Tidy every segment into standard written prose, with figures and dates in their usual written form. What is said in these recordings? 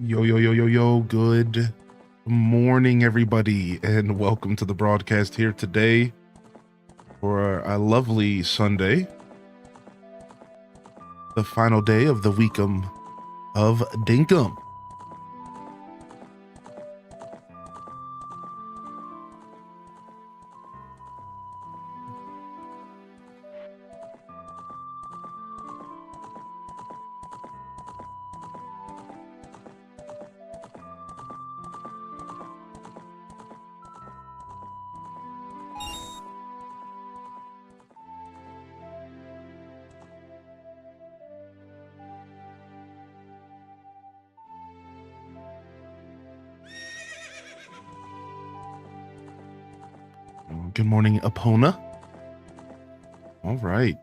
Yo, good morning, everybody, and welcome to the broadcast here today for a lovely Sunday, the final day of the weekum of Dinkum. Good morning, Epona. All right.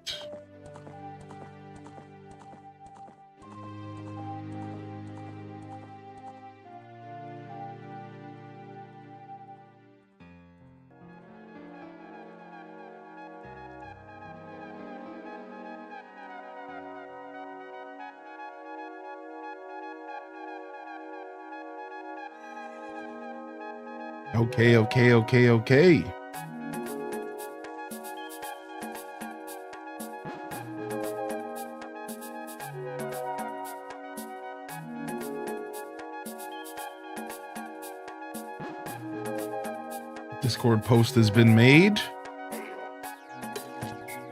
Okay. Discord post has been made.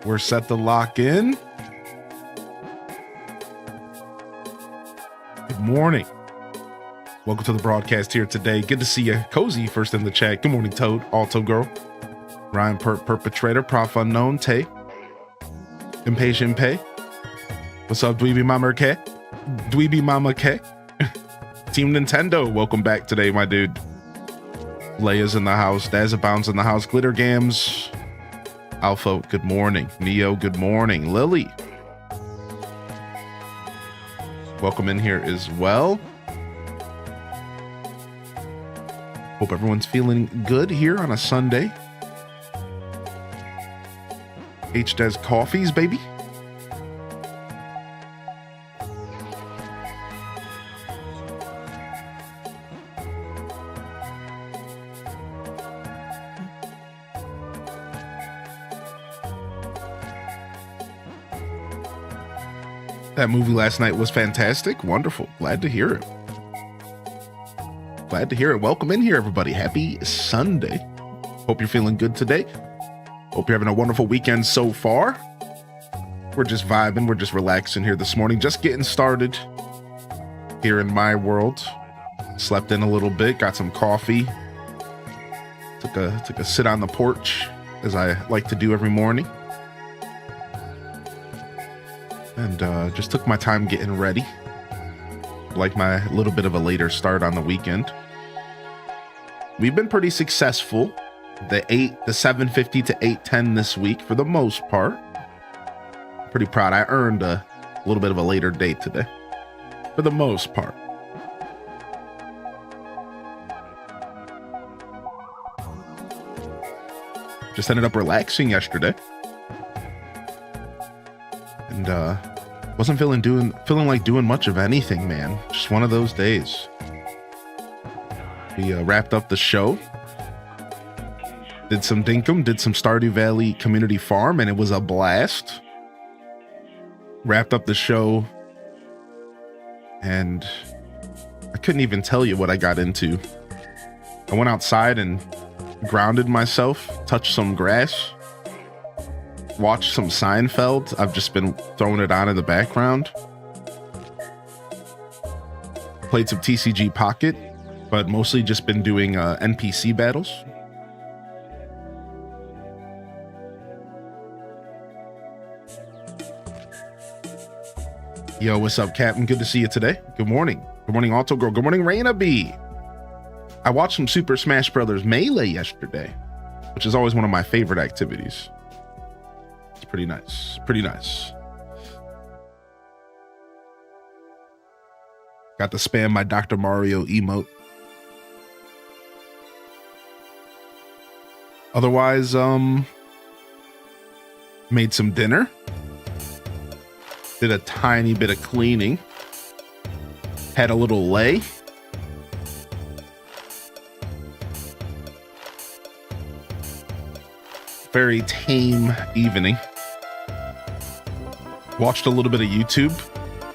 We're set to lock in. Good morning. Welcome to the broadcast here today. Good to see you. Cozy first in the chat. Good morning, Toad. Alto Girl. Ryan Perpetrator. Prof Unknown. Tay. Impatient Pay. What's up, Dweeby Mama K? Dweeby Mama K. Team Nintendo. Welcome back today, my dude. Leia's in the house. Dazabound's in the house. Glitter Gams. Alpha, good morning. Neo, good morning. Lily. Welcome in here as well. Hope everyone's feeling good here on a Sunday. H-Des Coffees, baby. That movie last night was fantastic. Wonderful. Glad to hear it. Glad to hear it. Welcome in here, everybody. Happy Sunday. Hope you're feeling good today. Hope you're having a wonderful weekend so far. We're just vibing. We're just relaxing here this morning. Just getting started here in my world. Slept in a little bit. Got some coffee. Took a sit on the porch, as I like to do every morning. And just took my time getting ready. Like my little bit of a later start on the weekend. We've been pretty successful. The 750 to 810 this week for the most part. Pretty proud. I earned a little bit of a later date today. For the most part. Just ended up relaxing yesterday. And Wasn't feeling like doing much of anything, man. Just one of those days. We wrapped up the show. Did some Dinkum, did some Stardew Valley Community Farm, and it was a blast. Wrapped up the show, and I couldn't even tell you what I got into. I went outside and grounded myself, touched some grass, watched some Seinfeld. I've just been throwing it on in the background. Played some TCG Pocket, but mostly just been doing NPC battles. Yo, what's up, Captain? Good to see you today. Good morning. Good morning, Alto Girl. Good morning, Raina B. I watched some Super Smash Brothers Melee yesterday, which is always one of my favorite activities. It's pretty nice. Pretty nice. Got to spam my Dr. Mario emote. Otherwise, made some dinner. Did a tiny bit of cleaning. Had a little lay. Very tame evening. Watched a little bit of YouTube.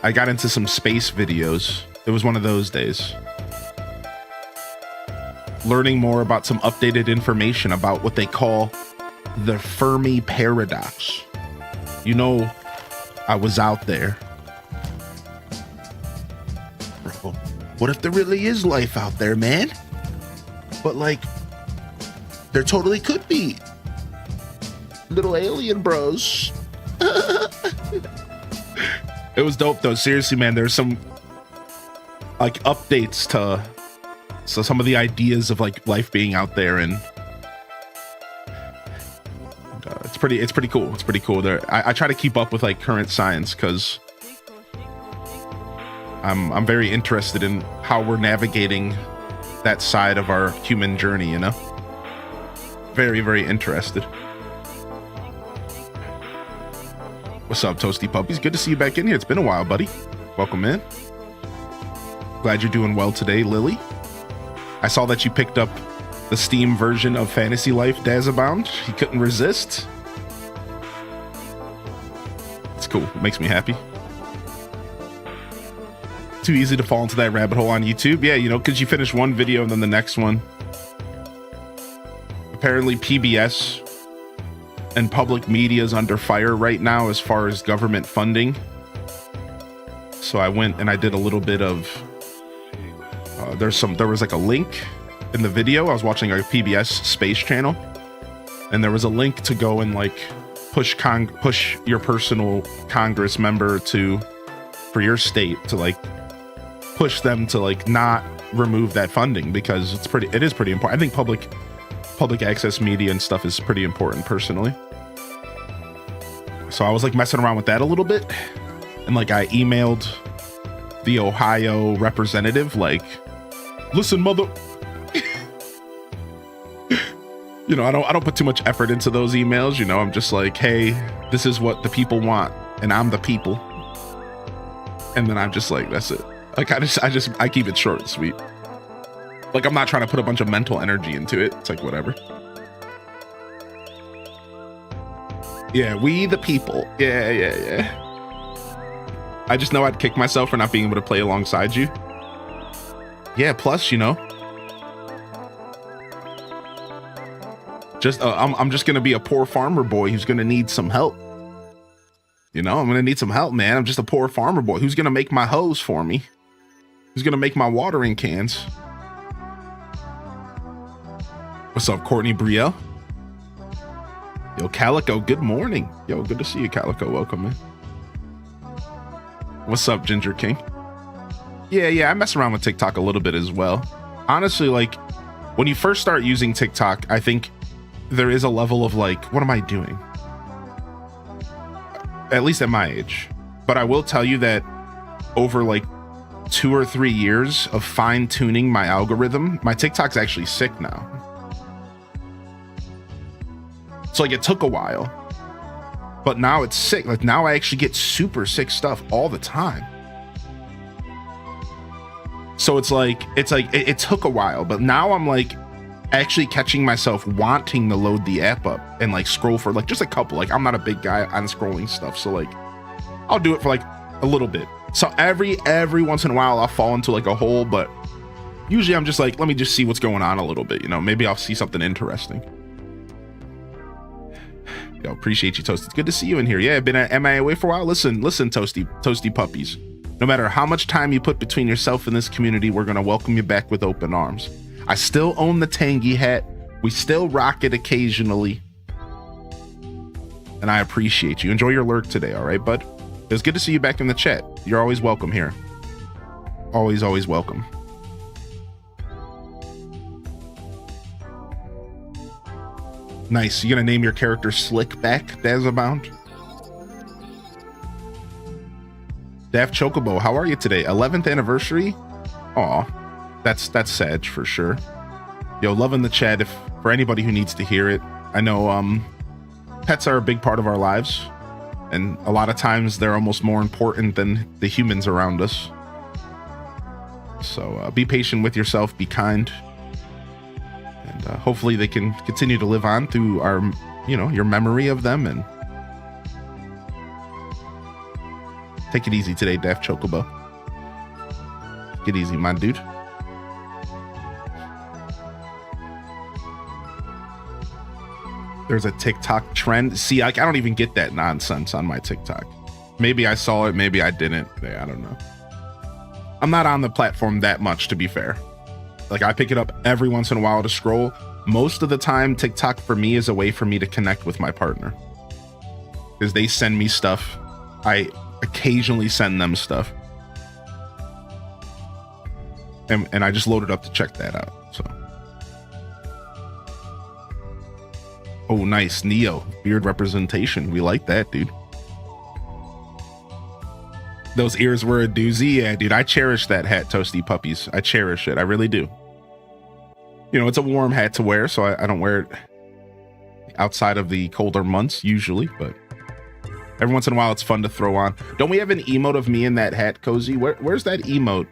I got into some space videos. It was one of those days. Learning more about some updated information about what they call the Fermi paradox. You know, I was out there. Bro, what if there really is life out there, man? But like, there totally could be. Little alien bros. It was dope though. Seriously, man, there's some like updates to some of the ideas of like life being out there, and it's pretty cool. It's pretty cool. There, I try to keep up with like current science because I'm very interested in how we're navigating that side of our human journey, you know? Very, very interested. What's up, Toasty Puppies? Good to see you back in here. It's been a while, buddy. Welcome in. Glad you're doing well today, Lily. I saw that you picked up the Steam version of Fantasy Life Dazabound. You couldn't resist. It's cool. It makes me happy. Too easy to fall into that rabbit hole on YouTube. Yeah, you know, because you finish one video and then the next one. Apparently PBS and public media is under fire right now as far as government funding. So I went and I did a little bit of there was like a link in the video. I was watching a PBS space channel, and there was a link to go and like push your personal Congress member for your state to like push them to like not remove that funding, because it is pretty important. I think public access media and stuff is pretty important personally. So I was like messing around with that a little bit, and like I emailed the Ohio representative like, listen, mother. You know, I don't put too much effort into those emails. You know, I'm just like, hey, this is what the people want, and I'm the people. And then I'm just like, that's it. Like I keep it short and sweet. Like I'm not trying to put a bunch of mental energy into it. It's like whatever. Yeah, we the people. Yeah. I just know I'd kick myself for not being able to play alongside you. Yeah, plus, you know, I'm just gonna be a poor farmer boy who's gonna need some help. You know, I'm gonna need some help, man. I'm just a poor farmer boy who's gonna make my hose for me. Who's gonna make my watering cans. What's up, Courtney Brielle? Yo, Calico, good morning. Yo, good to see you, Calico. Welcome, man. What's up, Ginger King? Yeah, I mess around with TikTok a little bit as well. Honestly, like, when you first start using TikTok, I think there is a level of like, what am I doing? At least at my age. But I will tell you that over like 2 or 3 years of fine tuning my algorithm, my TikTok's actually sick now. So like it took a while. But now it's sick. Like now I actually get super sick stuff all the time. So it's like it took a while, but now I'm like actually catching myself wanting to load the app up and like scroll for like just a couple. Like I'm not a big guy on scrolling stuff, so like I'll do it for like a little bit. So every once in a while I'll fall into like a hole, but usually I'm just like, let me just see what's going on a little bit, you know, maybe I'll see something interesting. Yo, appreciate you, Toasty. It's good to see you in here. Yeah, been at MIA away for a while. Listen, Toasty puppies. No matter how much time you put between yourself and this community, we're gonna welcome you back with open arms. I still own the Tangy hat. We still rock it occasionally. And I appreciate you. Enjoy your lurk today, all right, bud? It's good to see you back in the chat. You're always welcome here. Always, always welcome. Nice. You gonna name your character Slickback, Dazabound? Daft Chocobo, how are you today? 11th anniversary? Aw, that's sad for sure. Yo, loving the chat. If for anybody who needs to hear it, I know pets are a big part of our lives, and a lot of times they're almost more important than the humans around us. So be patient with yourself, be kind. And hopefully they can continue to live on through our, you know, your memory of them. And take it easy today, Daft Chocobo. Get easy, my dude. There's a TikTok trend. See, I don't even get that nonsense on my TikTok. Maybe I saw it, maybe I didn't. I don't know. I'm not on the platform that much, to be fair. Like I pick it up every once in a while to scroll. Most of the time, TikTok for me is a way for me to connect with my partner. Because they send me stuff. I occasionally send them stuff. And I just loaded up to check that out. So. Oh, nice. Neo. Beard representation. We like that, dude. Those ears were a doozy. Yeah, dude. I cherish that hat, Toasty Puppies. I cherish it. I really do. You know, it's a warm hat to wear, so I don't wear it outside of the colder months usually, but every once in a while it's fun to throw on. Don't we have an emote of me in that hat, Cozy? Where's that emote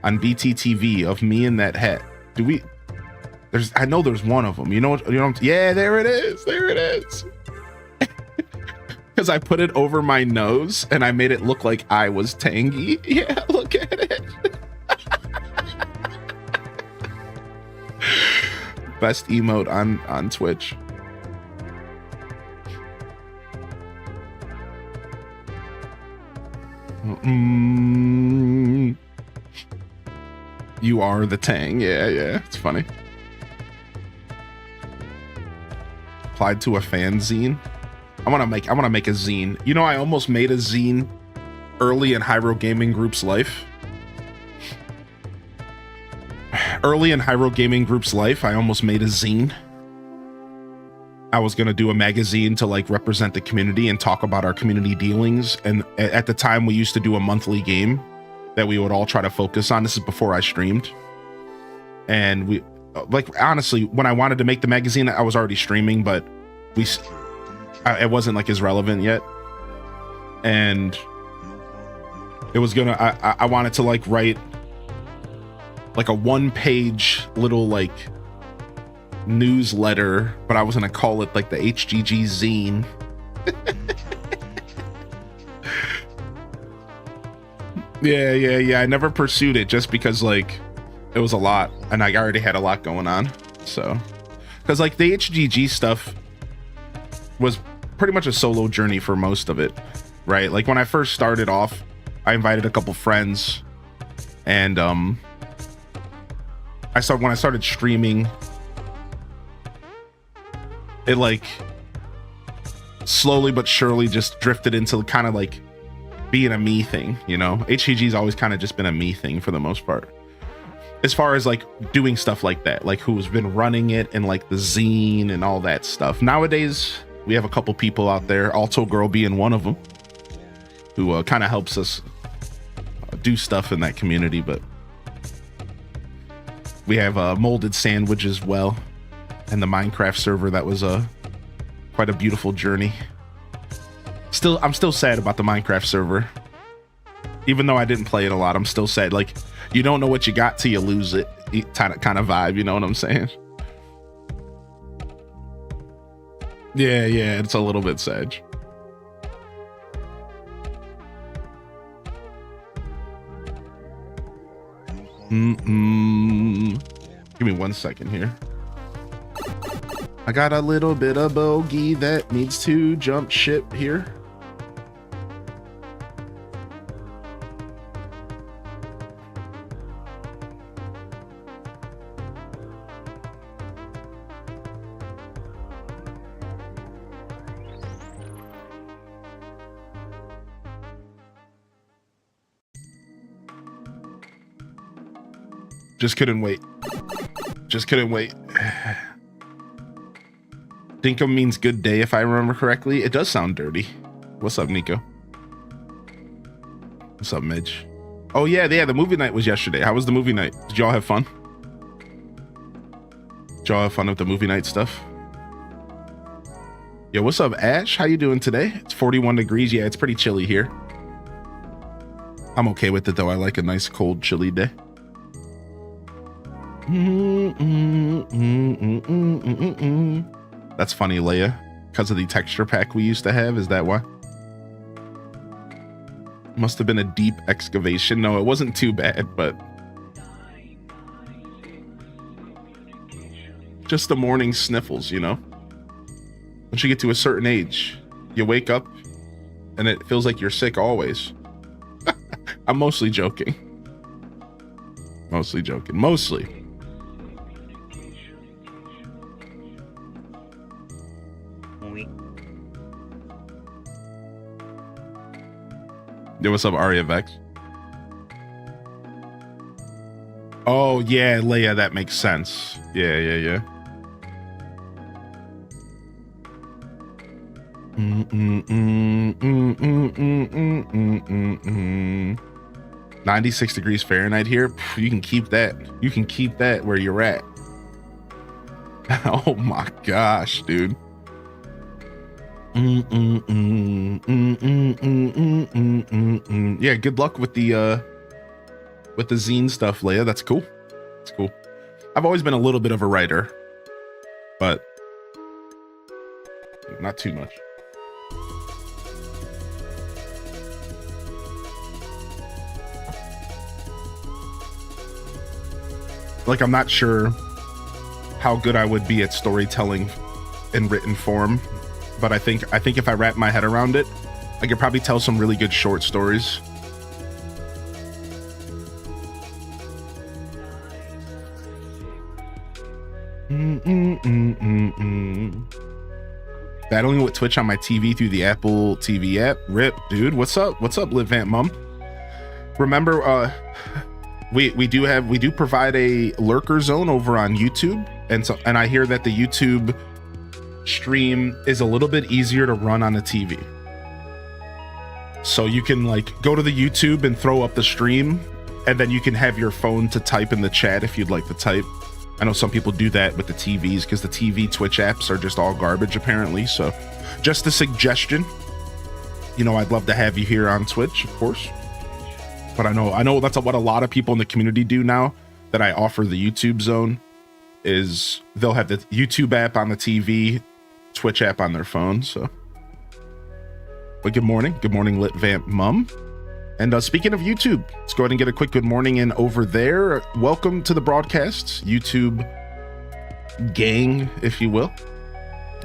on BTTV of me in that hat? Do we? I know there's one of them. You know what? Yeah, there it is. There it is. Because I put it over my nose and I made it look like I was Tangy. Yeah, look at it. Best emote on Twitch. You are the Tang. Yeah, it's funny. Applied to a fanzine. I want to make a zine. You know, I almost made a zine early in Hyro Gaming Group's life. Early in Hyro Gaming Group's life, I almost made a zine. I was going to do a magazine to like represent the community and talk about our community dealings. And at the time we used to do a monthly game that we would all try to focus on. This is before I streamed. And we, like, honestly, when I wanted to make the magazine, I was already streaming, but it wasn't like as relevant yet. And it was gonna, I wanted to like write like a 1-page little like newsletter, but I was gonna call it like the HGG zine. Yeah. I never pursued it just because like it was a lot and I already had a lot going on. So, because like the HGG stuff was pretty much a solo journey for most of it, right? Like when I first started off, I invited a couple friends, and when I started streaming, it like slowly but surely just drifted into kind of like being a me thing, you know? HGG's always kind of just been a me thing for the most part. As far as like doing stuff like that, like who's been running it and like the zine and all that stuff. Nowadays, we have a couple people out there, Alto Girl being one of them, who kind of helps us do stuff in that community. But we have Molded Sandwich as well, and the Minecraft server. That was quite a beautiful journey. I'm still sad about the Minecraft server. Even though I didn't play it a lot, I'm still sad. Like, you don't know what you got till you lose it. Kind of vibe, you know what I'm saying? Yeah, it's a little bit sad. Give me 1 second here. I got a little bit of bogey that needs to jump ship here. Just couldn't wait. Dinkum means good day, if I remember correctly. It does sound dirty. What's up, Nico? What's up, Midge? Oh, yeah, the movie night was yesterday. How was the movie night? Did y'all have fun? Did y'all have fun with the movie night stuff? Yo, what's up, Ash? How you doing today? It's 41 degrees. Yeah, it's pretty chilly here. I'm okay with it, though. I like a nice, cold, chilly day. That's funny, Leia. Because of the texture pack we used to have, is that why? Must have been a deep excavation. No, it wasn't too bad, but just the morning sniffles, you know? Once you get to a certain age, you wake up and it feels like you're sick always. I'm mostly joking. Mostly. Yo, what's up, Aria Vex? Oh, yeah, Leia, that makes sense. Yeah. 96 degrees Fahrenheit here. You can keep that. You can keep that where you're at. Oh my gosh, dude. Yeah, good luck with the zine stuff, Leia. That's cool. It's cool. I've always been a little bit of a writer, but not too much. Like, I'm not sure how good I would be at storytelling in written form, but I think if I wrap my head around it, I could probably tell some really good short stories. Battling with Twitch on my TV through the Apple TV app. RIP, dude. What's up, LitVant Mum? Remember, we do provide a lurker zone over on YouTube, and I hear that the YouTube stream is a little bit easier to run on a TV. So you can like go to the YouTube and throw up the stream, and then you can have your phone to type in the chat if you'd like to type. I know some people do that with the TVs because the TV Twitch apps are just all garbage apparently. So just a suggestion. You know, I'd love to have you here on Twitch, of course. But I know that's what a lot of people in the community do now that I offer the YouTube zone, is they'll have the YouTube app on the TV, Twitch app on their phone. So, but good morning, LitVant Mum. And speaking of YouTube, let's go ahead and get a quick good morning in over there. Welcome to the broadcast, YouTube gang, if you will.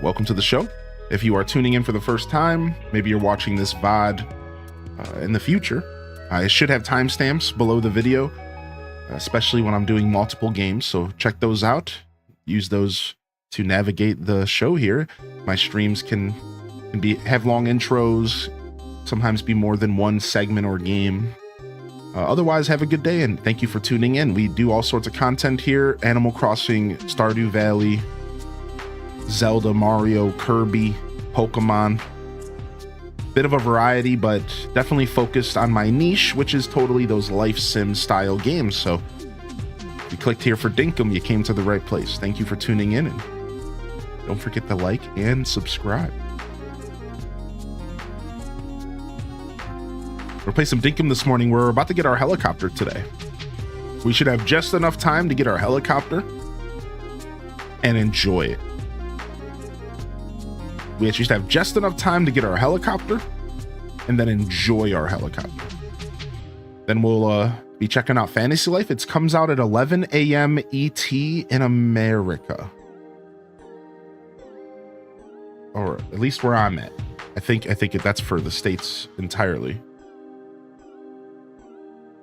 Welcome to the show. If you are tuning in for the first time, maybe you're watching this VOD in the future, I should have timestamps below the video, especially when I'm doing multiple games. So check those out. Use those to navigate the show here. My streams can have long intros, sometimes be more than one segment or game. Otherwise, have a good day and thank you for tuning in. We do all sorts of content here: Animal Crossing, Stardew Valley, Zelda, Mario, Kirby, Pokemon. Bit of a variety, but definitely focused on my niche, which is totally those life sim style games. So if you clicked here for Dinkum, you came to the right place. Thank you for tuning in, and don't forget to like and subscribe. We'll play some Dinkum this morning. We're about to get our helicopter today. We should have just enough time to get our helicopter and enjoy it. We should have just enough time to get our helicopter and then enjoy our helicopter. Then we'll be checking out Fantasy Life. It comes out at 11 a.m. ET in America. Or at least where I'm at. I think that's for the States entirely.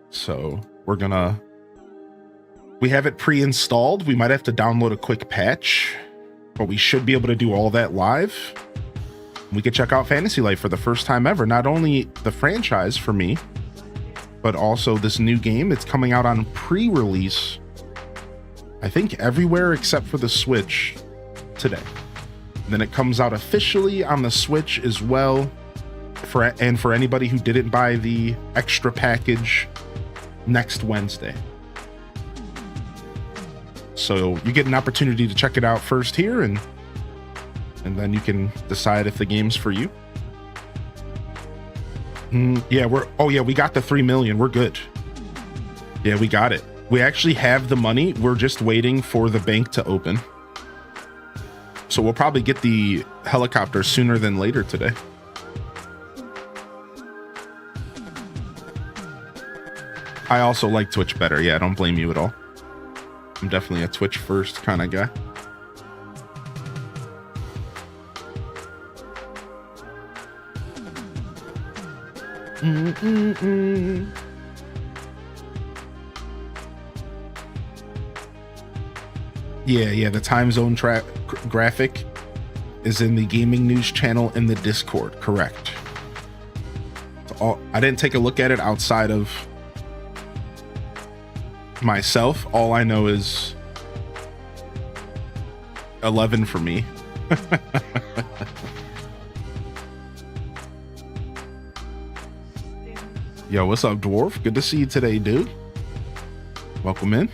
So we have it pre-installed. We might have to download a quick patch, but we should be able to do all that live. We could check out Fantasy Life for the first time ever. Not only the franchise for me, but also this new game. It's coming out on pre-release, I think everywhere except for the Switch today. And then it comes out officially on the Switch as well. For anybody who didn't buy the extra package, next Wednesday. So you get an opportunity to check it out first here, and then you can decide if the game's for you. Yeah, we got the 3 million. We're good. Yeah, we got it. We actually have the money. We're just waiting for the bank to open. So we'll probably get the helicopter sooner than later today. I also like Twitch better. Yeah, I don't blame you at all. I'm definitely a Twitch first kind of guy. Yeah, the time zone graphic is in the gaming news channel in the Discord, correct. I didn't take a look at it outside of myself. All I know is 11 for me. Yo, what's up, Dwarf? Good to see you today, dude. Welcome in.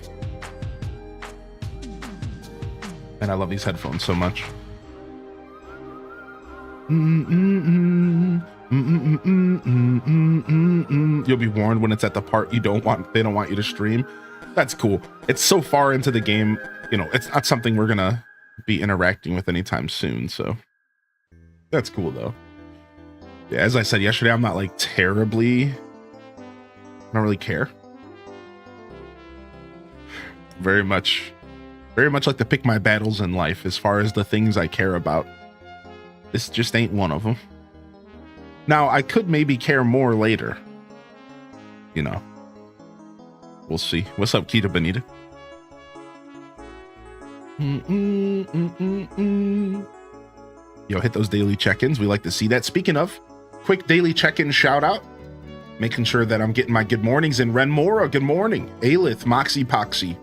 And I love these headphones so much. You'll be warned when it's at the part they don't want you to stream. That's cool. It's so far into the game, it's not something we're gonna be interacting with anytime soon, so that's cool though. Yeah, as I said yesterday, I'm not like I don't really care. Very much like to pick my battles in life as far as the things I care about. This just ain't one of them. Now, I could maybe care more later. We'll see. What's up, Kita Benita? Yo, hit those daily check-ins. We like to see that. Speaking of, quick daily check-in shout out. Making sure that I'm getting my good mornings in. Renmora, good morning. Alith, Moxie Poxy.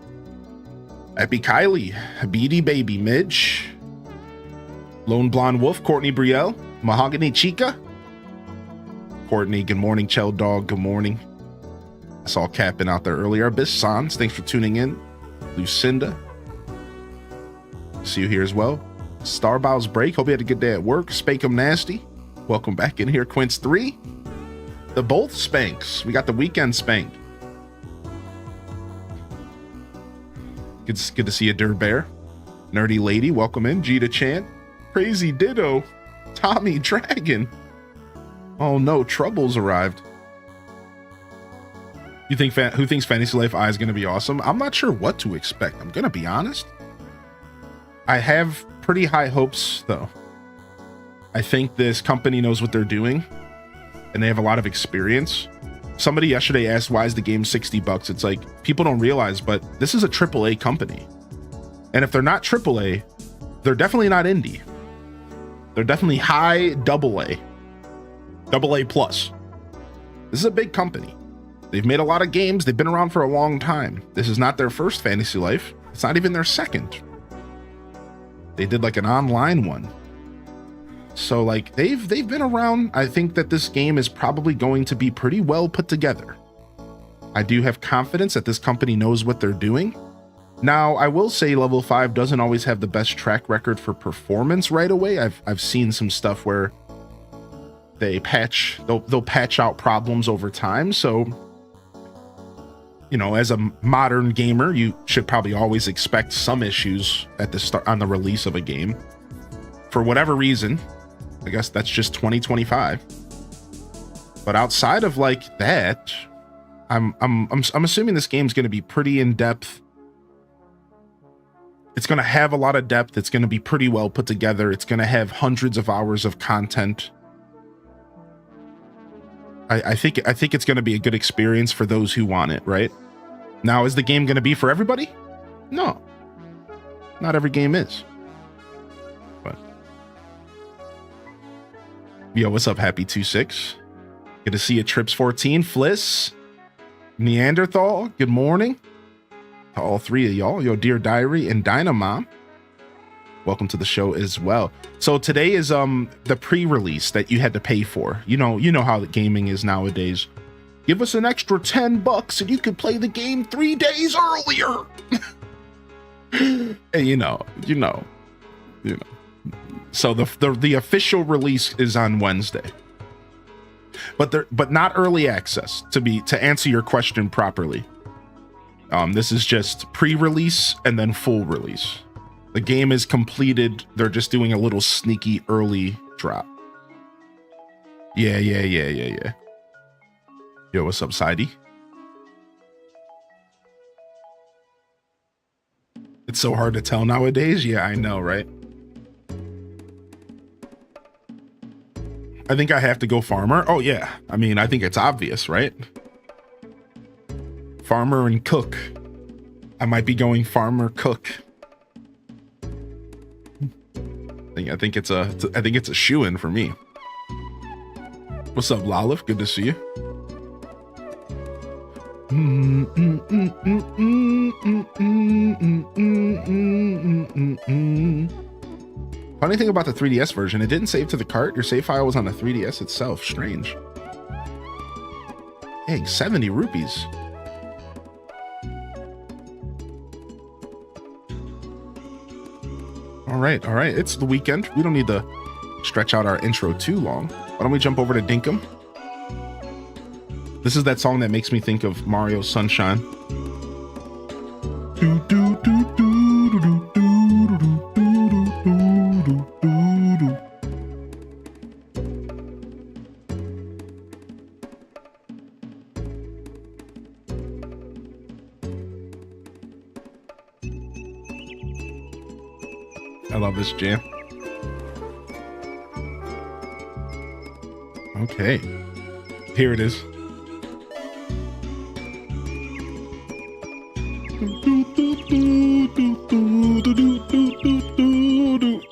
Epi Kylie, Beady Baby, Midge. Lone Blonde Wolf, Courtney Brielle. Mahogany Chica. Courtney, good morning. Chell Dog, good morning. I saw Capping out there earlier. Abyss Sans, thanks for tuning in. Lucinda, see you here as well. Starbow's Break, hope you had a good day at work. Spankum Nasty, welcome back in here. Quince 3, the both Spanks. We got the weekend spank. Good to see you, Dirt Bear. Nerdy Lady, welcome in. Gita Chan, Crazy Ditto, Tommy Dragon. Oh no, Trouble's arrived. Who thinks Fantasy Life I is going to be awesome? I'm not sure what to expect. I'm going to be honest. I have pretty high hopes, though. I think this company knows what they're doing, and they have a lot of experience. Somebody yesterday asked, why is the game $60? It's like, people don't realize, but this is a AAA company. And if they're not AAA, they're definitely not indie. They're definitely high AA. AA plus. This is a big company. They've made a lot of games. They've been around for a long time. This is not their first Fantasy Life. It's not even their second. They did like an online one. So like they've been around. I think that this game is probably going to be pretty well put together. I do have confidence that this company knows what they're doing. Now, I will say Level 5 doesn't always have the best track record for performance right away. I've seen some stuff where they'll patch out problems over time. So, you know, as a modern gamer, you should probably always expect some issues at the start on the release of a game. For whatever reason, I guess that's just 2025. But outside of like that, I'm assuming this game's going to be pretty in depth. It's going to have a lot of depth. It's going to be pretty well put together. It's going to have hundreds of hours of content. I think it's going to be a good experience for those who want it, right? Now, is the game going to be for everybody? No. Not every game is. But yo, what's up, Happy 26? Good to see you, Trips 14, Fliss, Neanderthal. Good morning to all three of y'all. Yo, Dear Diary and Dynamom. Welcome to the show as well. So today is the pre-release that you had to pay for. You know how the gaming is nowadays. Give us an extra $10 and you could play the game 3 days earlier. And you know. So the official release is on Wednesday. But not early access, to answer your question properly. This is just pre-release and then full release. The game is completed. They're just doing a little sneaky early drop. Yeah. Yo, what's up, Sidey? It's so hard to tell nowadays. Yeah, I know, right? I think I have to go farmer. Oh, yeah. I mean, I think it's obvious, right? Farmer and cook. I might be going farmer cook. I think it's a shoo-in for me. What's up, Lalif? Good to see you. Funny thing about the 3DS version, it didn't save to the cart. Your save file was on the 3DS itself. Strange. Hey, 70 rupees. All right. It's the weekend. We don't need to stretch out our intro too long. Why don't we jump over to Dinkum? This is that song that makes me think of Mario Sunshine. I love this jam. Okay, here it is.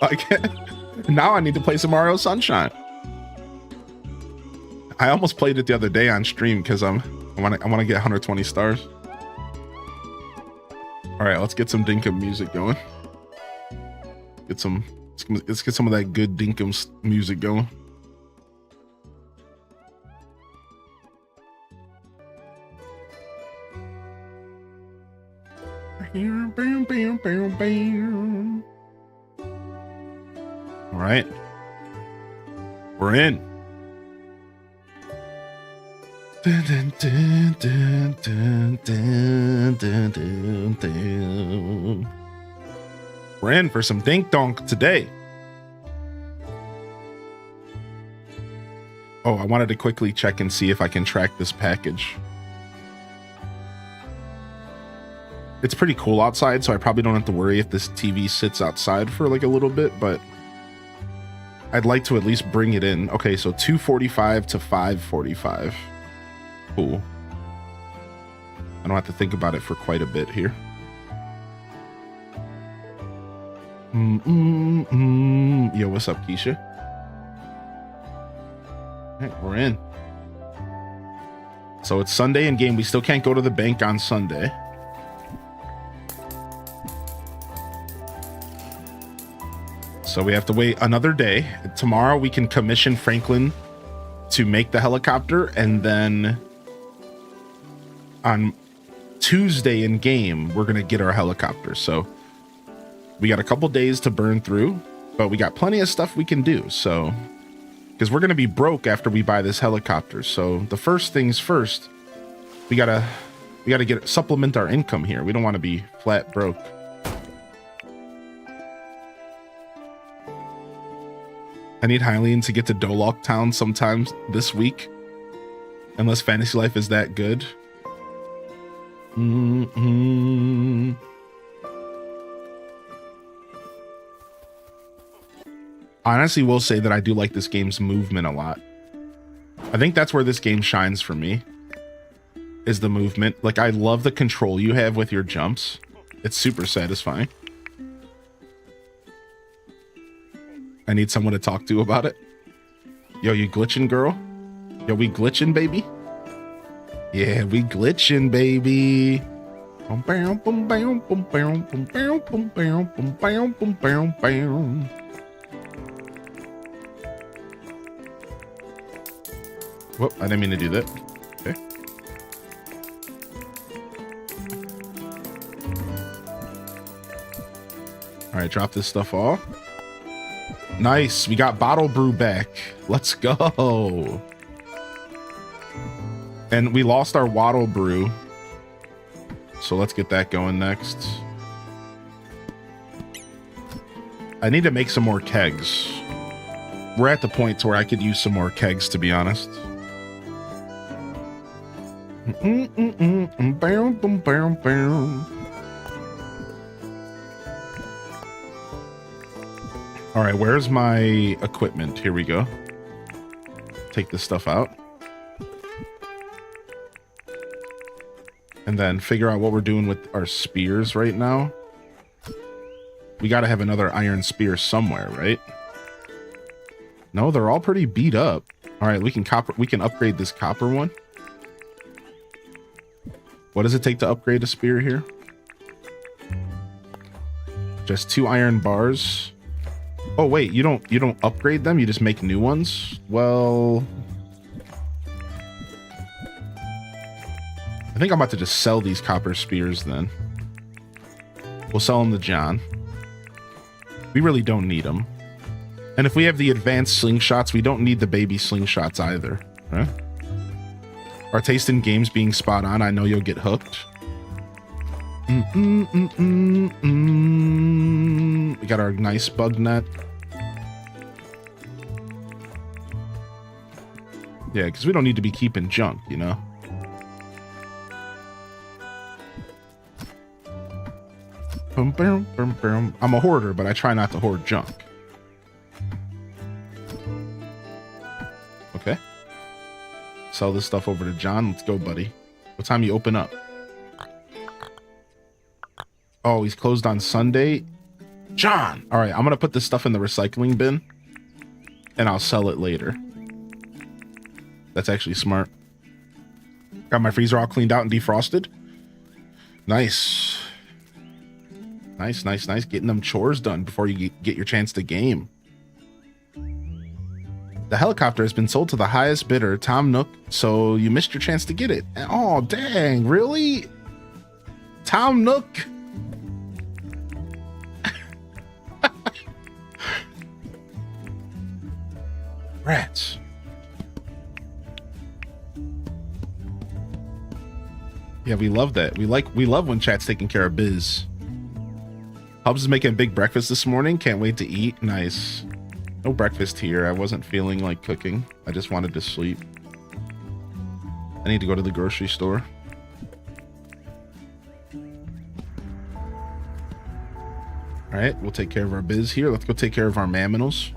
I can't. Now I need to play some Mario Sunshine. I almost played it the other day on stream because I want to get 120 stars. All right, let's get some Dinkum music going. Let's get some of that good Dinkum music going. All right, we're in. We're in for some dink donk today. Oh, I wanted to quickly check and see if I can track this package. It's pretty cool outside, so I probably don't have to worry if this TV sits outside for like a little bit, but I'd like to at least bring it in. Okay, so 245 to 545. Cool. I don't have to think about it for quite a bit here. Yo, what's up, Keisha? All right, we're in. So it's Sunday in game. We still can't go to the bank on Sunday. So we have to wait another day. Tomorrow we can commission Franklin to make the helicopter, and then on Tuesday in game, we're going to get our helicopter. So we got a couple days to burn through, but we got plenty of stuff we can do. So because we're going to be broke after we buy this helicopter. So the first things first, we gotta supplement our income here. We don't want to be flat broke. I need Hylian to get to Dolok Town sometime this week, unless Fantasy Life is that good. I honestly will say that I do like this game's movement a lot. I think that's where this game shines for me, is the movement. Like, I love the control you have with your jumps. It's super satisfying. I need someone to talk to about it. Yo, you glitching, girl? Yo, we glitching, baby? Yeah, we glitching, baby. Whoop, I didn't mean to do that. Okay. All right, drop this stuff off. Nice, we got Bottle Brew back. Let's go. And we lost our Waddle Brew, so let's get that going next. I need to make some more kegs. We're at the point where I could use some more kegs, to be honest. All right, where's my equipment? Here we go. Take this stuff out. And then figure out what we're doing with our spears right now. We got to have another iron spear somewhere, right? No, they're all pretty beat up. All right, we can upgrade this copper one. What does it take to upgrade a spear here? Just 2 iron bars. Oh wait, you don't upgrade them, you just make new ones? Well, I think I'm about to just sell these copper spears then. We'll sell them to John. We really don't need them. And if we have the advanced slingshots, we don't need the baby slingshots either. Huh? Our taste in games being spot on, I know you'll get hooked. We got our nice bug net. Yeah, because we don't need to be keeping junk, you know? I'm a hoarder, but I try not to hoard junk. Okay. Sell this stuff over to John. Let's go, buddy. What time you open up? Oh, he's closed on Sunday. John! All right, I'm going to put this stuff in the recycling bin, and I'll sell it later. That's actually smart. Got my freezer all cleaned out and defrosted. Nice. Nice, nice, nice. Getting them chores done before you get your chance to game. The helicopter has been sold to the highest bidder, Tom Nook, so you missed your chance to get it. Oh, dang. Really? Tom Nook? Rats. Yeah, we love that. We love when chat's taking care of biz. Hubs is making a big breakfast this morning. Can't wait to eat. Nice. No breakfast here. I wasn't feeling like cooking. I just wanted to sleep. I need to go to the grocery store. All right, we'll take care of our biz here. Let's go take care of our mamminals.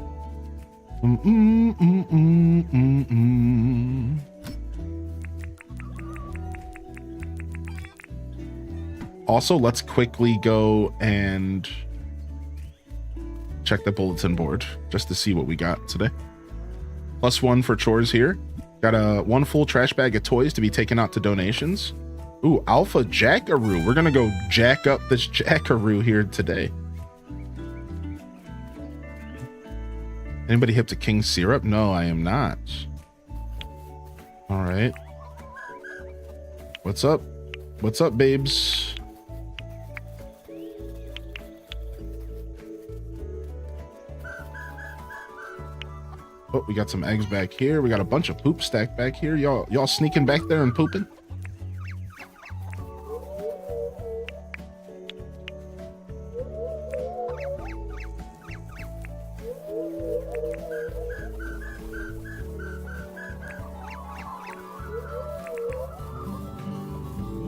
Also, let's quickly go and check the bulletin board just to see what we got today. +1 for chores here. Got a 1 full trash bag of toys to be taken out to donations. Ooh, Alpha Jackaroo. We're gonna go jack up this Jackaroo here today. Anybody hip to King Syrup? No, I am not. All right. What's up? What's up, babes? Oh, we got some eggs back here. We got a bunch of poop stacked back here. Y'all sneaking back there and pooping?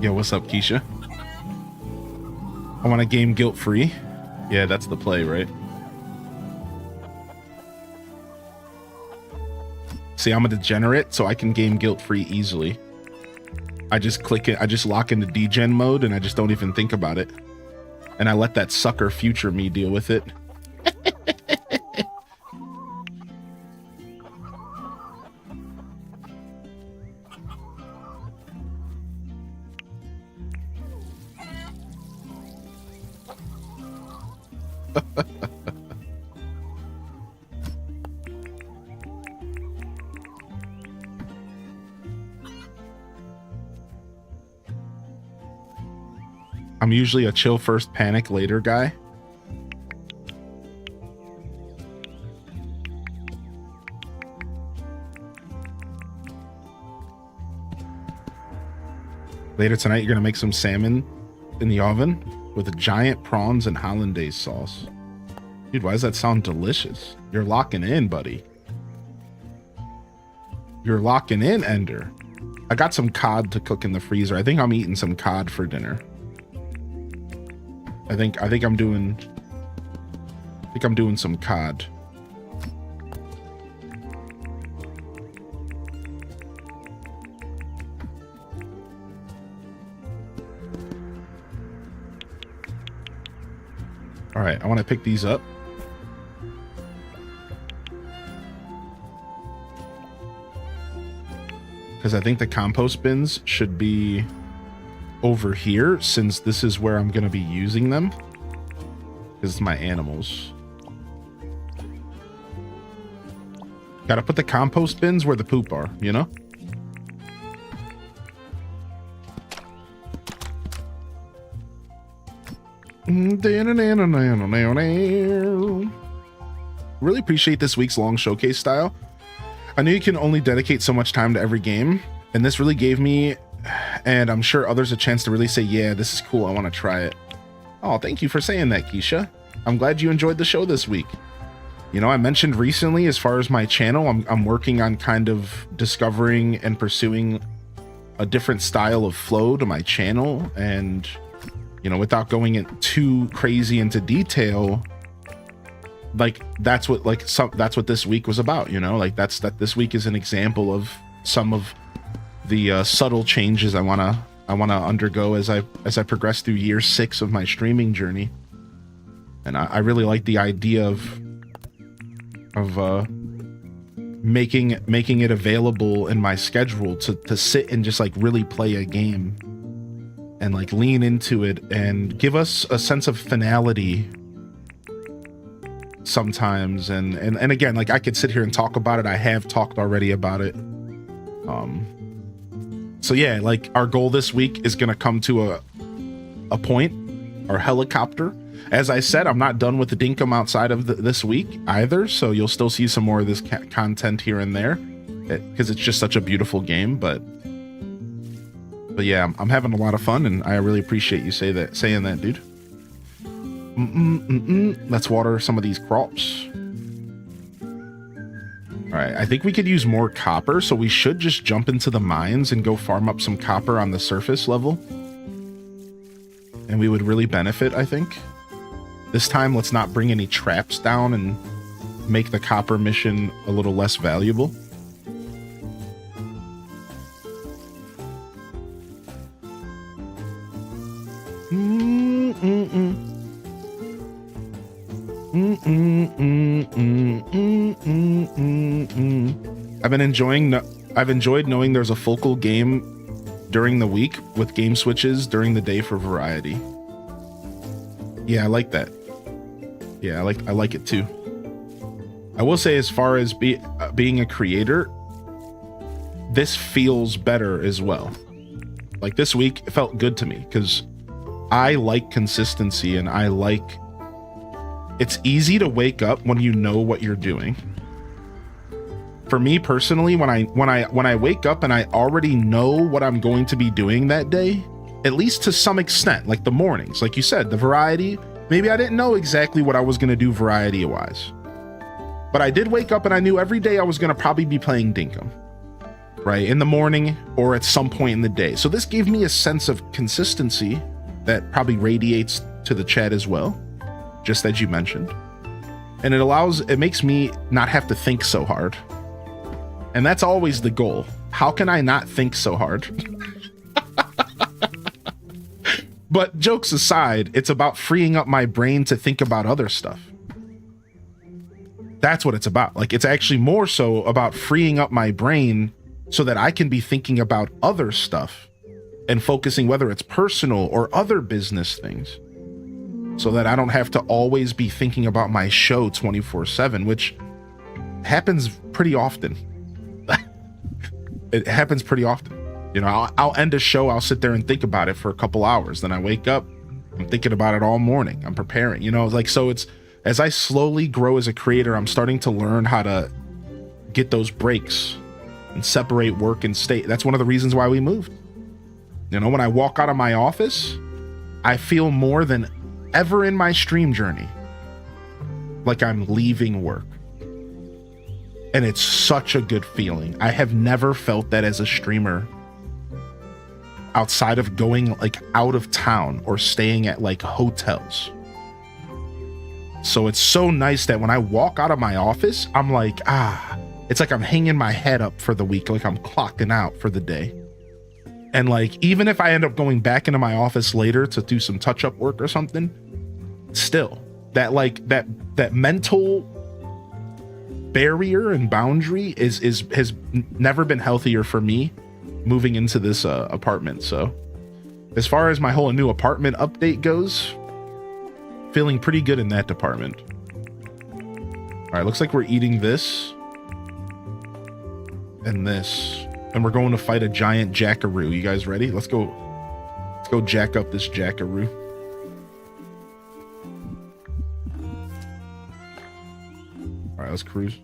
Yo, what's up, Keisha? I want a game guilt-free. Yeah, that's the play, right? See, I'm a degenerate, so I can game guilt-free easily. I just click it, I just lock into degen mode, and I just don't even think about it. And I let that sucker future me deal with it. I'm usually a chill first, panic later guy. Later tonight, you're gonna make some salmon in the oven with giant prawns and hollandaise sauce. Dude, why does that sound delicious? You're locking in, buddy. You're locking in, Ender. I got some cod to cook in the freezer. I think I'm eating some cod for dinner. I think I'm doing some cod. All right, I want to pick these up. Because I think the compost bins should be over here, since this is where I'm going to be using them. Because it's my animals. Gotta put the compost bins where the poop are, you know? Really appreciate this week's long showcase style. I knew you can only dedicate so much time to every game, and this really gave me, and I'm sure others, a chance to really say, yeah, this is cool, I want to try it. Oh, thank you for saying that, Keisha. I'm glad you enjoyed the show this week. You know, I mentioned recently, as far as my channel, I'm working on kind of discovering and pursuing a different style of flow to my channel, and, you know, without going in too crazy into detail, like that's what this week was about, you know, like this week is an example of some of the subtle changes I want to undergo as I progress through year 6 of my streaming journey. And I really like the idea of making it available in my schedule to sit and just like really play a game and like lean into it and give us a sense of finality sometimes. And again, like I could sit here and talk about it. I have talked already about it. So yeah, like our goal this week is going to come to a point, our helicopter. As I said, I'm not done with the Dinkum outside of this week either. So you'll still see some more of this content here and there because it's just such a beautiful game. But yeah, I'm having a lot of fun, and I really appreciate you saying that, dude. Let's water some of these crops. All right, I think we could use more copper, so we should just jump into the mines and go farm up some copper on the surface level. And we would really benefit, I think. This time, let's not bring any traps down and make the copper mission a little less valuable. I've enjoyed knowing there's a focal game during the week with game switches during the day for variety. Yeah, I like that. Yeah, I like it too. I will say, as far as being a creator, this feels better as well. Like this week, it felt good to me because I like consistency, and I like, it's easy to wake up when you know what you're doing. for me personally, when I wake up and I already know what I'm going to be doing that day, at least to some extent, like the mornings, like you said, the variety, maybe I didn't know exactly what I was going to do variety wise, but I did wake up and I knew every day I was going to probably be playing Dinkum, right? In the morning or at some point in the day. So this gave me a sense of consistency that probably radiates to the chat as well, just as you mentioned. And it makes me not have to think so hard. And that's always the goal. How can I not think so hard? But jokes aside, it's about freeing up my brain to think about other stuff. That's what it's about. Like, it's actually more so about freeing up my brain so that I can be thinking about other stuff and focusing, whether it's personal or other business things, so that I don't have to always be thinking about my show 24/7, which happens pretty often. It happens pretty often. You know, I'll end a show, I'll sit there and think about it for a couple hours. Then I wake up, I'm thinking about it all morning. I'm preparing, you know, like, so it's, as I slowly grow as a creator, I'm starting to learn how to get those breaks and separate work and state. That's one of the reasons why we moved. You know, when I walk out of my office, I feel more than ever in my stream journey like I'm leaving work. And it's such a good feeling. I have never felt that as a streamer outside of going like out of town or staying at like hotels. So it's so nice that when I walk out of my office, I'm like, it's like I'm hanging my head up for the week, like I'm clocking out for the day. And like, even if I end up going back into my office later to do some touch-up work or something, still that like that mental barrier and boundary has never been healthier for me moving into this apartment. So as far as my whole new apartment update goes, feeling pretty good in that department. All right, looks like we're eating this and this, and we're going to fight a giant jackaroo. You guys ready? Let's go jack up this jackaroo. All right, let's cruise.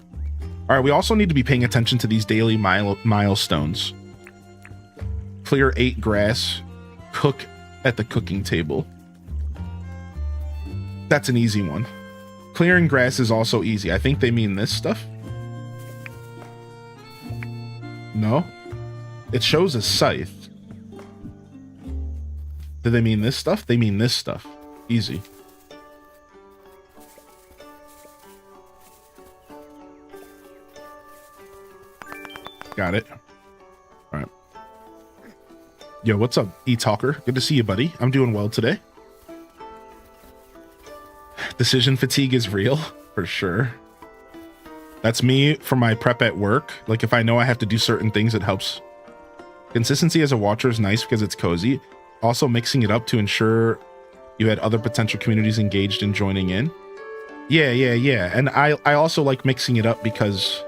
All right, we also need to be paying attention to these daily milestones. Clear 8 grass, cook at the cooking table. That's an easy one. Clearing grass is also easy. I think they mean this stuff. No, it shows a scythe. Do they mean this stuff? They mean this stuff. Easy. Got it. All right. Yo, what's up, E-Talker? Good to see you, buddy. I'm doing well today. Decision fatigue is real, for sure. That's me for my prep at work. Like, if I know I have to do certain things, it helps. Consistency as a watcher is nice because it's cozy. Also, mixing it up to ensure you had other potential communities engaged in joining in. Yeah. And I also like mixing it up because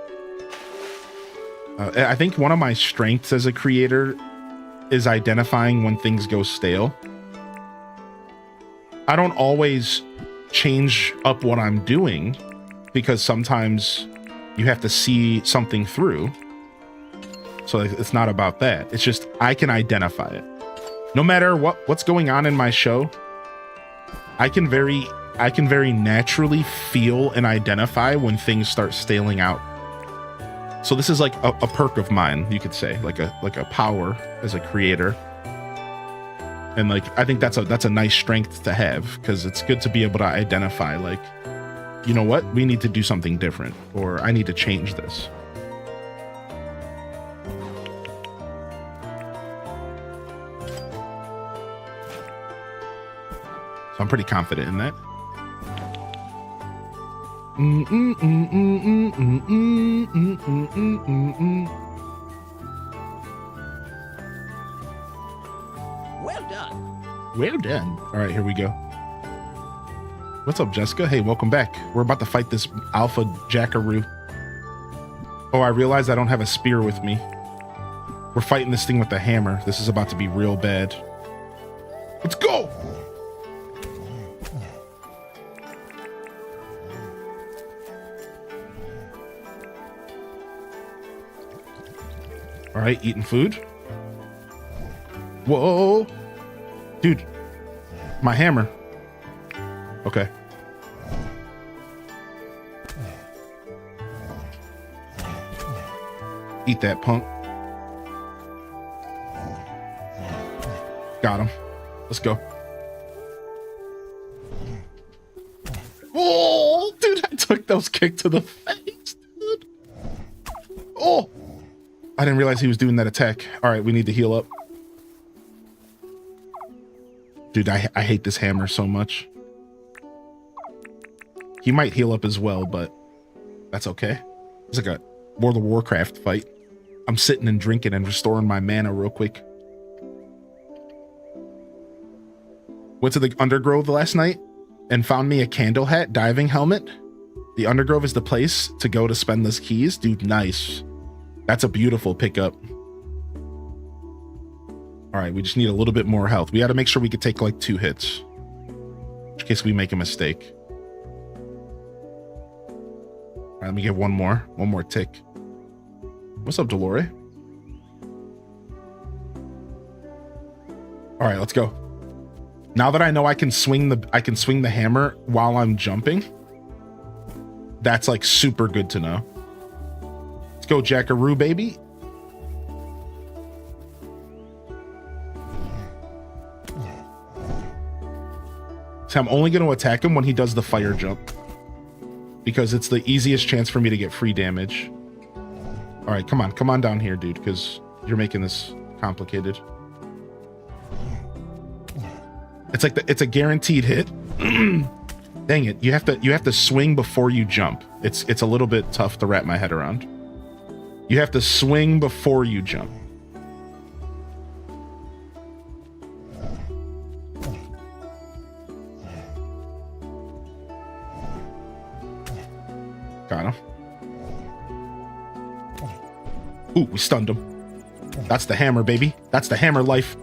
I think one of my strengths as a creator is identifying when things go stale. I don't always change up what I'm doing because sometimes you have to see something through. So it's not about that. It's just I can identify it. No matter what's going on in my show, I can very naturally feel and identify when things start staling out. So this is like a perk of mine, you could say, like a power as a creator. And like, I think that's a nice strength to have, because it's good to be able to identify, like, you know what, we need to do something different, or I need to change this. So I'm pretty confident in that. Well done. Well done. All right, here we go. What's up, Jessica? Hey, welcome back. We're about to fight this alpha jackaroo. Oh, I realized I don't have a spear with me. We're fighting this thing with a hammer. This is about to be real bad. Let's go! All right, eating food. Whoa. Dude, my hammer. Okay. Eat that, punk. Got him. Let's go. Oh, dude, I took those kicks to the face, dude. Oh, I didn't realize he was doing that attack. All right, we need to heal up. Dude, I hate this hammer so much. He might heal up as well, but that's okay. It's like a World of Warcraft fight. I'm sitting and drinking and restoring my mana real quick. Went to the Undergrove last night and found me a candle hat diving helmet. The Undergrove is the place to go to spend those keys. Dude, nice. That's a beautiful pickup. All right, we just need a little bit more health. We got to make sure we could take like 2 hits in case we make a mistake. All right, let me get one more tick. What's up, Delore? All right, let's go. Now that I know I can swing the hammer while I'm jumping, that's like super good to know. Let's go, Jackaroo, baby. So I'm only going to attack him when he does the fire jump, because it's the easiest chance for me to get free damage. All right, come on down here, dude, because you're making this complicated. It's like it's a guaranteed hit. Dang it! You have to swing before you jump. It's a little bit tough to wrap my head around. You have to swing before you jump. Got him. Ooh, we stunned him. That's the hammer, baby. That's the hammer life.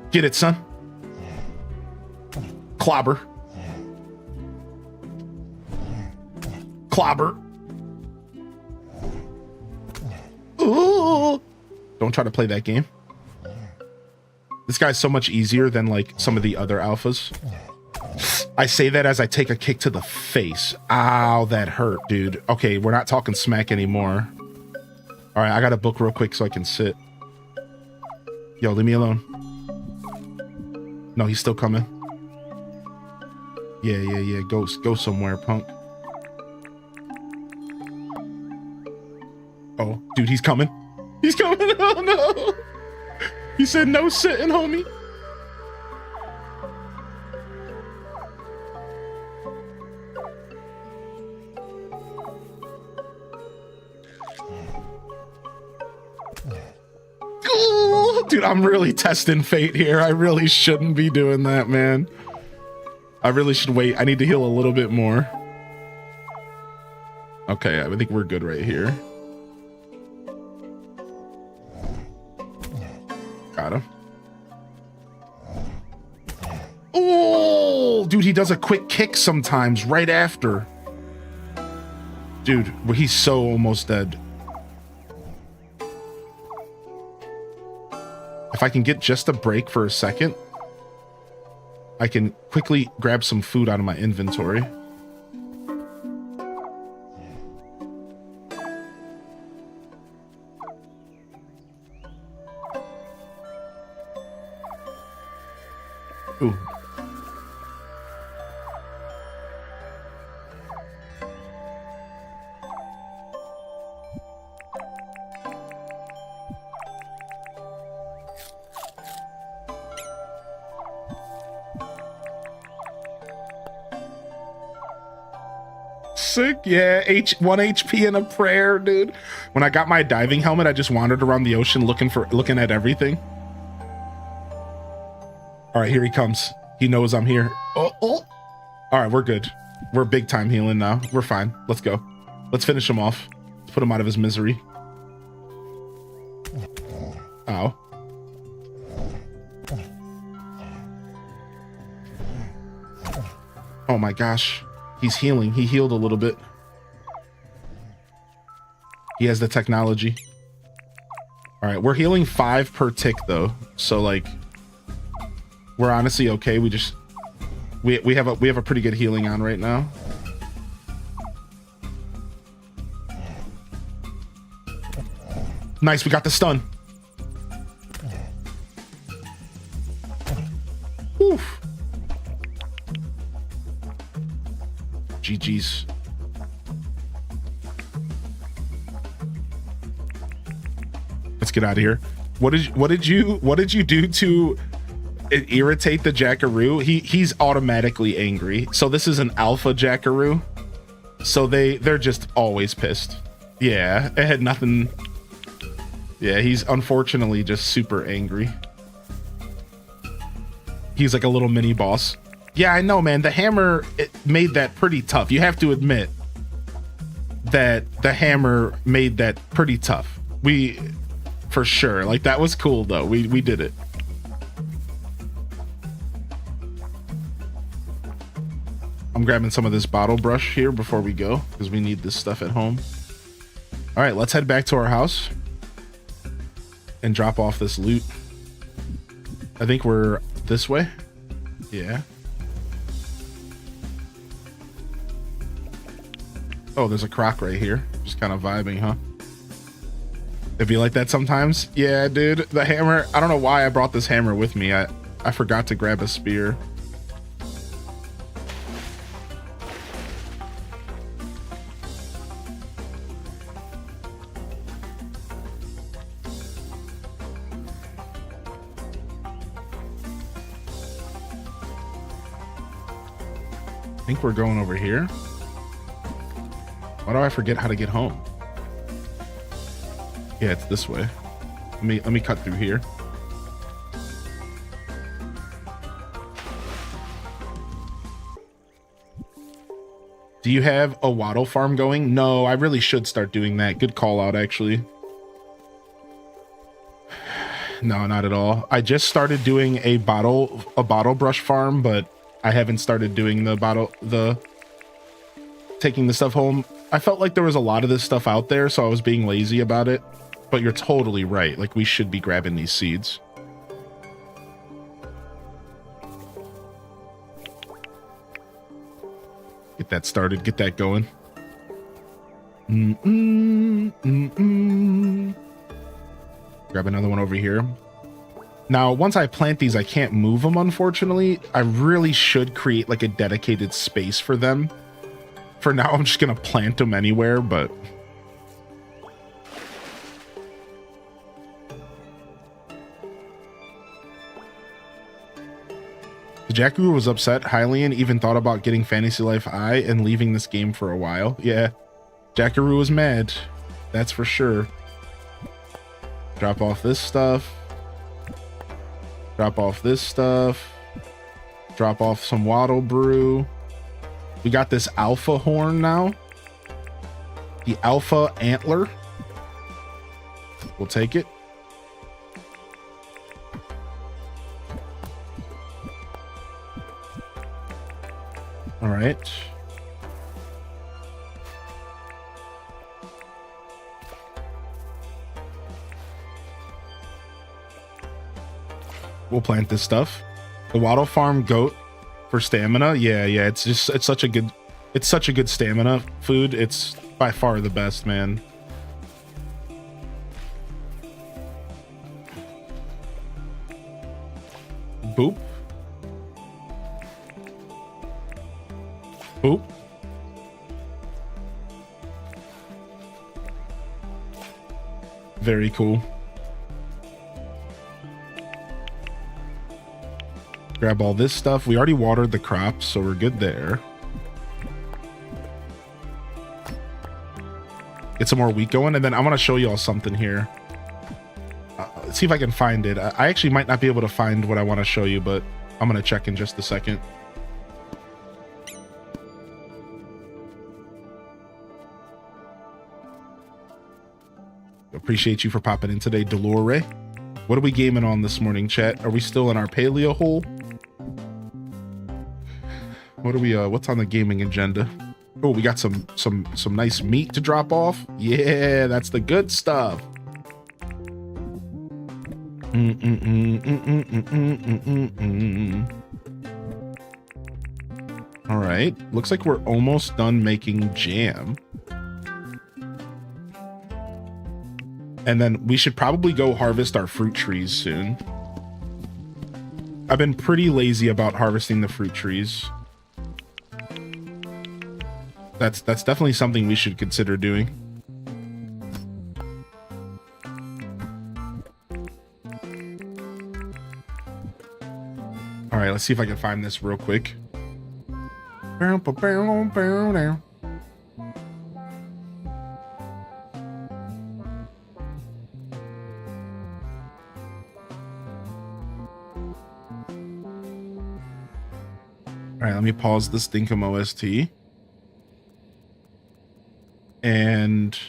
Get it, son. Clobber. Clobber. Ooh. Don't try to play that game. This guy's so much easier than like some of the other alphas. I say that as I take a kick to the face. Ow, that hurt, dude. Okay, we're not talking smack anymore. All right, I got to book real quick so I can sit. Yo, leave me alone. No, he's still coming. Yeah. Go somewhere, punk. Oh, dude, he's coming. He's coming. Oh, no. He said no sitting, homie. Dude, I'm really testing fate here. I really shouldn't be doing that, man. I really should wait. I need to heal a little bit more. Okay, I think we're good right here. Got him. Oh, dude, he does a quick kick sometimes right after. Dude, he's so almost dead. If I can get just a break for a second, I can quickly grab some food out of my inventory. Ooh. Sick. Yeah, 1 HP and a prayer, dude. When I got my diving helmet, I just wandered around the ocean looking at everything. All right, here he comes. He knows I'm here. Oh. All right, we're good. We're big time healing now. We're fine. Let's go. Let's finish him off. Let's put him out of his misery. Ow. Oh my gosh. He's healing. He healed a little bit. He has the technology. All right, we're healing 5 per tick though, so like we're honestly okay. We just we have a pretty good healing on right now. Nice, we got the stun. Oof. GG's. Let's get out of here. What did you do to irritate the Jackaroo? He's automatically angry. So this is an alpha Jackaroo. So they're just always pissed. Yeah, it had nothing. Yeah, he's unfortunately just super angry. He's like a little mini boss. Yeah, I know, man. The hammer, it made that pretty tough. You have to admit that the hammer made that pretty tough. For sure. Like, that was cool, though. We did it. I'm grabbing some of this bottle brush here before we go, because we need this stuff at home. All right, let's head back to our house and drop off this loot. I think we're this way. Yeah. Oh, there's a croc right here. Just kind of vibing, huh? If you like that sometimes. Yeah, dude. The hammer. I don't know why I brought this hammer with me. I forgot to grab a spear. I think we're going over here. Why do I forget how to get home? Yeah, it's this way. Let me cut through here. Do you have a wattle farm going? No, I really should start doing that. Good call out, actually. No, not at all. I just started doing a bottle brush farm, but I haven't started doing taking the stuff home. I felt like there was a lot of this stuff out there, so I was being lazy about it. But you're totally right. Like, we should be grabbing these seeds. Get that started. Get that going. Grab another one over here. Now, once I plant these, I can't move them, unfortunately. I really should create like a dedicated space for them. For now, I'm just going to plant them anywhere, but... The Jackaroo was upset. Hylian even thought about getting Fantasy Life I and leaving this game for a while. Yeah, Jackaroo was mad. That's for sure. Drop off this stuff. Drop off this stuff. Drop off some Wattle Brew. We got this Alpha Horn now. The Alpha Antler. We'll take it. All right. We'll plant this stuff. The Wattle Farm goat for stamina. Yeah, it's such a good stamina food. It's by far the best, man. Boop. Boop. Very cool. Grab all this stuff. We already watered the crops, so we're good there. Get some more wheat going, and then I want to show you all something here. Let's see if I can find it. I actually might not be able to find what I want to show you, but I'm going to check in just a second. Appreciate you for popping in today, Delore. What are we gaming on this morning, chat? Are we still in our paleo hole? What are we what's on the gaming agenda? Oh, we got some nice meat to drop off. Yeah, that's the good stuff. All right, looks like we're almost done making jam. And then we should probably go harvest our fruit trees soon. I've been pretty lazy about harvesting the fruit trees. That's definitely something we should consider doing. All right, let's see if I can find this real quick. All right, let me pause this Dinkum OST. And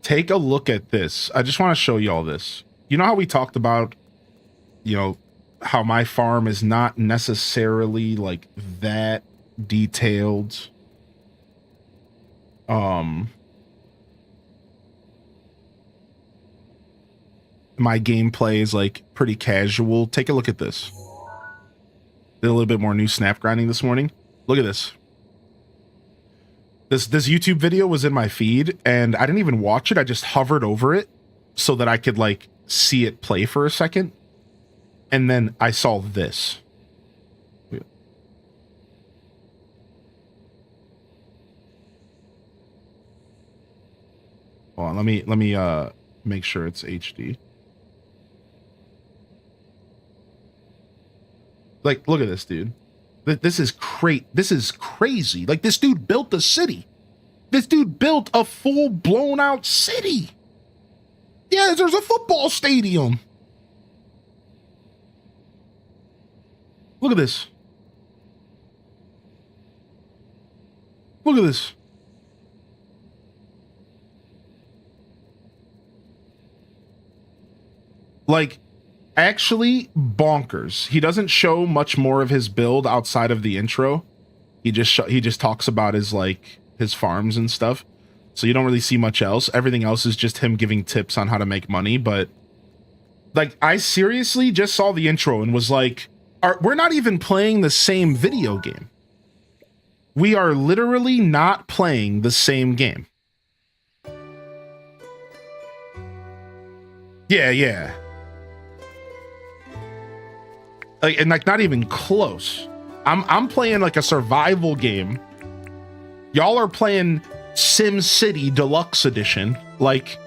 take a look at this. I just want to show you all this. You know how we talked about, you know, how my farm is not necessarily like that detailed. My gameplay is like pretty casual. Take a look at this. Did a little bit more new snap grinding this morning. Look at this. This YouTube video was in my feed and I didn't even watch it. I just hovered over it so that I could like see it play for a second. And then I saw this. Hold on, let me make sure it's HD. Like, look at this, dude. This is this is crazy. Like, this dude built a city. This dude built a full blown out city. Yeah, there's a football stadium. Look at this. Look at this. Like, actually bonkers. He doesn't show much more of his build outside of the intro. He just talks about his like his farms and stuff. So you don't really see much else. Everything else is just him giving tips on how to make money. But like, I seriously just saw the intro and was like, we're not even playing the same video game. We are literally not playing the same game. Yeah. Like, and like, not even close. I'm playing like a survival game. Y'all are playing Sim City Deluxe Edition. Like,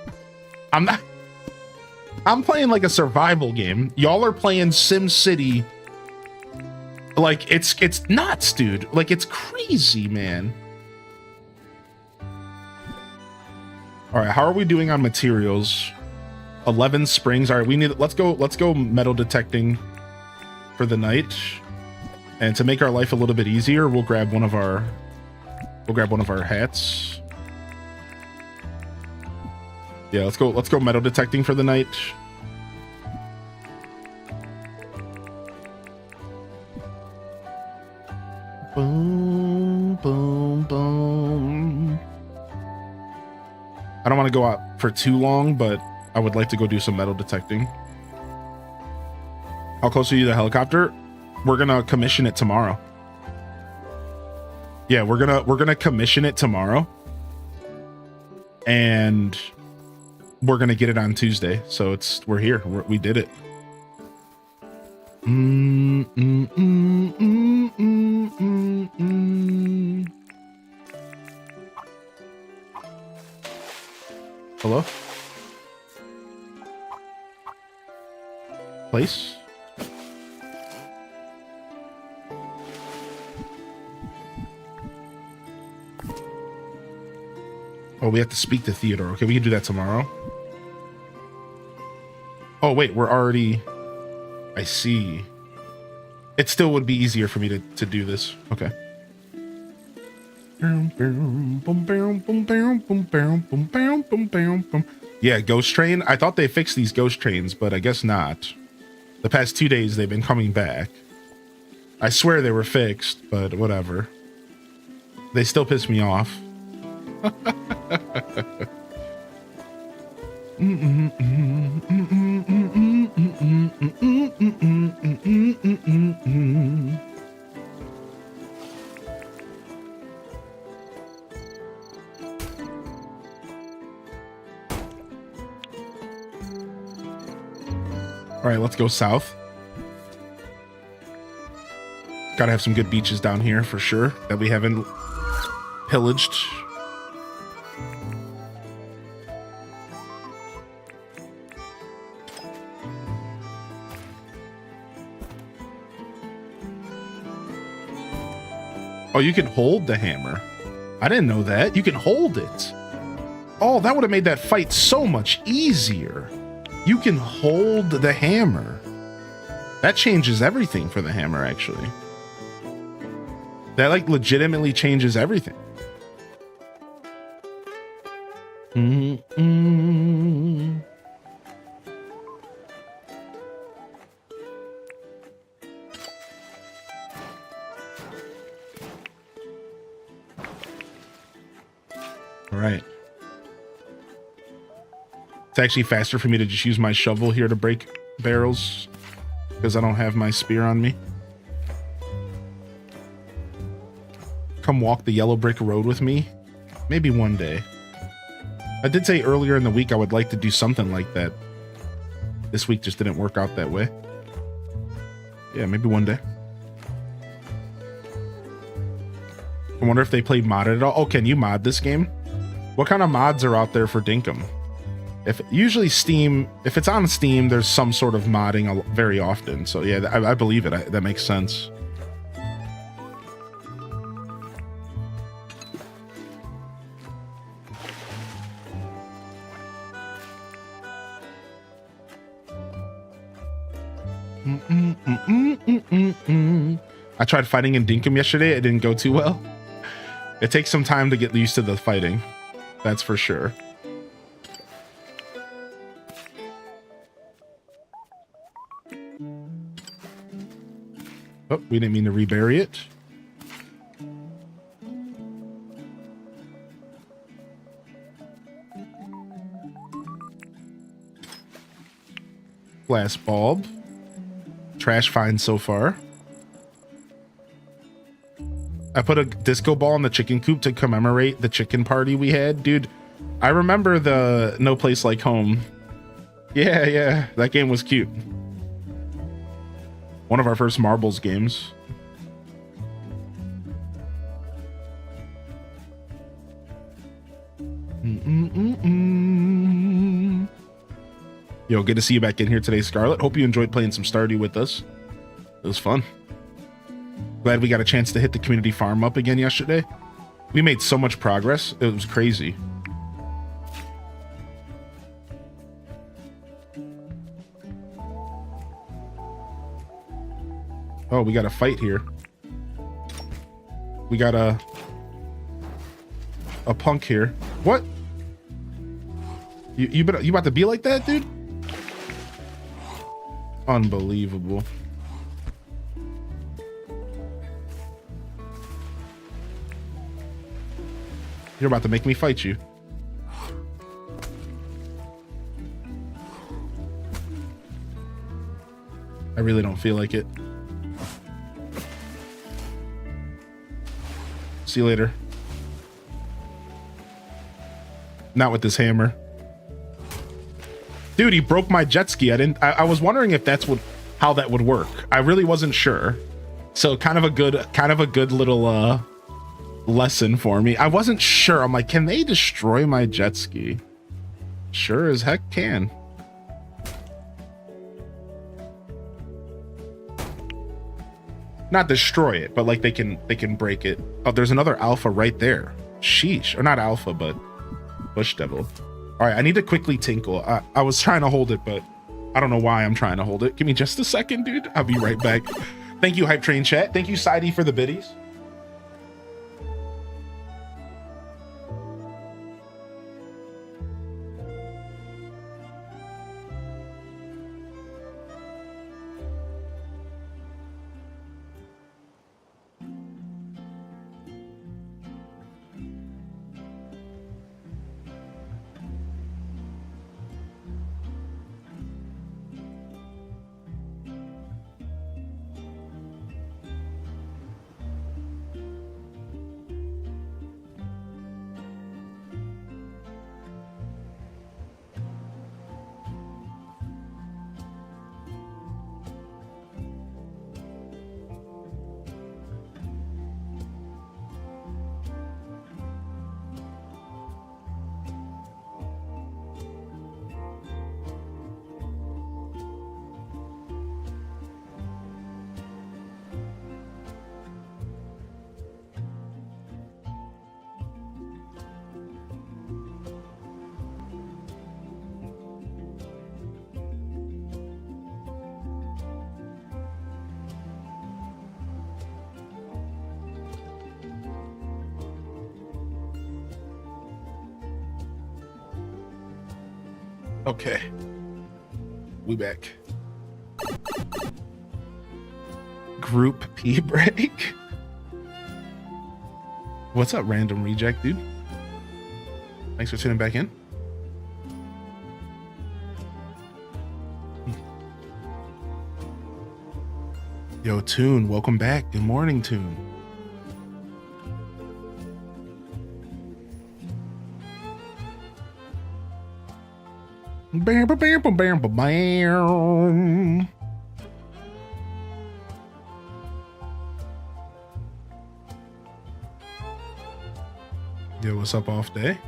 I'm playing like a survival game. Y'all are playing Sim City. Like, it's nuts, dude. Like, it's crazy, man. All right, how are we doing on materials? 11 springs. All right, let's go metal detecting for the night. And to make our life a little bit easier, we'll grab one of our hats. Yeah, let's go metal detecting for the night. Boom, boom, boom. I don't want to go out for too long, but I would like to go do some metal detecting. How close are you to the helicopter? We're gonna commission it tomorrow. Yeah, we're gonna commission it tomorrow, and we're gonna get it on Tuesday. So we're here. We did it. Hello? Place? Oh, we have to speak to Theodore. Okay, we can do that tomorrow. Oh, wait, we're already... I see. It still would be easier for me to do this. Okay. Yeah, ghost train. I thought they fixed these ghost trains, but I guess not. The past 2 days, they've been coming back. I swear they were fixed, but whatever. They still piss me off. All right, let's go south. Gotta have some good beaches down here for sure that we haven't pillaged. Oh, you can hold the hammer. I didn't know that. You can hold it. Oh, that would have made that fight so much easier. You can hold the hammer. That changes everything for the hammer, actually. That, like, legitimately changes everything. All right. It's actually faster for me to just use my shovel here to break barrels because I don't have my spear on me. Come walk the yellow brick road with me? Maybe one day. I did say earlier in the week I would like to do something like that. This week just didn't work out that way. Yeah, maybe one day. I wonder if they play modded at all. Oh, can you mod this game? What kind of mods are out there for Dinkum? If usually Steam, if it's on Steam, there's some sort of modding very often. So yeah, I believe it. That makes sense. I tried fighting in Dinkum yesterday. It didn't go too well. It takes some time to get used to the fighting. That's for sure. Oh, we didn't mean to rebury it. Glass bulb. Trash find so far. I put a disco ball in the chicken coop to commemorate the chicken party we had. Dude, I remember the No Place Like Home. Yeah, that game was cute. One of our first marbles games. Yo, good to see you back in here today, Scarlett. Hope you enjoyed playing some Stardew with us. It was fun. Glad we got a chance to hit the community farm up again yesterday. We made so much progress. It was crazy. Oh, we got a fight here. We got a punk here. What? You about to be like that, dude? Unbelievable. You're about to make me fight you. I really don't feel like it. See you later. Not with this hammer. Dude, he broke my jet ski. I was wondering if that's how that would work. I really wasn't sure. So kind of a good little lesson for me. I wasn't sure. I'm like, can they destroy my jet ski? Sure as heck can. Not destroy it, but like they can break it. Oh, there's another alpha right there. Sheesh. Or not alpha, but bush devil. All right, I need to quickly tinkle. I was trying to hold it, but I don't know why I'm trying to hold it. Give me just a second, dude. I'll be right back. Thank you, Hype Train Chat. Thank you, Sidey, for the biddies. Okay. We back. Group P break. What's up, random reject, dude? Thanks for tuning back in. Yo, Tune, welcome back. Good morning, Tune. Bam, bam, bam, bam, bam, bam. Yo, what's up, off day?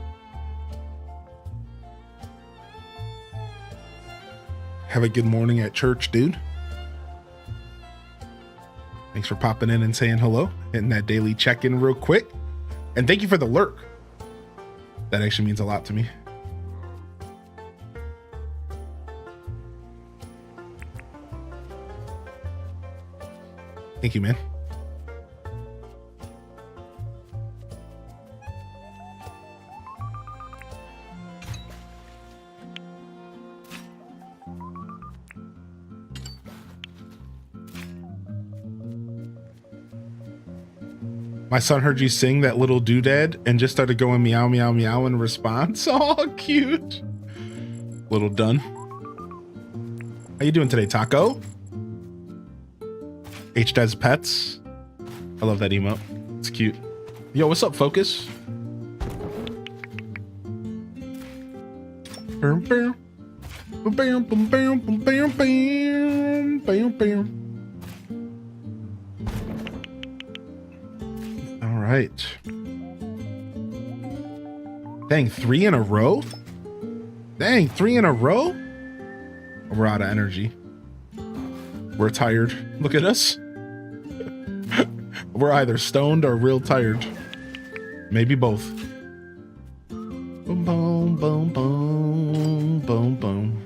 Have a good morning at church, dude. Thanks for popping in and saying hello, hitting that daily check-in real quick. And thank you for the lurk. That actually means a lot to me. Thank you, man. My son heard you sing that little doodad and just started going meow, meow, meow in response. Oh, cute. Little Dun. How you doing today, Taco? H does pets. I love that emote. It's cute. Yo, what's up, Focus? Bam, bam. Bam, bam, bam, bam, bam, bam, bam, bam. All right. Dang, 3 in a row? Dang, 3 in a row? We're out of energy. We're tired. Look at us. We're either stoned or real tired. Maybe both. Boom, boom, boom, boom, boom, boom.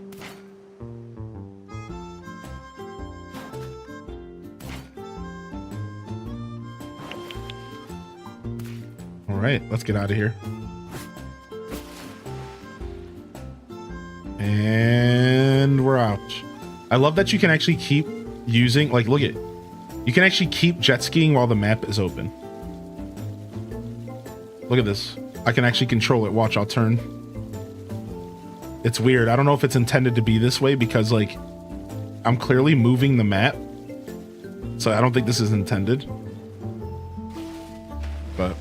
All right, let's get out of here. And we're out. I love that you can actually keep using, like, look at, you can actually keep jet skiing while the map is open. Look at this. I can actually control it. Watch, I'll turn. It's weird. I don't know if it's intended to be this way because, like, I'm clearly moving the map. So I don't think this is intended. But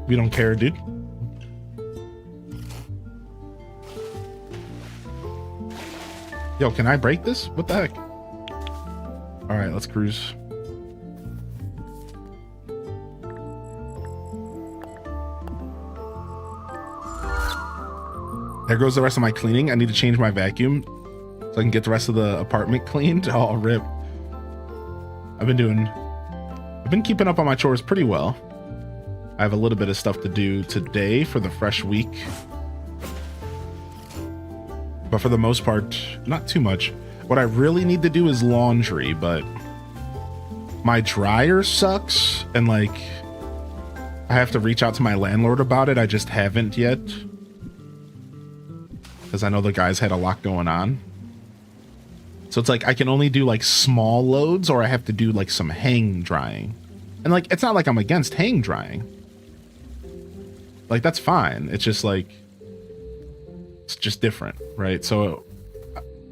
we don't care, dude. Yo, can I break this? What the heck? All right, let's cruise. There goes the rest of my cleaning. I need to change my vacuum so I can get the rest of the apartment cleaned. Oh, rip. I've been keeping up on my chores pretty well. I have a little bit of stuff to do today for the fresh week. But for the most part, not too much. What I really need to do is laundry, but my dryer sucks. And like, I have to reach out to my landlord about it. I just haven't yet. Because I know the guys had a lot going on. So it's like, I can only do like small loads or I have to do like some hang drying. And like, it's not like I'm against hang drying. Like, that's fine. It's just like, it's just different, right? So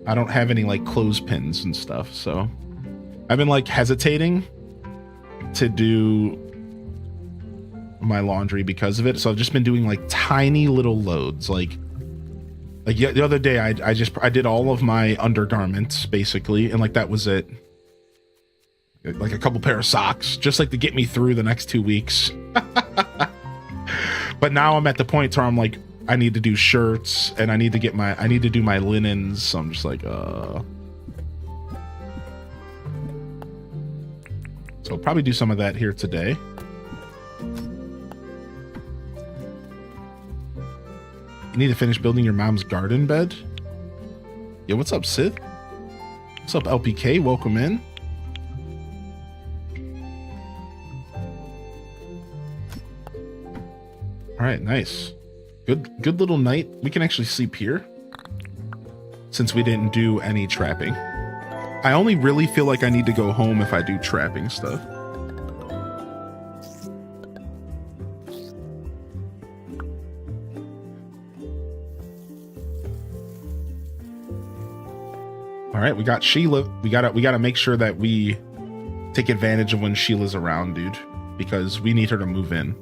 I don't have any like clothespins and stuff. So I've been like hesitating to do my laundry because of it. So I've just been doing like tiny little loads. Like the other day, I did all of my undergarments basically. And like, that was it. Like a couple pair of socks, just like to get me through the next 2 weeks. But now I'm at the point where I'm like, I need to do shirts and I need to do my linens. So I'm just like, So I'll probably do some of that here today. You need to finish building your mom's garden bed. Yo, what's up, Sid? What's up, LPK? Welcome in. All right, nice. Good little night. We can actually sleep here since we didn't do any trapping. I only really feel like I need to go home if I do trapping stuff. All right, we got Sheila. We gotta make sure that we take advantage of when Sheila's around, dude, because we need her to move in.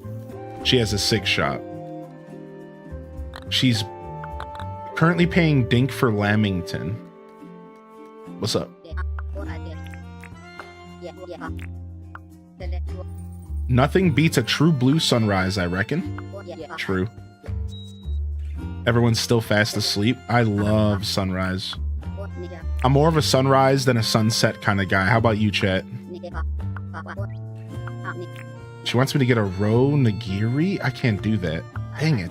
She has a 6 shot. She's currently paying Dink for Lamington. What's up? Nothing beats a true blue sunrise, I reckon. True. Everyone's still fast asleep. I love sunrise. I'm more of a sunrise than a sunset kind of guy. How about you, chat? She wants me to get a row nigiri? I can't do that. Dang it.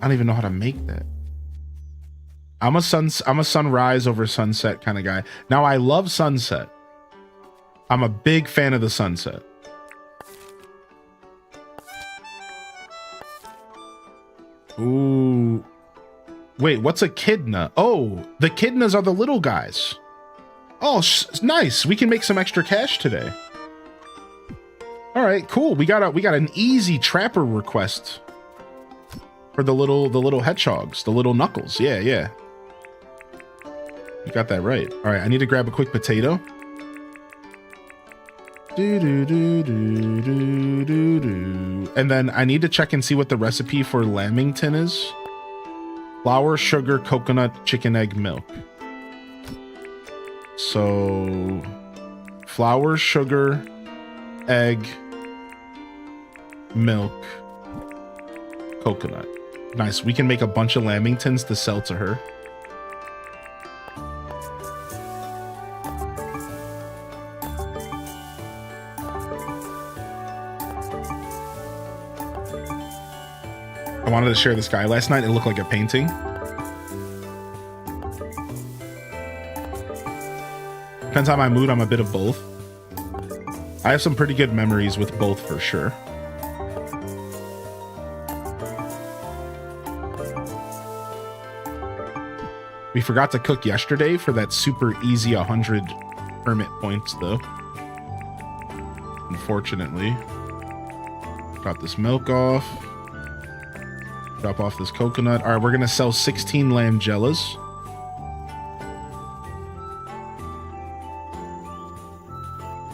I don't even know how to make that. I'm a sunrise over sunset kind of guy. Now, I love sunset. I'm a big fan of the sunset. Ooh. Wait, what's a kidna? Oh, the kidnas are the little guys. Oh, nice. We can make some extra cash today. All right, cool. We got an easy trapper request for the little hedgehogs, the little knuckles. Yeah. You got that right. All right, I need to grab a quick potato. And then I need to check and see what the recipe for lamington is. Flour, sugar, coconut, chicken, egg, milk. So, flour, sugar, egg, milk, coconut. Nice. We can make a bunch of lamingtons to sell to her. I wanted to share the sky last night. It looked like a painting. Depends on my mood. I'm a bit of both. I have some pretty good memories with both for sure. We forgot to cook yesterday for that super easy 100 permit points though. Unfortunately. Drop this milk off. Drop off this coconut. All right, we're gonna sell 16 lamgellas.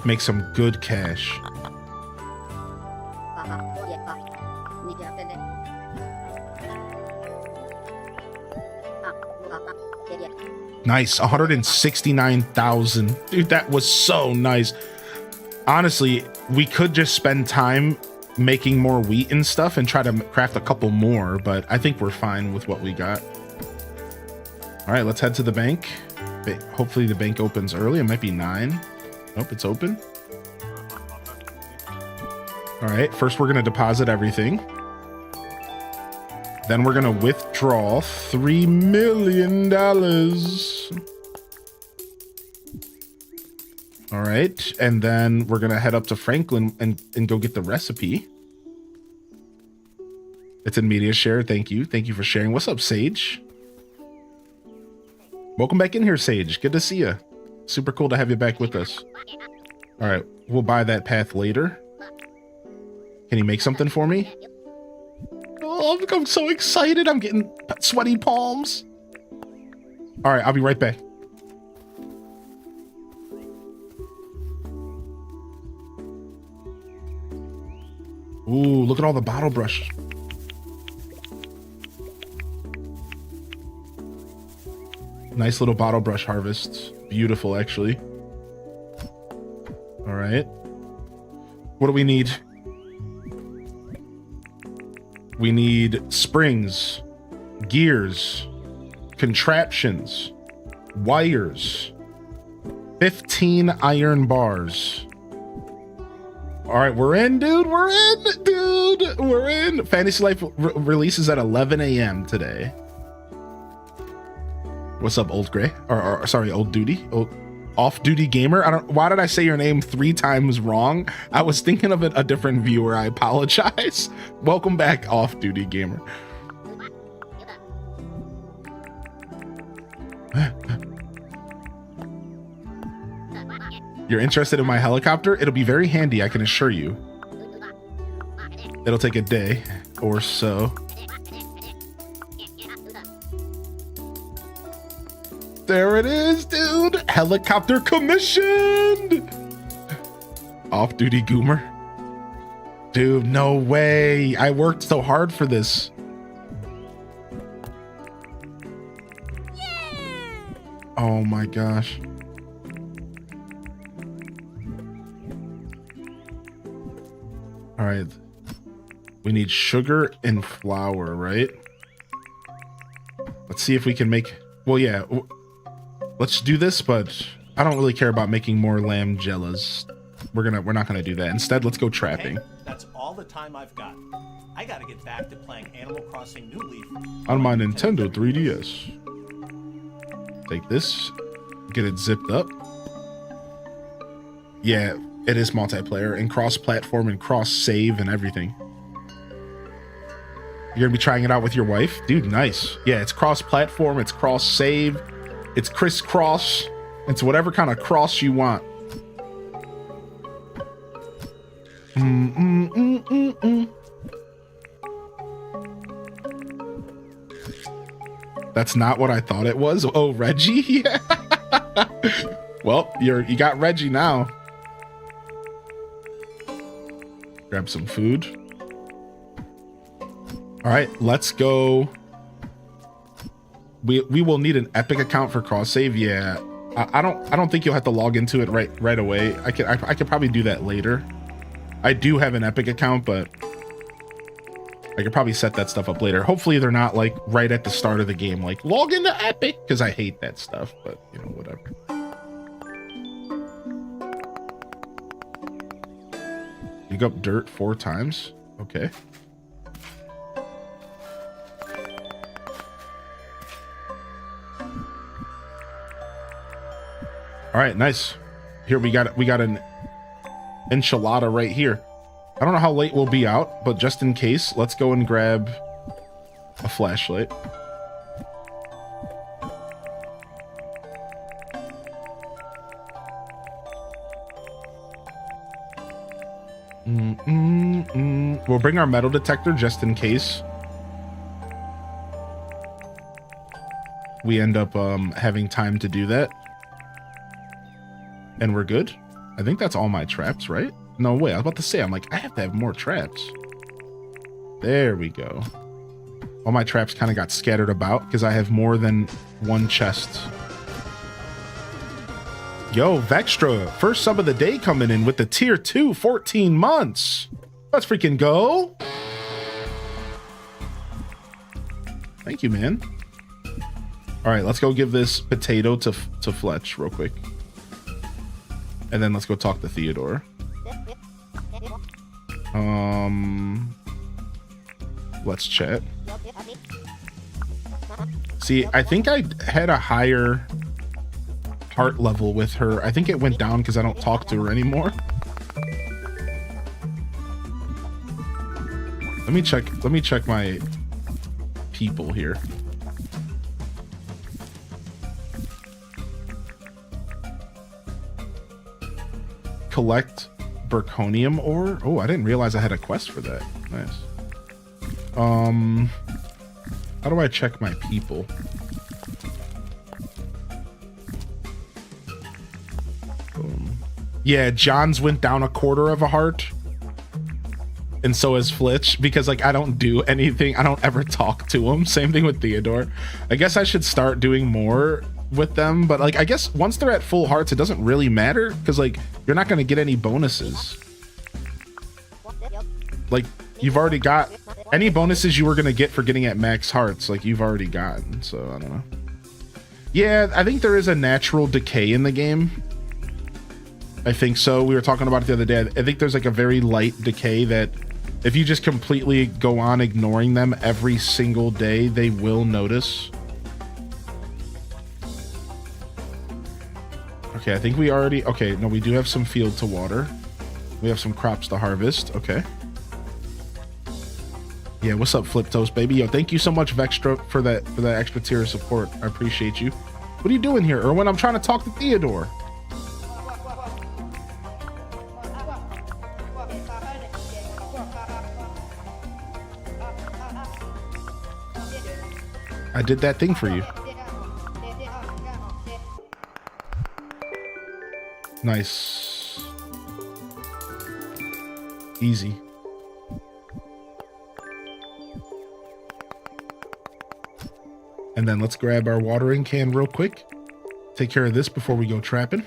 Make some good cash. Nice, 169,000. Dude, that was so nice. Honestly, we could just spend time making more wheat and stuff and try to craft a couple more, but I think we're fine with what we got. All right, let's head to the bank. Hopefully the bank opens early. It might be 9. Nope, it's open. All right, first we're gonna deposit everything. Then we're gonna withdraw $3 million. All right, and then we're gonna head up to Franklin and go get the recipe. It's in media share. Thank you for sharing. What's up, Sage? Welcome back in here, Sage. Good to see you. Super cool to have you back with us. All right, we'll buy that path later. Can you make something for me? Oh, I'm so excited. I'm getting sweaty palms. All right, I'll be right back. Ooh, look at all the bottle brush. Nice little bottle brush harvest. Beautiful, actually. All right. What do we need? We need springs, gears, contraptions, wires, 15 iron bars. All right, we're in, dude. We're in, dude. We're in. Fantasy Life releases at 11 a.m. today. What's up, Old Gray? Or sorry, Old Duty. Off-duty gamer. Why did I say your name 3 times wrong? I was thinking of a different viewer. I apologize. Welcome back, off-duty gamer. You're interested in my helicopter? It'll be very handy, I can assure you. It'll take a day or so. There it is, dude. Helicopter commissioned. Off-duty goomer. Dude, no way. I worked so hard for this. Oh my gosh. All right. We need sugar and flour, right? Let's see if we can make, well, yeah. Let's do this, but I don't really care about making more lamb jellas. We're not gonna do that. Instead, let's go trapping. Okay, that's all the time I've got. I gotta get back to playing Animal Crossing New Leaf on my Nintendo 3DS. Take this, get it zipped up. Yeah, it is multiplayer and cross-platform and cross-save and everything. You're gonna be trying it out with your wife? Dude, nice. Yeah, it's cross-platform, it's cross-save, it's crisscross, it's whatever kind of cross you want. That's not what I thought it was. Oh, Reggie? Yeah. Well, you got Reggie now. Grab some food. All right, let's go. We will need an Epic account for cross save. Yeah, I don't think you'll have to log into it right away. I could probably do that later. I do have an Epic account, but I could probably set that stuff up later. Hopefully they're not like right at the start of the game, like log into Epic, because I hate that stuff, but you know, whatever. Dig up dirt 4 times. Okay. All right, nice. Here we got an enchilada right here. I don't know how late we'll be out, but just in case, let's go and grab a flashlight. We'll bring our metal detector just in case we end up having time to do that. And we're good. I think that's all my traps, right? No way. I was about to say, I'm like, I have to have more traps. There we go. All my traps kind of got scattered about because I have more than one chest. Yo, Vextra, first sub of the day coming in with the tier 2, 14 months. Let's freaking go. Thank you, man. All right, let's go give this potato to Fletch real quick. And then let's go talk to Theodore. Let's chat. See, I think I had a higher heart level with her. I think it went down because I don't talk to her anymore. Let me check my people here. Collect Burconium ore. Oh, I didn't realize I had a quest for that. Nice. How do I check my people? Yeah, John's went down 1/4 of a heart. And so is Flitch, because like I don't do anything. I don't ever talk to him. Same thing with Theodore. I guess I should start doing more with them, but like I guess once they're at full hearts, it doesn't really matter because like you're not going to get any bonuses. Like you've already got any bonuses you were going to get for getting at max hearts, like you've already gotten. So I don't know. Yeah, I think there is a natural decay in the game. I think so. We were talking about it the other day. I think there's like a very light decay that if you just completely go on ignoring them every single day, they will notice. Okay, I think we already... Okay, no, we do have some field to water. We have some crops to harvest. Okay. Yeah, what's up, Flip Toast, baby? Yo, thank you so much, Vextra, for that extra tier of support. I appreciate you. What are you doing here, Erwin? I'm trying to talk to Theodore. I did that thing for you. Nice. Easy. And then let's grab our watering can real quick. Take care of this before we go trapping.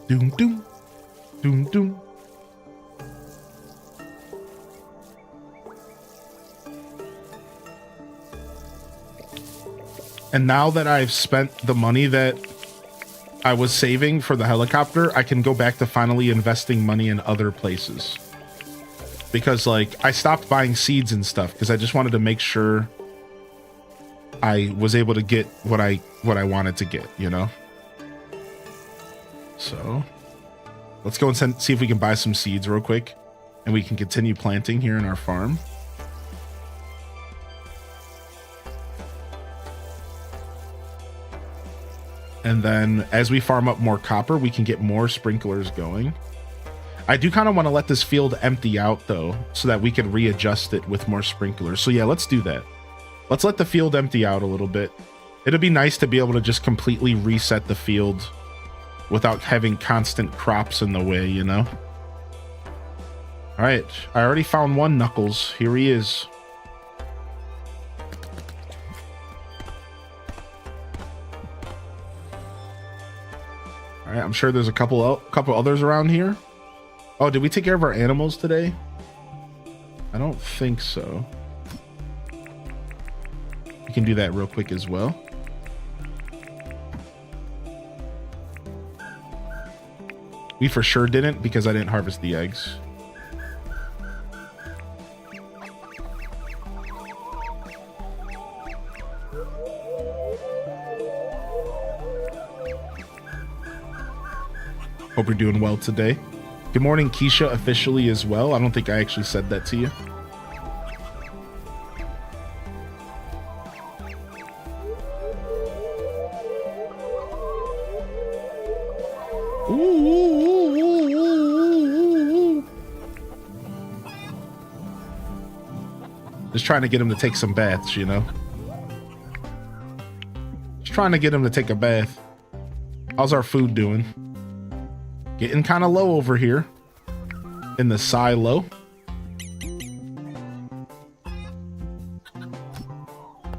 Doom, doom, doom, doom. And now that I've spent the money that I was saving for the helicopter, I can go back to finally investing money in other places. Because, like, I stopped buying seeds and stuff because I just wanted to make sure I was able to get what I wanted to get, you know? So, let's go and see if we can buy some seeds real quick. And we can continue planting here in our farm. And then as we farm up more copper, we can get more sprinklers going. I do kind of want to let this field empty out, though, so that we can readjust it with more sprinklers. So yeah, let's do that. Let's let the field empty out a little bit. It'd be nice to be able to just completely reset the field without having constant crops in the way, you know? All right, I already found one, Knuckles. Here he is. All right, I'm sure there's a couple others around here. Oh, did we take care of our animals today? I don't think so. We can do that real quick as well. We for sure didn't because I didn't harvest the eggs. Hope you're doing well today. Good morning, Keisha, officially as well. I don't think I actually said that to you. Just trying to get him to take some baths, you know? Just trying to get him to take a bath. How's our food doing? Getting kind of low over here in the silo.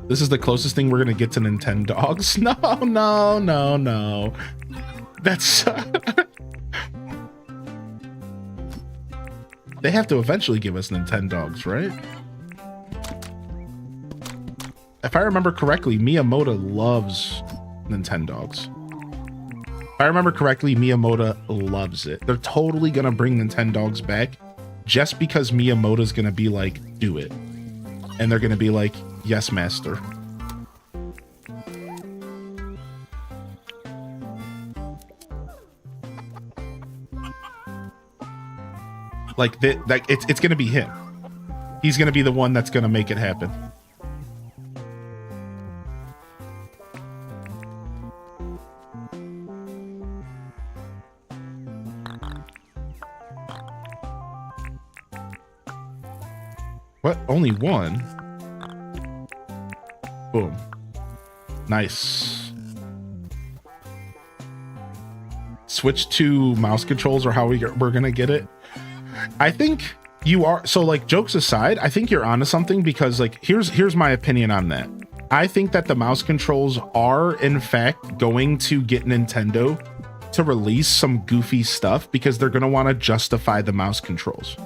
This is the closest thing we're gonna get to Nintendogs. No. That's they have to eventually give us Nintendogs, right? If I remember correctly, Miyamoto loves Nintendogs. If I remember correctly, Miyamoto loves it. They're totally gonna bring Nintendogs back just because Miyamoto's gonna be like, do it. And they're gonna be like, yes, master. Like, it's gonna be him. He's gonna be the one that's gonna make it happen. What? Only one? Boom. Nice. Switch to mouse controls or how we're gonna get it. I think you are, so like, jokes aside, I think you're onto something because like, here's my opinion on that. I think that the mouse controls are in fact going to get Nintendo to release some goofy stuff because they're gonna want to justify the mouse controls.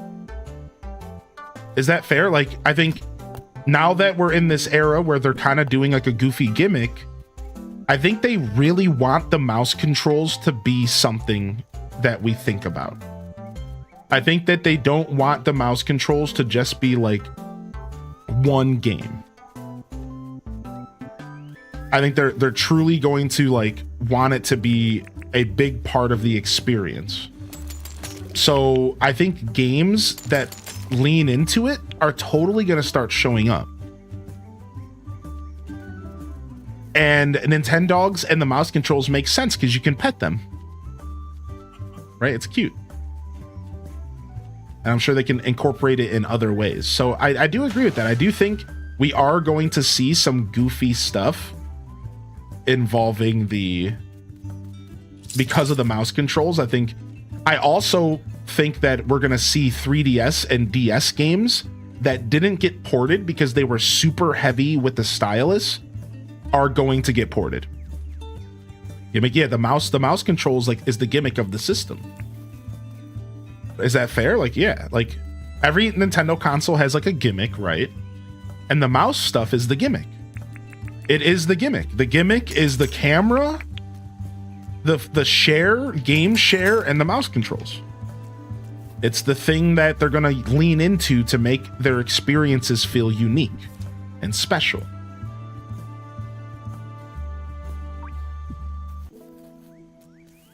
Is that fair? Like, I think now that we're in this era where they're kind of doing like a goofy gimmick, I think they really want the mouse controls to be something that we think about. I think that they don't want the mouse controls to just be like one game. I think they're truly going to like want it to be a big part of the experience. So I think games that lean into it are totally going to start showing up. And Nintendogs and the mouse controls make sense because you can pet them. Right? It's cute. And I'm sure they can incorporate it in other ways. So I do agree with that. I do think we are going to see some goofy stuff involving because of the mouse controls. I also think that we're going to see 3DS and DS games that didn't get ported because they were super heavy with the stylus are going to get ported. Yeah, the mouse controls like is the gimmick of the system. Is that fair? Like, yeah, like every Nintendo console has like a gimmick, right? And the mouse stuff is the gimmick. It is the gimmick. The gimmick is the camera, the game share, and the mouse controls. It's the thing that they're going to lean into to make their experiences feel unique and special.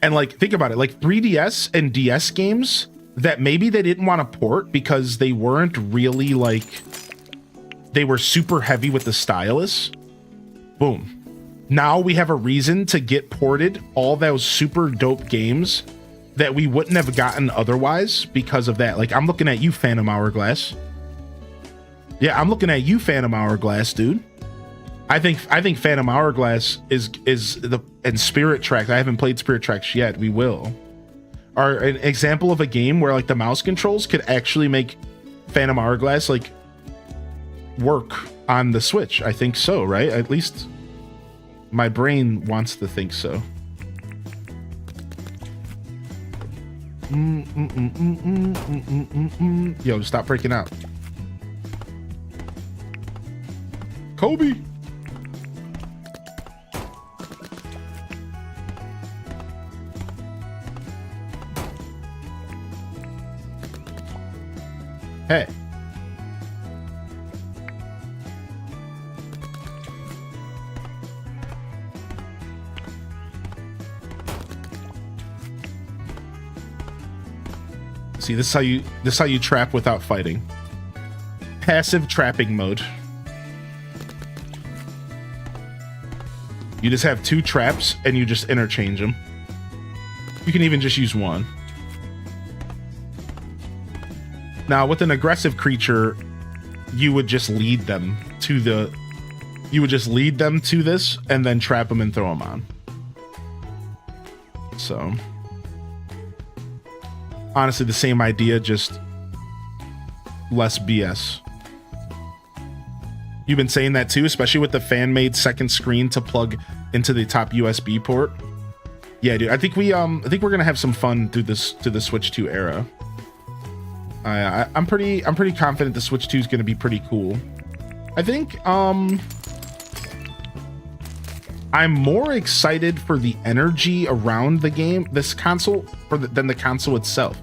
And like, think about it, like 3DS and DS games that maybe they didn't want to port because they weren't really like, they were super heavy with the stylus. Boom. Now we have a reason to get ported all those super dope games that we wouldn't have gotten otherwise because of that. Like, I'm looking at you, Phantom Hourglass. Yeah, I'm looking at you, Phantom Hourglass, dude. I think Phantom Hourglass is and Spirit Tracks. I haven't played Spirit Tracks yet. We will. Are an example of a game where like the mouse controls could actually make Phantom Hourglass like work on the Switch. I think so, right? At least my brain wants to think so. Yo, stop freaking out. Kobe. Hey. See, this is how you trap without fighting. Passive trapping mode. You just have two traps and you just interchange them. You can even just use one. Now, with an aggressive creature, you would just lead them to this and then trap them and throw them on. So, honestly, the same idea, just less BS. You've been saying that too, especially with the fan-made second screen to plug into the top USB port. Yeah, dude. I think we're gonna have some fun through the Switch 2 era. I'm pretty confident the Switch 2 is gonna be pretty cool. I think I'm more excited for the energy around the game, this console, than the console itself.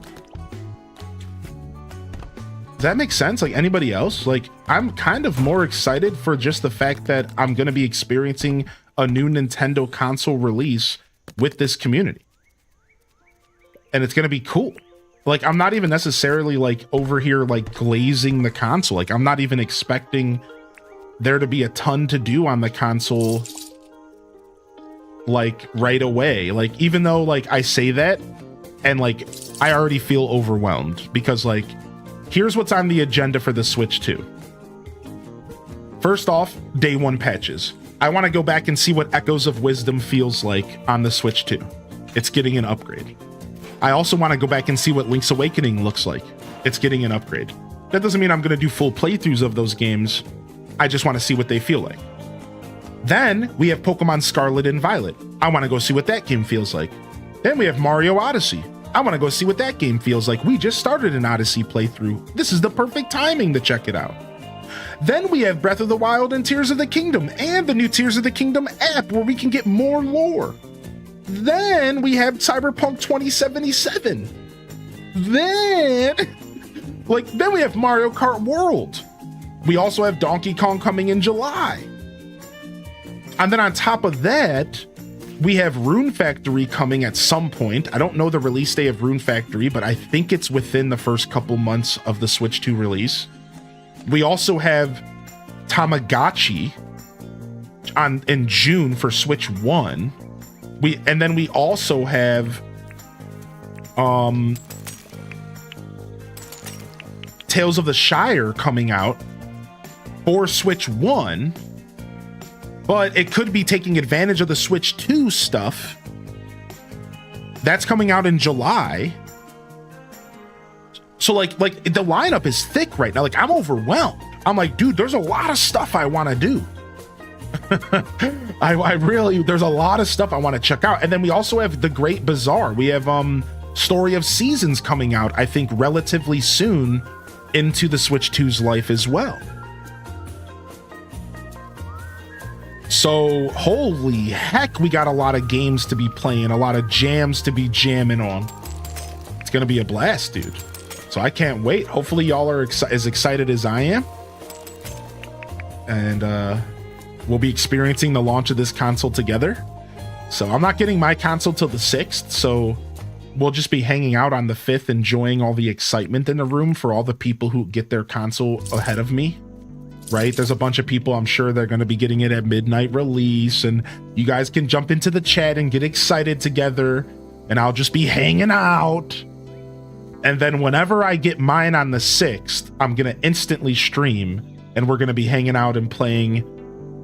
Does that make sense? Like anybody else? Like I'm kind of more excited for just the fact that I'm gonna be experiencing a new Nintendo console release with this community. And it's gonna be cool. Like I'm not even necessarily like over here like glazing the console. Like I'm not even expecting there to be a ton to do on the console like right away. Like even though like I say that and like I already feel overwhelmed because like here's what's on the agenda for the Switch 2. First off, day one patches. I want to go back and see what Echoes of Wisdom feels like on the Switch 2. It's getting an upgrade. I also want to go back and see what Link's Awakening looks like. It's getting an upgrade. That doesn't mean I'm going to do full playthroughs of those games. I just want to see what they feel like. Then we have Pokemon Scarlet and Violet. I want to go see what that game feels like. Then we have Mario Odyssey. I want to go see what that game feels like. We just started an Odyssey playthrough. This is the perfect timing to check it out. Then we have Breath of the Wild and Tears of the Kingdom and the new Tears of the Kingdom app where we can get more lore. Then we have Cyberpunk 2077. then then we have Mario Kart World. We also have Donkey Kong coming in July. And then on top of that, we have Rune Factory coming at some point. I don't know the release day of Rune Factory, but I think it's within the first couple months of the Switch 2 release. We also have Tamagotchi in June for Switch 1. And then we also have Tales of the Shire coming out for Switch 1, but it could be taking advantage of the Switch 2 stuff. That's coming out in July. So like the lineup is thick right now. Like, I'm overwhelmed. I'm like, dude, there's a lot of stuff I want to do. I really, there's a lot of stuff I want to check out. And then we also have The Great Bazaar. We have Story of Seasons coming out, I think, relatively soon into the Switch 2's life as well. So holy heck, we got a lot of games to be playing, a lot of jams to be jamming on. It's gonna be a blast, dude. So I can't wait. Hopefully y'all are as excited as I am. And we'll be experiencing the launch of this console together. So I'm not getting my console till the 6th, so we'll just be hanging out on the 5th, enjoying all the excitement in the room for all the people who get their console ahead of me, right? There's a bunch of people, I'm sure they're going to be getting it at midnight release, and you guys can jump into the chat and get excited together, and I'll just be hanging out. And then whenever I get mine on the 6th, I'm going to instantly stream, and we're going to be hanging out and playing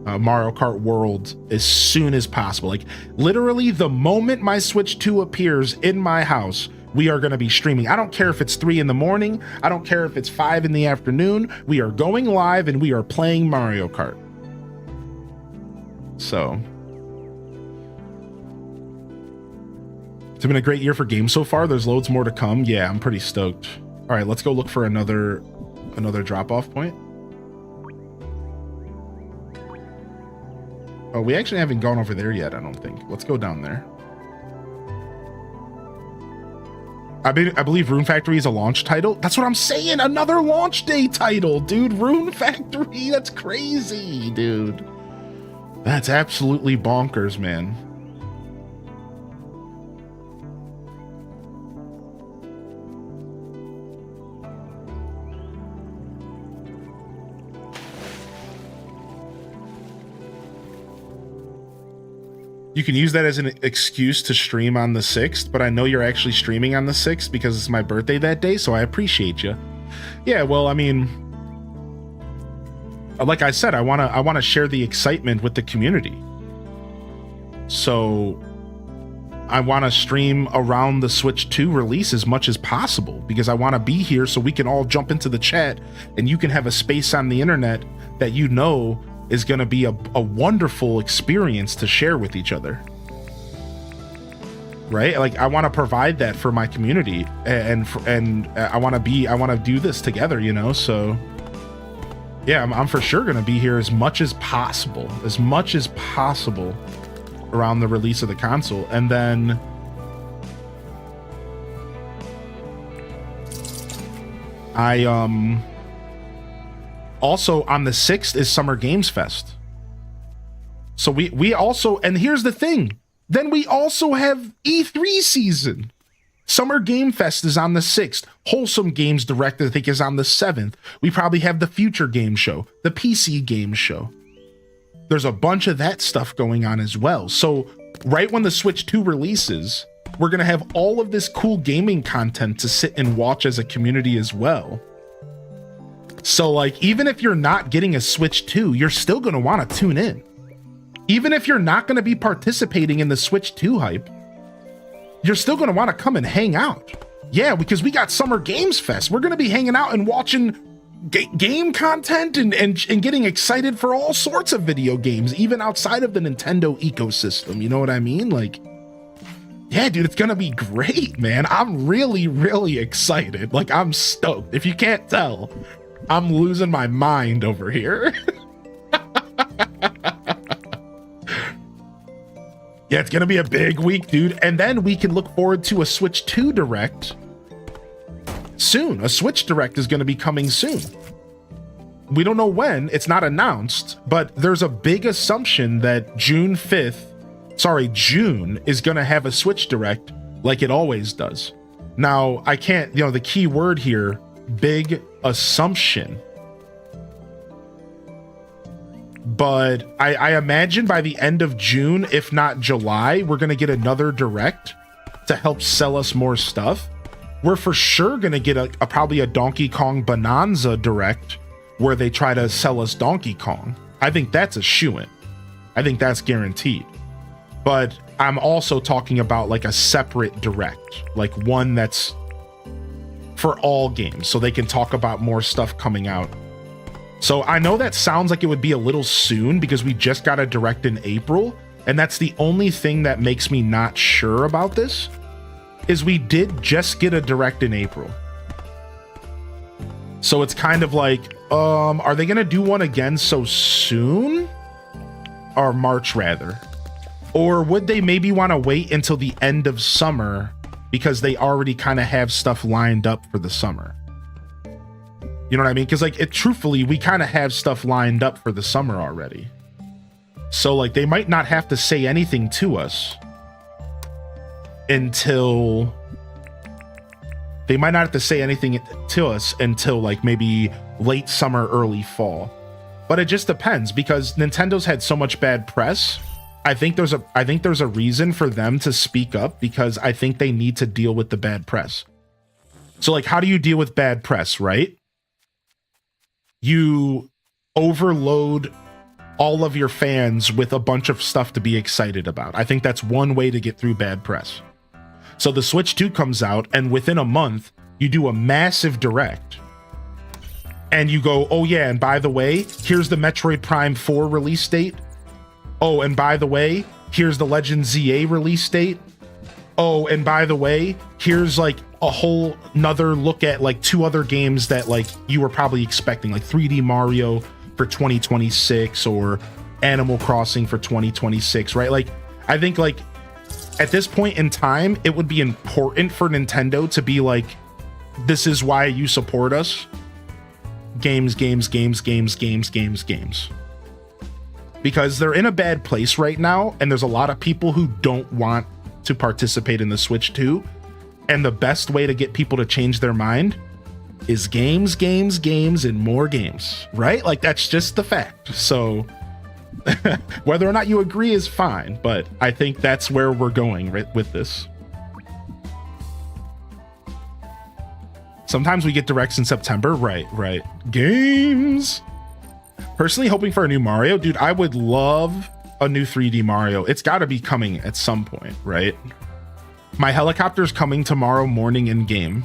Mario Kart World as soon as possible. Like, literally the moment my Switch 2 appears in my house, we are going to be streaming. I don't care if it's 3 in the morning. I don't care if it's 5 in the afternoon. We are going live and we are playing Mario Kart. So it's been a great year for games so far. There's loads more to come. Yeah, I'm pretty stoked. All right, let's go look for another drop-off point. Oh, we actually haven't gone over there yet, I don't think. Let's go down there. I believe Rune Factory is a launch title. That's what I'm saying. Another launch day title, dude. Rune Factory. That's crazy, dude. That's absolutely bonkers, man. You can use that as an excuse to stream on the 6th, but I know you're actually streaming on the 6th because it's my birthday that day, so I appreciate you. Yeah, well, I mean, like I said, I want to share the excitement with the community. So I want to stream around the Switch 2 release as much as possible because I want to be here so we can all jump into the chat and you can have a space on the internet that you know is going to be a wonderful experience to share with each other, right? Like, I want to provide that for my community, and I want to do this together, you know. So yeah, I'm for sure going to be here as much as possible around the release of the console. And then also on the 6th is Summer Games Fest. So we also, and here's the thing, then we also have E3 season. Summer Game Fest is on the 6th. Wholesome Games Direct, I think, is on the 7th. We probably have the Future Game Show, the PC Game Show. There's a bunch of that stuff going on as well. So right when the Switch 2 releases, we're going to have all of this cool gaming content to sit and watch as a community as well. So, like, even if you're not getting a Switch 2, you're still going to want to tune in. Even if you're not going to be participating in the Switch 2 hype, you're still going to want to come and hang out. Yeah, because we got Summer Games Fest. We're going to be hanging out and watching game content and getting excited for all sorts of video games, even outside of the Nintendo ecosystem. You know what I mean? Like, yeah, dude, it's going to be great, man. I'm really, really excited. Like, I'm stoked. If you can't tell, I'm losing my mind over here. Yeah, it's going to be a big week, dude. And then we can look forward to a Switch 2 Direct soon. A Switch Direct is going to be coming soon. We don't know when, it's not announced, but there's a big assumption that June is going to have a Switch Direct like it always does. Now, I can't, the key word here, big assumption. But I imagine by the end of June, if not July, we're going to get another Direct to help sell us more stuff. We're for sure going to get probably a Donkey Kong Bonanza Direct where they try to sell us Donkey Kong. I think that's a shoo-in. I think that's guaranteed. But I'm also talking about like a separate Direct, like one that's for all games, so they can talk about more stuff coming out. So I know that sounds like it would be a little soon because we just got a Direct in April, and that's the only thing that makes me not sure about this, is we did just get a Direct in April. So it's kind of like, are they gonna do one again so soon? Or March rather. Or would they maybe want to wait until the end of summer because they already kind of have stuff lined up for the summer? You know what I mean? Because truthfully, we kind of have stuff lined up for the summer already. So like they might not have to say anything to us until like maybe late summer, early fall. But it just depends because Nintendo's had so much bad press. I think there's a reason for them to speak up because I think they need to deal with the bad press. So like, how do you deal with bad press, right? You overload all of your fans with a bunch of stuff to be excited about. I think that's one way to get through bad press. So the Switch 2 comes out, and within a month, you do a massive Direct. And you go, oh yeah, and by the way, here's the Metroid Prime 4 release date. Oh, and by the way, here's the Legend ZA release date. Oh, and by the way, here's like a whole nother look at like 2 other games that like you were probably expecting, like 3D Mario for 2026 or Animal Crossing for 2026, right? Like, I think like at this point in time, it would be important for Nintendo to be like, this is why you support us. Games. Because they're in a bad place right now, and there's a lot of people who don't want to participate in the Switch 2. And the best way to get people to change their mind is games, and more games, right? Like, that's just the fact. So whether or not you agree is fine, but I think that's where we're going with this. Sometimes we get Directs in September. Right. Games. Personally hoping for a new Mario. Dude, I would love a new 3D Mario. It's got to be coming at some point, right? My helicopter's coming tomorrow morning in game.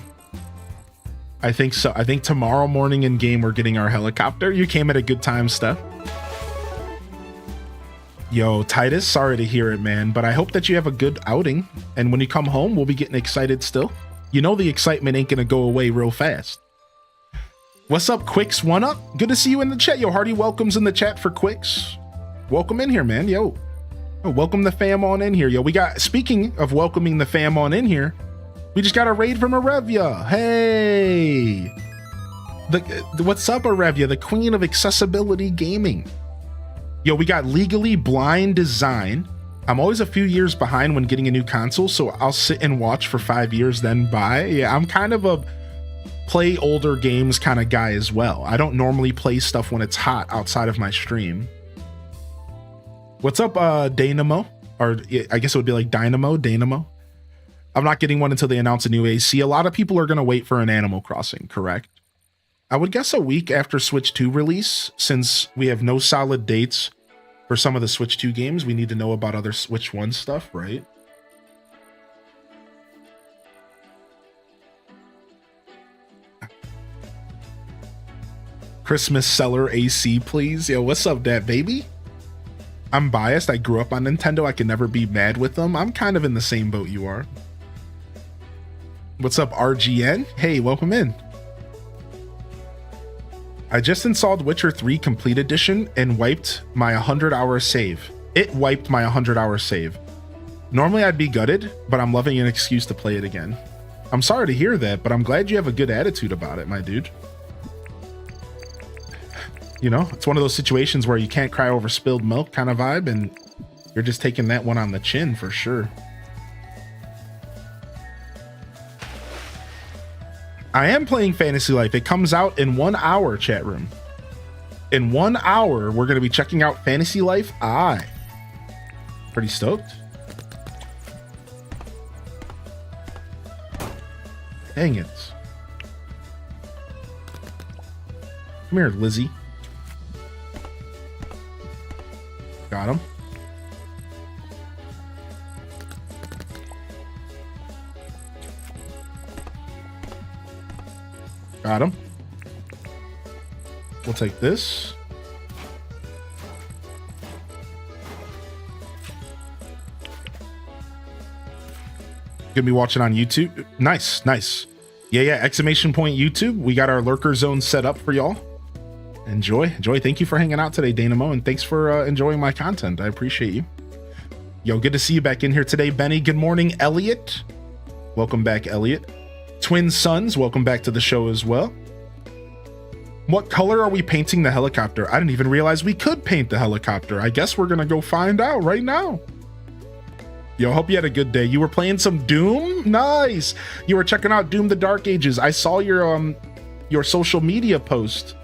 I think so. I think tomorrow morning in game we're getting our helicopter. You came at a good time, Steph. Yo, Titus, sorry to hear it, man, but I hope that you have a good outing. And when you come home, we'll be getting excited still. You know the excitement ain't gonna go away real fast. What's up, Quicks? One up? Good to see you in the chat. Yo, hearty welcomes in the chat for Quicks. Welcome in here, man. Yo, welcome the fam on in here. Yo, we got, speaking of welcoming the fam on in here, we just got a raid from Arevia. Hey. What's up, Arevia? The queen of accessibility gaming. Yo, we got Legally Blind Design. I'm always a few years behind when getting a new console, so I'll sit and watch for 5 years, then buy. Yeah, I'm kind of a play older games kind of guy as well. I don't normally play stuff when it's hot outside of my stream. What's up, Dynamo? Or I guess it would be like Dynamo. I'm not getting one until they announce a new AC. A lot of people are going to wait for an Animal Crossing, correct? I would guess a week after Switch 2 release, since we have no solid dates for some of the Switch 2 games. We need to know about other Switch 1 stuff, right? Christmas seller AC, please. Yo, what's up, Dad, baby? I'm biased. I grew up on Nintendo. I can never be mad with them. I'm kind of in the same boat you are. What's up, RGN? Hey, welcome in. I just installed Witcher 3 Complete Edition and wiped my 100-hour save. It wiped my 100-hour save. Normally I'd be gutted, but I'm loving an excuse to play it again. I'm sorry to hear that, but I'm glad you have a good attitude about it, my dude. You know, it's one of those situations where you can't cry over spilled milk kind of vibe, and you're just taking that one on the chin for sure. I am playing Fantasy Life. It comes out in 1 hour, chat room. In 1 hour, we're going to be checking out Fantasy Life I. Pretty stoked. Dang it. Come here, Lizzie. Got him. Got him. We'll take this. Gonna be watching on YouTube. Nice, nice. Yeah, exclamation point YouTube. We got our lurker zone set up for y'all. Enjoy. Thank you for hanging out today, Dynamo, and thanks for enjoying my content. I appreciate you. Yo, good to see you back in here today, Benny. Good morning, Elliot. Welcome back, Elliot. Twin Sons, welcome back to the show as well. What color are we painting the helicopter? I didn't even realize we could paint the helicopter. I guess we're gonna go find out right now. Yo, hope you had a good day. You were playing some Doom? Nice. You were checking out Doom the Dark Ages. I saw your social media post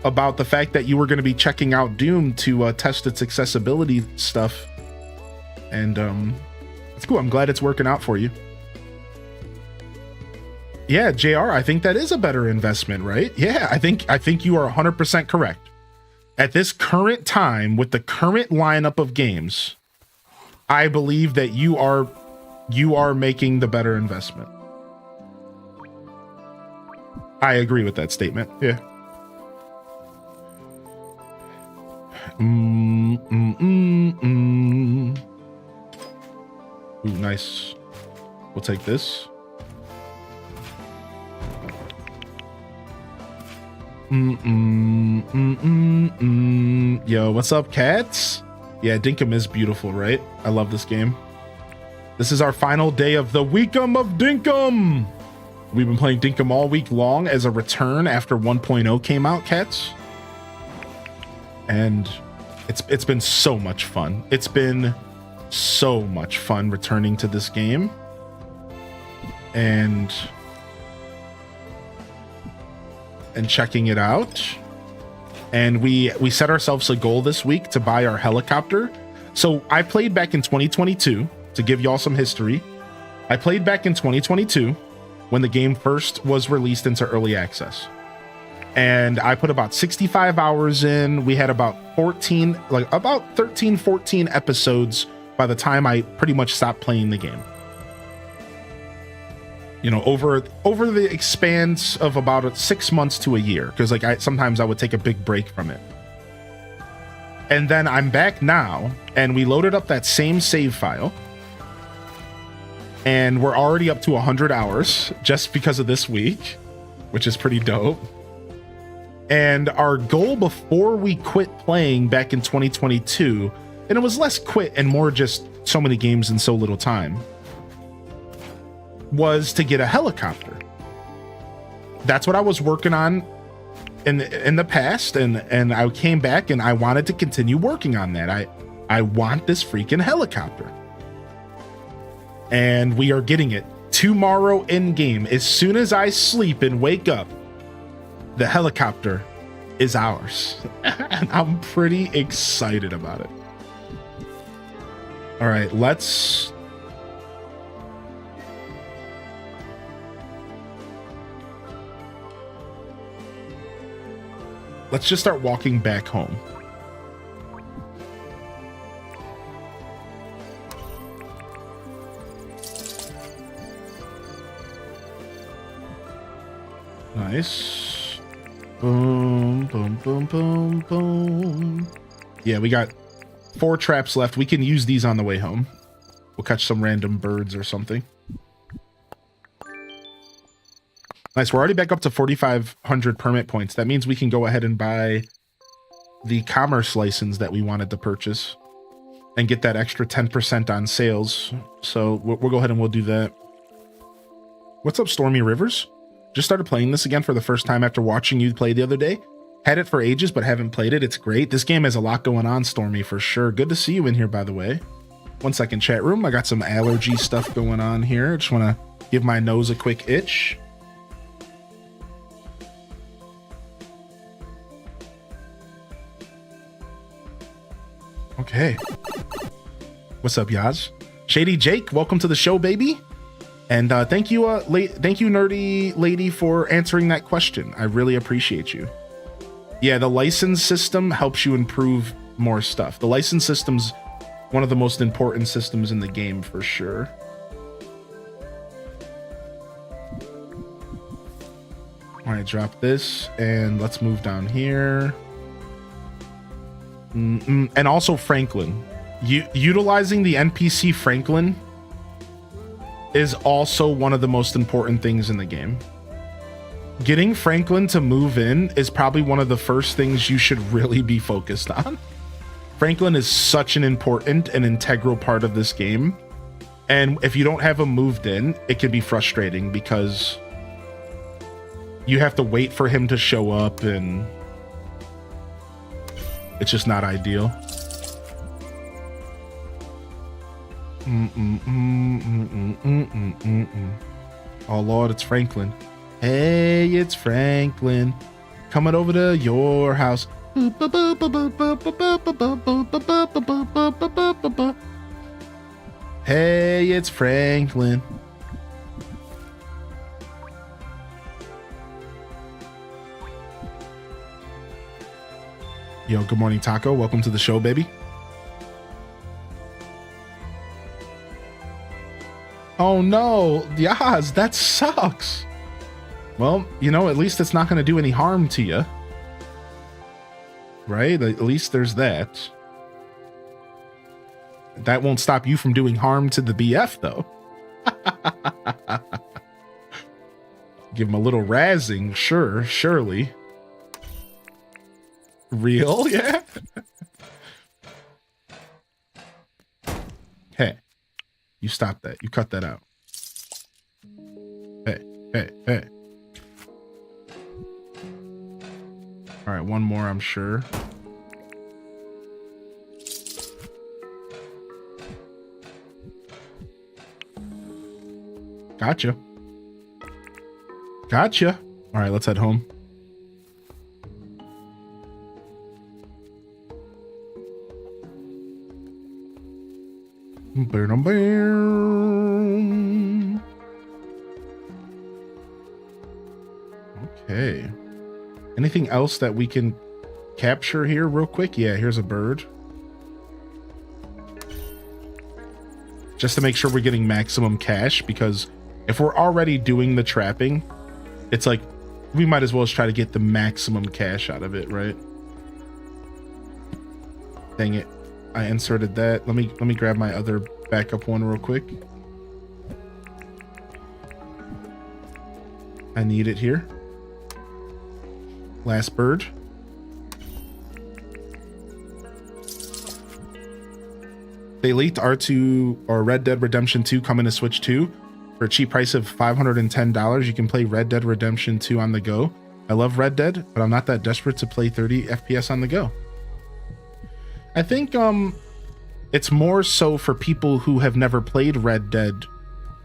about the fact that you were going to be checking out Doom to test its accessibility stuff. And it's cool. I'm glad it's working out for you. Yeah, JR, I think that is a better investment, right? Yeah, I think you are 100% correct. At this current time, with the current lineup of games, I believe that you are making the better investment. I agree with that statement. Yeah. Ooh, nice. We'll take this. Yo, what's up, cats? Yeah, Dinkum is beautiful, right? I love this game. This is our final day of the Weekum of Dinkum. We've been playing Dinkum all week long as a return after 1.0 came out, cats. And it's been so much fun. It's been so much fun returning to this game. And checking it out. And we set ourselves a goal this week to buy our helicopter. So I played back in 2022, to give y'all some history. I played back in 2022 when the game first was released into early access. And I put about 65 hours in. We had about 13, 14 episodes by the time I pretty much stopped playing the game. You know, over the expanse of about 6 months to a year, because sometimes I would take a big break from it. And then I'm back now, and we loaded up that same save file, and we're already up to 100 hours just because of this week, which is pretty dope. And our goal before we quit playing back in 2022, and it was less quit and more just so many games in so little time, was to get a helicopter. That's what I was working on in the past, and I came back and I wanted to continue working on that. I want this freaking helicopter. And we are getting it tomorrow in game. As soon as I sleep and wake up, the helicopter is ours. And I'm pretty excited about it. All right, let's just start walking back home. Nice. Boom, boom, boom, boom, boom. Yeah, we got 4 traps left. We can use these on the way home. We'll catch some random birds or something. Nice. We're already back up to 4,500 permit points. That means we can go ahead and buy the commerce license that we wanted to purchase and get that extra 10% on sales. So we'll go ahead and we'll do that. What's up, Stormy Rivers? Just started playing this again for the first time after watching you play the other day. Had it for ages, but haven't played it. It's great. This game has a lot going on, Stormy, for sure. Good to see you in here, by the way. 1 second, chat room. I got some allergy stuff going on here. Just want to give my nose a quick itch. Okay. What's up, Yaz? Shady Jake, welcome to the show, baby. And thank you, nerdy lady, for answering that question. I really appreciate you. Yeah, the license system helps you improve more stuff. The license system's one of the most important systems in the game for sure. All right, drop this and let's move down here. And also Franklin. Utilizing the NPC Franklin is also one of the most important things in the game. Getting Franklin to move in is probably one of the first things you should really be focused on. Franklin is such an important and integral part of this game. And if you don't have him moved in, it can be frustrating because you have to wait for him to show up and it's just not ideal. Oh Lord, it's Franklin. Hey, it's Franklin. Coming over to your house. Hey, it's Franklin. Yo, good morning, Taco. Welcome to the show, baby. Oh no, Yaz, that sucks. Well, you know, at least it's not going to do any harm to you. Right? At least there's that. That won't stop you from doing harm to the BF, though. Give him a little razzing, sure, surely. Real? Yeah. Hey, you stop that. You cut that out. Hey. All right, one more, I'm sure. Gotcha. All right, let's head home. Okay. Anything else that we can capture here real quick? Yeah, here's a bird. Just to make sure we're getting maximum cash, because if we're already doing the trapping, it's like we might as well just try to get the maximum cash out of it, right? Dang it. I inserted that. Let me grab my other backup one real quick. I need it here. Last bird. They leaked R2 or Red Dead Redemption 2 coming to Switch 2 for a cheap price of $510. You can play Red Dead Redemption 2 on the go. I love Red Dead, but I'm not that desperate to play 30 FPS on the go. I think it's more so for people who have never played Red Dead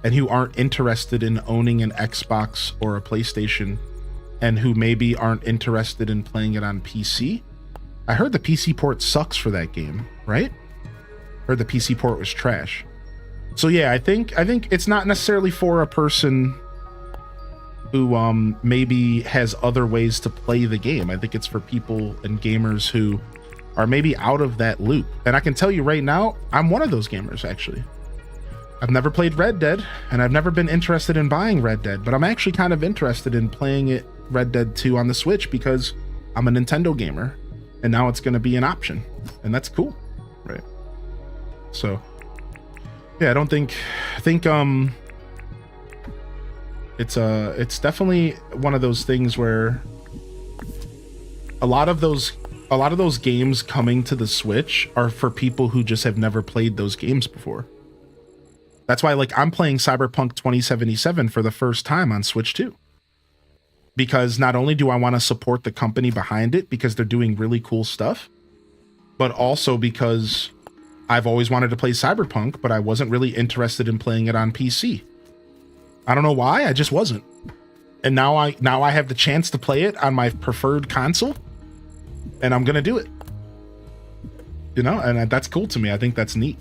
and who aren't interested in owning an Xbox or a PlayStation, and who maybe aren't interested in playing it on PC. I heard the PC port sucks for that game, right? Heard the PC port was trash. So yeah, I think it's not necessarily for a person who maybe has other ways to play the game. I think it's for people and gamers who are maybe out of that loop. And I can tell you right now, I'm one of those gamers, actually. I've never played Red Dead, and I've never been interested in buying Red Dead, but I'm actually kind of interested in playing it, Red Dead 2 on the Switch, because I'm a Nintendo gamer, and now it's going to be an option, and that's cool, right? So, yeah, I think it's definitely one of those things where a lot of those games coming to the Switch are for people who just have never played those games before. That's why, like, I'm playing Cyberpunk 2077 for the first time on Switch 2. Because not only do I want to support the company behind it because they're doing really cool stuff, but also because I've always wanted to play Cyberpunk, but I wasn't really interested in playing it on PC. I don't know why, I just wasn't. And now I have the chance to play it on my preferred console, and I'm gonna do it. You know, and that's cool to me. I think that's neat.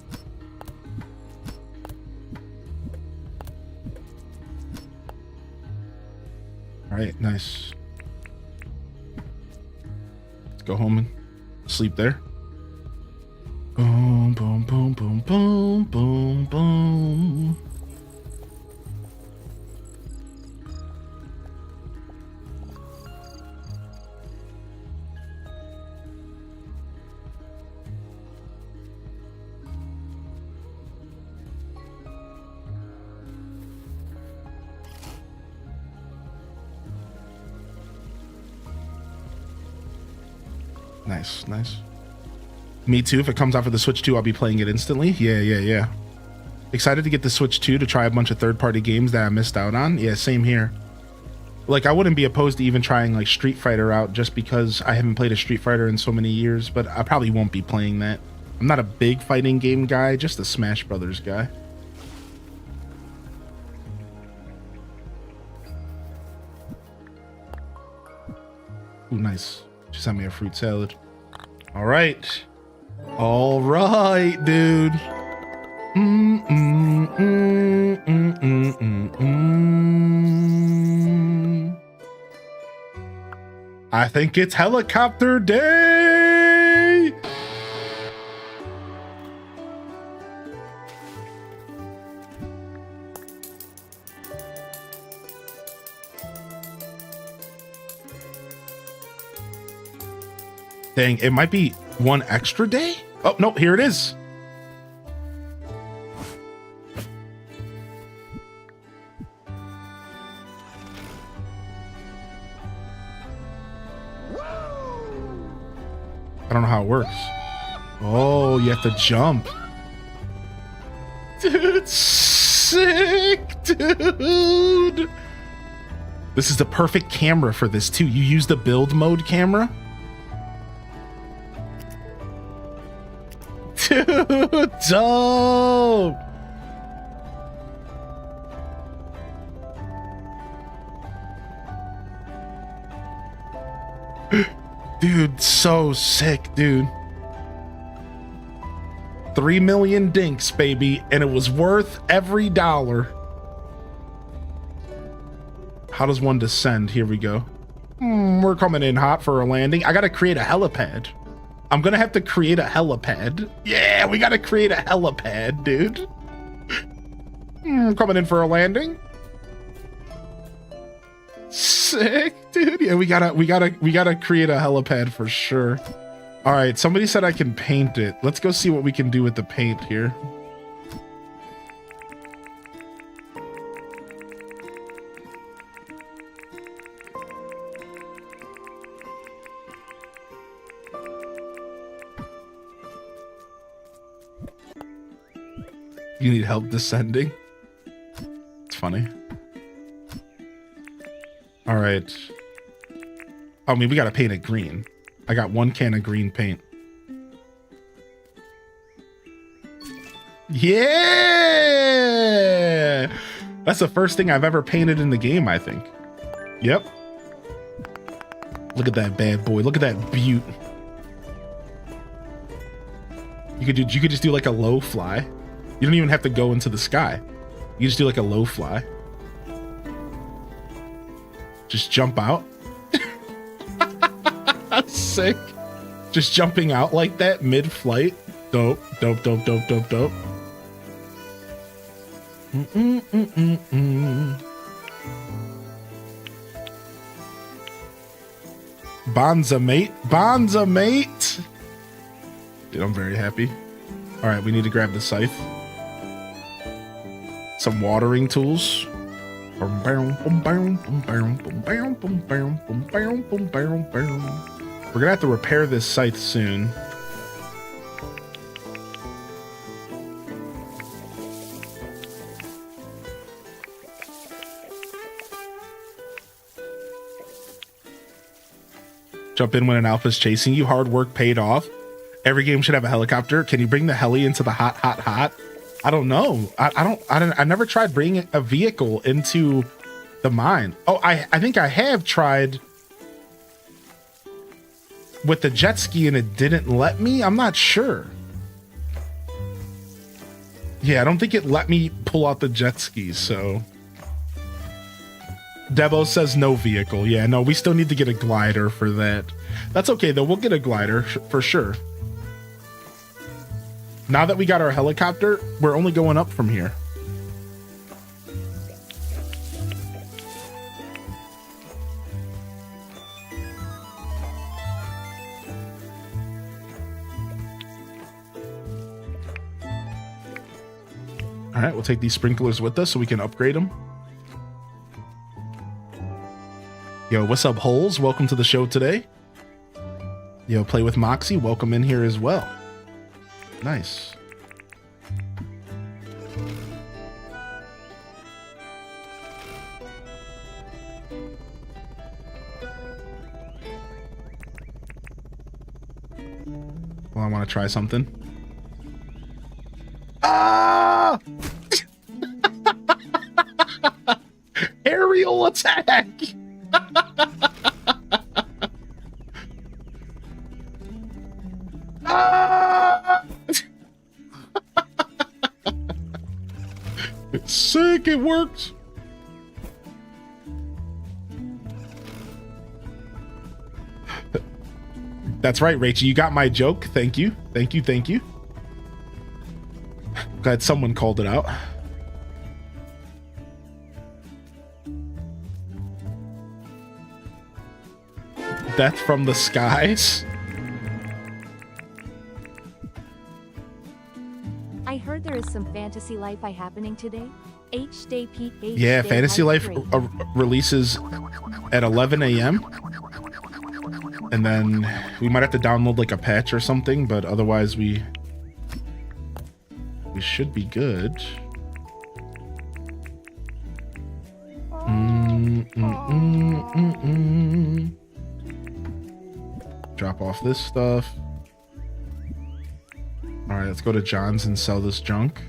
All right, nice. Let's go home and sleep there. Boom, boom, boom, boom, boom, boom, boom. Nice, nice. Me too. If it comes out for the Switch 2, I'll be playing it instantly. Yeah. Excited to get the Switch 2 to try a bunch of third-party games that I missed out on. Yeah, same here. Like, I wouldn't be opposed to even trying, like, Street Fighter out just because I haven't played a Street Fighter in so many years, but I probably won't be playing that. I'm not a big fighting game guy, just a Smash Brothers guy. Ooh, nice. She sent me a fruit salad. All right, dude. I think it's helicopter day. Dang, it might be one extra day. Oh, no, here it is. I don't know how it works. Oh, you have to jump. Dude, sick, dude. This is the perfect camera for this too. You use the build mode camera. Dude, dope. Dude, so sick, dude. 3 million dinks, baby, and it was worth every dollar. How does one descend? Here we go. We're coming in hot for a landing. I gotta create a helipad. I'm gonna have to create a helipad. Yeah, we gotta create a helipad, dude. Coming in for a landing. Sick, dude. Yeah, we gotta create a helipad for sure. All right, somebody said I can paint it. Let's go see what we can do with the paint here. You need help descending? It's funny. All right. I mean, we gotta paint it green. I got 1 can of green paint. Yeah! That's the first thing I've ever painted in the game, I think. Yep. Look at that bad boy. Look at that beaut. You could just do like a low fly. You don't even have to go into the sky. You just do like a low fly. Just jump out. That's sick. Just jumping out like that mid-flight. Dope, dope, dope, dope, dope, dope. Bonza, mate. Bonza, mate. Dude, I'm very happy. All right, we need to grab the scythe. Some watering tools. We're gonna have to repair this scythe soon. Jump in when an alpha's chasing you. Hard work paid off. Every game should have a helicopter. Can you bring the heli into the hot? I don't know. I never tried bringing a vehicle into the mine. Oh, I think I have tried with the jet ski and it didn't let me. I'm not sure. Yeah, I don't think it let me pull out the jet skis, so. Devo says no vehicle. Yeah, no, we still need to get a glider for that. That's okay, though. We'll get a glider for sure. Now that we got our helicopter, we're only going up from here. All right, we'll take these sprinklers with us so we can upgrade them. Yo, what's up, Holes? Welcome to the show today. Yo, Play with Moxie, welcome in here as well. Nice. Well, I want to try something. Ah! Aerial attack! Ah! It's sick, it worked. That's right, Rachel. You got my joke. Thank you. Thank you. Thank you. Glad someone called it out. Death from the skies. I heard there is some Fantasy Life happening today. H-Day Pete. Yeah, Fantasy Life releases at 11 a.m. And then we might have to download like a patch or something, but otherwise we should be good. Drop off this stuff. All right, let's go to John's and sell this junk.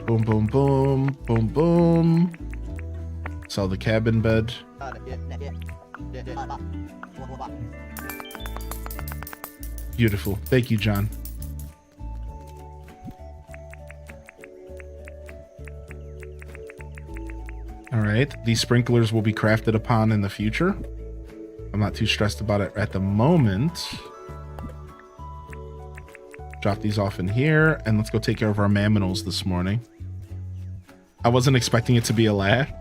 Boom, boom, boom, boom, boom. Sell the cabin bed. Beautiful. Thank you, John. All right. These sprinklers will be crafted upon in the future. I'm not too stressed about it at the moment. Drop these off in here, and let's go take care of our mamminals this morning. I wasn't expecting it to be a lad.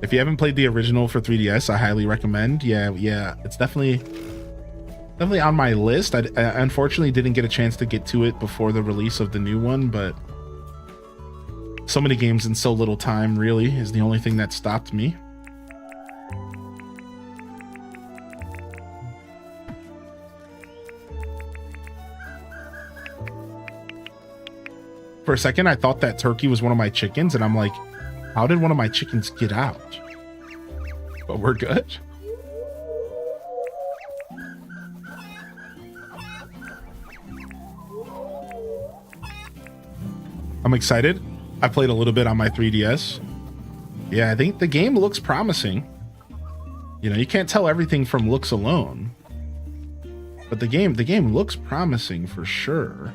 If you haven't played the original for 3DS, I highly recommend. Yeah, it's definitely on my list. I unfortunately didn't get a chance to get to it before the release of the new one, but so many games in so little time really is the only thing that stopped me. For a second, I thought that turkey was one of my chickens, and I'm like, how did one of my chickens get out? But we're good. I'm excited. I played a little bit on my 3DS. Yeah, I think the game looks promising. You know, you can't tell everything from looks alone. But the game looks promising for sure.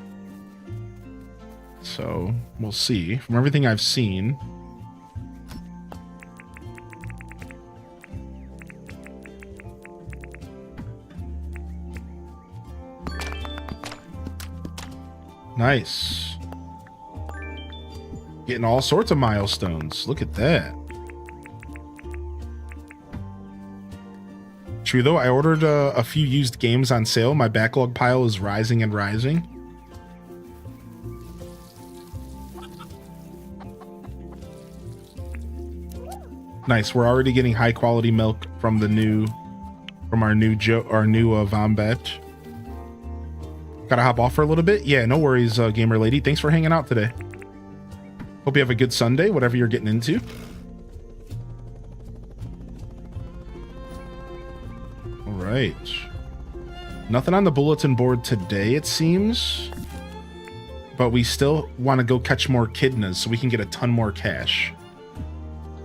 So, we'll see. From everything I've seen. Nice. Getting all sorts of milestones. Look at that. True though, I ordered a few used games on sale. My backlog pile is rising and rising. Nice. We're already getting high quality milk from our new Vombat. Gotta hop off for a little bit. Yeah, no worries, gamer lady. Thanks for hanging out today. Hope you have a good Sunday, whatever you're getting into. All right. Nothing on the bulletin board today, it seems. But we still want to go catch more echidnas so we can get a ton more cash.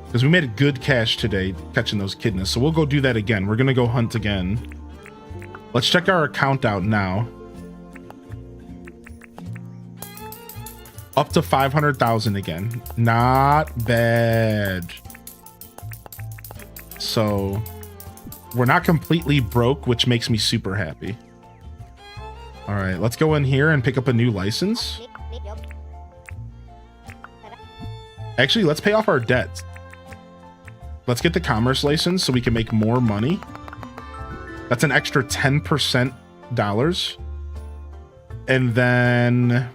Because we made a good cash today catching those echidnas. So we'll go do that again. We're going to go hunt again. Let's check our account out now. Up to 500,000 again. Not bad. So we're not completely broke, which makes me super happy. All right, let's go in here and pick up a new license. Actually, let's pay off our debt. Let's get the commerce license so we can make more money. That's an extra 10% dollars. And then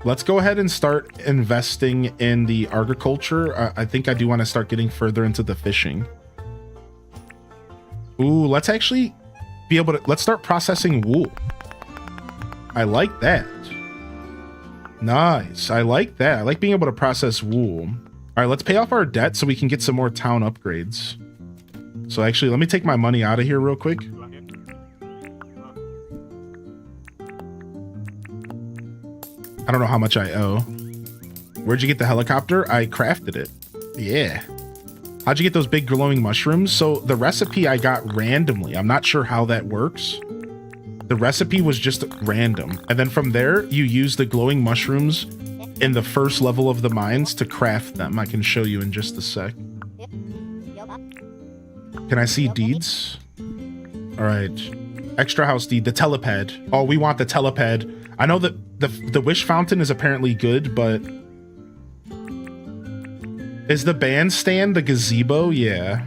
let's go ahead and start investing in the agriculture. I think I do want to start getting further into the fishing. Ooh, let's actually be able to, let's start processing wool. I like that. Nice. I like that. I like being able to process wool. All right, let's pay off our debt so we can get some more town upgrades. So actually, let me take my money out of here real quick. I don't know how much I owe. Where'd you get the helicopter? I crafted it. Yeah. How'd you get those big glowing mushrooms? So the recipe I got randomly. I'm not sure how that works. The recipe was just random. And then from there, you use the glowing mushrooms in the first level of the mines to craft them. I can show you in just a sec. Can I see deeds? All right. Extra house deed, the telepad. Oh, we want the telepad. I know that the wish fountain is apparently good, but is the bandstand the gazebo? Yeah.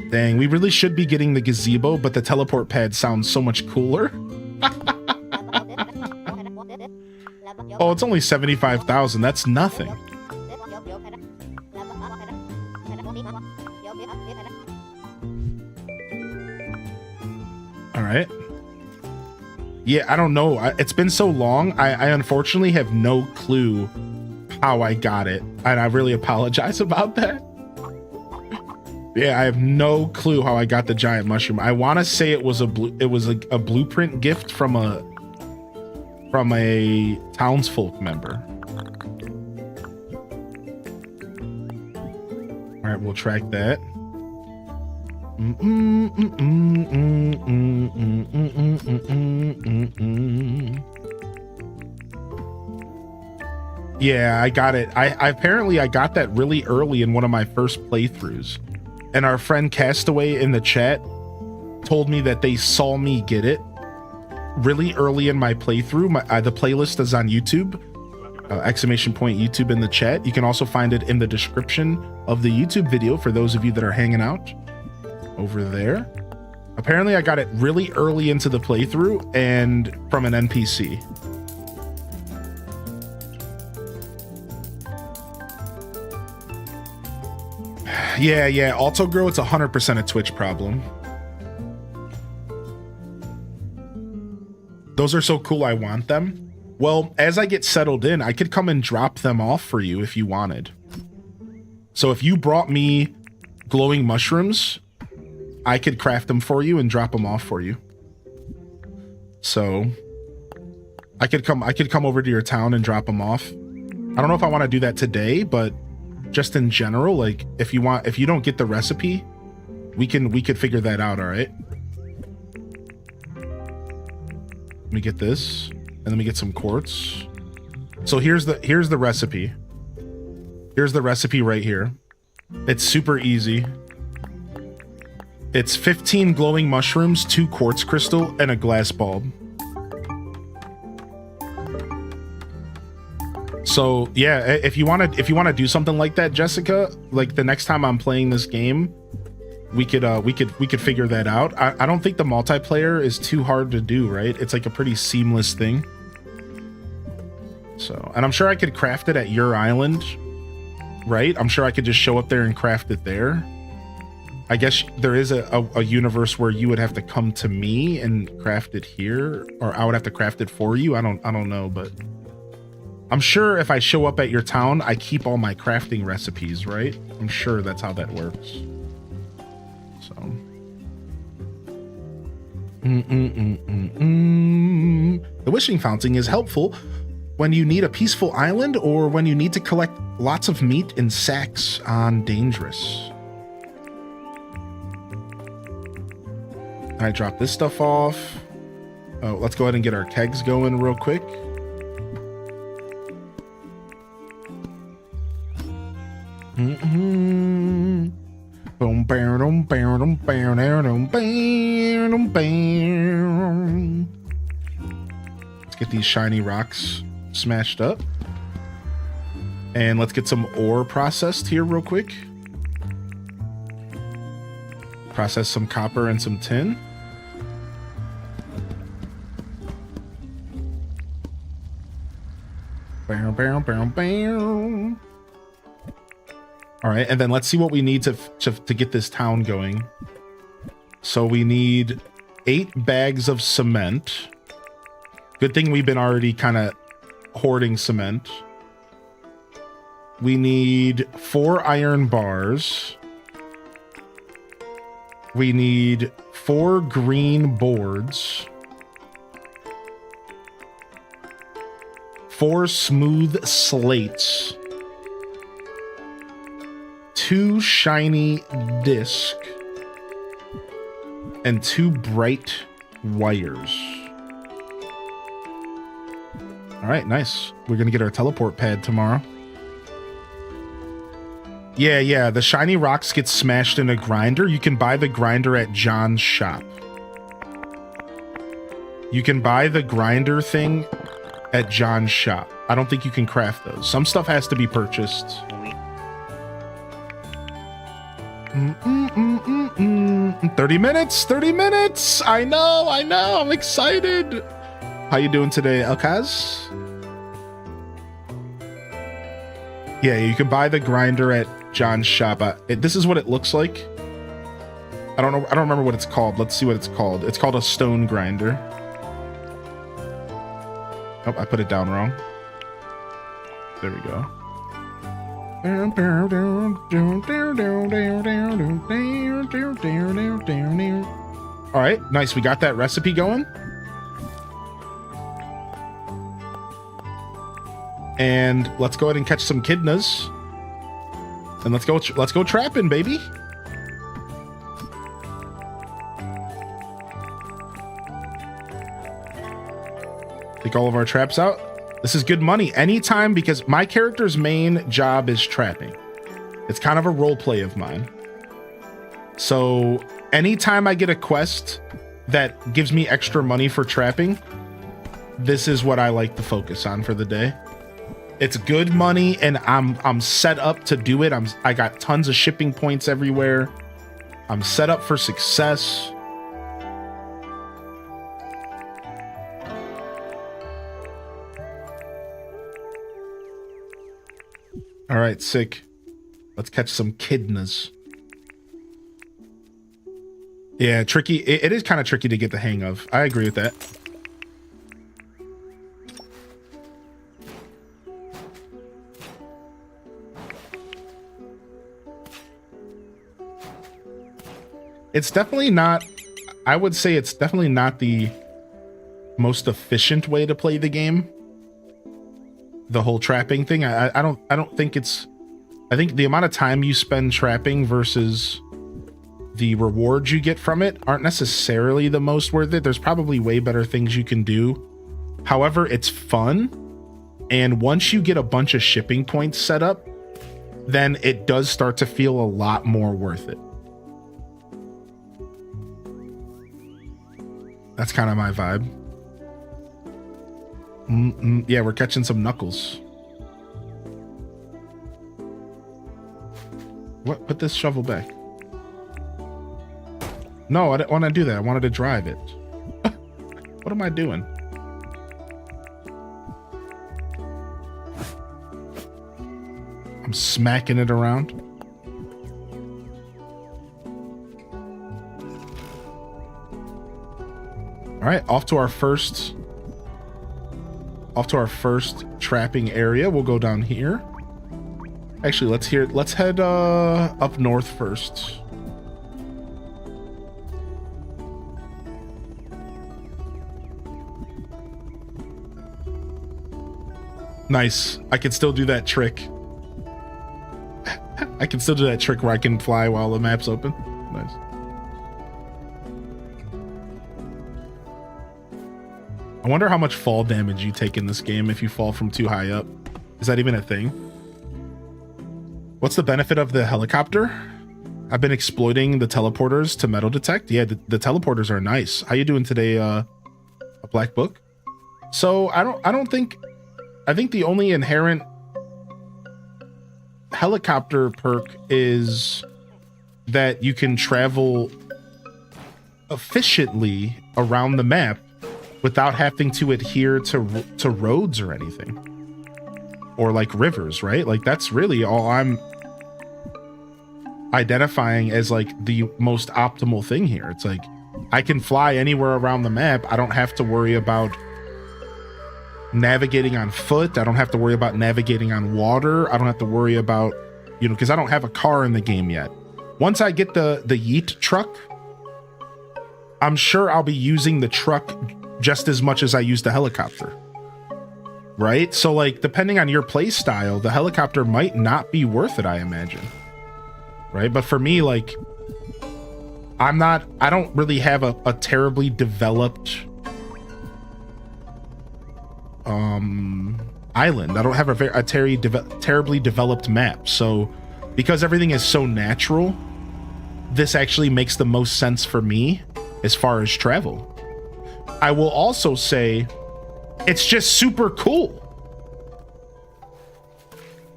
Dang, we really should be getting the gazebo, but the teleport pad sounds so much cooler. Oh, it's only 75,000. That's nothing. All right. Yeah, I don't know. It's been so long. I unfortunately have no clue how I got it, and I really apologize about that. Yeah, I have no clue how I got the giant mushroom. I want to say it was a blueprint gift from a townsfolk member. All right, we'll track that. Yeah, I got it. I apparently got that really early in one of my first playthroughs. And our friend Castaway in the chat told me that they saw me get it really early in my playthrough. The playlist is on YouTube. Exclamation point YouTube in the chat. You can also find it in the description of the YouTube video for those of you that are hanging out over there. Apparently I got it really early into the playthrough and from an NPC. Yeah, Alto Grow, it's 100% a Twitch problem. Those are so cool, I want them. Well, as I get settled in, I could come and drop them off for you if you wanted. So if you brought me glowing mushrooms, I could craft them for you and drop them off for you. So I could come over to your town and drop them off. I don't know if I want to do that today, but just in general, like if you don't get the recipe, we could figure that out. All right. Let me get this, and let me get some quartz. So here's the recipe. Here's the recipe right here. It's super easy. It's 15 glowing mushrooms, 2 quartz crystal, and a glass bulb. So yeah, if you want to do something like that, Jessica, like the next time I'm playing this game, we could figure that out. I don't think the multiplayer is too hard to do, right? It's like a pretty seamless thing. So, and I'm sure I could craft it at your island, right? I'm sure I could just show up there and craft it there. I guess there is a universe where you would have to come to me and craft it here, or I would have to craft it for you. I don't know, but I'm sure if I show up at your town, I keep all my crafting recipes, right? I'm sure that's how that works. So. The wishing fountain is helpful when you need a peaceful island or when you need to collect lots of meat in sacks on Dangerous. I drop this stuff off. Oh, let's go ahead and get our kegs going real quick. Let's get these shiny rocks smashed up. And let's get some ore processed here real quick. Process some copper and some tin. All right, and then let's see what we need to get this town going. So we need 8 bags of cement. Good thing we've been already kind of hoarding cement. We need 4 iron bars. We need 4 green boards. 4 smooth slates. 2 shiny disc. And 2 bright wires. All right, nice. We're gonna get our teleport pad tomorrow. Yeah, the shiny rocks get smashed in a grinder. You can buy the grinder at John's shop. You can buy the grinder thing at John's shop. I don't think you can craft those. Some stuff has to be purchased. 30 minutes, 30 minutes. I know, I'm excited. How you doing today, Elkaz? Yeah, you can buy the grinder at John's shop. This is what it looks like. I don't remember what it's called. Let's see what it's called. It's called a stone grinder. Oh, I put it down wrong. There we go. All right, nice. We got that recipe going. And let's go ahead and catch some echidnas. And let's go trapping, baby. Take all of our traps out. This is good money anytime, because my character's main job is trapping. It's kind of a role play of mine. So anytime I get a quest that gives me extra money for trapping, this is what I like to focus on for the day. It's good money, and I'm set up to do it. I got tons of shipping points everywhere. I'm set up for success. All right, sick. Let's catch some echidnas. Yeah, tricky. It is kind of tricky to get the hang of. I agree with that. It's definitely not, I would say it's definitely not the most efficient way to play the game. The whole trapping thing. I don't think it's, I think the amount of time you spend trapping versus the rewards you get from it aren't necessarily the most worth it. There's probably way better things you can do. However, it's fun. And once you get a bunch of shipping points set up, then it does start to feel a lot more worth it. That's kind of my vibe. Yeah, we're catching some knuckles. What? Put this shovel back. No, I didn't want to do that. I wanted to drive it. What am I doing? I'm smacking it around. All right, off to our first trapping area. We'll go down here. Actually, let's head up north first. Nice. I can still do that trick. I can still do that trick where I can fly while the map's open. Nice. I wonder how much fall damage you take in this game if you fall from too high up. Is that even a thing? What's the benefit of the helicopter? I've been exploiting the teleporters to metal detect. Yeah, the teleporters are nice. How you doing today, a black book? So I think the only inherent helicopter perk is that you can travel efficiently around the map without having to adhere to roads or anything, or like rivers, right? Like that's really all I'm identifying as like the most optimal thing here. It's like I can fly anywhere around the map. I don't have to worry about navigating on foot. I don't have to worry about navigating on water. I don't have to worry about, you know, because I don't have a car in the game yet. Once I get the Yeet truck, I'm sure I'll be using the truck just as much as I use the helicopter, right? So like depending on your play style, the helicopter might not be worth it, I imagine, right? But for me, like I don't really have a terribly developed island. I don't have a terribly developed map. So because everything is so natural, this actually makes the most sense for me as far as travel. I will also say it's just super cool.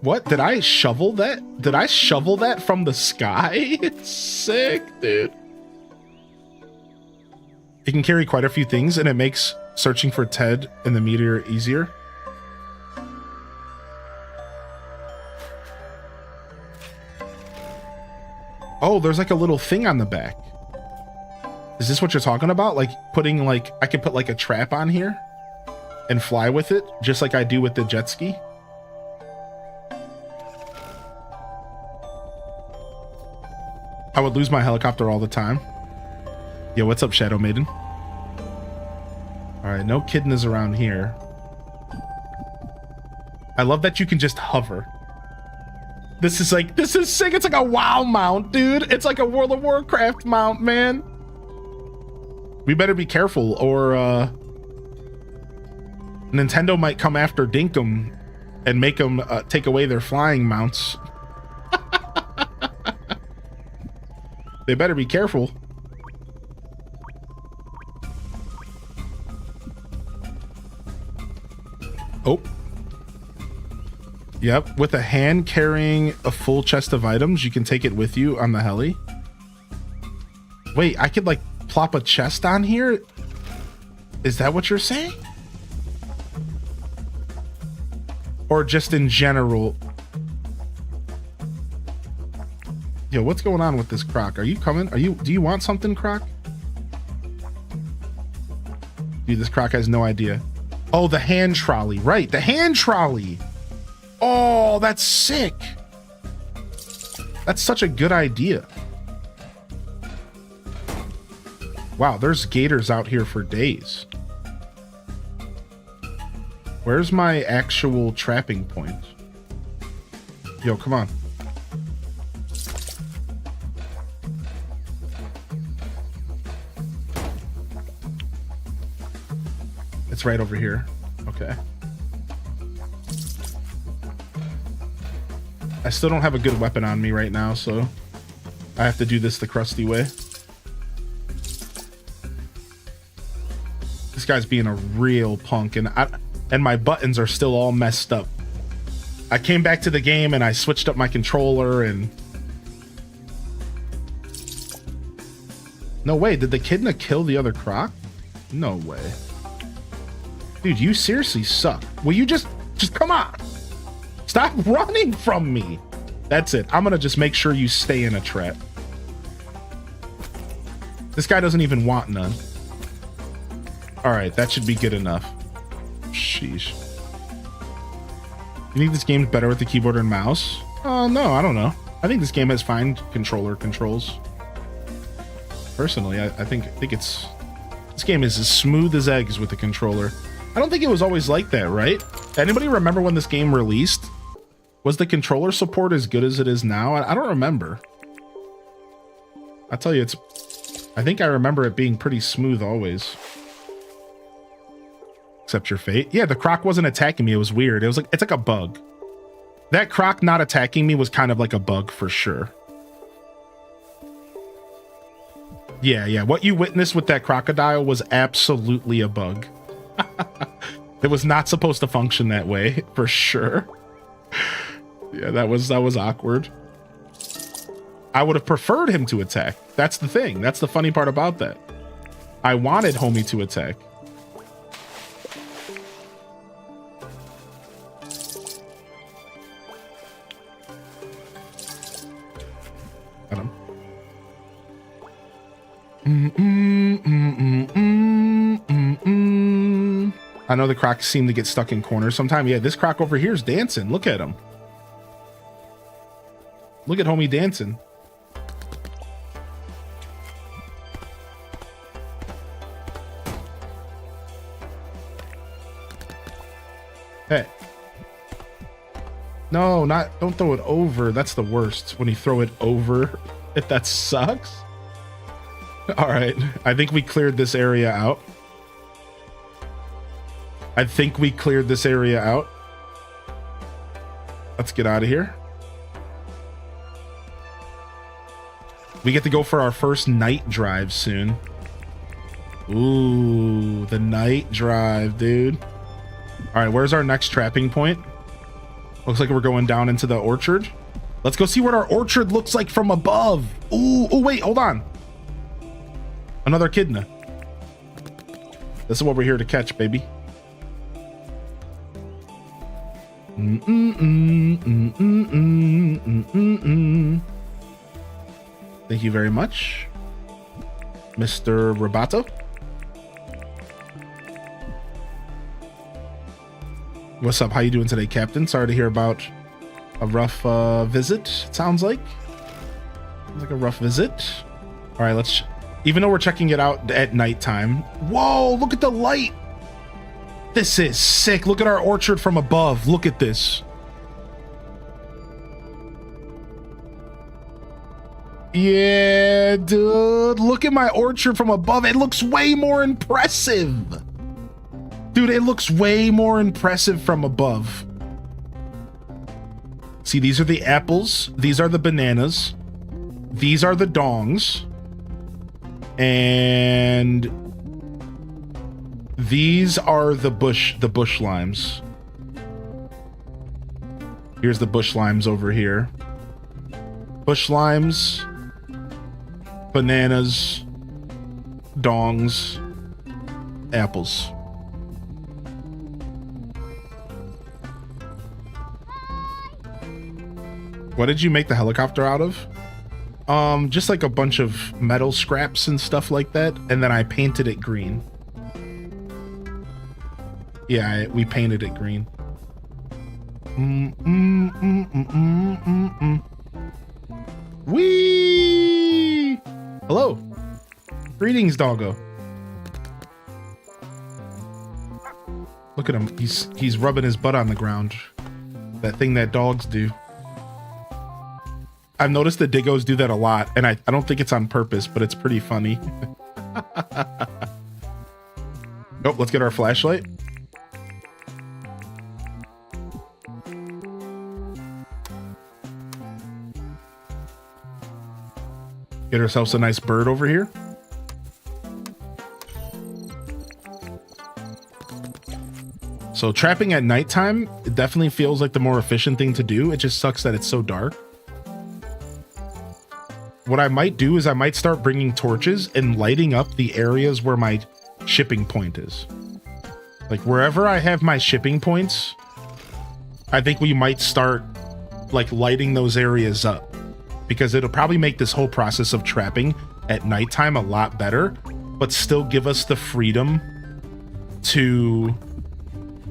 What? Did I shovel that? Did I shovel that from the sky? It's sick, dude. It can carry quite a few things, and it makes searching for Ted in the meteor easier. Oh, there's like a little thing on the back. Is this what you're talking about? Like putting like, I could put like a trap on here and fly with it, just like I do with the jet ski. I would lose my helicopter all the time. Yo, what's up, Shadow Maiden? All right, no kidneys around here. I love that you can just hover. This is sick. It's like a WoW mount, dude. It's like a World of Warcraft mount, man. We better be careful, or Nintendo might come after Dinkum and make them take away their flying mounts. They better be careful. Oh. Yep, with a hand carrying a full chest of items, you can take it with you on the heli. Wait, I could like plop a chest on here? Is that what you're saying? Or just in general? Yo, what's going on with this Croc? Are you coming? Do you want something, Croc? Dude, this Croc has no idea. Oh, the hand trolley, right? The hand trolley. Oh, that's sick. That's such a good idea. Wow, there's gators out here for days. Where's my actual trapping point? Yo, come on. It's right over here. Okay. I still don't have a good weapon on me right now, so I have to do this the crusty way. This guy's being a real punk, and my buttons are still all messed up. I came back to the game and I switched up my controller and... No way, did the Echidna kill the other Croc? No way. Dude, you seriously suck. Will you just come on? Stop running from me. That's it. I'm gonna just make sure you stay in a trap. This guy doesn't even want none. All right, that should be good enough. Sheesh. You think this game's better with the keyboard and mouse? No, I don't know. I think this game has fine controller controls. Personally, I think it's this game is as smooth as eggs with the controller. I don't think it was always like that, right? Anybody remember when this game released? Was the controller support as good as it is now? I don't remember. I tell you, I think I remember it being pretty smooth always. Except your fate. Yeah, the croc wasn't attacking me. It was weird. It's like a bug. That croc not attacking me was kind of like a bug for sure. Yeah. What you witnessed with that crocodile was absolutely a bug. It was not supposed to function that way for sure. Yeah, that was awkward. I would have preferred him to attack. That's the thing. That's the funny part about that. I wanted homie to attack. Got him. I know the crocs seem to get stuck in corners sometimes. Yeah, this croc over here is dancing. Look at him. Look at homie dancing. Hey. No, don't throw it over. That's the worst. When you throw it over, if that sucks. All right. I think we cleared this area out. Let's get out of here. We get to go for our first night drive soon. Ooh, the night drive, dude. All right, where's our next trapping point? Looks like we're going down into the orchard. Let's go see what our orchard looks like from above. Ooh, wait, hold on. Another echidna. This is what we're here to catch, baby. Thank you very much, Mr. Roboto. What's up? How you doing today, Captain? Sorry to hear about a rough visit. Sounds like a rough visit. All right, let's. Even though we're checking it out at nighttime. Whoa! Look at the light. This is sick. Look at our orchard from above. Look at this. Yeah, dude. Look at my orchard from above. It looks way more impressive. Dude, it looks way more impressive from above. See, these are the apples. These are the bananas. These are the dongs. And these are the bush limes. Here's the bush limes over here. Bush limes, bananas, dongs, apples. What did you make the helicopter out of? Just like a bunch of metal scraps and stuff like that, and then I painted it green. Yeah, we painted it green. Whee! Hello. Greetings, doggo. Look at him. He's rubbing his butt on the ground. That thing that dogs do. I've noticed the diggos do that a lot, and I don't think it's on purpose, but it's pretty funny. Oh, let's get our flashlight. Get ourselves a nice bird over here. So trapping at nighttime, it definitely feels like the more efficient thing to do. It just sucks that it's so dark. What I might do is I might start bringing torches and lighting up the areas where my shipping point is. Like wherever I have my shipping points, I think we might start like lighting those areas up, because it'll probably make this whole process of trapping at nighttime a lot better, but still give us the freedom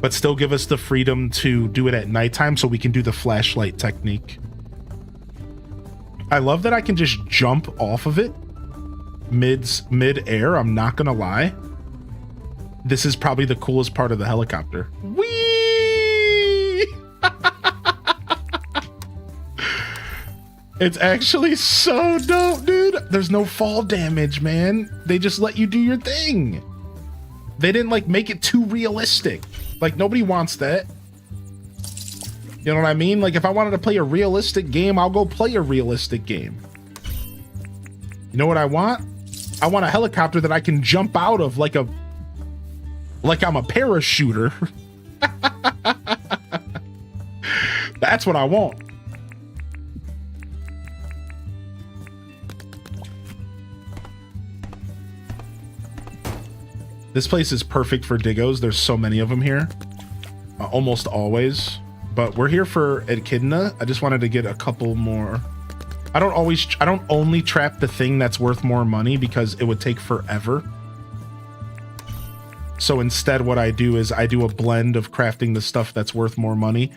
but still give us the freedom to do it at nighttime so we can do the flashlight technique. I love that I can just jump off of it mid-air. I'm not gonna lie. This is probably the coolest part of the helicopter. Whee! It's actually so dope, dude. There's no fall damage, man. They just let you do your thing. They didn't like make it too realistic. Like nobody wants that. You know what I mean? Like if I wanted to play a realistic game, I'll go play a realistic game. You know what I want? I want a helicopter that I can jump out of like I'm a parachuter. That's what I want. This place is perfect for diggos. There's so many of them here. Almost always. But we're here for Echidna. I just wanted to get a couple more. I don't only trap the thing that's worth more money because it would take forever. So instead what I do is I do a blend of crafting the stuff that's worth more money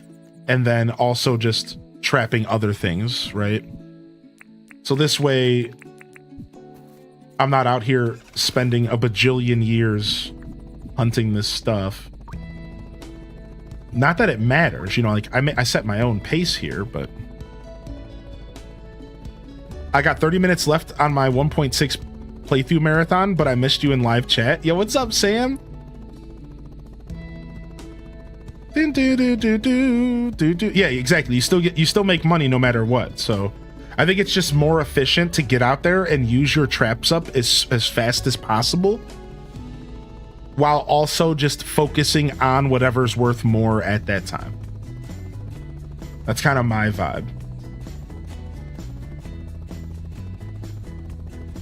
and then also just trapping other things, right? So this way I'm not out here spending a bajillion years hunting this stuff. Not that it matters, you know, like I set my own pace here, but I got 30 minutes left on my 1.6 playthrough marathon, but I missed you in live chat. Yo, what's up, Sam? Yeah, exactly. You still make money no matter what. So I think it's just more efficient to get out there and use your traps up as fast as possible, while also just focusing on whatever's worth more at that time. That's kind of my vibe.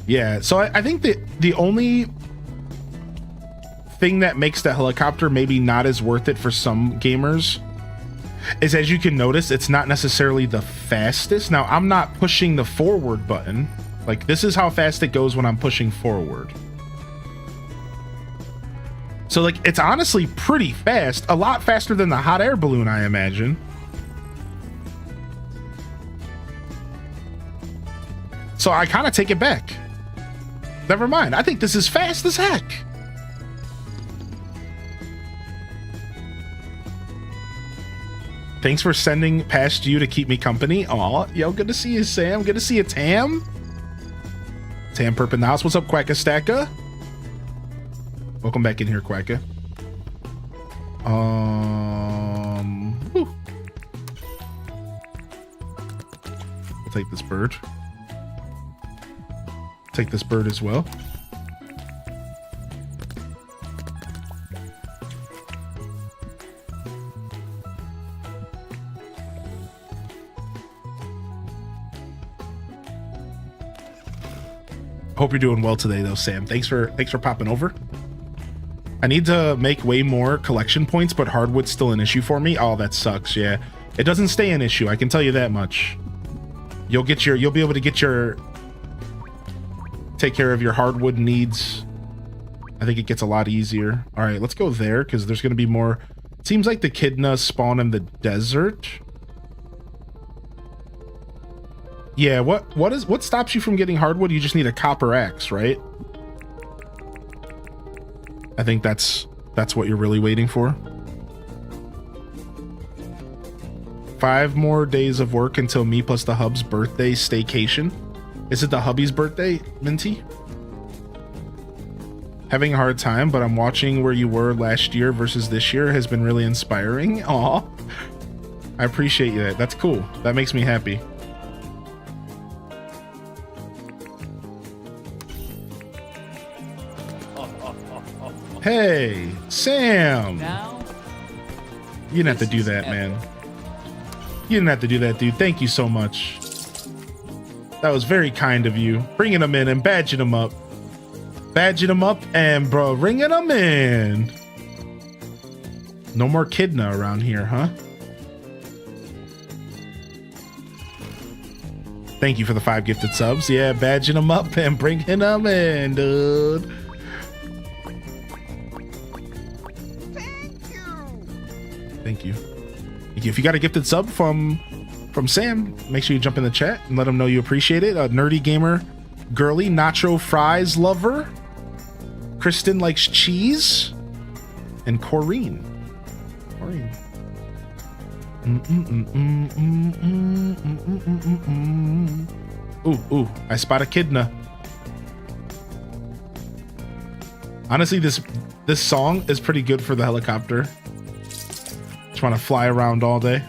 Yeah, so I think that the only thing that makes the helicopter maybe not as worth it for some gamers is, as you can notice, it's not necessarily the fastest. Now, I'm not pushing the forward button. Like, this is how fast it goes when I'm pushing forward. So, like, it's honestly pretty fast. A lot faster than the hot air balloon, I imagine. So I kind of take it back. Never mind. I think this is fast as heck. Thanks for sending past you to keep me company. Aw, yo, good to see you, Sam. Good to see you, Tam. Tam Perp in the house. What's up, Quacka Stacka? Welcome back in here, Quacka. Whew. I'll take this bird. Take this bird as well. Hope you're doing well today though, Sam. Thanks for popping over. I need to make way more collection points, but hardwood's still an issue for me. Oh, that sucks. Yeah. It doesn't stay an issue, I can tell you that much. You'll be able to get your take care of your hardwood needs. I think it gets a lot easier. All right, let's go there because there's going to be more. It seems like the echidna spawn in the desert. Yeah, what stops you from getting hardwood? You just need a copper axe, right? I think that's what you're really waiting for. 5 more days of work until me plus the hub's birthday staycation. Is it the hubby's birthday, Minty? Having a hard time, but I'm watching where you were last year versus this year has been really inspiring. Aw. I appreciate that. That's cool. That makes me happy. Hey, Sam. Now, You didn't have to do that, man. You didn't have to do that, dude. Thank you so much. That was very kind of you. Bringing them in and badging them up. Badging them up and, bro, ringing them in. No more echidna around here, huh? Thank you for the 5 gifted subs. Yeah, badging them up and bringing them in, dude. Thank you. If you got a gifted sub from Sam, make sure you jump in the chat and let him know you appreciate it. Nerdy Gamer, Girly, Nacho Fries Lover, Kristen Likes Cheese, and Corrine. Ooh, I spot a kidna. Honestly, this song is pretty good for the helicopter. Just want to fly around all day.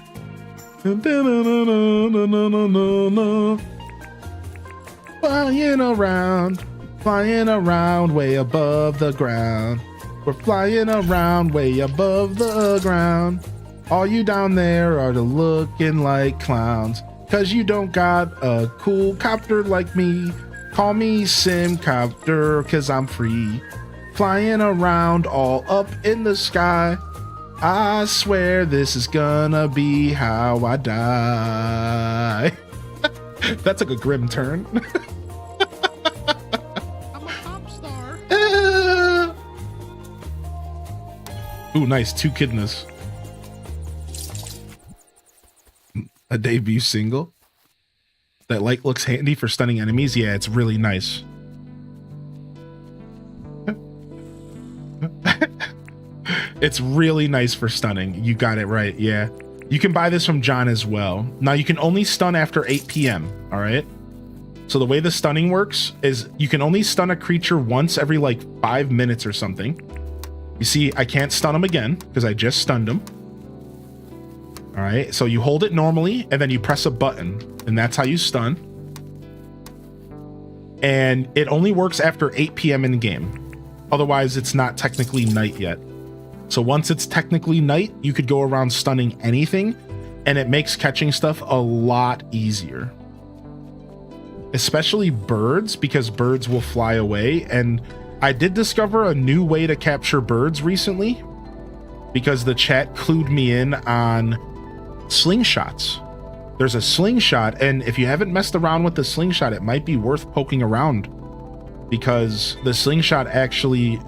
Flying around way above the ground. We're flying around way above the ground. All you down there are looking like clowns, 'cause you don't got a cool copter like me. Call me Simcopter, 'cause I'm free. Flying around all up in the sky. I swear this is gonna be how I die. That took a grim turn. I'm a pop star. Ooh, nice. 2 kidneys. A debut single. That light looks handy for stunning enemies. Yeah, it's really nice. It's really nice for stunning. You got it right. Yeah. You can buy this from John as well. Now you can only stun after 8 p.m. All right. So the way the stunning works is you can only stun a creature once every like 5 minutes or something. You see, I can't stun him again because I just stunned him. All right. So you hold it normally and then you press a button and that's how you stun. And it only works after 8 p.m. in game. Otherwise, it's not technically night yet. So once it's technically night, you could go around stunning anything, and it makes catching stuff a lot easier. Especially birds, because birds will fly away. And I did discover a new way to capture birds recently, because the chat clued me in on slingshots. There's a slingshot, and if you haven't messed around with the slingshot, it might be worth poking around, because the slingshot actually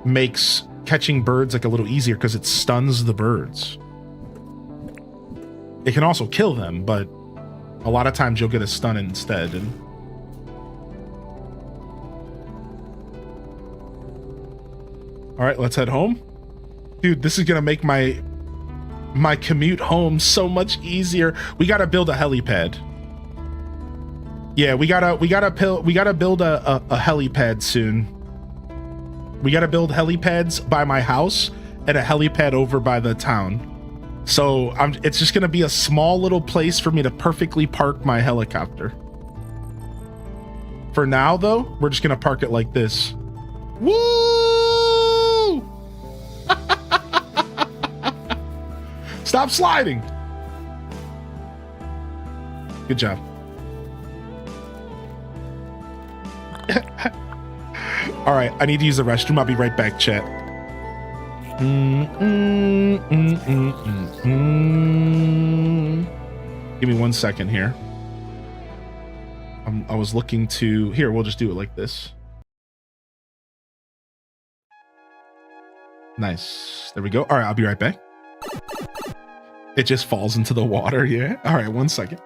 makes catching birds like a little easier because it stuns the birds. It can also kill them, but a lot of times you'll get a stun instead. And all right, let's head home. Dude, this is gonna make my commute home so much easier. We gotta build a helipad. Yeah, we gotta build a helipad soon. We gotta build helipads by my house and a helipad over by the town. So it's just gonna be a small little place for me to perfectly park my helicopter. For now, though, we're just gonna park it like this. Woo! Stop sliding. Good job. All right, I need to use the restroom. I'll be right back, chat. Give me 1 second here. I was looking to... Here, we'll just do it like this. Nice. There we go. All right, I'll be right back. It just falls into the water, yeah? All right, 1 second.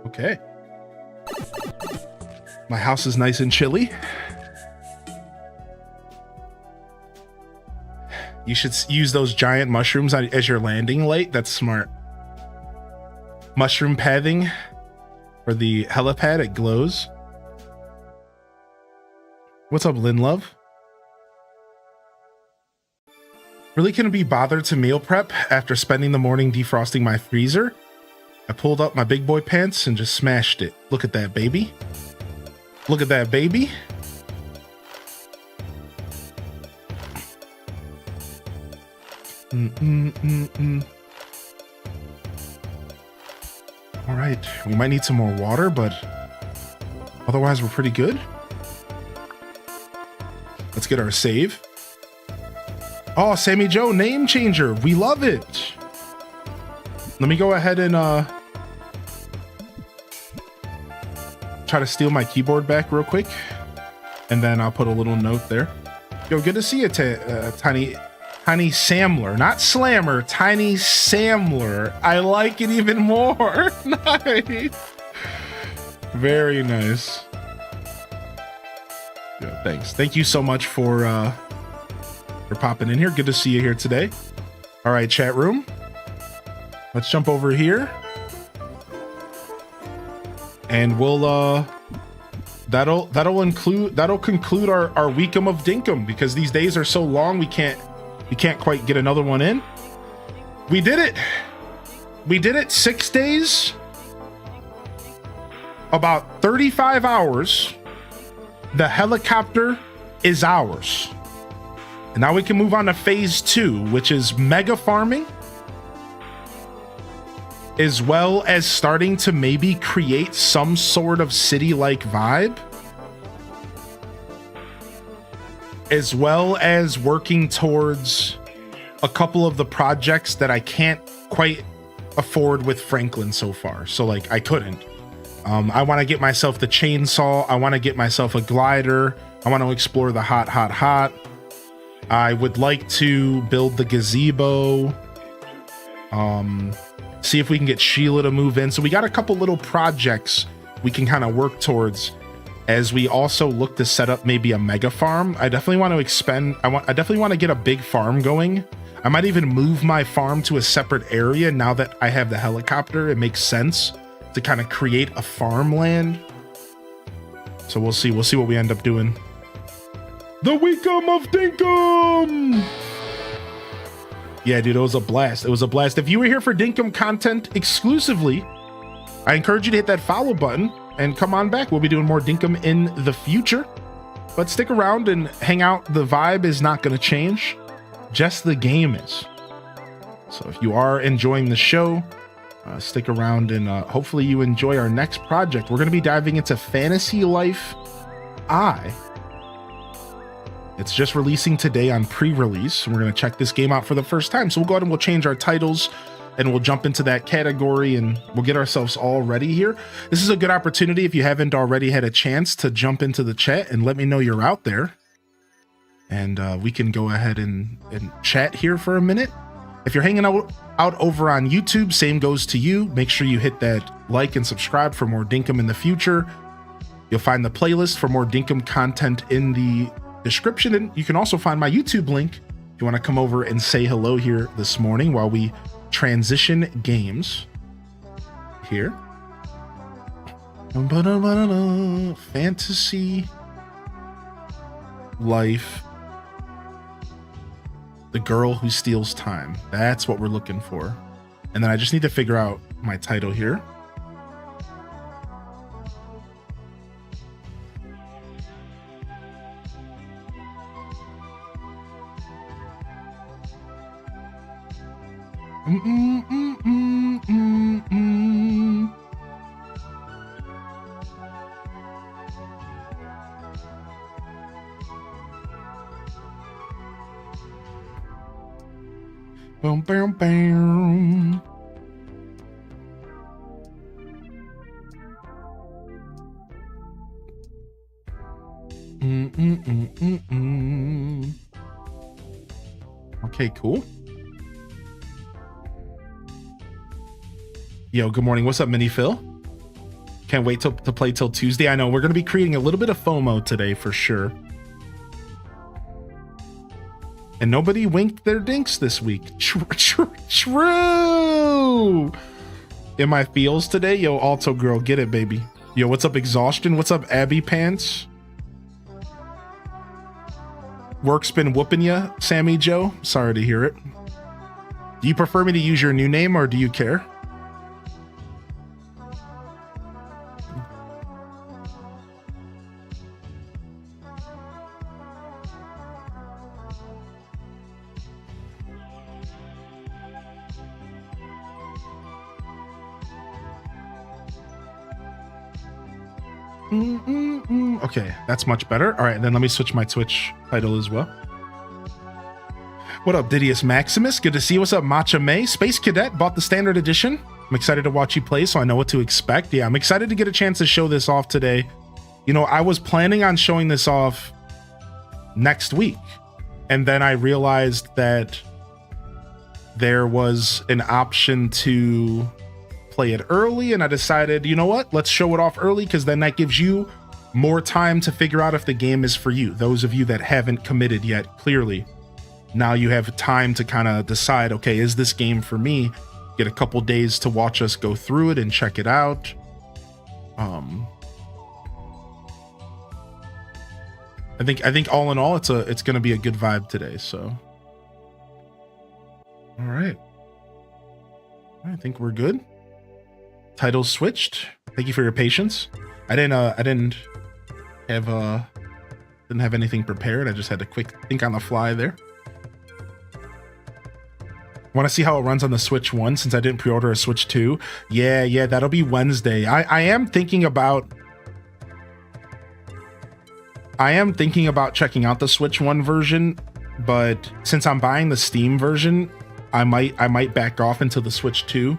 Okay. My house is nice and chilly. You should use those giant mushrooms as your landing light. That's smart. Mushroom pathing for the helipad. It glows. What's up, Lynn Love? Really couldn't be bothered to meal prep after spending the morning defrosting my freezer. I pulled up my big boy pants and just smashed it. Look at that, baby. Look at that, baby. All right, we might need some more water, but otherwise we're pretty good. Let's get our save. Oh, Sammy Joe, name changer. We love it. Let me go ahead and try to steal my keyboard back real quick. And then I'll put a little note there. Yo, good to see you, Tiny Samler. Not Slammer, Tiny Samler. I like it even more. Nice. Very nice. Yeah, thanks. Thank you so much for popping in here. Good to see you here today. All right, chat room. Let's jump over here. And we'll that'll conclude our weekum of Dinkum, because these days are so long we can't quite get another one in. We did it. We did it. 6 days. About 35 hours. The helicopter is ours. And now we can move on to phase 2, which is mega farming, as well as starting to maybe create some sort of city-like vibe, as well as working towards a couple of the projects that I can't quite afford with Franklin so far. So like I couldn't. I want to get myself the chainsaw. I want to get myself a glider. I want to explore the hot. I would like to build the gazebo. See if we can get Sheila to move in. So we got a couple little projects we can kind of work towards as we also look to set up maybe a mega farm. I definitely want to expend. I definitely want to get a big farm going. I might even move my farm to a separate area now that I have the helicopter. It makes sense to kind of create a farmland. So we'll see. We'll see what we end up doing. The Weekum of Dinkum! Yeah, dude, it was a blast. It was a blast. If you were here for Dinkum content exclusively, I encourage you to hit that follow button and come on back. We'll be doing more Dinkum in the future. But stick around and hang out. The vibe is not going to change. Just the game is. So if you are enjoying the show, stick around and hopefully you enjoy our next project. We're going to be diving into Fantasy Life I. It's just releasing today on pre-release. We're going to check this game out for the first time. So we'll go ahead and we'll change our titles and we'll jump into that category and we'll get ourselves all ready here. This is a good opportunity if you haven't already had a chance to jump into the chat and let me know you're out there. And we can go ahead and chat here for a minute. If you're hanging out over on YouTube, same goes to you. Make sure you hit that like and subscribe for more Dinkum in the future. You'll find the playlist for more Dinkum content in the description, and you can also find my YouTube link if you want to come over and say hello here this morning while we transition games here. Fantasy Life, the girl who steals time. That's what we're looking for. And then I just need to figure out my title here. Boom, boom, boom. Okay, cool. Yo, good morning. What's up, Mini Phil? Can't wait to play till Tuesday. I know we're going to be creating a little bit of FOMO today for sure. And nobody winked their dinks this week. True. In my feels today, yo, Alto girl, get it, baby. Yo, what's up, Exhaustion? What's up, Abby Pants? Work's been whooping ya, Sammy Joe. Sorry to hear it. Do you prefer me to use your new name or do you care? Okay, that's much better. All right, then let me switch my Twitch title as well. What up, Didius Maximus? Good to see you. What's up, Matcha May? Space Cadet bought the standard edition. I'm excited to watch you play, so I know what to expect. Yeah, I'm excited to get a chance to show this off today. You know, I was planning on showing this off next week, and then I realized that there was an option to play it early, and I decided, you know what, let's show it off early, because then that gives you more time to figure out if the game is for you. Those of you that haven't committed yet, clearly now you have time to kind of decide, okay, is this game for me? Get a couple days to watch us go through it and check it out. I think all in all, it's gonna be a good vibe today. So all right, I think we're good. Title switched. Thank you for your patience. I didn't have anything prepared. I just had to quick think on the fly there. Want to see how it runs on the Switch 1 since I didn't pre-order a Switch 2. Yeah, that'll be Wednesday. I am thinking about checking out the Switch 1 version, but since I'm buying the Steam version, I might back off into the Switch 2.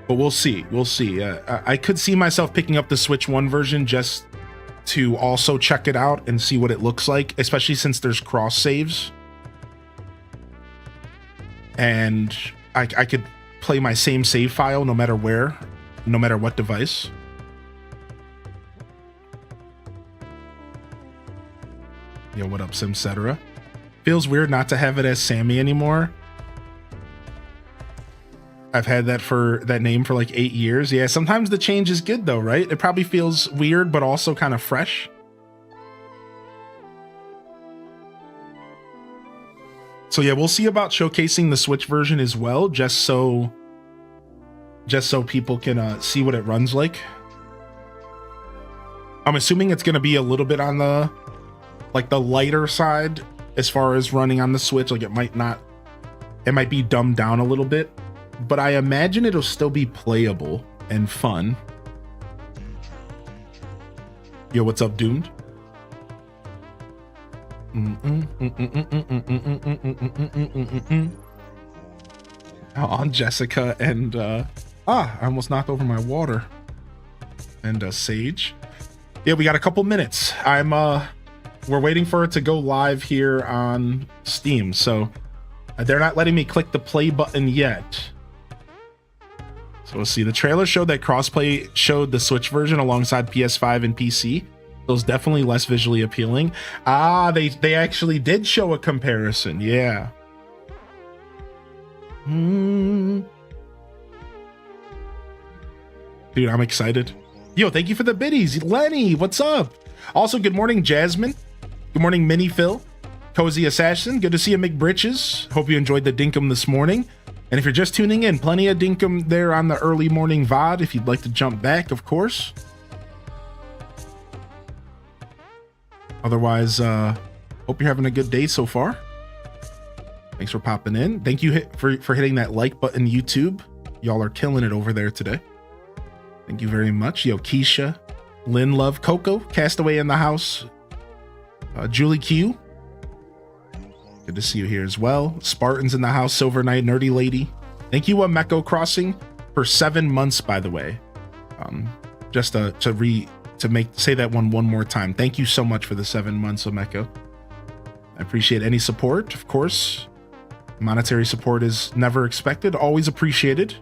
But we'll see. I could see myself picking up the Switch 1 version just to also check it out and see what it looks like, especially since there's cross saves. And I could play my same save file no matter where, no matter what device. Yo, what up, Simcetera? Feels weird not to have it as Sammy anymore. I've had that name for like 8 years. Yeah, sometimes the change is good though, right? It probably feels weird, but also kind of fresh. So yeah, we'll see about showcasing the Switch version as well, just so people can see what it runs like. I'm assuming it's going to be a little bit on the lighter side as far as running on the Switch. Like it might be dumbed down a little bit, but I imagine it'll still be playable and fun. Yo, what's up, Doomed? On Jessica and I almost knocked over my water. And Sage. Yeah, we got a couple minutes. We're waiting for it to go live here on Steam, so they're not letting me click the play button yet. So we'll see. The trailer showed that crossplay showed the Switch version alongside PS5 and PC. Those definitely less visually appealing. They actually did show a comparison. Yeah. Dude, I'm excited. Yo, thank you for the biddies. Lenny, what's up? Also, good morning, Jasmine. Good morning, Mini Phil. Cozy Assassin, good to see you, McBritches. Hope you enjoyed the Dinkum this morning. And if you're just tuning in, plenty of Dinkum there on the early morning VOD if you'd like to jump back, of course. Otherwise, hope you're having a good day so far. Thanks for popping in. Thank you for hitting that like button, YouTube. Y'all are killing it over there today. Thank you very much. Yo, Keisha, Lynn Love, Coco, Castaway in the house. Julie Q. Good to see you here as well. Spartans in the house, Silver Knight, Nerdy Lady. Thank you, Mecco Crossing, for 7 months, by the way. Just to say that one more time. Thank you so much for the 7 months, Omeko. I appreciate any support, of course. Monetary support is never expected, always appreciated.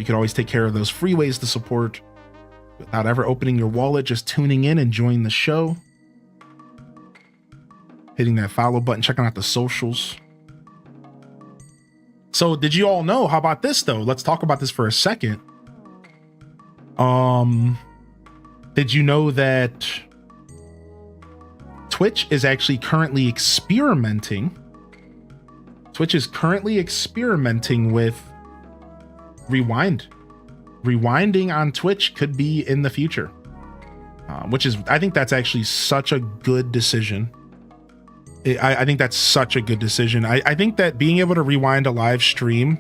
You can always take care of those free ways to support without ever opening your wallet, just tuning in, enjoying the show, hitting that follow button, checking out the socials. So did you all know? How about this though? Let's talk about this for a second. Did you know that Twitch is actually currently experimenting? Twitch is currently experimenting with rewind. Rewinding on Twitch could be in the future, which is, I think that's actually such a good decision. I think that's such a good decision. I think that being able to rewind a live stream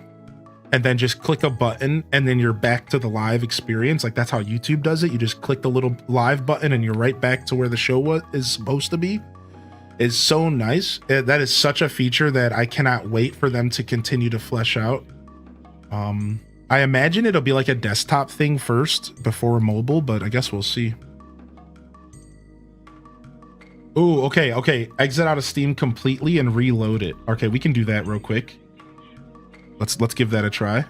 and then just click a button and then you're back to the live experience, like that's how YouTube does it. You just click the little live button and you're right back to where the show is supposed to be, is so nice. That is such a feature that I cannot wait for them to continue to flesh out. I imagine it'll be like a desktop thing first before mobile, but I guess we'll see. Ooh, okay. Exit out of Steam completely and reload it. Okay, we can do that real quick. Let's give that a try.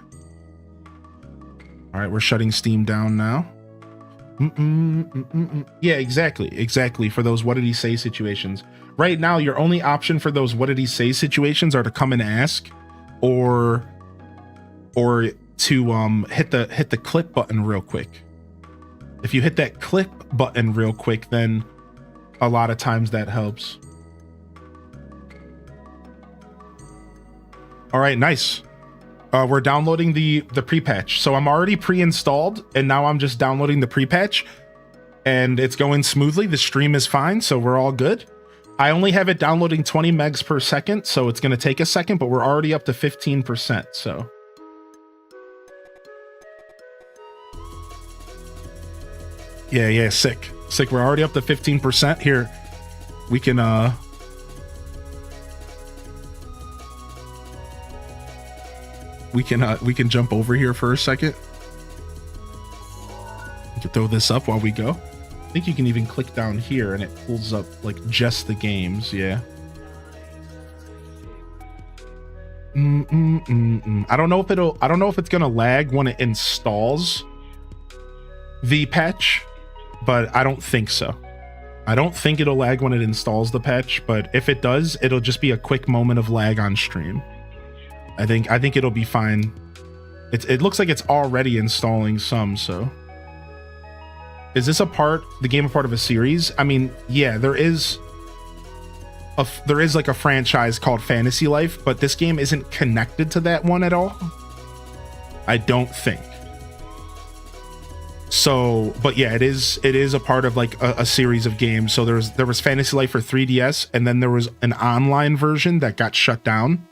All right, we're shutting Steam down now. Yeah, exactly. For those what did he say situations. Right now, your only option for those what did he say situations are to come and ask, or to hit the clip button real quick. If you hit that clip button real quick, then a lot of times that helps. All right, nice. We're downloading the pre-patch. So I'm already pre-installed and now I'm just downloading the pre-patch and it's going smoothly. The stream is fine, so we're all good. I only have it downloading 20 megs per second, so it's going to take a second, but we're already up to 15%, so. Yeah, sick. We're already up to 15% here. We can we can jump over here for a second. We can throw this up while we go. I think you can even click down here and it pulls up like just the games. Yeah. I don't know if it's gonna lag when it installs the patch, but I don't think so. I don't think it'll lag when it installs the patch, but if it does, it'll just be a quick moment of lag on stream. I think it'll be fine. It looks like it's already installing some, so. Is this the game a part of a series? I mean, yeah, there is like a franchise called Fantasy Life, but this game isn't connected to that one at all. I don't think. So, but yeah, it is a part of like a series of games. So there was Fantasy Life for 3DS, and then there was an online version that got shut down,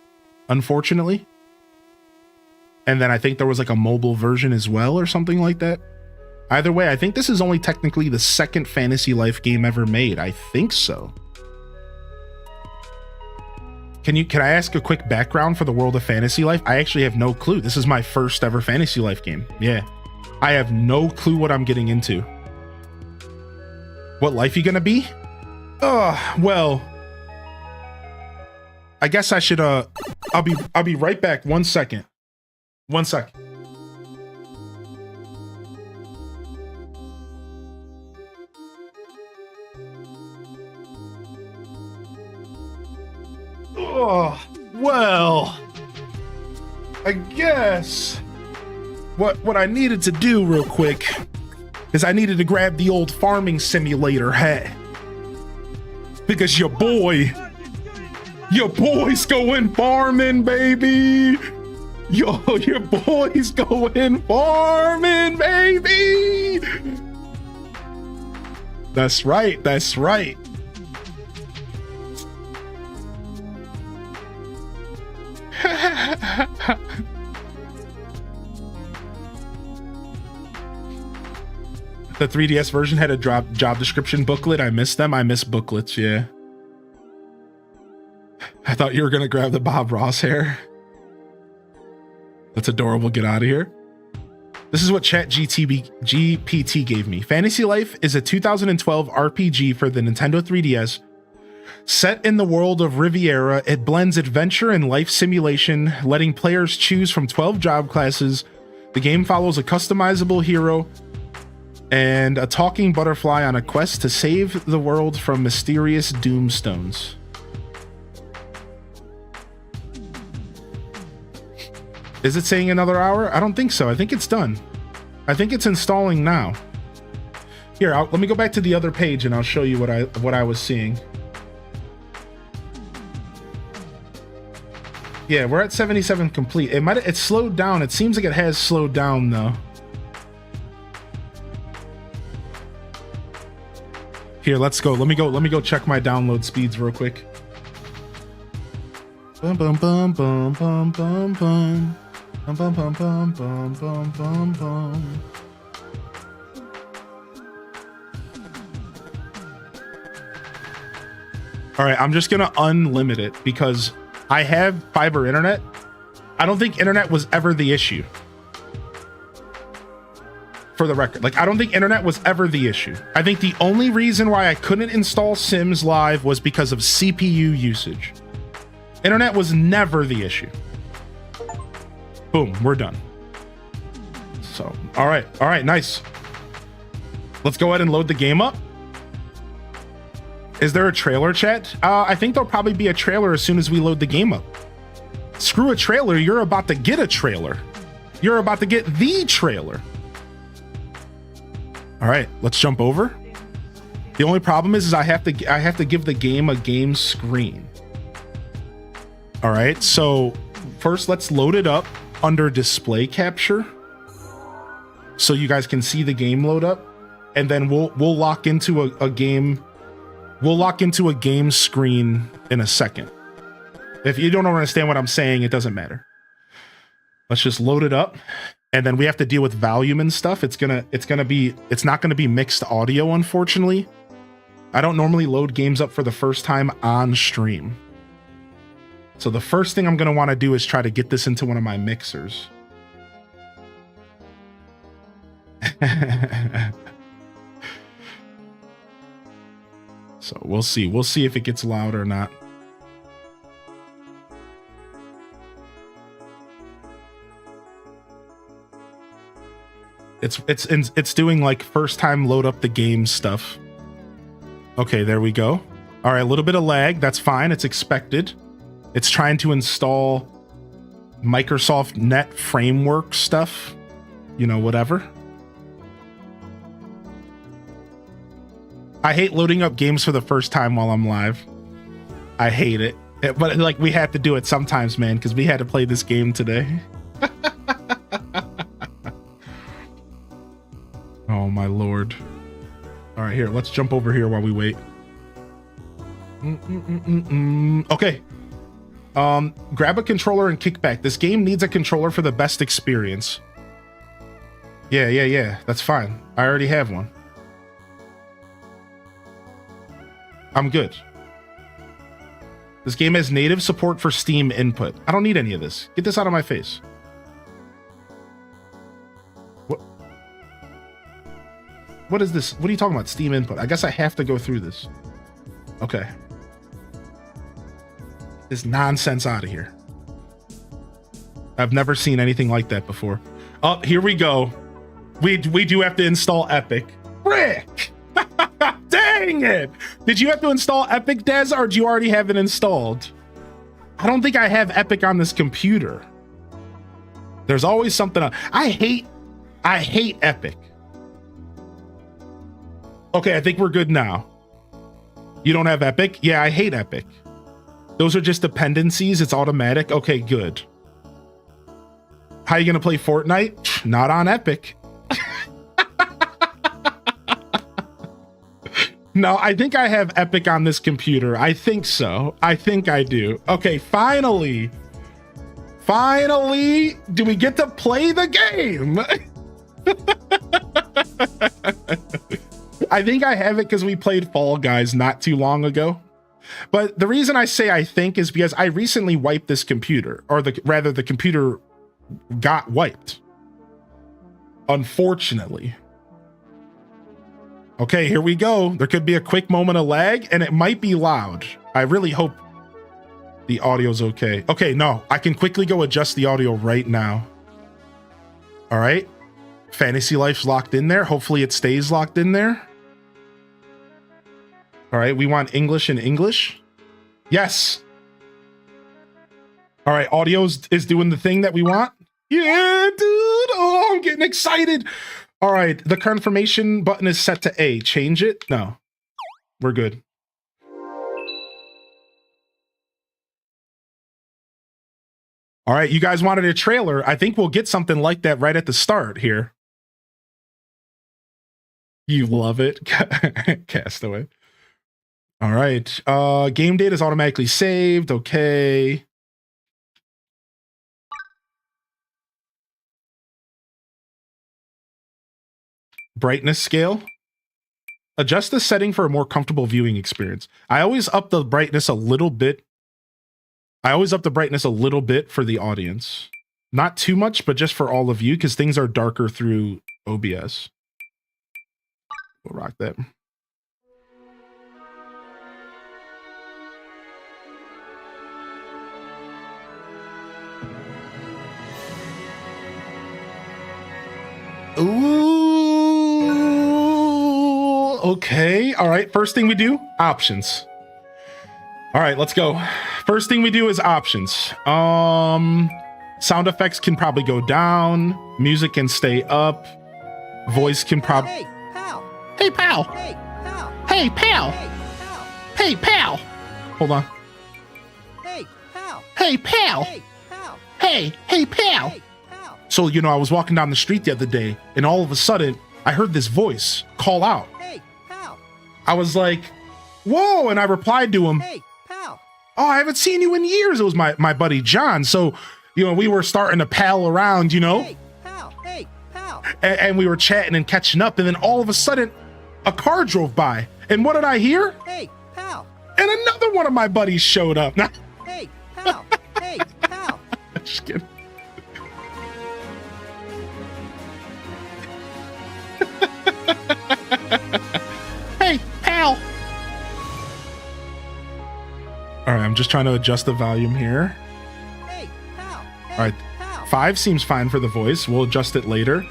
unfortunately. And then I think there was like a mobile version as well or something like that. Either way, I think this is only technically the second Fantasy Life game ever made. I think so. Can I ask a quick background for the world of Fantasy Life? I actually have no clue. This is my first ever Fantasy Life game. Yeah. I have no clue what I'm getting into. What life you gonna be? Well, I guess I should I'll be right back. 1 second. 1 second. Oh, well, I guess what I needed to do real quick is I needed to grab the old farming simulator hat, because your boy's going farming, baby. Your boy's going farming, baby. That's right. The 3DS version had a job description booklet. I missed them. I miss booklets, yeah. I thought you were gonna grab the Bob Ross hair. That's adorable. Get out of here. This is what GPT gave me. Fantasy Life is a 2012 RPG for the Nintendo 3DS. Set in the world of Riviera, it blends adventure and life simulation, letting players choose from 12 job classes. The game follows a customizable hero and a talking butterfly on a quest to save the world from mysterious doomstones. Is it saying another hour? I don't think so. I think it's done. I think it's installing now. Here, let me go back to the other page and I'll show you what I was seeing. Yeah, we're at 77 complete. It's slowed down. It seems like it has slowed down though. Here, let's go. Let me go check my download speeds real quick. Bum bum bum bum bum bum bum. Bum bum bum bum bum bum bum bum. All right, I'm just gonna unlimit it because I have fiber internet. I don't think internet was ever the issue. For the record, like I don't think internet was ever the issue. I think the only reason why I couldn't install Sims Live was because of CPU usage. Internet was never the issue. Boom, we're done. So, all right, nice. Let's go ahead and load the game up. Is there a trailer, chat? I think there'll probably be a trailer as soon as we load the game up. Screw a trailer, you're about to get a trailer. You're about to get the trailer. All right, let's jump over. The only problem is I have to give the game a game screen. All right, so first let's load it up under display capture so you guys can see the game load up, and then we'll lock into a game. We'll lock into a game screen in a second. If you don't understand what I'm saying, it doesn't matter. Let's just load it up, and then we have to deal with volume and stuff. It's not gonna be mixed audio, unfortunately. I don't normally load games up for the first time on stream. So the first thing I'm gonna want to do is try to get this into one of my mixers. So we'll see if it gets loud or not. It's doing like first time load up the game stuff. Okay, there we go. All right, a little bit of lag, that's fine, it's expected. It's trying to install Microsoft Net framework stuff, you know, whatever. I hate loading up games for the first time while I'm live. I hate it. But like we had to do it sometimes, man, because we had to play this game today. Oh my lord. All right, here, let's jump over here while we wait. Okay. Grab a controller and kick back. This game needs a controller for the best experience. Yeah. That's fine. I already have one. I'm good. This game has native support for Steam input. I don't need any of this. Get this out of my face. What is this? What are you talking about? Steam input. I guess I have to go through this. Okay. This nonsense out of here. I've never seen anything like that before. Oh, here we go. We do have to install Epic. Frick! Dang it! Did you have to install Epic, Des, or do you already have it installed? I don't think I have Epic on this computer. There's always something else. I hate Epic. Okay, I think we're good now. You don't have Epic? Yeah, I hate Epic. Those are just dependencies. It's automatic. Okay, good. How are you gonna play Fortnite? Not on Epic. No, I think I have Epic on this computer. I think so. I think I do. Okay, finally. Finally, do we get to play the game? I think I have it because we played Fall Guys not too long ago. But the reason I say I think is because I recently wiped this computer, or rather the computer got wiped. Unfortunately. Okay, here we go. There could be a quick moment of lag, and it might be loud. I really hope the audio's okay. Okay, no, I can quickly go adjust the audio right now. All right. Fantasy Life's locked in there. Hopefully it stays locked in there. All right. We want English and English. Yes. All right. Audio is doing the thing that we want. Yeah, dude. Oh, I'm getting excited. All right. The confirmation button is set to A. Change it. No, we're good. All right. You guys wanted a trailer. I think we'll get something like that right at the start here. You love it. Castaway. All right. Game date is automatically saved. Okay. Brightness scale. Adjust the setting for a more comfortable viewing experience. I always up the brightness a little bit. For the audience. Not too much, but just for all of you, because things are darker through OBS. We'll rock that. Ooh, okay. All right. First thing we do, options. All right, let's go. First thing we do is options. Sound effects can probably go down. Music can stay up. Voice can probably... Hey, pal. Hey, pal. Hey, pal. Hey, pal. Hey, pal. Hey, pal. Hold on. Hey, pal. Hey, pal. Hey, pal. Hey, pal. Hey, pal. So, I was walking down the street the other day, and all of a sudden, I heard this voice call out. Hey, pal. I was like, whoa, and I replied to him, Hey, pal. oh, I haven't seen you in years. It was my buddy John. So, we were starting to pal around, Hey, pal. Hey, pal. and we were chatting and catching up. And then all of a sudden, a car drove by. And what did I hear? Hey, pal. And another one of my buddies showed up. Now, Hey, pal. Hey, pal. just kidding. Hey, pal. All right, I'm just trying to adjust the volume here. Hey, pal. Hey, All right, pal. 5 seems fine for the voice. We'll adjust it later.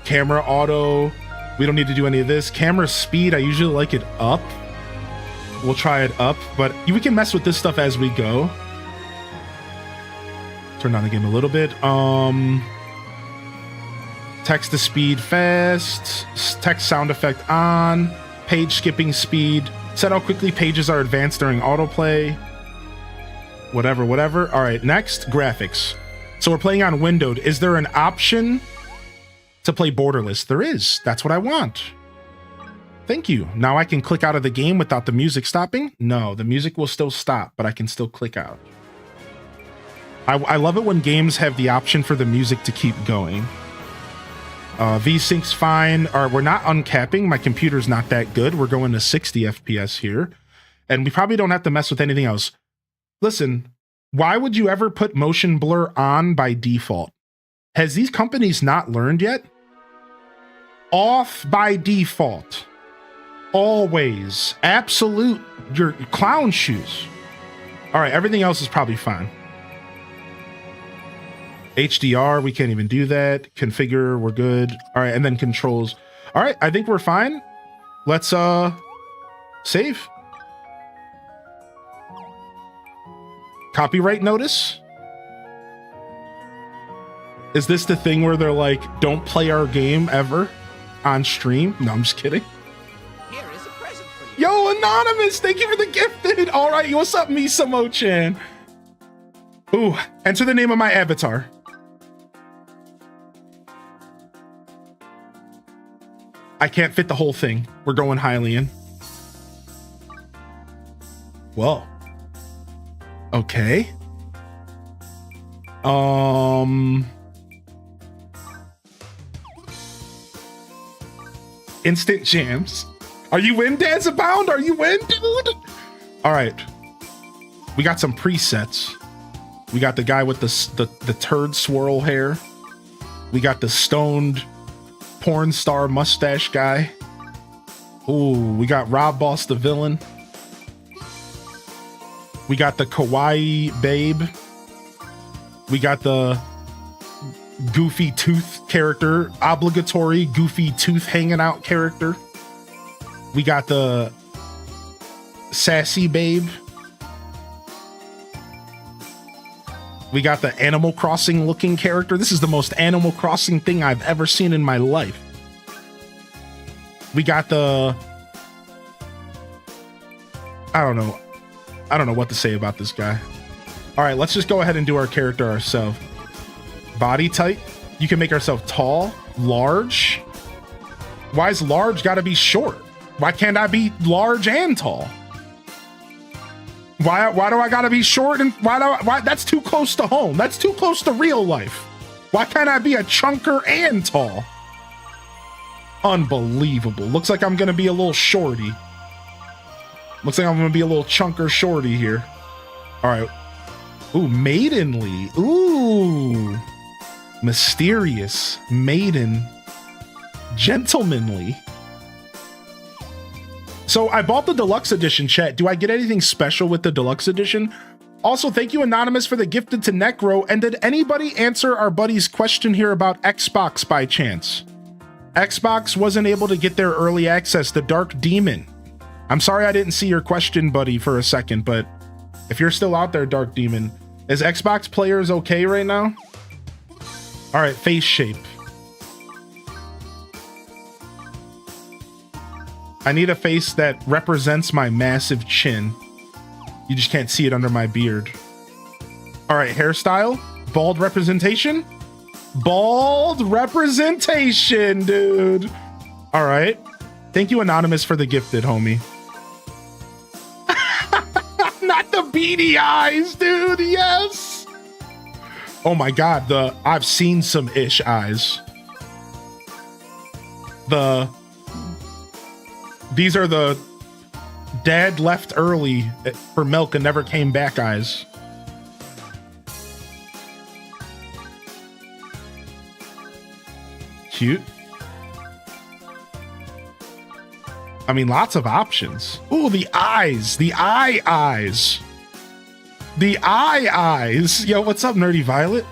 Camera auto. We don't need to do any of this. Camera speed, I usually like it up. We'll try it up, but we can mess with this stuff as we go. Turn down the game a little bit. Text to speed fast. Text sound effect on. Page skipping speed. Set how quickly pages are advanced during autoplay. Whatever. All right, next, graphics. So we're playing on windowed. Is there an option to play borderless? There is. That's what I want. Thank you. Now I can click out of the game without the music stopping? No, the music will still stop, but I can still click out. I love it when games have the option for the music to keep going. V-Sync's fine. We're not uncapping. My computer's not that good. We're going to 60 FPS here. And we probably don't have to mess with anything else. Listen, why would you ever put motion blur on by default? Has these companies not learned yet? Off by default. Always. Absolute. Your clown shoes. All right, everything else is probably fine. HDR, we can't even do that. Configure, we're good. All right, and then controls. All right, I think we're fine. Let's save. Copyright notice. Is this the thing where they're like, don't play our game ever on stream? No, I'm just kidding. Here is a present for you. Yo, Anonymous, thank you for the gifted. All right, what's up, Misamo-chan? Ooh, enter the name of my avatar. I can't fit the whole thing. We're going Hylian. Whoa. Okay. Instant jams. Are you in, Dance Abound? Are you in, dude? All right. We got some presets. We got the guy with the turd swirl hair. We got the stoned porn star mustache guy. Ooh, we got Rob Boss the villain. We got the kawaii babe. We got the goofy tooth character, obligatory goofy tooth hanging out character. We got the sassy babe. We got the Animal Crossing looking character. This is the most Animal Crossing thing I've ever seen in my life. We got the, I don't know what to say about this guy. All right, let's just go ahead and do our character ourselves. Body type, you can make ourselves tall, large. Why is large gotta be short? Why can't I be large and tall? Why do I gotta be short and why that's too close to home. That's too close to real life. Why can't I be a chunker and tall? Unbelievable. Looks like I'm gonna be a little shorty. Looks like I'm gonna be a little chunker shorty here. All right. Ooh, maidenly. Ooh. Mysterious. Maiden. Gentlemanly. So I bought the deluxe edition, chat. Do I get anything special with the deluxe edition? Also, thank you, Anonymous, for the gifted to Necro. And did anybody answer our buddy's question here about Xbox by chance? Xbox wasn't able to get their early access to Dark Demon. I'm sorry I didn't see your question, buddy, for a second, but if you're still out there, Dark Demon, is Xbox players okay right now? All right, face shape. I need a face that represents my massive chin. You just can't see it under my beard. All right, hairstyle, bald representation. Bald representation, dude. All right. Thank you, Anonymous, for the gifted, homie. Not the beady eyes, dude. Yes. Oh my God. I've seen some ish eyes. These are the dad left early for milk and never came back eyes. Cute. I mean, lots of options. Ooh, the eyes. The eyes. The eyes. Yo, what's up, Nerdy Violet?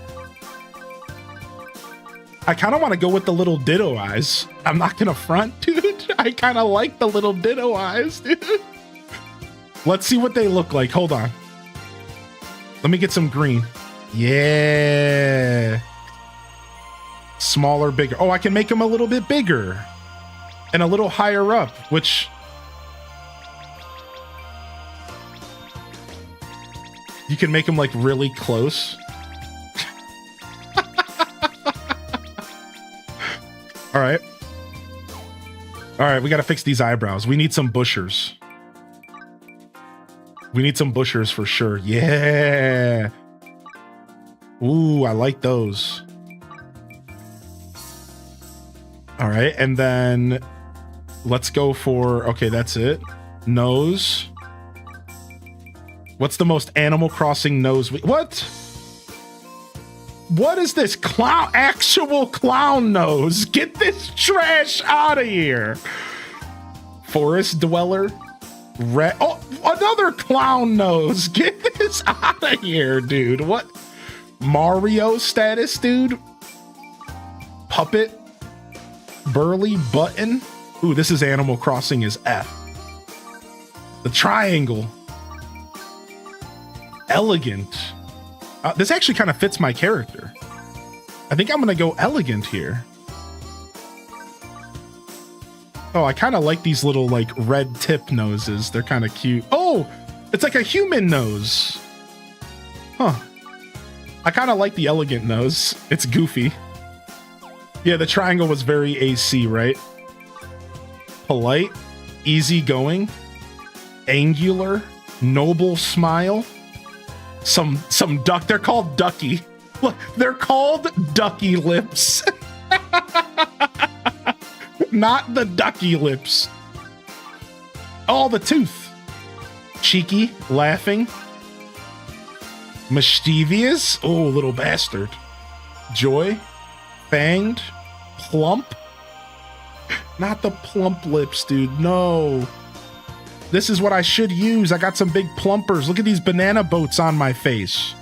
I kind of want to go with the little ditto eyes. I'm not gonna front, dude. I kind of like the little ditto eyes, dude. Let's see what they look like. Hold on. Let me get some green. Yeah. Smaller, bigger. Oh, I can make them a little bit bigger and a little higher up, which you can make them like really close. All right. All right, we got to fix these eyebrows. We need some bushers. We need some bushers for sure. Yeah. Ooh, I like those. All right, and then let's go for, okay, that's it. Nose. What's the most Animal Crossing nose? What? What is this clown? Actual clown nose? Get this trash out of here. Forest dweller. Oh, another clown nose. Get this out of here, dude. What? Mario status, dude? Puppet. Burly button. Ooh, this is Animal Crossing as F. The triangle. Elegant. This actually kind of fits my character. I think I'm gonna go elegant here. Oh, I kind of like these little like red tip noses. They're kind of cute. Oh, it's like a human nose. Huh. I kind of like the elegant nose. It's goofy. Yeah, the triangle was very AC, right? Polite, easygoing, angular, noble smile. Some duck. They're called ducky. Look, they're called ducky lips. Not the ducky lips. Oh, the tooth. Cheeky, laughing. Mischievous. Oh, little bastard. Joy. Fanged. Plump. Not the plump lips, dude. No. This is what I should use. I got some big plumpers. Look at these banana boats on my face.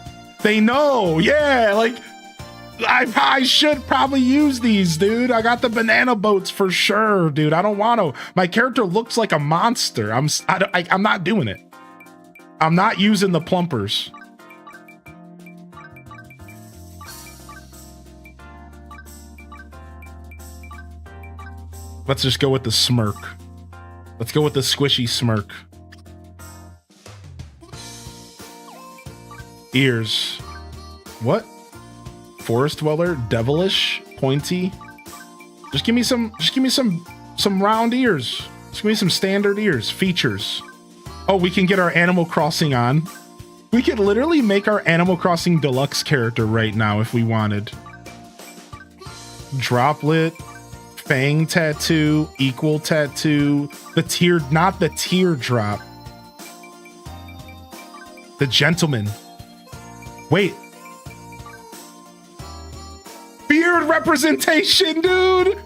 They know. Yeah, like I should probably use these, dude. I got the banana boats for sure, dude. I don't want to. My character looks like a monster. I'm not doing it. I'm not using the plumpers. Let's just go with the smirk. Let's go with the squishy smirk. Ears. What? Forest dweller, devilish, pointy. Just give me some round ears. Just give me some standard ears. Features. Oh, we can get our Animal Crossing on. We could literally make our Animal Crossing Deluxe character right now if we wanted. Droplet, fang tattoo, equal tattoo, not the teardrop. The gentleman. Wait. Beard representation, dude.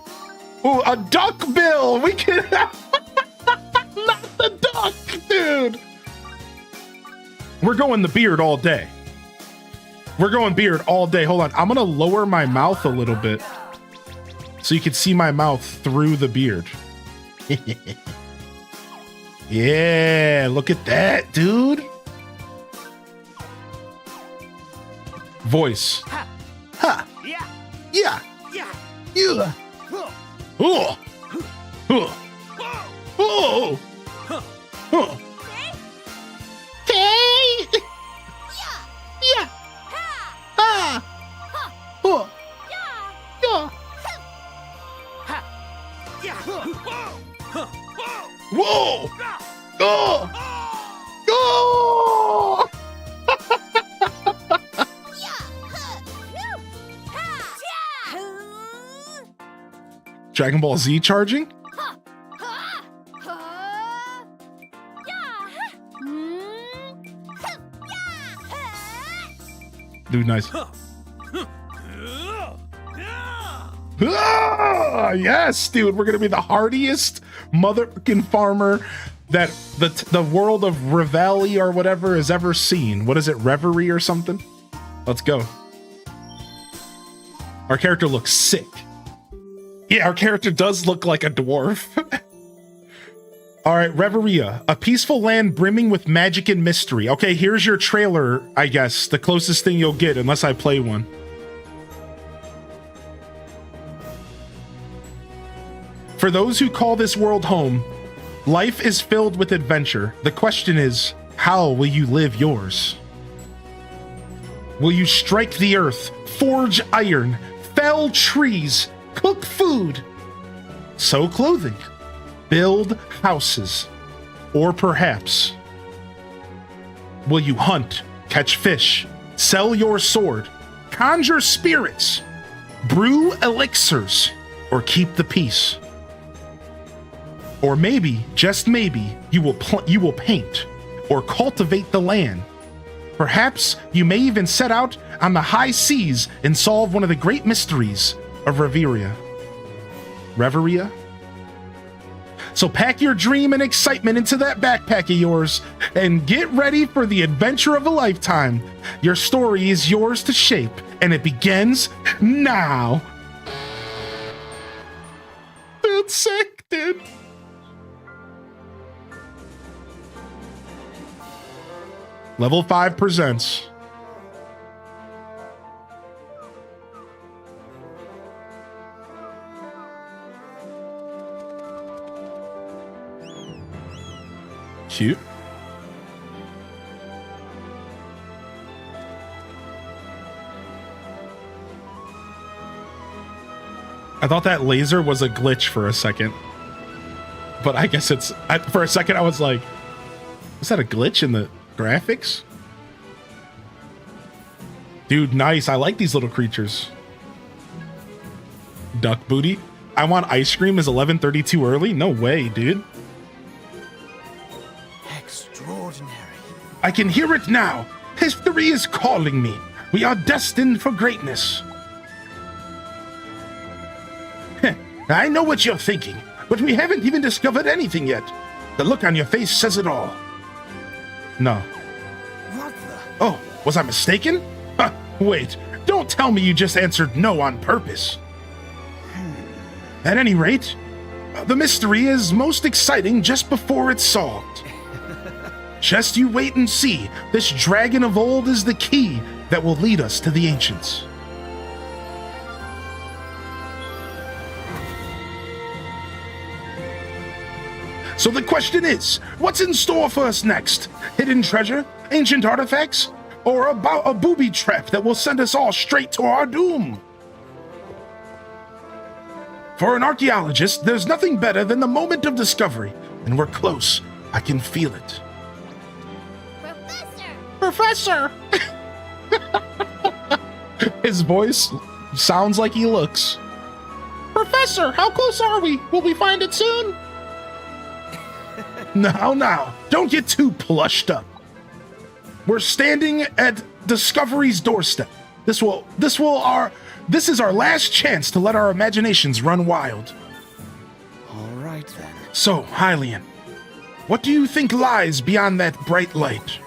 Ooh, a duck bill. We can not the duck, dude. We're going the beard all day. We're going beard all day. Hold on. I'm going to lower my mouth a little bit so you can see my mouth through the beard. Yeah, look at that, dude. Voice. Ha. Yeah. Yeah. Yeah. Yeah. Oh. Oh. Oh. Oh. Okay. Yeah. Ah. Oh. Yeah. Whoa. Oh. Oh. Dragon Ball Z charging? Dude, nice. Ah, yes, dude, we're gonna be the hardiest motherfucking farmer that the world of Reveille or whatever has ever seen. What is it, Reverie or something? Let's go. Our character looks sick. Yeah, our character does look like a dwarf. All right, Reveria, a peaceful land brimming with magic and mystery. Okay, here's your trailer, I guess. The closest thing you'll get, unless I play one. For those who call this world home, life is filled with adventure. The question is, how will you live yours? Will you strike the earth, forge iron, fell trees, cook food, sew clothing, build houses, or perhaps will you hunt, catch fish, sell your sword, conjure spirits, brew elixirs, or keep the peace? Or maybe, just maybe, you will paint or cultivate the land. Perhaps you may even set out on the high seas and solve one of the great mysteries of Reveria. Reveria? So pack your dream and excitement into that backpack of yours and get ready for the adventure of a lifetime. Your story is yours to shape, and it begins now. Dude, sick, dude. Level 5 presents. Cute. I thought that laser was a glitch for a second, but I guess it's, for a second I was like, is that a glitch in the graphics? Dude, nice. I like these little creatures. Duck booty. I want ice cream. Is 11:30 too early? No way, dude. Extraordinary. I can hear it now. History is calling me. We are destined for greatness. I know what you're thinking, but we haven't even discovered anything yet. The look on your face says it all. No. What the? Oh, was I mistaken? Wait, Don't tell me you just answered no on purpose. At any rate, the mystery is most exciting just before it's solved. Just you wait and see. This dragon of old is the key that will lead us to the ancients. So the question is, what's in store for us next? Hidden treasure? Ancient artifacts? Or about a booby trap that will send us all straight to our doom? For an archaeologist, there's nothing better than the moment of discovery, and we're close. I can feel it. Professor! His voice sounds like he looks. Professor, how close are we? Will we find it soon? Now, don't get too plushed up. We're standing at discovery's doorstep. This is our last chance to let our imaginations run wild. All right then. So, Hylian, what do you think lies beyond that bright light?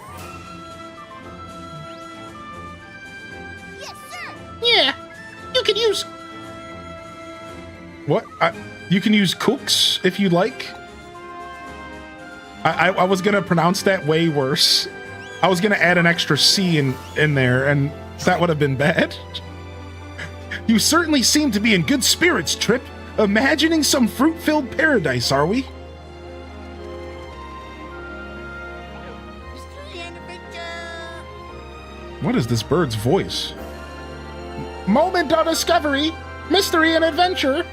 Yes, sir. Yeah, you can use... What? You can use cooks if you like. I was gonna pronounce that way worse. I was gonna add an extra C in there, and that would have been bad. You certainly seem to be in good spirits, Trip. Imagining some fruit-filled paradise, are we? Mystery and adventure. What is this bird's voice? Moment of discovery, mystery and adventure.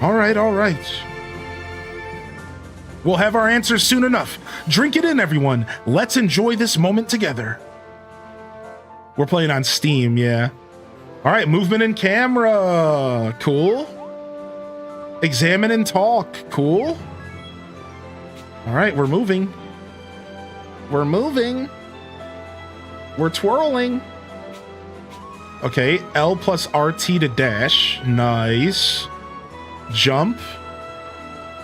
All right. We'll have our answers soon enough. Drink it in, everyone. Let's enjoy this moment together. We're playing on Steam, yeah. All right, movement and camera. Cool. Examine and talk. Cool. All right, we're moving. We're twirling. Okay, L plus RT to dash. Nice. Jump.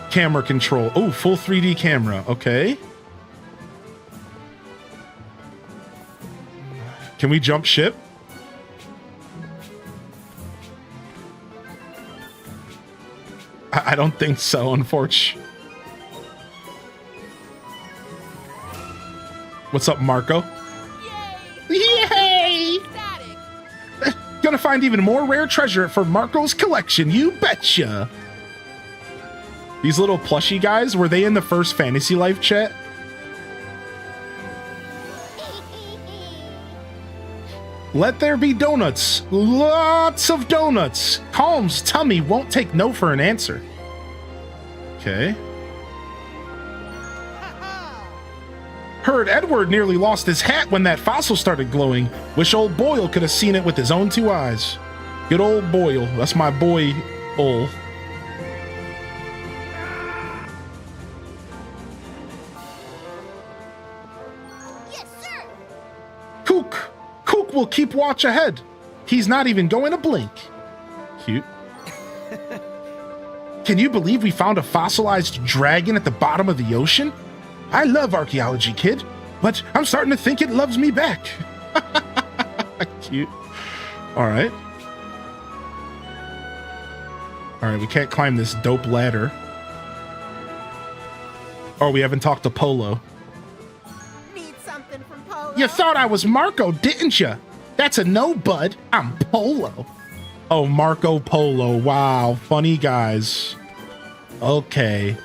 Camera control. Oh, full 3D camera. Okay. Can we jump ship? I don't think so, unfortunately. What's up, Marco? Yay! Gonna find even more rare treasure for Marco's collection, you betcha! These little plushy guys, were they in the first Fantasy Life chat? Let there be donuts. Lots of donuts. Calm's tummy won't take no for an answer. Okay. Heard Edward nearly lost his hat when that fossil started glowing. Wish old Boyle could have seen it with his own 2 eyes. Good old Boyle. That's my boy, Ol. Cook will keep watch ahead. He's not even going to blink. Cute. Can you believe we found a fossilized dragon at the bottom of the ocean? I love archaeology, kid, but I'm starting to think it loves me back. Cute. All right, we can't climb this dope ladder. Oh, we haven't talked to Polo. You thought I was Marco, didn't you? That's a no, bud. I'm Polo. Oh, Marco Polo. Wow. Funny guys. Okay.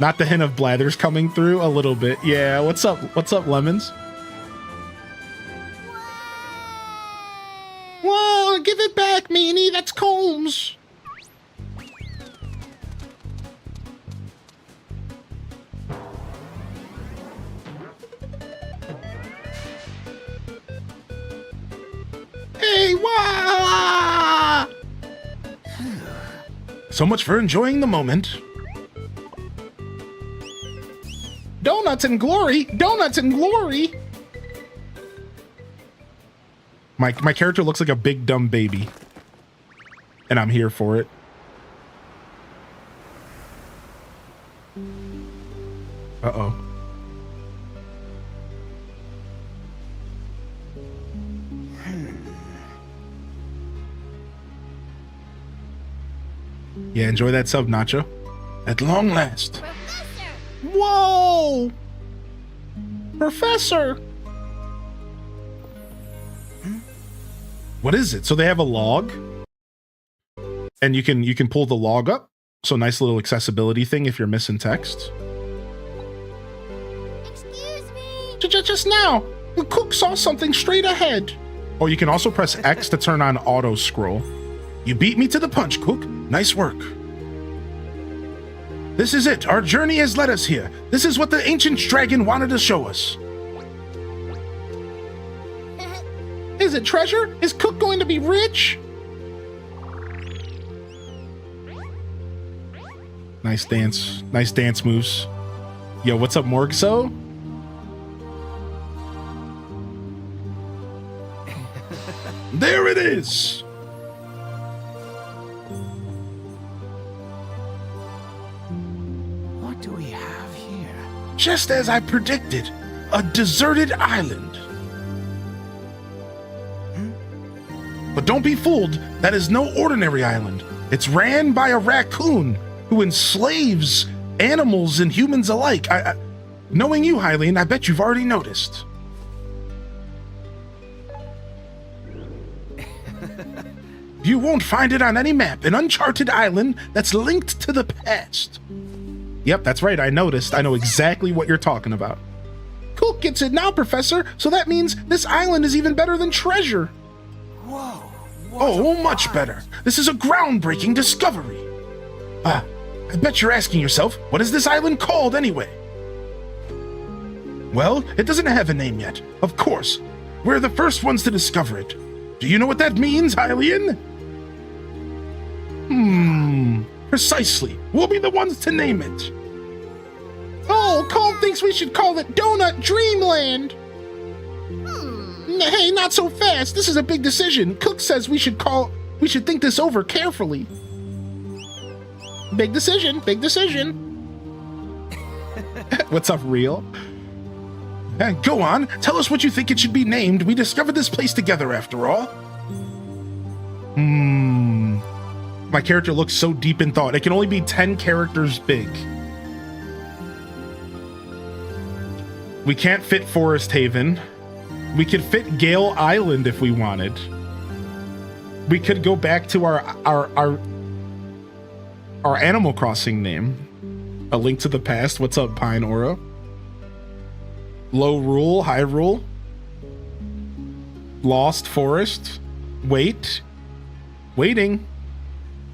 Not the hint of blathers coming through a little bit. Yeah. What's up? What's up, Lemons? Whoa, give it back, meanie. That's Combs. Hey, wah! So much for enjoying the moment. Donuts and glory! Donuts and glory! My character looks like a big dumb baby. And I'm here for it. Uh-oh. Yeah, enjoy that sub, Nacho. At long last. Professor! Whoa! Professor! What is it? So they have a log, and you can pull the log up. So nice little accessibility thing if you're missing text. Excuse me! Just now, the cook saw something straight ahead. Oh, you can also press X to turn on auto scroll. You beat me to the punch, Cook. Nice work. This is it. Our journey has led us here. This is what the ancient dragon wanted to show us. Is it treasure? Is Cook going to be rich? Nice dance. Nice dance moves. Yo, what's up, Morgso? There it is! What do we have here? Just as I predicted, a deserted island. But don't be fooled, that is no ordinary island. It's ran by a raccoon who enslaves animals and humans alike. Knowing you, Hylian, I bet you've already noticed. You won't find it on any map, an uncharted island that's linked to the past. Yep, that's right, I noticed. I know exactly what you're talking about. Cook gets it now, Professor, so that means this island is even better than treasure. Whoa. Oh, much better. This is a groundbreaking discovery. I bet you're asking yourself, what is this island called anyway? Well, it doesn't have a name yet. Of course. We're the first ones to discover it. Do you know what that means, Hylian? Precisely. We'll be the ones to name it. Oh, Cole thinks we should call it Donut Dreamland. Hey, not so fast. This is a big decision. Cook says we should think this over carefully. Big decision, big decision. What's up, Real? Go on, tell us what you think it should be named. We discovered this place together after all. My character looks so deep in thought. It can only be 10 characters big. We can't fit Forest Haven. We could fit Gale Island if we wanted. We could go back to our Animal Crossing name. A Link to the Past. What's up, Pine Aura? Low Rule, High Rule. Lost Forest. Waiting.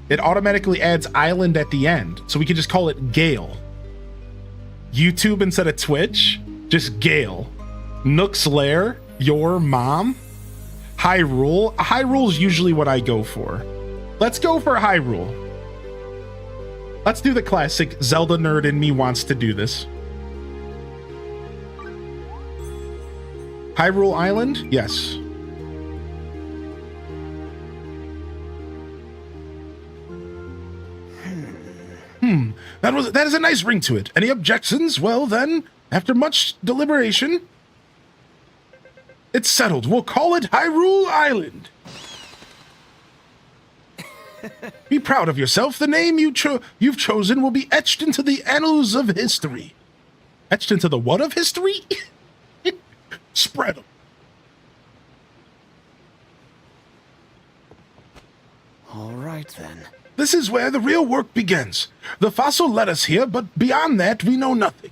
It automatically adds island at the end, so we could just call it Gale. YouTube instead of Twitch, just Gale. Nook's Lair, your mom. Hyrule. Hyrule's usually what I go for. Let's go for Hyrule. Let's do the classic. Zelda nerd in me wants to do this. Hyrule Island? Yes. That is a nice ring to it. Any objections? Well then, after much deliberation, it's settled. We'll call it Hyrule Island. Be proud of yourself. The name you've chosen will be etched into the annals of history. Etched into the what of history? Spread them. All right then. This is where the real work begins. The fossil led us here, but beyond that, we know nothing.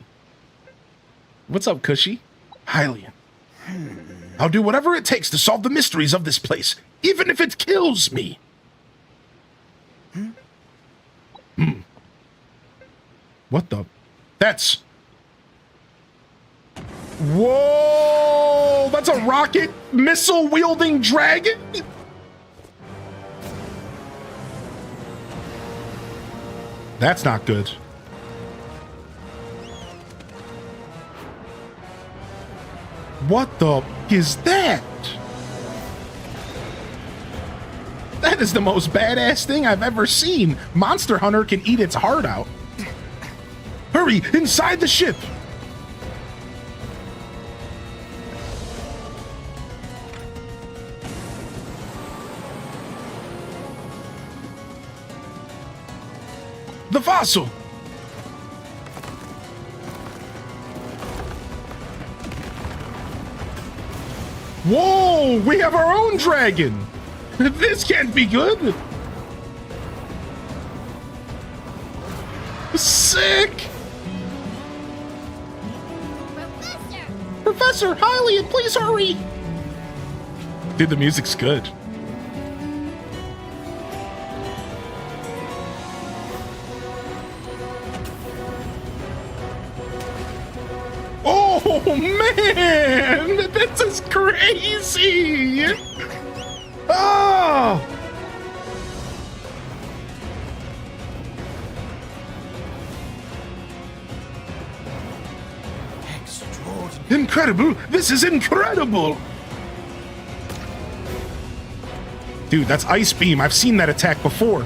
What's up, Cushy? Hylian. I'll do whatever it takes to solve the mysteries of this place, even if it kills me. What the? That's... Whoa! That's a rocket missile-wielding dragon? That's not good. What the is that? That is the most badass thing I've ever seen. Monster Hunter can eat its heart out. Hurry, inside the ship! the fossil. Whoa, we have our own dragon. This can't be good. Sick. Professor, Hylian, please hurry. Dude, the music's good. Oh man, this is crazy. Oh. Incredible! This is incredible! Dude, that's Ice Beam. I've seen that attack before.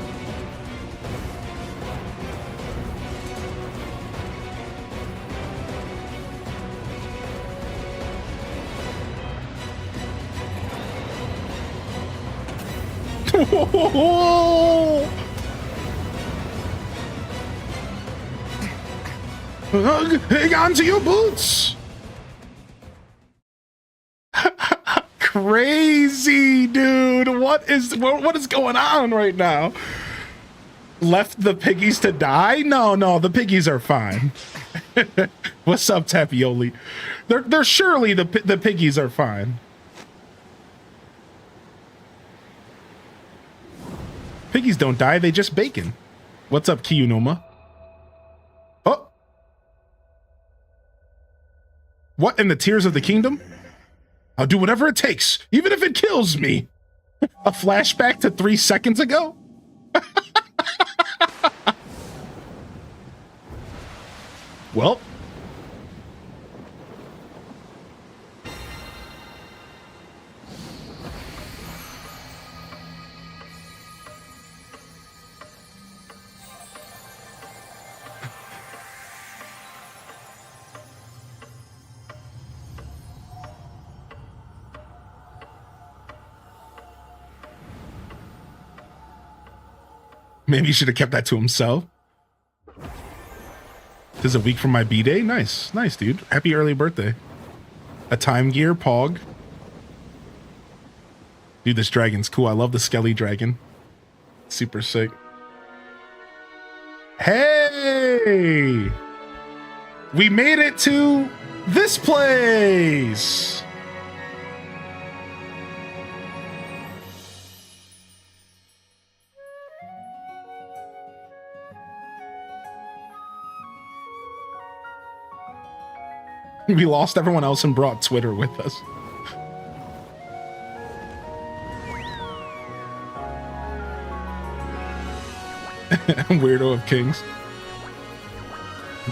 Hang on to your boots! Crazy, dude. What is going on right now? Left the piggies to die? No, the piggies are fine. What's up, Tapioli? They're surely the piggies are fine. Piggies don't die, they just bacon. What's up, Kiyunoma? Oh. What in the Tears of the Kingdom? I'll do whatever it takes, even if it kills me. A flashback to 3 seconds ago? Well. Maybe he should have kept that to himself. This is a week from my B-Day? Nice, dude. Happy early birthday. A time gear, Pog. Dude, this dragon's cool. I love the Skelly dragon. Super sick. Hey! We made it to this place! We lost everyone else and brought Twitter with us. Weirdo of Kings.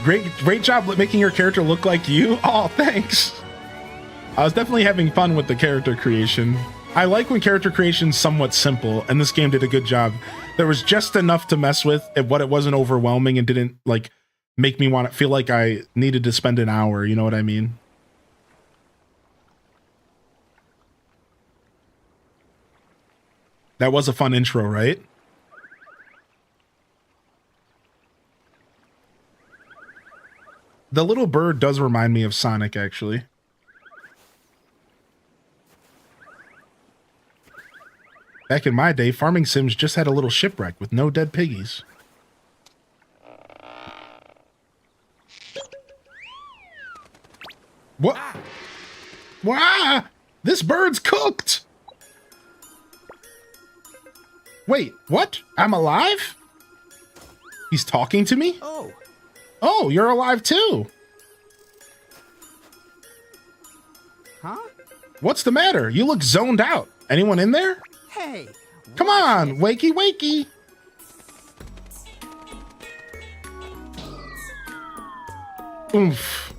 Great job making your character look like you. Oh, thanks. I was definitely having fun with the character creation. I like when character creation's somewhat simple, and this game did a good job. There was just enough to mess with, and what it wasn't overwhelming and didn't like make me want to feel like I needed to spend an hour, you know what I mean? That was a fun intro, right? The little bird does remind me of Sonic, actually. Back in my day, farming sims just had a little shipwreck with no dead piggies. What? Wow! This bird's cooked! Wait, what? I'm alive? He's talking to me? Oh, you're alive too. Huh? What's the matter? You look zoned out. Anyone in there? Hey. Come on, wakey wakey. Oof.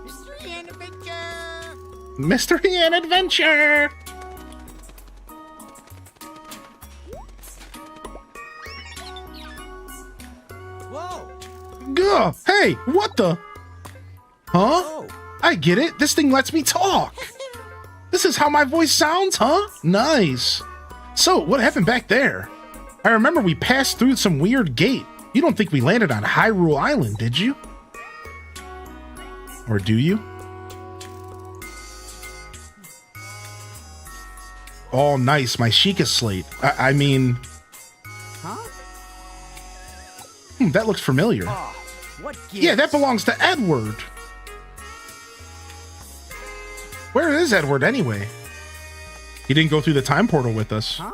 Mystery and adventure. Mystery and adventure. Whoa. Gah! Hey, what the? Huh? Oh. I get it. This thing lets me talk. This is how my voice sounds, huh? Nice. So, what happened back there? I remember we passed through some weird gate. You don't think we landed on Hyrule Island, did you? Or do you? Oh, nice. My Sheikah slate. I mean... Huh? That looks familiar. Oh, what gives? Yeah, that belongs to Edward. Where is Edward anyway? He didn't go through the time portal with us. Huh?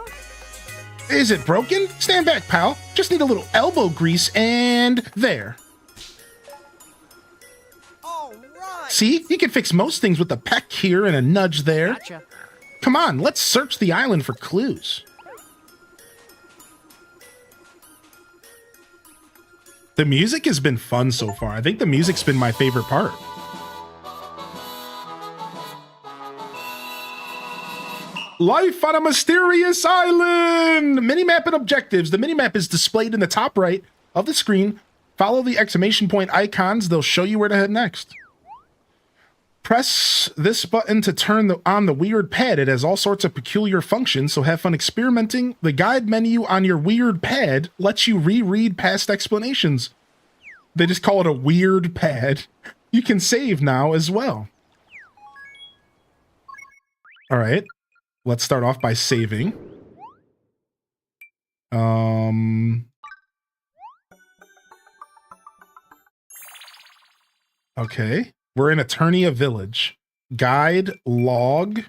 Is it broken? Stand back, pal. Just need a little elbow grease and there. All right. See? You can fix most things with a peck here and a nudge there. Gotcha. Come on, let's search the island for clues. The music has been fun so far. I think the music's been my favorite part. Life on a mysterious island! Minimap and objectives. The minimap is displayed in the top right of the screen. Follow the exclamation point icons. They'll show you where to head next. Press this button to turn on the weird pad. It has all sorts of peculiar functions, so have fun experimenting. The guide menu on your weird pad lets you reread past explanations. They just call it a weird pad. You can save now as well. All right. Let's start off by saving. Okay. We're in Eternia Village. Guide, log,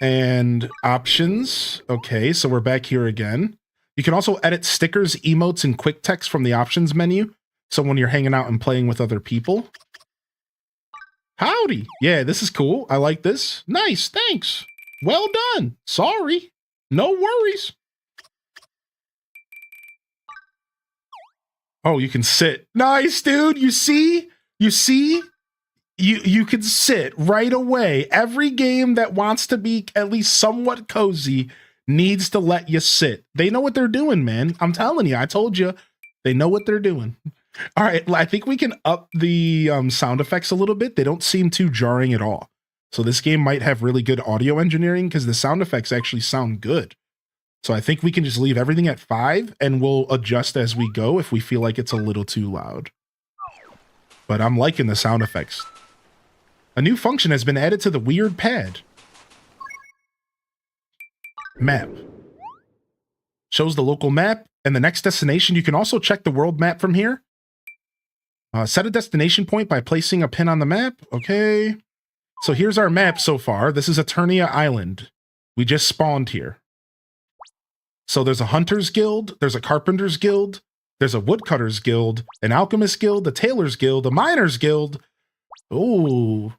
and options. Okay, so we're back here again. You can also edit stickers, emotes, and quick text from the options menu. So when you're hanging out and playing with other people. Howdy. Yeah, this is cool. I like this. Nice, thanks. Well done. Sorry. No worries. Oh, you can sit. Nice, dude. You see? You see? You can sit right away. Every game that wants to be at least somewhat cozy needs to let you sit. They know what they're doing, man. I'm telling you. I told you. They know what they're doing. All right, I think we can up the sound effects a little bit. They don't seem too jarring at all. So this game might have really good audio engineering because the sound effects actually sound good. So I think we can just leave everything at 5 and we'll adjust as we go if we feel like it's a little too loud. But I'm liking the sound effects. A new function has been added to the weird pad. Map. Shows the local map and the next destination. You can also check the world map from here. Set a destination point by placing a pin on the map. Okay. So here's our map so far. This is Eternia Island. We just spawned here. So there's a Hunter's Guild, there's a Carpenter's Guild, there's a Woodcutter's Guild, an Alchemist's Guild, a Tailor's Guild, a Miner's Guild. Ooh.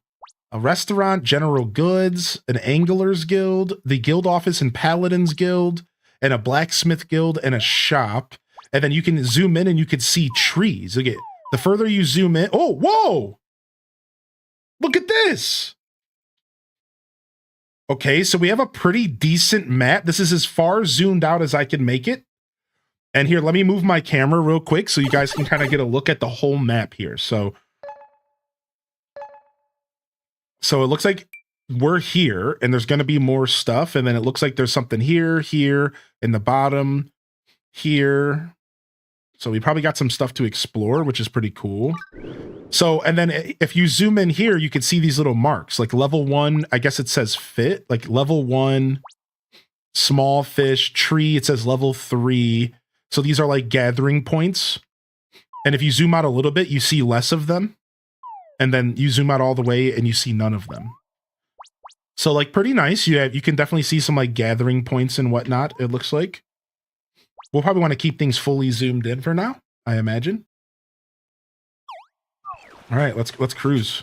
A restaurant, General Goods, an Angler's Guild, the Guild Office and Paladin's Guild, and a Blacksmith Guild and a shop. And then you can zoom in and you can see trees. Okay. The further you zoom in, oh, whoa! Look at this! Okay, so we have a pretty decent map. This is as far zoomed out as I can make it. And here, let me move my camera real quick so you guys can kind of get a look at the whole map here. So it looks like we're here, and there's going to be more stuff. And then it looks like there's something here, here, in the bottom, here. So we probably got some stuff to explore, which is pretty cool. So, and then if you zoom in here, you can see these little marks, like level 1, I guess it says fit, like level 1, small fish, tree, it says level 3. So these are like gathering points. And if you zoom out a little bit, you see less of them. And then you zoom out all the way and you see none of them. So like pretty nice. You can definitely see some like gathering points and whatnot, it looks like. We'll probably want to keep things fully zoomed in for now, I imagine. All right, let's cruise.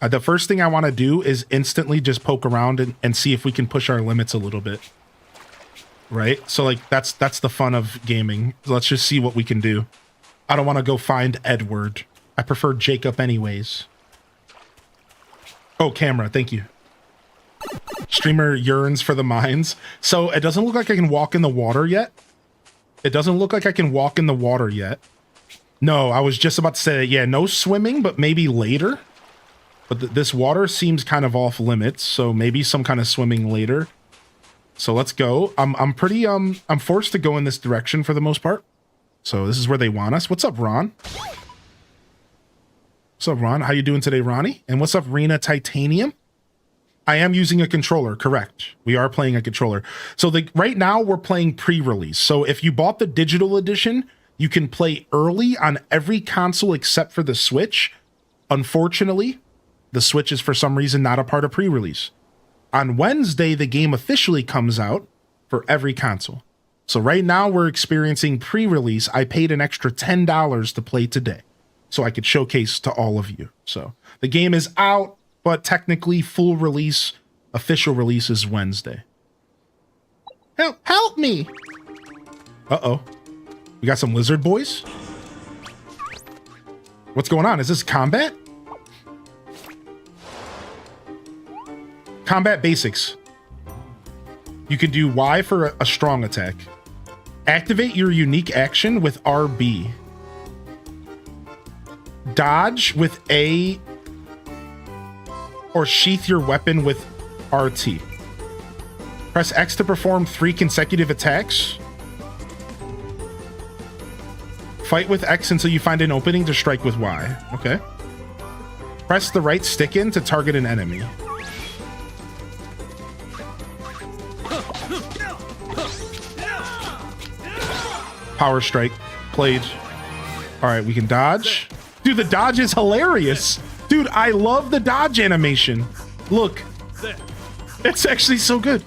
The first thing I want to do is instantly just poke around and see if we can push our limits a little bit. Right? So like that's the fun of gaming. Let's just see what we can do. I don't want to go find Edward. I prefer Jacob anyways. Oh, camera, thank you. Streamer yearns for the mines. So it doesn't look like I can walk in the water yet. It doesn't look like I can walk in the water yet. No, I was just about to say, yeah, no swimming, but maybe later. But this water seems kind of off limits, so maybe some kind of swimming later. So let's go. I'm forced to go in this direction for the most part. So this is where they want us. What's up, Ron? What's up, Ron? How you doing today, Ronnie? And what's up, Rena Titanium? I am using a controller, correct. We are playing a controller. So right now we're playing pre-release. So if you bought the digital edition, you can play early on every console except for the Switch. Unfortunately, the Switch is for some reason not a part of pre-release. On Wednesday, the game officially comes out for every console. So right now we're experiencing pre-release. I paid an extra $10 to play today so I could showcase to all of you. So the game is out, but technically full release, official release is Wednesday. Help me. Uh-oh. We got some lizard boys? What's going on? Is this combat? Combat basics. You can do Y for a strong attack. Activate your unique action with RB. Dodge with A, or sheath your weapon with RT. Press X to perform 3 consecutive attacks. Fight with X until you find an opening to strike with Y. Okay. Press the right stick in to target an enemy. Power strike. Played. All right, we can dodge. Dude, the dodge is hilarious. Dude, I love the dodge animation. Look. It's actually so good.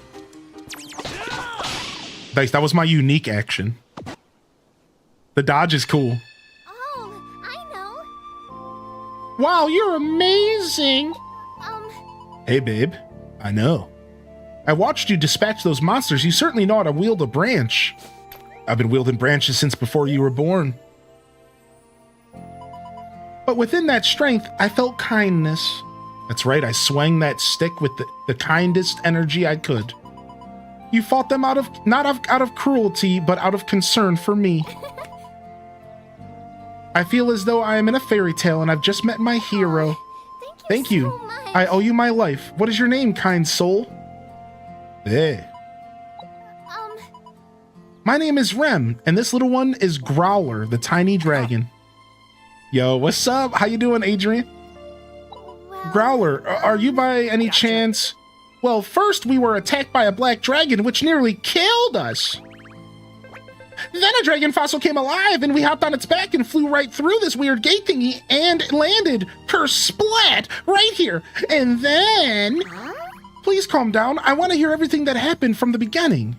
Nice, that was my unique action. The dodge is cool. Oh, I know. Wow, you're amazing. Hey, babe. I know. I watched you dispatch those monsters. You certainly know how to wield a branch. I've been wielding branches since before you were born. But within that strength, I felt kindness. That's right, I swung that stick with the kindest energy I could. You fought them out of cruelty, but out of concern for me. I feel as though I am in a fairy tale and I've just met my hero. Thank you. So much. I owe you my life. What is your name, kind soul? Hey. My name is Rem, and this little one is Growler, the tiny dragon. Yo, what's up? How you doing, Adrian? Well, Growler, are you by any chance? Well, first we were attacked by a black dragon, which nearly killed us. Then a dragon fossil came alive, and we hopped on its back and flew right through this weird gate thingy and landed, kersplat, right here. And then... Please calm down. I want to hear everything that happened from the beginning.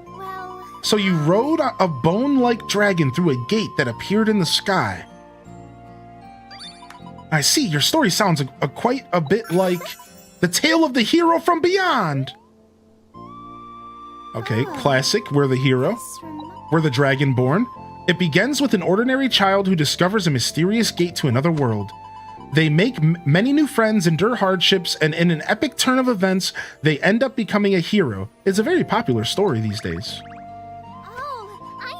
well, So you rode a bone-like dragon through a gate that appeared in the sky. I see, your story sounds quite a bit like the tale of the hero from beyond. Okay, classic, we're the hero. We're the dragonborn. It begins with an ordinary child who discovers a mysterious gate to another world. They make many new friends, endure hardships, and in an epic turn of events, they end up becoming a hero. It's a very popular story these days.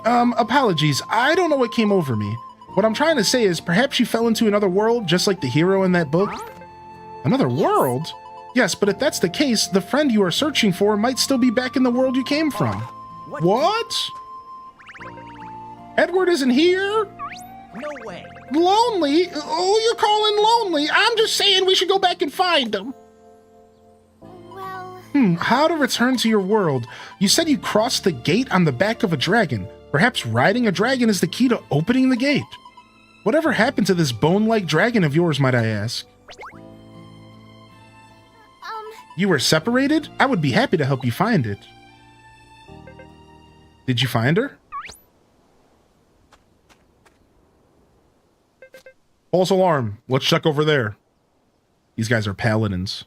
Apologies, I don't know what came over me. What I'm trying to say is perhaps you fell into another world just like the hero in that book? Another world? Yes, but if that's the case, the friend you are searching for might still be back in the world you came from. What? Edward isn't here? No way. Lonely? Oh, you're calling lonely. I'm just saying we should go back and find him. well, How to return to your world. You said you crossed the gate on the back of a dragon. Perhaps riding a dragon is the key to opening the gate. Whatever happened to this bone-like dragon of yours, might I ask? You were separated? I would be happy to help you find it. Did you find her? False alarm. Let's check over there. These guys are paladins.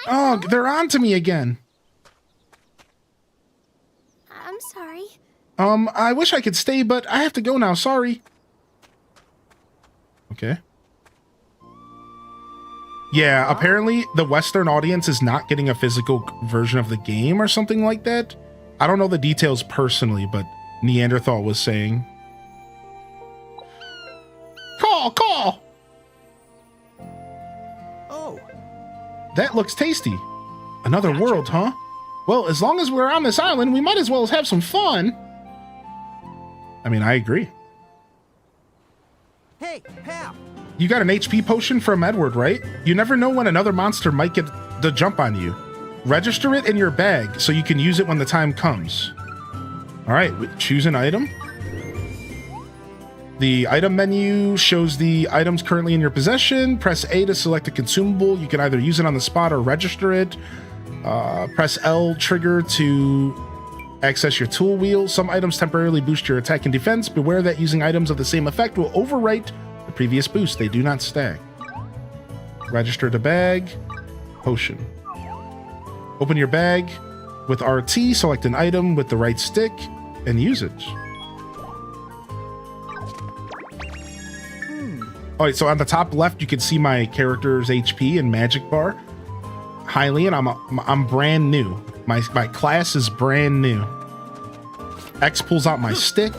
Oh, they're on to me again. I'm sorry. I wish I could stay, but I have to go now. Sorry. Okay. Yeah, apparently the Western audience is not getting a physical version of the game or something like that. I don't know the details personally, but Neanderthal was saying. Call! Oh, That looks tasty. Another world, huh? Well, as long as we're on this island, we might as well have some fun. I mean, I agree. Hey, pal. You got an HP potion from Edward, right? You never know when another monster might get the jump on you. Register it in your bag so you can use it when the time comes. All right, choose an item. The item menu shows the items currently in your possession. Press A to select a consumable. You can either use it on the spot or register it. Press L trigger to access your tool wheel. Some items temporarily boost your attack and defense. Beware that using items of the same effect will overwrite the previous boost. They do not stack. Register the bag. Potion. Open your bag with RT. Select an item with the right stick and use it. All right, so on the top left, you can see my character's HP and magic bar. Hylian, I'm brand new. My class is brand new. X pulls out my stick.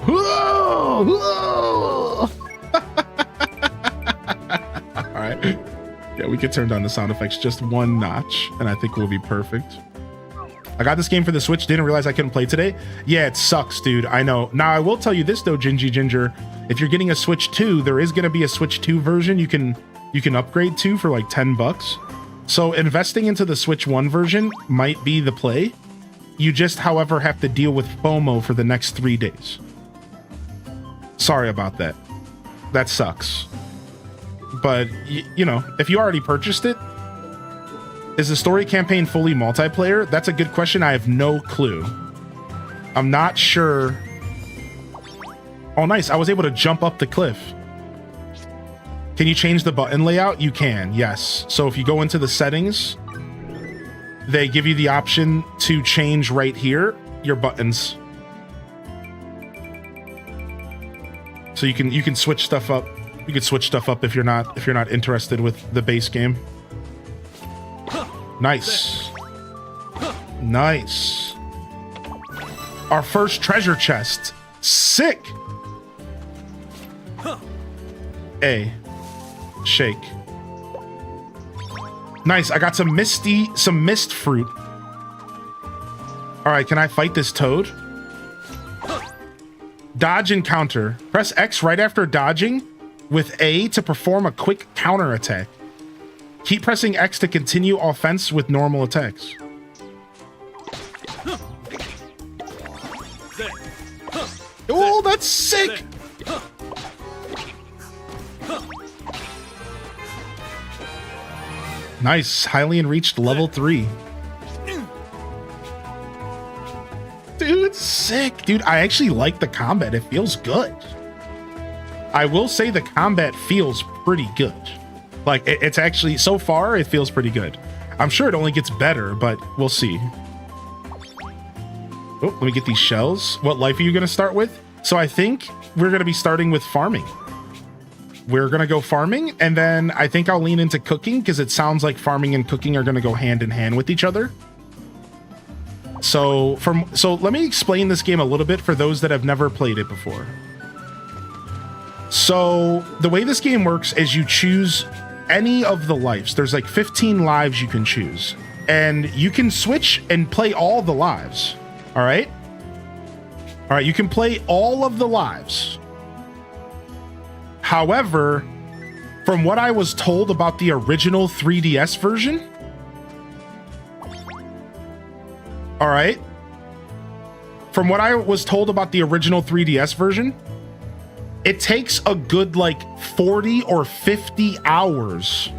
Whoa! Whoa! All right. Yeah, we could turn down the sound effects just one notch, and I think we'll be perfect. I got this game for the Switch, didn't realize I couldn't play today. Yeah, it sucks, dude. I know. Now, I will tell you this, though, Gingy Ginger. If you're getting a Switch 2, there is going to be a Switch 2 version you can upgrade to for like $10. So investing into the Switch 1 version might be the play. You just, however, have to deal with FOMO for the next 3 days. Sorry about that. That sucks. But, you know, if you already purchased it, is the story campaign fully multiplayer? That's a good question. I have no clue. I'm not sure. Oh, nice. I was able to jump up the cliff. Can you change the button layout? You can, yes. So if you go into the settings, they give you the option to change right here your buttons. So you can switch stuff up. You can switch stuff up if you're not interested with the base game. Nice. Nice. Our first treasure chest. Sick. A. Shake. Nice. I got some mist fruit. All right, can I fight this toad? Dodge and counter. Press X right after dodging with A to perform a quick counter attack. Keep pressing X to continue offense with normal attacks. Oh, that's sick! Nice. Hylian reached level 3. Dude, sick. Dude, I actually like the combat. It feels good. I will say the combat feels pretty good. Like, it's actually, so far, it feels pretty good. I'm sure it only gets better, but we'll see. Oh, let me get these shells. What life are you going to start with? So I think we're going to be starting with farming. We're going to go farming, and then I think I'll lean into cooking, because it sounds like farming and cooking are going to go hand in hand with each other. So let me explain this game a little bit for those that have never played it before. So the way this game works is you choose any of the lives. There's like 15 lives you can choose, and you can switch and play all the lives. All right. You can play all of the lives. However, from what I was told about the original 3DS version, all right, from what I was told about the original 3DS version, it takes a good like 40 or 50 hours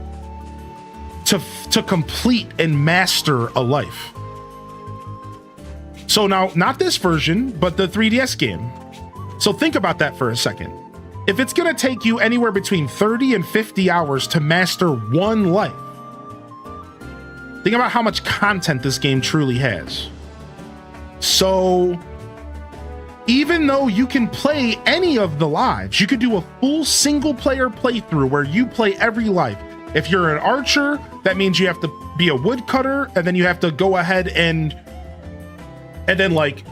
to complete and master a life. So now, not this version, but the 3DS game. So think about that for a second. If it's gonna take you anywhere between 30 and 50 hours to master one life, think about how much content this game truly has. So even though you can play any of the lives, you could do a full single player playthrough where you play every life. If you're an archer, that means you have to be a woodcutter, and then you have to go ahead and then like,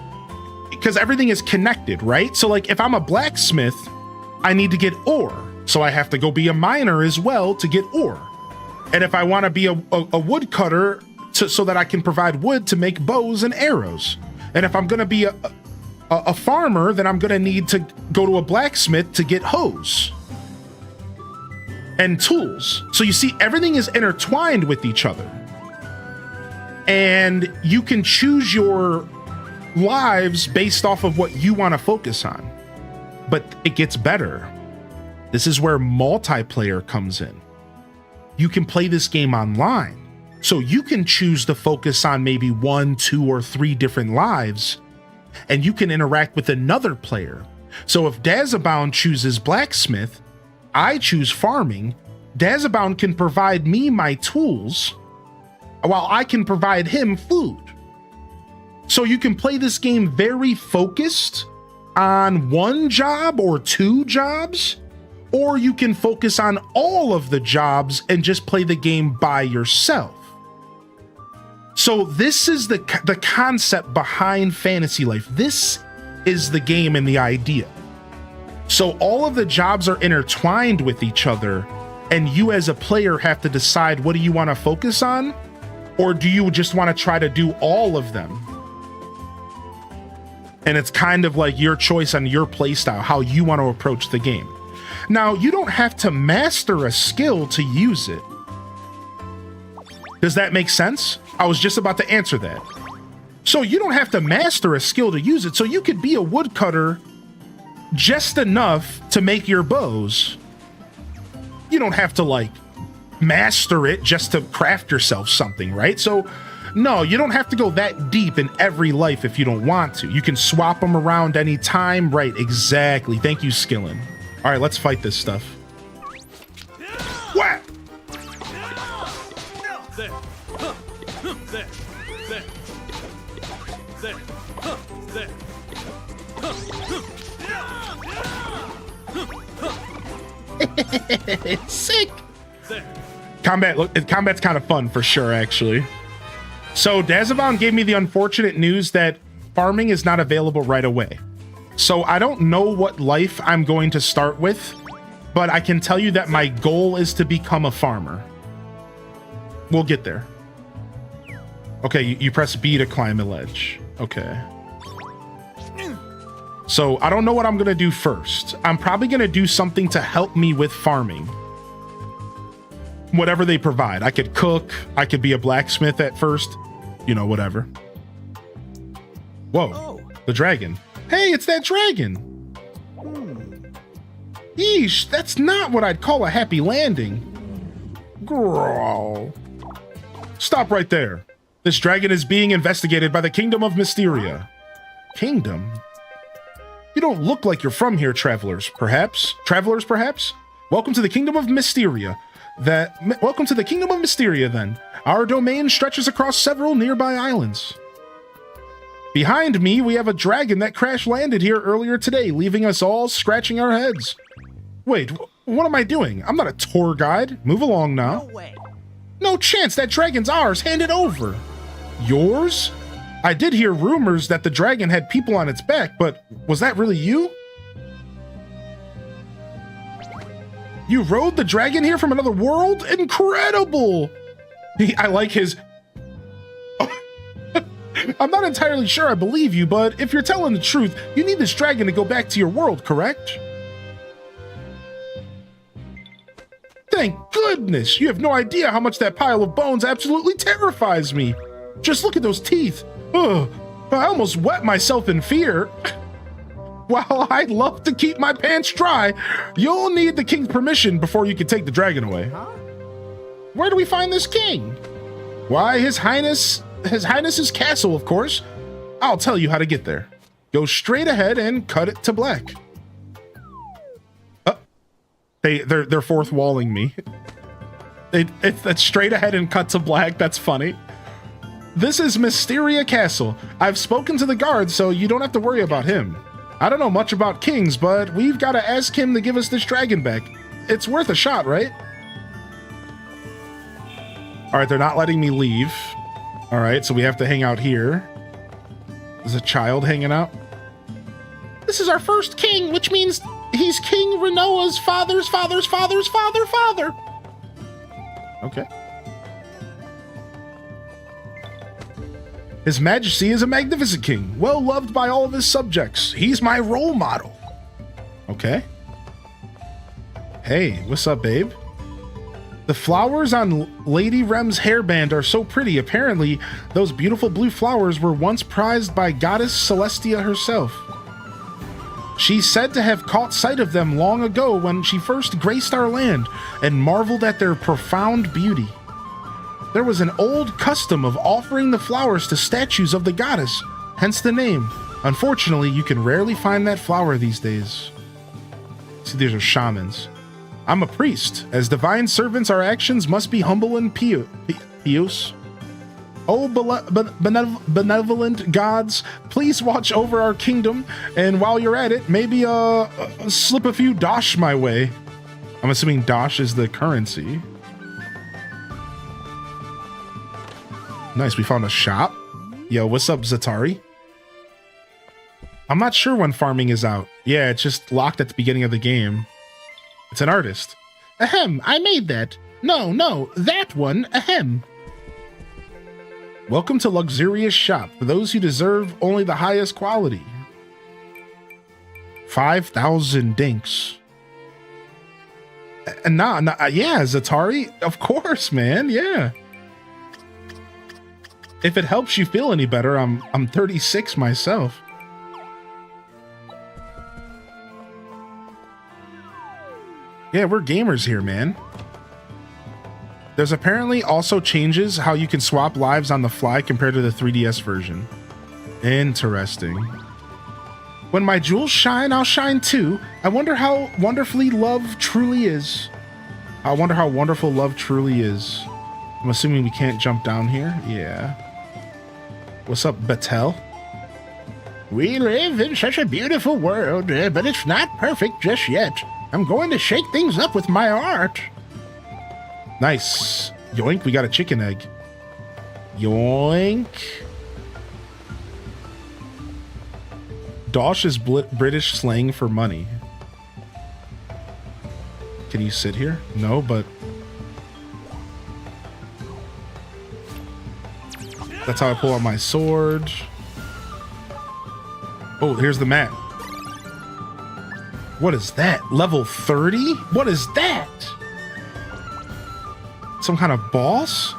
because everything is connected, right? So like if I'm a blacksmith, I need to get ore. So I have to go be a miner as well to get ore. And if I want to be a woodcutter so that I can provide wood to make bows and arrows. And if I'm going to be a farmer, then I'm going to need to go to a blacksmith to get hoes and tools. So you see, everything is intertwined with each other. And you can choose your lives based off of what you want to focus on. But it gets better. This is where multiplayer comes in. You can play this game online. So you can choose to focus on maybe 1, 2, or 3 different lives, and you can interact with another player. So if Dazabound chooses blacksmith, I choose farming, Dazabound can provide me my tools, while I can provide him food. So you can play this game very focused on 1 job or 2 jobs, or you can focus on all of the jobs and just play the game by yourself. So this is the concept behind Fantasy Life. This is the game and the idea. So all of the jobs are intertwined with each other, and you as a player have to decide, what do you want to focus on? Or do you just want to try to do all of them? And it's kind of like your choice on your playstyle, how you want to approach the game. Now, you don't have to master a skill to use it. Does that make sense? I was just about to answer that. So you don't have to master a skill to use it. So you could be a woodcutter just enough to make your bows. You don't have to like master it just to craft yourself something, right? So no, you don't have to go that deep in every life if you don't want to. You can swap them around anytime. Right, exactly. Thank you, Skillin. All right, let's fight this stuff. Whack! It's sick. Combat's kind of fun for sure, actually. So Dazabound gave me the unfortunate news that farming is not available right away. So I don't know what life I'm going to start with, but I can tell you that my goal is to become a farmer. We'll get there. Okay, you press B to climb a ledge. Okay. So I don't know what I'm going to do first. I'm probably going to do something to help me with farming. Whatever they provide. I could cook. I could be a blacksmith at first. You know, whatever. Whoa, the dragon. Hey, it's that dragon. Yeesh, that's not what I'd call a happy landing. Growl. Stop right there. This dragon is being investigated by the Kingdom of Mysteria. Kingdom? You don't look like you're from here, travelers, perhaps? Welcome to the Kingdom of Mysteria. Welcome to the Kingdom of Mysteria, then. Our domain stretches across several nearby islands. Behind me, we have a dragon that crash-landed here earlier today, leaving us all scratching our heads. Wait, what am I doing? I'm not a tour guide. Move along now. No way. No chance, that dragon's ours. Hand it over. Yours? I did hear rumors that the dragon had people on its back, but was that really you? You rode the dragon here from another world? Incredible! I like his... I'm not entirely sure I believe you, but if you're telling the truth, you need this dragon to go back to your world, correct? Thank goodness! You have no idea how much that pile of bones absolutely terrifies me. Just look at those teeth. Ugh, I almost wet myself in fear. While I'd love to keep my pants dry, you'll need the king's permission before you can take the dragon away. Huh? Where do we find this king? Why, His Highness's castle, of course. I'll tell you how to get there. Go straight ahead and cut it to black. They're fourth walling me. That's straight ahead and cut to black. That's funny. This is Mysteria Castle. I've spoken to the guard, so you don't have to worry about him. I don't know much about kings, but we've got to ask him to give us this dragon back. It's worth a shot, right? All right, they're not letting me leave. All right, so we have to hang out here. There's a child hanging out. This is our first king, which means He's King Renoa's father's father's father's father. Okay. His Majesty is a magnificent king, well loved by all of his subjects. He's my role model. Okay. Hey, what's up, babe? The flowers on Lady Rem's hairband are so pretty. Apparently, those beautiful blue flowers were once prized by Goddess Celestia herself. She's said to have caught sight of them long ago when she first graced our land and marveled at their profound beauty. There was an old custom of offering the flowers to statues of the goddess, hence the name. Unfortunately, you can rarely find that flower these days. See, these are shamans. I'm a priest. As divine servants, our actions must be humble and pious. Oh, benevolent gods, please watch over our kingdom, and while you're at it, maybe slip a few dosh my way. I'm assuming dosh is the currency. Nice, we found a shop. Yo, what's up, Zatari? I'm not sure when farming is out. Yeah, it's just locked at the beginning of the game. It's an artist. Ahem, I made that. No, that one, ahem. Welcome to luxurious shop for those who deserve only the highest quality. 5,000 dinks. Yeah, Zatari, of course, man, yeah. If it helps you feel any better, I'm 36 myself. Yeah, we're gamers here, man. There's apparently also changes how you can swap lives on the fly compared to the 3DS version. Interesting. When my jewels shine, I'll shine too. I wonder how wonderfully love truly is. I wonder how wonderful love truly is. I'm assuming we can't jump down here. Yeah. What's up, Batel? We live in such a beautiful world, but it's not perfect just yet. I'm going to shake things up with my art. Nice. Yoink, we got a chicken egg. Yoink. Dosh is British slang for money. Can you sit here? No, but... That's how I pull out my sword. Oh, here's the map. What is that? Level 30? What is that? Some kind of boss?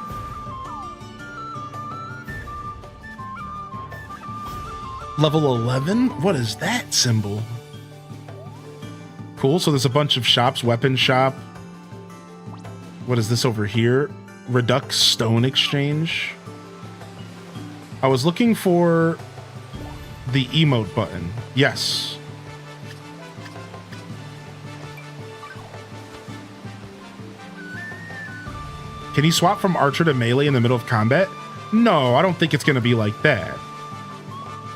Level 11? What is that symbol? Cool, so there's a bunch of shops. Weapon shop. What is this over here? Redux Stone Exchange. I was looking for the emote button. Yes. Can you swap from archer to melee in the middle of combat? No, I don't think it's going to be like that.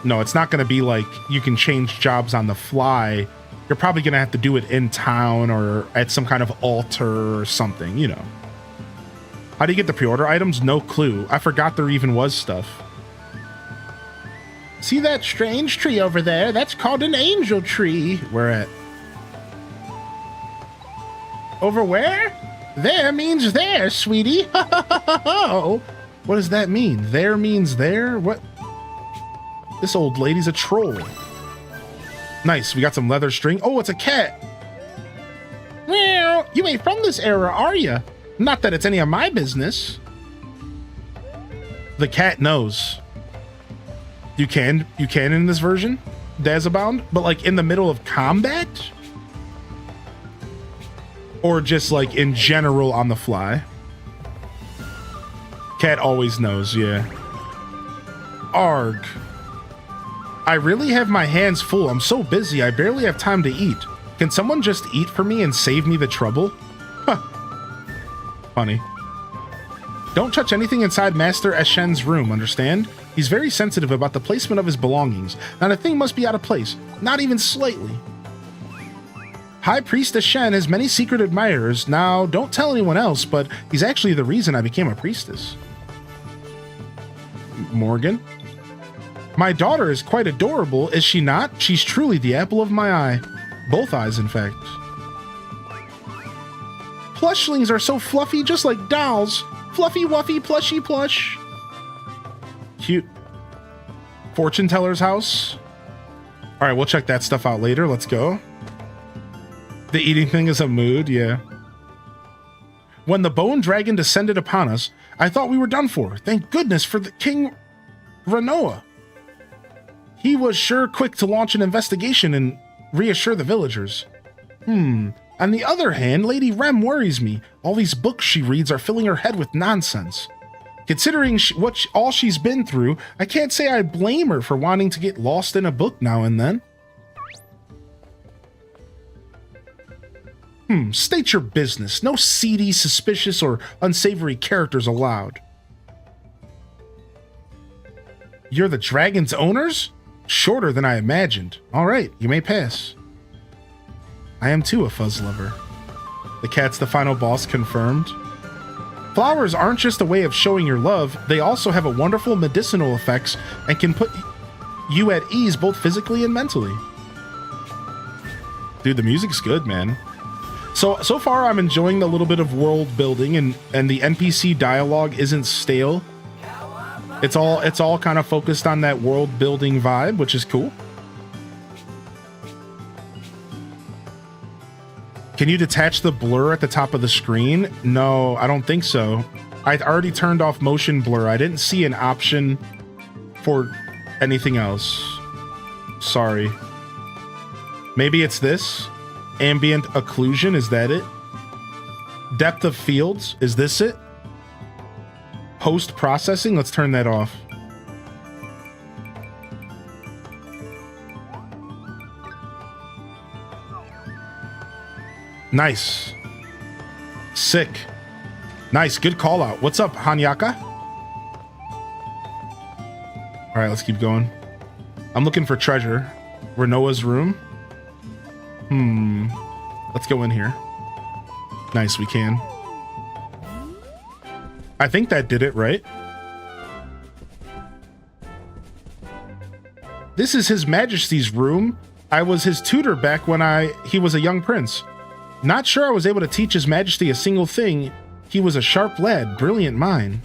No, it's not going to be like you can change jobs on the fly. You're probably going to have to do it in town or at some kind of altar or something, you know. How do you get the pre-order items? No clue. I forgot there even was stuff. See that strange tree over there? That's called an angel tree. Where at? Over where? There means there, sweetie. What does that mean? There means there? What? This old lady's a troll. Nice, we got some leather string. Oh, it's a cat. Well, you ain't from this era, are you? Not that it's any of my business. The cat knows. You can in this version, Dazabound, but like in the middle of combat? Or just like in general on the fly? Cat always knows, yeah. Arg. I really have my hands full. I'm so busy, I barely have time to eat. Can someone just eat for me and save me the trouble? Huh. Funny. Don't touch anything inside Master Eshen's room, understand? He's very sensitive about the placement of his belongings. Not a thing must be out of place, not even slightly. High Priest Eshen has many secret admirers. Now, don't tell anyone else, but he's actually the reason I became a priestess. Morgan? My daughter is quite adorable, is she not? She's truly the apple of my eye. Both eyes, in fact. Plushlings are so fluffy, just like dolls. Fluffy, wuffy, plushy, plush. Cute. Fortune teller's house. All right, we'll check that stuff out later. Let's go. The eating thing is a mood, yeah. When the bone dragon descended upon us, I thought we were done for. Thank goodness for the King Renoa. He was sure quick to launch an investigation and reassure the villagers. On the other hand, Lady Rem worries me. All these books she reads are filling her head with nonsense. Considering all she's been through, I can't say I blame her for wanting to get lost in a book now and then. State your business. No seedy, suspicious, or unsavory characters allowed. You're the dragon's owners? Shorter than I imagined. All right, you may pass. I am too a fuzz lover. The cat's the final boss confirmed. Flowers aren't just a way of showing your love, they also have a wonderful medicinal effects and can put you at ease both physically and mentally. Dude, the music's good, man. So far I'm enjoying the little bit of world building and the NPC dialogue isn't stale. It's all kind of focused on that world building vibe, which is cool. Can you detach the blur at the top of the screen? No, I don't think so. I'd already turned off motion blur. I didn't see an option for anything else. Sorry. Maybe it's this? Ambient occlusion, is that it? Depth of fields, is this it? Post-processing, let's turn that off. Nice. Sick. Nice, good call out. What's up, Hanyaka? All right, let's keep going. I'm looking for treasure. Renoa's room. Let's go in here. Nice, we can. I think that did it, right? This is His Majesty's room. I was his tutor back when he was a young prince. Not sure I was able to teach His Majesty a single thing. He was a sharp lad, brilliant mind.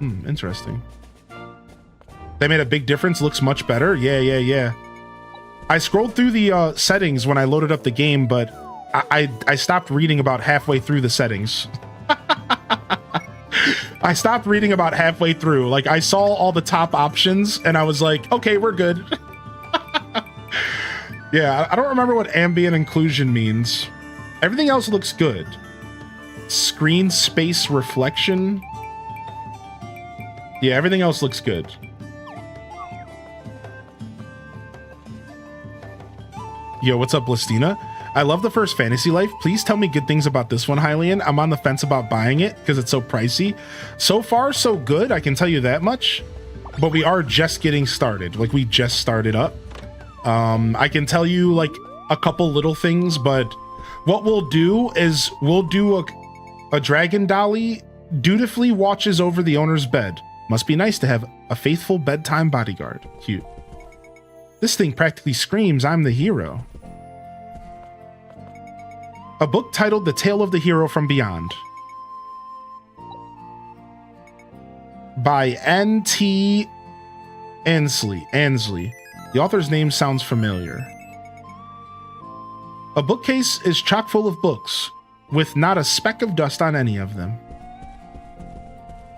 Interesting. They made a big difference, looks much better. Yeah. I scrolled through the settings when I loaded up the game, but I stopped reading about halfway through the settings. I stopped reading about halfway through. Like, I saw all the top options, and I was like, okay, we're good. Yeah, I don't remember what ambient inclusion means. Everything else looks good. Screen space reflection. Yeah, everything else looks good. Yo, what's up, Blistina? I love the first Fantasy Life. Please tell me good things about this one, Hylian. I'm on the fence about buying it because it's so pricey. So far, so good. I can tell you that much. But we are just getting started. Like, we just started up. I can tell you, like, a couple little things, but what we'll do is we'll do a dragon dolly dutifully watches over the owner's bed. Must be nice to have a faithful bedtime bodyguard. Cute. This thing practically screams, I'm the hero. A book titled The Tale of the Hero from Beyond. By N.T. Ansley. The author's name sounds familiar. A bookcase is chock full of books, with not a speck of dust on any of them.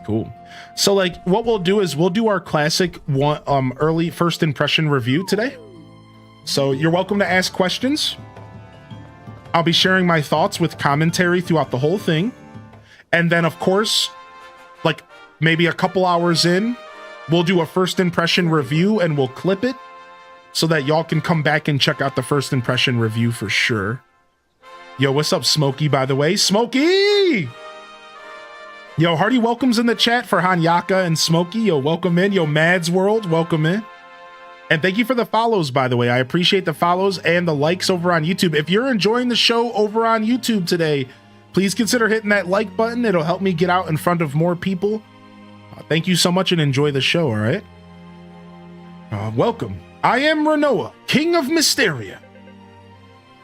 Cool. So, like, what we'll do is we'll do our classic early first impression review today. So you're welcome to ask questions. I'll be sharing my thoughts with commentary throughout the whole thing. And then, of course, like maybe a couple hours in, we'll do a first impression review and we'll clip it so that y'all can come back and check out the first impression review for sure. Yo, what's up, Smokey, by the way? Smokey! Yo, hearty welcomes in the chat for Hanyaka and Smokey. Yo, welcome in. Yo, Mads World, welcome in. And thank you for the follows, by the way. I appreciate the follows and the likes over on YouTube. If you're enjoying the show over on YouTube today, please consider hitting that like button. It'll help me get out in front of more people. Thank you so much and enjoy the show, all right? Welcome. I am Renoa, King of Mysteria.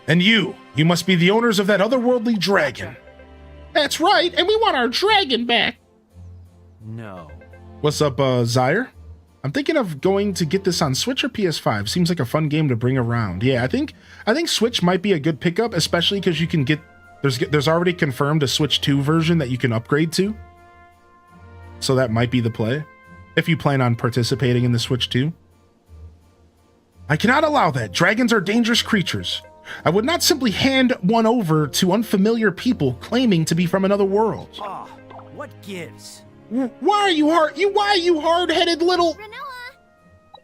And you must be the owners of that otherworldly dragon. That's right, and we want our dragon back. No. What's up, Zyre? I'm thinking of going to get this on Switch or PS5. Seems like a fun game to bring around. Yeah, I think Switch might be a good pickup, especially because you can get there's already confirmed a Switch 2 version that you can upgrade to. So that might be the play if you plan on participating in the Switch 2. I cannot allow that. Dragons are dangerous creatures. I would not simply hand one over to unfamiliar people claiming to be from another world. Ah, what gives? Why are you hard-headed little...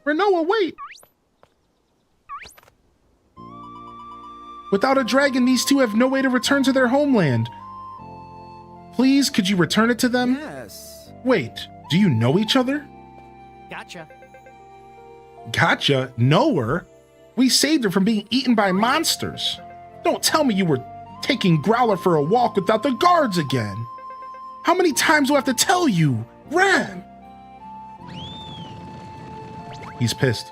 Renoa, wait. Without a dragon, these two have no way to return to their homeland. Please, could you return it to them? Yes. Wait, do you know each other? Gotcha. Gotcha? Know her? We saved her from being eaten by monsters. Don't tell me you were taking Growler for a walk without the guards again. How many times do I have to tell you? Ram! He's pissed.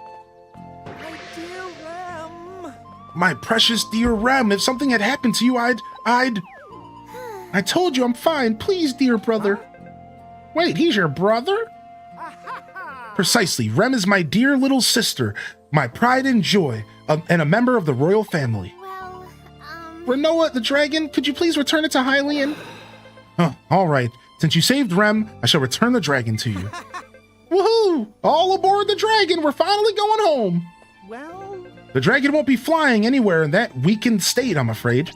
My dear Ram. My precious dear Ram, if something had happened to you, I told you I'm fine. Please, dear brother. Wait, he's your brother? Precisely. Rem is my dear little sister, my pride and joy, and a member of the royal family. Well, Renoa, the dragon, could you please return it to Hylian? All right. Since you saved Rem, I shall return the dragon to you. Woohoo! All aboard the dragon. We're finally going home. Well... The dragon won't be flying anywhere in that weakened state, I'm afraid.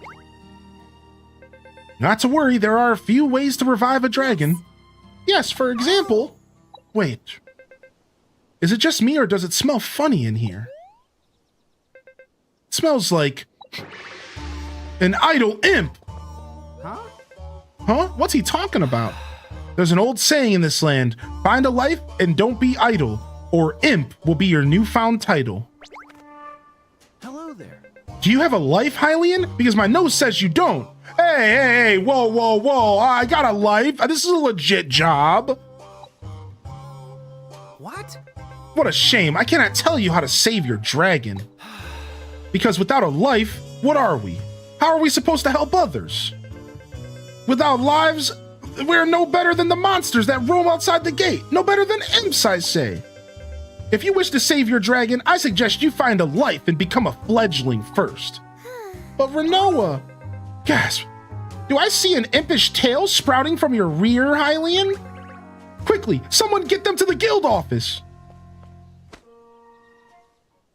Not to worry, there are a few ways to revive a dragon. Yes, for example... Wait. Is it just me or does it smell funny in here? It smells like... an idle imp! Huh? Huh? What's he talking about? There's an old saying in this land, find a life and don't be idle, or imp will be your newfound title. Hello there. Do you have a life, Hylian? Because my nose says you don't. Hey, whoa, I got a life. This is a legit job. What? What a shame. I cannot tell you how to save your dragon. Because without a life, what are we? How are we supposed to help others? Without lives, we're no better than the monsters that roam outside the gate. No better than imps, I say. If you wish to save your dragon, I suggest you find a life and become a fledgling first. But Renoa, gasp, do I see an impish tail sprouting from your rear, Hylian? Quickly, someone get them to the guild office.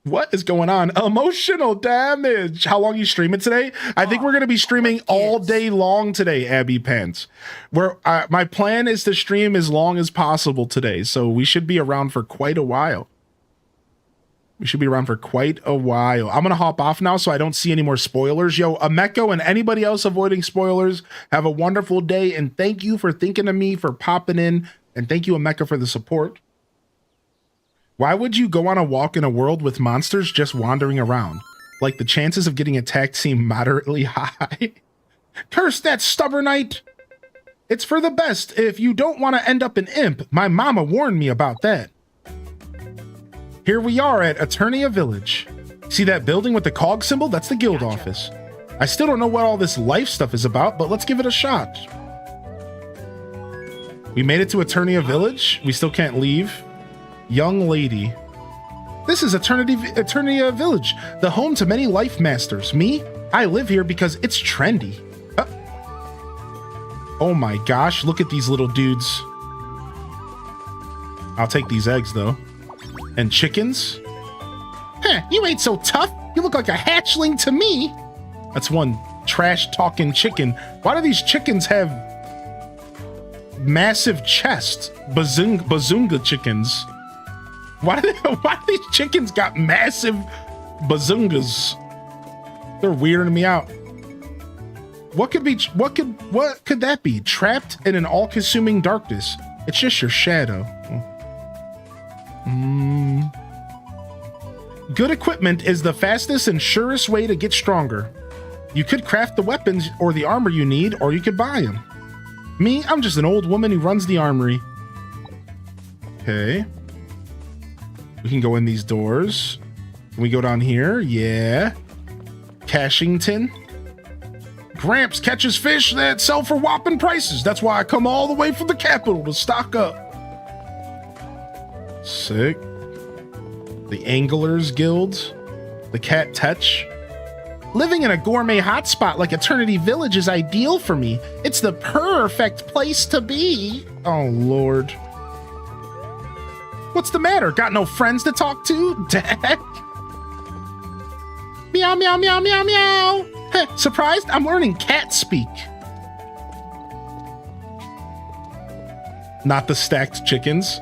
What is going on? Emotional damage. How long are you streaming today? I think we're going to be streaming all day long today, Abby Pants. My plan is to stream as long as possible today, so we should be around for quite a while. I'm going to hop off now so I don't see any more spoilers. Yo, Ameko and anybody else avoiding spoilers, have a wonderful day, and thank you for thinking of me, for popping in, and thank you, Ameko, for the support. Why would you go on a walk in a world with monsters just wandering around? Like, the chances of getting attacked seem moderately high. Curse that stubbornite! It's for the best if you don't want to end up an imp. My mama warned me about that. Here we are at Eternia Village. See that building with the cog symbol? That's the guild office. I still don't know what all this life stuff is about, but let's give it a shot. We made it to Eternia Village. We still can't leave. Young lady. This is Eternia Village, the home to many life masters. Me? I live here because it's trendy. Oh my gosh, look at these little dudes. I'll take these eggs though. And chickens? Huh, you ain't so tough. You look like a hatchling to me. That's one trash-talking chicken. Why do these chickens have massive chests? Bazunga chickens. Why do these chickens got massive bazungas? They're weirding me out. What could that be? Trapped in an all-consuming darkness. It's just your shadow. Good equipment is the fastest and surest way to get stronger. You could craft the weapons or the armor you need, or you could buy them. Me, I'm just an old woman who runs the armory. Okay. We can go in these doors. Can we go down here? Yeah. Cashington. Gramps catches fish that sell for whopping prices. That's why I come all the way from the capital to stock up. Sick. The Anglers Guild. The Cat Touch. Living in a gourmet hotspot like Eternity Village is ideal for me. It's the perfect place to be. Oh, Lord. What's the matter? Got no friends to talk to? Dak? Meow, meow, meow, meow, meow. Heh, surprised? I'm learning cat speak. Not the stacked chickens.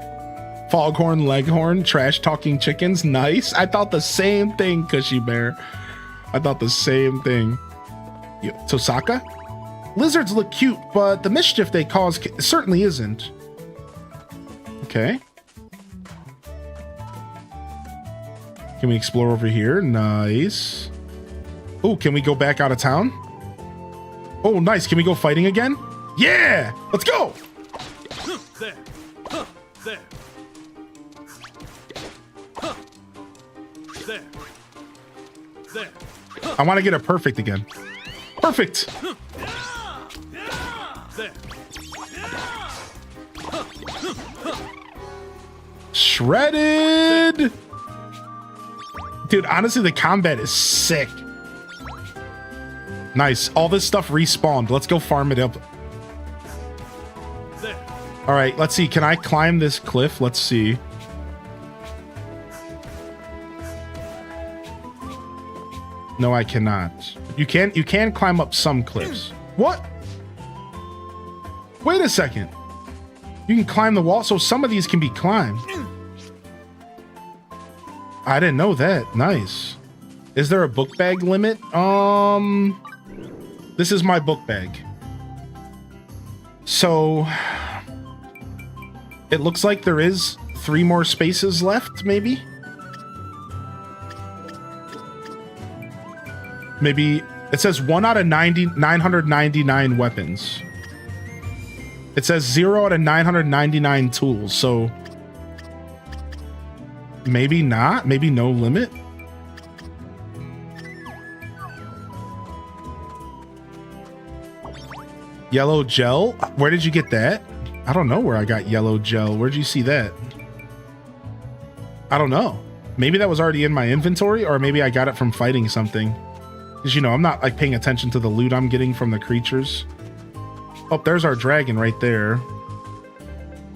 Foghorn Leghorn, trash talking chickens. Nice. I thought the same thing, Cushy Bear. I thought the same thing. Tosaka? Lizards look cute, but the mischief they cause certainly isn't. Okay. Can we explore over here? Nice. Oh, can we go back out of town? Oh, nice. Can we go fighting again? Yeah! Let's go! There. There. There. There. I want to get a perfect again. Perfect! There. Shredded! Dude, honestly, the combat is sick. Nice. All this stuff respawned. Let's go farm it up. There. All right, let's see. Can I climb this cliff? Let's see. No, I cannot. You can climb up some cliffs. What? Wait a second. You can climb the wall, so some of these can be climbed. I didn't know that. Nice. Is there a book bag limit? This is my book bag. So it looks like there is 3 more spaces left, maybe? Maybe it says 1 out of 999 weapons. It says 0 out of 999 tools, so maybe not, maybe no limit. Yellow gel? Where did you get that? I don't know where I got yellow gel. Where'd you see that? I don't know. Maybe that was already in my inventory, or maybe I got it from fighting something. Because, you know, I'm not like paying attention to the loot I'm getting from the creatures. Oh, there's our dragon right there.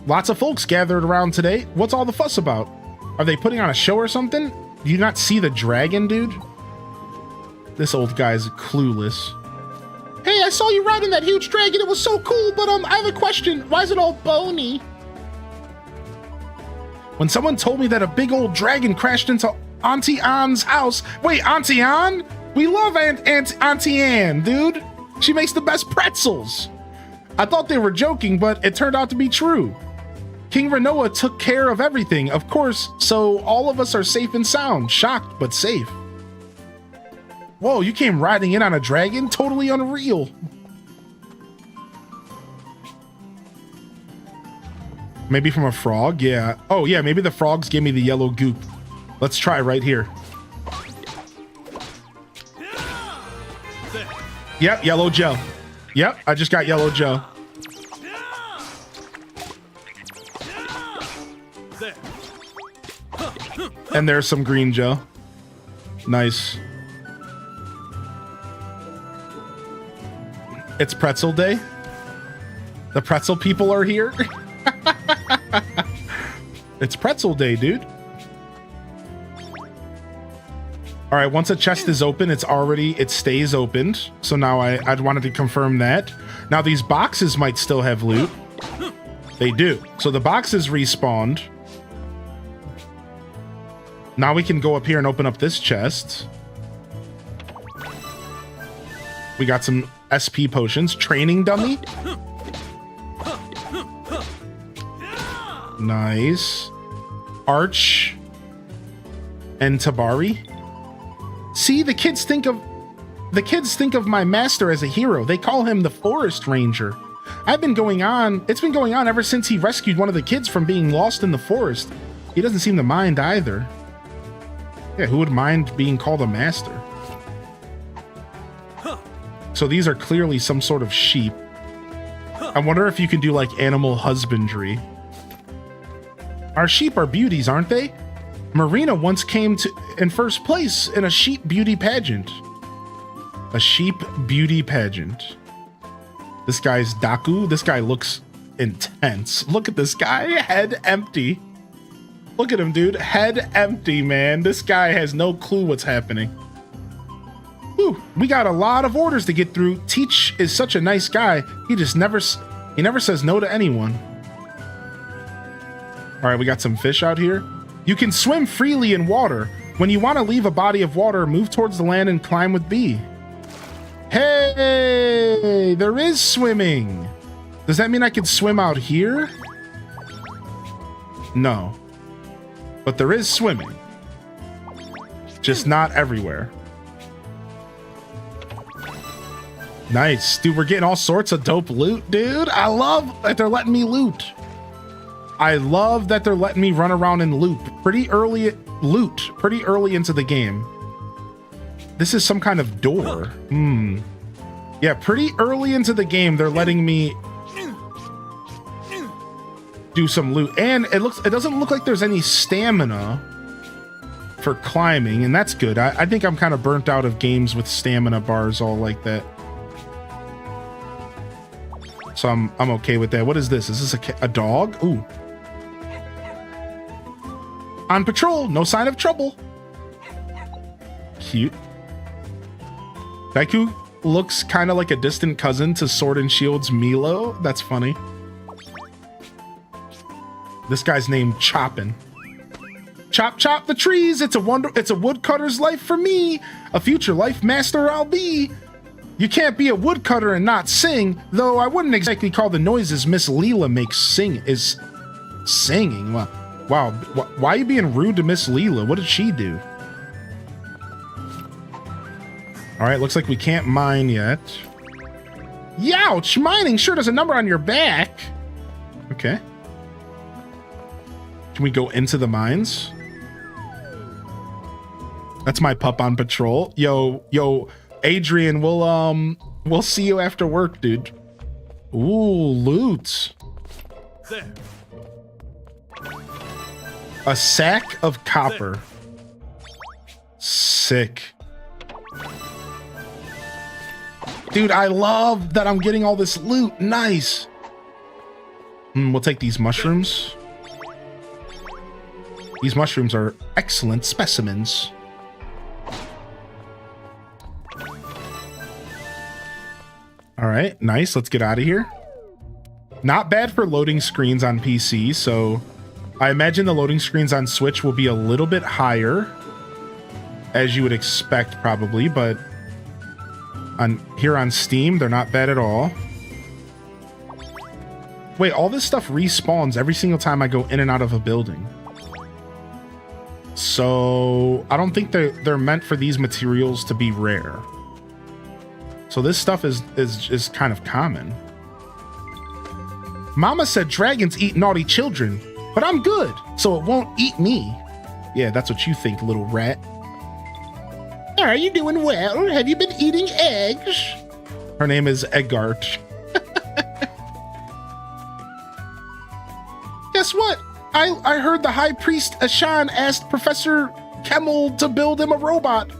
Lots of folks gathered around today. What's all the fuss about? Are they putting on a show or something? Do you not see the dragon, dude? This old guy's clueless. Hey, I saw you riding that huge dragon. It was so cool, but I have a question. Why is it all bony? When someone told me that a big old dragon crashed into Auntie Anne's house. Wait, Auntie Anne? We love Auntie Anne, dude. She makes the best pretzels. I thought they were joking, but it turned out to be true. King Renoa took care of everything, of course, so all of us are safe and sound. Shocked, but safe. Whoa, you came riding in on a dragon? Totally unreal. Maybe from a frog? Yeah. Oh, yeah, maybe the frogs gave me the yellow goop. Let's try right here. Yep, yellow gel. Yep, I just got yellow gel. And there's some green gel. Nice. It's pretzel day. The pretzel people are here. It's pretzel day, dude. All right, once a chest is open, it stays opened. So now I wanted to confirm that. Now these boxes might still have loot. They do. So the boxes respawned. Now we can go up here and open up this chest. We got some SP potions. Training dummy. Nice. Arch and Tabari. See, the kids think of my master as a hero. They call him the Forest Ranger. It's been going on ever since he rescued one of the kids from being lost in the forest. He doesn't seem to mind either. Yeah, who would mind being called a master? So these are clearly some sort of sheep. I wonder if you can do like animal husbandry. Our sheep are beauties, aren't they? Marina once came in first place in a sheep beauty pageant. A sheep beauty pageant. This guy's Daku. This guy looks intense. Look at this guy, head empty. Look at him, dude, head empty, man. This guy has no clue what's happening. Whew, we got a lot of orders to get through. Teach is such a nice guy. He never says no to anyone. All right, we got some fish out here. You can swim freely in water. When you want to leave a body of water, move towards the land and climb with B. Hey, there is swimming. Does that mean I can swim out here? No. But there is swimming. Just not everywhere. Nice. Dude, we're getting all sorts of dope loot, dude. I love that they're letting me loot. I love that they're letting me run around and loot pretty early into the game. This is some kind of door. Yeah, pretty early into the game, they're letting me do some loot. And it doesn't look like there's any stamina for climbing, and that's good. I think I'm kind of burnt out of games with stamina bars all like that. So I'm okay with that. What is this? Is this a dog? Ooh. On patrol, no sign of trouble. Cute. Daiku looks kind of like a distant cousin to Sword and Shield's Milo. That's funny. This guy's named Choppin'. Chop chop the trees. It's a woodcutter's life for me. A future life master I'll be. You can't be a woodcutter and not sing, though I wouldn't exactly call the noises Miss Leela makes singing. Wow. Why are you being rude to Miss Leela? What did she do? All right, looks like we can't mine yet. Youch! Mining sure does a number on your back. Okay. Can we go into the mines? That's my pup on patrol. Yo, Adrian, we'll see you after work, dude. Ooh, loot. There. A sack of copper. Sick. Dude, I love that I'm getting all this loot. Nice. We'll take these mushrooms. These mushrooms are excellent specimens. All right, nice. Let's get out of here. Not bad for loading screens on PC, so I imagine the loading screens on Switch will be a little bit higher, as you would expect probably, but here on Steam, they're not bad at all. Wait, all this stuff respawns every single time I go in and out of a building. So I don't think they're meant for these materials to be rare. So this stuff is kind of common. Mama said dragons eat naughty children, but I'm good, so it won't eat me. Yeah, that's what you think, little rat. Are you doing well? Have you been eating eggs? Her name is Eggart. Guess what? I heard the High Priest Ashan asked Professor Kemmel to build him a robot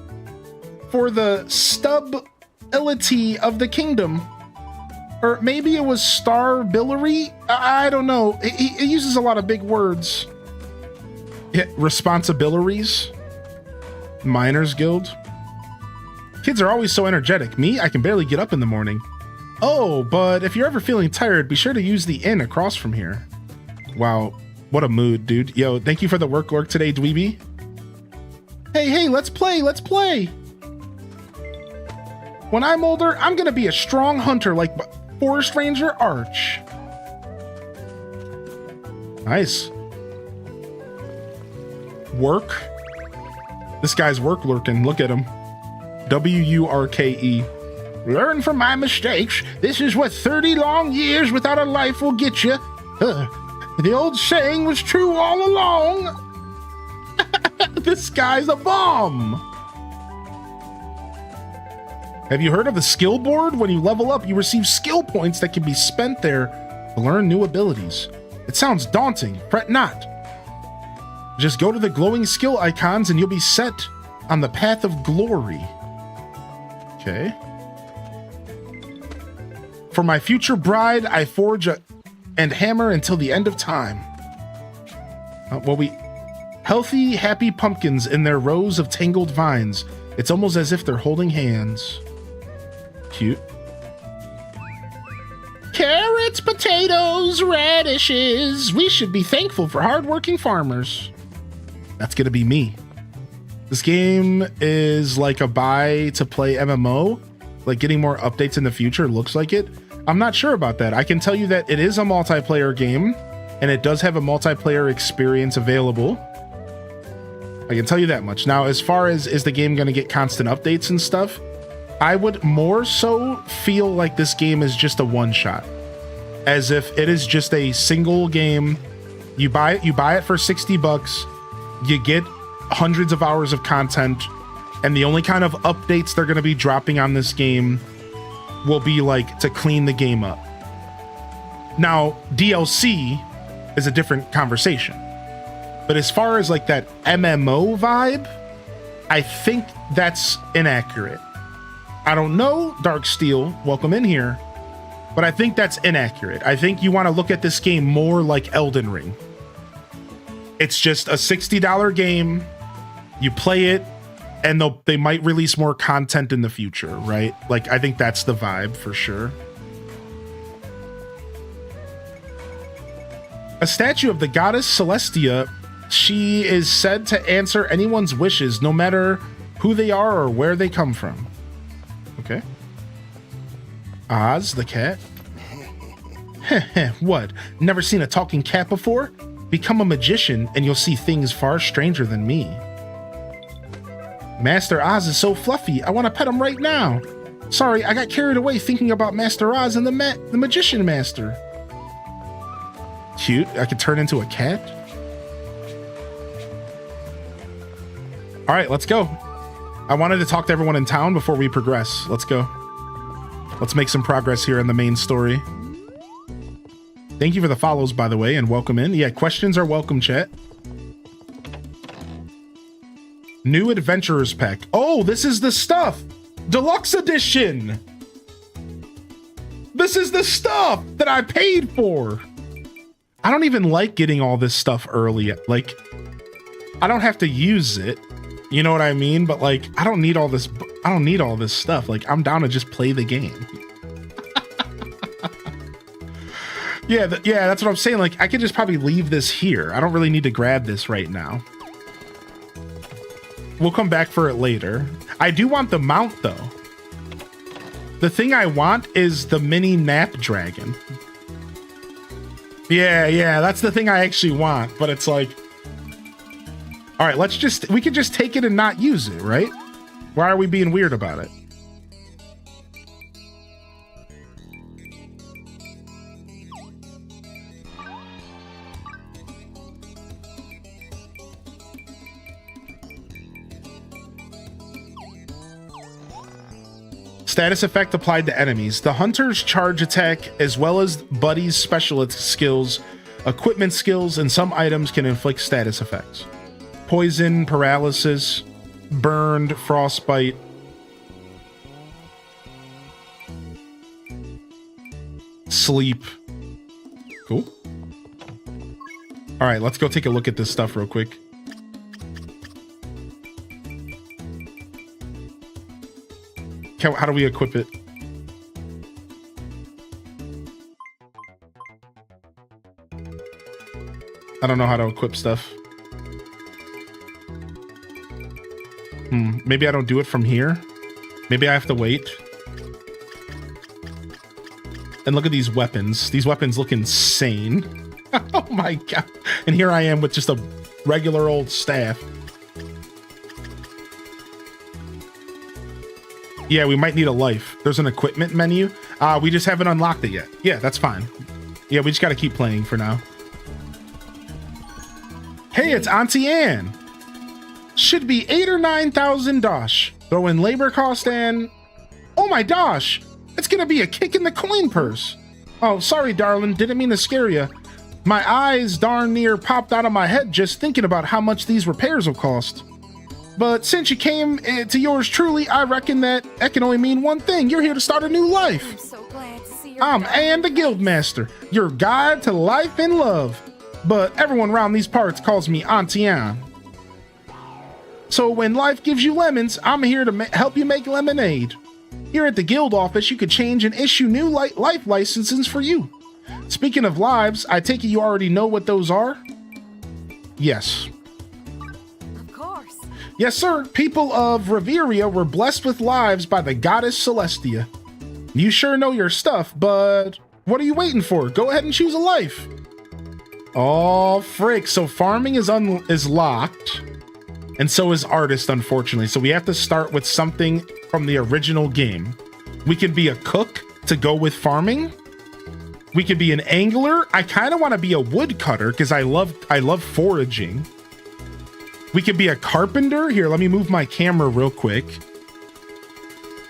for the stability of the kingdom. Or maybe it was Starbilary? I don't know. He uses a lot of big words. Yeah, responsibilities. Miners Guild. Kids are always so energetic. Me, I can barely get up in the morning. Oh, but if you're ever feeling tired, be sure to use the inn across from here. Wow, what a mood, dude. Yo, thank you for the work lurk today, Dweeby. Hey, let's play. When I'm older, I'm gonna be a strong hunter like Forest Ranger Arch. Nice. Work. This guy's work lurking. Look at him. W-U-R-K-E. Learn from my mistakes. This is what 30 long years without a life will get you. The old saying was true all along. This guy's a bomb. Have you heard of the skill board? When you level up, you receive skill points that can be spent there to learn new abilities. It sounds daunting. Fret not. Just go to the glowing skill icons and you'll be set on the path of glory. Okay. For my future bride, I forge and hammer until the end of time. Healthy, happy pumpkins in their rows of tangled vines. It's almost as if they're holding hands. Cute. Carrots, potatoes, radishes. We should be thankful for hardworking farmers. That's gonna be me. This game is like a buy to play MMO, like getting more updates in the future. Looks like it. I'm not sure about that. I can tell you that it is a multiplayer game and it does have a multiplayer experience available. I can tell you that much. Now, as far as is the game going to get constant updates and stuff, I would more so feel like this game is just a one-shot, as if it is just a single game. You buy it for $60. You get hundreds of hours of content, and the only kind of updates they're going to be dropping on this game will be like to clean the game up. Now, DLC is a different conversation. But as far as like that MMO vibe, I think that's inaccurate. I don't know, Dark Steel, welcome in here, but I think that's inaccurate. I think you want to look at this game more like Elden Ring. It's just a $60 game. You play it, and they might release more content in the future, right? Like, I think that's the vibe for sure. A statue of the goddess Celestia. She is said to answer anyone's wishes, no matter who they are or where they come from. Okay. Oz, the cat. What? Never seen a talking cat before? Become a magician and you'll see things far stranger than me. Master Oz is so fluffy. I want to pet him right now. Sorry, I got carried away thinking about Master Oz and the Magician Master. Cute. I could turn into a cat. All right, let's go. I wanted to talk to everyone in town before we progress. Let's go. Let's make some progress here in the main story. Thank you for the follows, by the way, and welcome in. Yeah, questions are welcome, chat. New Adventurers Pack. Oh, this is the stuff. Deluxe Edition. This is the stuff that I paid for. I don't even like getting all this stuff early. Like, I don't have to use it. You know what I mean? But like, I don't need all this. I don't need all this stuff. Like, I'm down to just play the game. Yeah, that's what I'm saying. Like, I could just probably leave this here. I don't really need to grab this right now. We'll come back for it later. I do want the mount though. The thing I want is the mini nap dragon. Yeah, that's the thing I actually want. But it's like, all right, we could just take it and not use it, right? Why are we being weird about it? Status effect applied to enemies. The hunter's charge attack, as well as Buddy's special skills, equipment skills, and some items can inflict status effects. Poison, paralysis, burned, frostbite. Sleep. Cool. All right, let's go take a look at this stuff real quick. How do we equip it? I don't know how to equip stuff. Maybe I don't do it from here. Maybe I have to wait. And look at these weapons. These weapons look insane. Oh my god. And here I am with just a regular old staff. Yeah, we might need a life. There's an equipment menu. We just haven't unlocked it yet. Yeah, that's fine. Yeah, we just got to keep playing for now. Hey, it's Auntie Anne. Should be 8,000 or 9,000 dosh. Throw in labor cost and... Oh my gosh! It's gonna be a kick in the coin purse. Oh, sorry, darling. Didn't mean to scare you. My eyes darn near popped out of my head just thinking about how much these repairs will cost. But since you came to yours truly, I reckon that can only mean one thing. You're here to start a new life. I'm so glad to see you. I'm Anne the Guildmaster, your guide to life and love. But everyone around these parts calls me Auntie Anne. So when life gives you lemons, I'm here to help you make lemonade. Here at the guild office, you could change and issue new life licenses for you. Speaking of lives, I take it you already know what those are? Yes. Of course. Yes, sir. People of Reveria were blessed with lives by the goddess Celestia. You sure know your stuff, but what are you waiting for? Go ahead and choose a life. Oh, frick. So farming is locked, and so is artist, unfortunately. So we have to start with something from the original game. We could be a cook to go with farming. We could be an angler. I kind of want to be a woodcutter because I love foraging. We could be a carpenter. Here, let me move my camera real quick.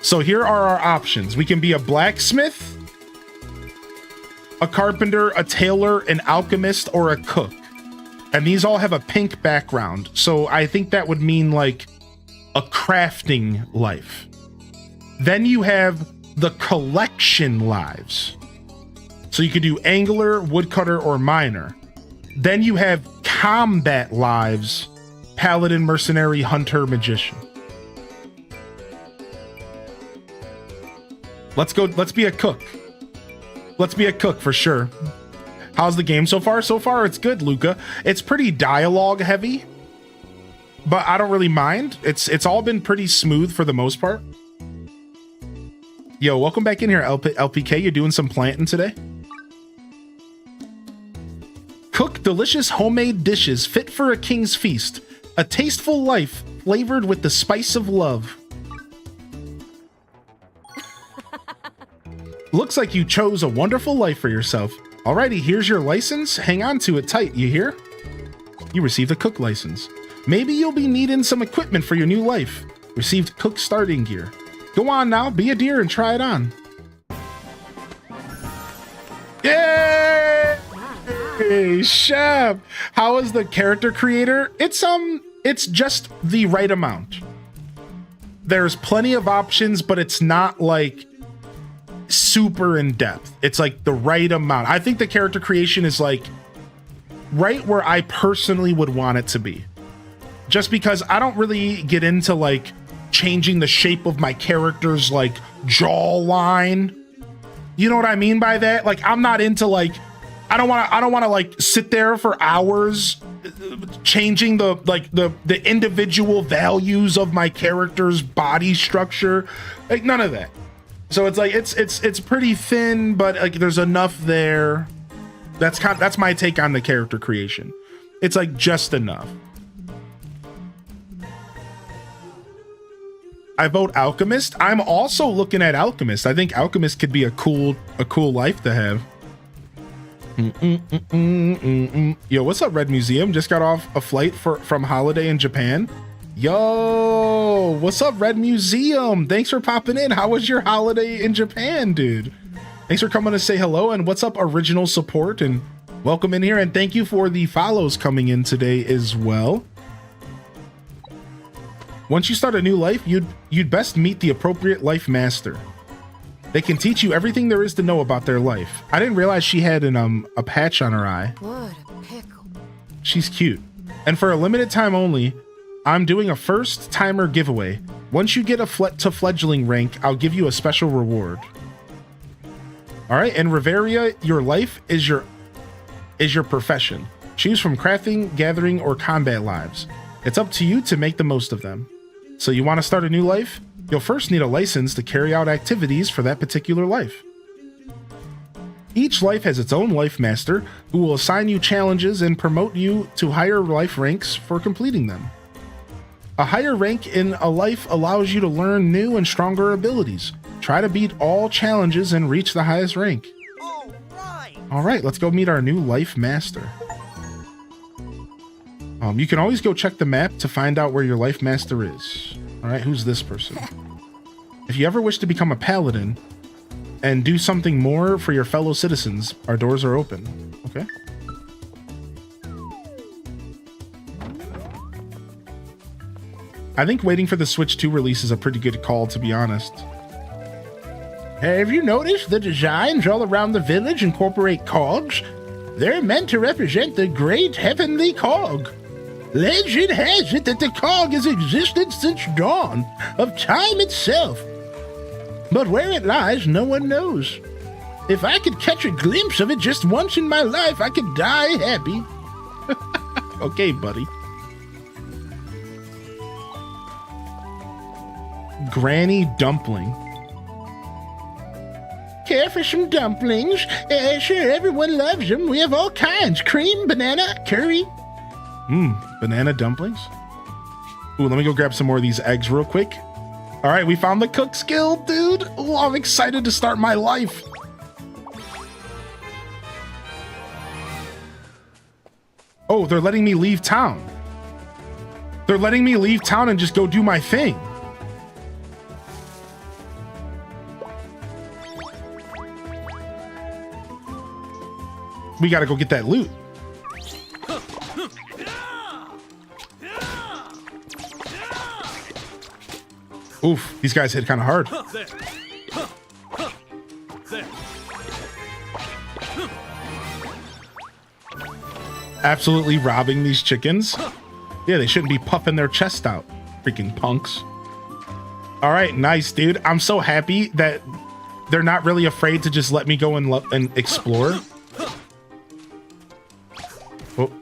So here are our options. We can be a blacksmith, a carpenter, a tailor, an alchemist, or a cook. And these all have a pink background. So I think that would mean like a crafting life. Then you have the collection lives. So you could do angler, woodcutter, or miner. Then you have combat lives, paladin, mercenary, hunter, magician. Let's go. Let's be a cook. Let's be a cook for sure. How's the game so far? So far, it's good, Luca. It's pretty dialogue heavy, but I don't really mind. It's all been pretty smooth for the most part. Yo, welcome back in here, LPK. You doing some planting today? Cook delicious homemade dishes fit for a king's feast. A tasteful life flavored with the spice of love. Looks like you chose a wonderful life for yourself. Alrighty, here's your license. Hang on to it tight, you hear? You received a cook license. Maybe you'll be needing some equipment for your new life. Received cook starting gear. Go on now, be a deer and try it on. Yay! Hey, chef! How is the character creator? It's just the right amount. There's plenty of options, but it's not like super in depth. It's like the right amount. I think the character creation is like right where I personally would want it to be. Just because I don't really get into like changing the shape of my character's like jawline. You know what I mean by that? Like I'm not into like I don't want to like sit there for hours changing the individual values of my character's body structure. Like none of that. So it's like it's pretty thin, but like there's enough there. That's my take on the character creation. It's like just enough. I vote Alchemist. I'm also looking at Alchemist. I think Alchemist could be a cool life to have. Yo, what's up, Red Museum? Just got off a flight from holiday in Japan. Yo, what's up, Red Museum? Thanks for popping in. How was your holiday in Japan, dude? Thanks for coming to say hello. And what's up, Original Support? And welcome in here. And thank you for the follows coming in today as well. Once you start a new life, you'd best meet the appropriate life master. They can teach you everything there is to know about their life. I didn't realize she had a patch on her eye. What a pickle. She's cute. And for a limited time only, I'm doing a first timer giveaway. Once you get to fledgling rank, I'll give you a special reward. All right, in Reveria, your life is your profession. Choose from crafting, gathering, or combat lives. It's up to you to make the most of them. So you want to start a new life? You'll first need a license to carry out activities for that particular life. Each life has its own life master who will assign you challenges and promote you to higher life ranks for completing them. A higher rank in a life allows you to learn new and stronger abilities. Try to beat all challenges and reach the highest rank. All right, let's go meet our new life master. You can always go check the map to find out where your life master is. All right, who's this person? If you ever wish to become a paladin and do something more for your fellow citizens, our doors are open. Okay. I think waiting for the Switch 2 release is a pretty good call, to be honest. Have you noticed the designs all around the village incorporate cogs? They're meant to represent the great heavenly cog. Legend has it that the cog has existed since dawn of time itself. But where it lies, no one knows. If I could catch a glimpse of it just once in my life, I could die happy. Okay, buddy. Granny Dumpling. Care for some dumplings? Sure, everyone loves them. We have all kinds. Cream, banana, curry. Banana dumplings? Ooh, let me go grab some more of these eggs real quick. All right, we found the cook skill, dude. Ooh, I'm excited to start my life. Oh, they're letting me leave town. They're letting me leave town and just go do my thing. We gotta go get that loot. Oof, these guys hit kind of hard. There. There. Absolutely robbing these chickens. Yeah, they shouldn't be puffing their chest out. Freaking punks. All right, nice, dude. I'm so happy that they're not really afraid to just let me go and explore. Oh.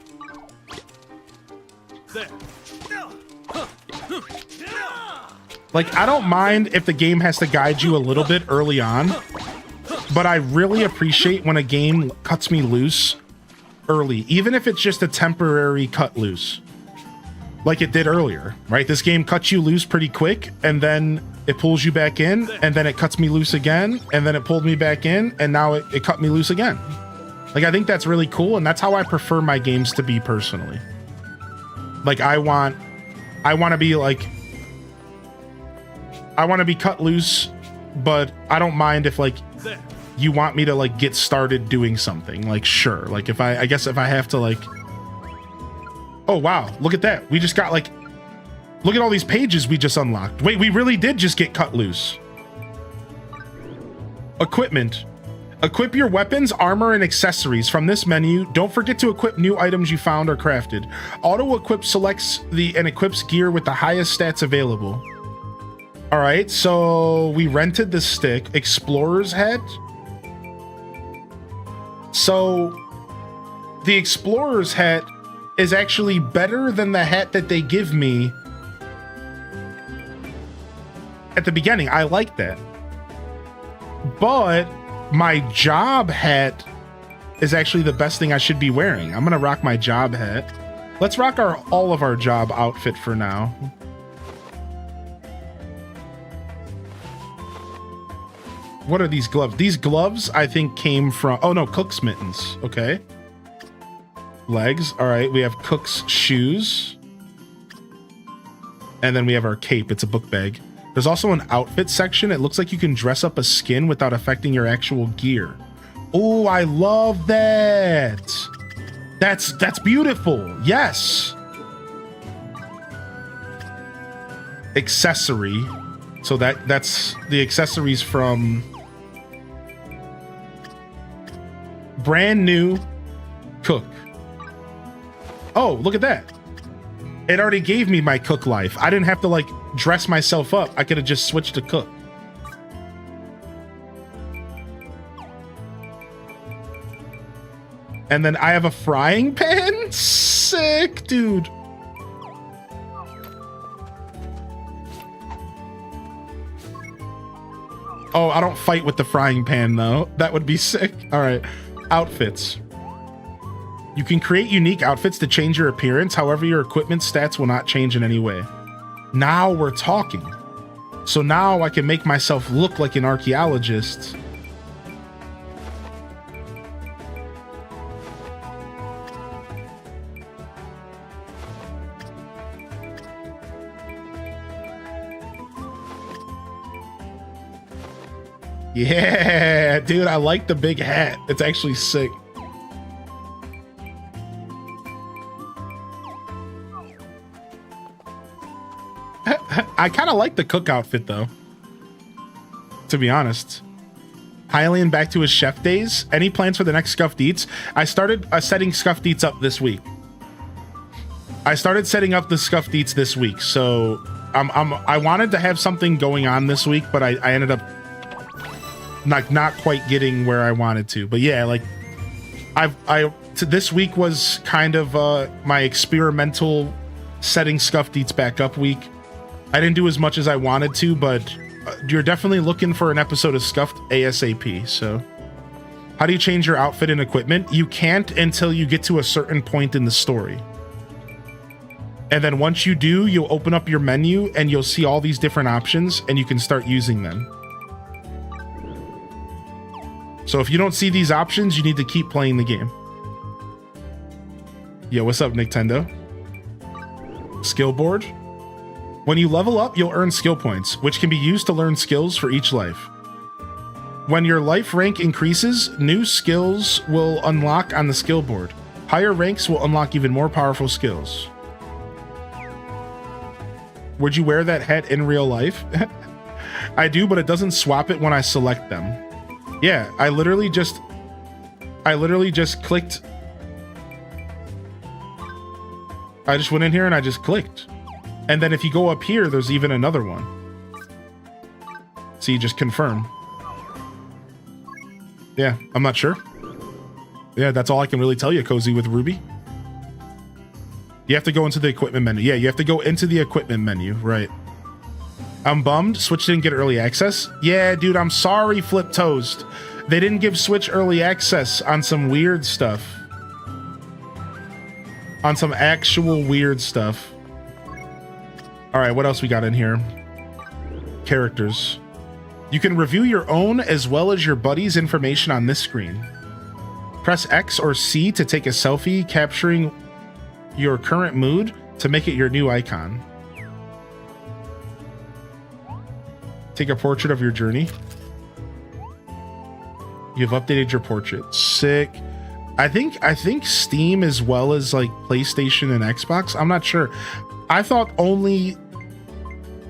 Like, I don't mind if the game has to guide you a little bit early on, but I really appreciate when a game cuts me loose early, even if it's just a temporary cut loose, like it did earlier, right? This game cuts you loose pretty quick, and then it pulls you back in, and then it cuts me loose again, and then it pulled me back in, and now it cut me loose again. Like, I think that's really cool, and that's how I prefer my games to be personally. Like, I want to be like, I want to be cut loose, but I don't mind if, like, you want me to, like, get started doing something. Like, sure. Like, if I guess if I have to, like, oh, wow, look at that. We just got, like, look at all these pages we just unlocked. Wait, we really did just get cut loose. Equipment. Equip your weapons, armor, and accessories from this menu. Don't forget to equip new items you found or crafted. Auto-equip selects and equips gear with the highest stats available. All right, so we rented the stick. Explorer's hat. So the Explorer's hat is actually better than the hat that they give me at the beginning. I like that. But my job hat is actually the best thing I should be wearing. I'm gonna rock my job hat. Let's rock all of our job outfit for now. What are these gloves? These gloves, I think, came from... Oh, no, Cook's mittens. Okay. Legs. All right, we have Cook's shoes. And then we have our cape. It's a book bag. There's also an outfit section. It looks like you can dress up a skin without affecting your actual gear. Oh, I love that. That's beautiful. Yes. Accessory. So that's the accessories from... Brand new Cook. Oh, look at that. It already gave me my Cook life. I didn't have to, like, dress myself up. I could have just switched to Cook. And then I have a frying pan? Sick, dude. Oh, I don't fight with the frying pan, though. That would be sick. All right. Outfits. You can create unique outfits to change your appearance. However, your equipment stats will not change in any way. Now we're talking. So now I can make myself look like an archaeologist. Yeah, dude, I like the big hat. It's actually sick. I kind of like the cook outfit though, to be honest. Hylian back to his chef days. Any plans for the next Scuffed Eats? I started setting Scuffed Eats up this week. I started setting up the Scuffed Eats this week, so I wanted to have something going on this week, but I ended up not quite getting where I wanted to. But yeah, like this week was kind of my experimental setting Scuffed Eats back up week. I didn't do as much as I wanted to, but you're definitely looking for an episode of Scuffed ASAP. So how do you change your outfit and equipment? You can't until you get to a certain point in the story. And then once you do, you'll open up your menu and you'll see all these different options and you can start using them. So if you don't see these options, you need to keep playing the game. Yo, what's up, Nintendo? Skill board. When you level up, you'll earn skill points, which can be used to learn skills for each life. When your life rank increases, new skills will unlock on the skill board. Higher ranks will unlock even more powerful skills. Would you wear that hat in real life? I do, but it doesn't swap it when I select them. Yeah, I literally just clicked. I just went in here and I just clicked. And then if you go up here, there's even another one. So you just confirm. Yeah, I'm not sure. Yeah, that's all I can really tell you, Cozy with Ruby. You have to go into the equipment menu. Yeah, you have to go into the equipment menu, right. I'm bummed. Switch didn't get early access. Yeah, dude, I'm sorry, Flip Toast. They didn't give Switch early access on some weird stuff. On some actual weird stuff. All right, what else we got in here? Characters. You can review your own as well as your buddy's information on this screen. Press X or C to take a selfie, capturing your current mood to make it your new icon. Take a portrait of your journey. You've updated your portrait. Sick. I think Steam as well as like PlayStation and Xbox. I'm not sure. I thought only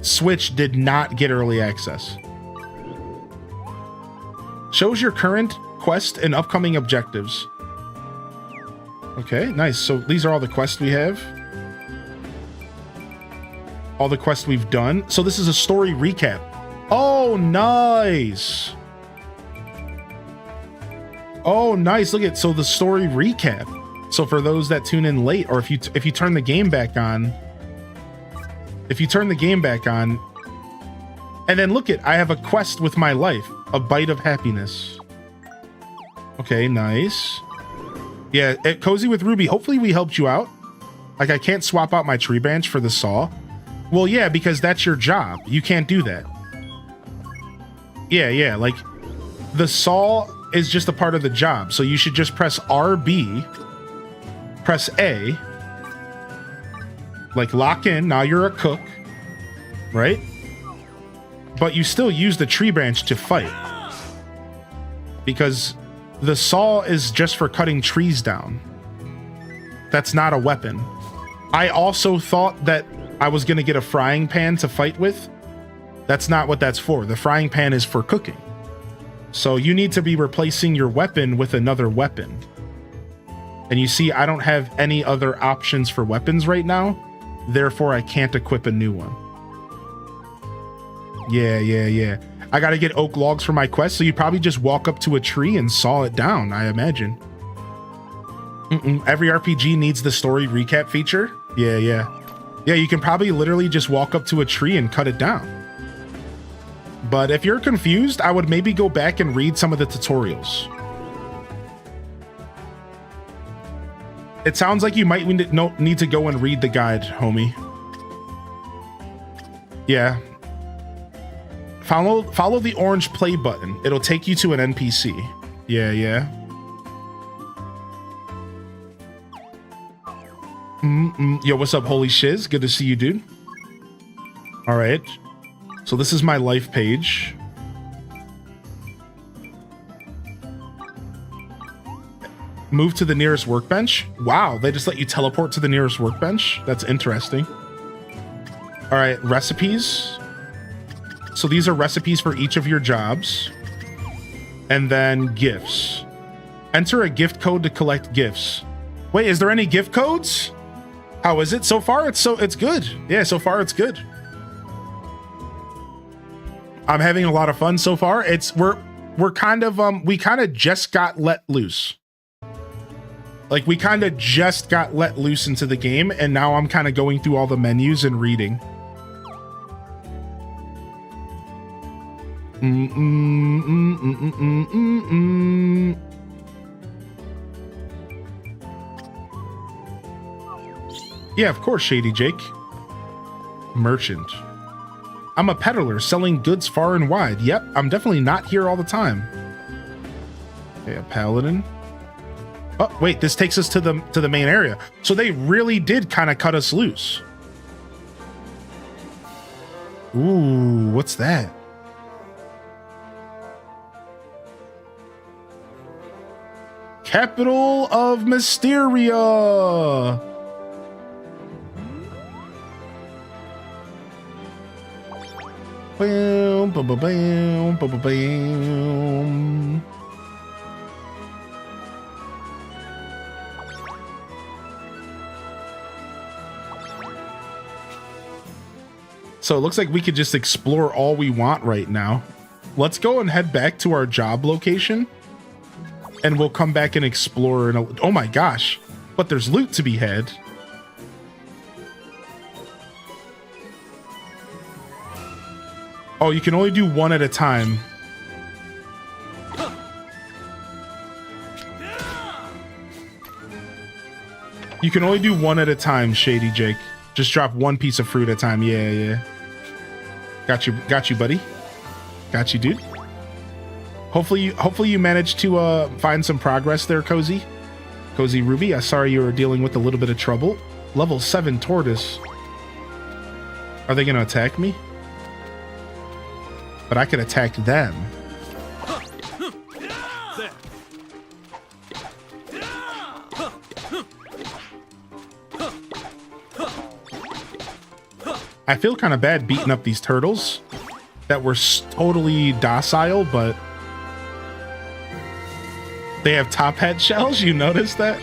Switch did not get early access. Shows your current quest and upcoming objectives. Okay, nice. So these are all the quests we have. All the quests we've done. So this is a story recap. Oh, nice. Oh, nice. Look at, so the story recap. So for those that tune in late, or if you turn the game back on, and then look at, I have a quest with my life, a bite of happiness. Okay, nice. Yeah, at Cozy with Ruby, hopefully we helped you out. Like, I can't swap out my tree branch for the saw. Well, yeah, because that's your job. You can't do that. Yeah, like, the saw is just a part of the job. So you should just press RB, press A, like lock in. Now you're a cook, right? But you still use the tree branch to fight, because the saw is just for cutting trees down. That's not a weapon. I also thought that I was going to get a frying pan to fight with. That's not what that's for. The frying pan is for cooking. So you need to be replacing your weapon with another weapon. And you see, I don't have any other options for weapons right now. Therefore, I can't equip a new one. Yeah. I got to get oak logs for my quest. So you probably just walk up to a tree and saw it down, I imagine. Every RPG needs the story recap feature. Yeah. Yeah, you can probably literally just walk up to a tree and cut it down. But if you're confused, I would maybe go back and read some of the tutorials. It sounds like you might need to go and read the guide, homie. Yeah. Follow the orange play button. It'll take you to an NPC. Yeah. Yo, what's up, holy shiz? Good to see you, dude. All right. So this is my life page. Move to the nearest workbench. Wow, they just let you teleport to the nearest workbench. That's interesting. All right, recipes. So these are recipes for each of your jobs. And then gifts. Enter a gift code to collect gifts. Wait, is there any gift codes? How is it so far? It's good. Yeah, so far it's good. I'm having a lot of fun so far. We're kind of we kind of just got let loose. Like we kind of just got let loose into the game, and now I'm kind of going through all the menus and reading. Yeah, of course, Shady Jake. Merchant. I'm a peddler selling goods far and wide. Yep, I'm definitely not here all the time. Okay, a paladin. Oh, wait, this takes us to the main area. So they really did kind of cut us loose. Ooh, what's that? Capital of Mysteria. Bam, bam, bam, bam, bam, bam. So it looks like we could just explore all we want right now. Let's go and head back to our job location. And we'll come back and explore. Oh my gosh. But there's loot to be had. Oh, you can only do one at a time. You can only do one at a time, Shady Jake. Just drop one piece of fruit at a time. Yeah, yeah. Got you, buddy. Got you, dude. Hopefully you managed to find some progress there, Cozy Ruby. I'm sorry you were dealing with a little bit of trouble. Level 7 tortoise. Are they gonna attack me? But I could attack them. I feel kind of bad beating up these turtles that were totally docile, but they have top hat shells. You notice that?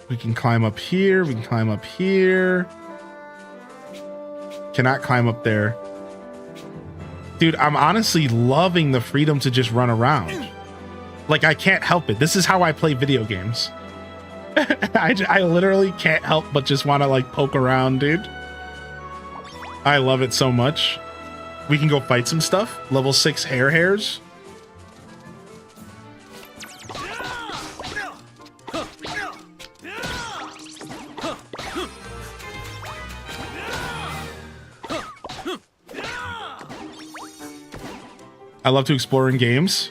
We can climb up here. We can climb up here. Cannot climb up there. Dude, I'm honestly loving the freedom to just run around. Like, I can't help it. This is how I play video games. I literally can't help but just want to, like, poke around, dude. I love it so much. We can go fight some stuff. Level 6 hairs. I love to explore in games.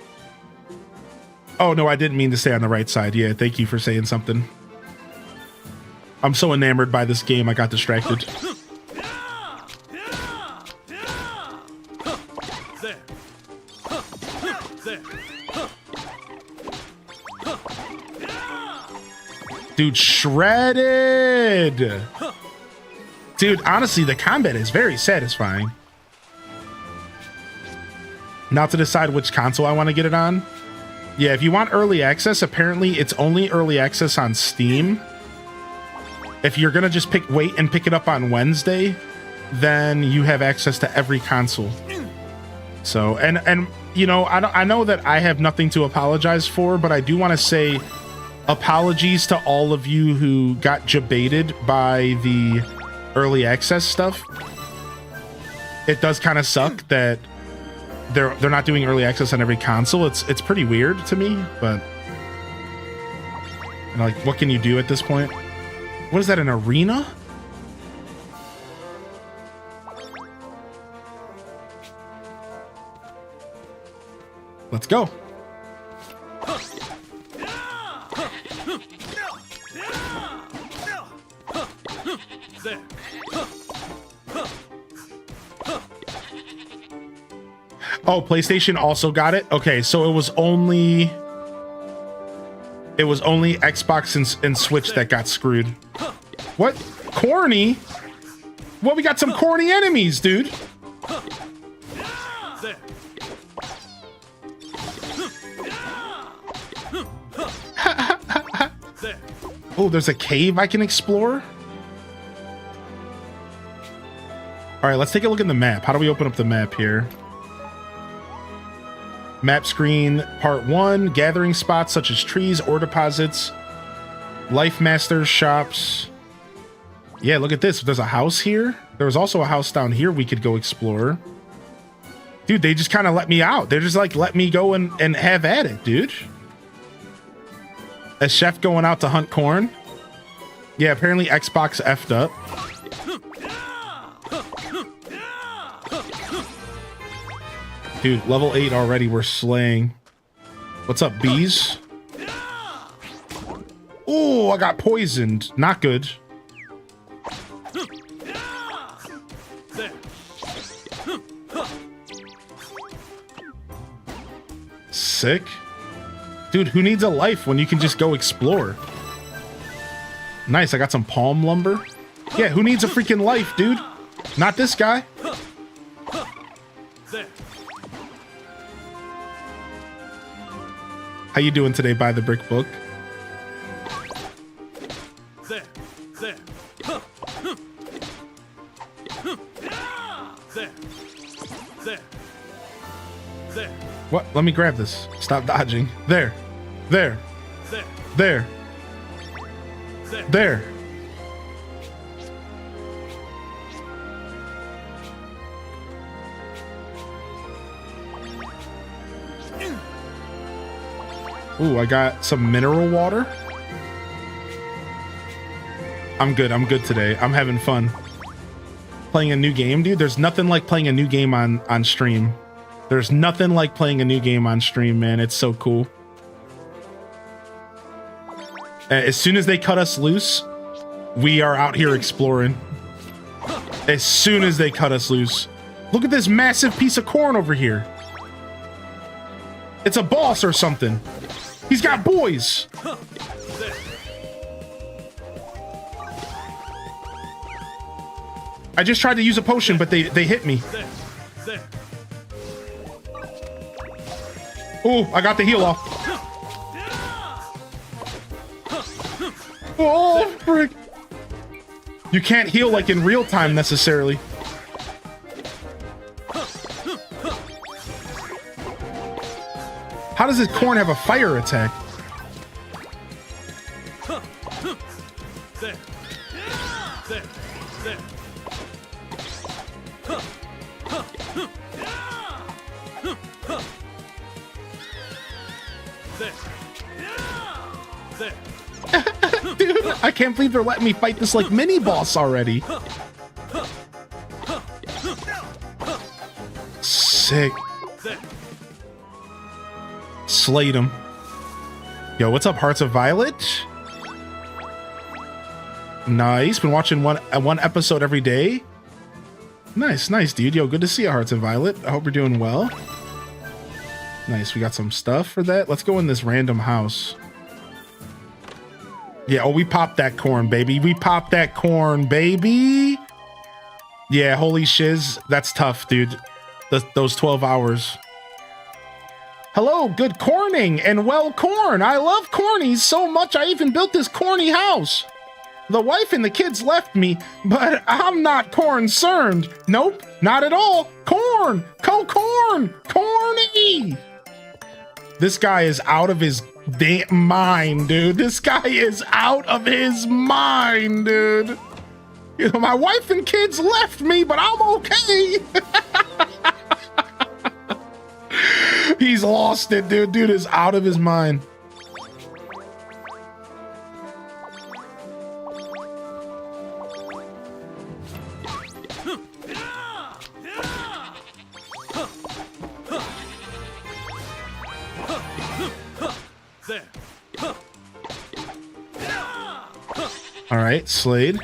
Oh, no, I didn't mean to stay on the right side. Yeah, thank you for saying something. I'm so enamored by this game, I got distracted. Dude, shredded! Dude, honestly, the combat is very satisfying. Now to decide which console I want to get it on. Yeah, if you want early access, apparently it's only early access on Steam. If you're gonna just wait and pick it up on Wednesday, then you have access to every console. So, and you know, I know that I have nothing to apologize for, but I do want to say apologies to all of you who got jebaited by the early access stuff. It does kind of suck that they're not doing early access on every console. It's pretty weird to me, but like, what can you do at this point? What is that, an arena? Let's go. There. Oh, PlayStation also got it. Okay, so it was only Xbox and Switch that got screwed. What? Corny? Well, we got some corny enemies, dude. There. There. Oh, there's a cave I can explore. All right, let's take a look at the map. How do we open up the map here? Map screen, part 1, gathering spots such as trees, ore deposits, life masters, shops. Yeah, look at this. There's a house here. There was also a house down here we could go explore. Dude, they just kind of let me out. They're just like, let me go and have at it, dude. A chef going out to hunt corn. Yeah, apparently Xbox effed up. Dude, level 8 already, we're slaying. What's up, bees? Oh, I got poisoned. Not good. There. Sick. Dude, who needs a life when you can just go explore? Nice, I got some palm lumber. Yeah, who needs a freaking life, dude? Not this guy. There. How you doing today, By the Brick Book? There. There. There. There. There. What? Let me grab this. Stop dodging. There. There. There. There. There. There. Ooh, I got some mineral water. I'm good. I'm good today. I'm having fun. Playing a new game, dude. There's nothing like playing a new game on stream. There's nothing like playing a new game on stream, man. It's so cool. As soon as they cut us loose, we are out here exploring. As soon as they cut us loose. Look at this massive piece of corn over here. It's a boss or something. He's got boys. I just tried to use a potion, but they hit me. There. Oh, I got the heal off. Oh, frick. You can't heal like in real time necessarily. How does this corn have a fire attack? There. There. There. There. There. Dude, I can't believe they're letting me fight this like mini boss already. Sick. There. Slayed him. Yo, what's up, Hearts of Violet? Nice. Been watching one episode every day. Nice, nice, dude. Yo, good to see you, Hearts of Violet. I hope you're doing well. Nice. We got some stuff for that. Let's go in this random house. Yeah, oh, we popped that corn, baby. We popped that corn, baby. Yeah, holy shiz. That's tough, dude. Those 12 hours. Hello, good corning and well corn. I love cornies so much I even built this corny house. The wife and the kids left me, but I'm not concerned. Nope, not at all. Corn, corn, corny. This guy is out of his damn mind, dude. This guy is out of his mind, dude. You know, my wife and kids left me, but I'm okay. He's lost it, dude. Dude is out of his mind. There. All right, Slade.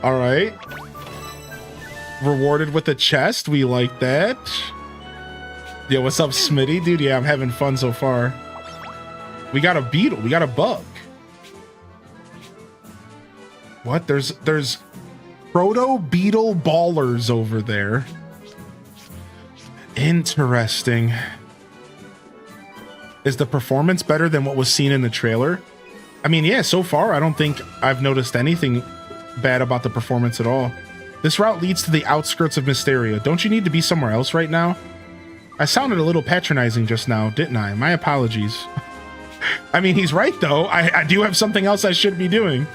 All right. Rewarded with a chest. We like that. Yo, what's up, Smitty? Dude, yeah, I'm having fun so far. We got a beetle. We got a bug. What? There's proto beetle ballers over there. Interesting. Is the performance better than what was seen in the trailer? I mean, yeah, so far I don't think I've noticed anything bad about the performance at all. This route leads to the outskirts of Mysteria. Don't you need to be somewhere else right now? I sounded a little patronizing just now, didn't I? My apologies. I mean, he's right though. I do have something else I should be doing.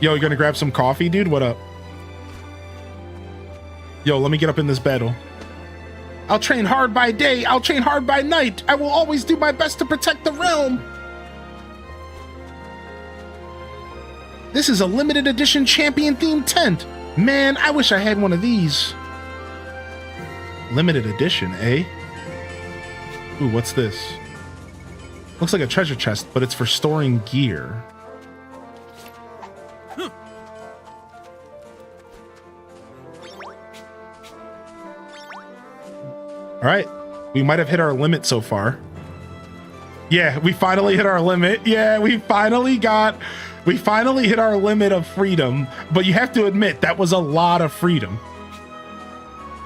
Yo, you gonna grab some coffee, dude? What up? Yo, let me get up in this battle. I'll train hard by day. I'll train hard by night. I will always do my best to protect the realm. This is a limited edition champion themed tent. Man, I wish I had one of these. Limited edition, eh? Ooh, what's this? Looks like a treasure chest, but it's for storing gear. All right, we might have hit our limit so far. Yeah, we finally hit our limit. Yeah, we finally hit our limit of freedom, but you have to admit that was a lot of freedom.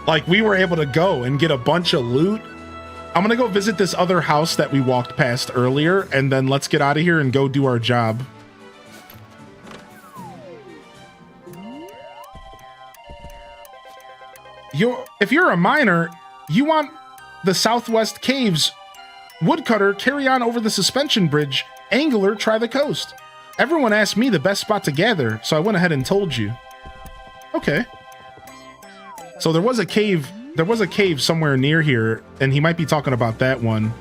Like, we were able to go and get a bunch of loot. I'm gonna go visit this other house that we walked past earlier, and then let's get out of here and go do our job. If you're a miner, you want the Southwest Caves. Woodcutter, carry on over the suspension bridge. Angler, try the coast. Everyone asked me the best spot to gather, so I went ahead and told you. Okay. So there was a cave somewhere near here, and he might be talking about that one.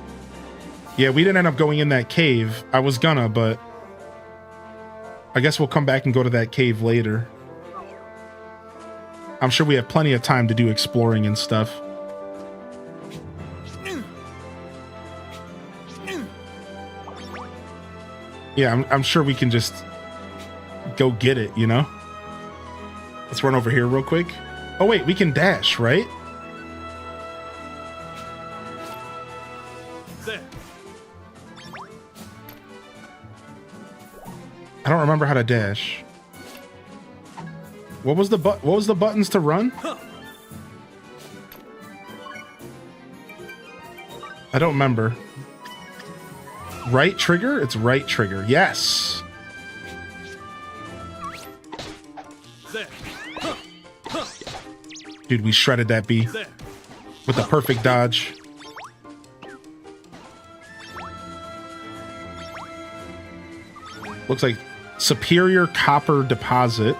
Yeah, we didn't end up going in that cave. I was gonna, but I guess we'll come back and go to that cave later. I'm sure we have plenty of time to do exploring and stuff. Yeah, I'm sure we can just go get it, you know? Let's run over here real quick. Oh, wait, we can dash, right? There. I don't remember how to dash. What was the buttons to run? I don't remember. Right trigger? It's right trigger. Yes. There. Dude, we shredded that bee There. with a perfect dodge. Looks like Superior Copper Deposit.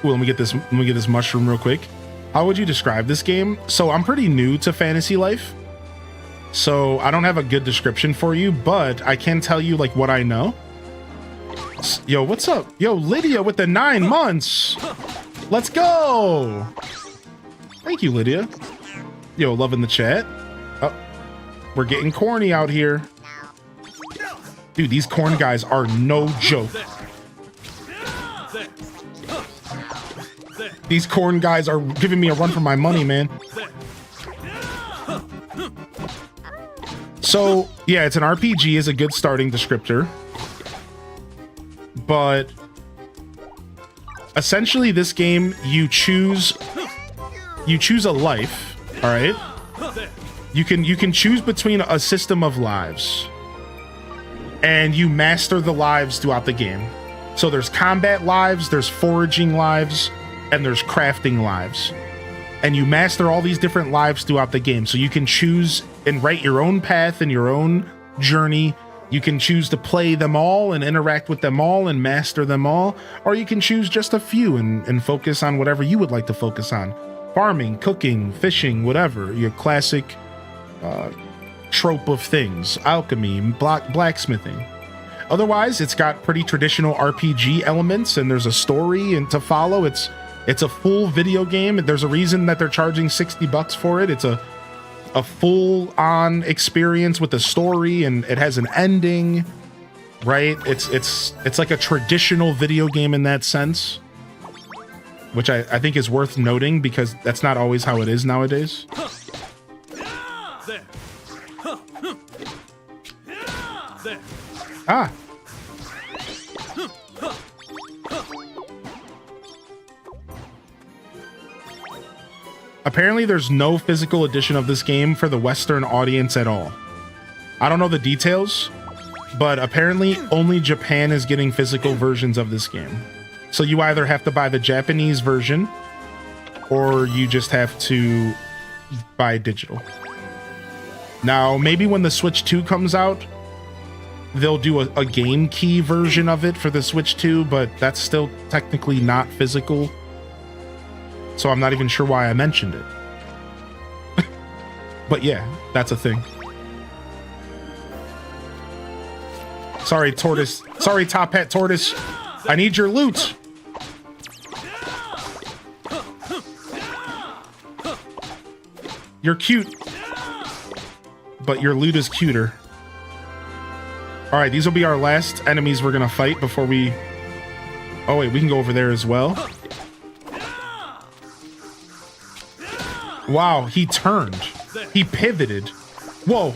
Ooh, let me get this mushroom real quick. How would you describe this game? So I'm pretty new to Fantasy Life, so I don't have a good description for you, but I can tell you like what I know. Yo, what's up? Yo, Lydia with the 9 months. Let's go. Thank you, Lydia. Yo, loving the chat. Oh, we're getting corny out here. Dude, these corn guys are no joke. These corn guys are giving me a run for my money, man. So, yeah, it's an RPG, is a good starting descriptor. But essentially this game, you choose a life, all right? You can choose between a system of lives, and you master the lives throughout the game. So there's combat lives, there's foraging lives, and there's crafting lives. And you master all these different lives throughout the game. So you can choose and write your own path and your own journey. You can choose to play them all and interact with them all and master them all. Or you can choose just a few and focus on whatever you would like to focus on. Farming, cooking, fishing, whatever. Your classic trope of things. Alchemy, blacksmithing. Otherwise, it's got pretty traditional RPG elements, and there's a story and to follow. It's a full video game. There's a reason that they're charging $60 for it. It's a full-on experience with a story, and it has an ending. right? It's like a traditional video game in that sense, which I think is worth noting because that's not always how it is nowadays. There. There. Ah. Apparently there's no physical edition of this game for the Western audience at all. I don't know the details, but apparently only Japan is getting physical versions of this game. So you either have to buy the Japanese version or you just have to buy digital. Now, maybe when the Switch 2 comes out, they'll do a game key version of it for the Switch 2, but that's still technically not physical. So I'm not even sure why I mentioned it. But yeah, that's a thing. Sorry, Tortoise. Sorry, Top Hat Tortoise. I need your loot. You're cute. But your loot is cuter. All right, these will be our last enemies we're going to fight before we... Oh, wait, we can go over there as well. Wow, he turned. He pivoted. Whoa.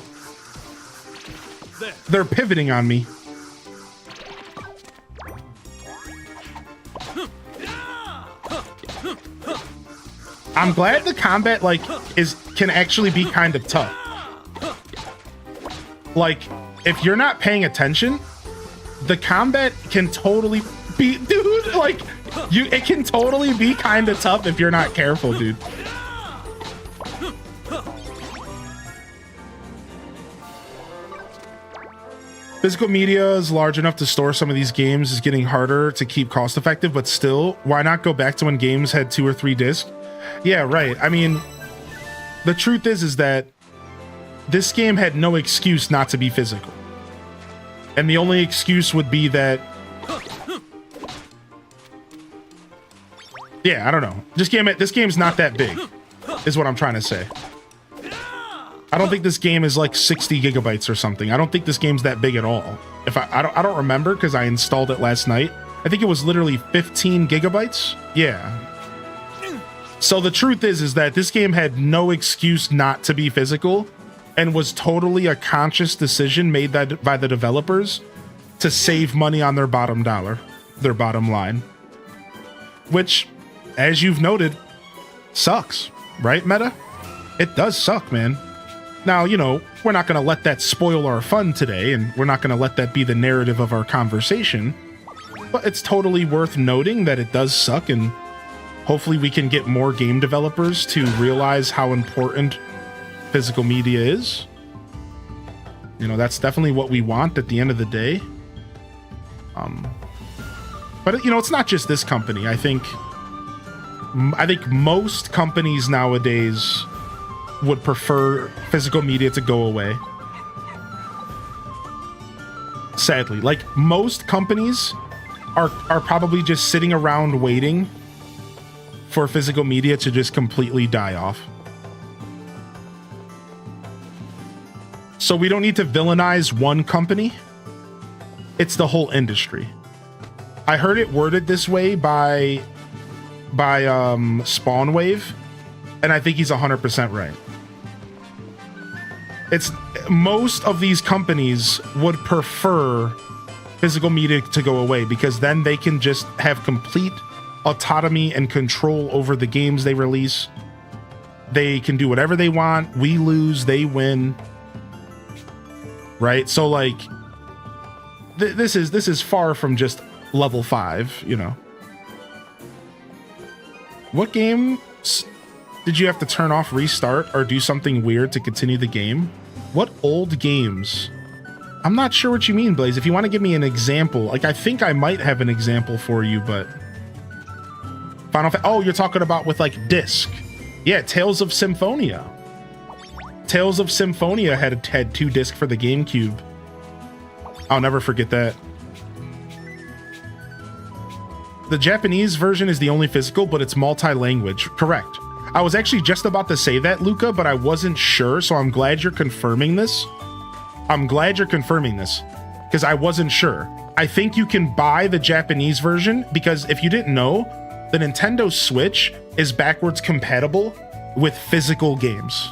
They're pivoting on me. I'm glad the combat can actually be kind of tough. Like, if you're not paying attention, the combat can totally be, dude, like, it can totally be kind of tough if you're not careful, dude. Physical media is large enough to store some of these games is getting harder to keep cost effective, but still, why not go back to when games had 2 or 3 discs? Yeah, right. I mean, the truth is that this game had no excuse not to be physical. And the only excuse would be that... Yeah, I don't know. This game's not that big, is what I'm trying to say. I don't think this game is like 60 gigabytes or something. I don't think this game's that big at all. If I don't remember because I installed it last night. I think it was literally 15 gigabytes. Yeah. So the truth is that this game had no excuse not to be physical and was totally a conscious decision made by the developers to save money on their bottom dollar, their bottom line. Which, as you've noted, sucks, right, Meta? It does suck, man. Now, you know, we're not going to let that spoil our fun today, and we're not going to let that be the narrative of our conversation, but it's totally worth noting that it does suck, and hopefully we can get more game developers to realize how important physical media is. You know, that's definitely what we want at the end of the day. But, you know, it's not just this company. I think most companies nowadays would prefer physical media to go away. Sadly, like most companies are probably just sitting around waiting for physical media to just completely die off. So we don't need to villainize one company. It's the whole industry. I heard it worded this way by Spawnwave, and I think he's 100% right. It's most of these companies would prefer physical media to go away because then they can just have complete autonomy and control over the games they release. They can do whatever they want. We lose, they win. Right? So like this is far from just level 5, you know. What game did you have to turn off, restart, or do something weird to continue the game? What old games? I'm not sure what you mean, Blaze. If you want to give me an example, like I think I might have an example for you, but oh, you're talking about with like disc. Yeah, Tales of Symphonia. Tales of Symphonia had 2 discs for the GameCube. I'll never forget that. The Japanese version is the only physical, but it's multi-language. Correct. I was actually just about to say that, Luca, but I wasn't sure, so I'm glad you're confirming this. because I wasn't sure. I think you can buy the Japanese version because if you didn't know, the Nintendo Switch is backwards compatible with physical games.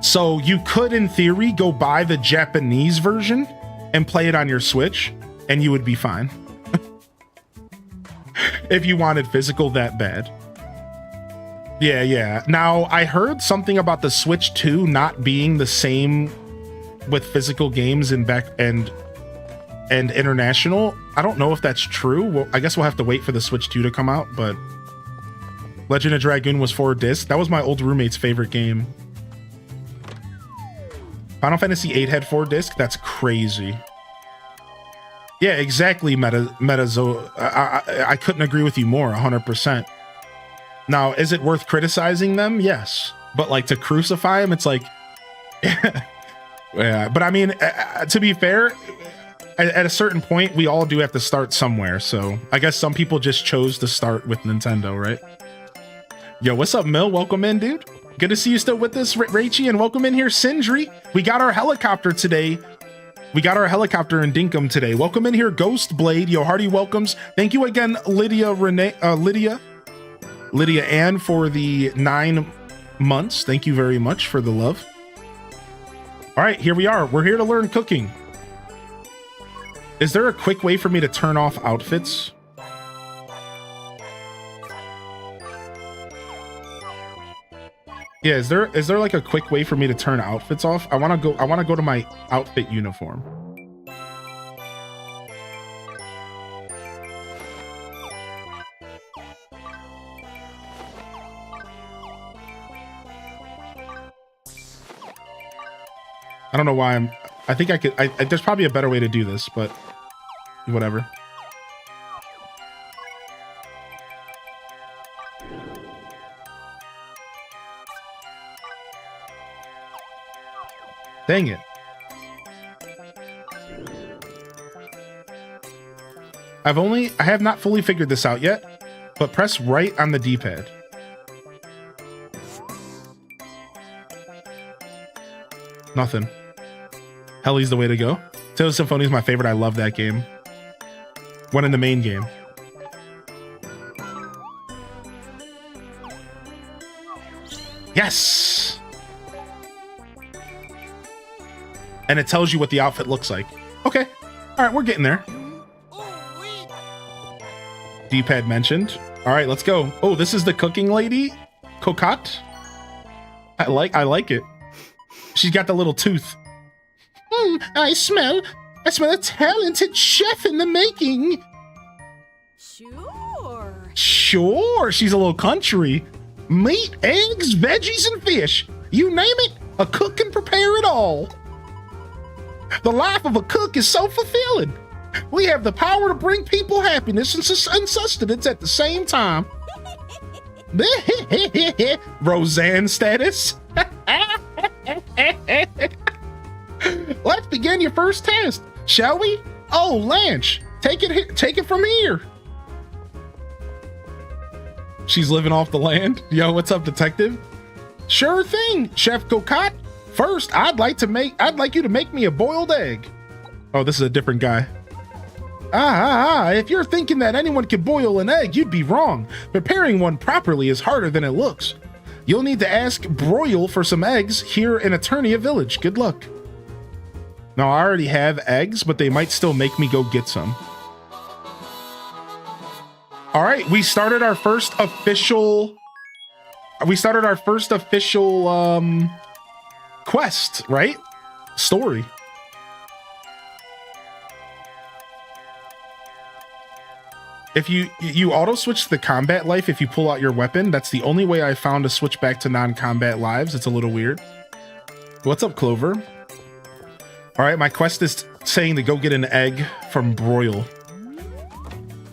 So you could, in theory, go buy the Japanese version and play it on your Switch, and you would be fine. If you wanted physical that bad. Yeah. Now, I heard something about the Switch 2 not being the same with physical games and international. I don't know if that's true. Well, I guess we'll have to wait for the Switch 2 to come out, but Legend of Dragoon was 4 discs. That was my old roommate's favorite game. Final Fantasy VIII had 4 discs. That's crazy. Yeah, exactly, Metazo. I couldn't agree with you more, 100%. Now, is it worth criticizing them? Yes. But like to crucify them, it's like, yeah. But I mean, to be fair, at a certain point, we all do have to start somewhere. So I guess some people just chose to start with Nintendo, right? Yo, what's up, Mill? Welcome in, dude. Good to see you still with us, Raichi, and welcome in here, Sindri. We got our helicopter today. We got our helicopter in Dinkum today. Welcome in here, Ghost Blade. Yo, hearty welcomes. Thank you again, Lydia Ann, for the 9 months. Thank you very much for the love. All right, here we are. We're here to learn cooking. Is there a quick way for me to turn off outfits? Yeah, is there like a quick way for me to turn outfits off? I want to go to my outfit uniform. I don't know why I think I could, there's probably a better way to do this, but whatever. Dang it. I have not fully figured this out yet, but press right on the D-pad. Nothing. Helly's the way to go. Tales of Symphonia is my favorite. I love that game. One in the main game. Yes! And it tells you what the outfit looks like. Okay. All right, we're getting there. D-pad mentioned. All right, let's go. Oh, this is the cooking lady. Cocotte. I like it. She's got the little tooth. I smell a talented chef in the making. Sure, she's a little country. Meat, eggs, veggies, and fish. You name it, a cook can prepare it all. The life of a cook is so fulfilling. We have the power to bring people happiness and sustenance at the same time. Roseanne status. Let's begin your first test, shall we? Oh, Lanch, take it from here. She's living off the land. Yo, what's up, detective? Sure thing, Chef Cocotte. First, I'd like you to make me a boiled egg. Oh, this is a different guy. If you're thinking that anyone can boil an egg, you'd be wrong. Preparing one properly is harder than it looks. You'll need to ask Broil for some eggs here in Eternia Village. Good luck. Now, I already have eggs, but they might still make me go get some. All right, we started our first official quest, right? Story. If you auto switch the combat life if you pull out your weapon. That's the only way I found to switch back to non-combat lives. It's a little weird. What's up, Clover? All right, my quest is saying to go get an egg from Broil.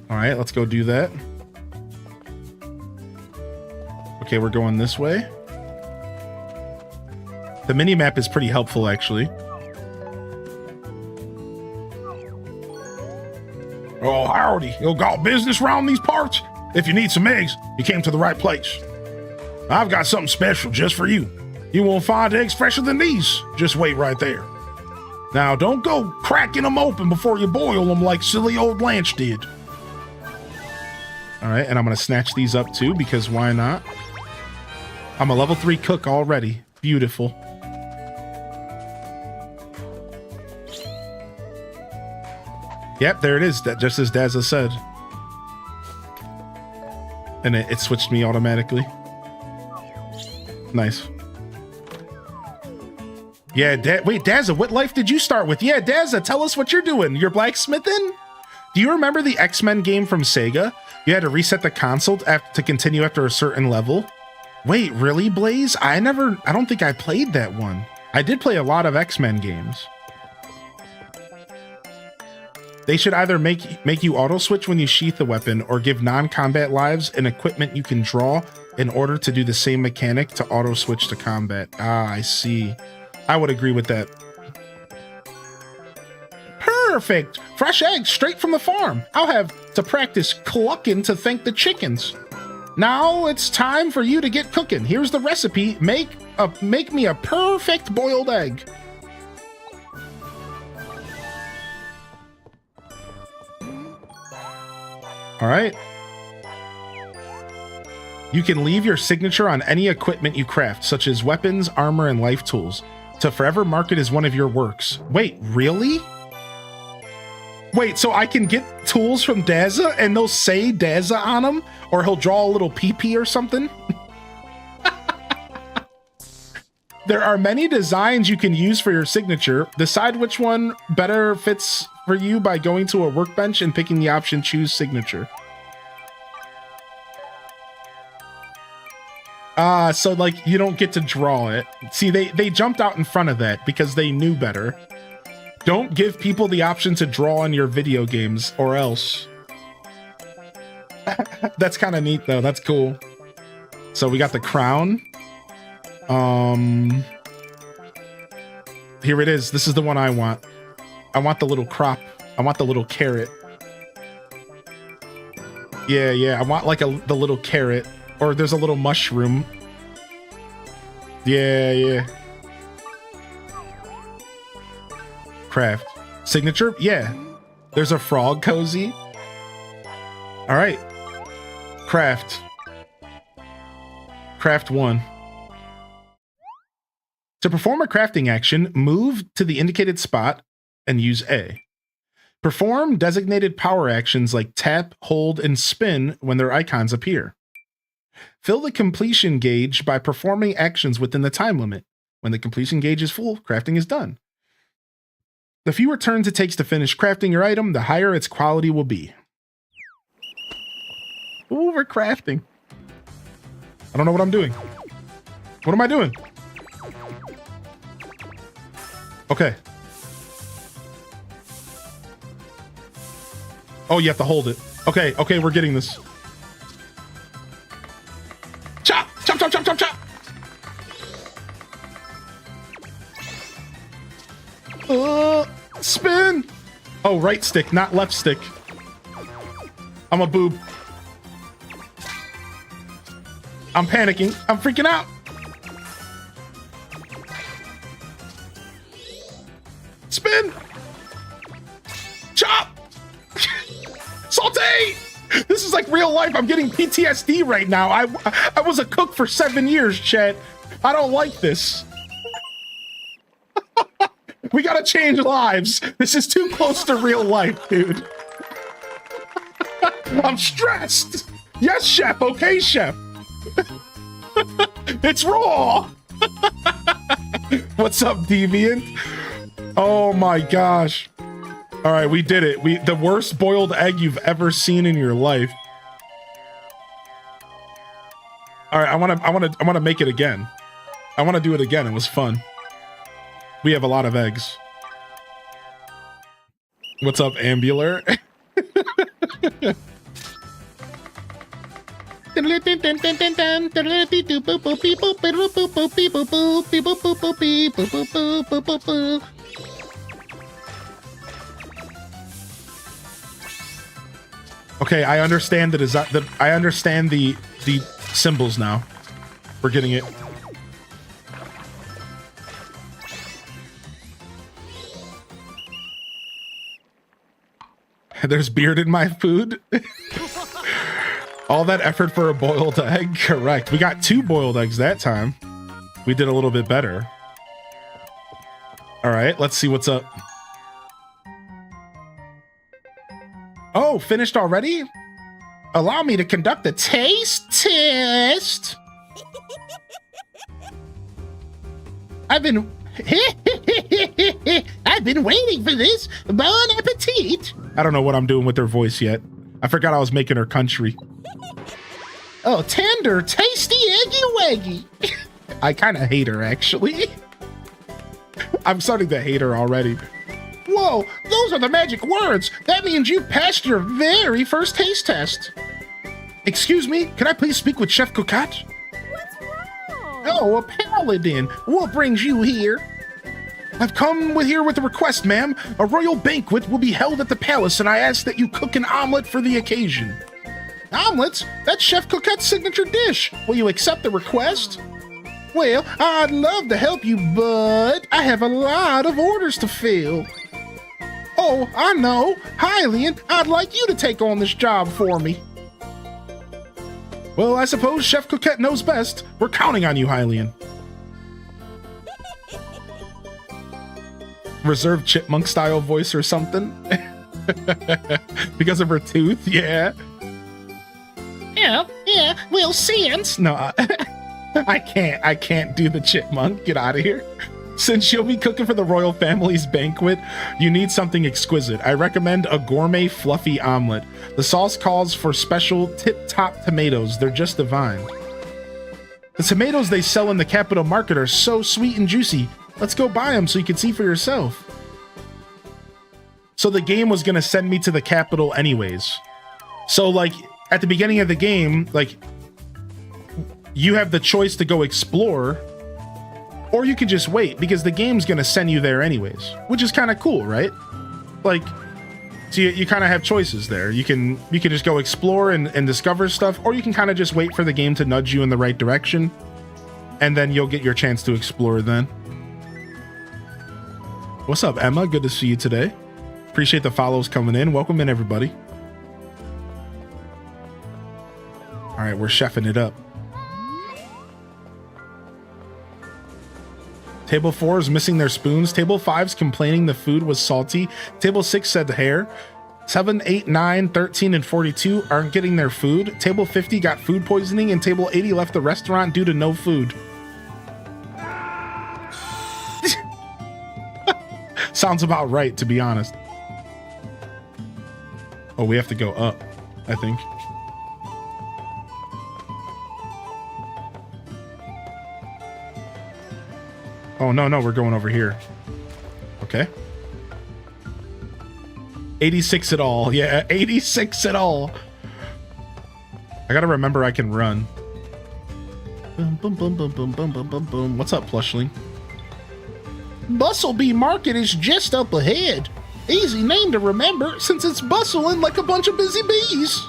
All right, let's go do that. Okay, we're going this way. The mini-map is pretty helpful, actually. Oh, howdy. You got business around these parts? If you need some eggs, you came to the right place. I've got something special just for you. You won't find eggs fresher than these. Just wait right there. Now, don't go cracking them open before you boil them like silly old Lance did. All right, and I'm going to snatch these up too, because why not? I'm a level 3 cook already. Beautiful. Yep, there it is. That just as Dazza said. And it switched me automatically. Nice. Yeah, wait, Dazza, what life did you start with? Yeah, Dazza, tell us what you're doing. You're blacksmithing? Do you remember the X-Men game from Sega? You had to reset the console to continue after a certain level. Wait, really, Blaze? I don't think I played that one. I did play a lot of X-Men games. They should either make you auto-switch when you sheath the weapon or give non-combat lives and equipment you can draw in order to do the same mechanic to auto-switch to combat. Ah, I see. I would agree with that. Perfect! Fresh eggs straight from the farm. I'll have to practice clucking to thank the chickens. Now it's time for you to get cooking. Here's the recipe. Make me a perfect boiled egg. All right. You can leave your signature on any equipment you craft, such as weapons, armor, and life tools, to forever mark it as one of your works. Wait, really? Wait, so I can get tools from Dazza and they'll say Dazza on them? Or he'll draw a little PP or something? There are many designs you can use for your signature. Decide which one better fits for you by going to a workbench and picking the option Choose Signature. So like you don't get to draw it. See, they jumped out in front of that because they knew better. Don't give people the option to draw on your video games or else. That's kind of neat though. That's cool. So we got the crown. Here it is. This is the one I want. I want the little crop. I want the little carrot. Yeah. I want like the little carrot. Or there's a little mushroom. Yeah. Craft. Signature? Yeah. There's a frog cozy. All right. Craft. Craft 1. To perform a crafting action, move to the indicated spot and use A. Perform designated power actions like tap, hold, and spin when their icons appear. Fill the completion gauge by performing actions within the time limit. When the completion gauge is full, crafting is done. The fewer turns it takes to finish crafting your item, the higher its quality will be. Ooh, we're crafting. I don't know what I'm doing. What am I doing? Okay. Oh, you have to hold it. Okay, we're getting this. Chop! Chop, chop, chop, chop, chop! Spin! Oh, right stick, not left stick. I'm a boob. I'm panicking. I'm freaking out. Spin! Chop! Saute! This is like real life. I'm getting PTSD right now. I was a cook for 7 years, Chet. I don't like this. We gotta change lives. This is too close to real life, dude. I'm stressed. Yes, chef. Okay, chef. It's raw. What's up, Deviant? Oh my gosh. All right, we did it. The worst boiled egg you've ever seen in your life. All right, I want to make it again. I want to do it again. It was fun. We have a lot of eggs. What's up, Ambular? Okay, I understand the design. I understand the symbols now. We're getting it. There's beard in my food. All that effort for a boiled egg? Correct. We got 2 boiled eggs that time. We did a little bit better. All right, let's see what's up. Oh, finished already? Allow me to conduct the taste test. I've been waiting for this. Bon appetit. I don't know what I'm doing with her voice yet. I forgot I was making her country. Oh, tender, tasty, eggy waggy. I kind of hate her, actually. I'm starting to hate her already. Whoa, those are the magic words. That means you passed your very first taste test. Excuse me, can I please speak with Chef Cocotte? What's wrong? Oh, a paladin. What brings you here? I've come here with a request, ma'am. A royal banquet will be held at the palace, and I ask that you cook an omelet for the occasion. Omelets? That's Chef Coquette's signature dish. Will you accept the request? Well, I'd love to help you, but I have a lot of orders to fill. Oh, I know. Hylian, I'd like you to take on this job for me. Well, I suppose Chef Coquette knows best. We're counting on you, Hylian. Reserved chipmunk style voice or something? Because of her tooth? Yeah. Yeah, we'll see it. No, I can't do the chipmunk. Get out of here. Since you'll be cooking for the royal family's banquet, you need something exquisite. I recommend a gourmet fluffy omelet. The sauce calls for special tip-top tomatoes. They're just divine. The tomatoes they sell in the capital market are so sweet and juicy. Let's go buy them so you can see for yourself. So the game was going to send me to the capital anyways. So like at the beginning of the game, like you have the choice to go explore, or you can just wait because the game's going to send you there anyways, which is kind of cool, right? Like, so you kind of have choices there. You can just go explore and discover stuff, or you can kind of just wait for the game to nudge you in the right direction, and then you'll get your chance to explore then. What's up, Emma? Good to see you today. Appreciate the follows coming in. Welcome in, everybody. All right, we're chefing it up. Table 4 is missing their spoons. Table 5's complaining the food was salty. Table 6 said hair. 7, 8, 9, 13, and 42 aren't getting their food. Table 50 got food poisoning, and Table 80 left the restaurant due to no food. Sounds about right, to be honest. Oh, we have to go up, I think. Oh, no, we're going over here. Okay. 86 at all. Yeah, 86 at all. I gotta remember I can run. Boom, boom, boom, boom, boom, boom, boom, boom, boom. What's up, Plushling? Bustlebee Market is just up ahead. Easy name to remember since it's bustling like a bunch of busy bees.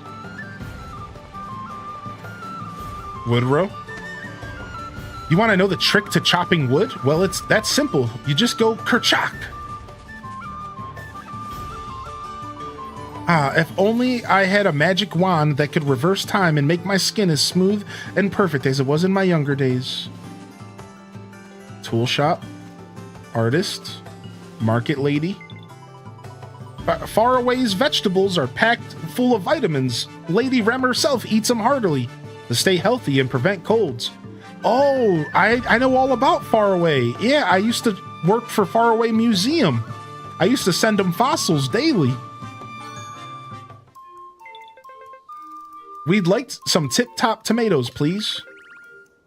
Woodrow? You want to know the trick to chopping wood? Well, it's that simple. You just go kerchak. If only I had a magic wand that could reverse time and make my skin as smooth and perfect as it was in my younger days. Tool shop. Artist. Market lady. Faraway's vegetables are packed full of vitamins. Lady Rem herself eats them heartily to stay healthy and prevent colds. Oh, I know all about Faraway. Yeah, I used to work for Faraway Museum. I used to send them fossils daily. We'd like some tip-top tomatoes, please.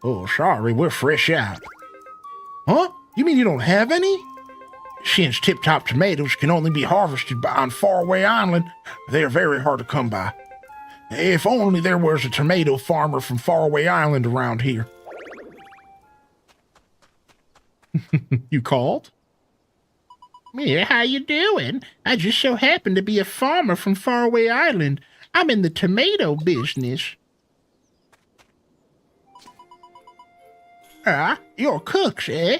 Oh, sorry, we're fresh out. Huh? You mean you don't have any? Since tip-top tomatoes can only be harvested on Faraway Island, they're very hard to come by. If only there was a tomato farmer from Faraway Island around here. You called? Yeah, how you doing? I just so happen to be a farmer from Faraway Island. I'm in the tomato business. You're cooks, eh?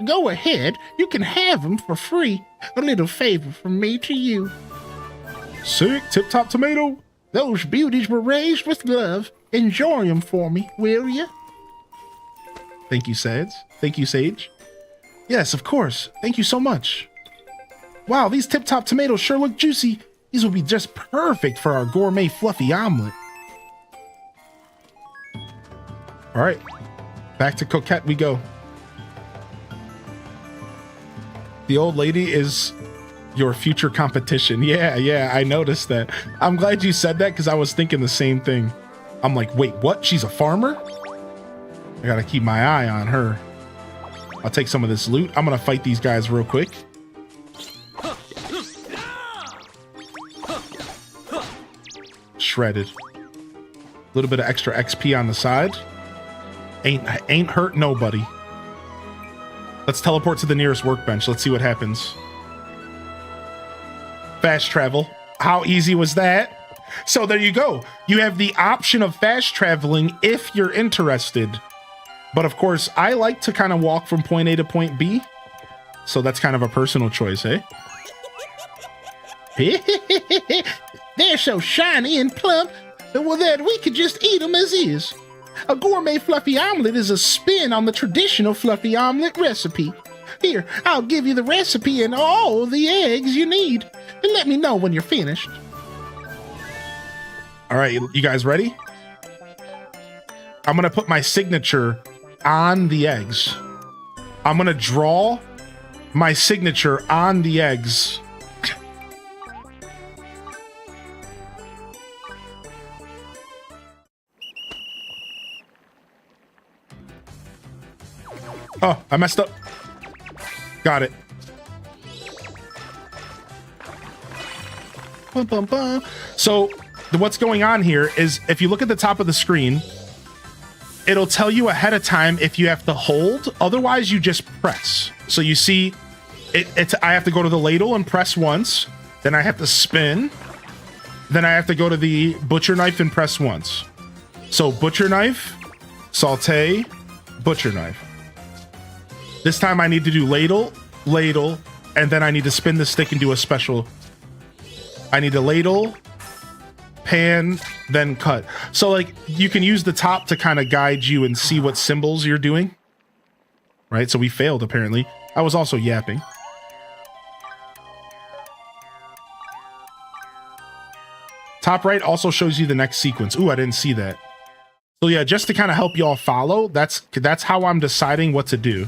Go ahead, you can have them for free. A little favor from me to you. Sick. Tip Top Tomato. Those beauties were raised with love. Enjoy them for me, will you? Thank you, Sage. Thank you, Sage. Yes, of course. Thank you so much. Wow, these Tip Top tomatoes sure look juicy. These will be just perfect for our gourmet fluffy omelet. All right, back to Coquette we go. The old lady is your future competition. Yeah, I noticed that. I'm glad you said that because I was thinking the same thing. I'm like, wait, what? She's a farmer? I gotta keep my eye on her. I'll take some of this loot. I'm gonna fight these guys real quick. Shredded. A little bit of extra XP on the side. Ain't hurt nobody. Let's teleport to the nearest workbench. Let's see what happens. Fast travel. How easy was that? So there you go. You have the option of fast traveling if you're interested. But of course, I like to kind of walk from point A to point B. So that's kind of a personal choice, eh? They're so shiny and plump, well, that we could just eat them as is. A gourmet fluffy omelet is a spin on the traditional fluffy omelet recipe. Here, I'll give you the recipe and all the eggs you need. And let me know when you're finished. All right, you guys ready? I'm gonna put my signature on the eggs. I'm gonna draw my signature on the eggs. Oh, I messed up. Got it. Bum, bum, bum. So what's going on here is if you look at the top of the screen, it'll tell you ahead of time if you have to hold. Otherwise, you just press. So you see, I have to go to the ladle and press once. Then I have to spin. Then I have to go to the butcher knife and press once. So butcher knife, saute, butcher knife. This time I need to do ladle, and then I need to spin the stick and do a special. I need to ladle, pan, then cut. So like you can use the top to kind of guide you and see what symbols you're doing. Right? So we failed apparently. I was also yapping. Top right also shows you the next sequence. Ooh, I didn't see that. So yeah, just to kind of help y'all follow, that's how I'm deciding what to do.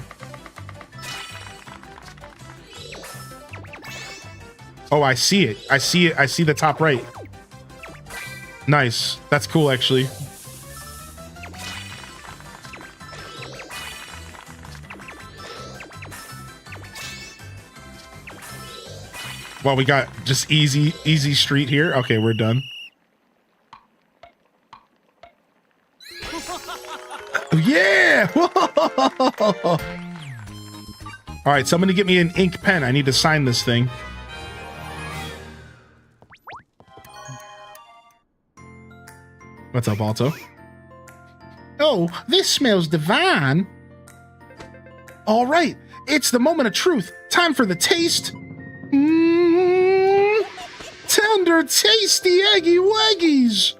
Oh, I see it. I see it. I see the top right. Nice. That's cool, actually. Well, we got just easy street here. Okay, we're done. Yeah! All right, somebody get me an ink pen. I need to sign this thing. What's up, Alto? Oh, this smells divine. All right, it's the moment of truth. Time for the taste. Tender, tasty eggy weggies.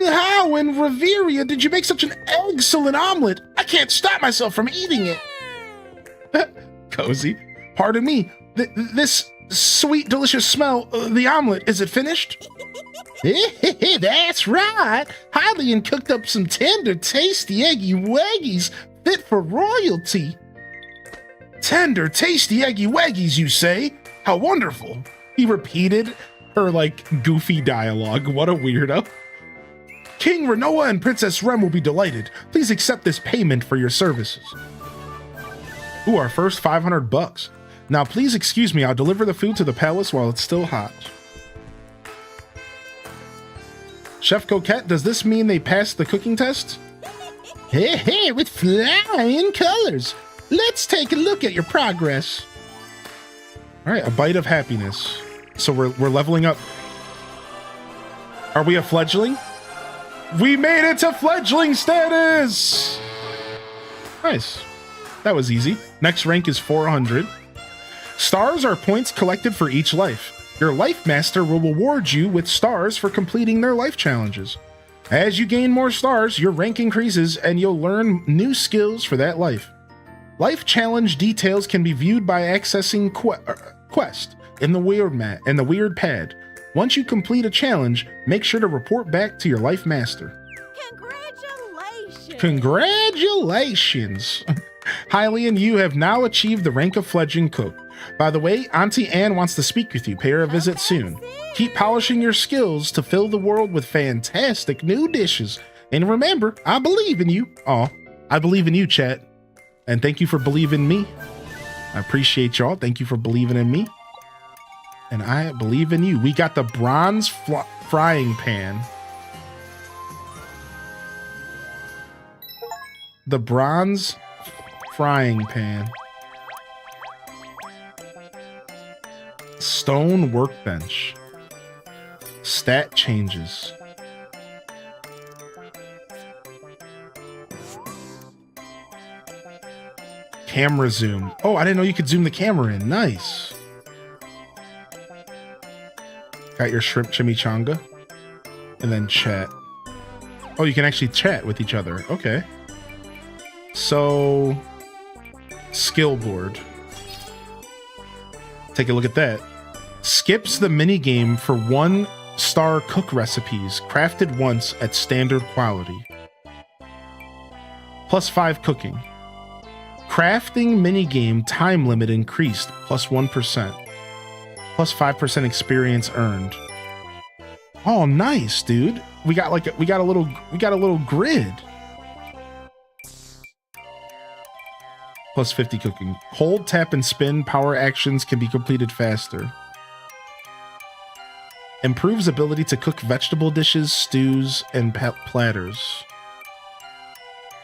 How in Reveria did you make such an excellent omelet? I can't stop myself from eating it. Cozy. Pardon me, this sweet, delicious smell, the omelet, is it finished? That's right. Hylian cooked up some tender, tasty eggy weggies fit for royalty. Tender, tasty eggy weggies, you say? How wonderful. He repeated her, like, goofy dialogue. What a weirdo. King Renoa and Princess Rem will be delighted. Please accept this payment for your services. Ooh, our first 500 bucks. Now, please excuse me. I'll deliver the food to the palace while it's still hot. Chef Coquette, does this mean they passed the cooking test? Hey, with flying colors. Let's take a look at your progress. All right, a bite of happiness. So we're leveling up. Are we a fledgling? We made it to fledgling status! Nice. That was easy. Next rank is 400. Stars are points collected for each life. Your Life Master will reward you with stars for completing their life challenges. As you gain more stars, your rank increases and you'll learn new skills for that life. Life challenge details can be viewed by accessing Quest in the Weird Pad. Once you complete a challenge, make sure to report back to your Life Master. Congratulations! Congratulations! Hylian, you have now achieved the rank of fledgling cook. By the way, Auntie Anne wants to speak with you. Pay her a visit soon. Keep polishing your skills to fill the world with fantastic new dishes. And remember, I believe in you. Aw, I believe in you, chat. And thank you for believing in me. I appreciate y'all. Thank you for believing in me. And I believe in you. We got the bronze frying pan. The bronze frying pan. Stone workbench. Stat changes. Camera zoom. Oh, I didn't know you could zoom the camera in. Nice. Got your shrimp chimichanga. And then chat. Oh, you can actually chat with each other. Okay. So, skill board. Take a look at that. Skips the minigame for 1-star cook recipes crafted once at standard quality. +5 cooking. Crafting minigame time limit increased +1%. +5% experience earned. Oh, nice, dude. We got a little grid. +50 cooking. Hold, tap, and spin power actions can be completed faster. Improves ability to cook vegetable dishes, stews, and platters.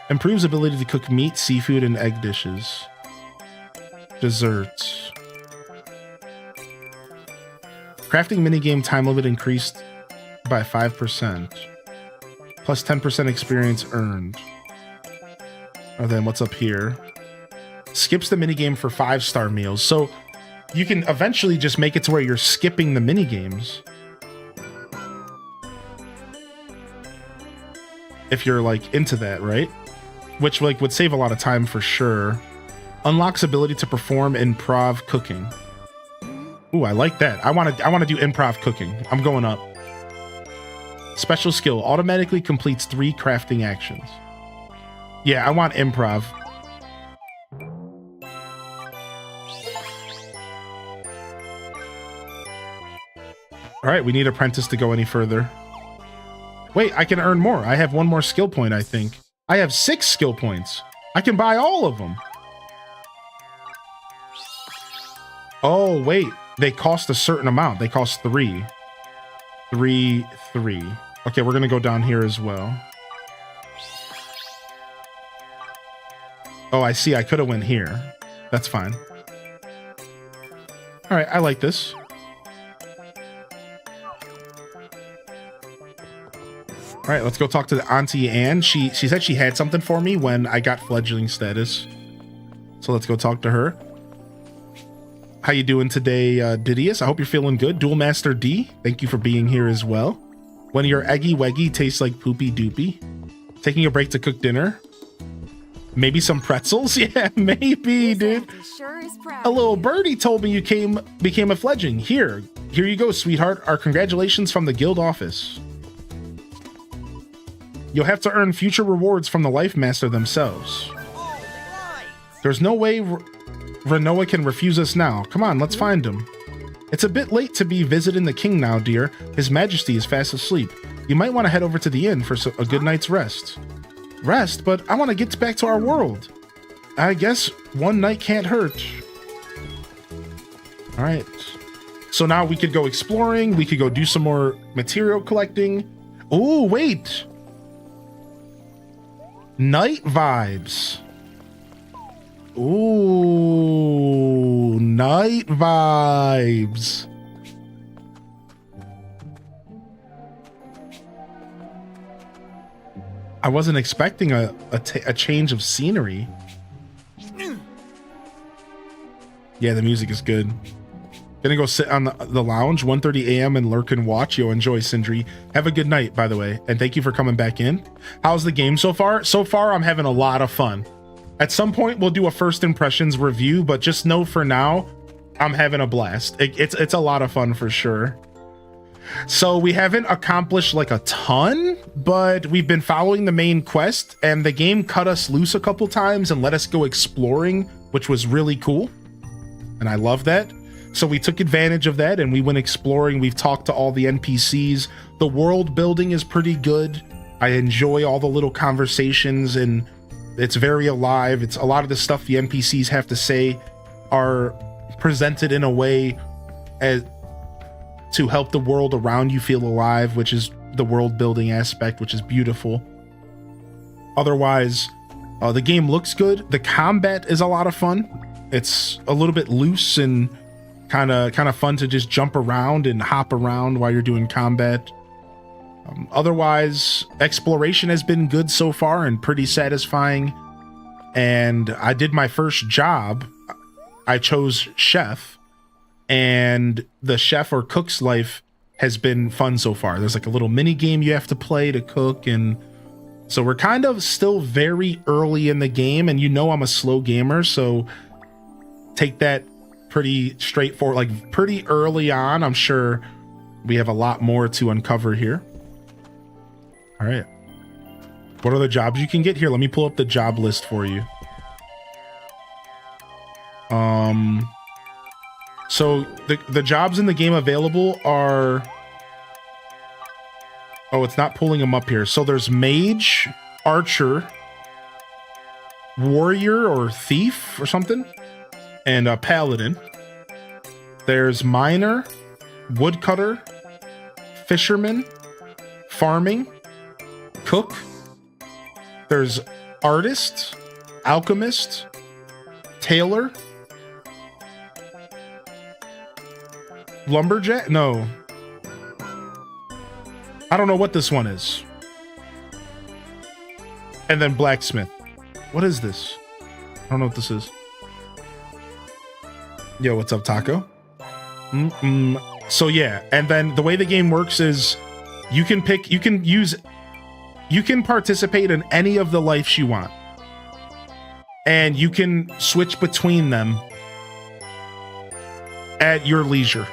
Improves ability to cook meat, seafood, and egg dishes. Desserts. Crafting minigame time limit increased by 5%. +10% experience earned. Oh, then what's up here? Skips the minigame for 5-star meals. So you can eventually just make it to where you're skipping the minigames. If you're like into that, right? Which like would save a lot of time for sure. Unlocks ability to perform improv cooking. Ooh, I like that. I want to do improv cooking. I'm going up. Special skill automatically completes 3 crafting actions. Yeah, I want improv. All right, we need apprentice to go any further. Wait, I can earn more. I have 1 more skill point, I think. I have 6 skill points. I can buy all of them. Oh, wait. They cost a certain amount. They cost 3. 3. Okay, we're going to go down here as well. Oh, I see. I could have went here. That's fine. All right, I like this. All right, let's go talk to the Auntie Anne. She said she had something for me when I got fledgling status. So let's go talk to her. How you doing today, Didius? I hope you're feeling good. Duel Master D, thank you for being here as well. When your eggy weggy tastes like poopy doopy. Taking a break to cook dinner. Maybe some pretzels? Yeah, maybe, dude. Sure is proud A little birdie told me you became a fledgling. Here you go, sweetheart. Our congratulations from the guild office. You'll have to earn future rewards from the Life Master themselves. There's no way Renoa can refuse us now. Come on, let's find him. It's a bit late to be visiting the king now, dear. His Majesty is fast asleep. You might want to head over to the inn for a good night's rest. Rest? But I want to get back to our world. I guess one night can't hurt. All right. So now we could go exploring. We could go do some more material collecting. Oh, wait. Night vibes. Ooh, night vibes. I wasn't expecting a change of scenery. Yeah, the music is good. Gonna go sit on the lounge, 1:30 a.m. and lurk and watch. Yo, enjoy, Sindri. Have a good night, by the way. And thank you for coming back in. How's the game so far? So far, I'm having a lot of fun. At some point, we'll do a first impressions review, but just know for now, I'm having a blast. It's a lot of fun for sure. So we haven't accomplished like a ton, but we've been following the main quest, and the game cut us loose a couple times and let us go exploring, which was really cool. And I love that. So we took advantage of that and we went exploring. We've talked to all the NPCs. The world building is pretty good. I enjoy all the little conversations and it's very alive. It's a lot of the stuff the NPCs have to say are presented in a way as to help the world around you feel alive, which is the world building aspect, which is beautiful. Otherwise, the game looks good. The combat is a lot of fun. It's a little bit loose and kind of fun to just jump around and hop around while you're doing combat. Otherwise, exploration has been good so far and pretty satisfying. And I did my first job. I chose chef, and the chef or cook's life has been fun so far. There's like a little mini game you have to play to cook, and so we're kind of still very early in the game, and you know I'm a slow gamer, so take that pretty straightforward, like pretty early on. I'm sure we have a lot more to uncover here. All right. What are the jobs you can get here? Let me pull up the job list for you. So the jobs in the game available are, oh, it's not pulling them up here. So there's mage, archer, warrior or thief or something, and a paladin. There's miner, woodcutter, fisherman, farming, cook. There's artist, alchemist, tailor, lumberjack. No, I don't know what this one is. And then blacksmith. What is this? I don't know what this is. Yo, what's up, Taco? So yeah, and then the way the game works is you can participate in any of the lives you want, and you can switch between them at your leisure.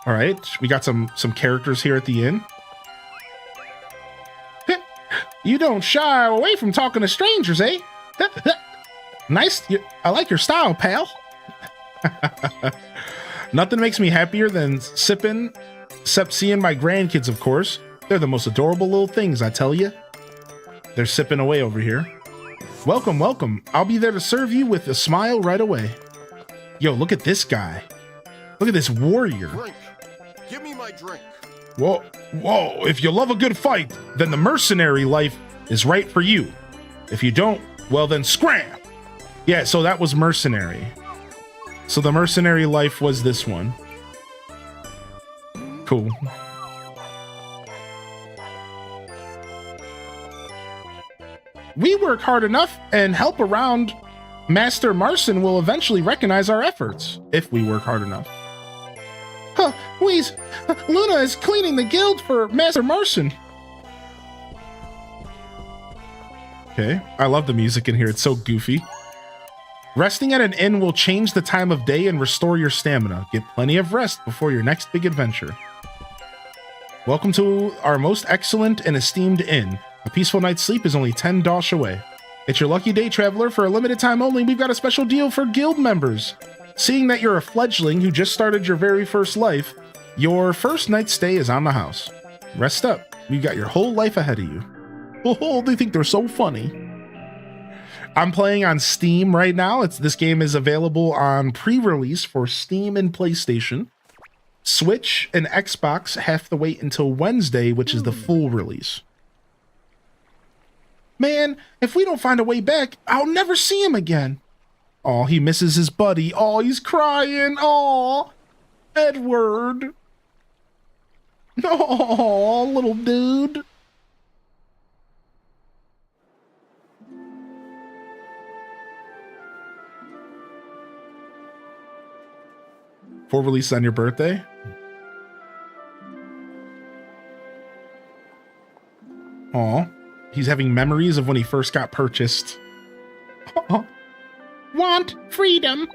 All right, we got some characters here at the inn. You don't shy away from talking to strangers, eh? Nice. I like your style, pal. Nothing makes me happier than sipping, except seeing my grandkids, of course. They're the most adorable little things, I tell you. They're sipping away over here. Welcome, welcome. I'll be there to serve you with a smile right away. Yo, look at this guy. Look at this warrior. Drink. Give me my drink. Whoa, whoa. If you love a good fight, then the mercenary life is right for you. If you don't, well then scram. Yeah, so that was mercenary. So the mercenary life was this one. Cool. We work hard enough and help around. Master Marson will eventually recognize our efforts if we work hard enough. Huh, Wheeze, Luna is cleaning the guild for Master Marson. Okay, I love the music in here. It's so goofy. Resting at an inn will change the time of day and restore your stamina. Get plenty of rest before your next big adventure. Welcome to our most excellent and esteemed inn. A peaceful night's sleep is only 10 dosh away. It's your lucky day, traveler. For a limited time only, we've got a special deal for guild members. Seeing that you're a fledgling who just started your very first life, your first night's stay is on the house. Rest up. We've got your whole life ahead of you. Oh, they think they're so funny. I'm playing on Steam right now. This game is available on pre-release for Steam and PlayStation. Switch and Xbox have to wait until Wednesday, which is the full release. Man, if we don't find a way back, I'll never see him again. Oh, he misses his buddy. Oh, he's crying. Oh, Edward. Oh, little dude. For release on your birthday? Aw, he's having memories of when he first got purchased. Aw. Want freedom.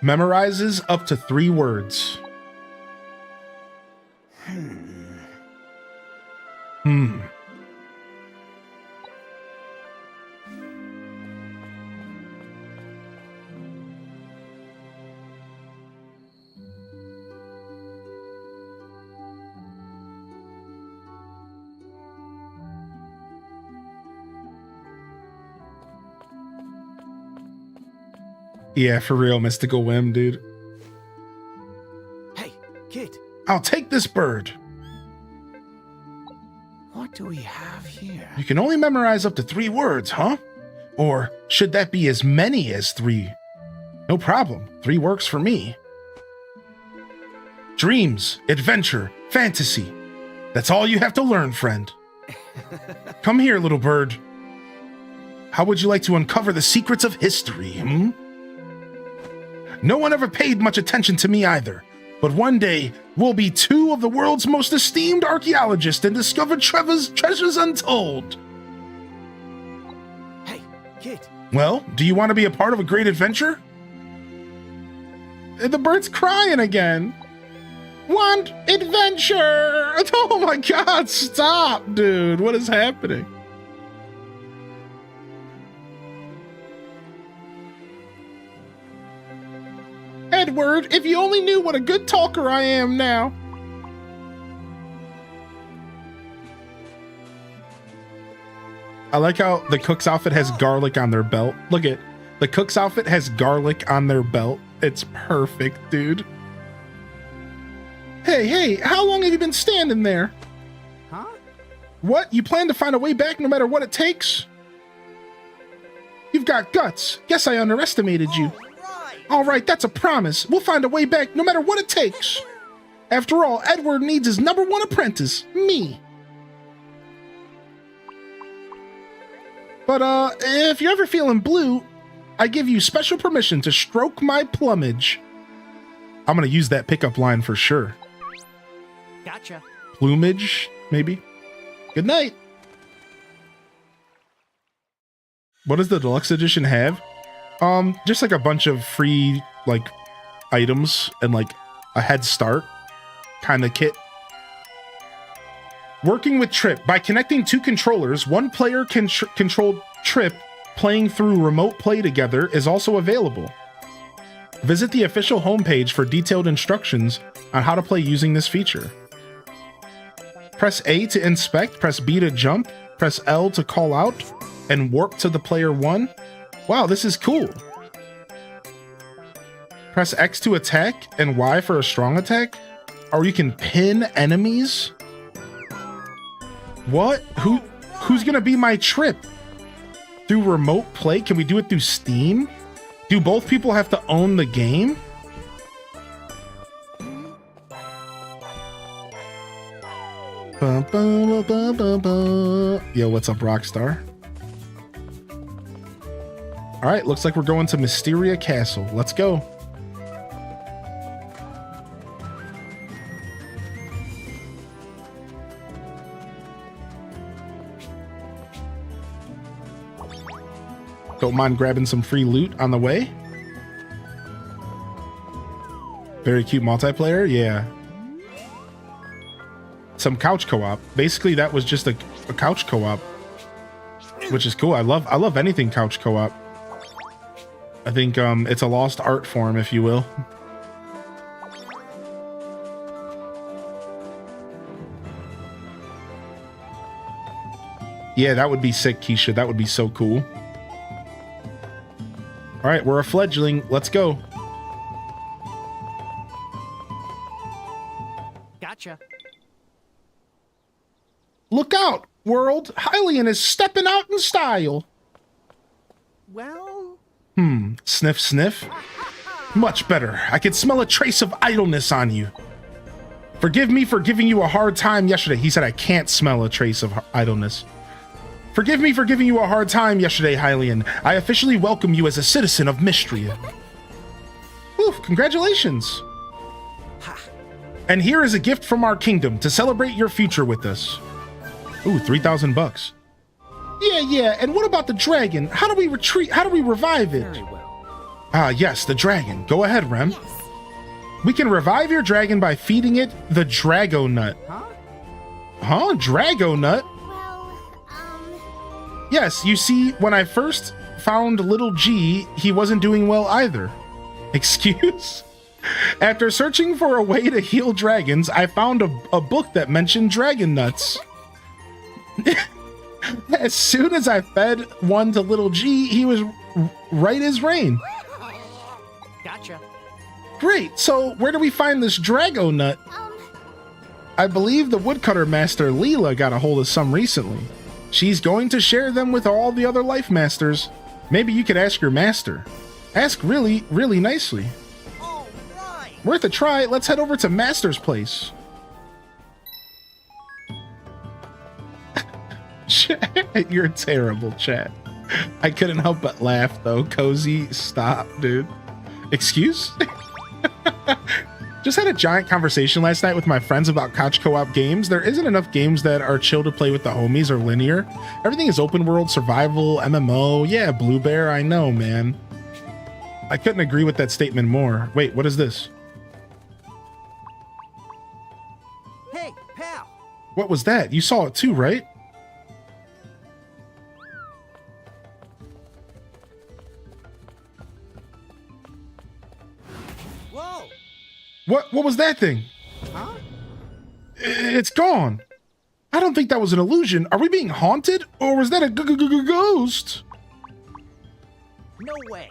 Memorizes up to 3 words. Yeah, for real, Mystical Whim, dude. Hey, kid, I'll take this bird. what do we have here? You can only memorize up to 3 words, huh? Or should that be as many as 3? No problem. 3 works for me. Dreams, adventure, fantasy. That's all you have to learn, friend. Come here, little bird. How would you like to uncover the secrets of history, hmm? No one ever paid much attention to me either, but one day we'll be 2 of the world's most esteemed archaeologists and discover treasures untold. Hey, kid. Well, do you want to be a part of a great adventure? The bird's crying again. Want adventure? Oh my god, stop, dude. What is happening? Edward, if you only knew what a good talker I am now. I like how the cook's outfit has garlic on their belt. Look at the cook's outfit has garlic on their belt. It's perfect, dude. Hey, how long have you been standing there? Huh? What? You plan to find a way back no matter what it takes? You've got guts. Guess I underestimated you. All right, that's a promise. We'll find a way back no matter what it takes. After all, Edward needs his #1 apprentice, me. But, if you're ever feeling blue, I give you special permission to stroke my plumage. I'm gonna use that pickup line for sure. Gotcha. Plumage, maybe? Good night. What does the deluxe edition have? Just like a bunch of free, like, items and like a head start kind of kit. Working with Trip. By connecting 2 controllers, 1 player can control Trip. Playing through remote play together is also available. Visit the official homepage for detailed instructions on how to play using this feature. Press A to inspect, press B to jump, press L to call out, and warp to the player 1. Wow, this is cool. Press X to attack and Y for a strong attack. Or you can pin enemies. What? Who's gonna be my Trip? Through remote play? Can we do it through Steam? Do both people have to own the game? Yo, what's up, Rockstar? All right, looks like we're going to Mysteria Castle. Let's go. Don't mind grabbing some free loot on the way. Very cute multiplayer, yeah. Some couch co-op. Basically, that was just a couch co-op, which is cool. I love anything couch co-op. I think it's a lost art form, if you will. Yeah, that would be sick, Keisha. That would be so cool. All right, we're a fledgling. Let's go. Gotcha. Look out! world, Hylian is stepping out in style. Well, Sniff, sniff. Much better. I can smell a trace of idleness on you. Forgive me for giving you a hard time yesterday. He said I can't smell a trace of idleness. Forgive me for giving you a hard time yesterday, Hylian. I officially welcome you as a citizen of Mystria. Oof, congratulations. And here is a gift from our kingdom to celebrate your future with us. Ooh, 3,000 bucks. Yeah, and what about the dragon? How do we revive it? very well. Ah, yes, the dragon. Go ahead, Rem. We can revive your dragon by feeding it the Drago Nut. Huh? Drago Nut? Yes, you see, when I first found little G, he wasn't doing well either. Excuse? After searching for a way to heal dragons, I found a book that mentioned dragon nuts. As soon as I fed one to little G, he was right as rain. Gotcha. Great, so where do we find this Drago Nut? I believe the woodcutter master Leela got a hold of some recently. She's going to share them with all the other life masters. Maybe you could ask your master. Ask really, really nicely. All right. Worth a try. Let's head over to Master's place. You're terrible, chat. I couldn't help but laugh, though. Cozy, stop, dude. Excuse? Just had a giant conversation last night with my friends about couch co-op games. There isn't enough games that are chill to play with the homies or linear. Everything is open world, survival, MMO. Yeah, Blue Bear, I know, man. I couldn't agree with that statement more. Wait, what is this? Hey, pal. What was that? You saw it too, right? Whoa. What was that thing? Huh? It's gone. I don't think that was an illusion. Are we being haunted? Or was that a ghost? No way.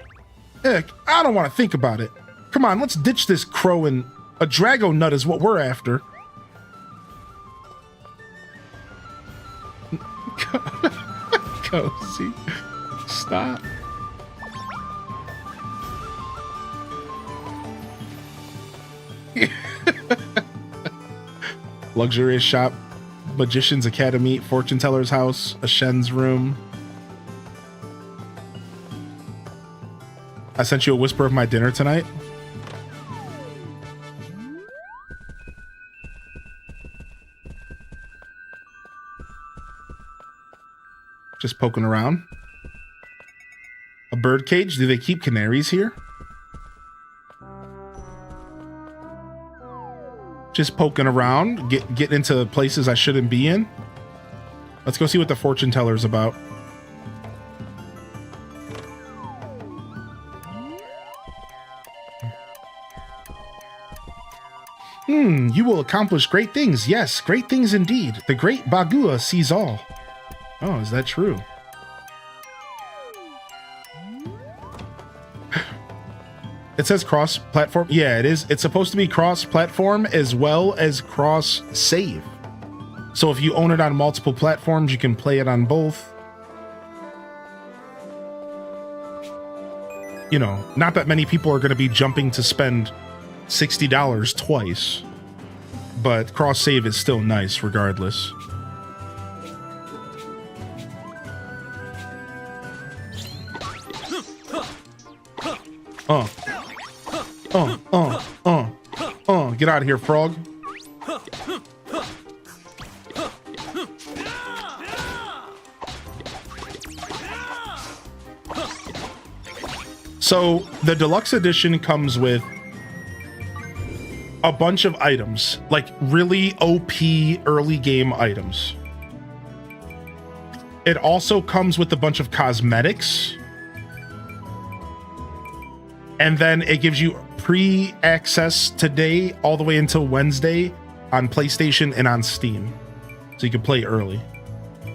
Heck, I don't want to think about it. Come on, let's ditch this crow and a Drago Nut is what we're after. Cozy. Stop. Luxurious shop, Magician's Academy, Fortune Teller's house, a Shen's room. I sent you a whisper of my dinner tonight. Just poking around. A bird cage? Do they keep canaries here? Just poking around, getting into places I shouldn't be in. Let's go see what the fortune teller's about. You will accomplish great things. Yes, great things indeed. The great Bagua sees all. Oh, is that true? It says cross-platform. Yeah, it is. It's supposed to be cross-platform as well as cross-save. So if you own it on multiple platforms, you can play it on both. You know, not that many people are going to be jumping to spend $60 twice, but cross-save is still nice regardless. Get out of here, frog. So the deluxe edition comes with a bunch of items, like really OP early game items. It also comes with a bunch of cosmetics. And then it gives you pre-access today all the way until Wednesday on PlayStation and on Steam. So you can play early.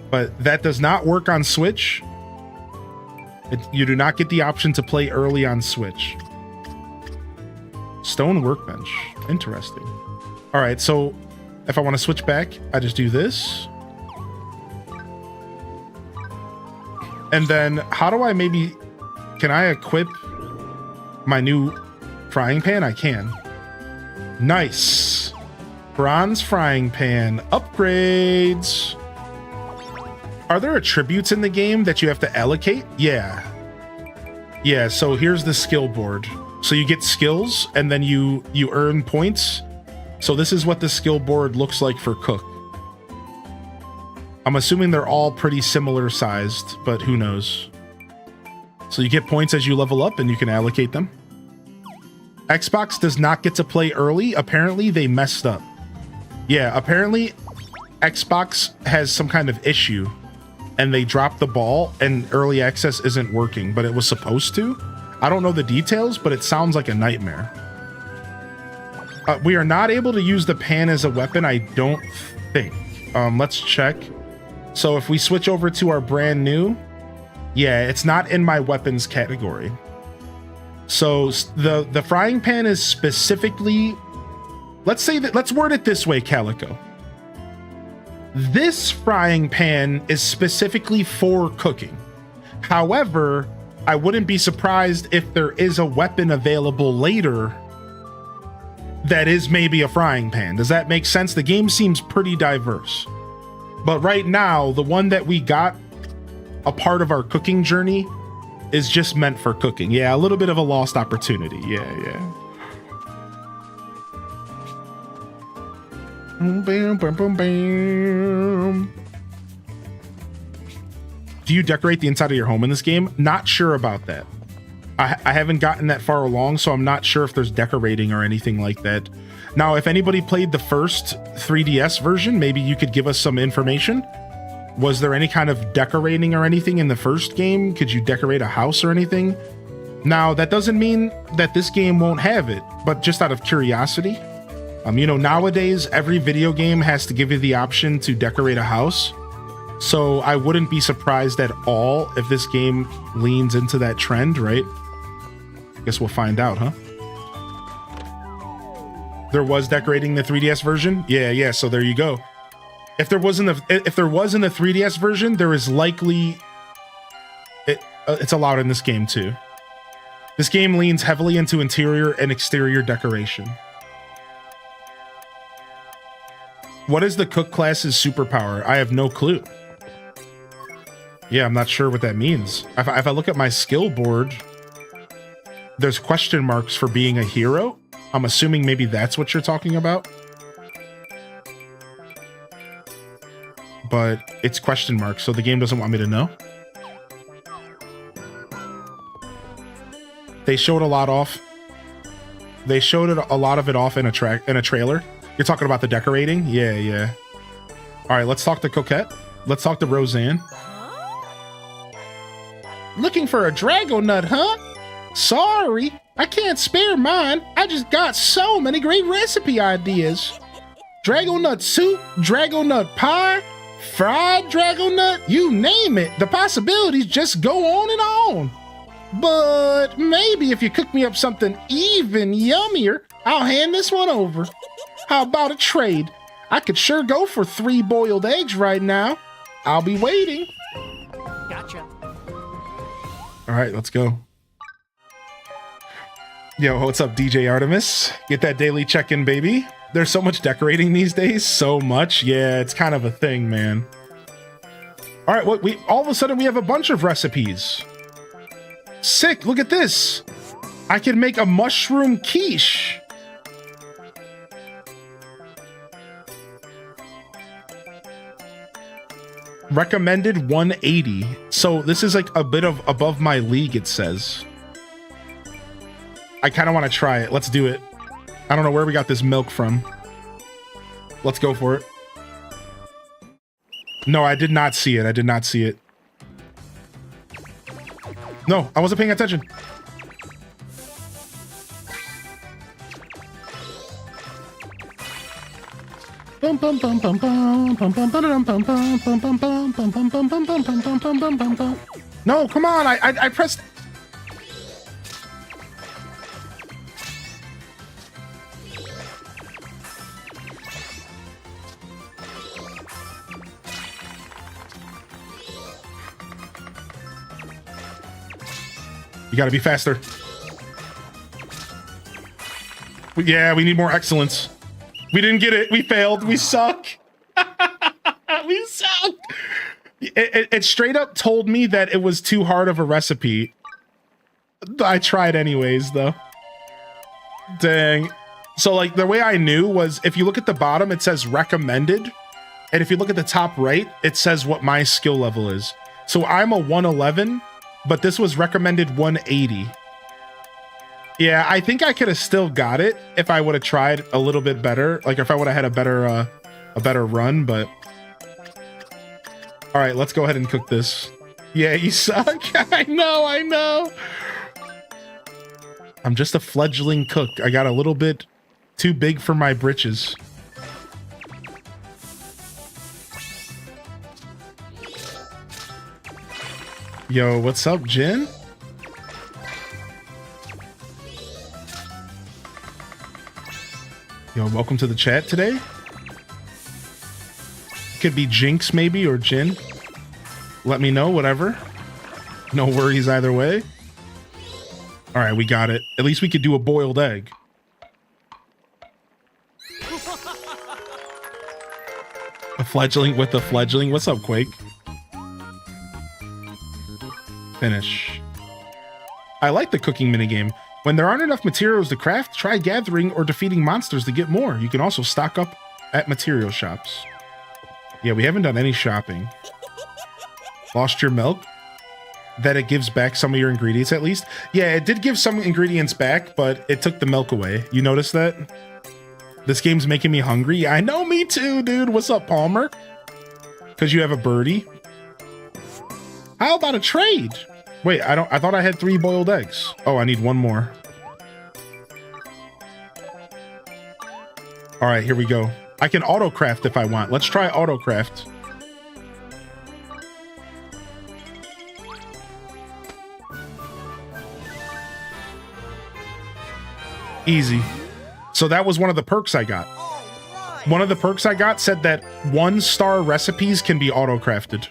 But that does not work on Switch. You do not get the option to play early on Switch. Stone workbench. Interesting. All right, so if I want to switch back, I just do this. And then how do I can I equip my new frying pan? I can. Nice. Bronze frying pan upgrades. Are there attributes in the game that you have to allocate? Yeah. Yeah, so here's the skill board. So you get skills and then you earn points. So this is what the skill board looks like for cook. I'm assuming they're all pretty similar sized, but who knows? So you get points as you level up and you can allocate them. Xbox does not get to play early. Apparently they messed up. Yeah, apparently Xbox has some kind of issue and they dropped the ball and early access isn't working, but it was supposed to. I don't know the details, but it sounds like a nightmare. We are not able to use the pan as a weapon, I don't think. Let's check. So if we switch over to our brand new, yeah, it's not in my weapons category. So the frying pan is specifically, let's word it this way, Calico. This frying pan is specifically for cooking. However, I wouldn't be surprised if there is a weapon available later that is maybe a frying pan. Does that make sense? The game seems pretty diverse. But right now, the one that we got, a part of our cooking journey, is just meant for cooking. Yeah, a little bit of a lost opportunity. Yeah. Bam, bam, bam, bam. Do you decorate the inside of your home in this game? Not sure about that. I haven't gotten that far along, so I'm not sure if there's decorating or anything like that. Now, if anybody played the first 3DS version, maybe you could give us some information. Was there any kind of decorating or anything in the first game? Could you decorate a house or anything? Now, that doesn't mean that this game won't have it, but just out of curiosity. You know, nowadays, every video game has to give you the option to decorate a house. So I wouldn't be surprised at all if this game leans into that trend, right? Guess we'll find out, huh? There was decorating the 3DS version? Yeah, so there you go. If there was in the 3DS version, there is likely it's allowed in this game too. This game leans heavily into interior and exterior decoration. What is the cook class's superpower? I have no clue. Yeah, I'm not sure what that means. If I look at my skill board, there's question marks for being a hero. I'm assuming maybe that's what you're talking about. But it's question marks, so the game doesn't want me to know. They showed a lot off. They showed a lot of it off in a trailer. You're talking about the decorating? Yeah. All right, let's talk to Coquette. Let's talk to Roseanne. Looking for a Drago Nut, huh? Sorry, I can't spare mine. I just got so many great recipe ideas. Drago Nut soup, Drago Nut pie, fried Drago Nut, you name it. The possibilities just go on and on. But maybe if you cook me up something even yummier, I'll hand this one over. How about a trade? I could sure go for 3 boiled eggs right now. I'll be waiting. Gotcha. All right, let's go. Yo, what's up, DJ Artemis? Get that daily check-in, baby. There's so much decorating these days. So much. Yeah, it's kind of a thing, man. All right, all of a sudden we have a bunch of recipes. Sick, look at this. I can make a mushroom quiche. Recommended 180. So this is like a bit of above my league, it says. I kind of want to try it. Let's do it. I don't know where we got this milk from. Let's go for it. No, I did not see it. I did not see it. No, I wasn't paying attention. No, come on. I pressed. You gotta be faster. Yeah, we need more excellence. We didn't get it. We failed. We suck. We suck. It straight up told me that it was too hard of a recipe. I tried anyways, though. Dang. So, like, the way I knew was if you look at the bottom, it says recommended. And if you look at the top right, it says what my skill level is. So I'm a 111, but this was recommended 180. Yeah, I think I could have still got it if I would have tried a little bit better. Like if I would have had a better run, but all right, let's go ahead and cook this. Yeah, you suck. I know. I'm just a fledgling cook. I got a little bit too big for my britches. Yo, what's up, Jen? Yo, welcome to the chat today. Could be Jinx maybe or Jin. Let me know, whatever. No worries either way. All right, we got it. At least we could do a boiled egg. A fledgling with a fledgling. What's up, Quake? Finish. I like the cooking minigame. When there aren't enough materials to craft, try gathering or defeating monsters to get more. You can also stock up at material shops. Yeah, we haven't done any shopping. Lost your milk? That it gives back some of your ingredients at least? Yeah, it did give some ingredients back, but it took the milk away. You notice that? This game's making me hungry. I know, me too, dude. What's up, Palmer? Because you have a birdie. How about a trade? Wait, I thought I had 3 boiled eggs. Oh, I need 1 more. All right, here we go. I can auto craft if I want. Let's try auto craft. Easy. So that was one of the perks I got. One of the perks I got said that 1-star recipes can be auto crafted.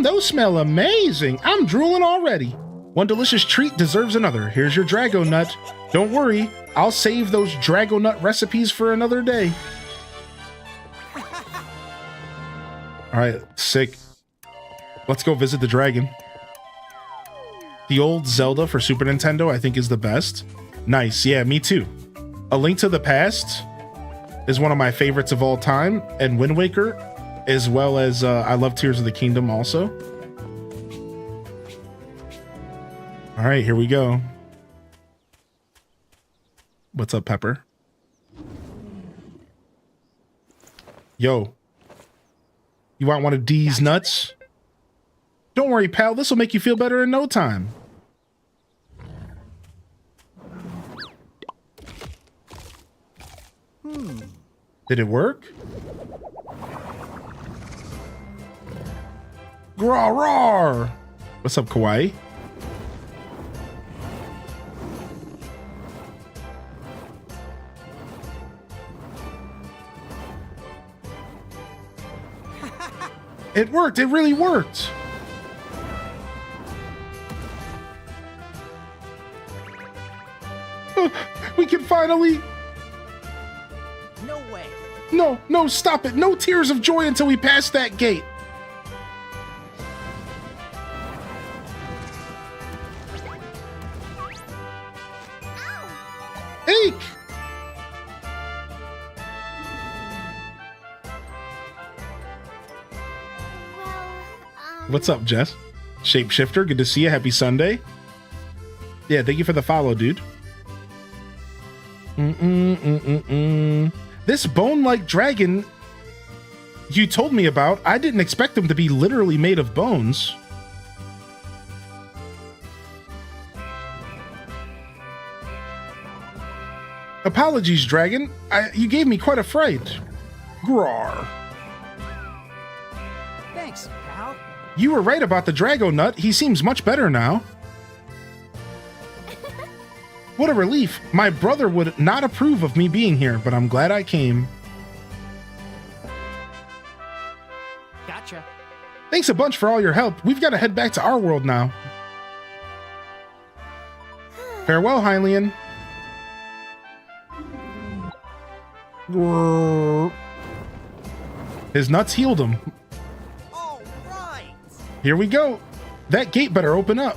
Those smell amazing. I'm drooling already. One delicious treat deserves another. Here's your Drago Nut. Don't worry, I'll save those Drago Nut recipes for another day. All right, sick. Let's go visit the dragon. The old Zelda for Super Nintendo, I think, is the best. Nice, yeah, me too. A Link to the Past is one of my favorites of all time, and Wind Waker, as well as I love Tears of the Kingdom also. All right, here we go. What's up, Pepper? Yo, you want one of D's nuts? Don't worry, pal, this will make you feel better in no time. Did it work? Rawr, rawr. What's up, Kawaii? It worked. It really worked. We can finally... No way. No, stop it. No tears of joy until we pass that gate. Eek! What's up, Jess? Shapeshifter, good to see you. Happy Sunday. Yeah, thank you for the follow, dude. This bone-like dragon you told me about, I didn't expect him to be literally made of bones. Apologies, dragon. You gave me quite a fright. Grawr. Thanks, pal. You were right about the Drago Nut. He seems much better now. What a relief. My brother would not approve of me being here, but I'm glad I came. Gotcha. Thanks a bunch for all your help. We've got to head back to our world now. Farewell, Hylian. His nuts healed him. All right. Here we go. That gate better open up.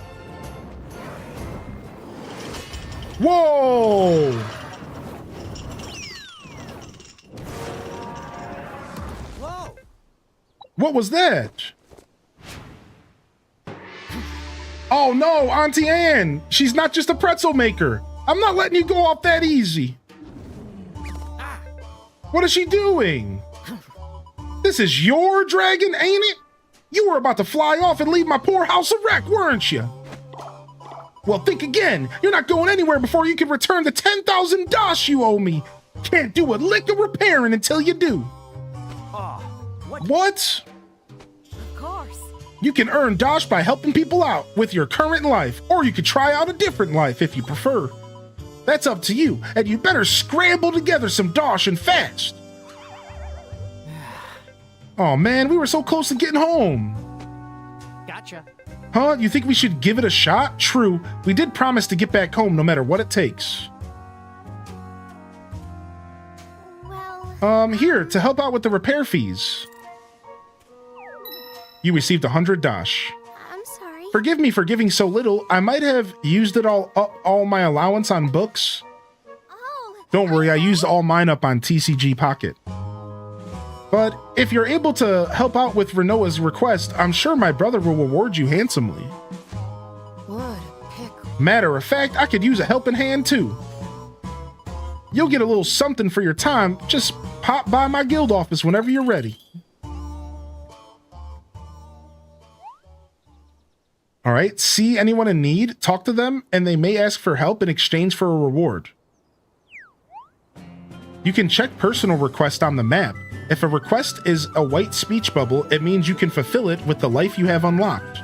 Whoa! Whoa. What was that? Oh no, Auntie Anne! She's not just a pretzel maker. I'm not letting you go off that easy. What is she doing? This is your dragon, ain't it? You were about to fly off and leave my poor house a wreck, weren't you? Well, think again. You're not going anywhere before you can return the 10,000 dash you owe me. Can't do a lick of repairing until you do. What? Of course. You can earn dash by helping people out with your current life, or you could try out a different life if you prefer. That's up to you, and you better scramble together some dash and fast. Oh man, we were so close to getting home. Gotcha. Huh? You think we should give it a shot? True, we did promise to get back home no matter what it takes. Well, Here, to help out with the repair fees. You received 100 dash. I'm sorry. Forgive me for giving so little. I might have used it all my allowance on books. Oh. Don't worry, I used all mine up on TCG Pocket. But if you're able to help out with Renoa's request, I'm sure my brother will reward you handsomely. Wood, pickle. Matter of fact, I could use a helping hand too. You'll get a little something for your time. Just pop by my guild office whenever you're ready. All right, see anyone in need, talk to them, and they may ask for help in exchange for a reward. You can check personal request on the map. If a request is a white speech bubble, it means you can fulfill it with the life you have unlocked.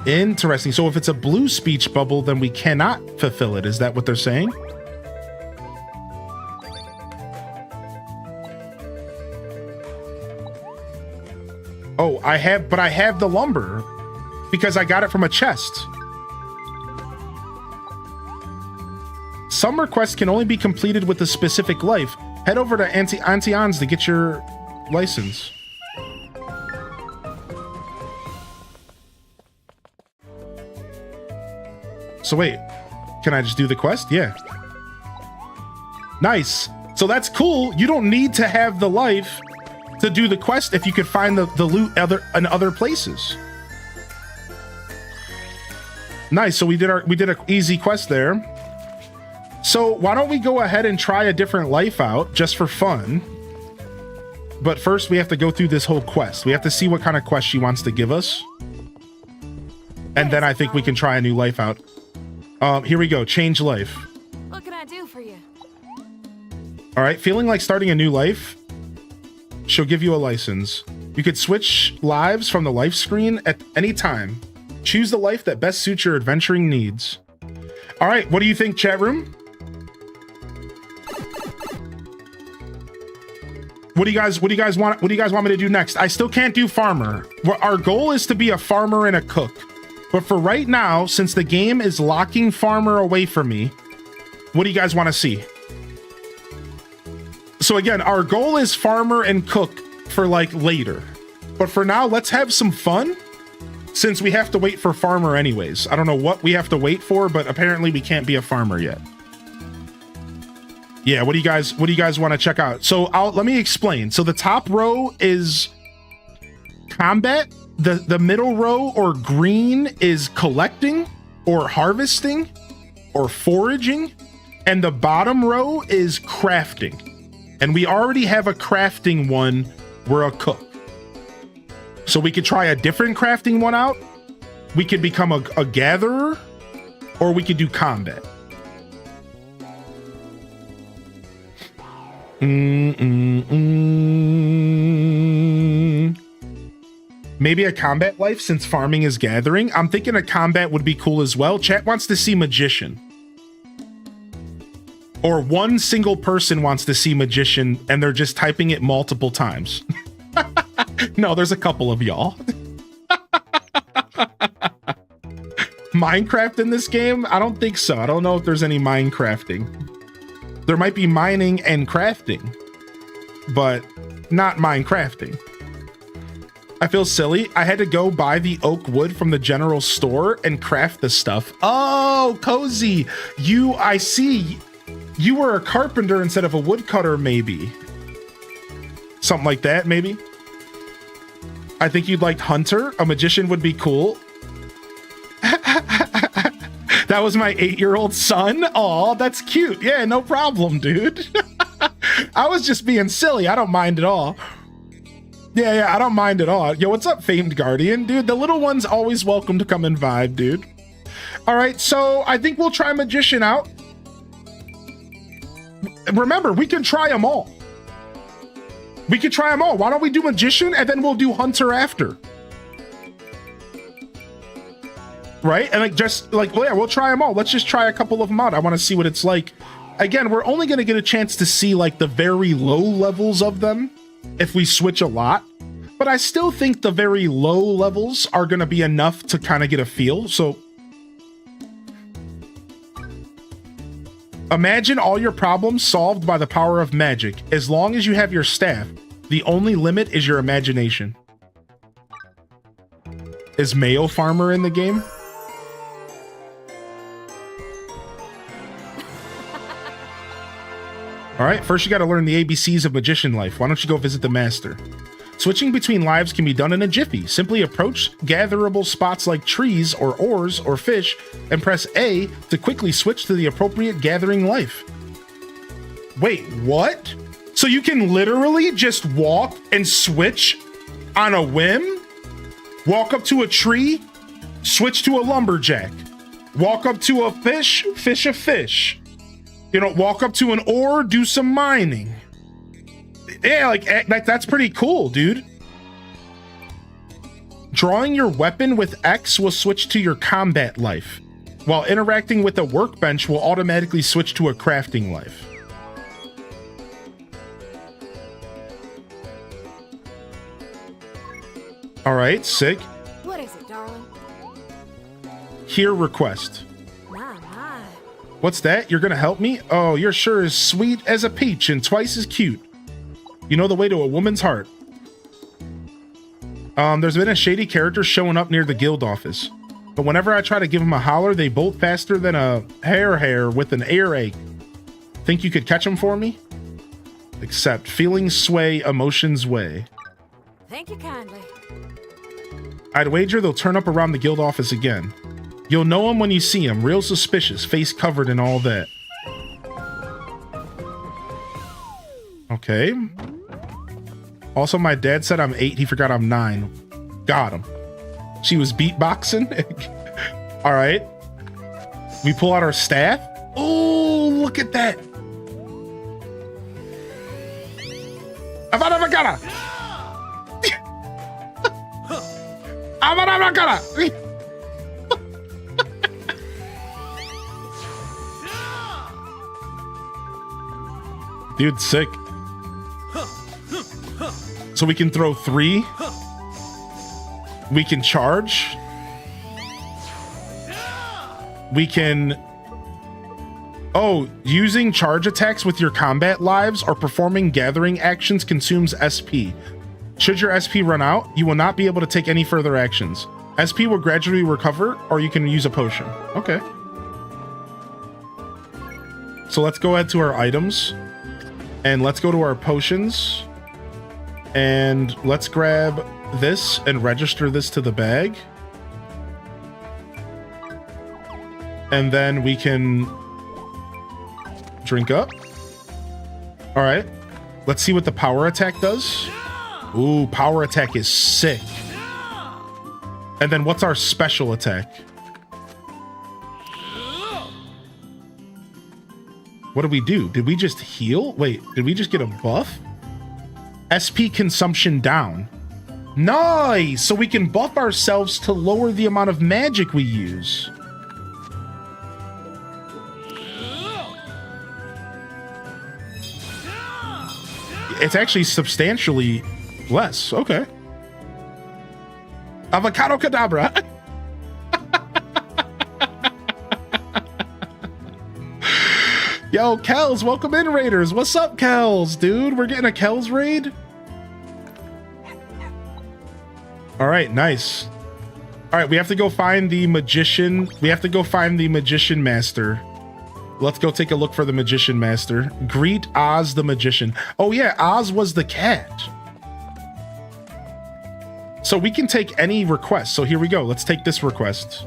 Interesting. So if it's a blue speech bubble, then we cannot fulfill it. Is that what they're saying? Oh, I have the lumber because I got it from a chest. Some requests can only be completed with a specific life. Head over to Auntie Anne's to get your license. So wait, can I just do the quest? Yeah. Nice. So that's cool. You don't need to have the life to do the quest if you could find the loot in other places. Nice. So we did an easy quest there. So why don't we go ahead and try a different life out just for fun? But first we have to go through this whole quest. We have to see what kind of quest she wants to give us. And then I think we can try a new life out. Here we go. Change life. What can I do for you? All right. Feeling like starting a new life? She'll give you a license. You could switch lives from the life screen at any time. Choose the life that best suits your adventuring needs. All right. What do you think, chat room? What do you guys want me to do next? I still can't do farmer. Our goal is to be a farmer and a cook. But for right now, since the game is locking farmer away from me, what do you guys want to see? So again, our goal is farmer and cook for like later. But for now, let's have some fun since we have to wait for farmer anyways. I don't know what we have to wait for, but apparently we can't be a farmer yet. Yeah, what do you guys want to check out? So let me explain. So the top row is combat. The middle row or green is collecting or harvesting or foraging. And the bottom row is crafting. And we already have a crafting one. We're a cook. So we could try a different crafting one out. We could become a gatherer, or we could do combat. Maybe a combat life since farming is gathering. I'm thinking a combat would be cool as well. Chat wants to see magician. Or one single person wants to see magician and they're just typing it multiple times. No, there's a couple of y'all. Minecraft in this game? I don't think so. I don't know if there's any Minecrafting. There might be mining and crafting, but not Minecrafting. I feel silly. I had to go buy the oak wood from the general store and craft the stuff. Oh, Cozy. I see. You were a carpenter instead of a woodcutter, maybe. Something like that, maybe. I think you'd like Hunter. A magician would be cool. That was my 8-year-old son. Aw, that's cute. Yeah, no problem, dude. I was just being silly. I don't mind at all. Yeah, I don't mind at all. Yo, what's up, Famed Guardian? Dude, the little one's always welcome to come and vibe, dude. All right, so I think we'll try Magician out. Remember, we can try them all. We can try them all. Why don't we do Magician and then we'll do Hunter after? Right? And well, yeah, we'll try them all. Let's just try a couple of them out. I want to see what it's like. Again, we're only going to get a chance to see like the very low levels of them if we switch a lot. But I still think the very low levels are going to be enough to kind of get a feel. So imagine all your problems solved by the power of magic. As long as you have your staff, the only limit is your imagination. Is Mayo Farmer in the game? All right, first you got to learn the ABCs of magician life. Why don't you go visit the master? Switching between lives can be done in a jiffy. Simply approach gatherable spots like trees or ores or fish and press A to quickly switch to the appropriate gathering life. Wait, what? So you can literally just walk and switch on a whim? Walk up to a tree, switch to a lumberjack. Walk up to a fish, fish a fish. You know, walk up to an ore, do some mining. Yeah, like that's pretty cool, dude. Drawing your weapon with X will switch to your combat life, while interacting with a workbench will automatically switch to a crafting life. All right, sick. What is it, darling? Hear request. My. What's that? You're gonna help me? Oh, you're sure as sweet as a peach and twice as cute. You know the way to a woman's heart. There's been a shady character showing up near the guild office. But whenever I try to give him a holler, they bolt faster than a hair with an earache. Think you could catch him for me? Accept. Feelings sway, emotions weigh. Thank you kindly. I'd wager they'll turn up around the guild office again. You'll know him when you see him, real suspicious, face covered and all that. Okay. Also, my dad said I'm 8, he forgot I'm 9. Got him. She was beatboxing. All right. We pull out our staff. Oh, look at that. Avada Vagara. Avada Vagara. Dude, sick. So we can throw 3. We can charge. We can... Oh, using charge attacks with your combat lives or performing gathering actions consumes SP. Should your SP run out, you will not be able to take any further actions. SP will gradually recover, or you can use a potion. Okay. So let's go ahead to our items. And let's go to our potions. And let's grab this and register this to the bag. And then we can drink up. All right. Let's see what the power attack does. Ooh, power attack is sick. And then what's our special attack? What did we do? Did we just heal? Wait, did we just get a buff? SP consumption down. Nice! So we can buff ourselves to lower the amount of magic we use. It's actually substantially less. Okay. Avocado Kadabra. Yo, Kels, welcome in, Raiders. What's up, Kels, dude? We're getting a Kels raid. All right, nice. All right, we have to go find the magician. We have to go find the magician master. Let's go take a look for the magician master. Greet Oz the magician. Oh yeah, Oz was the cat. So we can take any request. So here we go. Let's take this request.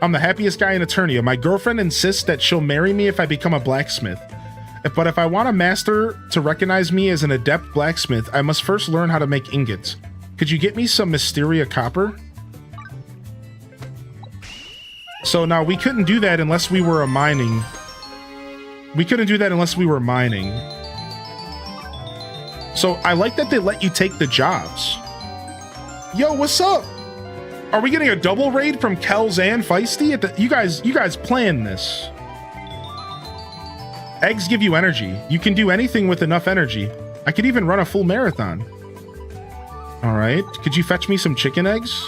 I'm the happiest guy in Eternia. My girlfriend insists that she'll marry me if I become a blacksmith. But if I want a master to recognize me as an adept blacksmith, I must first learn how to make ingots. Could you get me some Mysteria copper? So now we couldn't do that unless we were a mining. We couldn't do that unless we were mining. So I like that they let you take the jobs. Yo, what's up? Are we getting a double raid from Kels and Feisty? You guys planned this. Eggs give you energy. You can do anything with enough energy. I could even run a full marathon. All right, could you fetch me some chicken eggs?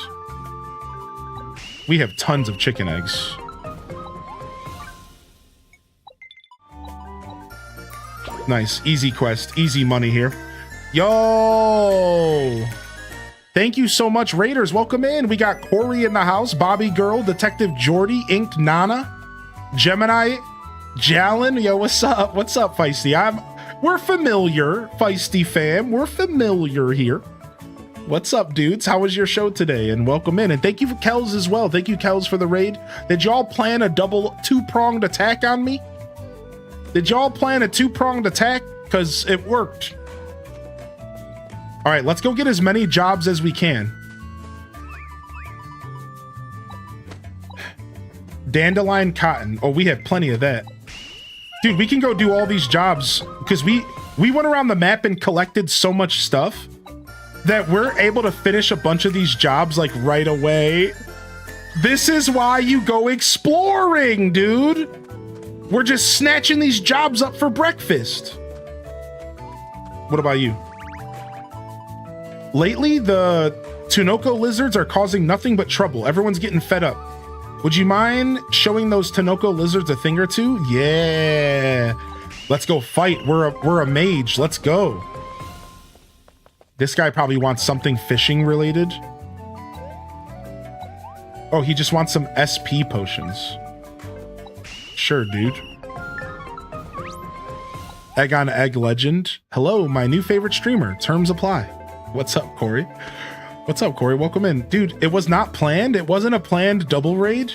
We have tons of chicken eggs. Nice, easy quest, easy money here. Yo! Thank you so much, Raiders. Welcome in. We got Corey in the house, Bobby Girl, Detective Jordy, Inked Nana, Gemini, Jalen. Yo, what's up? What's up, Feisty? We're familiar, Feisty fam. We're familiar here. What's up, dudes? How was your show today? And welcome in. And thank you for Kels as well. Thank you, Kels, for the raid. Did y'all plan a two-pronged attack on me? Did y'all plan a two-pronged attack? Because it worked. All right, let's go get as many jobs as we can. Dandelion cotton. Oh, we have plenty of that. Dude, we can go do all these jobs because we went around the map and collected so much stuff that we're able to finish a bunch of these jobs like right away. This is why you go exploring, dude. We're just snatching these jobs up for breakfast. What about you? Lately, the Tunoko lizards are causing nothing but trouble. Everyone's getting fed up. Would you mind showing those Tunoko lizards a thing or two? Yeah. Let's go fight. We're a mage. Let's go. This guy probably wants something fishing related. Oh, he just wants some SP potions. Sure, dude. Egg on Egg Legend. Hello, my new favorite streamer. Terms apply. What's up, Corey? What's up, Corey? Welcome in. Dude, it was not planned. It wasn't a planned double raid.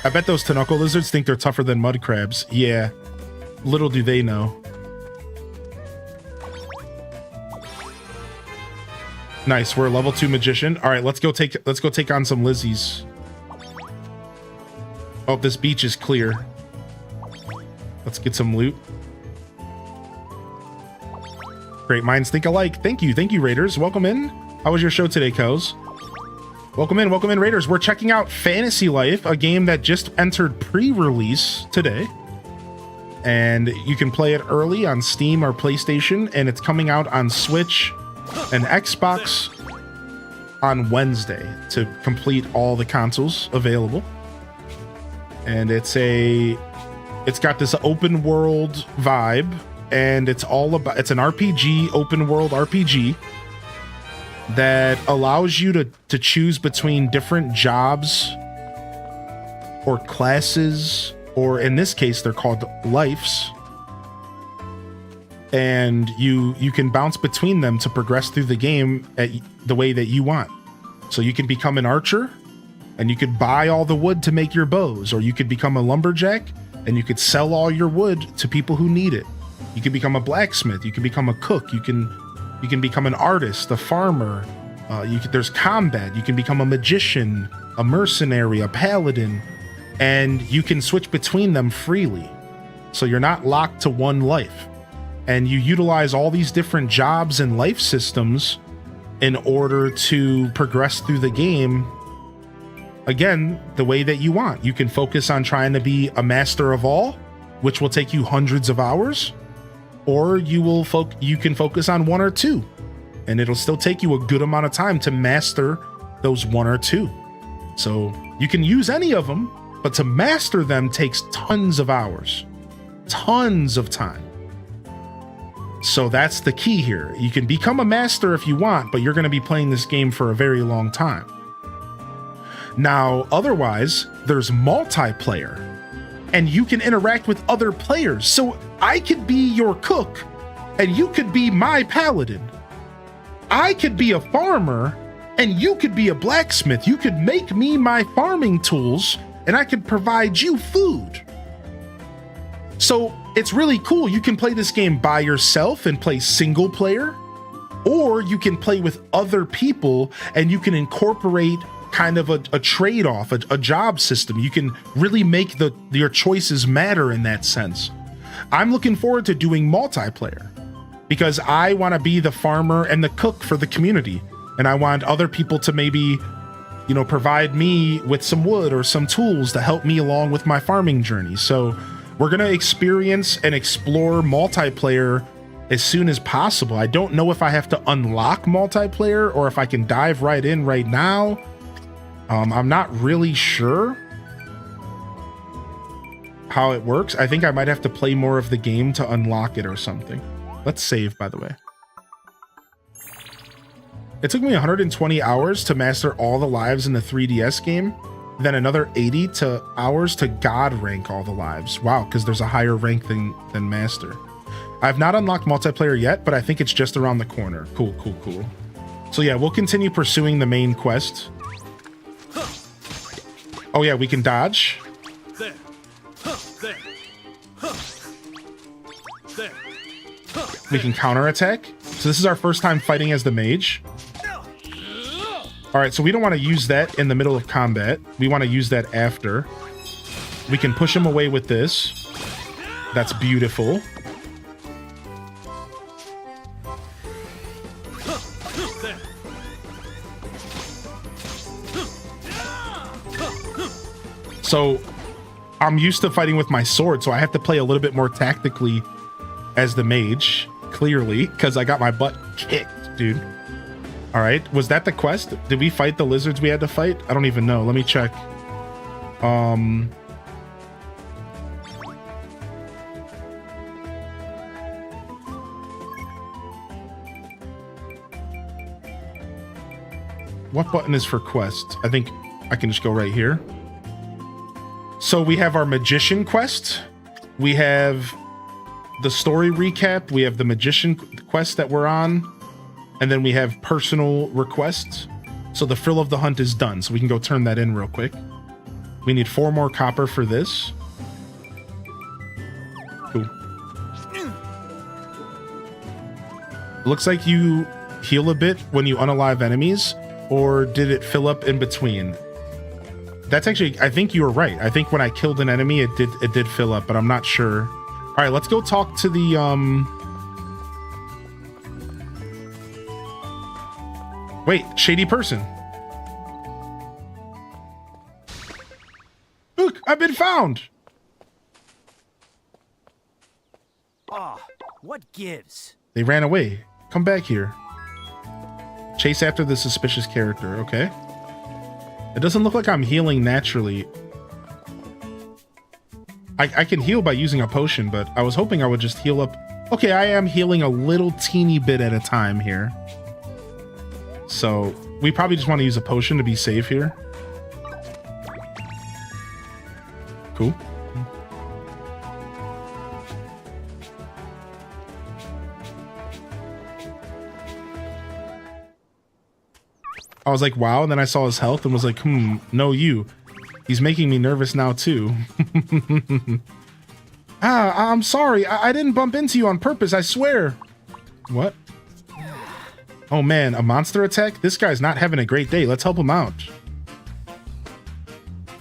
I bet those Tunoko lizards think they're tougher than mud crabs. Yeah. Little do they know. Nice, we're a level 2 magician. All right, let's go take on some Lizzies. Oh, this beach is clear. Let's get some loot. Great minds think alike. Thank you, Raiders. Welcome in. How was your show today, Coz? Welcome in, Raiders. We're checking out Fantasy Life, a game that just entered pre-release today. And you can play it early on Steam or PlayStation, and it's coming out on Switch and Xbox on Wednesday to complete all the consoles available. And it's got this open world vibe, and it's an RPG, open world RPG that allows you to choose between different jobs or classes, or in this case they're called lives, and you can bounce between them to progress through the game at the way that you want. So you can become an archer and you could buy all the wood to make your bows, or you could become a lumberjack and you could sell all your wood to people who need it. You can become a blacksmith, you can become a cook, you can become an artist, a farmer, there's combat, you can become a magician, a mercenary, a paladin, and you can switch between them freely. So you're not locked to one life. And you utilize all these different jobs and life systems in order to progress through the game, again, the way that you want. You can focus on trying to be a master of all, which will take you hundreds of hours, or you can focus on one or two, and it'll still take you a good amount of time to master those one or two. So you can use any of them, but to master them takes tons of hours, tons of time. So that's the key here. You can become a master if you want, but you're going to be playing this game for a very long time. Now, otherwise, there's multiplayer, and you can interact with other players. So I could be your cook, and you could be my paladin. I could be a farmer, and you could be a blacksmith. You could make me my farming tools, and I could provide you food. So it's really cool. You can play this game by yourself and play single player, or you can play with other people and you can incorporate kind of a trade-off, a job system. You can really make your choices matter in that sense. I'm looking forward to doing multiplayer because I want to be the farmer and the cook for the community. And I want other people to maybe, provide me with some wood or some tools to help me along with my farming journey. So we're going to experience and explore multiplayer as soon as possible. I don't know if I have to unlock multiplayer or if I can dive right in right now. I'm not really sure how it works. I think I might have to play more of the game to unlock it or something. Let's save, by the way. It took me 120 hours to master all the lives in the 3DS game, then another 80 hours to God rank all the lives. Wow, because there's a higher rank than master. I've not unlocked multiplayer yet, but I think it's just around the corner. Cool. So yeah, we'll continue pursuing the main quest. Oh yeah, we can dodge. There. There. There. We can counterattack. So this is our first time fighting as the mage. All right, so we don't want to use that in the middle of combat. We want to use that after. We can push him away with this. That's beautiful. So I'm used to fighting with my sword, so I have to play a little bit more tactically as the mage, clearly, because I got my butt kicked, dude. All right, was that the quest? Did we fight the lizards we had to fight? I don't even know. Let me check. What button is for quest? I think I can just go right here. So we have our magician quest. We have the story recap. We have the magician quest that we're on. And then we have personal requests. So the frill of the hunt is done. So we can go turn that in real quick. We need 4 more copper for this. Cool. Looks like you heal a bit when you unalive enemies, or did it fill up in between? That's actually, I think you were right. I think when I killed an enemy, it did fill up, but I'm not sure. All right, let's go talk to the wait, shady person. Look, I've been found. Ah, what gives? They ran away. Come back here. Chase after the suspicious character. Okay. It doesn't look like I'm healing naturally. I can heal by using a potion, but I was hoping I would just heal up. Okay, I am healing a little teeny bit at a time here. So we probably just want to use a potion to be safe here. Cool. I was like, wow, and then I saw his health and was like, no, you. He's making me nervous now too. I'm sorry. I didn't bump into you on purpose, I swear. What? Oh man, a monster attack? This guy's not having a great day. Let's help him out.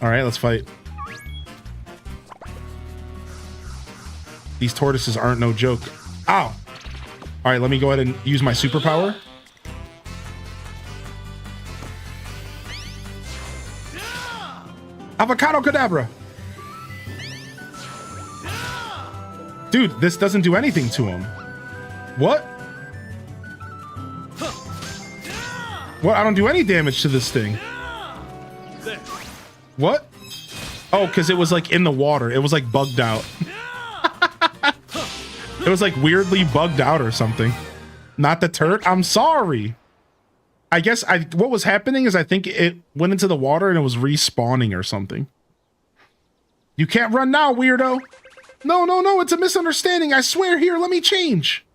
All right, let's fight. These tortoises aren't no joke. Ow! All right, let me go ahead and use my superpower. Avocado Kadabra! Dude, this doesn't do anything to him. What? What? I don't do any damage to this thing. There. What? Oh, because it was like in the water. It was like bugged out. It was like weirdly bugged out or something. Not the turret. I'm sorry. I guess what was happening is I think it went into the water and it was respawning or something. You can't run now, weirdo. No, no, no. It's a misunderstanding. I swear. Here, let me change.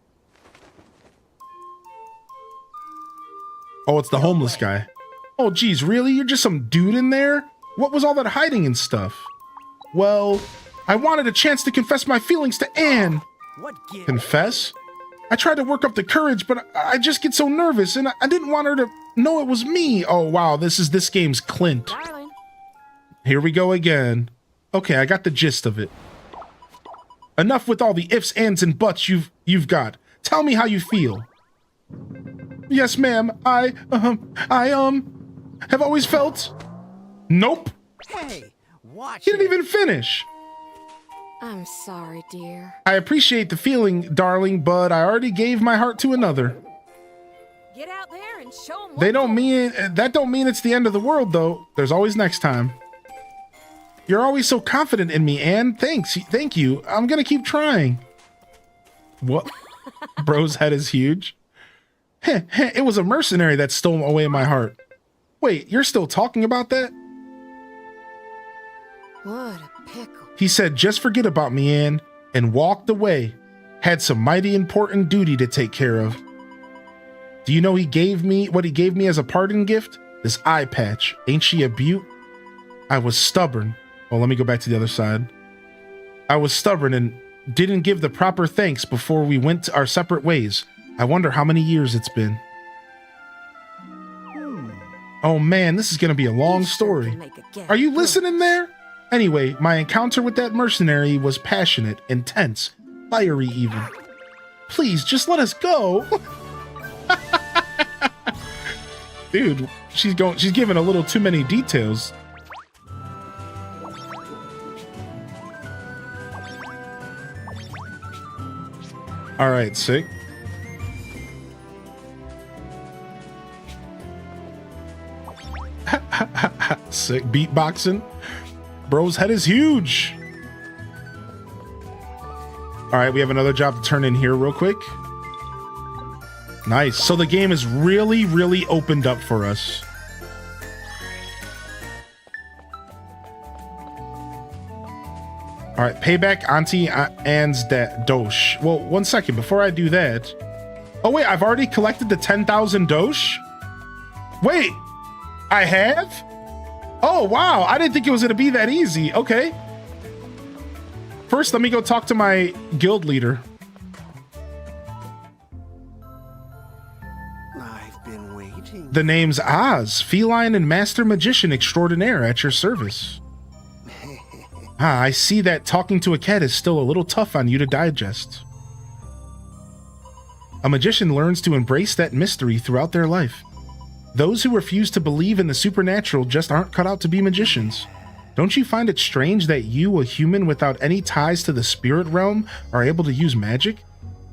Oh, it's the homeless guy. Oh, geez, really? You're just some dude in there? What was all that hiding and stuff? Well, I wanted a chance to confess my feelings to Anne. What gives? Confess? I tried to work up the courage, but I just get so nervous, and I didn't want her to know it was me. Oh, wow, this game's Clint. Darling. Here we go again. Okay, I got the gist of it. Enough with all the ifs, ands, and buts you've got. Tell me how you feel. Yes, ma'am. I have always felt. Nope. Hey, watch He didn't it. even finish. I'm sorry, dear. I appreciate the feeling, darling, but I already gave my heart to another. Get out there and show them. That don't mean it's the end of the world, though. There's always next time. You're always so confident in me, Anne. Thank you. I'm gonna keep trying. What? Bro's head is huge. It was a mercenary that stole away my heart. Wait, you're still talking about that? What a pickle. He said, just forget about me, Anne, and walked away. Had some mighty important duty to take care of. Do you know what he gave me as a parting gift? This eye patch. Ain't she a beaut? I was stubborn. Well, let me go back to the other side. I was stubborn and didn't give the proper thanks before we went our separate ways. I wonder how many years it's been. Oh man, this is gonna be a long You sure story. can make a guess. Are you listening there? Anyway, my encounter with that mercenary was passionate, intense, fiery even. Please, just let us go. Dude, she's giving a little too many details. All right, sick. Sick beatboxing. Bro's head is huge. All right, we have another job to turn in here real quick. Nice. So the game is really, really opened up for us. All right, payback Auntie Anne's dosh. Well, one second before I do that. Oh wait, I've already collected the 10,000 dosh. Wait, I have? Oh wow, I didn't think it was gonna be that easy. Okay. First, let me go talk to my guild leader. I've been waiting. The name's Oz, feline and master magician extraordinaire at your service. I see that talking to a cat is still a little tough on you to digest. A magician learns to embrace that mystery throughout their life. Those who refuse to believe in the supernatural just aren't cut out to be magicians. Don't you find it strange that you, a human without any ties to the spirit realm, are able to use magic?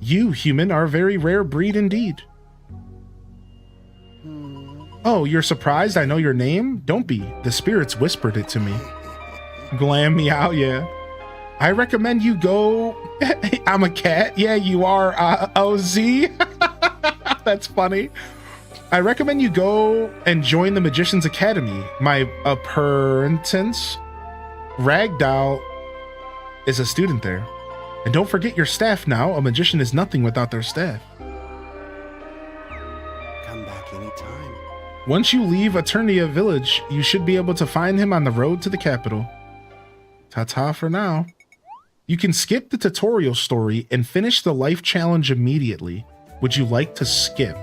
You, human, are a very rare breed indeed. Oh, you're surprised I know your name? Don't be. The spirits whispered it to me. Glam me out, yeah. I recommend you go... I'm a cat. Yeah, you are, OZ. That's funny. I recommend you go and join the Magician's Academy. My apprentice, Ragdoll, is a student there. And don't forget your staff now. A magician is nothing without their staff. Come back anytime. Once you leave Eternia Village, you should be able to find him on the road to the capital. Ta-ta for now. You can skip the tutorial story and finish the life challenge immediately. Would you like to skip?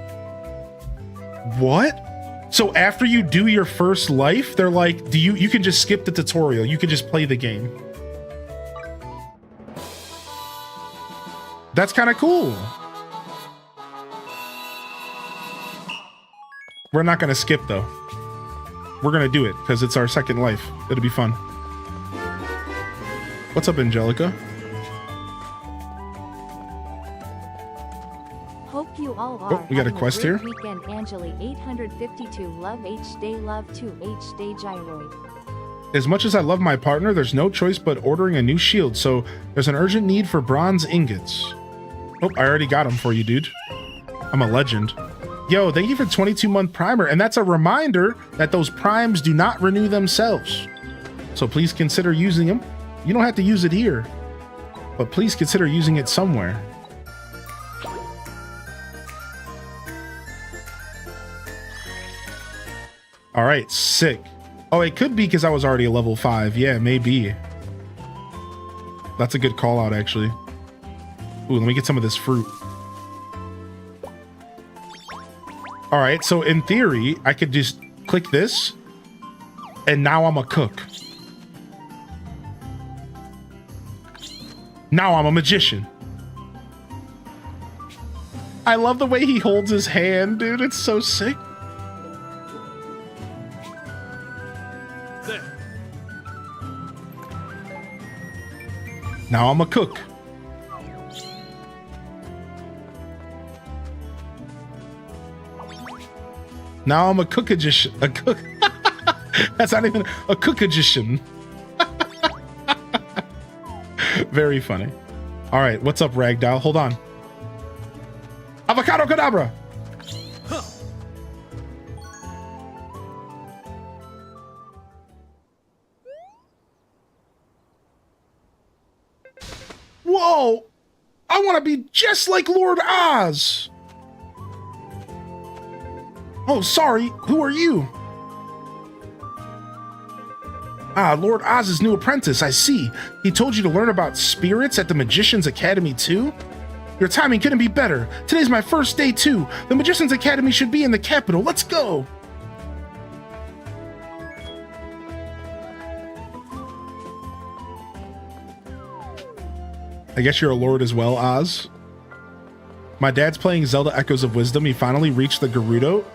What? So after you do your first life, they're like, you can just skip the tutorial. You can just play the game. That's kind of cool. We're not going to skip though. We're going to do it because it's our second life. It'll be fun. What's up, Angelica? Hope you all are we got a having quest great here. weekend. Angeli 852 love H day love to H day gyroid. As much as I love my partner, there's no choice but ordering a new shield, so there's an urgent need for bronze ingots. Oh, I already got them for you, dude. I'm a legend. Yo, thank you for 22-month primer, and that's a reminder that those primes do not renew themselves. So please consider using them. You don't have to use it here, but please consider using it somewhere. All right, sick. Oh, it could be because I was already a level 5. Yeah, maybe. That's a good call out, actually. Ooh, let me get some of this fruit. All right, so in theory, I could just click this, and now I'm a cook. Now I'm a magician. I love the way he holds his hand, dude. It's so sick. There. Now I'm a cook. Now I'm a cookagician. A cook. That's not even a cookagician. Very funny. All right, what's up, Ragdoll? Hold on. Avocado Kadabra. Whoa! I want to be just like Lord Oz. Oh, sorry. Who are you? Ah, Lord Oz's new apprentice, I see. He told you to learn about spirits at the Magician's Academy too? Your timing couldn't be better. Today's my first day too. The Magician's Academy should be in the capital. Let's go. I guess you're a lord as well, Oz. My dad's playing Zelda Echoes of Wisdom. He finally reached the Gerudo.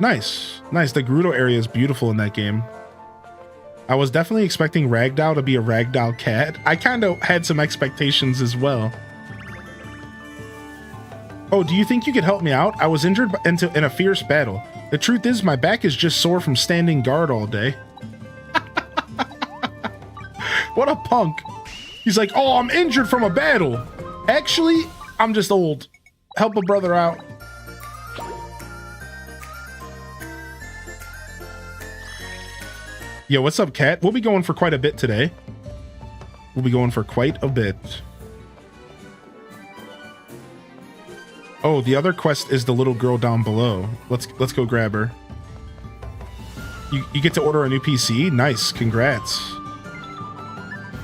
Nice. Nice. The Gerudo area is beautiful in that game. I was definitely expecting Ragdoll to be a Ragdoll cat. I kind of had some expectations as well. Oh, do you think you could help me out? I was injured in a fierce battle. The truth is, my back is just sore from standing guard all day. What a punk. He's like, oh, I'm injured from a battle. Actually, I'm just old. Help a brother out. Yo, what's up, Cat? We'll be going for quite a bit today. We'll be going for quite a bit. Oh, the other quest is the little girl down below. Let's go grab her. You get to order a new PC? Nice, congrats.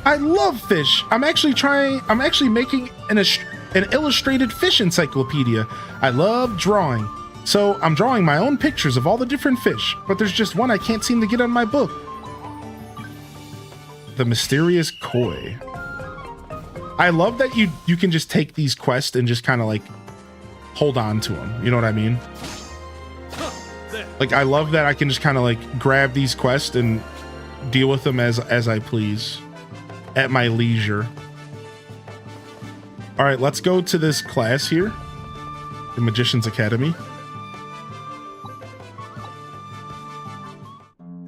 I love fish. I'm actually making an illustrated fish encyclopedia. I love drawing. So I'm drawing my own pictures of all the different fish, but there's just one I can't seem to get on my book. The mysterious koi. I love that you can just take these quests and just kind of like hold on to them. You know what I mean? Like, I love that I can just kind of like grab these quests and deal with them as I please at my leisure. All right, let's go to this class here, the Magician's Academy.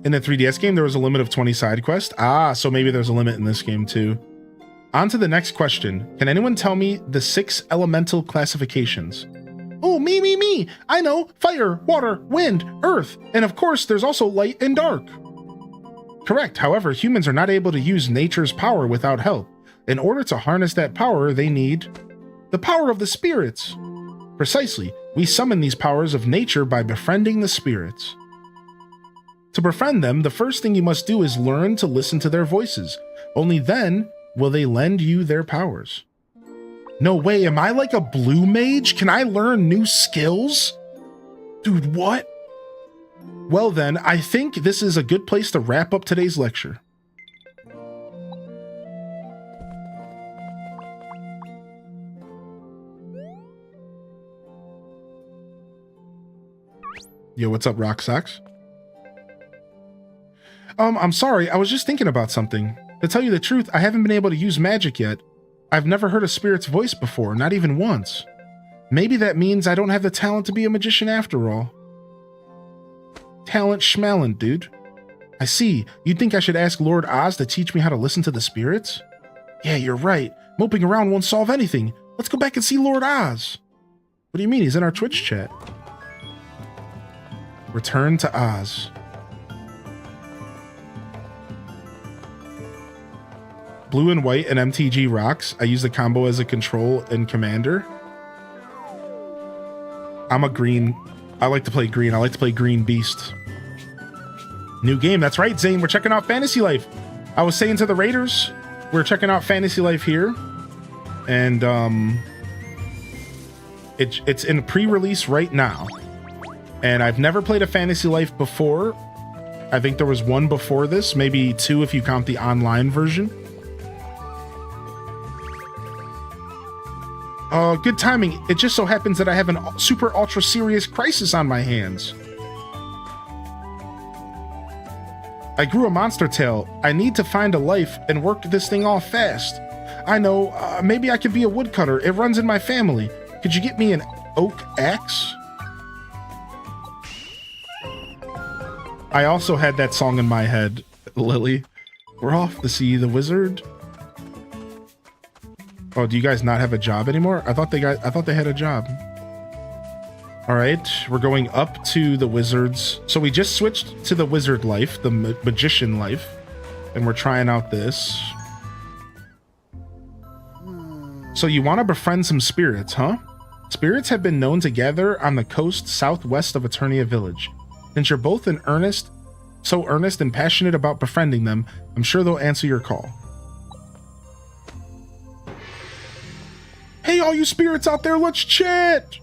In the 3DS game, there was a limit of 20 side quests. Ah, so maybe there's a limit in this game too. On to the next question. Can anyone tell me the 6 elemental classifications? Oh, me. I know. Fire, water, wind, earth, and of course, there's also light and dark. Correct. However, humans are not able to use nature's power without help. In order to harness that power, they need the power of the spirits. Precisely. We summon these powers of nature by befriending the spirits. To befriend them, the first thing you must do is learn to listen to their voices. Only then will they lend you their powers. No way, am I like a blue mage? Can I learn new skills? Dude, what? Well then, I think this is a good place to wrap up today's lecture. Yo, what's up, Rock Socks? I'm sorry, I was just thinking about something. To tell you the truth, I haven't been able to use magic yet. I've never heard a spirit's voice before, not even once. Maybe that means I don't have the talent to be a magician after all. Talent schmalent, dude. I see. You'd think I should ask Lord Oz to teach me how to listen to the spirits? Yeah, you're right. Moping around won't solve anything. Let's go back and see Lord Oz. What do you mean? He's in our Twitch chat. Return to Oz. Blue and white and MTG rocks. I use the combo as a control and commander. I'm a green. I like to play green. I like to play green beast. New game. That's right, Zane. We're checking out Fantasy Life. I was saying to the Raiders, we're checking out Fantasy Life here. And it's in pre-release right now. And I've never played a Fantasy Life before. I think there was one before this, maybe two if you count the online version. Good timing. It just so happens that I have an super ultra serious crisis on my hands. I grew a monster tail. I need to find a life and work this thing off fast. I know, maybe I could be a woodcutter. It runs in my family. Could you get me an oak axe? I also had that song in my head, Lily. We're off to see the wizard. Oh, do you guys not have a job anymore? I thought they had a job. All right, we're going up to the wizards. So we just switched to the wizard life, the magician life, and we're trying out this. So you want to befriend some spirits, huh? Spirits have been known to gather on the coast southwest of Eternia Village. Since you're both so earnest and passionate about befriending them, I'm sure they'll answer your call. Hey, all you spirits out there, let's chat!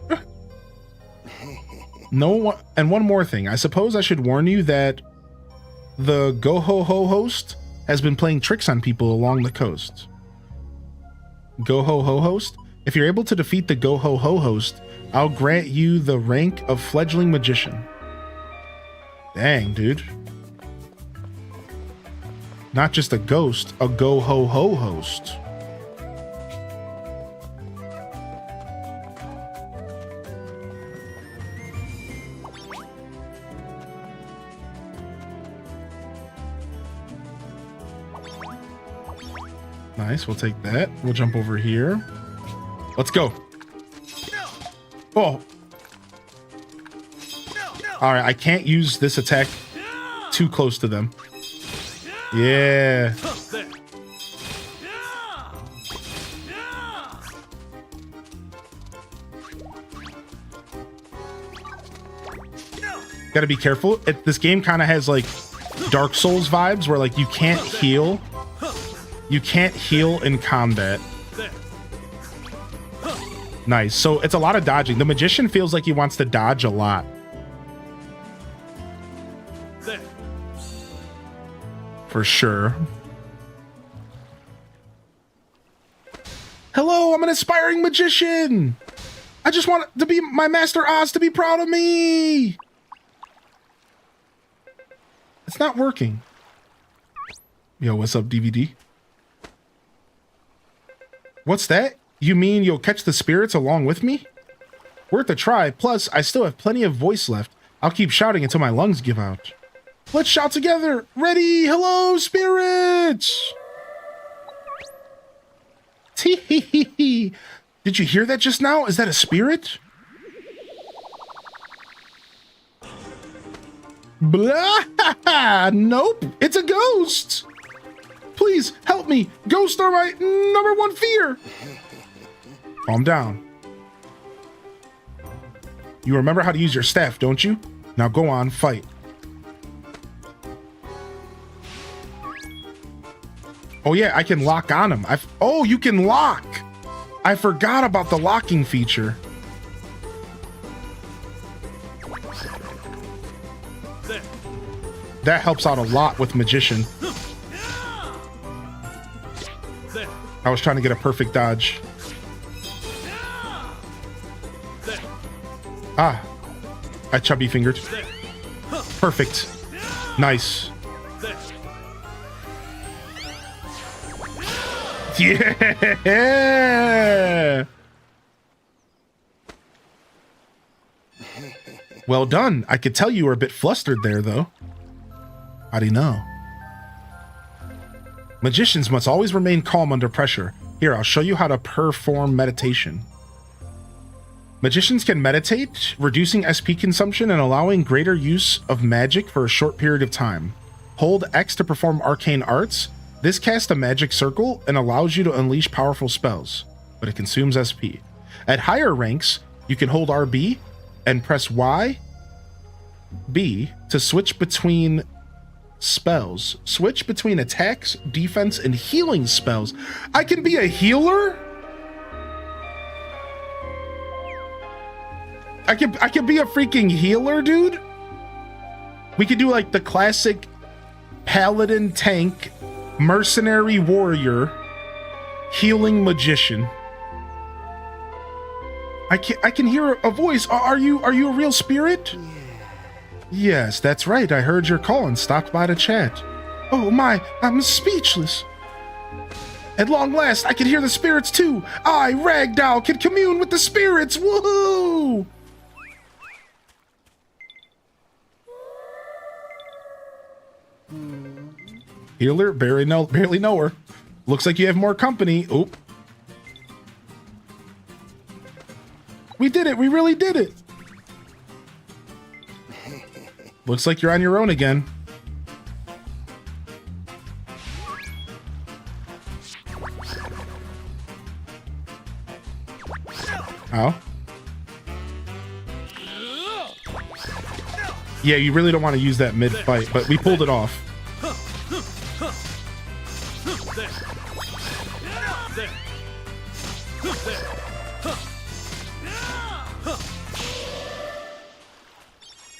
And one more thing. I suppose I should warn you that the Go-Ho-Ho host has been playing tricks on people along the coast. Go-Ho-Ho host? If you're able to defeat the Go-Ho-Ho host, I'll grant you the rank of fledgling magician. Dang, dude. Not just a ghost, a Go-Ho-Ho host. Nice, we'll take that. We'll jump over here. Let's go. Oh. All right, I can't use this attack too close to them. Yeah. Gotta be careful. This game kind of has like Dark Souls vibes where like you can't heal. You can't heal in combat. Nice. So it's a lot of dodging. The magician feels like he wants to dodge a lot. For sure. Hello, I'm an aspiring magician. I just want to be my Master Oz to be proud of me. It's not working. Yo, what's up, DVD? What's that? You mean you'll catch the spirits along with me? Worth a try. Plus, I still have plenty of voice left. I'll keep shouting until my lungs give out. Let's shout together. Ready? Hello, spirits! Tee-hee-hee-hee. Did you hear that just now? Is that a spirit? Blah! Nope, it's a ghost! Please, help me! Ghosts are my number one fear! Calm down. You remember how to use your staff, don't you? Now go on, fight. Oh yeah, I can lock on him. Oh, you can lock! I forgot about the locking feature. That helps out a lot with Magician. I was trying to get a perfect dodge. Ah, I chubby fingered. Perfect. Nice. Yeah. Well done. I could tell you were a bit flustered there, though. How do you know? Magicians must always remain calm under pressure. Here, I'll show you how to perform meditation. Magicians can meditate, reducing SP consumption and allowing greater use of magic for a short period of time. Hold X to perform arcane arts. This casts a magic circle and allows you to unleash powerful spells, but it consumes SP. At higher ranks, you can hold RB and press Y, B to switch between spells. Switch between attacks, defense, and healing spells. I can be a healer? I can be a freaking healer, dude? We could do like the classic paladin tank, mercenary warrior, healing magician. I can hear a voice. Are you a real spirit? Yes, that's right. I heard your call and stopped by to chat. Oh my, I'm speechless. At long last, I can hear the spirits too. I, Ragdoll, can commune with the spirits. Woohoo! Healer, barely know her. Looks like you have more company. Oop. We did it. We really did it. Looks like you're on your own again. Oh. Yeah, you really don't want to use that mid-fight, but we pulled it off.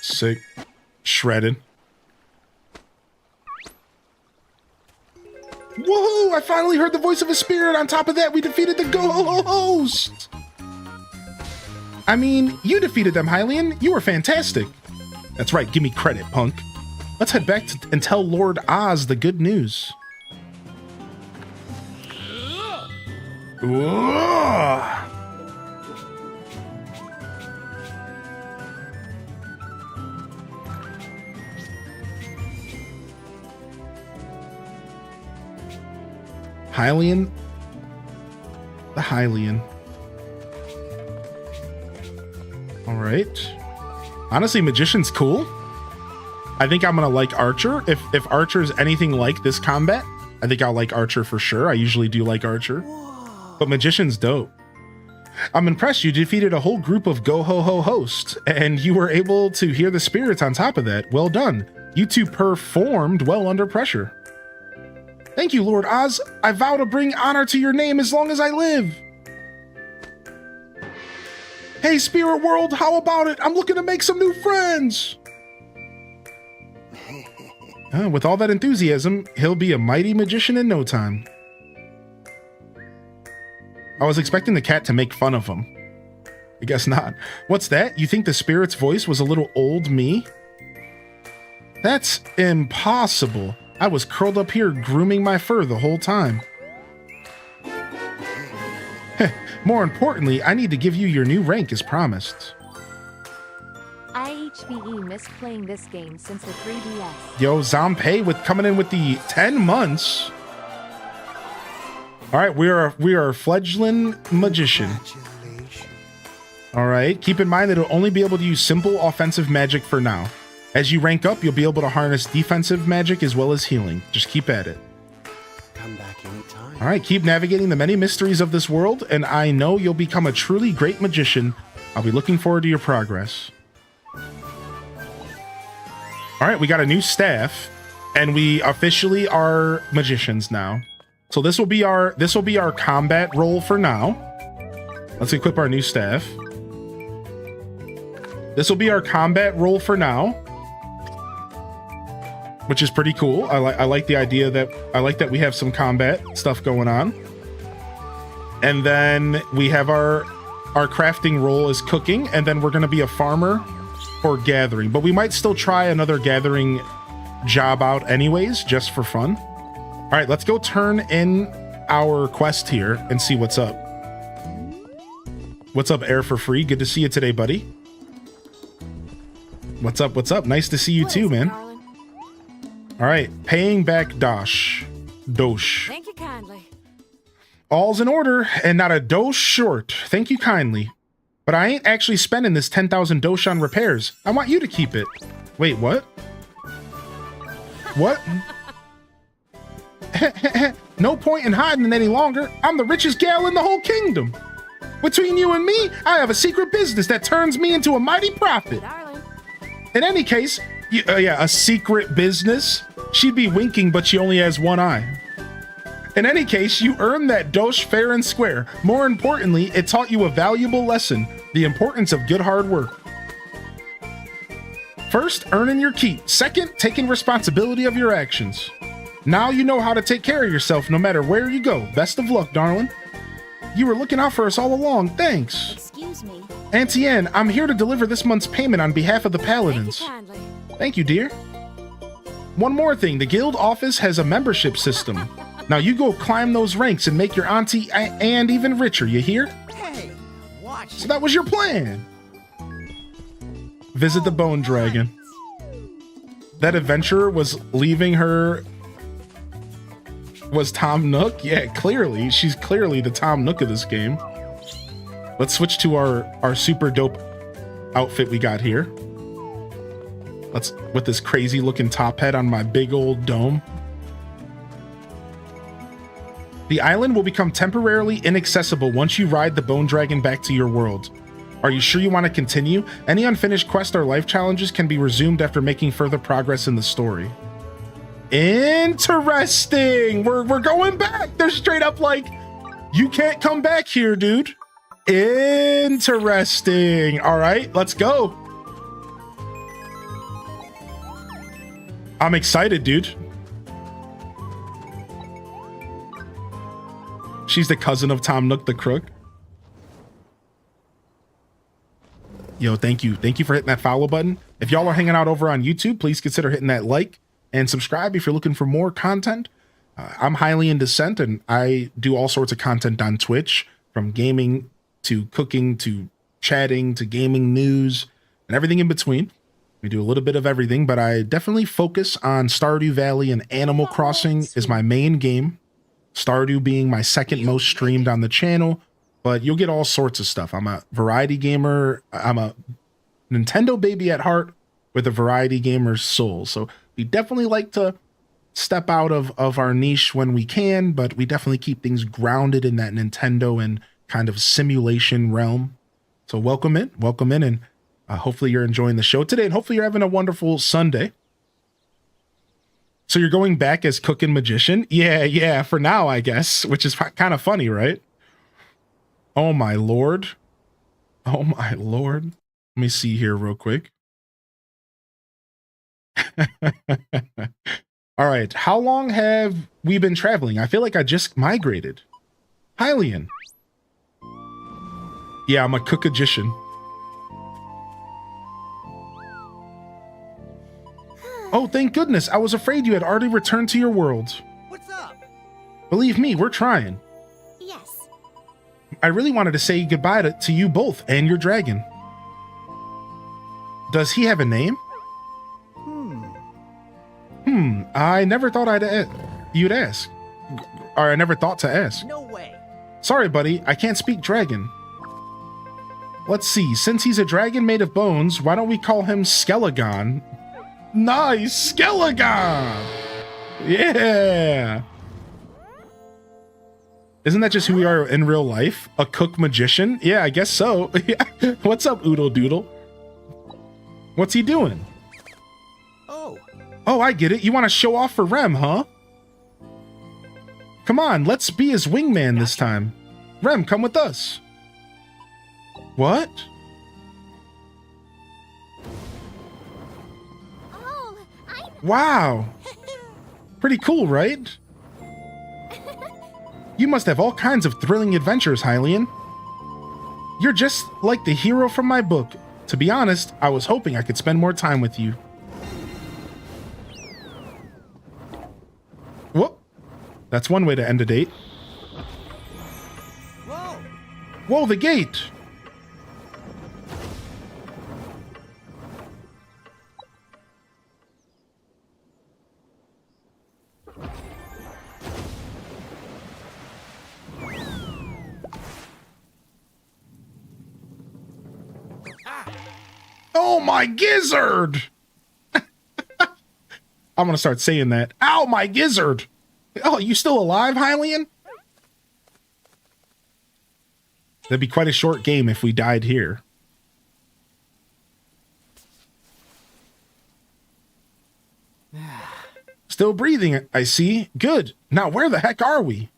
Sick. Shredded. Woohoo! I finally heard the voice of a spirit. On top of that, we defeated the ghost. I mean, you defeated them, Hylian. You were fantastic. That's right. Give me credit, punk. Let's head back and tell Lord Oz the good news. Whoa. Hylian. The Hylian. All right. Honestly, Magician's cool. I think I'm gonna like Archer. If Archer is anything like this combat, I think I'll like Archer for sure. I usually do like Archer. But Magician's dope. I'm impressed you defeated a whole group of go-ho-ho hosts, and you were able to hear the spirits on top of that. Well done. You two performed well under pressure. Thank you, Lord Oz. I vow to bring honor to your name as long as I live. Hey, Spirit World, how about it? I'm looking to make some new friends. With all that enthusiasm, he'll be a mighty magician in no time. I was expecting the cat to make fun of him. I guess not. What's that? You think the spirit's voice was a little old me? That's impossible. I was curled up here grooming my fur the whole time. More importantly, I need to give you your new rank as promised. IHBE missed playing this game since the 3DS. Yo, Zompay coming in with the 10 months. All right, we are a fledgling magician. All right, keep in mind that it'll only be able to use simple offensive magic for now. As you rank up, you'll be able to harness defensive magic as well as healing. Just keep at it. Come back anytime. All right, keep navigating the many mysteries of this world, and I know you'll become a truly great magician. I'll be looking forward to your progress. All right, we got a new staff, and we officially are magicians now. So this will be our combat role for now. Let's equip our new staff. This will be our combat role for now, which is pretty cool. I like the idea that we have some combat stuff going on. And then we have our crafting role is cooking, and then we're going to be a farmer or gathering. But we might still try another gathering job out anyways, just for fun. All right, let's go turn in our quest here and see what's up. What's up, Air for Free? Good to see you today, buddy. What's up? What's up? Nice to see you too, man. Darling. All right, paying back Dosh. Thank you kindly. All's in order and not a dosh short. Thank you kindly. But I ain't actually spending this 10,000 dosh on repairs. I want you to keep it. Wait, what? What? No point in hiding it any longer. I'm the richest gal in the whole kingdom. Between you and me, I have a secret business that turns me into a mighty profit. Darling. In any case, a secret business? She'd be winking, but she only has one eye. In any case, you earned that dosh fair and square. More importantly, it taught you a valuable lesson, the importance of good hard work. First, earning your keep. Second, taking responsibility of your actions. Now you know how to take care of yourself no matter where you go. Best of luck, darling. You were looking out for us all along. Thanks. Excuse me. Auntie Anne, I'm here to deliver this month's payment on behalf of the paladins. Thank you kindly. Thank you, dear. One more thing, the guild office has a membership system. Now you go climb those ranks and make your Auntie Anne even richer, you hear? Hey, watch. So that was your plan. Visit the Bone Dragon. That adventurer was leaving her... Was Tom Nook? Yeah, clearly. She's clearly the Tom Nook of this game. Let's switch to our super dope outfit we got here. Let's, with this crazy looking top hat on my big old dome. The island will become temporarily inaccessible once you ride the Bone Dragon back to your world. Are you sure you want to continue? Any unfinished quests or life challenges can be resumed after making further progress in the story. Interesting. We're going back. They're straight up like, you can't come back here, dude. Interesting. All right, let's go. I'm excited, dude. She's the cousin of Tom Nook the Crook. Yo, thank you. Thank you for hitting that follow button. If y'all are hanging out over on YouTube, please consider hitting that like and subscribe if you're looking for more content. I'm highly in dissent, and I do all sorts of content on Twitch, from gaming to cooking to chatting to gaming news and everything in between. We do a little bit of everything, but I definitely focus on Stardew Valley, and Animal Crossing is my main game. Stardew being my second most streamed on the channel, but you'll get all sorts of stuff. I'm a variety gamer. I'm a Nintendo baby at heart with a variety gamer's soul. So we definitely like to step out of our niche when we can, but we definitely keep things grounded in that Nintendo and kind of simulation realm. So welcome in, and hopefully you're enjoying the show today, and hopefully you're having a wonderful Sunday. So you're going back as Cook and Magician? Yeah, for now, I guess, which is kind of funny, right? Oh my lord. Oh my lord. Let me see here real quick. All right, how long have we been traveling? I feel like I just migrated. Hylian. Yeah, I'm a cook-magician. Oh, thank goodness. I was afraid you had already returned to your world. What's up? Believe me, we're trying. Yes. I really wanted to say goodbye to you both and your dragon. Does he have a name? I never thought you'd ask. Or I never thought to ask. No way. Sorry, buddy. I can't speak dragon. Let's see. Since he's a dragon made of bones, why don't we call him Skelegon? Nice! Skelegon! Yeah! Isn't that just who we are in real life? A cook magician? Yeah, I guess so. What's up, Oodle Doodle? What's he doing? Oh, I get it. You want to show off for Rem, huh? Come on, let's be his wingman this time. Rem, come with us. What? Oh, Wow. Pretty cool, right? You must have all kinds of thrilling adventures, Hylian. You're just like the hero from my book. To be honest, I was hoping I could spend more time with you. Whoop. That's one way to end a date. Whoa! Whoa, the gate! Oh my gizzard! I'm gonna start saying that. Ow, my gizzard! Oh, you still alive, Hylian? That'd be quite a short game if we died here. Still breathing, I see. Good. Now, where the heck are we?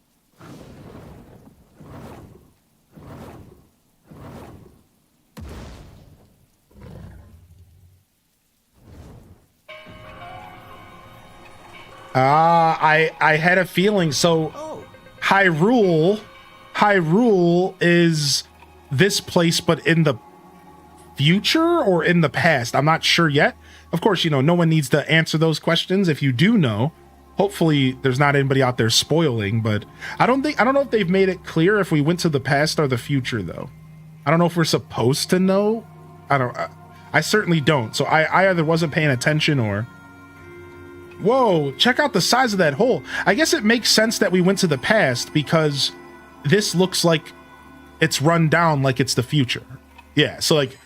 I had a feeling. So, Hyrule is this place, but in the future or in the past? I'm not sure yet. Of course, you know, no one needs to answer those questions. If you do know, hopefully there's not anybody out there spoiling, but I don't know if they've made it clear if we went to the past or the future, though. I don't know if we're supposed to know. I certainly don't. So I either wasn't paying attention or... Whoa, check out the size of that hole. I guess it makes sense that we went to the past because this looks like it's run down like it's the future. Yeah, so like,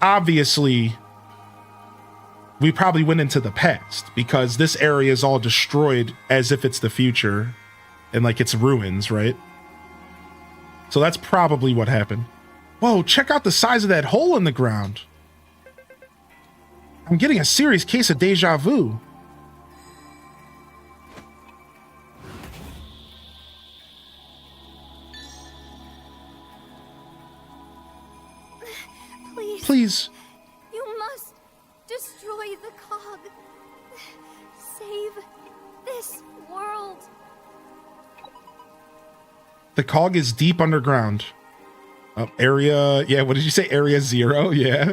obviously, we probably went into the past because this area is all destroyed as if it's the future and like it's ruins, right? So that's probably what happened. Whoa, check out the size of that hole in the ground. I'm getting a serious case of deja vu. Please. You must destroy the cog. Save this world. The cog is deep underground. Area, yeah, what did you say? Area 0? Yeah.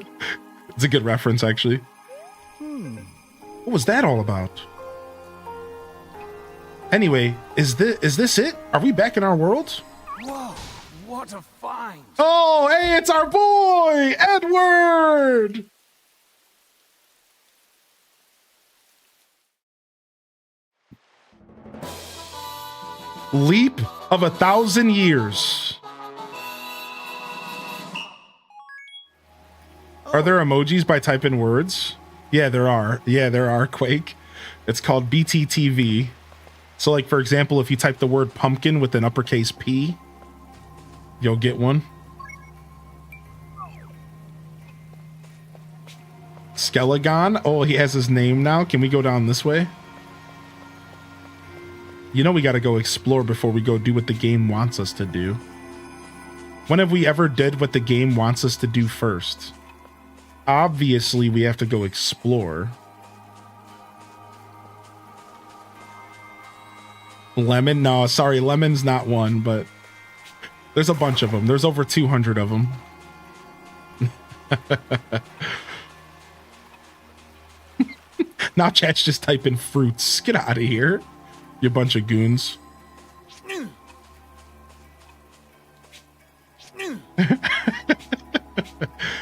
It's a good reference, actually. What was that all about? Anyway, is this it? Are we back in our world? Whoa, what a find! Oh, hey, it's our boy, Edward! Leap of 1,000 years. Are there emojis by type in words? Yeah, there are. Yeah, there are, Quake. It's called BTTV. So, like, for example, if you type the word pumpkin with an uppercase P, you'll get one. Skelegon. Oh, he has his name now. Can we go down this way? You know we got to go explore before we go do what the game wants us to do. When have we ever did what the game wants us to do first? Obviously, we have to go explore. Lemon? No, sorry, Lemon's not one, but there's a bunch of them. There's over 200 of them. Now chat's just typing fruits. Get out of here, you bunch of goons.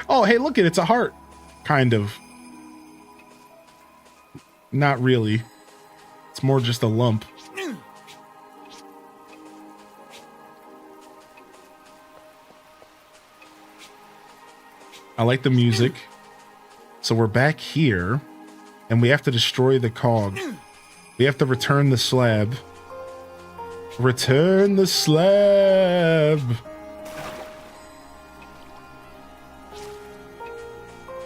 Oh, hey, look it. It's a heart. Kind of. Not really. It's more just a lump. I like the music. So we're back here, and we have to destroy the cog. We have to return the slab. Return the slab.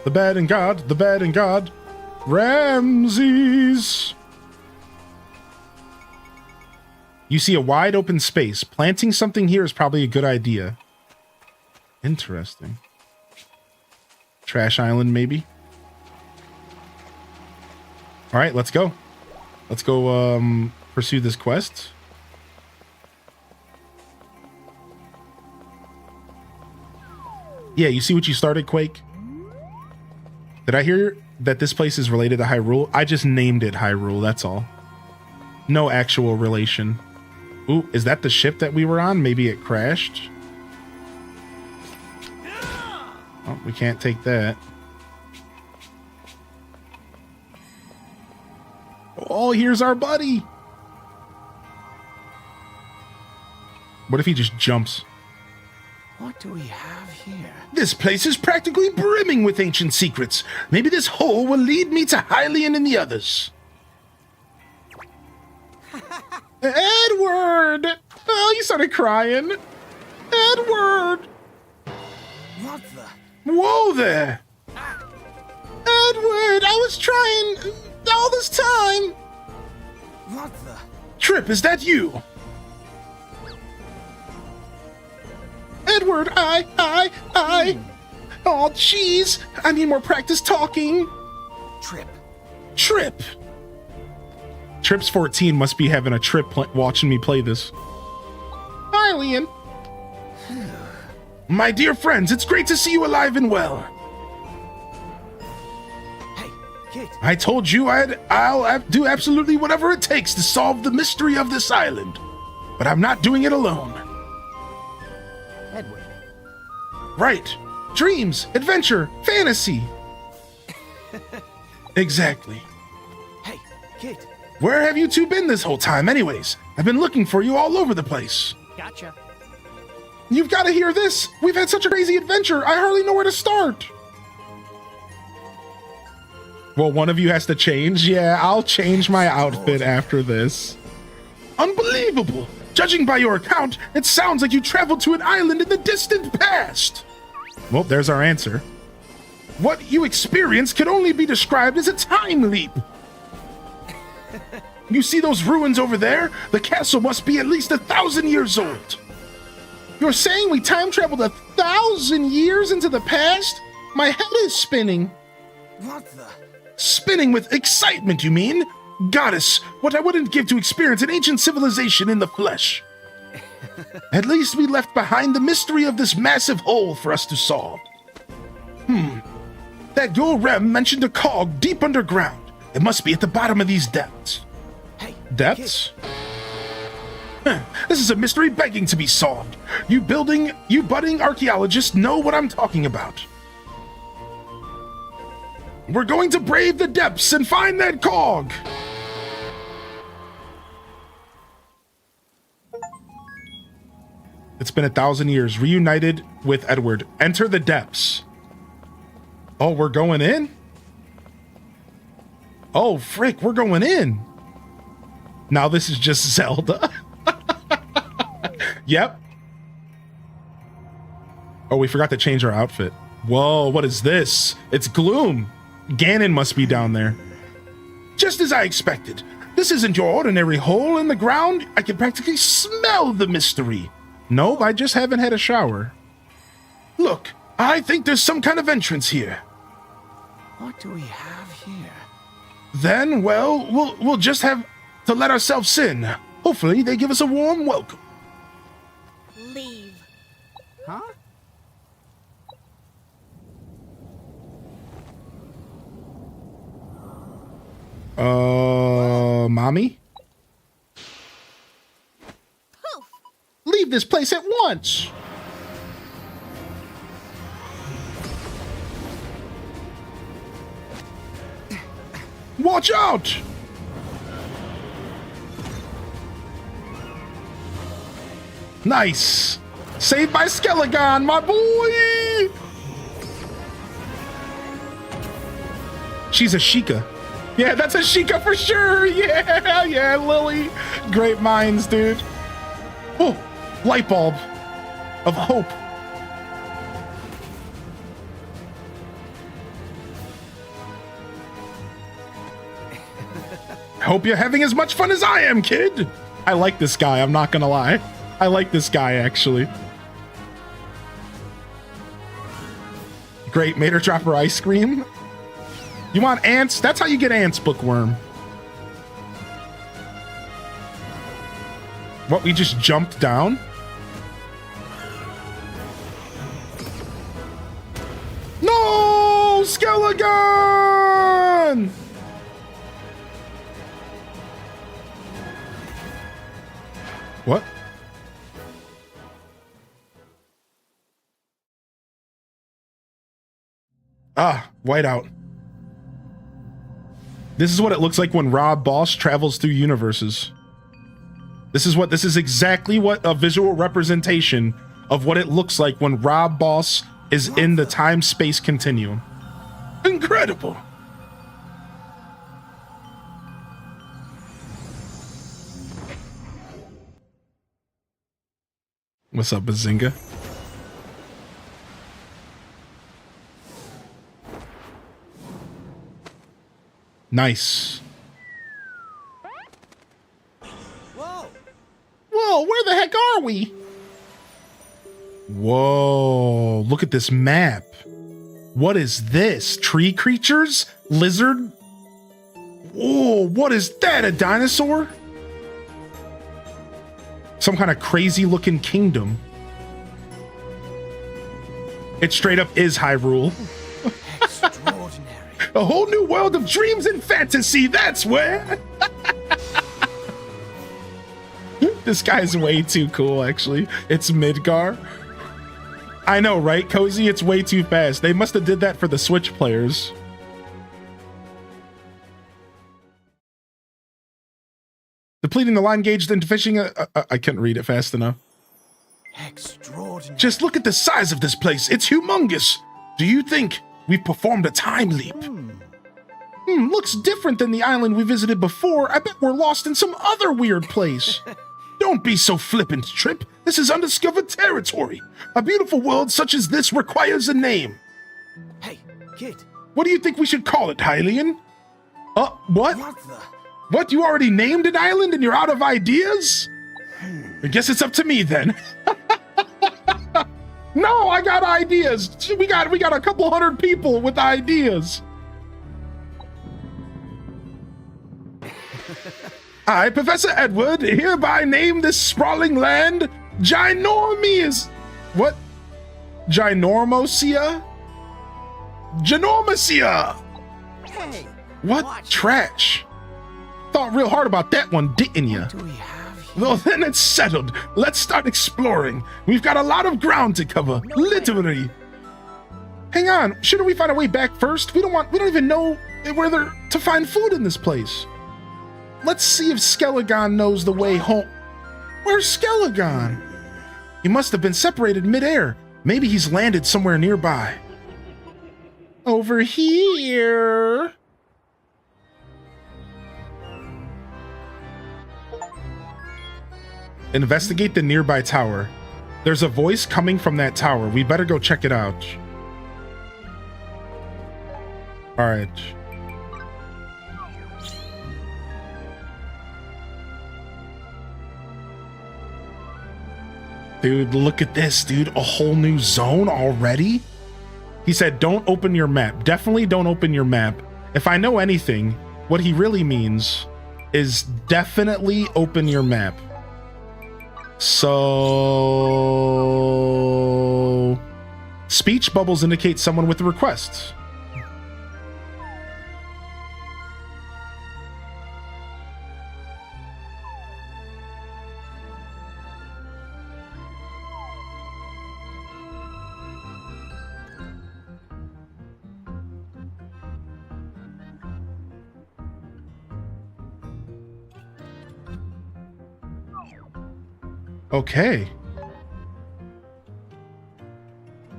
The bad and God, the bad and God. Ramses. You see a wide open space. Planting something here is probably a good idea. Interesting. Trash Island, maybe. All right, let's go. Let's go pursue this quest. Yeah, you see what you started, Quake? Did I hear that this place is related to Hyrule? I just named it Hyrule, that's all. No actual relation. Ooh, is that the ship that we were on? Maybe it crashed? Oh, we can't take that. Oh, here's our buddy. What if he just jumps? What do we have here? This place is practically brimming with ancient secrets. Maybe this hole will lead me to Hylian and the others. Edward! Oh, he started crying. Edward! What the? Whoa there! Edward, I was trying all this time. What the? Trip, is that you? Edward, I. Oh, jeez. I need more practice talking. Trip. Trip. Trip's 14 must be having a trip watching me play this. Hi, Leon. My dear friends, it's great to see you alive and well. Hey, kid. I told you I'll do absolutely whatever it takes to solve the mystery of this island. But I'm not doing it alone. Edward. Right. Dreams, adventure, fantasy. Exactly. Hey, kid. Where have you two been this whole time anyways? I've been looking for you all over the place. Gotcha. You've got to hear this. We've had such a crazy adventure. I hardly know where to start. Well, one of you has to change. Yeah, I'll change my outfit after this. Unbelievable. Judging by your account, it sounds like you traveled to an island in the distant past. Well, there's our answer. What you experienced could only be described as a time leap. You see those ruins over there? The castle must be at least 1,000 years old. You're saying we time traveled 1,000 years into the past? My head is spinning. What the? Spinning with excitement, you mean? Goddess, what I wouldn't give to experience an ancient civilization in the flesh. At least we left behind the mystery of this massive hole for us to solve. That Rem mentioned a cog deep underground. It must be at the bottom of these depths. Hey, Depths? This is a mystery begging to be solved. You budding archaeologists know what I'm talking about. We're going to brave the depths and find that cog. It's been 1,000 years. Reunited with Edward. Enter the depths. Oh, we're going in? Oh, frick, we're going in. Now this is just Zelda. Yep. Oh, we forgot to change our outfit. Whoa, what is this? It's gloom. Ganon must be down there. Just as I expected. This isn't your ordinary hole in the ground. I can practically smell the mystery. Nope, I just haven't had a shower. Look, I think there's some kind of entrance here. What do we have here? Then, well, we'll just have to let ourselves in. Hopefully, they give us a warm welcome. Leave. Huh? Mommy? Poof. Leave this place at once! Watch out! Nice! Saved by Skelegon, my boy! She's a Sheikah. Yeah, that's a Sheikah for sure! Yeah, Lily! Great minds, dude. Oh, light bulb of hope. Hope you're having as much fun as I am, kid. I like this guy, I'm not gonna lie. I like this guy, actually. Great, made her drop her ice cream. You want ants? That's how you get ants, Bookworm. What, we just jumped down? No! Skelegon! What? Ah, whiteout. This is what it looks like when Rob Bosch travels through universes. This is exactly what a visual representation of what it looks like when Rob Boss is in the time-space continuum. Incredible. What's up, Bazinga? Nice. Whoa! Whoa, where the heck are we? Whoa, look at this map. What is this? Tree creatures? Lizard? Whoa, what is that? A dinosaur? Some kind of crazy looking kingdom. It straight up is Hyrule. Extraordinary. A whole new world of dreams and fantasy, that's where. This guy's way too cool, actually. It's Midgar. I know, right, Cozy? It's way too fast. They must have did that for the Switch players. Depleting the line gauge into fishing. I couldn't read it fast enough. Extraordinary. Just look at the size of this place. It's humongous. Do you think we've performed a time leap? Looks different than the island we visited before. I bet we're lost in some other weird place. Don't be so flippant, Trip. This is undiscovered territory. A beautiful world such as this requires a name. Hey, kid. What do you think we should call it, Hylian? What? What the? What? You already named an island and you're out of ideas? I guess it's up to me then. No, I got ideas. We got a couple hundred people with ideas. I, Professor Edward, hereby name this sprawling land Ginormous. What? Ginormosia? Ginormosia! Hey. What watch trash? Thought real hard about that one, didn't you? What do we have here? Well, then it's settled. Let's start exploring. We've got a lot of ground to cover, literally. Hang on, shouldn't we find a way back first? We don't even know where to find food in this place. Let's see if Skelegon knows the way home. Where's Skelegon? He must have been separated midair. Maybe he's landed somewhere nearby. Over here. Investigate the nearby tower. There's a voice coming from that tower. We better go check it out. All right. Dude, look at this, dude. A whole new zone already? He said, don't open your map. Definitely don't open your map. If I know anything, what he really means is definitely open your map. So... speech bubbles indicate someone with a request. Okay.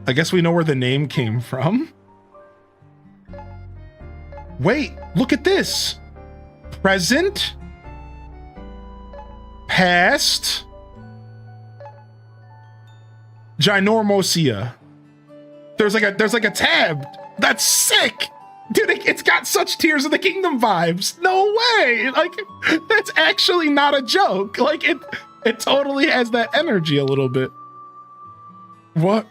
I guess we know where the name came from. Wait, look at this. Present. Past. Ginormosia. There's like a tab. That's sick. Dude, it's got such Tears of the Kingdom vibes. No way. Like, that's actually not a joke. Like, it totally has that energy a little bit. What?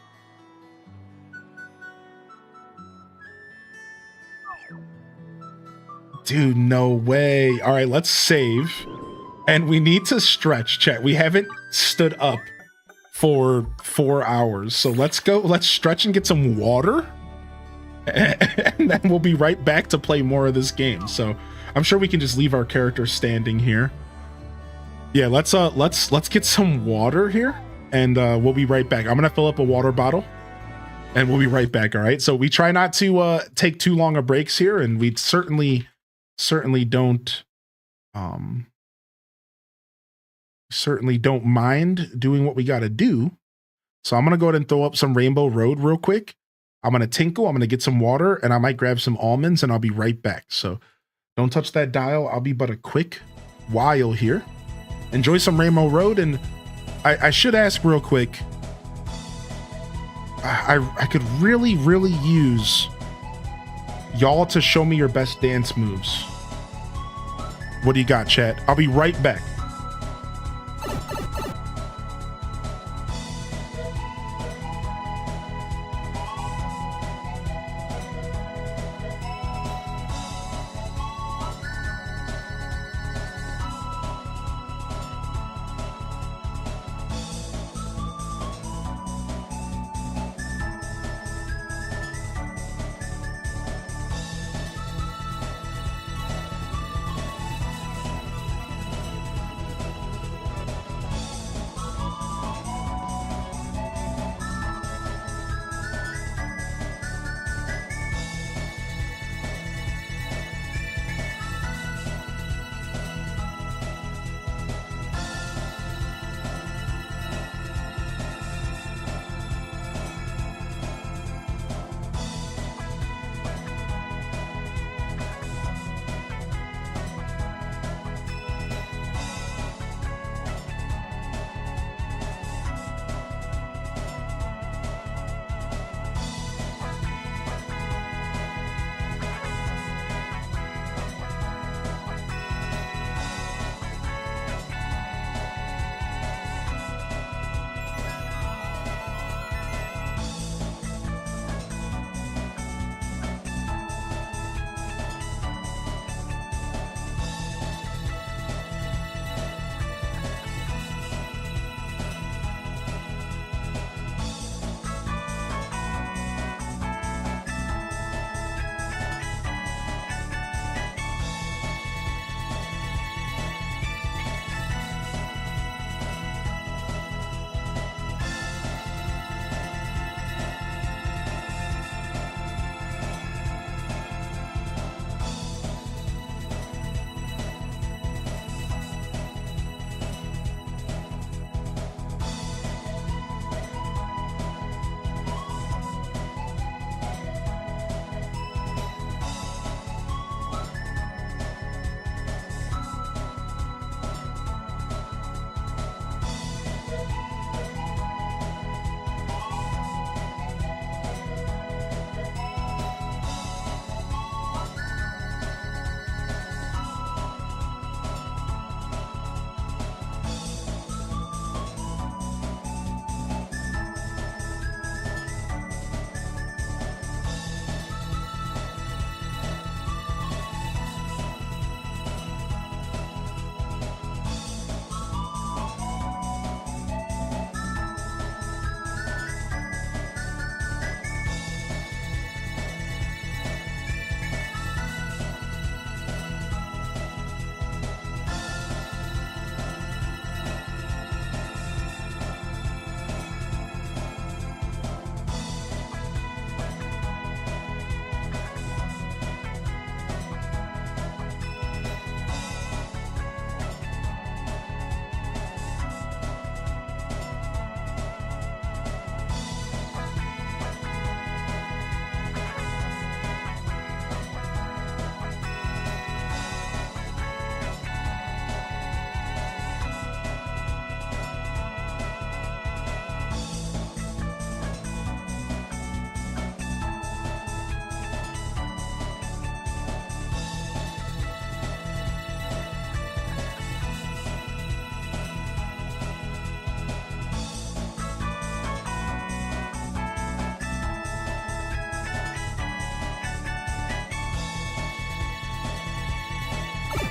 Dude, no way. All right, let's save. And we need to stretch, chat. We haven't stood up for 4 hours. So let's go. Let's stretch and get some water. And then we'll be right back to play more of this game. So I'm sure we can just leave our character standing here. Yeah, let's get some water here, and we'll be right back. I'm gonna fill up a water bottle, and we'll be right back. All right. So we try not to take too long of breaks here, and we certainly don't mind doing what we got to do. So I'm going to go ahead and throw up some Rainbow Road real quick. I'm going to tinkle. I'm going to get some water, and I might grab some almonds, and I'll be right back. So don't touch that dial. I'll be but a quick while here. Enjoy some Rainbow Road. And I should ask real quick. I could really, really use y'all to show me your best dance moves. What do you got, chat? I'll be right back.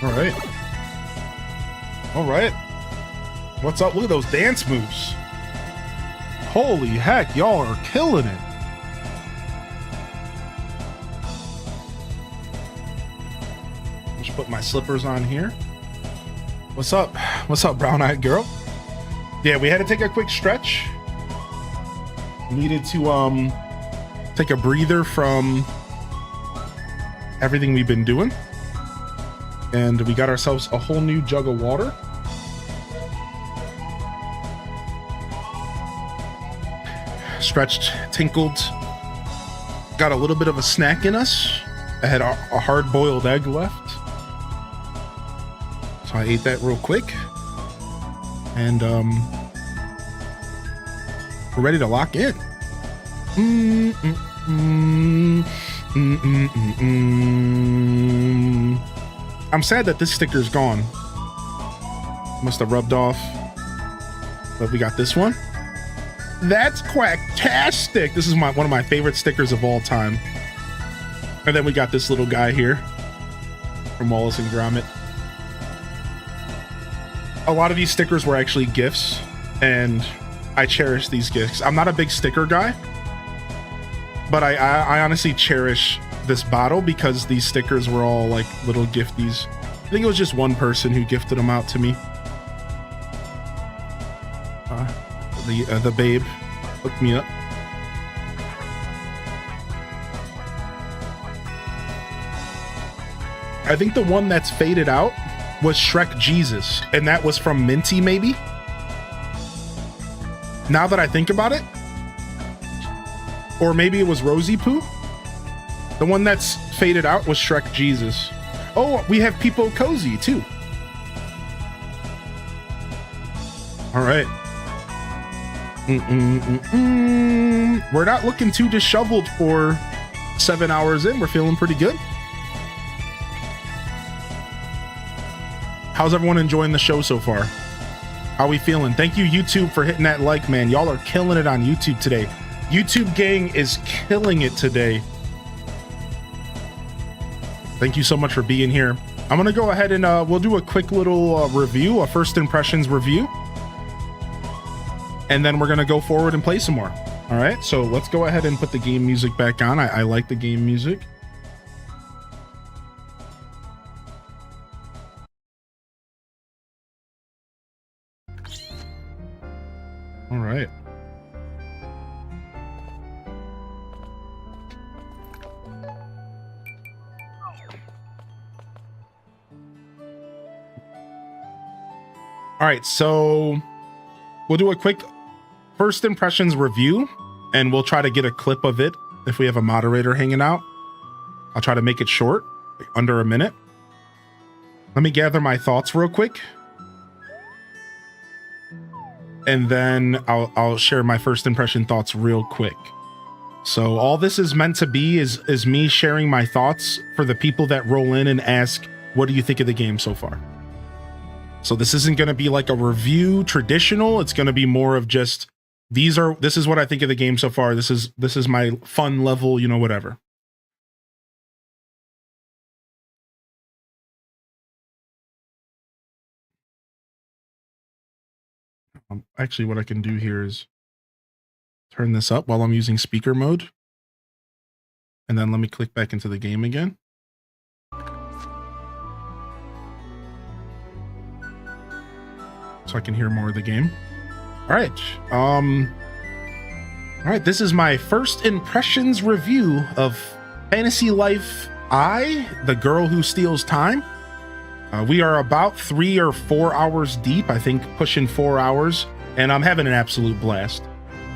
All right. All right. What's up? Look at those dance moves. Holy heck, y'all are killing it. Just put my slippers on here. What's up? What's up, brown-eyed girl? Yeah, we had to take a quick stretch. Needed to take a breather from everything we've been doing. And we got ourselves a whole new jug of water. stretched, tinkled, got a little bit of a snack in us. I had a hard-boiled egg left, so I ate that real quick, and we're ready to lock in. I'm sad that this sticker's gone. Must have rubbed off, but we got this one. That's quacktastic. This is one of my favorite stickers of all time. And then we got this little guy here from Wallace and Gromit. A lot of these stickers were actually gifts, and I cherish these gifts. I'm not a big sticker guy, but I honestly cherish this bottle because these stickers were all like little gifties. I think it was just one person who gifted them out to me. The babe hooked me up. I think the one that's faded out was Shrek Jesus, and that was from Minty, maybe? Now that I think about it. Or maybe it was Rosie Poo. The one that's faded out was Shrek Jesus. Oh, we have People Cozy, too. All right. We're not looking too disheveled for 7 hours in. We're feeling pretty good. How's everyone enjoying the show so far? How are we feeling? Thank you, YouTube, for hitting that like, man. Y'all are killing it on YouTube today. YouTube gang is killing it today. Thank you so much for being here. I'm going to go ahead and we'll do a quick little review, a first impressions review. And then we're going to go forward and play some more. All right, so let's go ahead and put the game music back on. I like the game music. All right. All right, so we'll do a quick first impressions review, and we'll try to get a clip of it if we have a moderator hanging out. I'll try to make it short, like under a minute. Let me gather my thoughts real quick, and then I'll share my first impression thoughts real quick. So all this is meant to be is me sharing my thoughts for the people that roll in and ask, what do you think of the game so far? So this isn't going to be like a review traditional. It's going to be more of just, this is what I think of the game so far. This is my fun level, you know, whatever. Actually, what I can do here is turn this up while I'm using speaker mode. And then let me click back into the game again. So I can hear more of the game. All right. All right. This is my first impressions review of Fantasy Life I, the Girl Who Steals Time. We are about 3 or 4 hours deep, I think pushing 4 hours, and I'm having an absolute blast.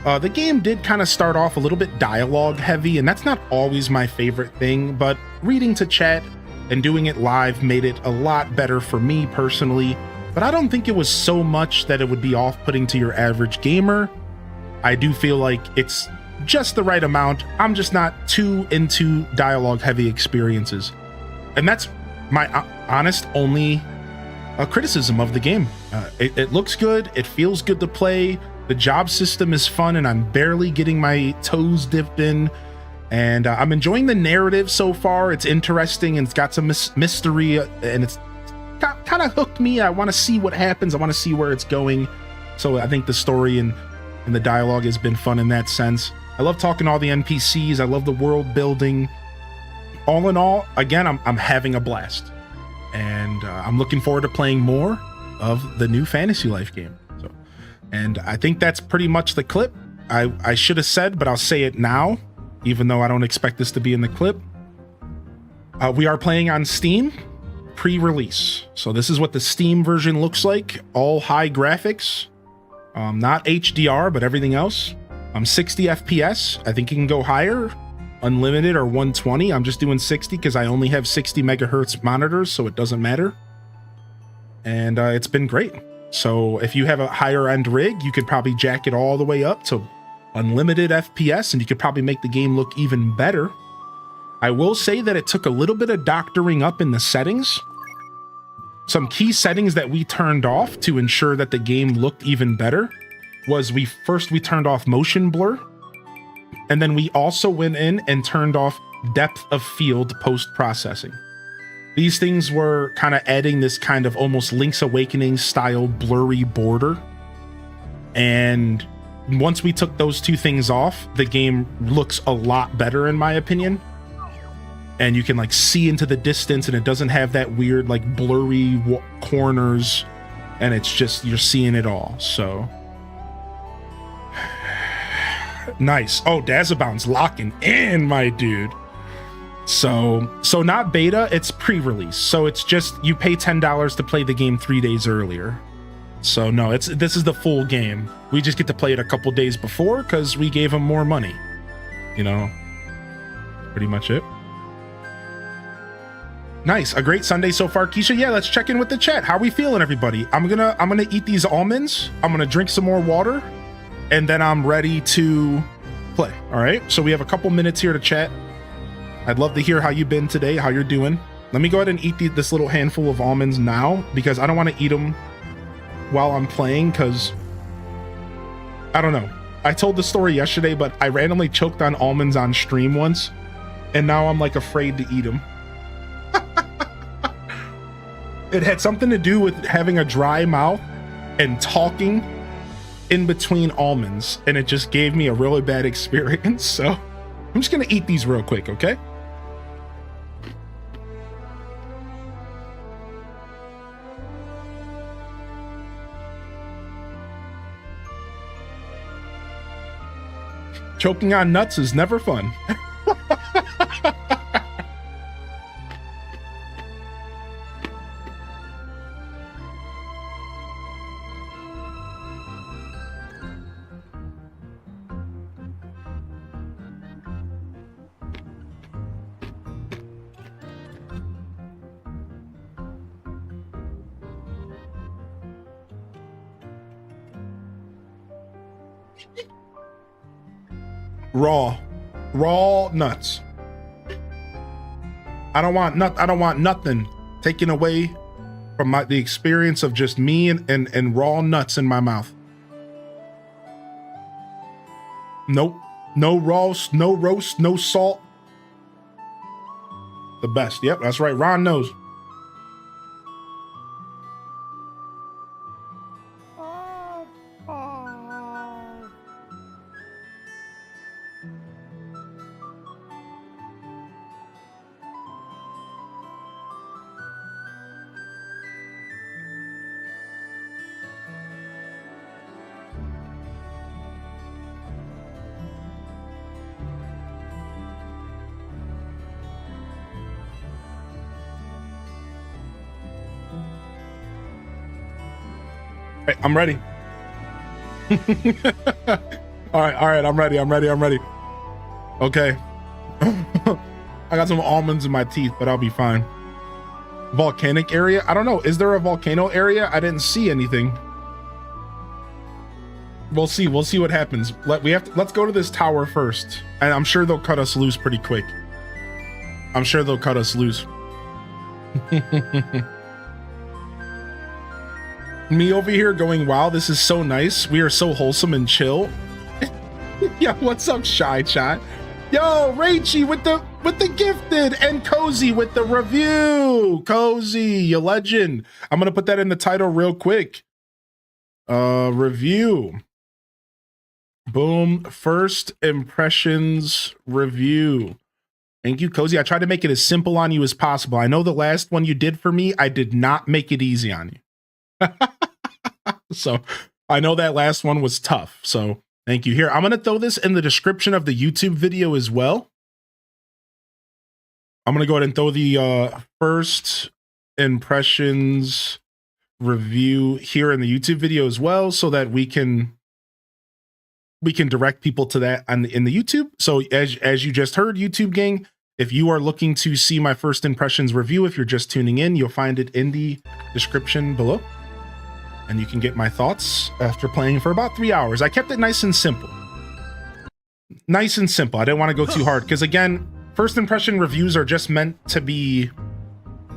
The game did kind of start off a little bit dialogue heavy, and that's not always my favorite thing, but reading to chat and doing it live made it a lot better for me personally. But I don't think it was so much that it would be off-putting to your average gamer. I do feel like it's just the right amount. I'm just not too into dialogue-heavy experiences. And that's my honest only criticism of the game. It looks good. It feels good to play. The job system is fun, and I'm barely getting my toes dipped in. And I'm enjoying the narrative so far. It's interesting, and it's got some mystery, and it's kind of hooked me. I want to see what happens. I want to see where it's going. So I think the story and the dialogue has been fun in that sense. I love talking to all the NPCs. I love the world building. All in all, again, I'm having a blast, and I'm looking forward to playing more of the new Fantasy Life game. So, and I think that's pretty much the clip. I should have said, but I'll say it now, even though I don't expect this to be in the clip. We are playing on Steam pre-release. So this is what the Steam version looks like. All high graphics, not HDR, but everything else. 60 FPS. I think it can go higher, unlimited or 120. I'm just doing 60 because I only have 60 megahertz monitors, so it doesn't matter. And it's been great. So if you have a higher end rig, you could probably jack it all the way up to unlimited FPS, and you could probably make the game look even better. I will say that it took a little bit of doctoring up in the settings. Some key settings that we turned off to ensure that the game looked even better was we turned off motion blur, and then we also went in and turned off depth of field post-processing. These things were kind of adding this kind of almost Link's Awakening style blurry border. And once we took those two things off, the game looks a lot better in my opinion. And you can like see into the distance, and it doesn't have that weird like blurry corners, and it's just, you're seeing it all. So nice. Oh, Dazabound's locking in, my dude. So not beta, it's pre-release. So it's just, you pay $10 to play the game 3 days earlier. So no, this is the full game. We just get to play it a couple days before because we gave them more money. You know, pretty much it. Nice, a great Sunday so far, Keisha. Yeah, let's check in with the chat. How are we feeling, everybody? I'm gonna eat these almonds. I'm gonna drink some more water, and then I'm ready to play. All right. So we have a couple minutes here to chat. I'd love to hear how you've been today, how you're doing. Let me go ahead and eat this little handful of almonds now, because I don't want to eat them while I'm playing, because I don't know. I told the story yesterday, but I randomly choked on almonds on stream once, and now I'm like afraid to eat them. It had something to do with having a dry mouth and talking in between almonds, and it just gave me a really bad experience. So I'm just gonna eat these real quick, okay? Choking on nuts is never fun. Raw nuts. I don't want nothing taken away from the experience of just me and raw nuts in my mouth. Nope. No roast, no salt. The best. Yep, that's right. Ron knows. Hey, I'm ready. All right, I'm ready. Okay. I got some almonds in my teeth, but I'll be fine. Volcanic area? I don't know. Is there a volcano area? I didn't see anything. We'll see what happens. Let's go to this tower first. And I'm sure they'll cut us loose pretty quick. Me over here going, wow, this is so nice. We are so wholesome and chill. Yeah, what's up, Shy Chat? Yo, Rachy with the gifted, and Cozy with the review. Cozy, you legend. I'm gonna put that in the title real quick. Review. Boom. First impressions review. Thank you, Cozy. I tried to make it as simple on you as possible. I know the last one you did for me, I did not make it easy on you. So I know that last one was tough. So thank you. Here, I'm going to throw this in the description of the YouTube video as well. I'm going to go ahead and throw the first impressions review here in the YouTube video as well, so that we can we can direct people to that in the YouTube. So as you just heard, YouTube gang, if you are looking to see my first impressions review, if you're just tuning in, you'll find it in the description below. And you can get my thoughts after playing for about 3 hours. I kept it nice and simple. Nice and simple. I didn't want to go too hard because, again, first impression reviews are just meant to be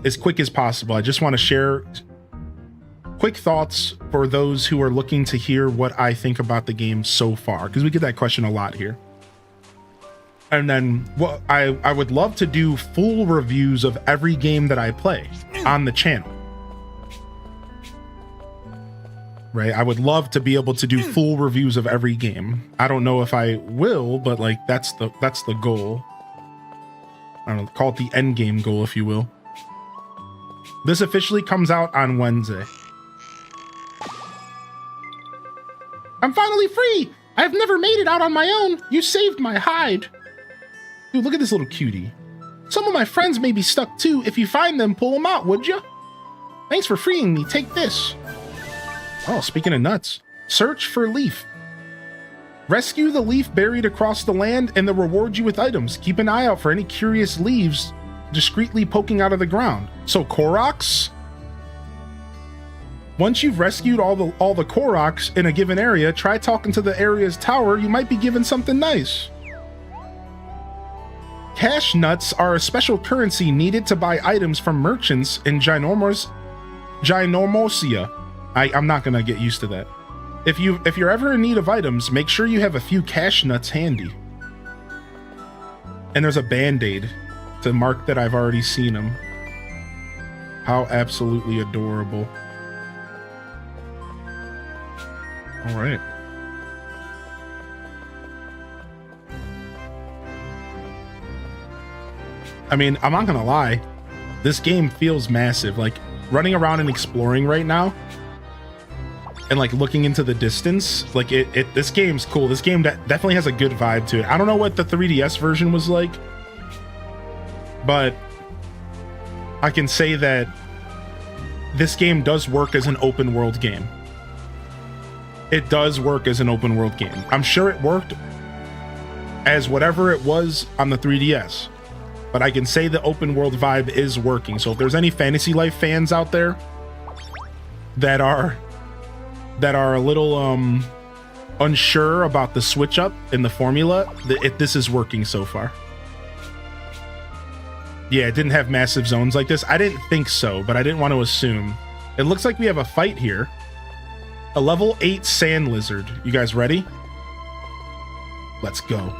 as quick as possible. I just want to share quick thoughts for those who are looking to hear what I think about the game so far, because we get that question a lot here. And then I would love to do full reviews of every game that I play on the channel. Right? I would love to be able to do full reviews of every game. I don't know if I will, but like that's the goal. I don't know, call it the end game goal, if you will. This officially comes out on Wednesday. I'm finally free! I've never made it out on my own. You saved my hide. Dude, look at this little cutie. Some of my friends may be stuck too. If you find them, pull them out, would you? Thanks for freeing me. Take this. Oh, speaking of nuts, search for leaf. Rescue the leaf buried across the land and they'll reward you with items. Keep an eye out for any curious leaves discreetly poking out of the ground. So Koroks? Once you've rescued all the Koroks in a given area, try talking to the area's tower. You might be given something nice. Cash nuts are a special currency needed to buy items from merchants in Ginormosia. I'm not gonna get used to that. If you're ever in need of items, make sure you have a few cash nuts handy. And there's a band-aid to mark that I've already seen them. How absolutely adorable. All right. I mean, I'm not gonna lie. This game feels massive. Like running around and exploring right now and like looking into the distance, like this game's cool. This game definitely has a good vibe to it. I don't know what the 3DS version was like, but I can say that this game does work as an open world game. It does work as an open world game. I'm sure it worked as whatever it was on the 3DS, but I can say the open world vibe is working. So if there's any Fantasy Life fans out there that are a little unsure about the switch up in the formula, this is working so far. Yeah, it didn't have massive zones like this. I didn't think so, but I didn't want to assume. It looks like we have a fight here. A level 8 sand lizard. You guys ready? Let's go.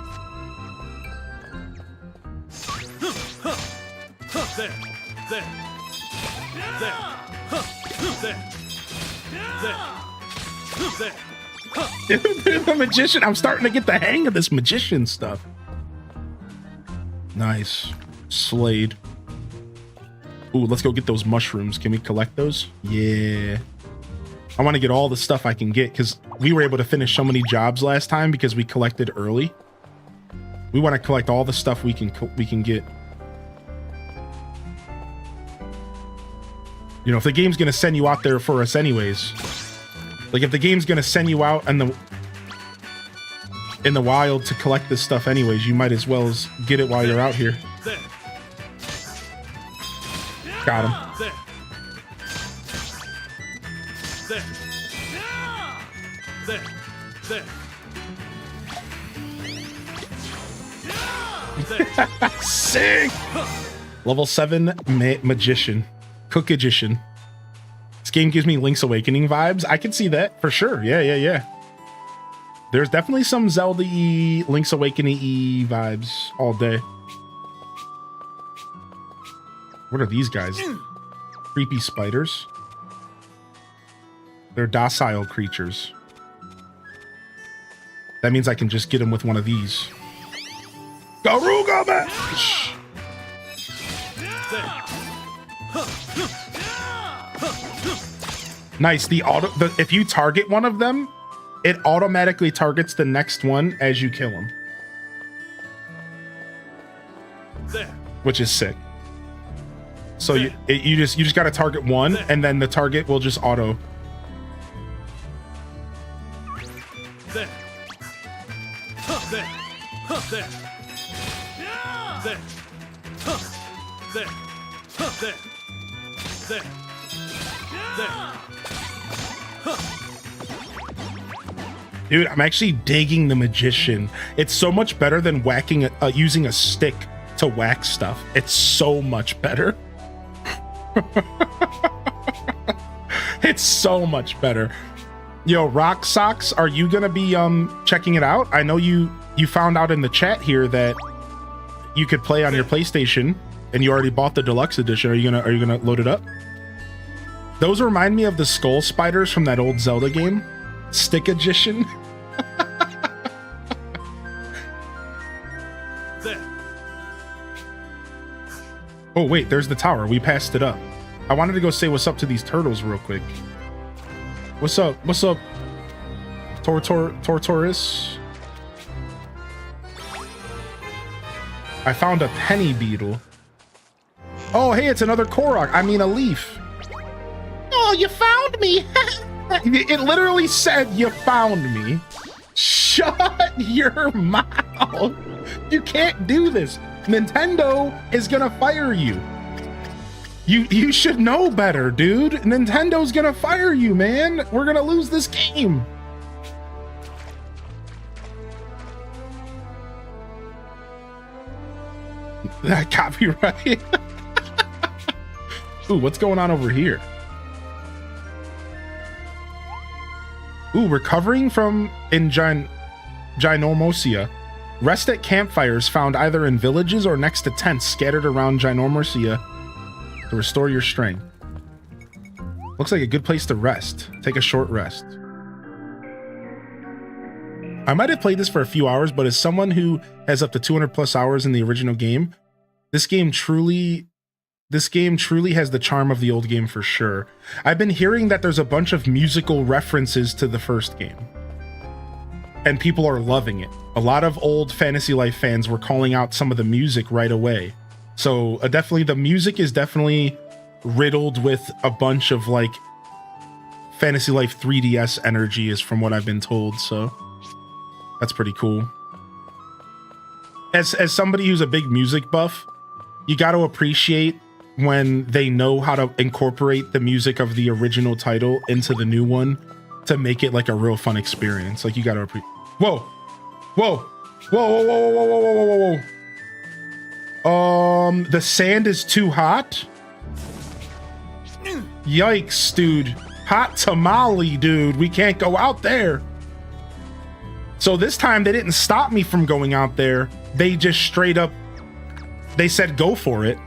The magician. I'm starting to get the hang of this magician stuff. Nice. Slade. Ooh, let's go get those mushrooms. Can we collect those? Yeah. I want to get all the stuff I can get because we were able to finish so many jobs last time because we collected early. We want to collect all the stuff we can get. You know, if the game's going to send you out there for us anyways, like if the game's going to send you out in the wild to collect this stuff anyways, you might as well as get it while you're out here. Got him. Sick. Level 7 magician. Cookagician. This game gives me Link's Awakening vibes. I can see that for sure. Yeah. There's definitely some Zelda-y, Link's Awakening-y vibes all day. What are these guys? Creepy spiders. They're docile creatures. That means I can just get them with one of these. Garuga Bash! Nice. If you target one of them, it automatically targets the next one as you kill them. Which is sick. So you just got to target one, and then the target will just auto. There. There. There. Dude, I'm actually digging the magician. It's so much better than whacking, using a stick to whack stuff. It's so much better. It's so much better. Yo, Rock Socks, are you gonna be checking it out? I know you found out in the chat here that you could play on your PlayStation, and you already bought the deluxe edition. Are you gonna load it up? Those remind me of the skull spiders from that old Zelda game. Stick-agician. Oh wait, there's the tower. We passed it up. I wanted to go say what's up to these turtles real quick. What's up? What's up? Tortoris. I found a penny beetle. Oh hey, it's another Korok. I mean a leaf. Oh, you found me. It literally said you found me. Shut your mouth. You can't do this. Nintendo is gonna fire you. You should know better, dude. Nintendo's gonna fire you, man. We're gonna lose this game. That copyright. Ooh, what's going on over here? Ooh, recovering from Ginormosia. Rest at campfires found either in villages or next to tents scattered around Ginormosia to restore your strength. Looks like a good place to rest. Take a short rest. I might have played this for a few hours, but as someone who has up to 200 plus hours in the original game, this game truly has the charm of the old game for sure. I've been hearing that there's a bunch of musical references to the first game, and people are loving it. A lot of old Fantasy Life fans were calling out some of the music right away. So definitely the music is definitely riddled with a bunch of like Fantasy Life 3DS energy, is from what I've been told. So that's pretty cool. As somebody who's a big music buff, you got to appreciate when they know how to incorporate the music of the original title into the new one to make it like a real fun experience. Like you got to appreciate. Whoa, whoa, whoa, whoa, whoa, whoa, whoa, whoa, whoa, whoa. The sand is too hot. Yikes, dude. Hot tamale, dude. We can't go out there. So this time they didn't stop me from going out there. They just straight up, they said, go for it.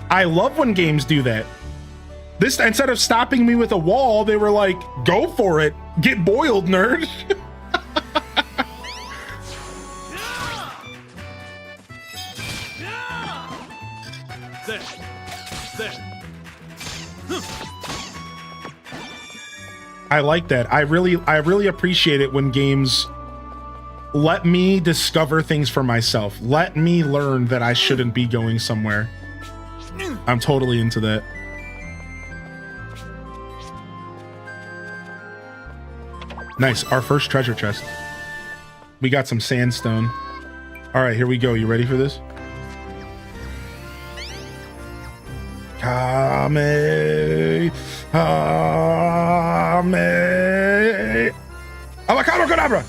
I love when games do that. This, instead of stopping me with a wall, they were like, go for it. Get boiled, nerd. I like that. I really appreciate it when games let me discover things for myself. Let me learn that I shouldn't be going somewhere. I'm totally into that. Nice, our first treasure chest. We got some sandstone. All right, here we go. You ready for this? Kame. Kame. Avocado Kadabra.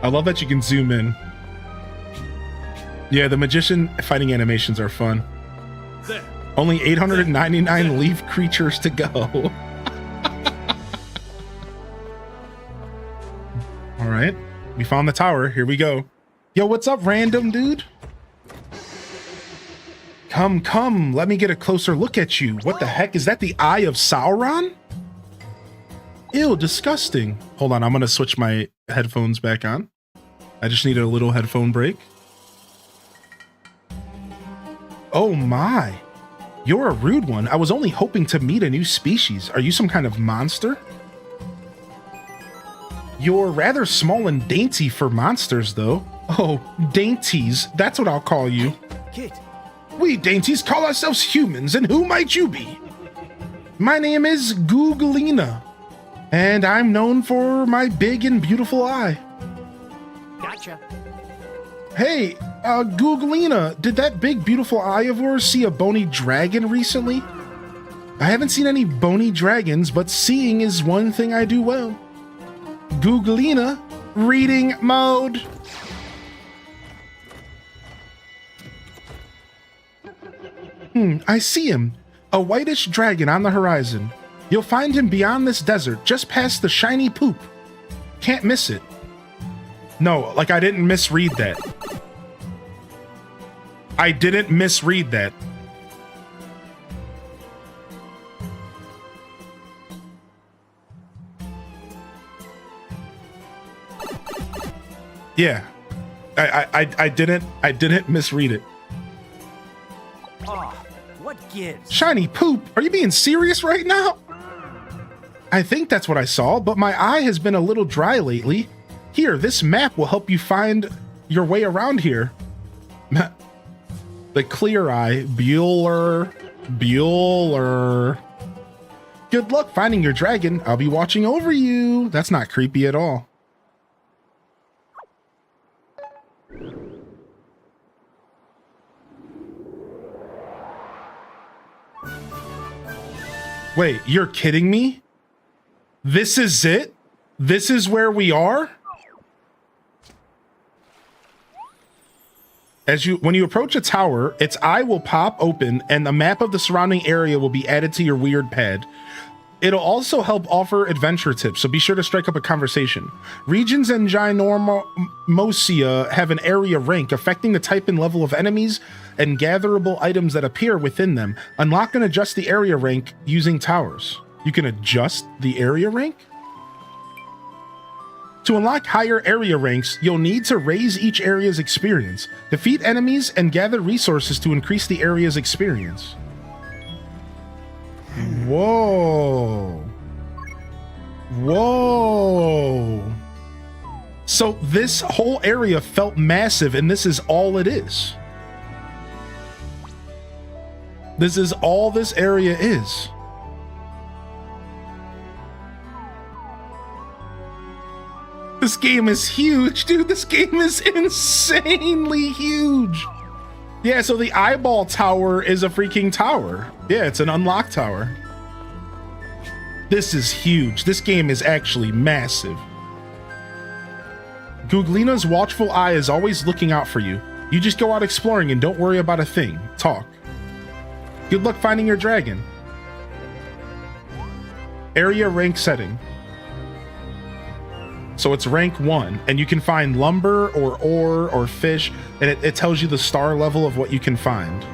I love that you can zoom in. Yeah, the magician fighting animations are fun. Only 899 leaf creatures to go. All right, we found the tower. Here we go. Yo, what's up, random dude? Come, let me get a closer look at you. What the heck? Is that the Eye of Sauron? Ew, disgusting. Hold on, I'm gonna switch my headphones back on. I just need a little headphone break. Oh my, you're a rude one. I was only hoping to meet a new species. Are you some kind of monster? You're rather small and dainty for monsters, though. Oh, dainties, that's what I'll call you. Kid. We dainties call ourselves humans, and who might you be? My name is Googlina. And I'm known for my big and beautiful eye. Gotcha. Hey, Googlina, did that big beautiful eye of yours see a bony dragon recently? I haven't seen any bony dragons, but seeing is one thing I do well. Googlina, reading mode. I see him. A whitish dragon on the horizon. You'll find him beyond this desert, just past the shiny poop. Can't miss it. No, like I didn't misread that. I didn't misread that. Yeah. I didn't misread it. Ah, what gives? Shiny poop? Are you being serious right now? I think that's what I saw, but my eye has been a little dry lately. Here, this map will help you find your way around here. The clear eye, Bueller. Good luck finding your dragon. I'll be watching over you. That's not creepy at all. Wait, you're kidding me? This is it? This is where we are? When you approach a tower, its eye will pop open and a map of the surrounding area will be added to your weird pad. It'll also help offer adventure tips, so be sure to strike up a conversation. Regions and Ginormosia have an area rank affecting the type and level of enemies and gatherable items that appear within them. Unlock and adjust the area rank using towers. You can adjust the area rank? To unlock higher area ranks, you'll need to raise each area's experience, defeat enemies, and gather resources to increase the area's experience. Whoa. Whoa. So this whole area felt massive, and this is all it is. This is all this area is. This game is huge, dude. This game is insanely huge. Yeah, so the eyeball tower is a freaking tower. Yeah, it's an unlocked tower. This is huge. This game is actually massive. Googlina's watchful eye is always looking out for you. You just go out exploring and don't worry about a thing. Talk. Good luck finding your dragon. Area rank setting. So it's rank 1, and you can find lumber or ore or fish, and it tells you the star level of what you can find.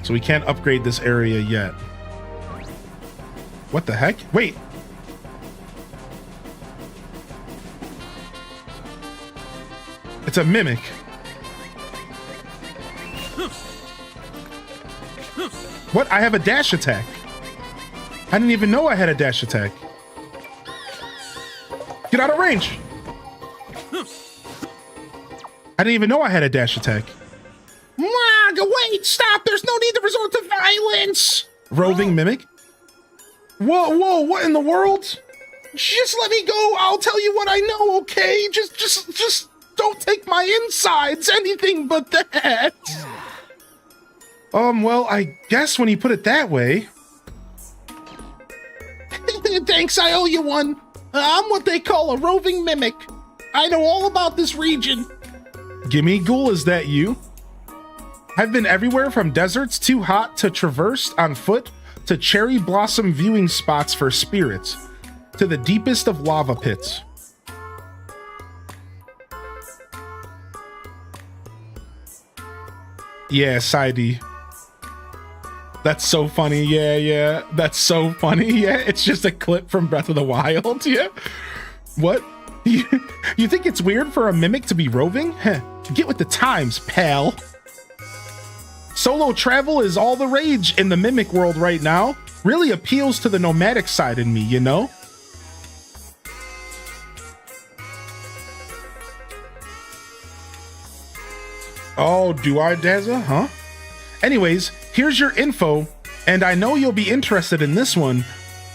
So we can't upgrade this area yet. What the heck? Wait. It's a mimic. What? I have a dash attack. I didn't even know I had a dash attack. Get out of range! I didn't even know I had a dash attack. Wait, stop! There's no need to resort to violence! Roving mimic? Whoa, what in the world? Just let me go. I'll tell you what I know, okay? Just don't take my insides. Anything but that. Well, I guess when you put it that way. Thanks, I owe you one. I'm what they call a roving mimic. I know all about this region. Gimme Ghoul, is that you? I've been everywhere from deserts too hot to traverse on foot to cherry blossom viewing spots for spirits to the deepest of lava pits. Yeah, Sidey. That's so funny. Yeah. That's so funny. Yeah, it's just a clip from Breath of the Wild. Yeah. What? You think it's weird for a mimic to be roving? Heh. Get with the times, pal. Solo travel is all the rage in the mimic world right now. Really appeals to the nomadic side in me, you know? Oh, do I, Dazza? Huh? Anyways, here's your info, and I know you'll be interested in this one.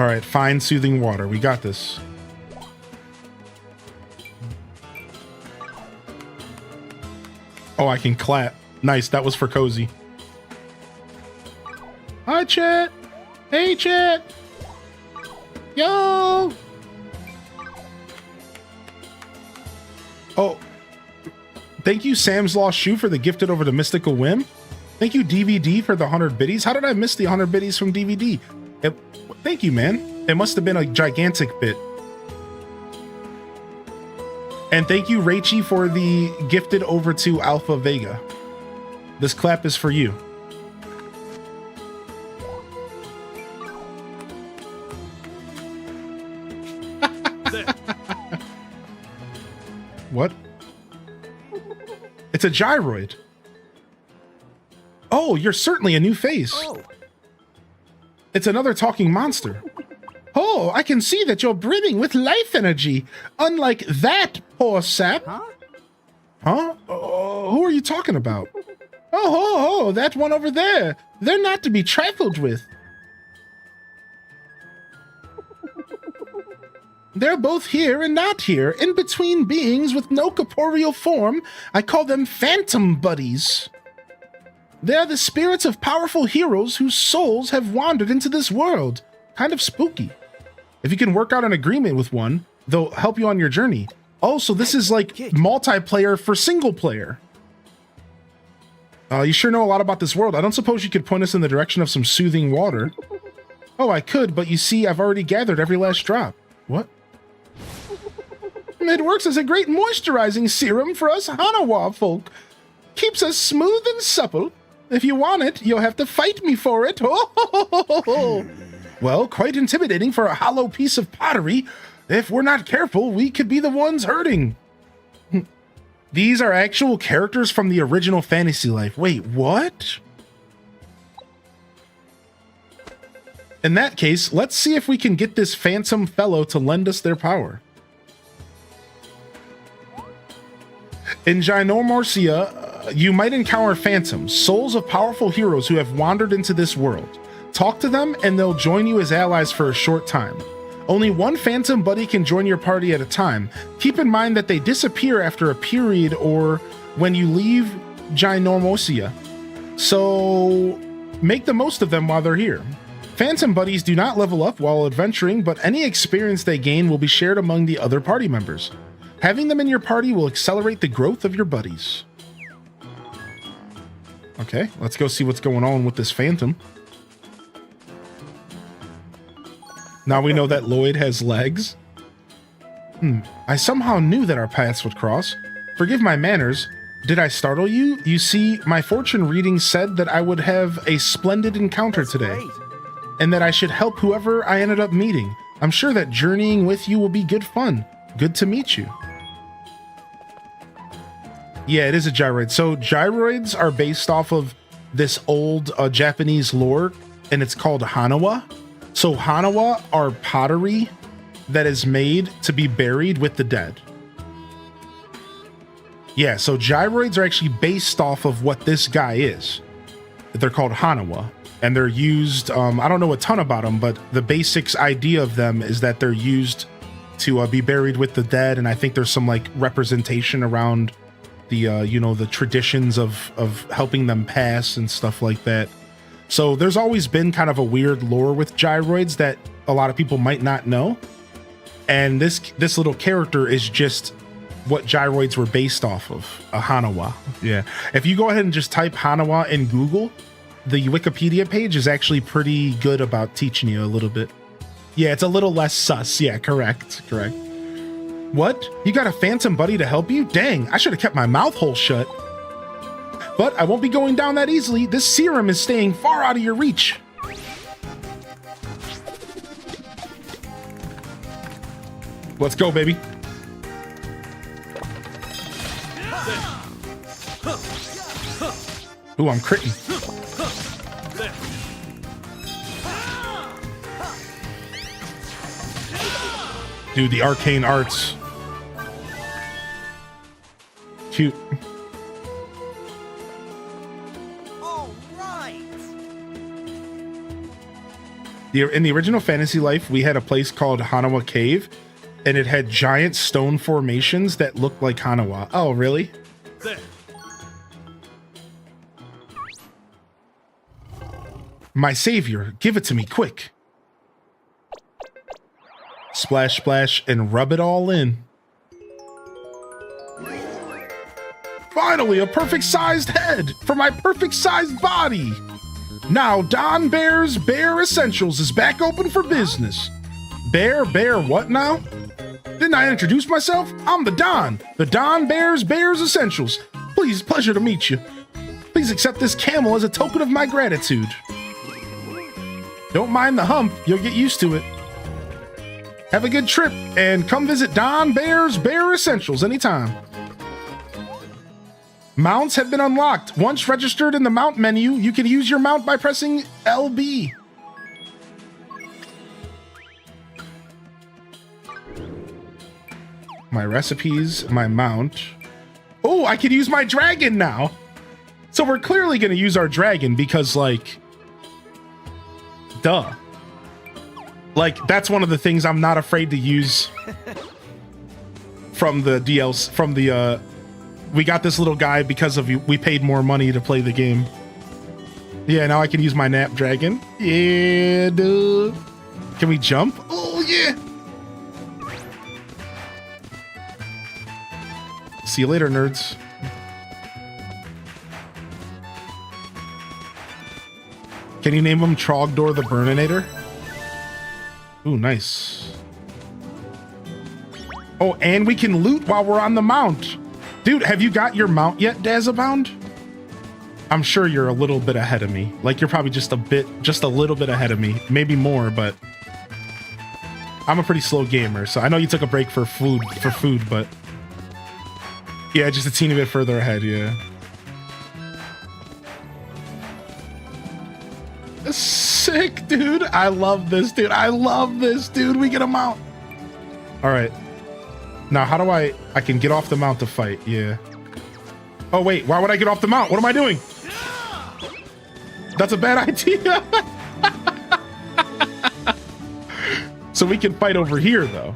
All right, fine soothing water. We got this. Oh, I can clap. Nice, that was for Cozy. Hi, chat. Hey, chat. Yo. Oh, thank you, Sam's Lost Shoe, for the gifted over to Mystical Whim. Thank you, DVD, for the 100 biddies. How did I miss the 100 biddies from DVD? Thank you, man. It must have been a gigantic bit. And thank you, Raichi, for the gifted over to Alpha Vega. This clap is for you. What? It's a gyroid. Oh, you're certainly a new face. Oh, It's another talking monster. Oh, I can see that you're brimming with life energy. Unlike that poor sap. huh? Huh? Who are you talking about? Oh, that one over there. They're not to be trifled with. They're both here and not here, in between beings with no corporeal form. I call them phantom buddies. They're the spirits of powerful heroes whose souls have wandered into this world. Kind of spooky. If you can work out an agreement with one, they'll help you on your journey. Oh, so this is like multiplayer for single player. You sure know a lot about this world. I don't suppose you could point us in the direction of some soothing water. Oh, I could, but you see, I've already gathered every last drop. What? It works as a great moisturizing serum for us Hanawa folk. Keeps us smooth and supple. If you want it, you'll have to fight me for it. Oh, well, quite intimidating for a hollow piece of pottery. If we're not careful, we could be the ones hurting. These are actual characters from the original Fantasy Life. Wait, what? In that case, let's see if we can get this phantom fellow to lend us their power. In Ginormorcia, you might encounter phantoms, souls of powerful heroes who have wandered into this world. Talk to them and they'll join you as allies for a short time. Only one phantom buddy can join your party at a time. Keep in mind that they disappear after a period or when you leave Ginormorcia. So make the most of them while they're here. Phantom buddies do not level up while adventuring, but any experience they gain will be shared among the other party members. Having them in your party will accelerate the growth of your buddies. Okay, let's go see what's going on with this phantom. Now we know that Lloyd has legs. I somehow knew that our paths would cross. Forgive my manners. Did I startle you? You see, my fortune reading said that I would have a splendid encounter today. Great. And that I should help whoever I ended up meeting. I'm sure that journeying with you will be good fun. Good to meet you. Yeah, it is a gyroid. So gyroids are based off of this old Japanese lore, and it's called Hanawa. So Hanawa are pottery that is made to be buried with the dead. Yeah, so gyroids are actually based off of what this guy is. They're called Hanawa. And they're used, I don't know a ton about them, but the basics idea of them is that they're used to be buried with the dead. And I think there's some like representation around the, the traditions of helping them pass and stuff like that. So there's always been kind of a weird lore with gyroids that a lot of people might not know. And this little character is just what gyroids were based off of, a Hanawa. Yeah. If you go ahead and just type Hanawa in Google, the Wikipedia page is actually pretty good about teaching you a little bit. Yeah, it's a little less sus. Yeah, correct. What? You got a phantom buddy to help you? Dang, I should have kept my mouth hole shut. But I won't be going down that easily. This serum is staying far out of your reach. Let's go, baby. Ooh, I'm critting. Dude, the arcane arts. Cute. All right. In the original Fantasy Life, we had a place called Hanawa Cave, and it had giant stone formations that looked like Hanawa. Oh, really? There. My savior, give it to me quick. Splash, splash, and rub it all in. Finally, a perfect-sized head for my perfect-sized body. Now, Don Bear's Bear Essentials is back open for business. Bear what now? Didn't I introduce myself? I'm the Don Bear's Essentials. Please, pleasure to meet you. Please accept this camel as a token of my gratitude. Don't mind the hump, you'll get used to it. Have a good trip, and come visit Don Bear's Bear Essentials anytime. Mounts have been unlocked. Once registered in the mount menu, you can use your mount by pressing LB. My recipes, my mount. Oh, I can use my dragon now. So we're clearly going to use our dragon because, like, duh. Like, that's one of the things I'm not afraid to use from the DLC, from the, we got this little guy because of we paid more money to play the game. Yeah, now I can use my nap dragon. Yeah, dude. Can we jump? Oh, yeah. See you later, nerds. Can you name him Trogdor the Burninator? Ooh, nice. Oh, and we can loot while we're on the mount. Dude, have you got your mount yet, Dazabound? I'm sure you're a little bit ahead of me. Like, you're probably just a little bit ahead of me. Maybe more, but I'm a pretty slow gamer, so I know you took a break for food, but yeah, just a teeny bit further ahead, yeah. Sick, dude. I love this, dude. I love this, dude. We get a mount. All right. Now, how do I can get off the mount to fight? Yeah. Oh, wait. Why would I get off the mount? What am I doing? That's a bad idea. So we can fight over here, though.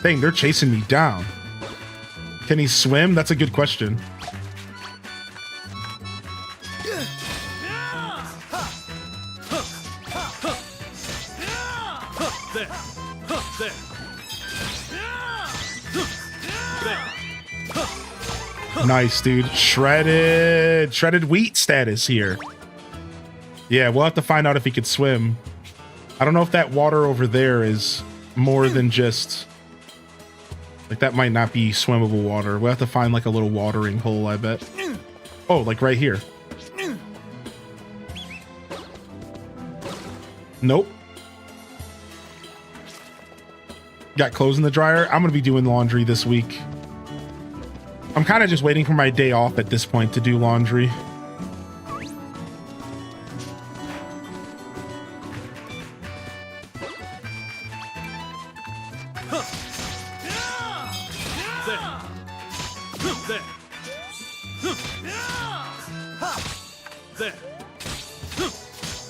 Dang, they're chasing me down. Can he swim? That's a good question. Nice, dude. Shredded wheat status here. Yeah, we'll have to find out if he could swim. I don't know if that water over there is more than just... Like, that might not be swimmable water. We'll have to find, like, a little watering hole, I bet. Oh, like right here. Nope. Got clothes in the dryer. I'm gonna be doing laundry this week. I'm kind of just waiting for my day off at this point to do laundry.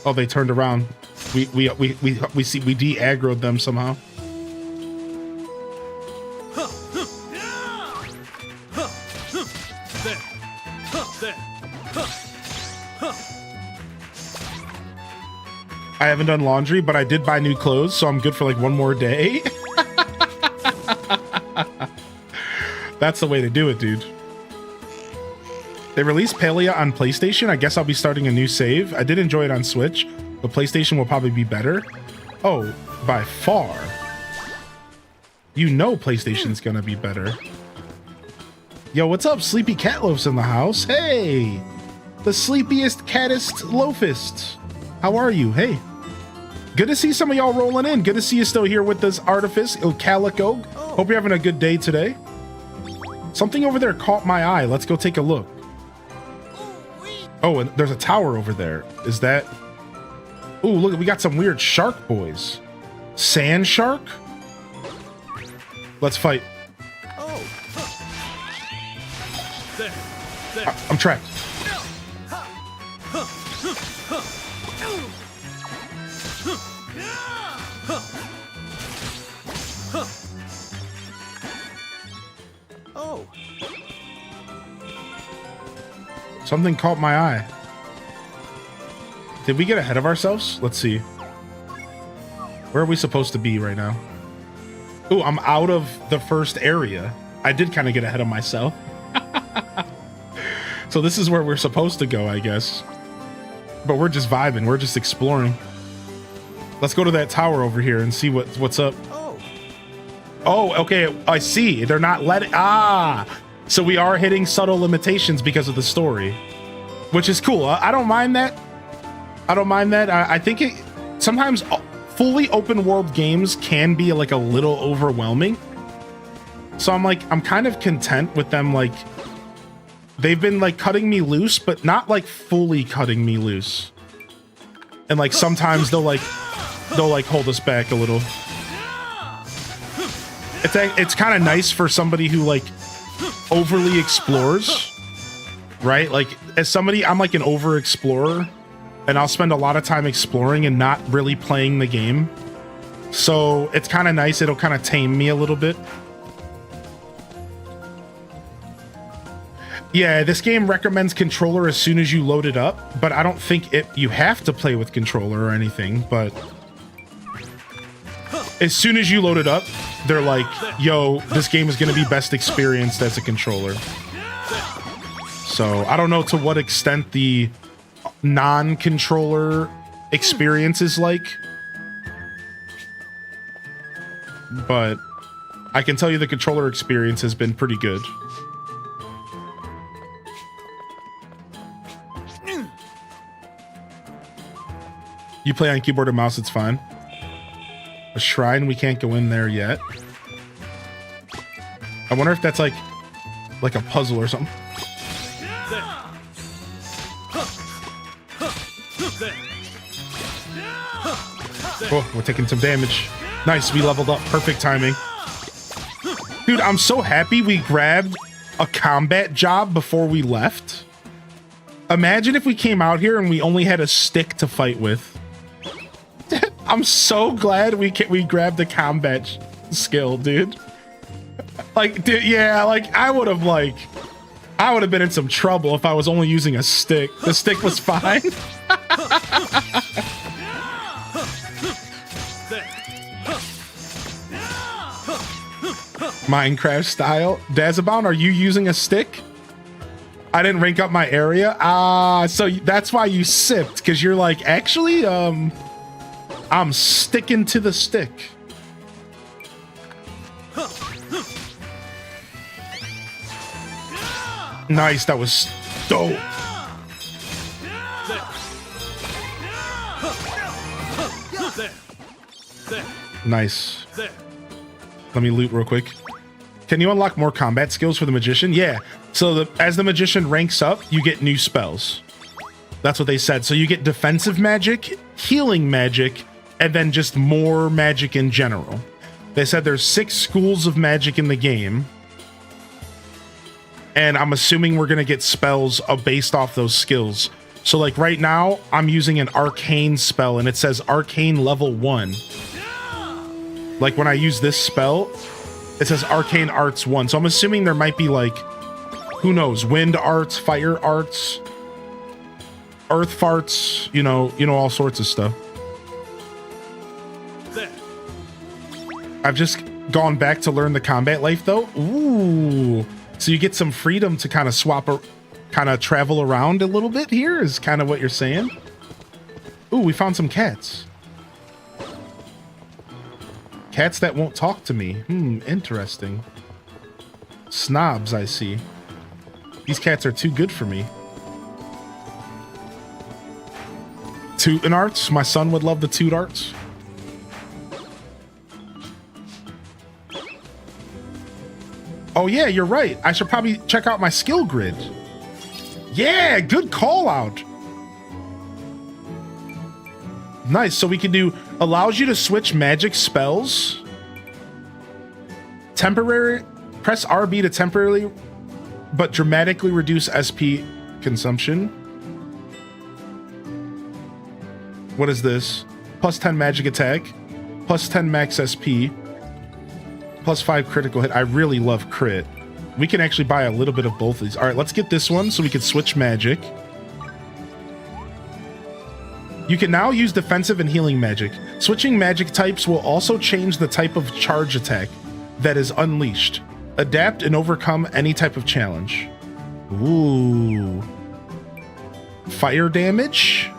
Oh, they turned around. We de-aggroed them somehow. I haven't done laundry, but I did buy new clothes, so I'm good for like one more day. That's the way to do it, dude. They released Palia on PlayStation. I guess I'll be starting a new save. I did enjoy it on Switch, but PlayStation will probably be better. Oh, by far. You know PlayStation's gonna be better. Yo, what's up? Sleepy Catloaf's in the house. Hey! The sleepiest, cattest, loafist. How are you? Hey. Good to see some of y'all rolling in. Good to see you still here with this Artifice, Calico. Hope you're having a good day today. Something over there caught my eye. Let's go take a look. Oh, and there's a tower over there. Is that... Ooh, look, we got some weird shark boys. Sand shark? Let's fight. Oh, There. There. I'm trapped. Oh, Something caught my eye. Did we get ahead of ourselves? Let's see. Where are we supposed to be right now? Ooh, I'm out of the first area. I did kind of get ahead of myself. So this is where we're supposed to go, I guess. But we're just vibing. We're just exploring. Let's go to that tower over here and see what's up. Oh, okay. I see. They're not letting... Ah! So we are hitting subtle limitations because of the story. Which is cool. I don't mind that. I don't mind that. I think it... Sometimes fully open world games can be like a little overwhelming. So I'm kind of content with them, like... They've been like cutting me loose, but not like fully cutting me loose. And like sometimes they'll like hold us back a little. It's kind of nice for somebody who like overly explores, right? Like as somebody, I'm like an over explorer, and I'll spend a lot of time exploring and not really playing the game. So it's kind of nice. It'll kind of tame me a little bit. Yeah, this game recommends controller as soon as you load it up, but I don't think you have to play with controller or anything, but as soon as you load it up, they're like, yo, this game is going to be best experienced as a controller. So I don't know to what extent the non-controller experience is like, but I can tell you the controller experience has been pretty good. You play on keyboard or mouse, it's fine. A shrine, we can't go in there yet. I wonder if that's like a puzzle or something. Oh, we're taking some damage. Nice, we leveled up. Perfect timing. Dude, I'm so happy we grabbed a combat job before we left. Imagine if we came out here and we only had a stick to fight with. I'm so glad we grabbed the combat skill, dude. Like, dude, yeah, like I would have been in some trouble if I was only using a stick. The stick was fine. Minecraft style. Dazabound, are you using a stick? I didn't rank up my area. So that's why you sipped, because you're like, actually, I'm sticking to the stick. Nice, that was dope. Nice. Let me loot real quick. Can you unlock more combat skills for the magician? Yeah. So as the magician ranks up, you get new spells. That's what they said. So you get defensive magic, healing magic, and then just more magic in general. They said there's 6 schools of magic in the game. And I'm assuming we're going to get spells based off those skills. So like right now, I'm using an arcane spell and it says arcane level 1. Like when I use this spell, it says arcane arts 1. So I'm assuming there might be like, who knows, wind arts, fire arts, earth farts, you know, all sorts of stuff. I've just gone back to learn the combat life though. Ooh. So you get some freedom to kind of kind of travel around a little bit here is kind of what you're saying. Ooh, we found some cats. Cats that won't talk to me. Interesting. Snobs, I see. These cats are too good for me. Tootin' arts. My son would love the toot arts. Oh yeah, you're right. I should probably check out my skill grid. Yeah, good call out. Nice. So we can do allows you to switch magic spells. Temporary, press RB to temporarily but dramatically reduce SP consumption. What is this? Plus 10 magic attack, plus 10 max SP, plus 5 critical hit. I really love crit. We can actually buy a little bit of both of these. All right, let's get this one so we can switch magic. You can now use defensive and healing magic. Switching magic types will also change the type of charge attack that is unleashed. Adapt and overcome any type of challenge. Ooh. Fire damage.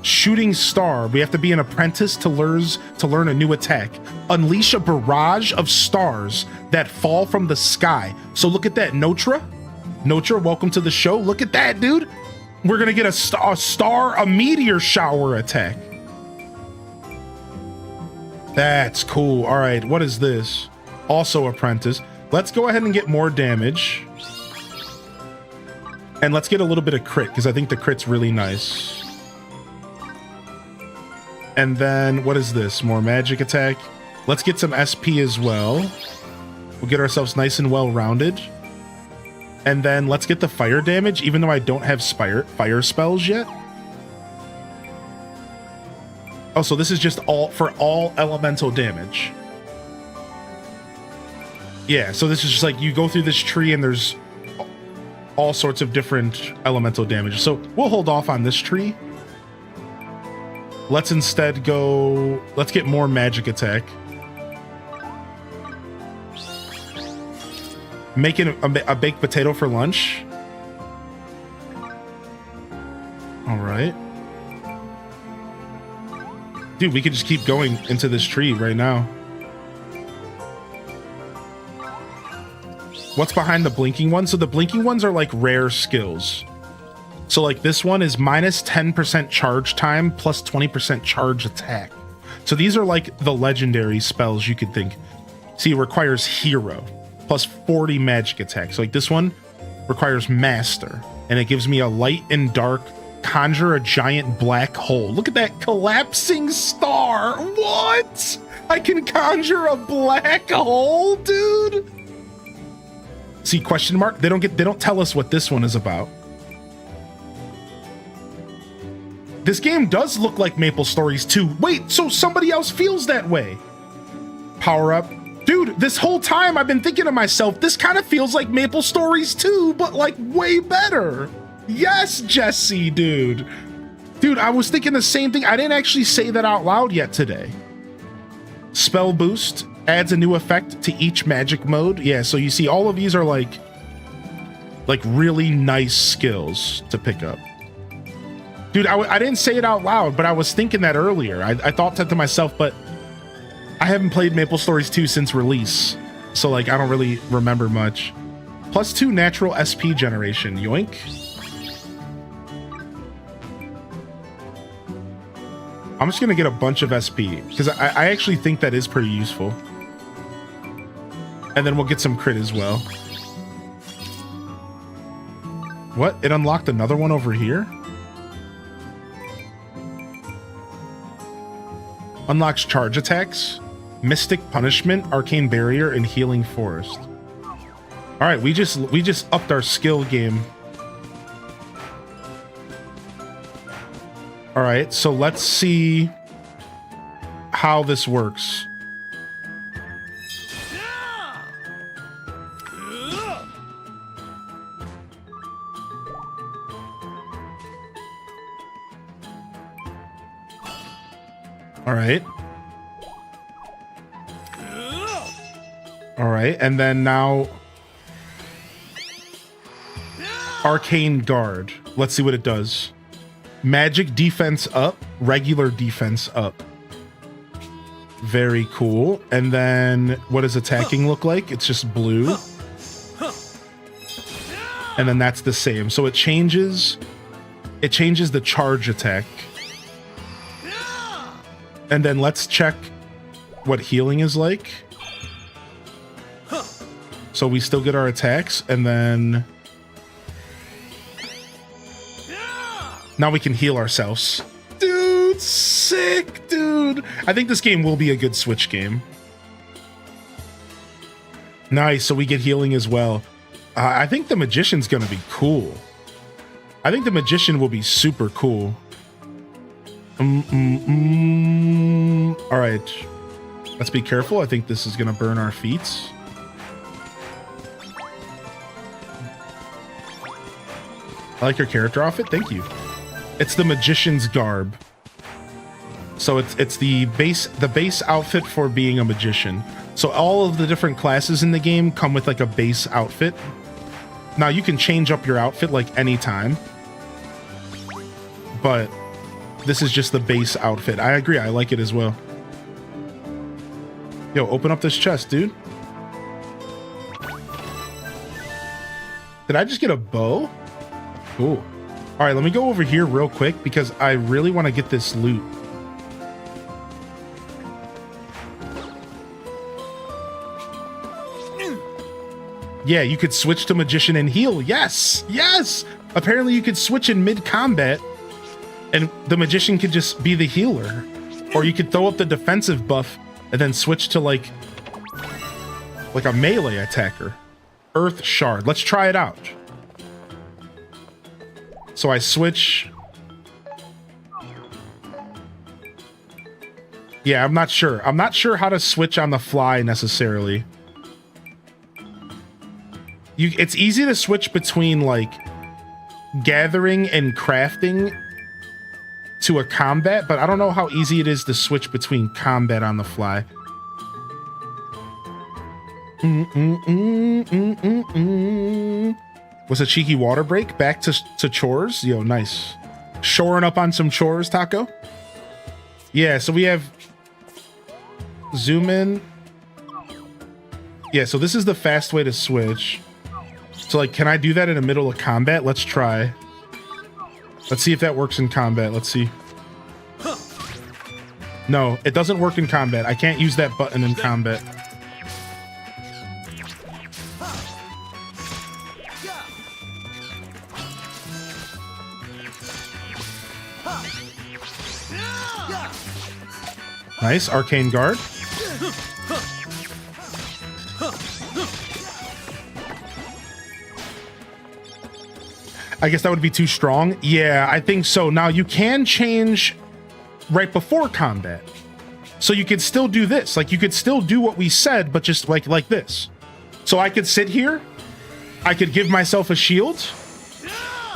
Shooting star. We have to be an apprentice to learn a new attack. Unleash a barrage of stars that fall from the sky. So look at that, Notra. Notra, welcome to the show. Look at that, dude. We're gonna get a meteor shower attack. That's cool. All right, what is this? Also apprentice. Let's go ahead and get more damage. And let's get a little bit of crit, because I think the crit's really nice. And then, what is this? More magic attack. Let's get some SP as well. We'll get ourselves nice and well-rounded. And then let's get the fire damage, even though I don't have fire spells yet. Oh, so this is just for all elemental damage. Yeah, so this is just like you go through this tree and there's all sorts of different elemental damage. So we'll hold off on this tree. Let's instead go, let's get more magic attack. Making a baked potato for lunch. All right. Dude, we could just keep going into this tree right now. What's behind the blinking ones? So the blinking ones are like rare skills. So like this one is minus 10% charge time plus 20% charge attack. So these are like the legendary spells you could think. See, it requires hero plus 40 magic attack. So like this one requires master, and it gives me a light and dark, conjure a giant black hole. Look at that collapsing star. What? I can conjure a black hole, dude. See, question mark? They don't tell us what this one is about. This game does look like Maple Stories 2. Wait, so somebody else feels that way. Power up. Dude, this whole time I've been thinking to myself, this kind of feels like Maple Stories 2, but like way better. Yes, Jesse, dude. Dude, I was thinking the same thing. I didn't actually say that out loud yet today. Spell boost adds a new effect to each magic mode. Yeah, so you see all of these are like really nice skills to pick up. Dude, I didn't say it out loud, but I was thinking that earlier. I thought that to myself, but I haven't played Maple Stories 2 since release, so like I don't really remember much. Plus 2 natural SP generation, yoink. I'm just gonna get a bunch of SP, because I actually think that is pretty useful. And then we'll get some crit as well. What? It unlocked another one over here? Unlocks charge attacks, Mystic Punishment, Arcane Barrier, and Healing Forest. All right, we just upped our skill game. All right, so let's see how this works. All right. All right, and then now Arcane Guard. Let's see what it does. Magic defense up, regular defense up. Very cool. And then what does attacking look like? It's just blue. And then that's the same. So it changes the charge attack. And then let's check what healing is like. So we still get our attacks, and then now we can heal ourselves. Dude, sick, dude. I think this game will be a good Switch game. Nice, so we get healing as well. I think the magician's gonna be cool. I think the magician will be super cool. All right, let's be careful. I think this is gonna burn our feet. I like your character outfit. Thank you. It's the magician's garb. So it's the base outfit for being a magician. So all of the different classes in the game come with like a base outfit. Now you can change up your outfit like anytime, but this is just the base outfit. I agree. I like it as well. Yo, open up this chest, dude. Did I just get a bow? Cool. All right, let me go over here real quick because I really want to get this loot. Yeah, you could switch to magician and heal. Yes, yes. Apparently you could switch in mid-combat and the magician could just be the healer. Or you could throw up the defensive buff and then switch to like a melee attacker. Earth Shard. Let's try it out. So I switch. Yeah, I'm not sure. I'm not sure how to switch on the fly necessarily. It's easy to switch between like gathering and crafting to a combat, but I don't know how easy it is to switch between combat on the fly. Was a cheeky water break? Back to chores? Yo, nice. Shoring up on some chores, Taco? Yeah, so we have zoom in. Yeah, so this is the fast way to switch. So like, can I do that in the middle of combat? Let's try. Let's see if that works in combat. Let's see. No, it doesn't work in combat. I can't use that button in combat. Nice, Arcane Guard. I guess that would be too strong. Yeah, I think so. Now you can change right before combat. So you could still do this. Like you could still do what we said, but just like this. So I could sit here. I could give myself a shield.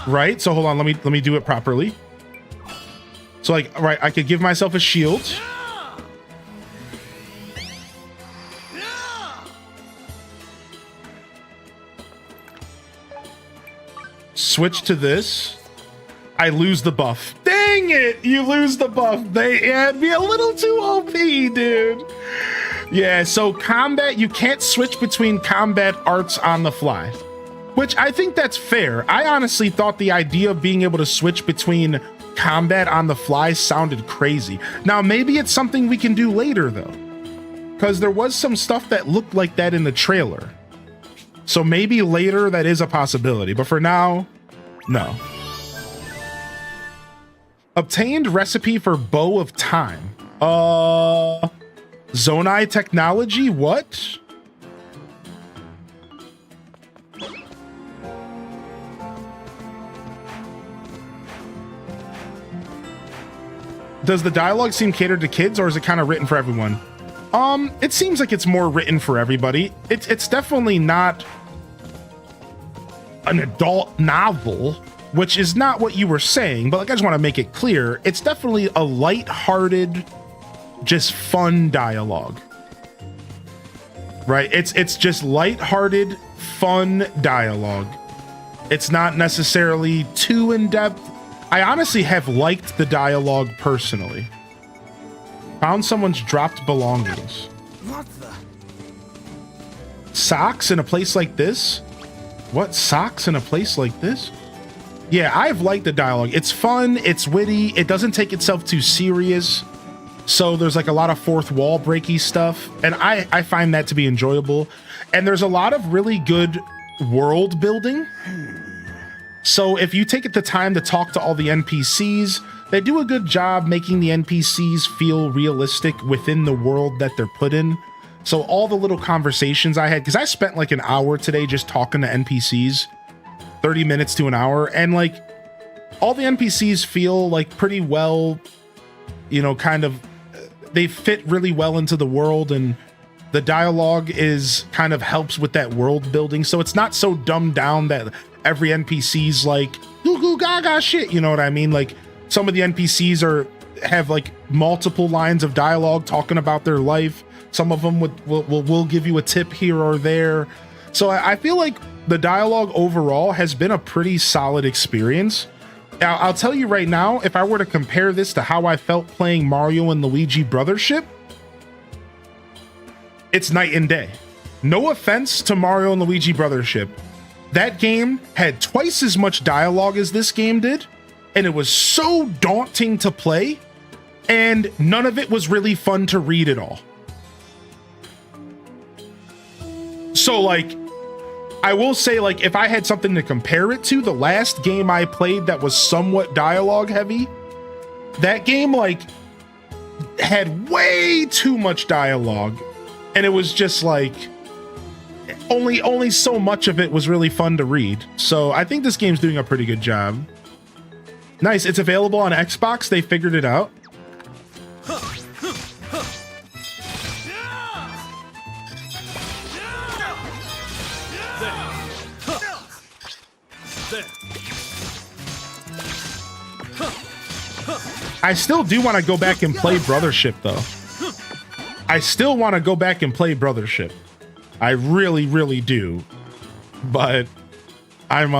Right? So hold on, let me do it properly. So like, right, I could give myself a shield. Switch to this. I lose the buff. Dang it! You lose the buff. It'd be a little too OP, dude. Yeah, so combat, you can't switch between combat arts on the fly, which I think that's fair. I honestly thought the idea of being able to switch between combat on the fly sounded crazy. Now, maybe it's something we can do later, though, because there was some stuff that looked like that in the trailer. So maybe later that is a possibility, but for now, no. Obtained recipe for Bow of Time. Zonai technology? What? Does the dialogue seem catered to kids, or is it kind of written for everyone? It seems like it's more written for everybody. It's definitely not an adult novel, which is not what you were saying, but like I just want to make it clear, it's definitely a light-hearted, just fun dialogue. Right? It's just light-hearted, fun dialogue. It's not necessarily too in-depth. I honestly have liked the dialogue personally. Found someone's dropped belongings. What the? Socks in a place like this? What? Socks in a place like this? Yeah, I've liked the dialogue. It's fun, it's witty, it doesn't take itself too serious. So there's like a lot of fourth wall breaky stuff, and I find that to be enjoyable. And there's a lot of really good world building. So if you take the time to talk to all the NPCs, they do a good job making the NPCs feel realistic within the world that they're put in. So all the little conversations I had, because I spent like an hour today just talking to NPCs, 30 minutes to an hour, and like all the NPCs feel like pretty well, you know, kind of, they fit really well into the world, and the dialogue is kind of helps with that world building. So it's not so dumbed down that every NPC's like goo goo gaga shit, you know what I mean? Like some of the NPCs have like multiple lines of dialogue talking about their life. Some of them will give you a tip here or there. So I feel like the dialogue overall has been a pretty solid experience. I'll tell you right now, if I were to compare this to how I felt playing Mario and Luigi Brothership, it's night and day. No offense to Mario and Luigi Brothership. That game had twice as much dialogue as this game did, and it was so daunting to play, and none of it was really fun to read at all. So like, I will say, like, if I had something to compare it to, the last game I played that was somewhat dialogue heavy, that game like had way too much dialogue, and it was just like only so much of it was really fun to read. So I think this game's doing a pretty good job. Nice, it's available on Xbox. They figured it out. I still do want to go back and play Brothership though. I still want to go back and play Brothership. I really, really do. But I'm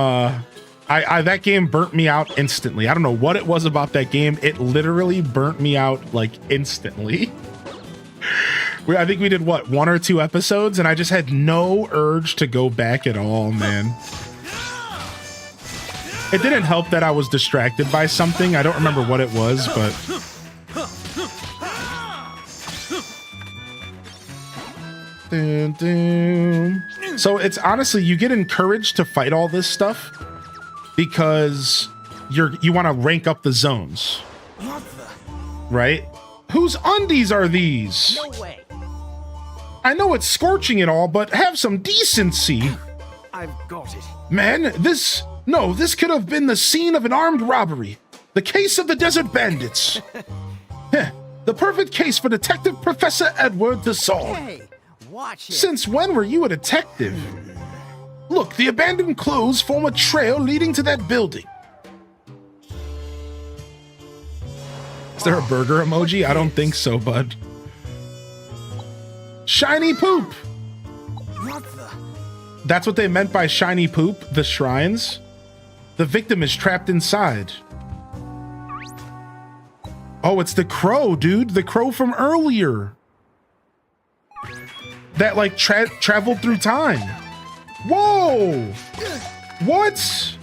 that game burnt me out instantly. I don't know what it was about that game. It literally burnt me out like instantly. I think we did what, 1 or 2 episodes, and I just had no urge to go back at all, man. It didn't help that I was distracted by something. I don't remember what it was, but so it's honestly, you get encouraged to fight all this stuff because you want to rank up the zones, right? Whose undies are these? No way. I know it's scorching and all, but have some decency. I've got it. Man, this could have been the scene of an armed robbery. The case of the Desert Bandits. Heh, the perfect case for Detective Professor Edward to solve. Hey, watch it. Since when were you a detective? Look, the abandoned clothes form a trail leading to that building. Is there a burger emoji? I don't think so, bud. Shiny poop. What the? That's what they meant by shiny poop, the shrines. The victim is trapped inside. Oh, it's the crow, dude. The crow from earlier. That like traveled through time. Whoa! What?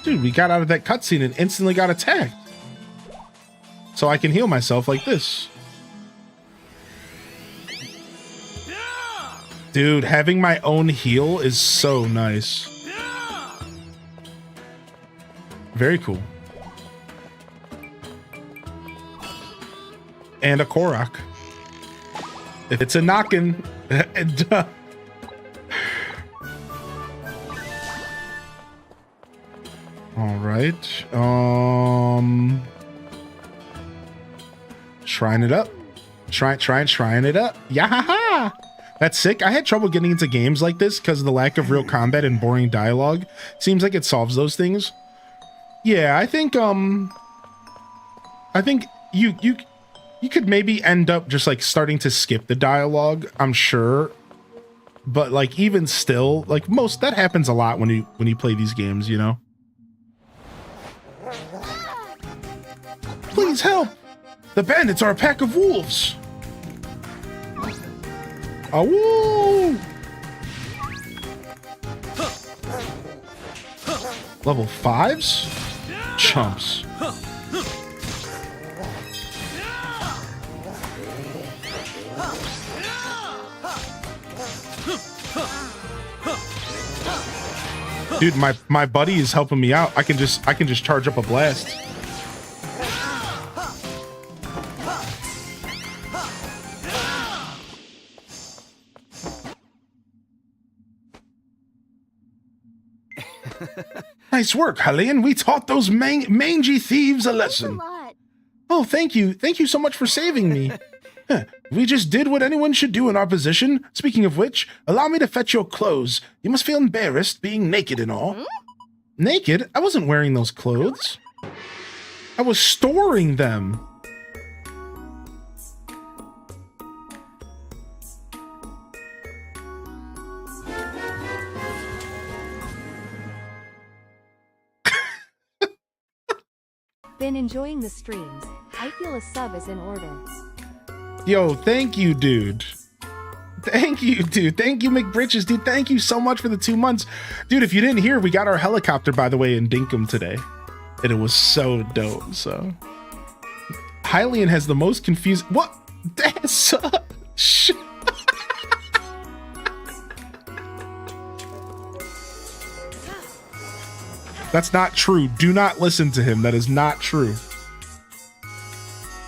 Dude, we got out of that cutscene and instantly got attacked. So I can heal myself like this. Dude, having my own heal is so nice. Very cool. And a Korok. If it's a knockin'. All right. Shrine it up. Shrine it up. Yeah. That's sick. I had trouble getting into games like this because of the lack of real combat and boring dialogue. Seems like it solves those things. Yeah, I think you could maybe end up just like starting to skip the dialogue, I'm sure. But like even still, like that happens a lot when you play these games, you know? Please help! The bandits are a pack of wolves! Oh, woo! Level 5s? Chumps. Dude, my buddy is helping me out. I can just charge up a blast. Nice work, Hylian. We taught those mangy thieves a Thanks a lesson. lot. Oh, thank you. Thank you so much for saving me. We just did what anyone should do in our position. Speaking of which, allow me to fetch your clothes. You must feel embarrassed being naked and all. Naked? I wasn't wearing those clothes. I was storing them. Been enjoying the streams. I feel a sub is in order. Yo, thank you, dude. Thank you, dude. Thank you, McBritches, dude. Thank you so much for the 2 months. Dude, if you didn't hear, we got our helicopter, by the way, in Dinkum today. And it was so dope, so. Hylian has the most confused... What? That's... shit. That's not true. Do not listen to him. That is not true.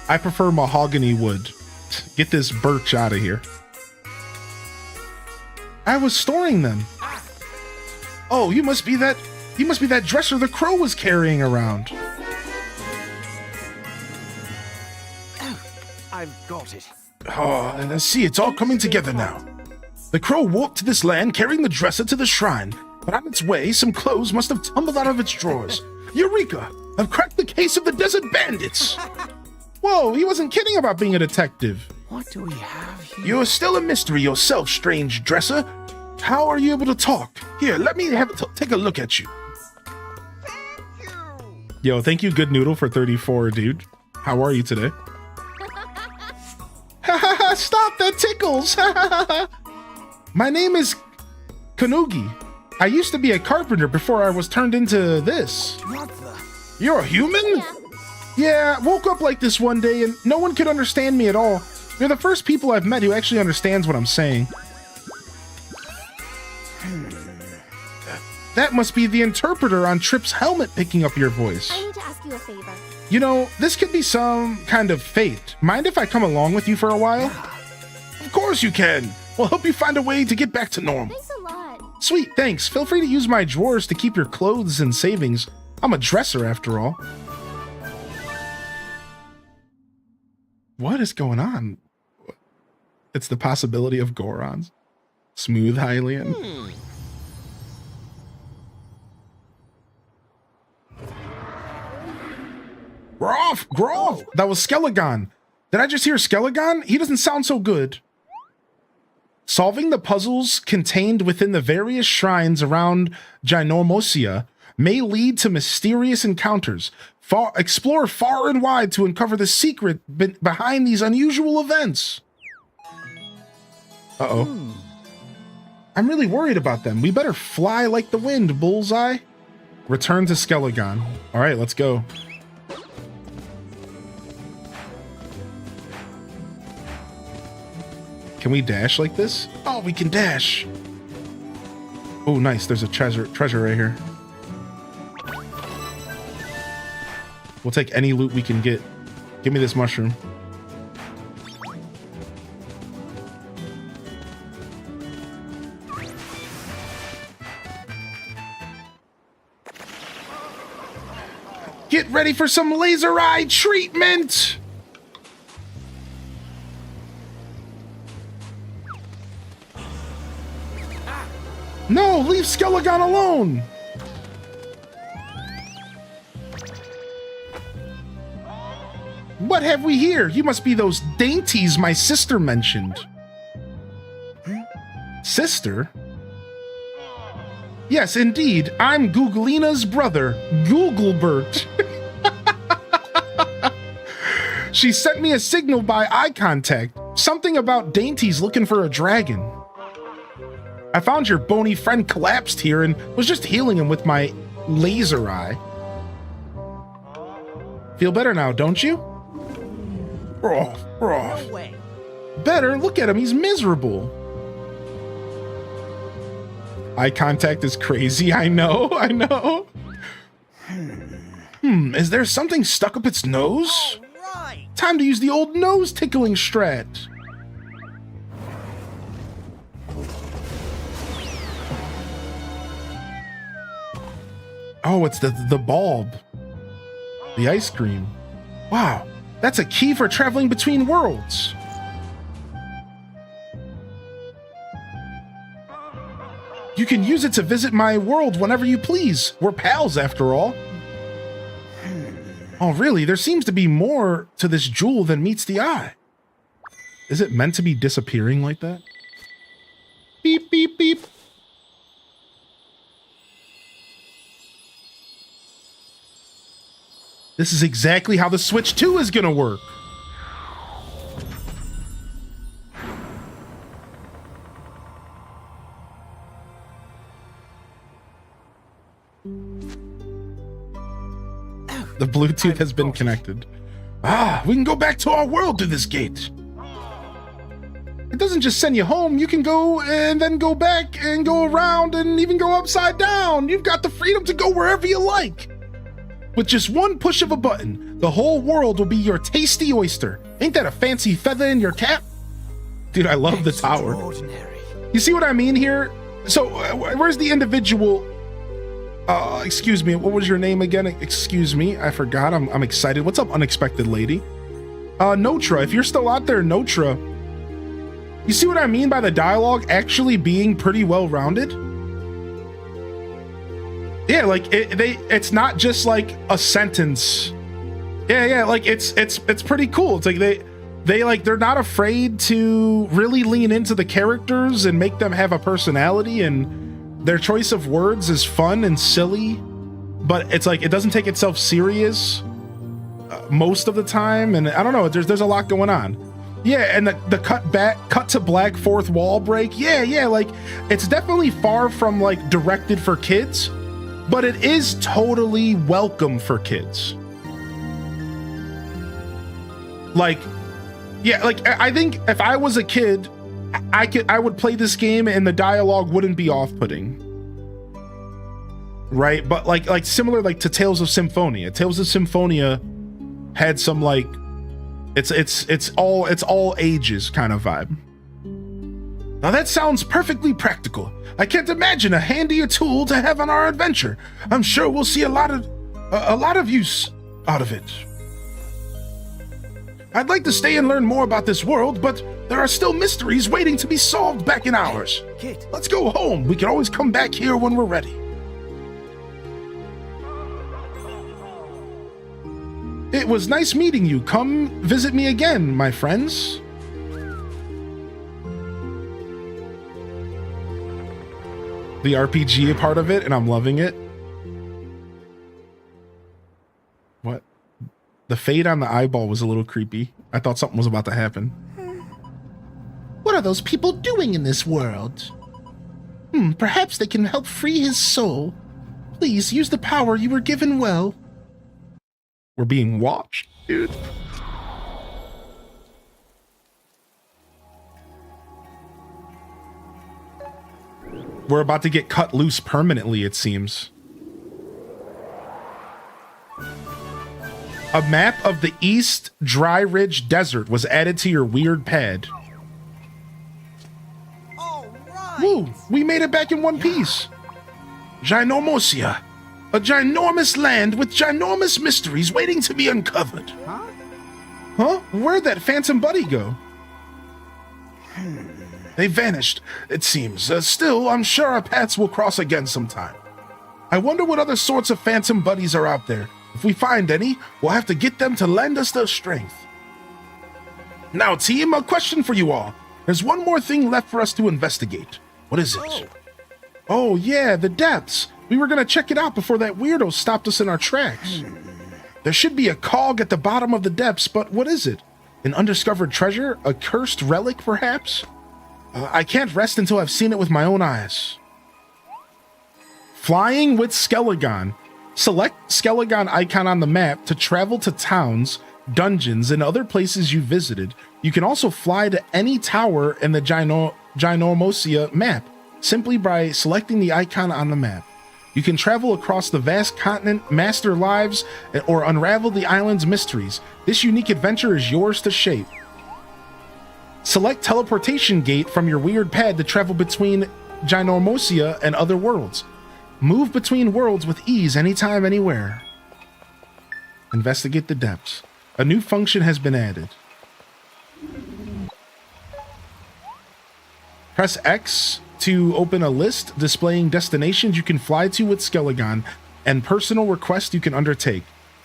I prefer mahogany wood. Get this birch out of here. I was storing them. Oh, you must be that dresser the crow was carrying around. I've got it. Oh, and I see it's all coming together now. The crow walked to this land carrying the dresser to the shrine, but on its way, some clothes must have tumbled out of its drawers. Eureka! I've cracked the case of the desert bandits! Whoa, he wasn't kidding about being a detective. What do we have here? You're still a mystery yourself, strange dresser. How are you able to talk? Here, let me take a look at you. Yo, thank you, Good Noodle, for 34, dude. How are you today? Stop, that tickles! My name is Kanugi. I used to be a carpenter before I was turned into this. What the? You're a human? Yeah, woke up like this one day and no one could understand me at all. You're the first people I've met who actually understands what I'm saying. That must be the interpreter on Trip's helmet picking up your voice. I need to ask you a favor. You know, this could be some kind of fate. Mind if I come along with you for a while? Of course you can. We'll help you find a way to get back to normal. Thanks a lot. Sweet, thanks. Feel free to use my drawers to keep your clothes and savings. I'm a dresser after all. What is going on? It's the possibility of Gorons. Smooth Hylian. Groff! Groff! That was Skelegon. Did I just hear Skelegon? He doesn't sound so good. Solving the puzzles contained within the various shrines around Ginormosia may lead to mysterious encounters. Explore far and wide to uncover the secret behind these unusual events. Uh-oh. I'm really worried about them. We better fly like the wind, Bullseye. Return to Skelegon. All right, let's go. Can we dash like this? Oh, we can dash. Oh, nice. There's a treasure right here. We'll take any loot we can get. Give me this mushroom. Get ready for some laser eye treatment! No, leave Skelegon alone! What have we here? You must be those dainties my sister mentioned. Sister? Yes, indeed. I'm Googlina's brother, Googlebert. She sent me a signal by eye contact. Something about dainties looking for a dragon. I found your bony friend collapsed here and was just healing him with my laser eye. Feel better now, don't you? No way. Better? Look at him, he's miserable. Eye contact is crazy. I know, I know. Is there something stuck up its nose? Right. Time to use the old nose tickling strat. Oh, it's the bulb. The ice cream. Wow, that's a key for traveling between worlds. You can use it to visit my world whenever you please. We're pals after all. Oh, really? There seems to be more to this jewel than meets the eye. Is it meant to be disappearing like that? Beep, beep, beep. This is exactly how the Switch 2 is gonna work. The Bluetooth has been connected. Ah, we can go back to our world through this gate. It doesn't just send you home. You can go and then go back and go around and even go upside down. You've got the freedom to go wherever you like. With just one push of a button, the whole world will be your tasty oyster. Ain't that a fancy feather in your cap? Dude, I love the tower. You see what I mean here? So, where's the individual... excuse me, what was your name again? Excuse me, I forgot. I'm excited. What's up, unexpected lady? Notra, if you're still out there, Notra. You see what I mean by the dialogue actually being pretty well-rounded? Yeah, like it's not just like a sentence. Yeah, like it's pretty cool. It's like they're not afraid to really lean into the characters and make them have a personality, and their choice of words is fun and silly, but it's like it doesn't take itself serious most of the time, and I don't know, there's a lot going on. Yeah, and the cut to black fourth wall break. Yeah, like it's definitely far from like directed for kids, but it is totally welcome for kids. Like, yeah, like I think if I was a kid, I would play this game and the dialogue wouldn't be off-putting. Right? But like similar like to Tales of Symphonia. Tales of Symphonia had some like it's all ages kind of vibe. Now that sounds perfectly practical. I can't imagine a handier tool to have on our adventure. I'm sure we'll see a lot of use out of it. I'd like to stay and learn more about this world, but there are still mysteries waiting to be solved back in ours. Kid. Let's go home. We can always come back here when we're ready. It was nice meeting you. Come visit me again, my friends. The RPG part of it, and I'm loving it. What? The fade on the eyeball was a little creepy. I thought something was about to happen. What are those people doing in this world? Perhaps they can help free his soul. Please use the power you were given well. We're being watched, dude. We're about to get cut loose permanently, it seems. A map of the East Dry Ridge Desert was added to your weird pad. All right. Woo! We made it back in one piece. Ginormosia. A ginormous land with ginormous mysteries waiting to be uncovered. Huh? Where'd that phantom buddy go? They vanished, it seems. Still, I'm sure our paths will cross again sometime. I wonder what other sorts of phantom buddies are out there. If we find any, we'll have to get them to lend us their strength. Now, team, a question for you all. There's one more thing left for us to investigate. What is it? Oh, yeah, the depths. We were going to check it out before that weirdo stopped us in our tracks. There should be a cog at the bottom of the depths, but what is it? An undiscovered treasure? A cursed relic, perhaps? I can't rest until I've seen it with my own eyes. Flying with Skelligon. Select Skelligon icon on the map to travel to towns, dungeons, and other places you visited. You can also fly to any tower in the Ginormosia map. simply by selecting the icon on the map. You can travel across the vast continent, master lives, or unravel the island's mysteries. This unique adventure is yours to shape. Select Teleportation Gate from your weird pad to travel between Ginormosia and other worlds. Move between worlds with ease anytime, anywhere. Investigate the depths. A new function has been added. Press X to open a list displaying destinations you can fly to with Skelligon and personal requests you can undertake.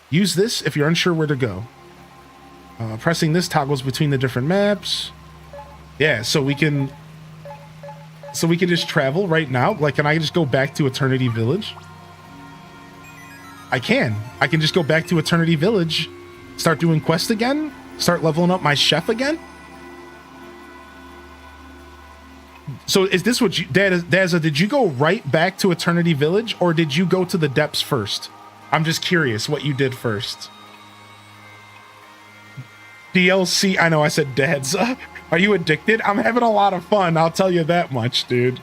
Use this if you're unsure where to go. Pressing this toggles between the different maps. Yeah, so we can just travel right now. Like, can I just go back to Eternity Village? I can just go back to Eternity Village, start doing quests again, start leveling up my chef again. So is this what you, Dazza, did you go right back to Eternity Village, or did you go to the depths first? I'm just curious what you did first. DLC, I know I said Dazza. Are you addicted? I'm having a lot of fun, I'll tell you that much, dude.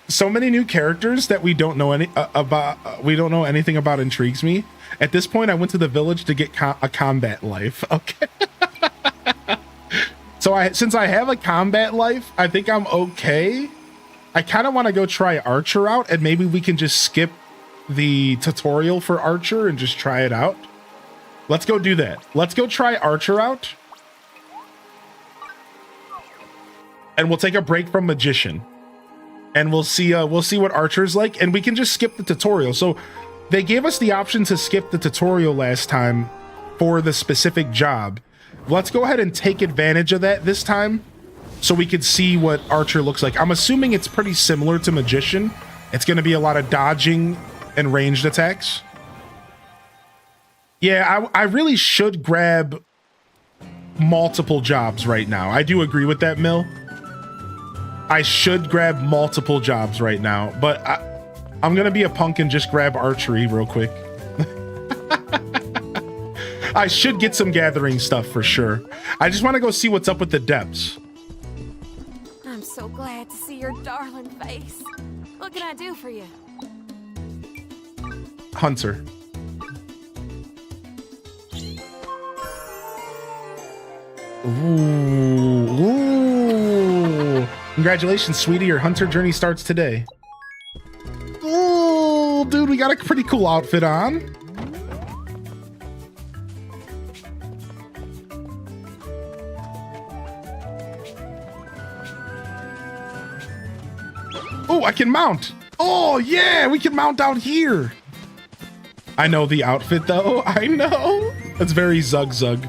So many new characters that we don't know anything about intrigues me. At this point, I went to the village to get a combat life. Okay. So since I have a combat life, I think I'm okay. I kind of want to go try Archer out, and maybe we can just skip the tutorial for Archer and just try it out. Let's go do that. Let's go try Archer out. And we'll take a break from Magician. And we'll see what Archer's like, and we can just skip the tutorial. So they gave us the option to skip the tutorial last time for the specific job. Let's go ahead and take advantage of that this time so we can see what Archer looks like. I'm assuming it's pretty similar to Magician. It's going to be a lot of dodging and ranged attacks. Yeah, I really should grab multiple jobs right now. I do agree with that, Mill. I should grab multiple jobs right now, but I'm going to be a punk and just grab archery real quick. I should get some gathering stuff for sure. I just want to go see what's up with the depths. I'm so glad to see your darling face. What can I do for you? Hunter. Ooh. Congratulations, sweetie. Your hunter journey starts today. Ooh, dude, we got a pretty cool outfit on. Oh, I can mount. Oh, yeah, we can mount out here. I know the outfit, though. I know. That's very Zug Zug.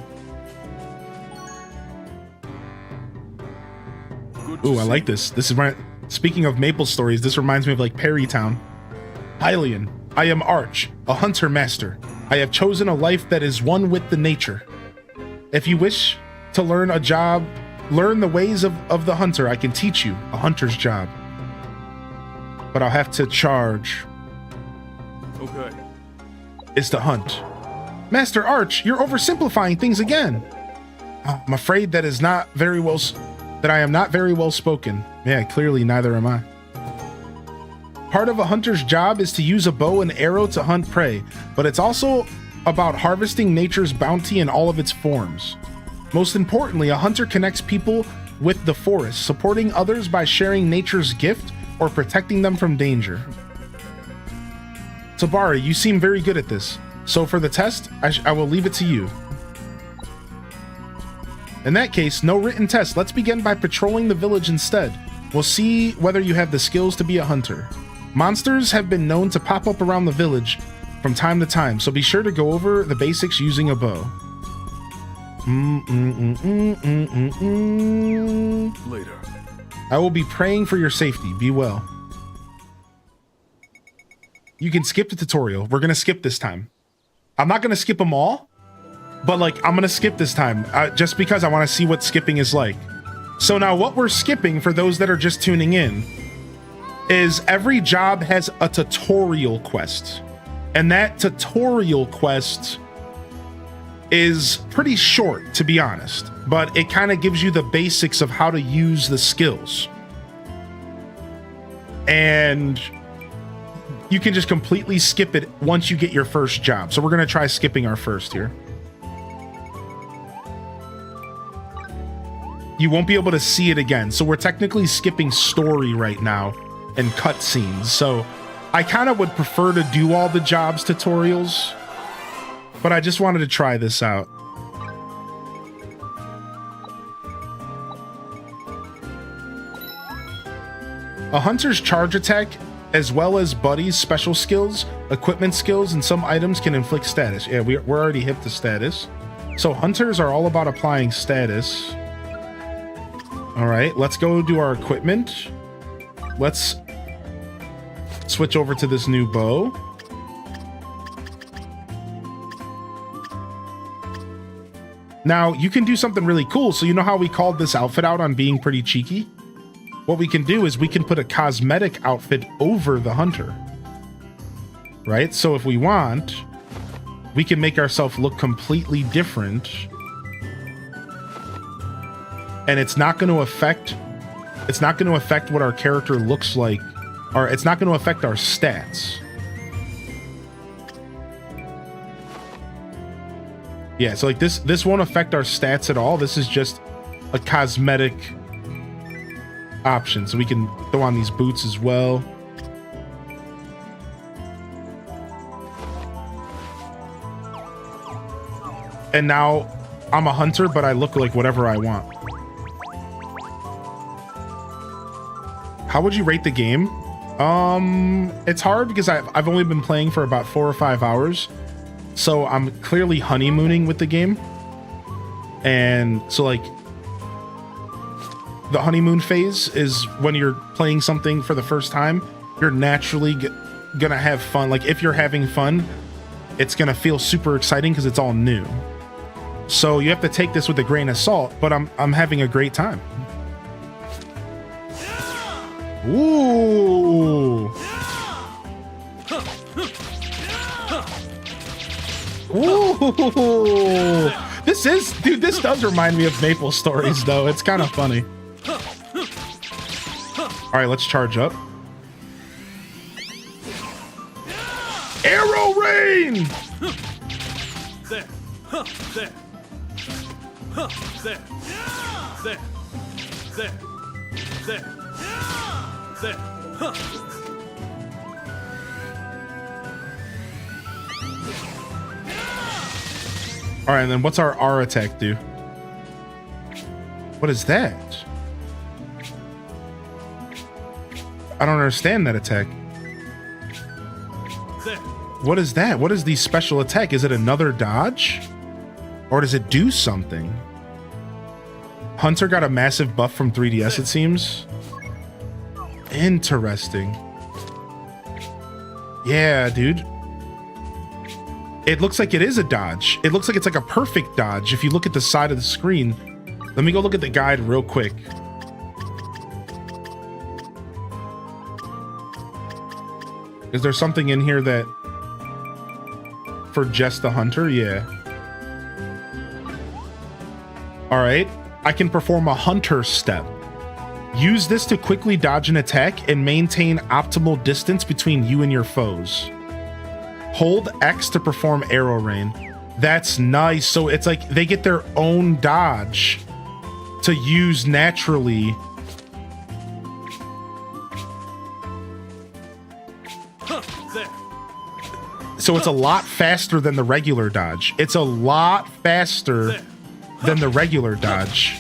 Ooh, I like this. This is my... Speaking of Maple stories, this reminds me of like Perrytown. Hylian, I am Arch, a hunter master. I have chosen a life that is one with the nature. If you wish to learn a job, learn the ways of the hunter, I can teach you a hunter's job. But I'll have to charge. Okay. Is to hunt. Master Arch, you're oversimplifying things again. I'm afraid that is not very well... that I am not very well spoken. Yeah, clearly neither am I. Part of a hunter's job is to use a bow and arrow to hunt prey, but it's also about harvesting nature's bounty in all of its forms. Most importantly, a hunter connects people with the forest, supporting others by sharing nature's gift or protecting them from danger. Tabari, you seem very good at this, so for the test, I will leave it to you. In that case, no written test. Let's begin by patrolling the village instead. We'll see whether you have the skills to be a hunter. Monsters have been known to pop up around the village from time to time, so be sure to go over the basics using a bow. Later. I will be praying for your safety. Be well. You can skip the tutorial. We're going to skip this time. I'm not going to skip them all, but like I'm going to skip this time just because I want to see what skipping is like. So now what we're skipping, for those that are just tuning in, is every job has a tutorial quest. And that tutorial quest is pretty short, to be honest, but it kind of gives you the basics of how to use the skills. and you can just completely skip it once you get your first job. So we're going to try skipping our first here. You won't be able to see it again. So we're technically skipping story right now and cutscenes. So I kind of would prefer to do all the jobs tutorials, but I just wanted to try this out. A hunter's charge attack, as well as Buddy's special skills, equipment skills, and some items can inflict status. Yeah, we're already hip to status. So hunters are all about applying status. All right, let's go do our equipment. Let's switch over to this new bow. Now, you can do something really cool. So you know how we called this outfit out on being pretty cheeky? What we can do is we can put a cosmetic outfit over the hunter, right? So if we want, we can make ourselves look completely different, and it's not going to affect what our character looks like, or it's not going to affect our stats. Yeah, so like this won't affect our stats at all. This is just a cosmetic option. So we can throw on these boots as well. And now I'm a hunter, but I look like whatever I want. How would you rate the game? It's hard because I've only been playing for about 4 or 5 hours. So I'm clearly honeymooning with the game. And so like the honeymoon phase is when you're playing something for the first time, you're naturally gonna have fun. Like if you're having fun, it's gonna feel super exciting because it's all new. So you have to take this with a grain of salt, but I'm having a great time. Ooh. Ooh. This does remind me of Maple Stories though. It's kind of funny. All right, let's charge up. Arrow rain! There. There. There. There. There. There. There. All right, and then what's our R attack do? What is that? I don't understand that attack. What is that? What is the special attack? Is it another dodge? Or does it do something? Hunter got a massive buff from 3DS, it seems. Interesting. Yeah, dude. It looks like it is a dodge. It looks like it's like a perfect dodge if you look at the side of the screen. Let me go look at the guide real quick. Is there something in here that for just the hunter? Yeah. All right. I can perform a hunter step. Use this to quickly dodge an attack and maintain optimal distance between you and your foes. Hold X to perform arrow rain. That's nice. So it's like they get their own dodge to use naturally. So it's a lot faster than the regular dodge. It's a lot faster than the regular dodge.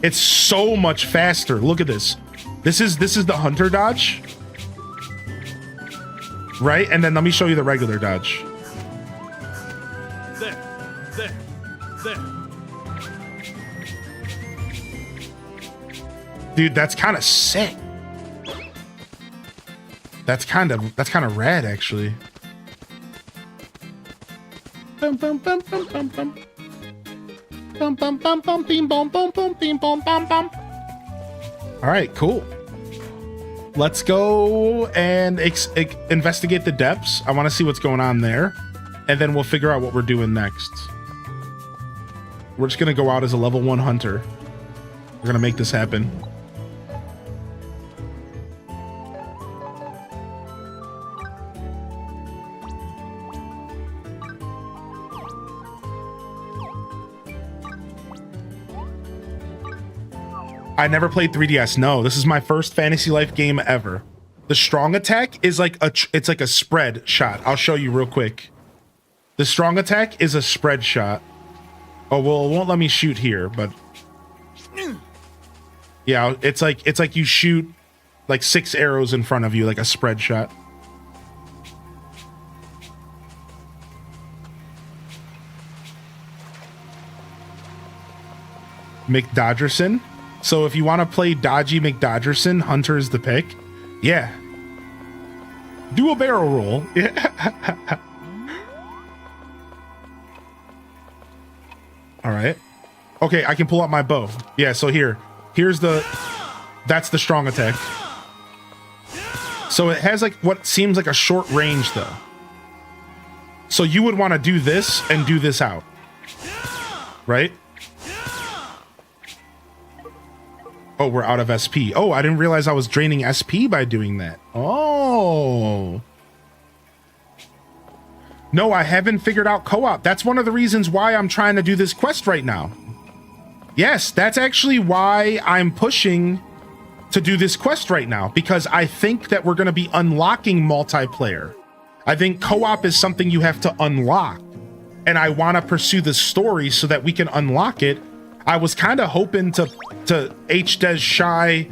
It's so much faster. Look at this. This is the hunter dodge. Right? And then let me show you the regular dodge. Dude, that's kind of sick. That's kind of rad, actually. Bum bum bum bum bum bum. Bum bum bum bum bim bum bum bum bim bum bum bum. All right, cool. Let's go and investigate the depths. I want to see what's going on there, and then we'll figure out what we're doing next. We're just gonna go out as a level 1 hunter. We're gonna make this happen. I never played 3DS. No, this is my first Fantasy Life game ever. The strong attack is like it's like a spread shot. I'll show you real quick. The strong attack is a spread shot. Oh, well, it won't let me shoot here, but yeah, it's like you shoot like 6 arrows in front of you, like a spread shot. McDodgerson. So if you want to play Dodgy McDodgerson, Hunter is the pick. Yeah. Do a barrel roll. Yeah. All right. Okay, I can pull out my bow. Yeah, so here's that's the strong attack. So it has like what seems like a short range though. So you would want to do this and do this out. Right? Oh, we're out of SP. Oh, I didn't realize I was draining SP by doing that. Oh. No, I haven't figured out co-op. That's one of the reasons why I'm trying to do this quest right now. Yes, that's actually why I'm pushing to do this quest right now, because I think that we're going to be unlocking multiplayer. I think co-op is something you have to unlock, and I want to pursue the story so that we can unlock it. I was kind of hoping to HDez Shy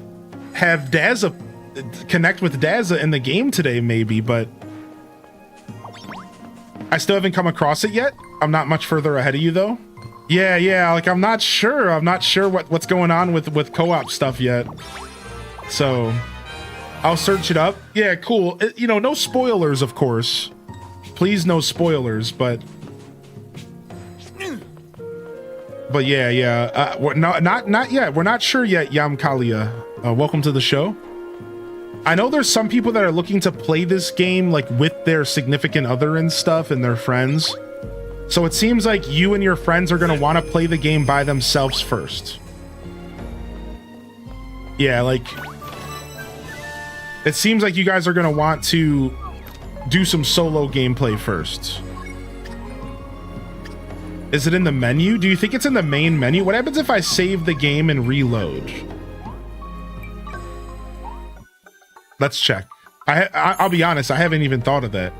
have Dazza connect with Dazza in the game today, maybe, but I still haven't come across it yet. I'm not much further ahead of you though. Yeah, like I'm not sure what's going on with co-op stuff yet. So I'll search it up. Yeah, cool. You know, no spoilers, of course. Please, no spoilers, but yeah. We're not yet. We're not sure yet, Yam Kalia. Welcome to the show. I know there's some people that are looking to play this game like with their significant other and stuff and their friends. So it seems like you and your friends are going to want to play the game by themselves first. Yeah, like it seems like you guys are going to want to do some solo gameplay first. Is it in the menu? Do you think it's in the main menu? What happens if I save the game and reload? Let's check. I'll be honest, I haven't even thought of that.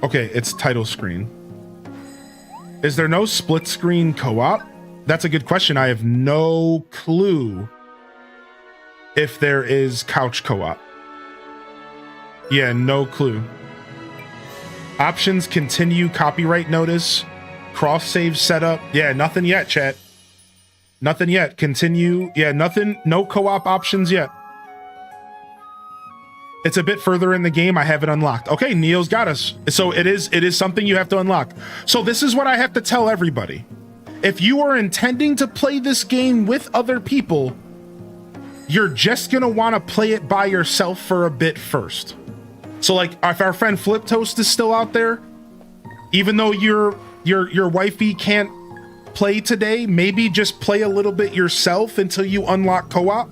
Okay, it's title screen. Is there no split screen co-op? That's a good question. I have no clue if there is couch co-op. Yeah, no clue. Options, continue, copyright notice, cross save setup. Yeah, nothing yet, chat. Nothing yet. Continue. Yeah, nothing. No co-op options yet. It's a bit further in the game. I have it unlocked. Okay, Neo's got us. So it is something you have to unlock. So this is what I have to tell everybody. If you are intending to play this game with other people, you're just gonna want to play it by yourself for a bit first. So like if our friend Flip Toast is still out there, even though your wifey can't play today, maybe just play a little bit yourself until you unlock co-op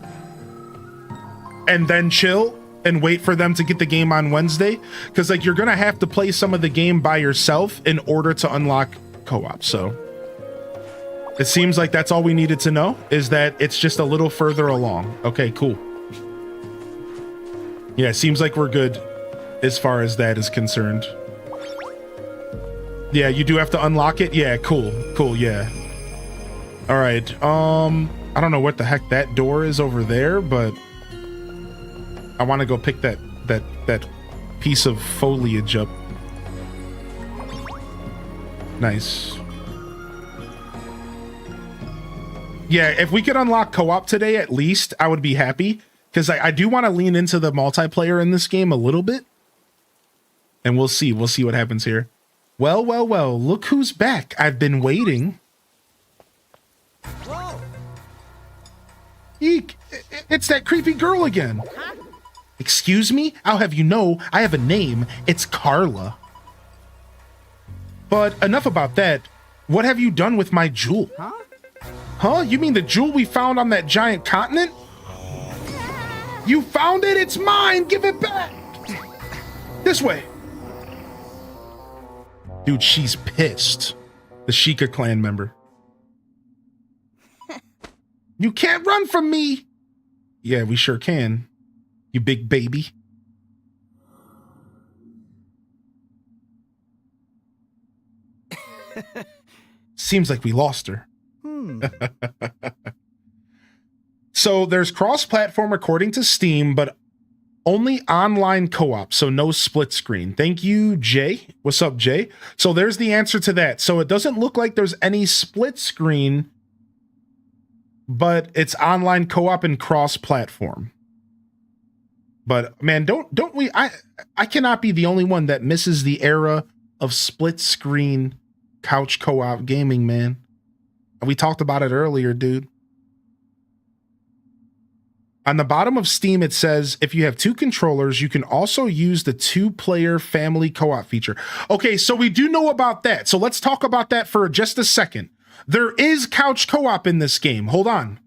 and then chill and wait for them to get the game on Wednesday. Because like you're gonna have to play some of the game by yourself in order to unlock co-op. So it seems like that's all we needed to know, is that it's just a little further along. Okay, cool. Yeah, it seems like we're good as far as that is concerned. Yeah, you do have to unlock it. Yeah, cool, yeah. All right. I don't know what the heck that door is over there, but I want to go pick that piece of foliage up. Nice. Yeah, if we could unlock co-op today, at least I would be happy, because I do want to lean into the multiplayer in this game a little bit. And we'll see what happens here. Well, look who's back. I've been waiting. Whoa! Eek, it's that creepy girl again. Excuse me? I'll have you know, I have a name. It's Carla. But enough about that. What have you done with my jewel? Huh? You mean the jewel we found on that giant continent? You found it? It's mine! Give it back! This way. Dude, she's pissed. The Sheikah clan member. You can't run from me. Yeah, we sure can. You big baby. Seems like we lost her. So there's cross-platform according to Steam, but only online co-op, so no split screen. Thank you, Jay. What's up, Jay? So there's the answer to that. So it doesn't look like there's any split screen, but it's online co-op and cross-platform. But man, don't we? I cannot be the only one that misses the era of split screen couch co-op gaming, man. We talked about it earlier, dude. On the bottom of Steam, it says, if you have two controllers, you can also use the 2-player family co-op feature. Okay, so we do know about that. So let's talk about that for just a second. There is couch co-op in this game. Hold on.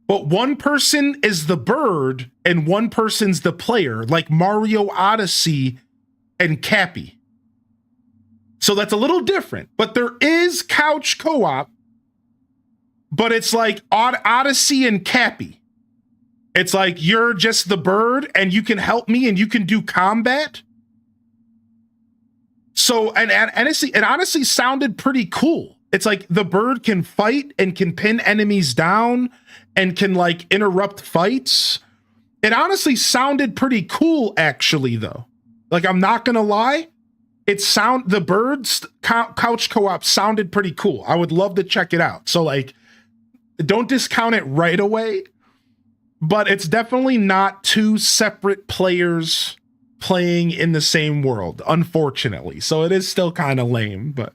But one person is the bird and one person's the player, like Mario Odyssey and Cappy. So that's a little different. But there is couch co-op, but it's like Odyssey and Cappy. It's like you're just the bird and you can help me and you can do combat. So, and it honestly sounded pretty cool. It's like the bird can fight and can pin enemies down and can like interrupt fights. It honestly sounded pretty cool, actually, though. Like, I'm not gonna lie. The bird's couch co-op sounded pretty cool. I would love to check it out. So like, don't discount it right away. But it's definitely not two separate players playing in the same world, unfortunately. So it is still kind of lame, but...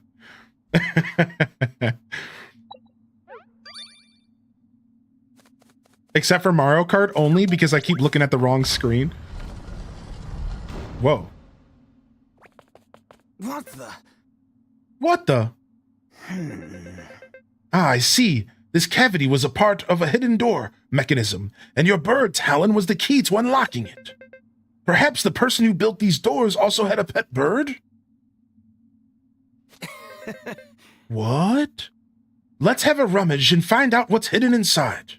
Except for Mario Kart only because I keep looking at the wrong screen. Whoa. What the? What the? Ah, I see. This cavity was a part of a hidden door mechanism, and your bird talon was the key to unlocking it. Perhaps the person who built these doors also had a pet bird? What? Let's have a rummage and find out what's hidden inside.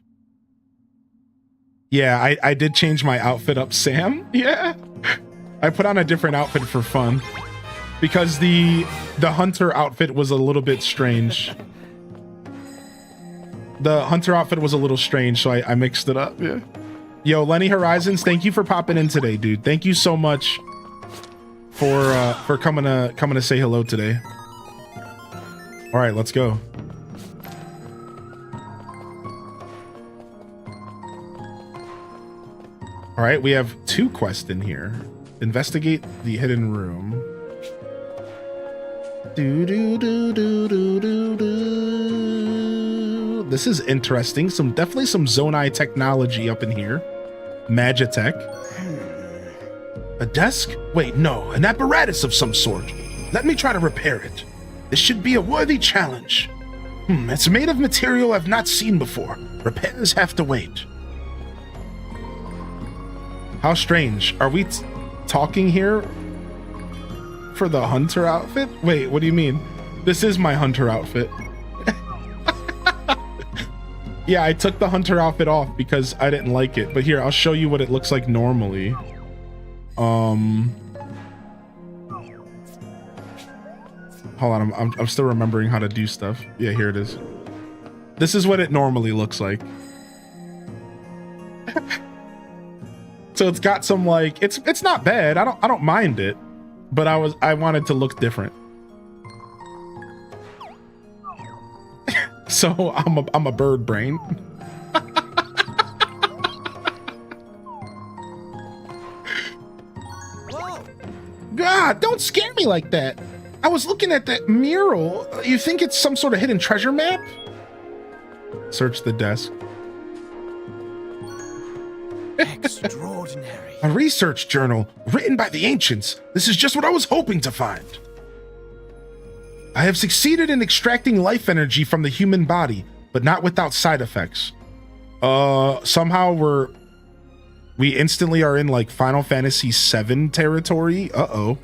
Yeah, I did change my outfit up, Sam. Yeah. I put on a different outfit for fun. Because the hunter outfit was a little bit strange. The hunter outfit was a little strange, so I mixed it up. Yeah. Yo, Lenny Horizons, thank you for popping in today, dude. Thank you so much for coming to say hello today. All right, let's go. All right, we have 2 quests in here. Investigate the hidden room. This is interesting. Definitely some Zonai technology up in here. Magitech. A desk? Wait, no, an apparatus of some sort. Let me try to repair it. This should be a worthy challenge. It's made of material I've not seen before. Repairs have to wait. How strange. Are we talking here for the hunter outfit? Wait, what do you mean? This is my hunter outfit. Yeah, I took the hunter outfit off because I didn't like it. But here, I'll show you what it looks like normally. Hold on, I'm still remembering how to do stuff. Yeah, here it is. This is what it normally looks like. So it's got some like it's not bad. I don't mind it, but I wanted to look different. So I'm a bird brain. Whoa! God, don't scare me like that. I was looking at that mural. You think it's some sort of hidden treasure map? Search the desk. Extraordinary. A research journal written by the ancients. This is just what I was hoping to find. I have succeeded in extracting life energy from the human body, but not without side effects. Somehow We instantly are in like Final Fantasy VII territory. Uh-oh.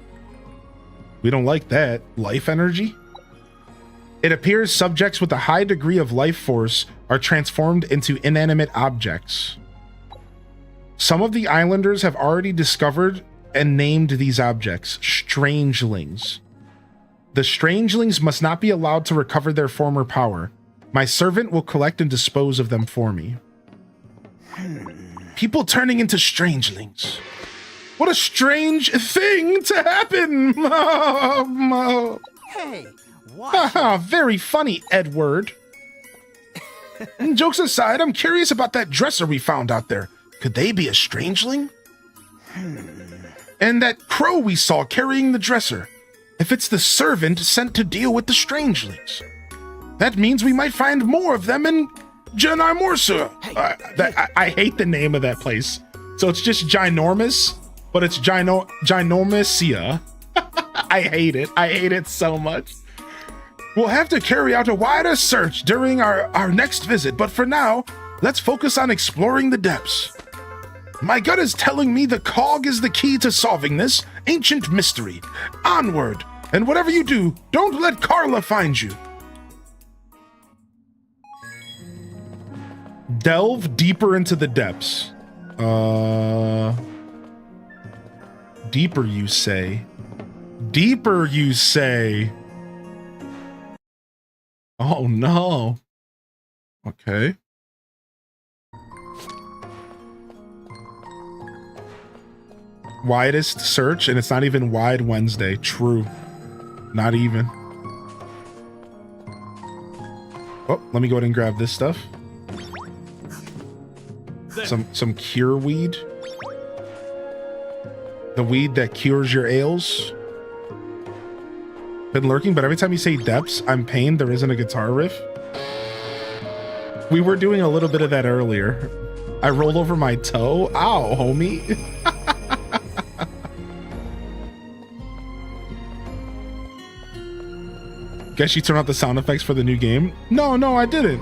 We don't like that. Life energy? It appears subjects with a high degree of life force are transformed into inanimate objects. Some of the islanders have already discovered and named these objects strangelings. The strangelings must not be allowed to recover their former power. My servant will collect and dispose of them for me. People turning into strangelings. What a strange thing to happen! Hey, what? Very funny, Edward. Jokes aside, I'm curious about that dresser we found out there. Could they be a strangeling? And that crow we saw carrying the dresser. If it's the servant sent to deal with the strangelings, that means we might find more of them in Janai Morsa. I hate the name of that place. So it's just ginormous, but it's ginormosia. I hate it. I hate it so much. We'll have to carry out a wider search during our next visit, but for now, let's focus on exploring the depths. My gut is telling me the cog is the key to solving this ancient mystery. Onward, and whatever you do, don't let Carla find you. Delve deeper into the depths. Deeper, you say? Deeper, you say? Oh, no. Okay. Widest search, and it's not even Wide Wednesday. True. Not even. Oh, let me go ahead and grab this stuff. Some cure weed. The weed that cures your ails. Been lurking, but every time you say depths, I'm pained there isn't a guitar riff. We were doing a little bit of that earlier. I rolled over my toe. Ow, homie. Guess you turned out the sound effects for the new game? No, I didn't.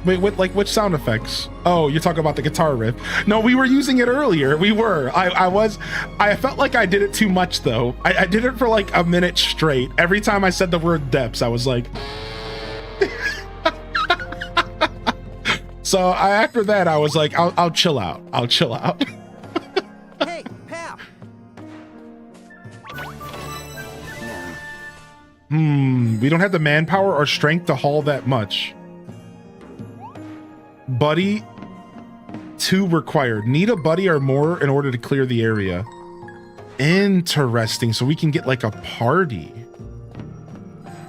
Wait, what? Like which sound effects? Oh, you're talking about the guitar riff. No, we were using it earlier. We were. I felt like I did it too much though. I did it for like a minute straight. Every time I said the word depths, I was like. So after that, I was like, I'll chill out. I'll chill out. Hey, pal. We don't have the manpower or strength to haul that much. Buddy 2 required. Need a buddy or more in order to clear the area. Interesting. So we can get like a party.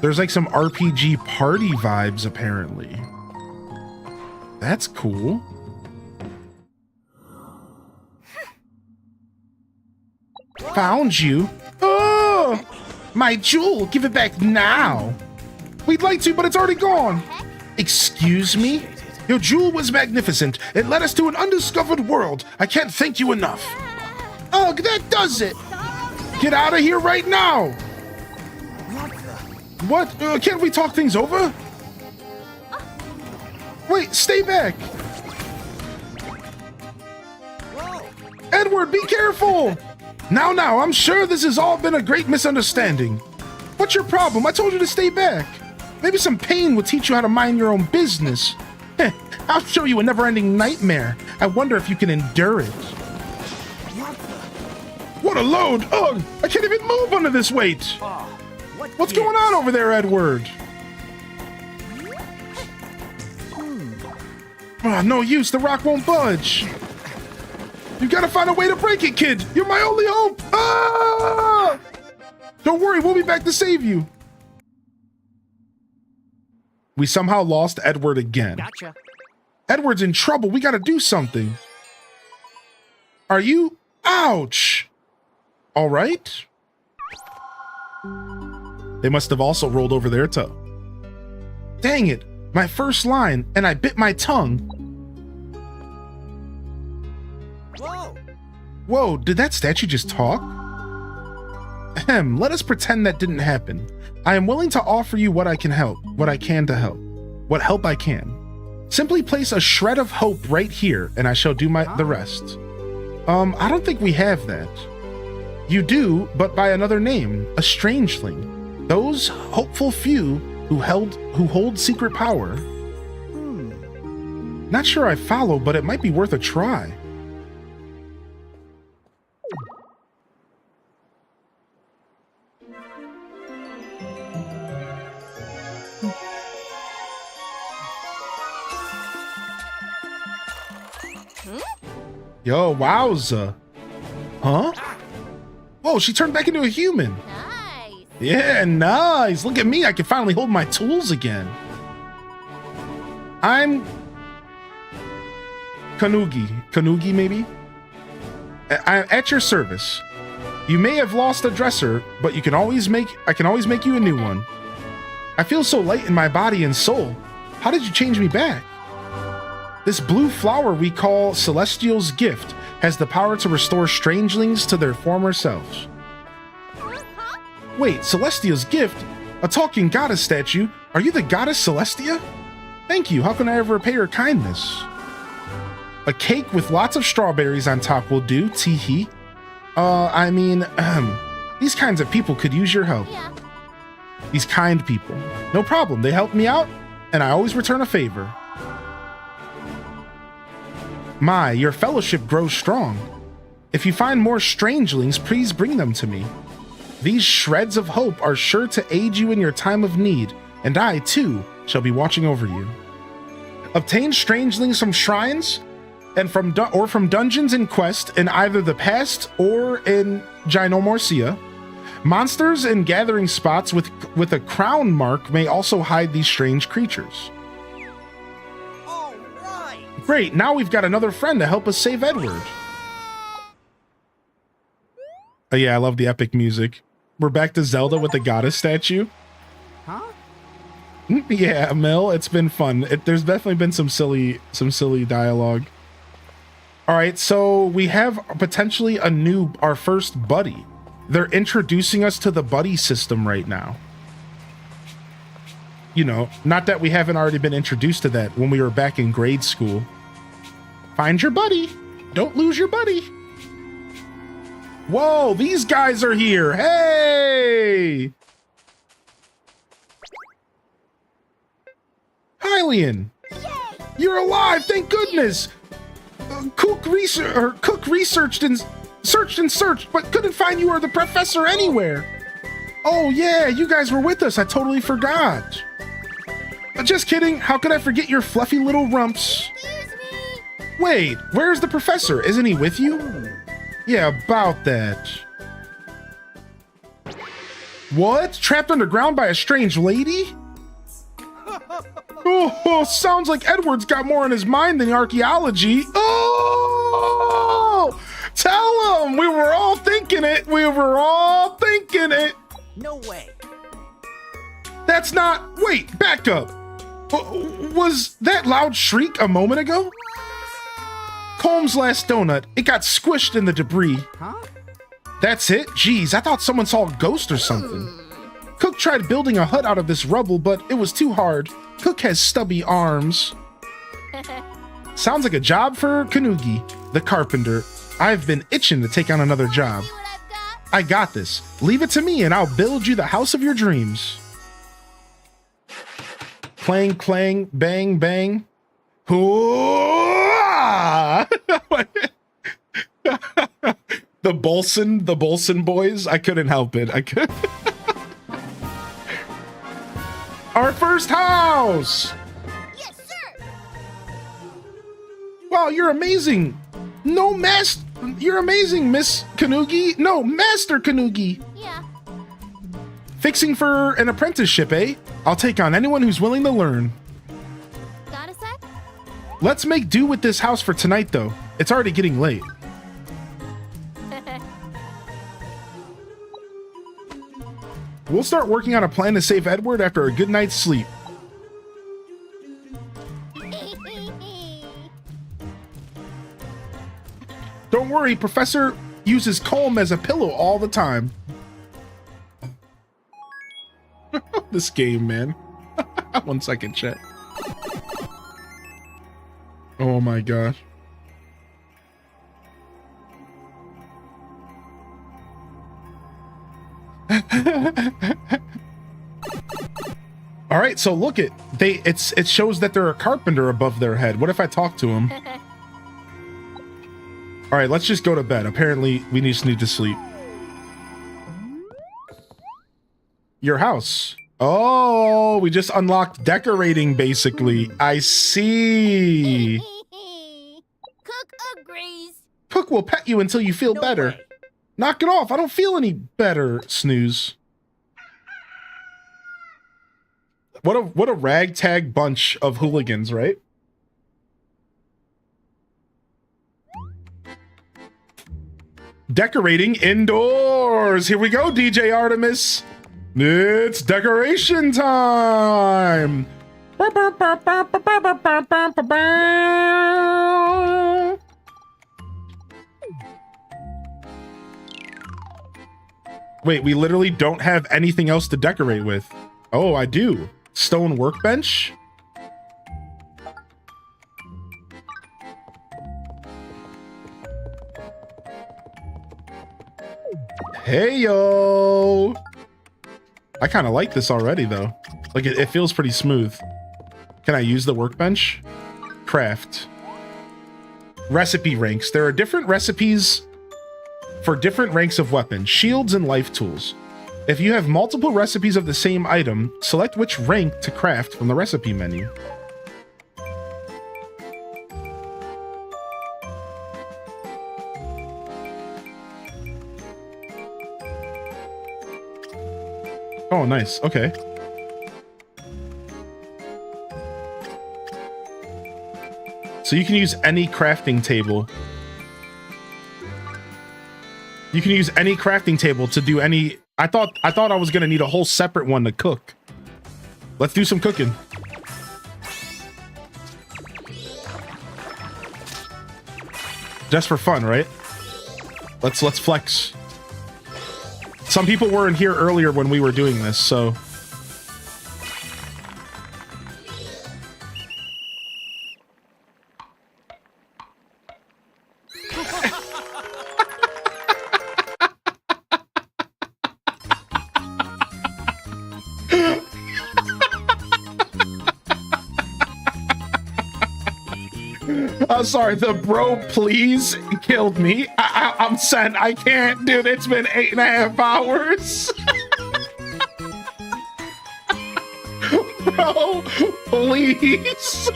There's like some RPG party vibes apparently. That's cool. Found you. Oh, my jewel. Give it back now. We'd like to, but it's already gone. Excuse me? Your jewel was magnificent. It led us to an undiscovered world. I can't thank you enough. Ugh, that does it. Get out of here right now. What? Can't we talk things over? Wait, stay back. Edward, be careful. Now, I'm sure this has all been a great misunderstanding. What's your problem? I told you to stay back. Maybe some pain will teach you how to mind your own business. I'll show you a never-ending nightmare. I wonder if you can endure it. What a load! Ugh! I can't even move under this weight! What's going on over there, Edward? No use, the rock won't budge. You gotta find a way to break it, kid! You're my only hope! Ah! Don't worry, we'll be back to save you. We somehow lost Edward again. Gotcha. Edward's in trouble. We gotta do something. Are you? Ouch! All right. They must have also rolled over their toe. Dang it! My first line, and I bit my tongue. Whoa, did that statue just talk? Ahem, let us pretend that didn't happen. I am willing to offer you what I can help, what I can to help. What help I can. Simply place a shred of hope right here, and I shall do the rest. I don't think we have that. You do, but by another name, a strangeling. Those hopeful few who hold secret power. Not sure I follow, but it might be worth a try. Yo, wowza. Huh? Whoa, she turned back into a human. Nice. Yeah, nice. Look at me. I can finally hold my tools again. I'm Kanugi, maybe? I'm at your service. You may have lost a dresser, but I can always make you a new one. I feel so light in my body and soul. How did you change me back? This blue flower we call Celestial's Gift has the power to restore strangelings to their former selves. Wait, Celestia's Gift? A talking goddess statue? Are you the goddess Celestia? Thank you. How can I ever repay your kindness? A cake with lots of strawberries on top will do, teehee. These kinds of people could use your help. Yeah. These kind people. No problem. They help me out, and I always return a favor. My, your fellowship grows strong. If you find more strangelings, please bring them to me. These shreds of hope are sure to aid you in your time of need, and I, too, shall be watching over you. Obtain strangelings from shrines and from dungeons in quest in either the past or in Ginomorcia. Monsters in gathering spots with a crown mark may also hide these strange creatures. Great, now we've got another friend to help us save Edward. Oh yeah, I love the epic music. We're back to Zelda with the goddess statue. Huh? Yeah, Mel, it's been fun. There's definitely been some silly dialogue. All right, so we have potentially our first buddy. They're introducing us to the buddy system right now. You know, not that we haven't already been introduced to that when we were back in grade school. Find your buddy. Don't lose your buddy. Whoa, these guys are here. Hey! Hylian! You're alive, thank goodness! Cook researched and searched, but couldn't find you or the professor anywhere. Oh yeah, you guys were with us. I totally forgot. Just kidding. How could I forget your fluffy little rumps? Wait, where's the professor? Isn't he with you? Yeah, about that. What? Trapped underground by a strange lady? Oh, sounds like Edward's got more on his mind than archaeology. Oh! Tell him! We were all thinking it! No way. That's not... Wait, back up. Was that loud shriek a moment ago? Combs' last donut. It got squished in the debris. Huh? That's it? Jeez, I thought someone saw a ghost or something. Cook tried building a hut out of this rubble, but it was too hard. Cook has stubby arms. Sounds like a job for Kanugi, the carpenter. I've been itching to take on another job. I got this. Leave it to me and I'll build you the house of your dreams. Clang, clang, bang, bang. Hooah! The Bolson boys. I couldn't help it. Our first house! Yes, sir! Wow, you're amazing! You're amazing, Miss Kanugi! No, Master Kanugi! Yeah. Fixing for an apprenticeship, eh? I'll take on anyone who's willing to learn. Got a sec? Let's make do with this house for tonight, though. It's already getting late. We'll start working on a plan to save Edward after a good night's sleep. Don't worry, Professor uses comb as a pillow all the time. This game, man. 1 second, chat. Oh my gosh. All right, so look it shows that they're a carpenter above their head. What if I talk to him? All right, let's just go to bed. Apparently, we just need to sleep. Your house. Oh, we just unlocked decorating, basically. I see. Cook agrees. Cook will pet you until you feel No better. way. Knock it off. I don't feel any better, Snooze. What a ragtag bunch of hooligans, right? Decorating indoors. Here we go, DJ Artemis. It's decoration time. Wait, we literally don't have anything else to decorate with. Oh, I do. Stone workbench. Hey, yo. I kind of like this already, though. Like, it feels pretty smooth. Can I use the workbench? Craft. Recipe ranks. There are different recipes for different ranks of weapons, shields, and life tools. If you have multiple recipes of the same item, select which rank to craft from the recipe menu. Oh, nice. Okay. So you can use any crafting table. You can use any crafting table to do any... I thought I was gonna need a whole separate one to cook. Let's do some cooking. Just for fun, right? Let's flex. Some people weren't here earlier when we were doing this, so... I'm sorry, the bro please killed me. I'm sent. I can't, dude. It's been 8.5 hours. Bro, please.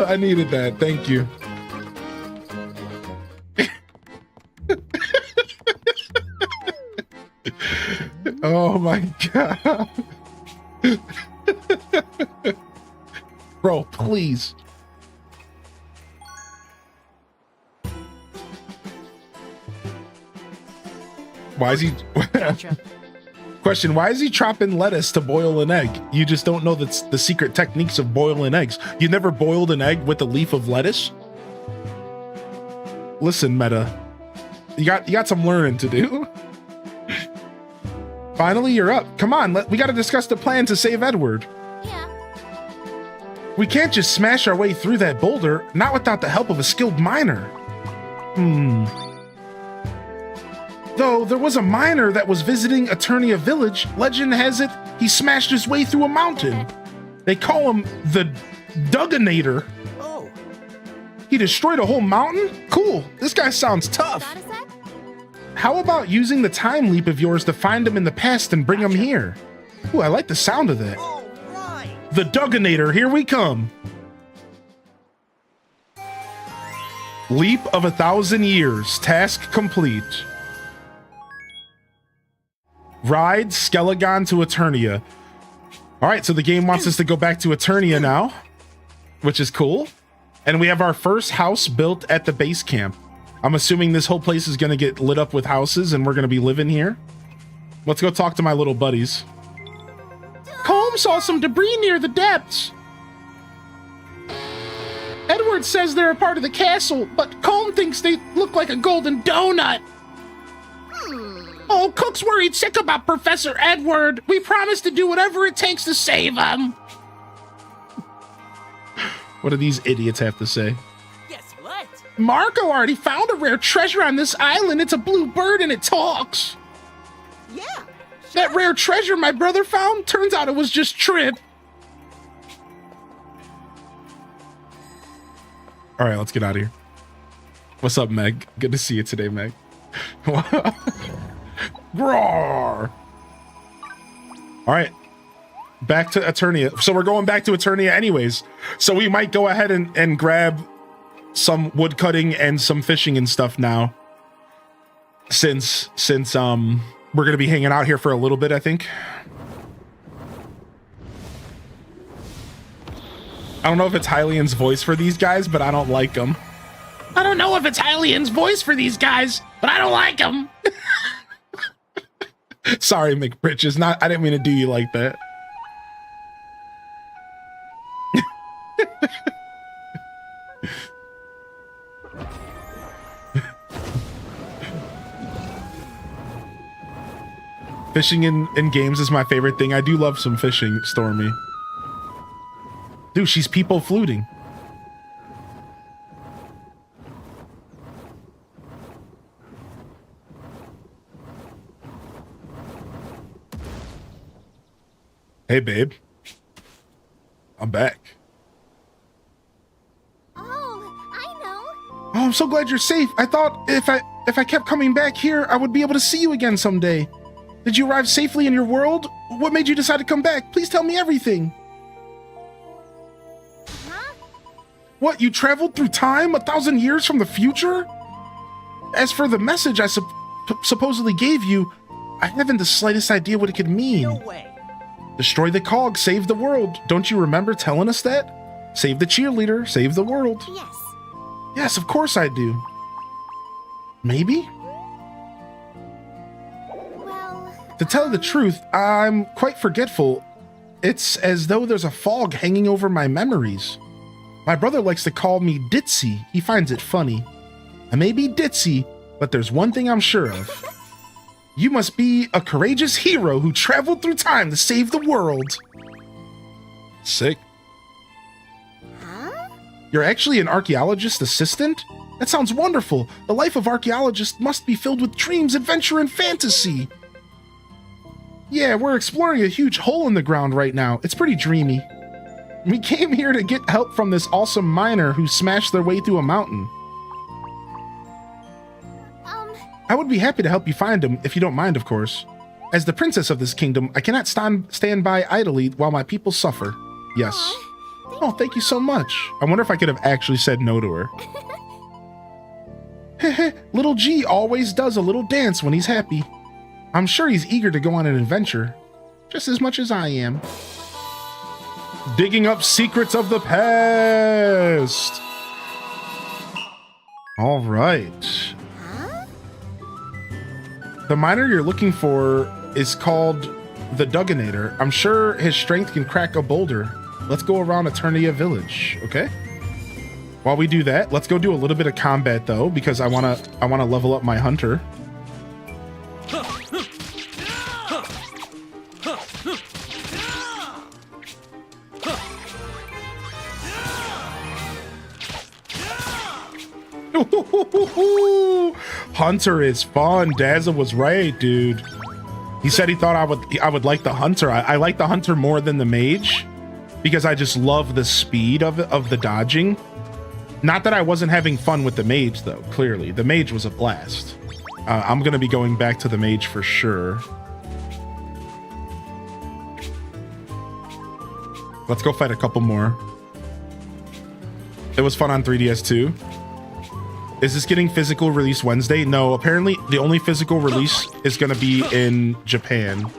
I needed that. Thank you. Oh my god. Bro, please. Why is he... Question, why is he chopping lettuce to boil an egg? You just don't know the secret techniques of boiling eggs. You never boiled an egg with a leaf of lettuce? Listen, Meta. You got some learning to do. Finally, you're up. Come on, we gotta discuss the plan to save Edward. Yeah. We can't just smash our way through that boulder, not without the help of a skilled miner. Though there was a miner that was visiting Eternia Village, legend has it he smashed his way through a mountain. They call him the Dugginator. Oh, He destroyed a whole mountain? Cool, this guy sounds tough. Got a sec? How about using the time leap of yours to find him in the past and bring him here? Ooh, I like the sound of that. all right. The Dugginator, here we come. Leap of 1,000 years, task complete. Ride Skelegon to Eternia. All right, so the game wants us to go back to Eternia now, which is cool. And we have our first house built at the base camp. I'm assuming this whole place is going to get lit up with houses and we're going to be living here. Let's go talk to my little buddies. Colm saw some debris near the depths. Edward says they're a part of the castle, but Colm thinks they look like a golden donut. Oh, Cook's worried sick about Professor Edward. We promise to do whatever it takes to save him. What do these idiots have to say? Guess what? Marco already found a rare treasure on this island. It's a blue bird and it talks. Yeah. That rare treasure my brother found, turns out it was just Trip. All right, let's get out of here. What's up, Meg? Good to see you today, Meg. Roar! All right, back to Eternia. So we're going back to Eternia anyways. So we might go ahead and grab some wood cutting and some fishing and stuff now. Since we're gonna be hanging out here for a little bit, I think. I don't know if it's Hylian's voice for these guys, but I don't like them. I don't know if it's Hylian's voice for these guys, but I don't like them. Sorry, McBritches. I didn't mean to do you like that. Fishing in games is my favorite thing. I do love some fishing, Stormy. Dude, she's people fluting. Hey, babe. I'm back. Oh, I know. Oh, I'm so glad you're safe. I thought if I kept coming back here, I would be able to see you again someday. Did you arrive safely in your world? What made you decide to come back? Please tell me everything. Huh? What, you traveled through time 1,000 years from the future? As for the message I supposedly gave you, I haven't the slightest idea what it could mean. No way. Destroy the cog, save the world. Don't you remember telling us that? Save the cheerleader, save the world. Yes. Yes, of course I do. Maybe? Well, To tell the truth, I'm quite forgetful. It's as though there's a fog hanging over my memories. My brother likes to call me Ditzy. He finds it funny. I may be ditzy, but there's one thing I'm sure of. You must be a courageous hero who traveled through time to save the world. Sick. huh? You're actually an archaeologist assistant? That sounds wonderful. The life of archaeologists must be filled with dreams, adventure, and fantasy. Yeah, we're exploring a huge hole in the ground right now. It's pretty dreamy. We came here to get help from this awesome miner who smashed their way through a mountain. I would be happy to help you find him, if you don't mind, of course. As the princess of this kingdom, I cannot stand by idly while my people suffer. Yes. Oh, thank you so much. I wonder if I could have actually said no to her. Heh, Little G always does a little dance when he's happy. I'm sure he's eager to go on an adventure, just as much as I am. Digging up secrets of the past. All right. The miner you're looking for is called the Dugginator. I'm sure his strength can crack a boulder. Let's go around Eternia Village, okay? While we do that, let's go do a little bit of combat though, because I wanna level up my hunter. Hunter is fun. Dazza was right, dude. He said he thought I would like the hunter. I like the hunter more than the mage because I just love the speed of the dodging. Not that I wasn't having fun with the mage though. Clearly, the mage was a blast. I'm gonna be going back to the mage for sure. Let's go fight a couple more. It was fun on 3DS too. Is this getting physical release Wednesday? No, apparently the only physical release is going to be in Japan.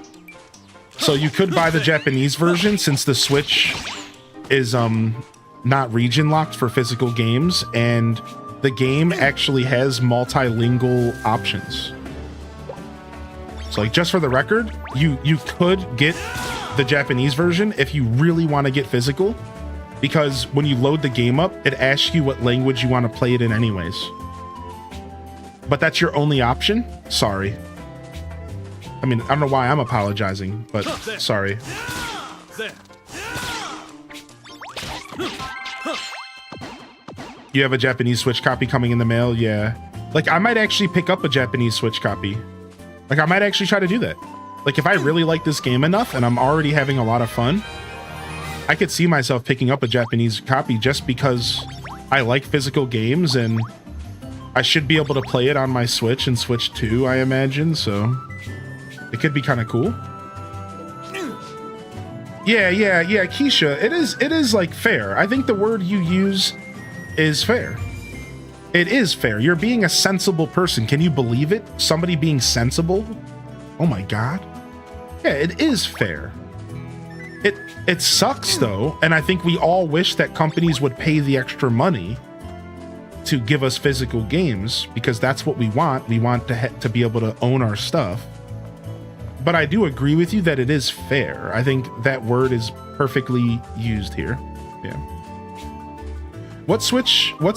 So you could buy the Japanese version since the Switch is not region locked for physical games, and the game actually has multilingual options. So like just for the record, you could get the Japanese version if you really want to get physical. Because when you load the game up, it asks you what language you want to play it in anyways. But that's your only option? Sorry. I mean, I don't know why I'm apologizing, but sorry. There. You have a Japanese Switch copy coming in the mail? Yeah. Like, I might actually pick up a Japanese Switch copy. Like, I might actually try to do that. Like, if I really like this game enough and I'm already having a lot of fun, I could see myself picking up a Japanese copy just because I like physical games and I should be able to play it on my Switch and Switch 2, I imagine, so it could be kind of cool. Yeah, Keisha, it is like fair. I think the word you use is fair. It is fair. You're being a sensible person. Can you believe it? Somebody being sensible? Oh my God. Yeah, it is fair. It sucks though, and I think we all wish that companies would pay the extra money to give us physical games because that's what we want. We want to be able to own our stuff. But I do agree with you that it is fair. I think that word is perfectly used here. Yeah. What's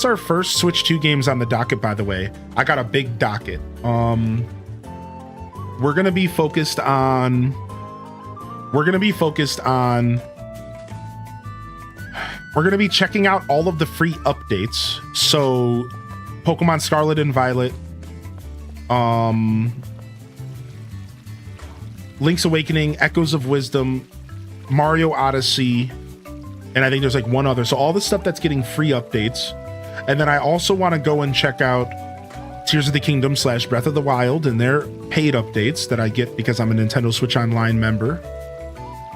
our first Switch 2 games on the docket, by the way? I got a big docket. We're gonna be focused on we're gonna be checking out all of the free updates. So Pokemon Scarlet and Violet, Link's Awakening, Echoes of Wisdom, Mario Odyssey, and I think there's like one other. So all the stuff that's getting free updates. And then I also want to go and check out Tears of the Kingdom / Breath of the Wild and their paid updates that I get because I'm a Nintendo Switch Online member.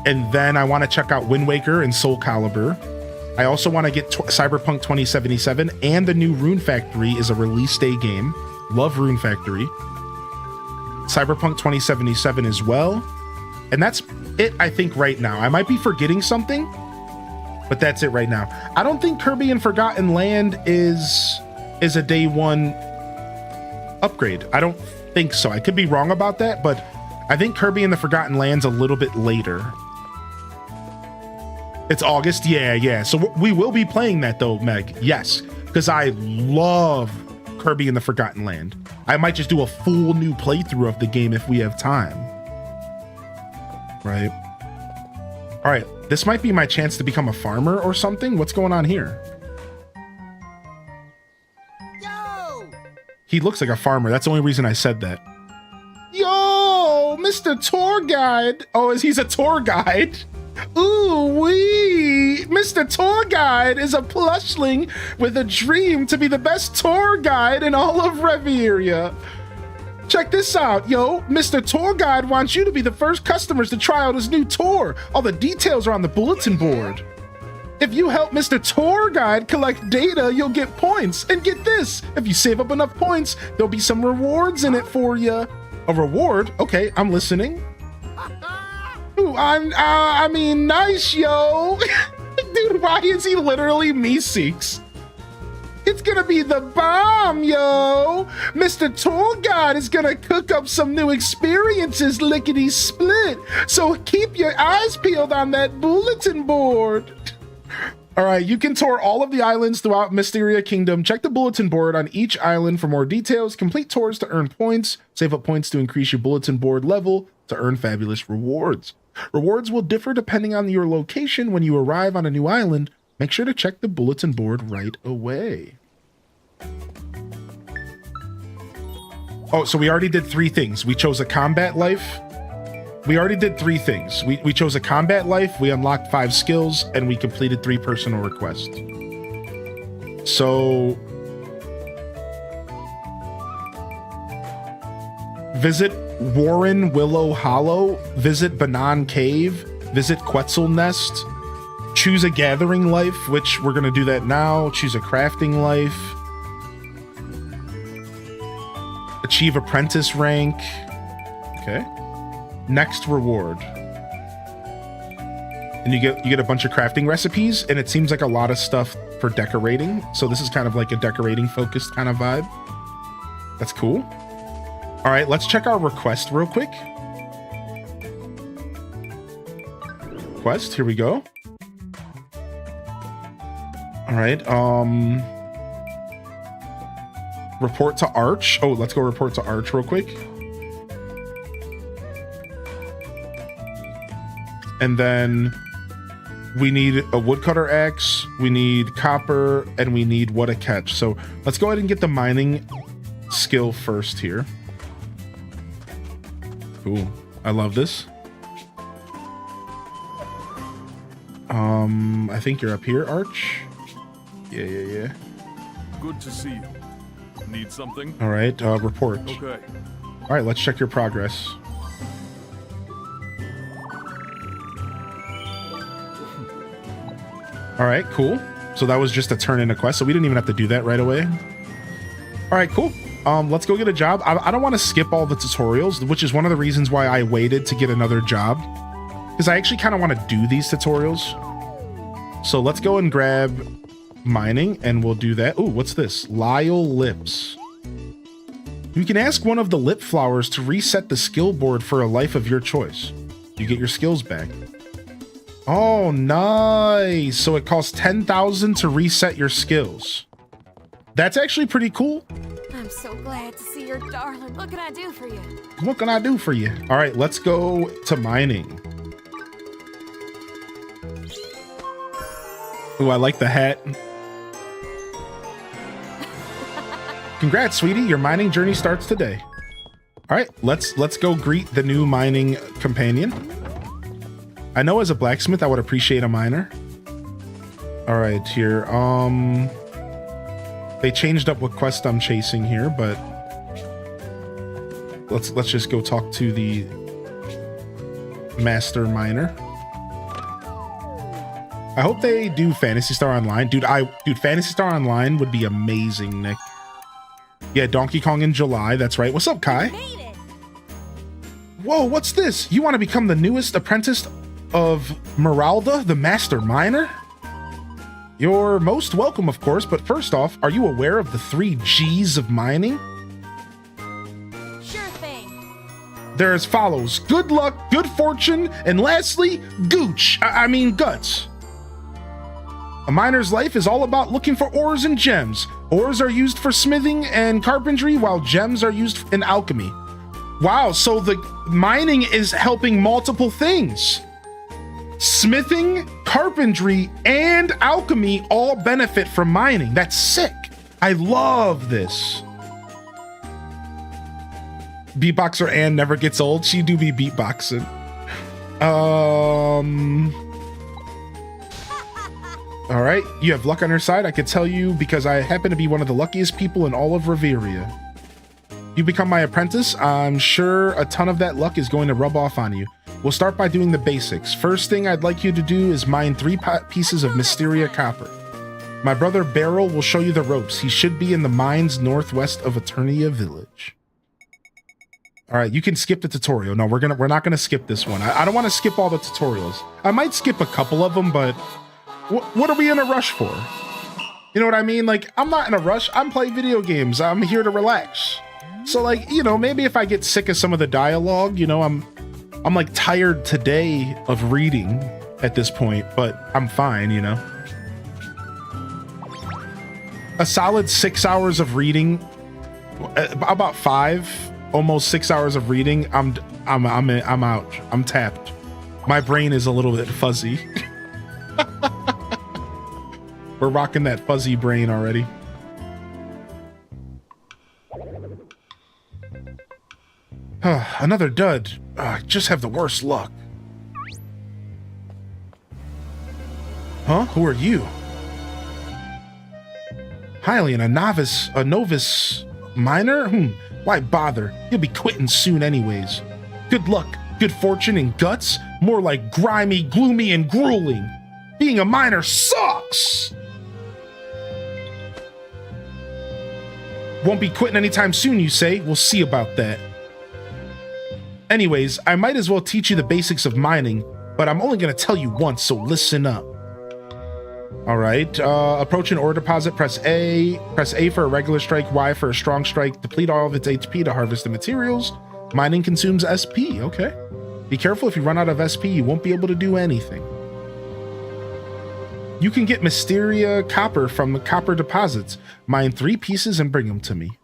And then I want to check out Wind Waker and Soul Calibur. I also want to get Cyberpunk 2077, and the new Rune Factory is a release day game. Love Rune Factory. Cyberpunk 2077 as well. And that's it, I think, right now. I might be forgetting something, but that's it right now. I don't think Kirby and Forgotten Land is a day one upgrade. I don't think so. I could be wrong about that, but I think Kirby and the Forgotten Land's a little bit later. It's August? Yeah. So we will be playing that though, Meg. Yes, because I love Kirby and the Forgotten Land. I might just do a full new playthrough of the game if we have time. Right. All right. This might be my chance to become a farmer or something. What's going on here? Yo! He looks like a farmer. That's the only reason I said that. Yo, Mr. Tour Guide. Oh, he's a tour guide? Ooh wee! Mr. Tour Guide is a plushling with a dream to be the best tour guide in all of Reveria. Check this out, yo. Mr. Tour Guide wants you to be the first customers to try out his new tour. All the details are on the bulletin board. If you help Mr. Tour Guide collect data, you'll get points. And get this, if you save up enough points, there'll be some rewards in it for you. A reward? Okay, I'm listening. Ooh, I mean, nice, yo. Dude, why is he literally Meeseeks? It's gonna be the bomb, yo. Mr. Tour Guide is gonna cook up some new experiences lickety split. So keep your eyes peeled on that bulletin board. All right, you can tour all of the islands throughout Mysteria Kingdom. Check the bulletin board on each island for more details. Complete tours to earn points. Save up points to increase your bulletin board level to earn fabulous rewards. Rewards will differ depending on your location. When you arrive on a new island, make sure to check the bulletin board right away. Oh, so we already did 3 things. We chose a combat life. We already did 3 things. We chose a combat life, we unlocked 5 skills, and we completed 3 personal requests. So visit Warren Willow Hollow, visit Banan Cave, visit Quetzal Nest, choose a gathering life, which we're gonna do that now, choose a crafting life, achieve apprentice rank. Okay. Next reward. And you get a bunch of crafting recipes, and it seems like a lot of stuff for decorating. So this is kind of like a decorating focused kind of vibe. That's cool. All right, let's check our request real quick. Quest, here we go. All right, report to Arch. Oh, let's go report to Arch real quick. And then we need a woodcutter axe, we need copper, and we need what a catch. So let's go ahead and get the mining skill first here. Cool. I love this. I think you're up here, Arch. Yeah. Good to see you. Need something? All right, report. Okay. All right, let's check your progress. All right, cool. So that was just a turn in a quest, so we didn't even have to do that right away. All right, cool. Let's go get a job. I don't want to skip all the tutorials, which is one of the reasons why I waited to get another job, because I actually kind of want to do these tutorials. So let's go and grab mining, and we'll do that. Ooh, what's this? Lyle Lips. You can ask one of the lip flowers to reset the skill board for a life of your choice. You get your skills back. Oh, nice. So it costs 10,000 to reset your skills. That's actually pretty cool. I'm so glad to see your darling. What can I do for you? What can I do for you? All right, let's go to mining. Ooh, I like the hat. Congrats, sweetie. Your mining journey starts today. All right, let's go greet the new mining companion. I know as a blacksmith, I would appreciate a miner. All right, here. They changed up what quest I'm chasing here, but let's just go talk to the master miner. I hope they do Phantasy Star Online. Dude, Phantasy Star Online would be amazing, Nick. Yeah, Donkey Kong in July. That's right. What's up, Kai? Whoa, what's this? You want to become the newest apprentice of Meralda, the master miner? You're most welcome, of course, but first off, are you aware of the 3 G's of mining? Sure thing. They're as follows: good luck, good fortune, and lastly, gooch. I mean guts. A miner's life is all about looking for ores and gems. Ores are used for smithing and carpentry, while gems are used in alchemy. Wow, so the mining is helping multiple things. Smithing, carpentry, and alchemy all benefit from mining. That's sick. I love this. Beatboxer Ann never gets old. She do be beatboxing. All right, you have luck on your side. I could tell you because I happen to be one of the luckiest people in all of Reveria. You become my apprentice, I'm sure a ton of that luck is going to rub off on you. We'll start by doing the basics. First thing I'd like you to do is mine 3 pieces of Mysteria copper. My brother Beryl will show you the ropes. He should be in the mines northwest of Eternia Village. All right, you can skip the tutorial. No, we're not gonna skip this one. I don't want to skip all the tutorials. I might skip a couple of them, but what are we in a rush for? You know what I mean? Like, I'm not in a rush. I'm playing video games. I'm here to relax. So, like, you know, maybe if I get sick of some of the dialogue, you know, I'm like tired today of reading at this point, but I'm fine, you know. A solid 6 hours of reading, about 5, almost 6 hours of reading. I'm out. I'm tapped. My brain is a little bit fuzzy. We're rocking that fuzzy brain already. Another dud. Just have the worst luck. Huh? Who are you? Hylian, a novice miner? Why bother? You'll be quitting soon anyways. Good luck, good fortune, and guts? More like grimy, gloomy, and grueling. Being a miner sucks! Won't be quitting anytime soon, you say? We'll see about that. Anyways, I might as well teach you the basics of mining, but I'm only going to tell you once, so listen up. All right, approach an ore deposit, press A. Press A for a regular strike, Y for a strong strike. Deplete all of its HP to harvest the materials. Mining consumes SP, okay. Be careful, if you run out of SP, you won't be able to do anything. You can get Mysteria copper from the copper deposits. Mine 3 pieces and bring them to me.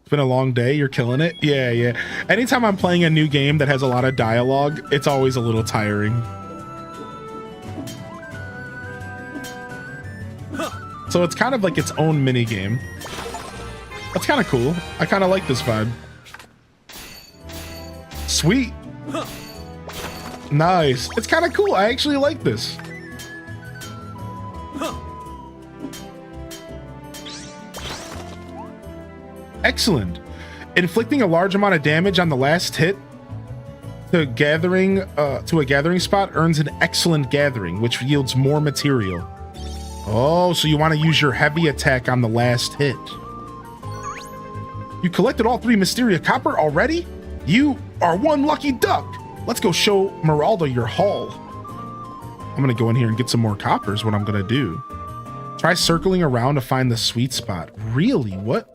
It's been a long day. You're killing it. Yeah, yeah. Anytime I'm playing a new game that has a lot of dialogue, it's always a little tiring. So it's kind of like its own mini game. That's kind of cool. I kind of like this vibe. Sweet. Nice. It's kind of cool. I actually like this. Excellent. Inflicting a large amount of damage on the last hit to a gathering spot earns an excellent gathering, which yields more material. Oh, so you want to use your heavy attack on the last hit. You collected all 3 Mysteria Copper already? You are one lucky duck. Let's go show Meralda your haul. I'm going to go in here and get some more coppers, what I'm going to do. Try circling around to find the sweet spot. Really? What?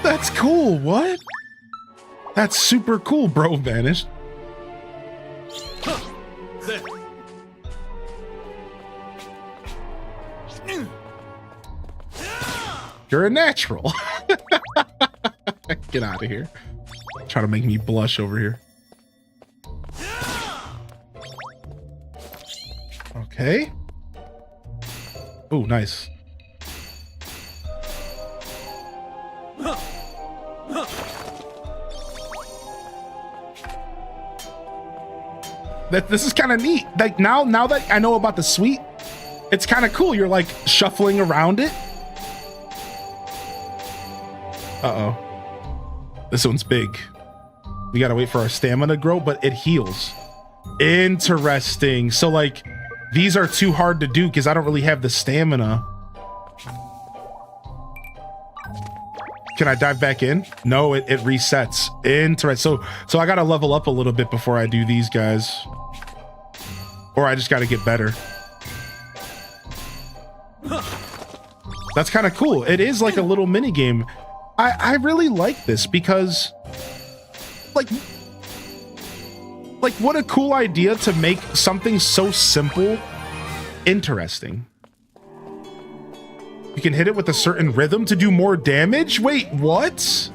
That's cool. What? That's super cool, bro. Vanished. You're a natural. Get out of here. Try to make me blush over here. Okay. Oh, nice. This is kind of neat. Like now that I know about the suite, it's kind of cool. You're like shuffling around it. Uh-oh. This one's big. We gotta wait for our stamina to grow, but it heals. Interesting. So like these are too hard to do because I don't really have the stamina. Can I dive back in? No, it resets. Interesting. So I gotta level up a little bit before I do these guys. Or I just gotta get better. That's kind of cool. It is like a little mini game. I really like this because like what a cool idea to make something so simple interesting. You can hit it with a certain rhythm to do more damage? Wait, what?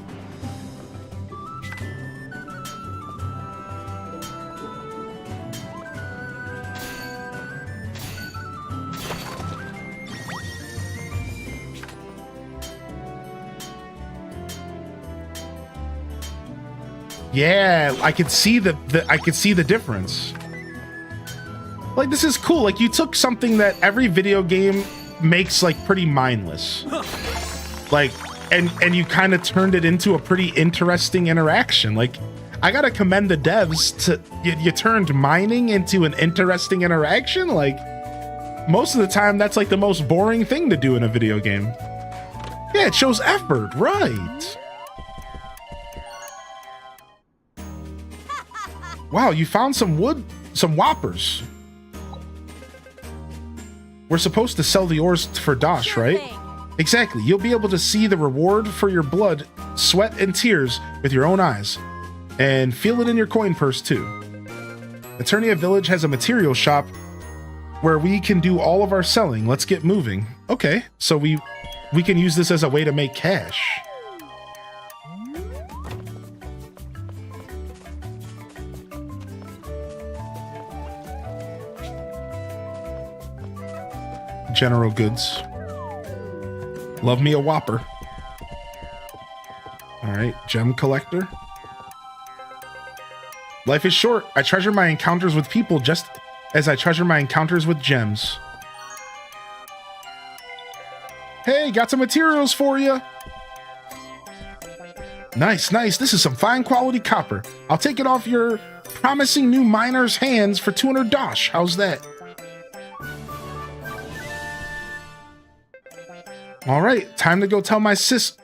Yeah, I could see the difference. Like this is cool. Like you took something that every video game makes like pretty mindless. Like and you kind of turned it into a pretty interesting interaction. Like I gotta commend the devs to you turned mining into an interesting interaction. Like most of the time that's like the most boring thing to do in a video game. Yeah, it shows effort, right? Wow, you found some wood, some whoppers. We're supposed to sell the ores for Dosh, right? Exactly. You'll be able to see the reward for your blood, sweat, and tears with your own eyes. And feel it in your coin purse, too. Eternia Village has a material shop where we can do all of our selling. Let's get moving. Okay, so we can use this as a way to make cash. General goods. Love me a whopper. All right, gem collector. Life is short. I treasure my encounters with people just as I treasure my encounters with gems. Hey, got some materials for you. Nice, nice. This is some fine quality copper. I'll take it off your promising new miner's hands for 200 dosh. How's that? All right, time to go tell my sis.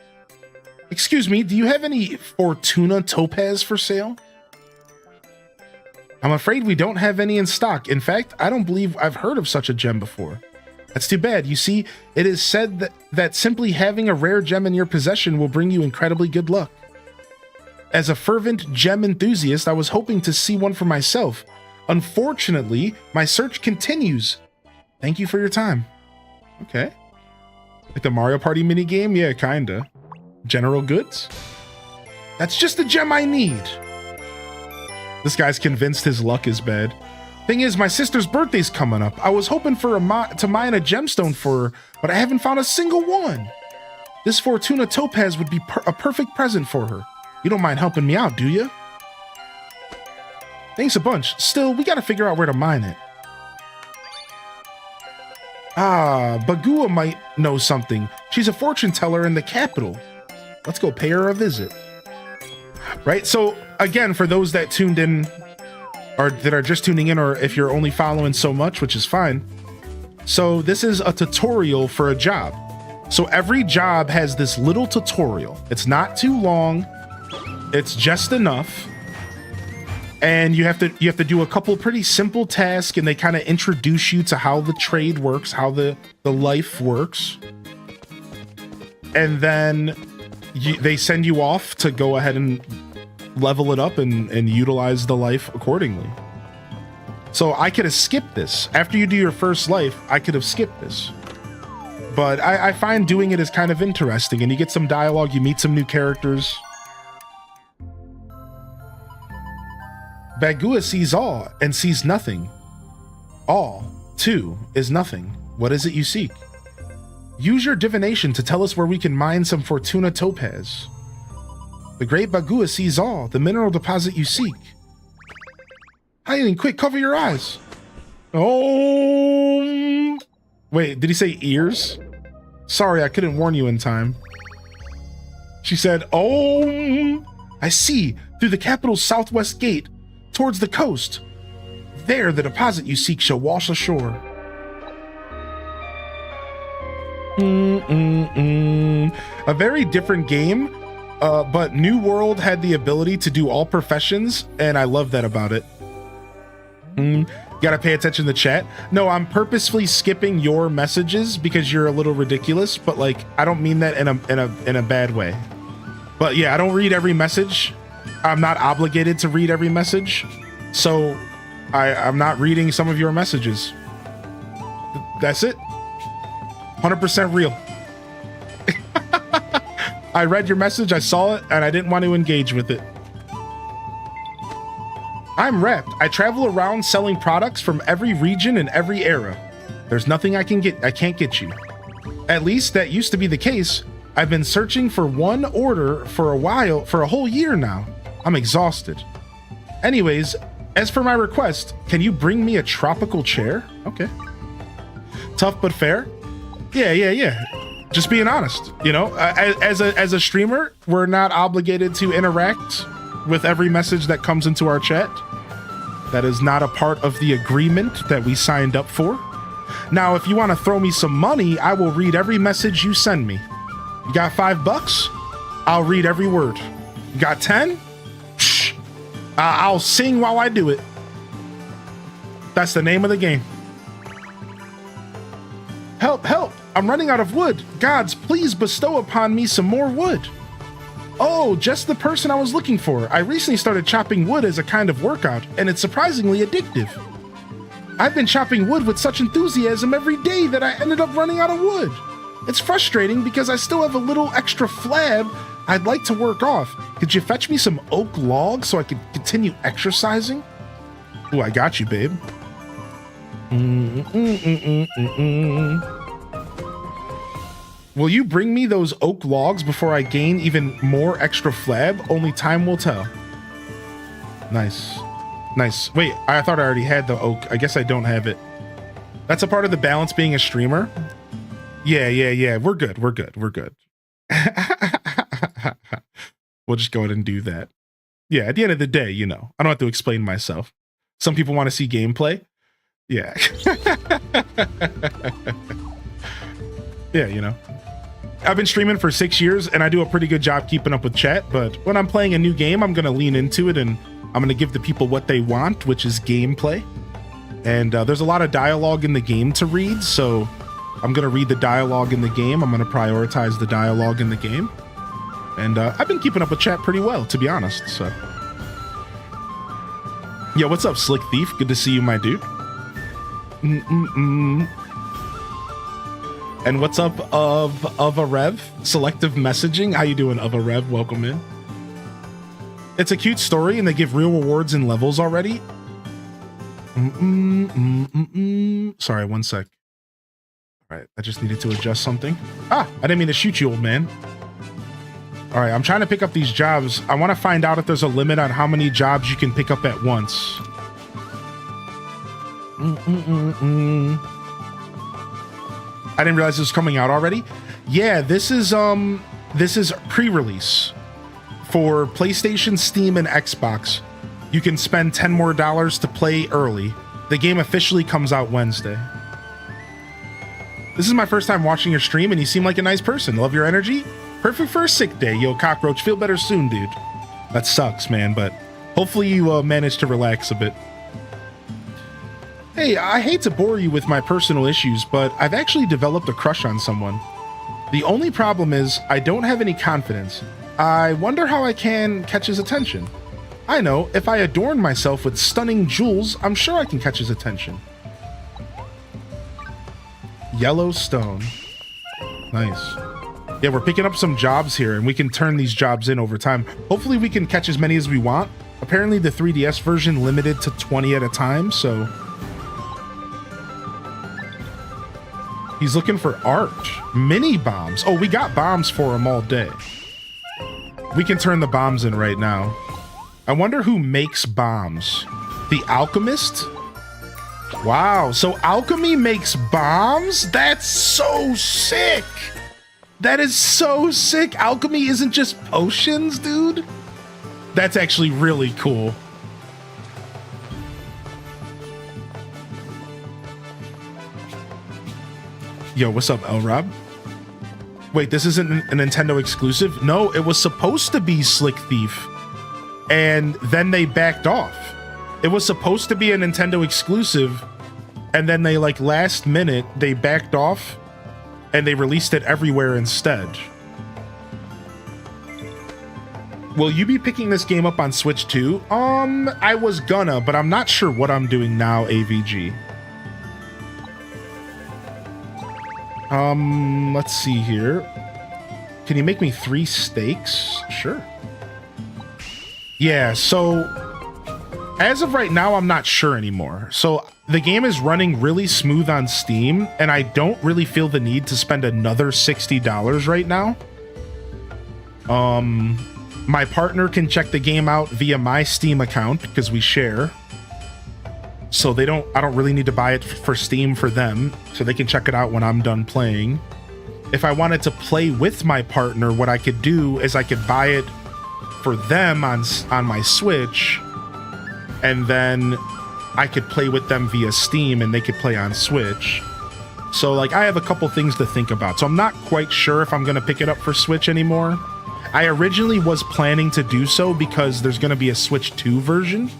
Excuse me, do you have any Fortuna Topaz for sale? I'm afraid we don't have any in stock. In fact, I don't believe I've heard of such a gem before. That's too bad. You see, it is said that simply having a rare gem in your possession will bring you incredibly good luck. As a fervent gem enthusiast, I was hoping to see one for myself. Unfortunately, my search continues. Thank you for your time. Okay. Like the Mario Party minigame? Yeah, kinda. General goods? That's just the gem I need. This guy's convinced his luck is bad. Thing is, my sister's birthday's coming up. I was hoping for to mine a gemstone for her, but I haven't found a single one. This Fortuna Topaz would be a perfect present for her. You don't mind helping me out, do you? Thanks a bunch. Still, we gotta figure out where to mine it. Ah, Bagua might know something. She's a fortune teller in the capital. Let's go pay her a visit. Right, so again, for those that tuned in or that are just tuning in, or if you're only following so much, which is fine. So this is a tutorial for a job. So every job has this little tutorial. It's not too long. It's just enough. And you have to do a couple pretty simple tasks, and they kind of introduce you to how the trade works, how the life works. And then they send you off to go ahead and level it up and utilize the life accordingly. So I could have skipped this. After you do your first life, I could have skipped this. But I find doing it is kind of interesting, and you get some dialogue, you meet some new characters. Bagua sees all and sees nothing. All, too, is nothing. What is it you seek? Use your divination to tell us where we can mine some Fortuna Topaz. The great Bagua sees all, the mineral deposit you seek. Hiding, quick, cover your eyes. Oh, wait, did he say ears? Sorry, I couldn't warn you in time. She said, oh, I see, through the capital's southwest gate, towards the coast. There, the deposit you seek shall wash ashore. A very different game, but New World had the ability to do all professions, and I love that about it. Gotta pay attention to the chat. No, I'm purposefully skipping your messages because you're a little ridiculous, but like I don't mean that in a bad way. But yeah, I don't read every message. I'm not obligated to read every message, so I'm not reading some of your messages. That's it. 100% real. I read your message, I saw it, and I didn't want to engage with it. I'm Wrapped. I travel around selling products from every region and every era. There's nothing I can't get you. At least that used to be the case. I've been searching for one order for a whole year now. I'm exhausted. Anyways, as for my request, can you bring me a tropical chair? Okay. Tough but fair. Yeah. Just being honest, you know, as a streamer, we're not obligated to interact with every message that comes into our chat. That is not a part of the agreement that we signed up for. Now, if you want to throw me some money, I will read every message you send me. You got $5? I'll read every word. You got 10? Shh. I'll sing while I do it. That's the name of the game. Help, help! I'm running out of wood. Gods, please bestow upon me some more wood. Oh, just the person I was looking for. I recently started chopping wood as a kind of workout, and it's surprisingly addictive. I've been chopping wood with such enthusiasm every day that I ended up running out of wood. It's frustrating because I still have a little extra flab I'd like to work off. Could you fetch me some oak logs so I could continue exercising? Ooh, I got you, babe. Will you bring me those oak logs before I gain even more extra flab? Only time will tell. Nice. Nice. Wait, I thought I already had the oak. I guess I don't have it. That's a part of the balance being a streamer. Yeah. We're good. We'll just go ahead and do that. Yeah, at the end of the day, you know, I don't have to explain myself. Some people want to see gameplay. Yeah. Yeah, you know. I've been streaming for 6 years and I do a pretty good job keeping up with chat, but when I'm playing a new game, I'm going to lean into it and I'm going to give the people what they want, which is gameplay. And there's a lot of dialogue in the game to read, so I'm gonna read the dialogue in the game. I'm gonna prioritize the dialogue in the game. And I've been keeping up with chat pretty well, to be honest, so. Yeah, what's up, Slick Thief? Good to see you, my dude. And what's up, of a Rev? Selective messaging. How you doing, of a Rev? Welcome in. It's a cute story, and they give real rewards in levels already. Sorry, one sec. All right, I just needed to adjust something. Ah, I didn't mean to shoot you, old man. All right, I'm trying to pick up these jobs. I want to find out if there's a limit on how many jobs you can pick up at once. I didn't realize this was coming out already. Yeah, this is pre-release for PlayStation, Steam, and Xbox. You can spend $10 more to play early. The game officially comes out Wednesday. This is my first time watching your stream, and you seem like a nice person. Love your energy. Perfect for a sick day. Yo, Cockroach, feel better soon, dude. That sucks, man, but hopefully you manage to relax a bit. Hey, I hate to bore you with my personal issues, but I've actually developed a crush on someone. The only problem is I don't have any confidence. I wonder how I can catch his attention. I know, if I adorn myself with stunning jewels, I'm sure I can catch his attention. Yellowstone. Nice. Yeah, we're picking up some jobs here, and we can turn these jobs in over time. Hopefully we can catch as many as we want. Apparently the 3DS version limited to 20 at a time, so... He's looking for art. Mini bombs. Oh, we got bombs for him all day. We can turn the bombs in right now. I wonder who makes bombs. The alchemist? Wow, so alchemy makes bombs? That's so sick! That is so sick. Alchemy isn't just potions, dude. That's actually really cool. Yo, what's up, L Rob? Wait, this isn't a Nintendo exclusive? No, it was supposed to be Slick Thief, and then they backed off. It was supposed to be a Nintendo exclusive, and then they, like, last minute, they backed off, and they released it everywhere instead. Will you be picking this game up on Switch too? I was gonna, but I'm not sure what I'm doing now, AVG. Let's see here. Can you make me 3 steaks? Sure. Yeah, so as of right now, I'm not sure anymore. So the game is running really smooth on Steam, and I don't really feel the need to spend another $60 right now. My partner can check the game out via my Steam account because we share. So I don't really need to buy it for Steam for them, so they can check it out when I'm done playing. If I wanted to play with my partner, what I could do is I could buy it for them on my Switch, and then I could play with them via Steam and they could play on Switch. So like I have a couple things to think about. So I'm not quite sure if I'm going to pick it up for Switch anymore. I originally was planning to do so because there's going to be a Switch 2 version.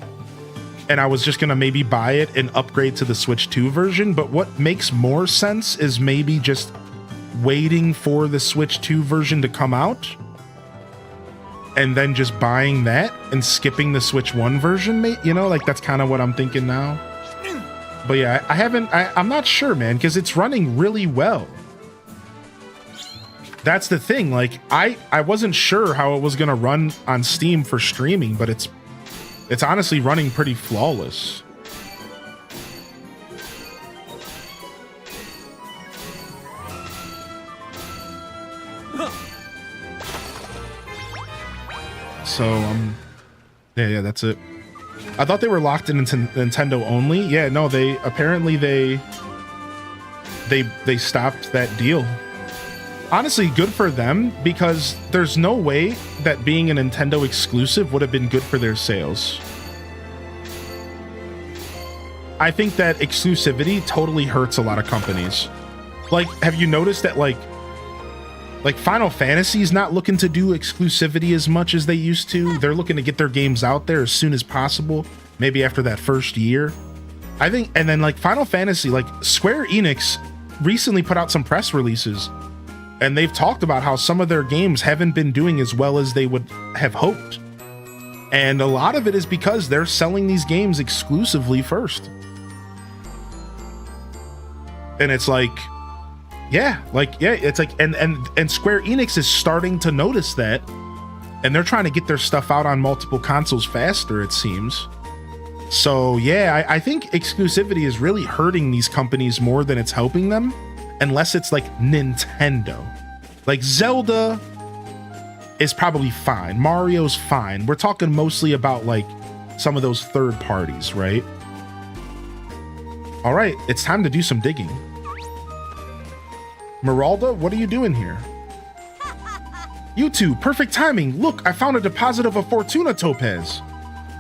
And I was just going to maybe buy it and upgrade to the Switch 2 version. But what makes more sense is maybe just waiting for the Switch 2 version to come out. And then just buying that and skipping the Switch 1 version, you know, like that's kind of what I'm thinking now. But yeah, I'm not sure, man, because it's running really well. That's the thing. Like I wasn't sure how it was going to run on Steam for streaming, but it's honestly running pretty flawless. So, yeah, that's it. I thought they were locked in Nintendo only. Yeah, no, they stopped that deal. Honestly, good for them, because there's no way that being a Nintendo exclusive would have been good for their sales. I think that exclusivity totally hurts a lot of companies. Like, have you noticed that, like Final Fantasy's not looking to do exclusivity as much as they used to? They're looking to get their games out there as soon as possible, maybe after that first year. I think, and then like Final Fantasy, like Square Enix recently put out some press releases, and they've talked about how some of their games haven't been doing as well as they would have hoped. And a lot of it is because they're selling these games exclusively first. And it's like, it's like, and Square Enix is starting to notice that, and they're trying to get their stuff out on multiple consoles faster, it seems. So yeah, I think exclusivity is really hurting these companies more than it's helping them, unless it's like Nintendo. Like Zelda is probably fine. Mario's fine. We're talking mostly about like some of those third parties, right? All right, it's time to do some digging. Meralda, what are you doing here? You two, perfect timing. Look, I found a deposit of a Fortuna topaz.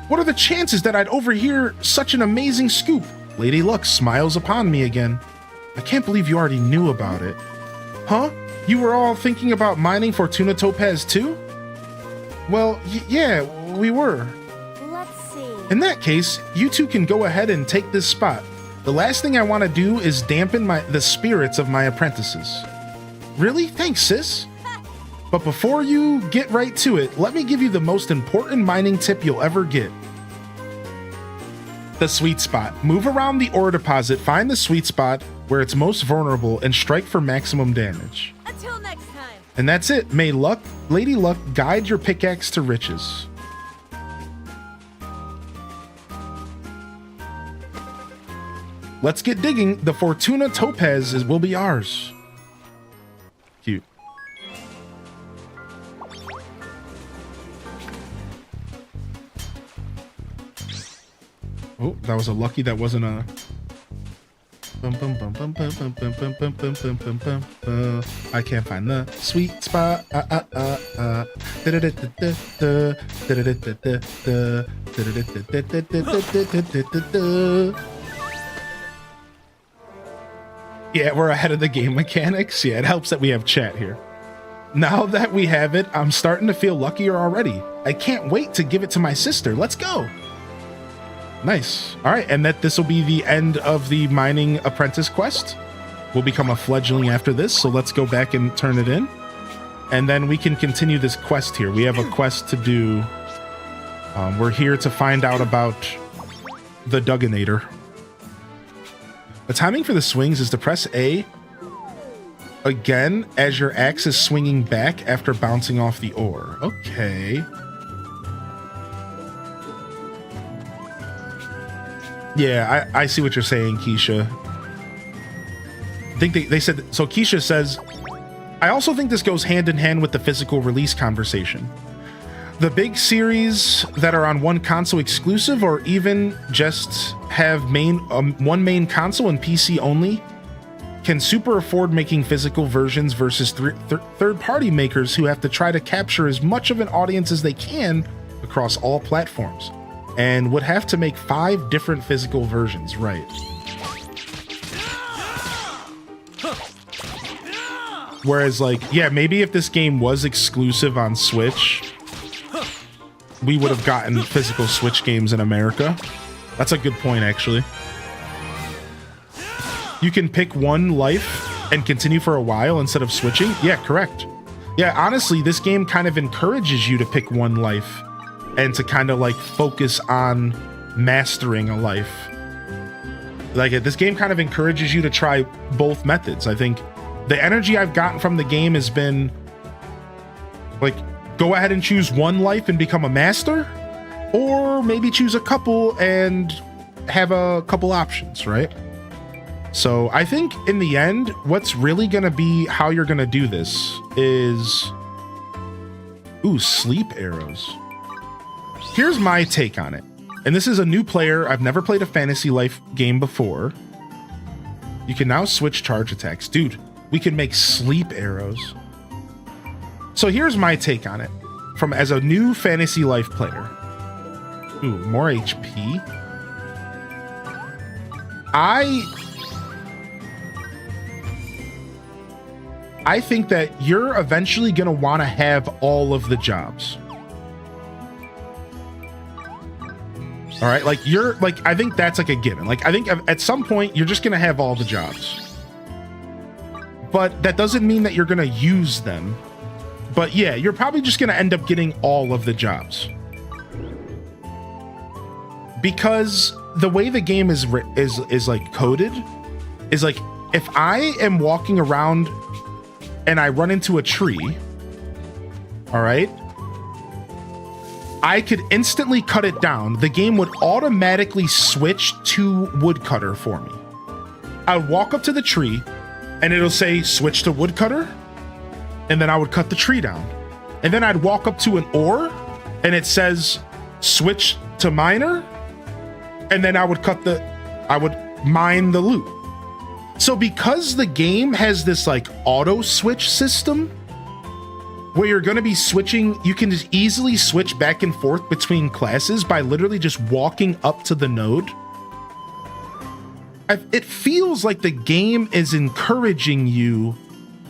What are the chances that I'd overhear such an amazing scoop? Lady Luck smiles upon me again. I can't believe you already knew about it. Huh? You were all thinking about mining Fortuna topaz too? Well, yeah, we were. Let's see. In that case, you two can go ahead and take this spot. The last thing I want to do is dampen the spirits of my apprentices. Really? Thanks, sis. But before you get right to it, let me give you the most important mining tip you'll ever get. The sweet spot. Move around the ore deposit, find the sweet spot where it's most vulnerable, and strike for maximum damage. Until next time. And that's it. May luck, Lady Luck, guide your pickaxe to riches. Let's get digging. The Fortuna topaz will be ours. Cute. Oh, that was a lucky. That wasn't a. I can't find the sweet spot. Yeah, we're ahead of the game mechanics. Yeah, it helps that we have chat here. Now that we have it, I'm starting to feel luckier already. I can't wait to give it to my sister. Let's go. Nice. All right, and this will be the end of the mining apprentice quest. We'll become a fledgling after this, so let's go back and turn it in. And then we can continue this quest here. We have a quest to do. We're here to find out about the Dugginator. The timing for the swings is to press A again as your axe is swinging back after bouncing off the ore. Okay. Yeah, I see what you're saying, Keisha. I think they said, so Keisha says, I also think this goes hand in hand with the physical release conversation. The big series that are on one console exclusive, or even just have one main console and PC only, can super afford making physical versions versus third-party makers who have to try to capture as much of an audience as they can across all platforms, and would have to make 5 different physical versions, right? Whereas, like, yeah, maybe if this game was exclusive on Switch, we would have gotten physical Switch games in America. That's a good point, actually. You can pick one life and continue for a while instead of switching. Yeah, correct. Yeah, honestly, this game kind of encourages you to pick one life and to kind of like focus on mastering a life. Like, this game kind of encourages you to try both methods. I think the energy I've gotten from the game has been like, go ahead and choose one life and become a master, or maybe choose a couple and have a couple options, right? So I think in the end, what's really going to be how you're going to do this is, ooh, sleep arrows. Here's my take on it. And this is a new player. I've never played a Fantasy Life game before. You can now switch charge attacks. Dude, we can make sleep arrows. So here's my take on it from as a new Fantasy Life player. Ooh, more HP. I think that you're eventually going to want to have all of the jobs. All right, like I think that's like a given. Like, I think at some point you're just going to have all the jobs. but that doesn't mean that you're going to use them. But yeah, you're probably just going to end up getting all of the jobs. Because the way the game is like coded is like, if I am walking around and I run into a tree, all right, I could instantly cut it down. The game would automatically switch to woodcutter for me. I would walk up to the tree and it'll say switch to woodcutter, and then I would cut the tree down. And then I'd walk up to an ore and it says switch to miner, and then I would mine the loot. So because the game has this like auto switch system where you're going to be switching, you can just easily switch back and forth between classes by literally just walking up to the node. It feels like the game is encouraging you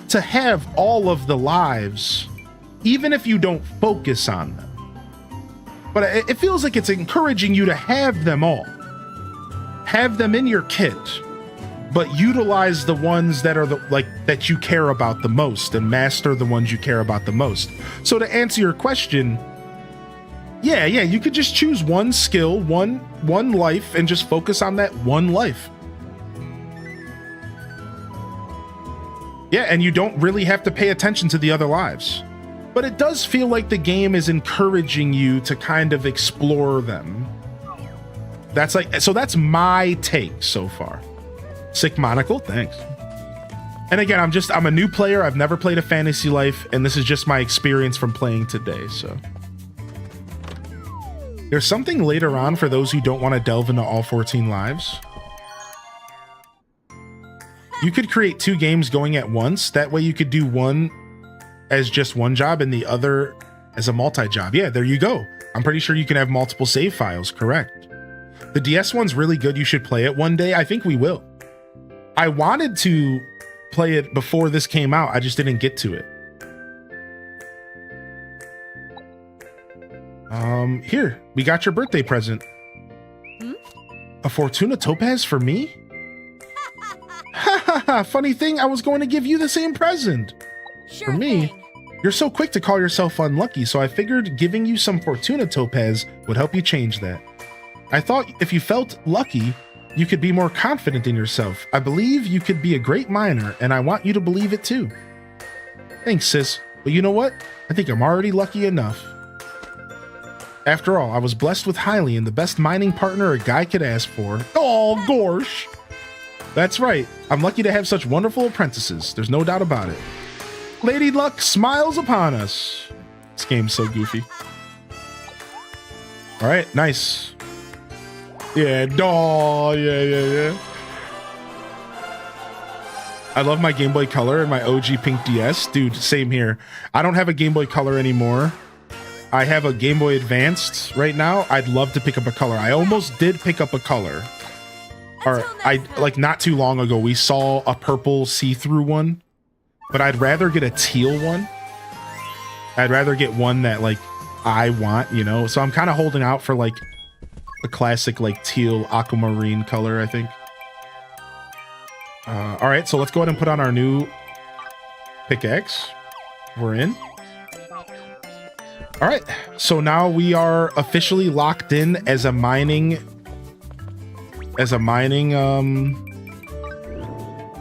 to have all of the lives, even if you don't focus on them. But it feels like it's encouraging you to have them all. Have them in your kit, but utilize the ones that are that you care about the most and master the ones you care about the most. So to answer your question, yeah, you could just choose one skill, one life, and just focus on that one life. Yeah, and you don't really have to pay attention to the other lives. But it does feel like the game is encouraging you to kind of explore them. That's my take so far. Sick monocle, thanks. And again, I'm a new player. I've never played a Fantasy Life, and this is just my experience from playing today, so. There's something later on for those who don't want to delve into all 14 lives. You could create 2 games going at once. That way you could do one as just one job and the other as a multi-job. Yeah, there you go. I'm pretty sure you can have multiple save files, correct. The DS one's really good. You should play it one day. I think we will. I wanted to play it before this came out. I just didn't get to it. Here, we got your birthday present. A Fortuna Topaz for me? Funny thing, I was going to give you the same present. Sure For me, thing. you're so quick to call yourself unlucky, so I figured giving you some Fortuna Topaz would help you change that. I thought if you felt lucky, you could be more confident in yourself. I believe you could be a great miner, and I want you to believe it too. Thanks, sis. But you know what? I think I'm already lucky enough. After all, I was blessed with Hylian, the best mining partner a guy could ask for. Oh, gosh. That's right. I'm lucky to have such wonderful apprentices. There's no doubt about it. Lady Luck smiles upon us. This game's so goofy. All right, nice. Yeah, yeah. I love my Game Boy Color and my OG Pink DS. Dude, same here. I don't have a Game Boy Color anymore. I have a Game Boy Advanced right now. I'd love to pick up a color. I almost did pick up a color. Or like not too long ago, we saw a purple see-through one, but I'd rather get a teal one. I'd rather get one that like I want, you know? So I'm kind of holding out for like a classic like teal aquamarine color, I think. All right, so let's go ahead and put on our new pickaxe. We're in. All right, so now we are officially locked in as a mining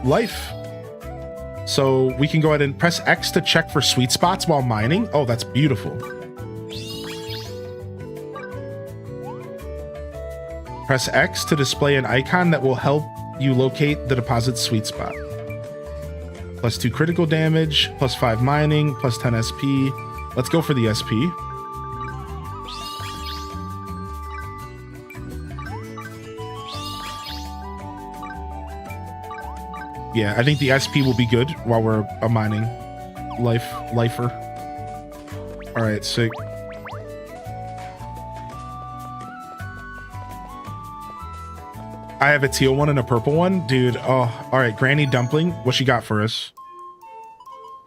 life. So we can go ahead and press X to check for sweet spots while mining. Oh, that's beautiful. Press X to display an icon that will help you locate the deposit's sweet spot. +2 critical damage, +5 mining, +10 SP. Let's go for the SP. Yeah, I think the SP will be good while we're a mining lifer. All right, sick. I have a teal one and a purple one. Dude, oh, all right, Granny Dumpling, what she got for us?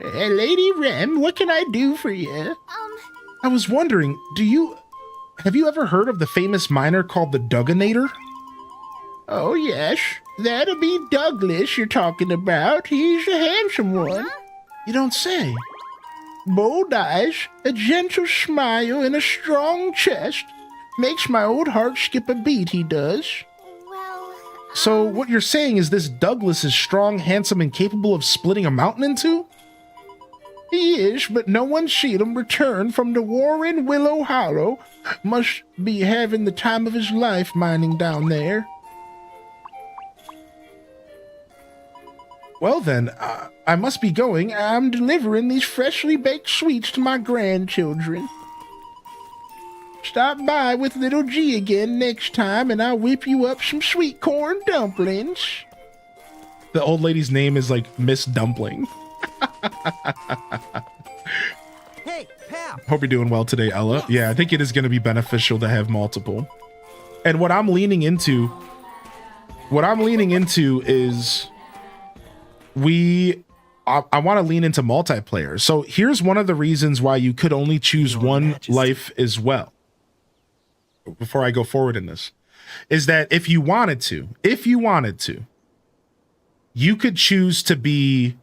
Lady Rem, what can I do for you? I was wondering, have you ever heard of the famous miner called the Dugginator? Oh, yes. That'll be Douglas you're talking about. He's a handsome one. You don't say. Bold eyes, a gentle smile, and a strong chest. Makes my old heart skip a beat, he does. Well, So what you're saying is this Douglas is strong, handsome, and capable of splitting a mountain in two? He is, but no one's seen him return from the war in Willow Hollow. Must be having the time of his life mining down there. Well then, I must be going. I'm delivering these freshly baked sweets to my grandchildren. Stop by with little G again next time, and I'll whip you up some sweet corn dumplings. the old lady's name is like Miss Dumpling. Hey, pal. Hope you're doing well today, Ella. Yeah, I think it is going to be beneficial to have multiple. And what I'm leaning into is I want to lean into multiplayer. So here's one of the reasons why you could only choose one life as well. Before I go forward in this, is that if you wanted to, you could choose to be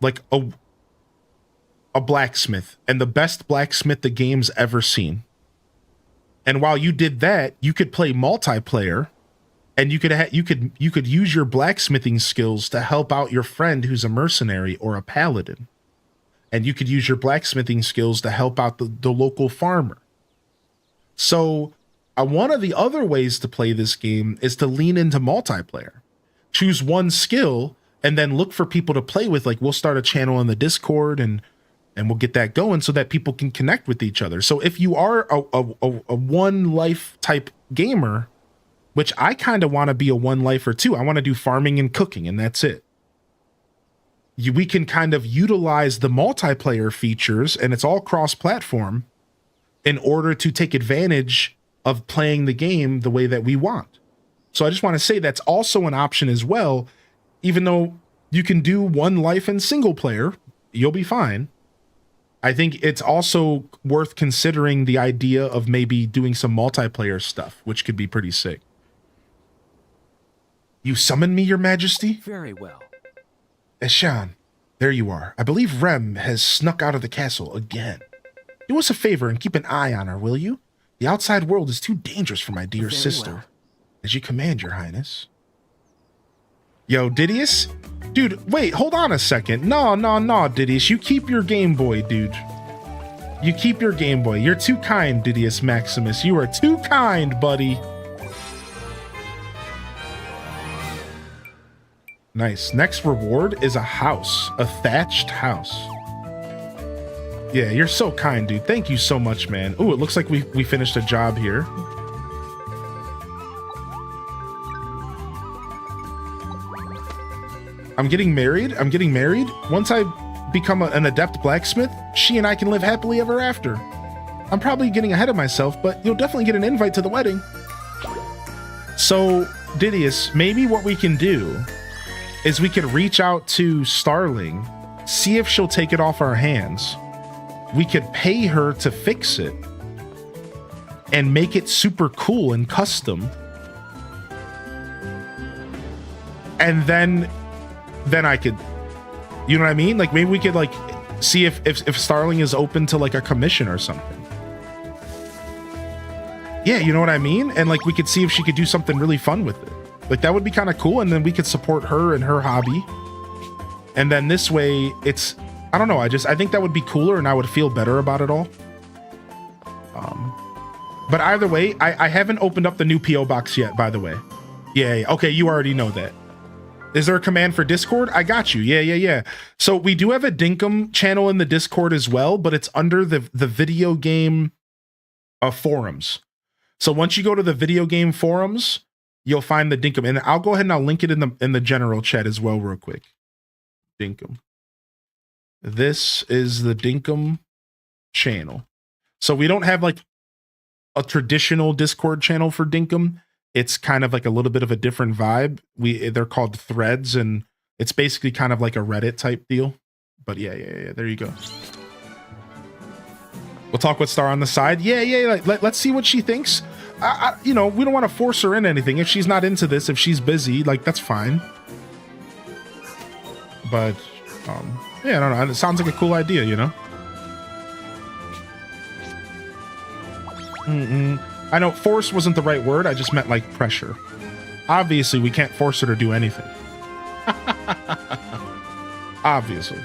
like a blacksmith and the best blacksmith the game's ever seen. And while you did that, you could play multiplayer, and you could use your blacksmithing skills to help out your friend who's a mercenary or a paladin. And you could use your blacksmithing skills to help out the local farmer. So one of the other ways to play this game is to lean into multiplayer. Choose one skill and then look for people to play with. Like, we'll start a channel in the Discord and we'll get that going so that people can connect with each other. So if you are a one life type gamer, which I kind of want to be a one lifer too. I want to do farming and cooking, and that's it. We can kind of utilize the multiplayer features, and it's all cross-platform, in order to take advantage of playing the game the way that we want. So I just want to say that's also an option as well. Even though you can do one life in single player, you'll be fine. I think it's also worth considering the idea of maybe doing some multiplayer stuff, which could be pretty sick. You summoned me, Your Majesty? Very well. Eshan, there you are. I believe Rem has snuck out of the castle again. Do us a favor and keep an eye on her, will you? The outside world is too dangerous for my dear Very sister. well. As you command, Your Highness. Yo, Didius? Dude, wait, hold on a second. No, Didius. You keep your Game Boy, dude. You keep your Game Boy. You're too kind, Didius Maximus. You are too kind, buddy. Nice. Next reward is a house. A thatched house. Yeah, you're so kind, dude. Thank you so much, man. Ooh, it looks like we finished a job here. I'm getting married. Once I become an adept blacksmith, she and I can live happily ever after. I'm probably getting ahead of myself, but you'll definitely get an invite to the wedding. So, Didius, maybe what we can do is we could reach out to Starling, see if she'll take it off our hands. We could pay her to fix it and make it super cool and custom. And then I could, you know what I mean? Like, maybe we could like see if Starling is open to like a commission or something. Yeah, you know what I mean? And like, we could see if she could do something really fun with it. Like, that would be kind of cool, and then we could support her and her hobby. And then this way, it's, I don't know, I think that would be cooler, and I would feel better about it all. But either way, I haven't opened up the new P.O. box yet, by the way. Yeah, okay, you already know that. Is there a command for Discord? I got you. Yeah. So we do have a Dinkum channel in the Discord as well, but it's under the video game forums. So once you go to the video game forums, you'll find the Dinkum, and I'll go ahead and I'll link it in the general chat as well real quick. Dinkum. This is the Dinkum channel. So we don't have like a traditional Discord channel for Dinkum. It's kind of like a little bit of a different vibe. They're called threads, and it's basically kind of like a Reddit type deal. But yeah, there you go. We'll talk with Star on the side. Yeah, let's see what she thinks. you know, we don't want to force her in anything. If she's not into this, if she's busy, like, that's fine. But, yeah, I don't know. It sounds like a cool idea, you know? I know force wasn't the right word. I just meant, like, pressure. Obviously, we can't force her to do anything. Obviously.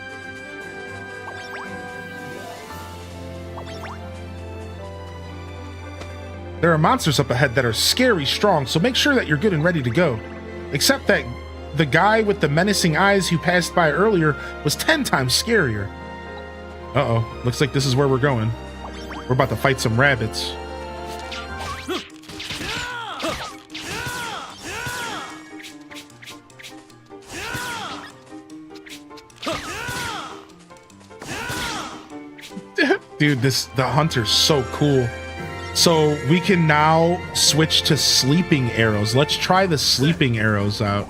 There are monsters up ahead that are scary strong, so make sure that you're good and ready to go. Except that the guy with the menacing eyes who passed by earlier was 10 times scarier. Uh-oh, looks like this is where we're going. We're about to fight some rabbits. Dude, the hunter's so cool. So we can now switch to sleeping arrows. Let's try the sleeping arrows out.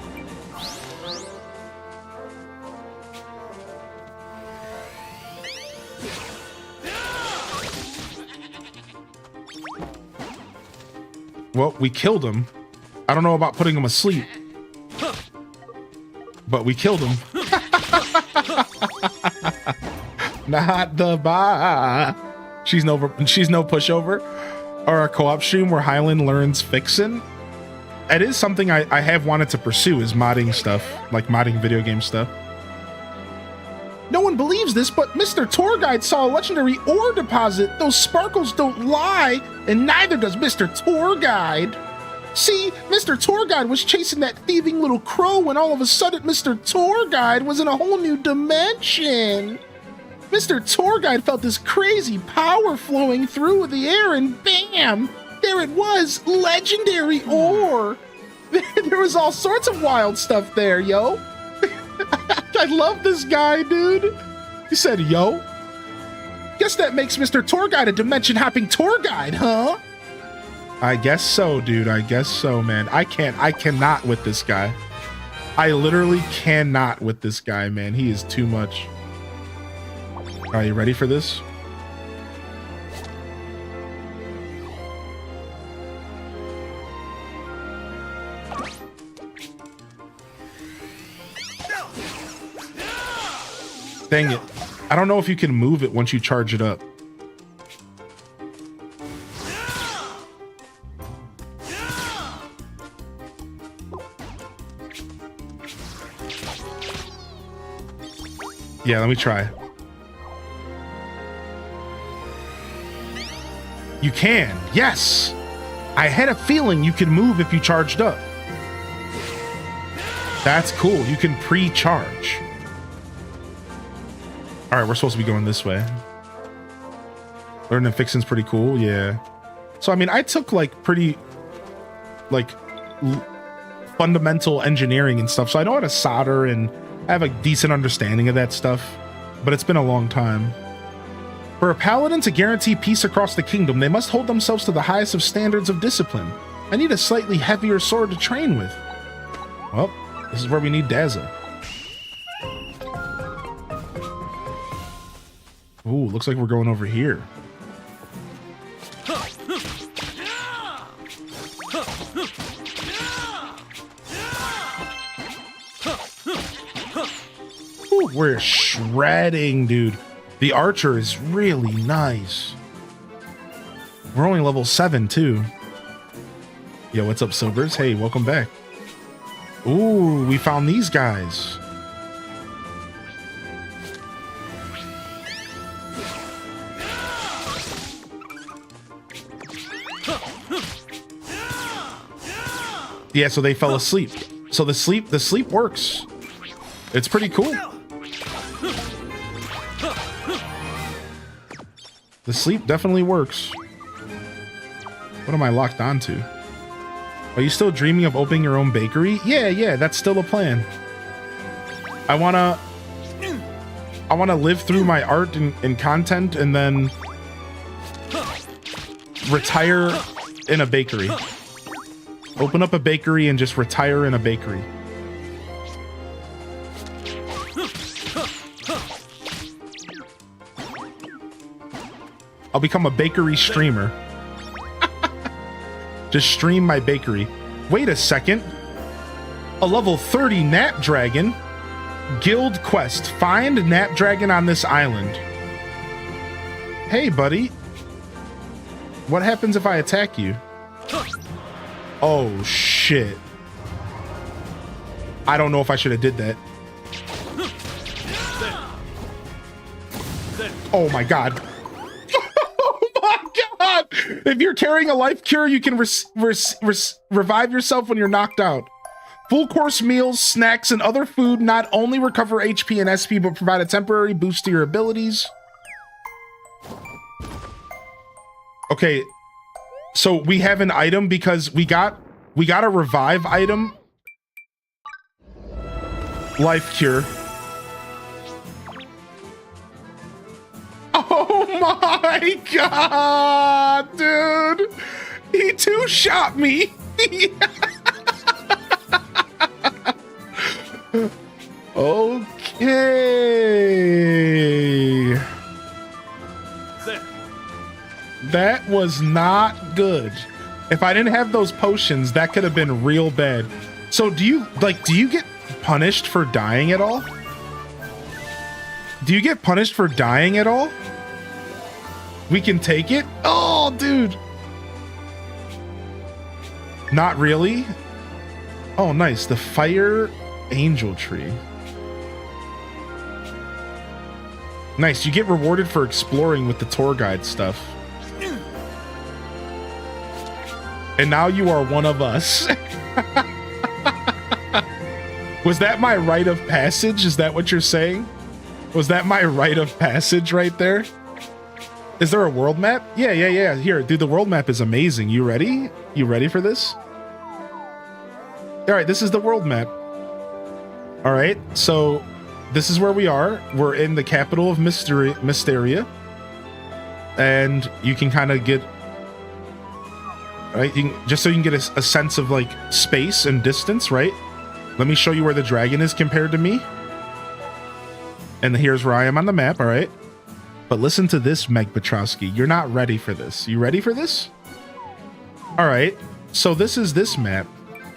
Well, we killed him. I don't know about putting him asleep, but we killed him. Not the bar. She's no pushover. Or a co-op stream where Highland learns fixin'. It is something I have wanted to pursue, is modding stuff, like modding video game stuff. No one believes this, but Mr. Tour Guide saw a legendary ore deposit. Those sparkles don't lie, and neither does Mr. Tour Guide. See, Mr. Tour Guide was chasing that thieving little crow when all of a sudden Mr. Tour Guide was in a whole new dimension. Mr. Tour Guide felt this crazy power flowing through the air, and bam! There it was, legendary ore! There was all sorts of wild stuff there, yo! I love this guy, dude! He said, yo? Guess that makes Mr. Tour Guide a dimension-hopping tour guide, huh? I guess so, dude. I guess so, man. I cannot with this guy. I literally cannot with this guy, man. He is too much. Are you ready for this? Dang it. I don't know if you can move it once you charge it up. Yeah, let me try. You can, yes! I had a feeling you could move if you charged up. That's cool, you can pre-charge. Alright, we're supposed to be going this way. Learning fixing's pretty cool, yeah. So, I mean, I took, like, pretty, like, fundamental engineering and stuff, so I know how to solder and I have a decent understanding of that stuff, but it's been a long time. For a paladin to guarantee peace across the kingdom, they must hold themselves to the highest of standards of discipline. I need a slightly heavier sword to train with. Well, this is where we need Daza. Ooh, looks like we're going over here. Ooh, we're shredding, dude. The archer is really nice. We're only level 7 too. Yo, what's up, Sobers? Hey, welcome back. Ooh, we found these guys. Yeah, so they fell asleep. So the sleep works. It's pretty cool. The sleep definitely works. What am I locked onto? Are you still dreaming of opening your own bakery? Yeah, that's still a plan. I wanna live through my art and content and then retire in a bakery. Open up a bakery and just retire in a bakery. I'll become a bakery streamer. to stream my bakery. Wait a second. A level 30 Nap Dragon. Guild quest. Find Nap Dragon on this island. Hey, buddy. What happens if I attack you? Oh, shit. I don't know if I should have did that. Oh my god. Oh my god! If you're carrying a life cure, you can revive yourself when you're knocked out. Full course meals, snacks, and other food not only recover HP and SP, but provide a temporary boost to your abilities. Okay, so we have an item because we got a revive item. Life cure. Oh my god, dude. He two-shot me. Okay. That was not good. If I didn't have those potions, that could have been real bad. So do you get punished for dying at all? Do you get punished for dying at all? We can take it? Oh, dude. Not really? Oh, nice. The Fire Angel Tree. Nice. You get rewarded for exploring with the tour guide stuff. And now you are one of us. Was that my rite of passage? Is that what you're saying? Was that my rite of passage right there? Is there a world map? Yeah. Here, dude, the world map is amazing. You ready? You ready for this? All right, this is the world map. All right, so this is where we are. We're in the capital of Mysteria. And you can kind of get... Right, just so you can get a sense of like space and distance, right? Let me show you where the dragon is compared to me. And here's where I am on the map, all right? But listen to this, Meg Petrovsky. You're not ready for this. You ready for this? All right, so this is this map.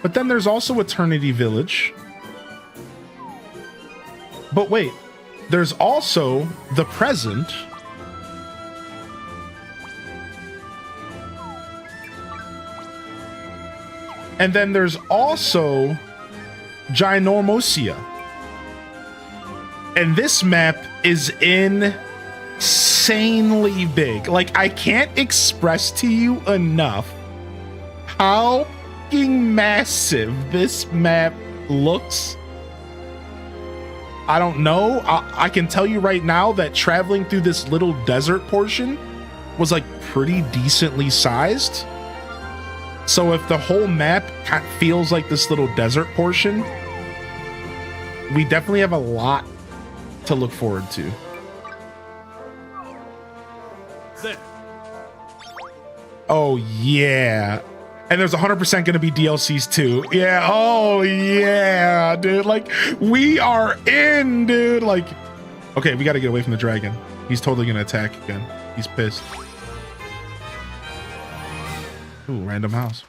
But then there's also Eternity Village. But wait, there's also the present. And then there's also Ginormosia. And this map is insanely big. Like, I can't express to you enough how fucking massive this map looks. I don't know. I can tell you right now that traveling through this little desert portion was like pretty decently sized. So if the whole map feels like this little desert portion, we definitely have a lot to look forward to. Oh, yeah. And there's 100% going to be DLCs too. Yeah. Oh, yeah, dude. Like, we are in, dude. Like, okay, we got to get away from the dragon. He's totally going to attack again. He's pissed. Ooh, random house.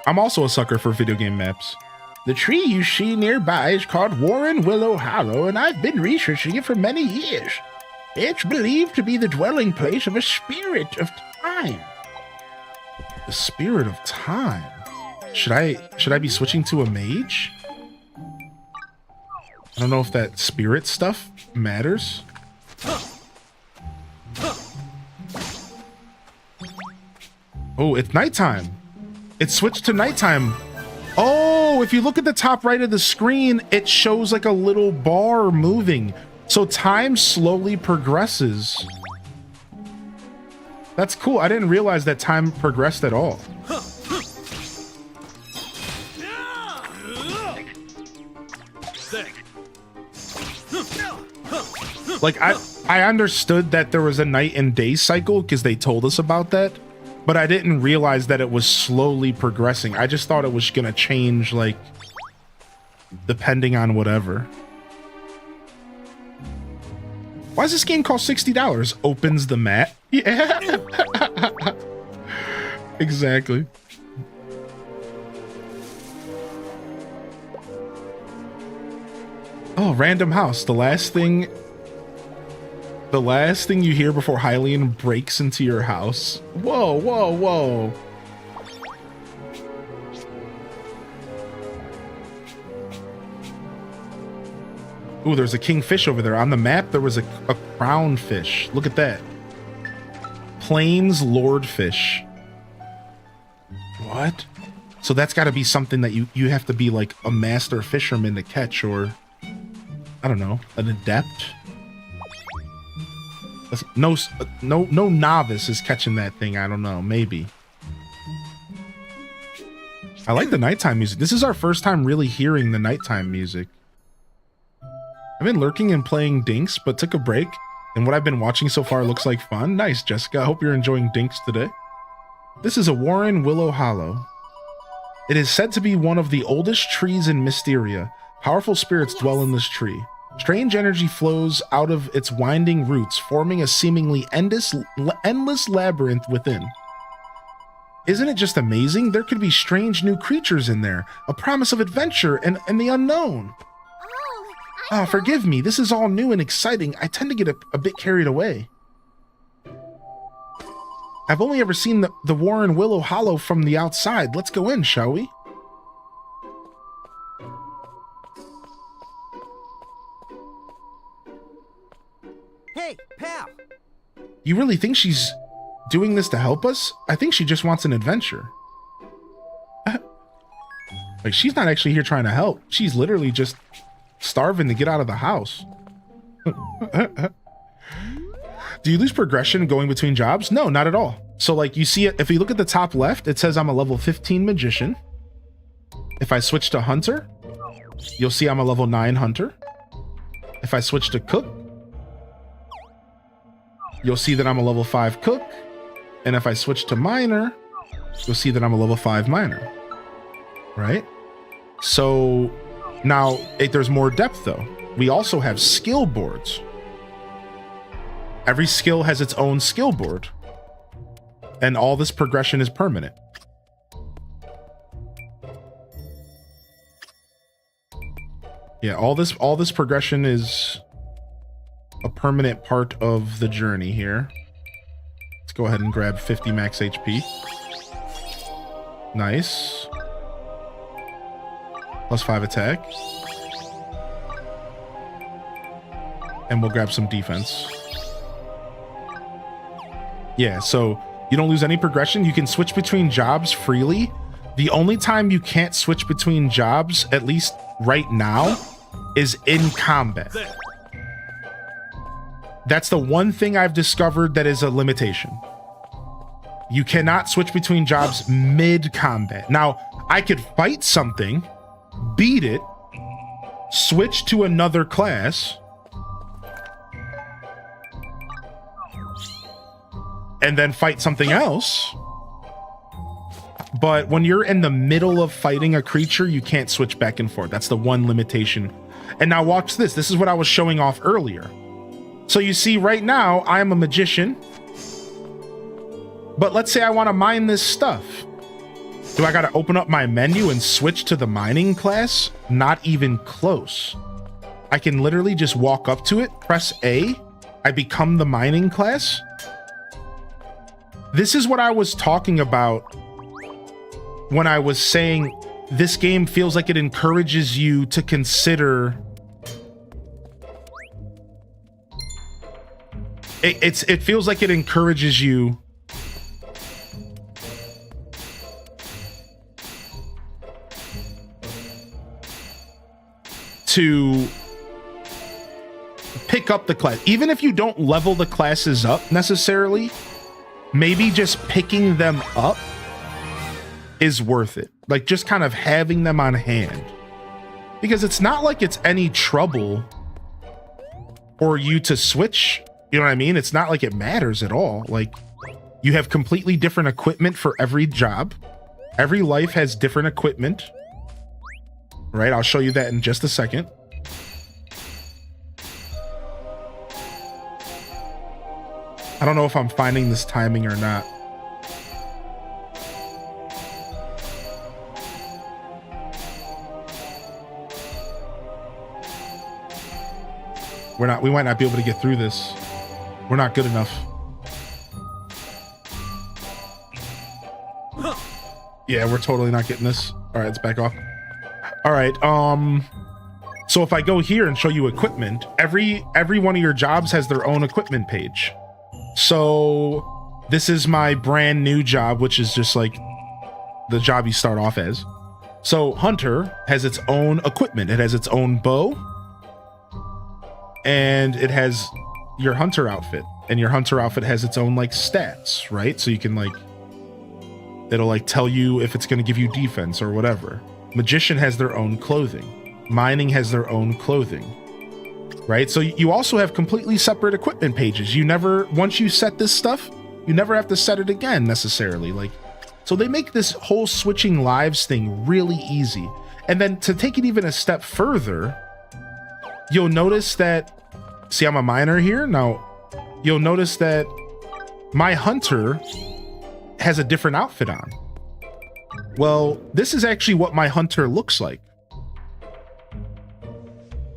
I'm also a sucker for video game maps. The tree you see nearby is called Warren Willow Hollow, and I've been researching it for many years. It's believed to be the dwelling place of a spirit of time. The spirit of time? Should I be switching to a mage? I don't know if that spirit stuff matters. Oh, it's nighttime. It switched to nighttime. Oh, if you look at the top right of the screen, it shows like a little bar moving. So time slowly progresses. That's cool. I didn't realize that time progressed at all. Like, I understood that there was a night and day cycle because they told us about that, but I didn't realize that it was slowly progressing. I just thought it was gonna change, like, depending on whatever. Why is this game called $60? Opens the map. Yeah. Exactly. Oh, random house. The last thing you hear before Hylian breaks into your house. Whoa, whoa, whoa. Ooh, there's a kingfish over there. On the map, there was a crown fish. Look at that. Plains lordfish. What? So that's got to be something that you have to be like a master fisherman to catch, or I don't know, an adept. No novice is catching that thing. I don't know. Maybe. I like the nighttime music. This is our first time really hearing the nighttime music. I've been lurking and playing Dinks, but took a break, and what I've been watching so far looks like fun. Nice, Jessica. I hope you're enjoying Dinks today. This is a Warren Willow Hollow. It is said to be one of the oldest trees in Mysteria. Powerful spirits dwell in this tree. Strange energy flows out of its winding roots, forming a seemingly endless labyrinth within. Isn't it just amazing? There could be strange new creatures in there, a promise of adventure and the unknown. Ah, forgive me. This is all new and exciting. I tend to get a bit carried away. I've only ever seen the Warren Willow Hollow from the outside. Let's go in, shall we? Hey, pal. You really think she's doing this to help us? I think she just wants an adventure. Like, she's not actually here trying to help. She's literally just starving to get out of the house. Do you lose progression going between jobs? No, not at all. So like you see it, if you look at the top left, it says I'm a level 15 magician. If I switch to hunter, you'll see I'm a level 9 hunter. If I switch to cook, you'll see that I'm a level 5 cook. And if I switch to miner, you'll see that I'm a level 5 miner. Right? So now there's more depth though. We also have skill boards. Every skill has its own skill board. And all this progression is permanent. Yeah, all this progression is a permanent part of the journey here. Let's go ahead and grab 50 max HP. Nice. Plus 5 attack. And we'll grab some defense. Yeah, so you don't lose any progression. You can switch between jobs freely. The only time you can't switch between jobs, at least right now, is in combat. That's the one thing I've discovered that is a limitation. You cannot switch between jobs mid-combat. Now, I could fight something, beat it, switch to another class, and then fight something else. But when you're in the middle of fighting a creature, you can't switch back and forth. That's the one limitation. And now watch this. This is what I was showing off earlier. So you see right now, I'm a magician. But let's say I want to mine this stuff. Do I got to open up my menu and switch to the mining class? Not even close. I can literally just walk up to it, press A. I become the mining class. This is what I was talking about when I was saying this game feels like it encourages you to consider. It feels like it encourages you to pick up the class. Even if you don't level the classes up necessarily, maybe just picking them up is worth it. Like just kind of having them on hand. Because it's not like it's any trouble for you to switch. You know what I mean? It's not like it matters at all. Like you have completely different equipment for every job. Every life has different equipment. Right? I'll show you that in just a second. I don't know if I'm finding this timing or not. We might not be able to get through this. We're not good enough. Yeah, we're totally not getting this. All right, let's back off. All right, so if I go here and show you equipment, every one of your jobs has their own equipment page. So this is my brand new job, which is just like the job you start off as. So Hunter has its own equipment. It has its own bow, and it has your Hunter outfit, and your Hunter outfit has its own like stats, right? So you can like, it'll like tell you if it's going to give you defense or whatever. Magician has their own clothing. Mining has their own clothing, right? So you also have completely separate equipment pages. You never, once you set this stuff, you never have to set it again necessarily. Like, so they make this whole switching lives thing really easy. And then to take it even a step further, you'll notice that, see, I'm a miner here. Now, you'll notice that my Hunter has a different outfit on. Well, this is actually what my Hunter looks like.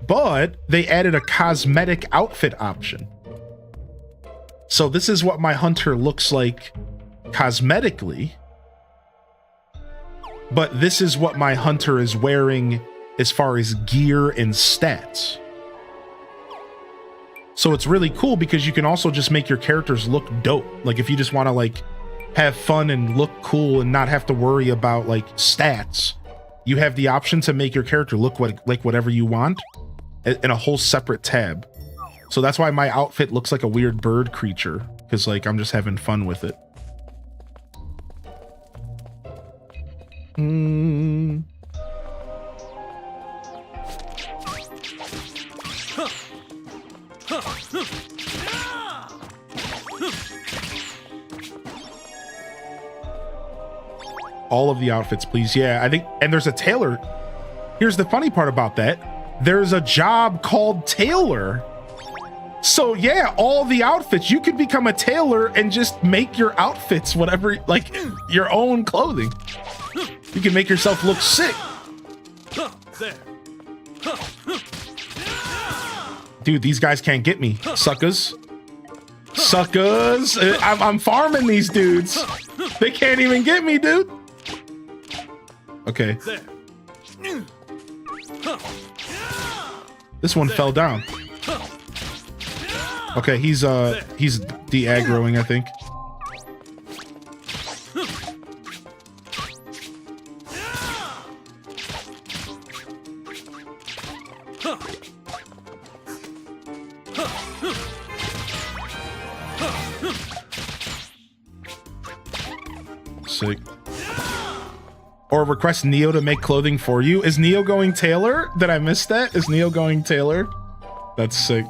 But they added a cosmetic outfit option. So this is what my Hunter looks like cosmetically. But this is what my Hunter is wearing as far as gear and stats. So it's really cool because you can also just make your characters look dope. Like if you just want to like have fun and look cool and not have to worry about like stats, you have the option to make your character look like whatever you want in a whole separate tab. So that's why my outfit looks like a weird bird creature, because like I'm just having fun with it. All of the outfits, please. Yeah, I think, and there's a tailor. Here's the funny part about that. There's a job called tailor. So yeah, all the outfits, you could become a tailor and just make your outfits whatever, like your own clothing. You can make yourself look sick. Dude, these guys can't get me, suckers. Suckers. I'm farming these dudes. They can't even get me, dude. Okay. This one fell down. Okay, he's de-aggroing, I think. Sick. Or request Neo to make clothing for you. Is Neo going tailor? Did I miss that? Is Neo going tailor? That's sick.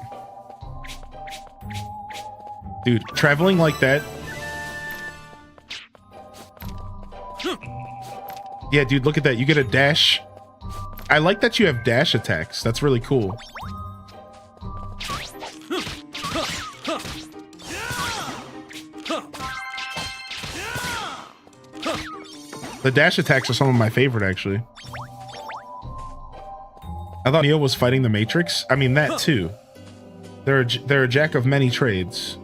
Dude, traveling like that. Yeah, dude, look at that. You get a dash. I like that you have dash attacks. That's really cool. The dash attacks are some of my favorite, actually. I thought Neo was fighting the Matrix. I mean, that too. They're a jack of many trades.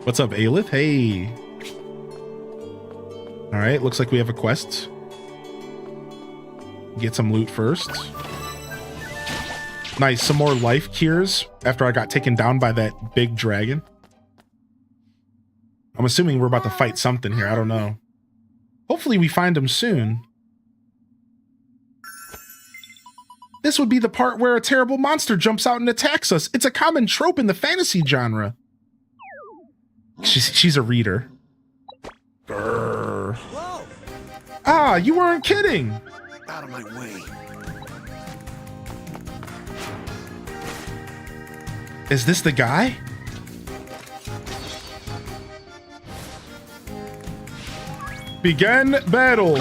What's up, Aelith? Hey. All right, looks like we have a quest. Get some loot first. Nice, some more life cures after I got taken down by that big dragon. I'm assuming we're about to fight something here. I don't know. Hopefully we find him soon. This would be the part where a terrible monster jumps out and attacks us. It's a common trope in the fantasy genre. She's a reader. Grr. Ah, you weren't kidding. Out of my way. Is this the guy? Begin battle.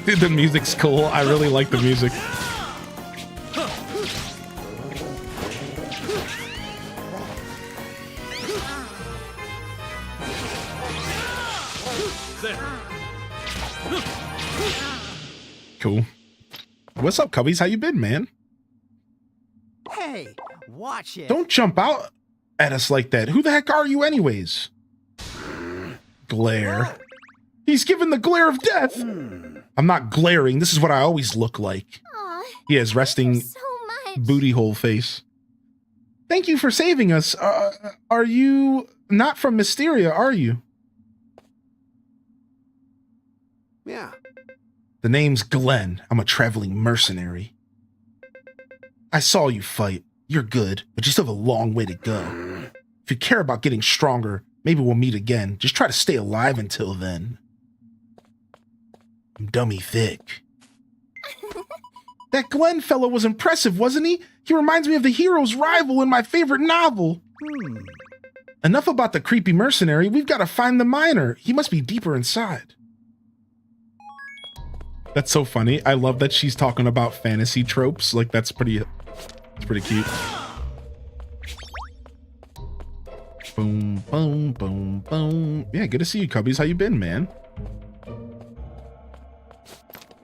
Dude, the music's cool. I really like the music. Cool. What's up, Cubbies? How you been, man? Hey, watch it. Don't jump out at us like that. Who the heck are you anyways? Glare. He's given the glare of death. I'm not glaring. This is what I always look like. Aw, He has resting so much. booty hole face. Thank you for saving us. Are you not from Mysteria, are you? Yeah. The name's Glenn. I'm a traveling mercenary. I saw you fight. You're good, but you still have a long way to go. If you care about getting stronger, maybe we'll meet again. Just try to stay alive until then. I'm dummy thick. That Glenn fellow was impressive, wasn't he? He reminds me of the hero's rival in my favorite novel. Enough about the creepy mercenary. We've got to find the miner. He must be deeper inside. That's so funny. I love that she's talking about fantasy tropes. Like, it's pretty cute. Boom, boom, boom, boom. Yeah, good to see you, Cubbies. How you been, man?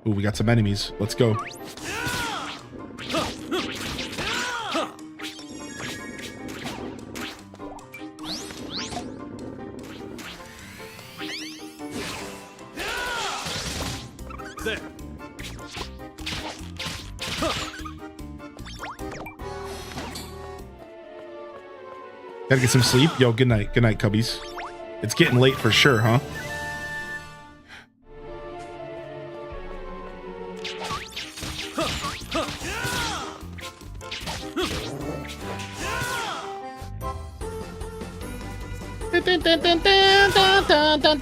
Ooh, we got some enemies. Let's go. There. Gotta get some sleep. Yo, good night. Good night, Cubbies. It's getting late for sure, huh?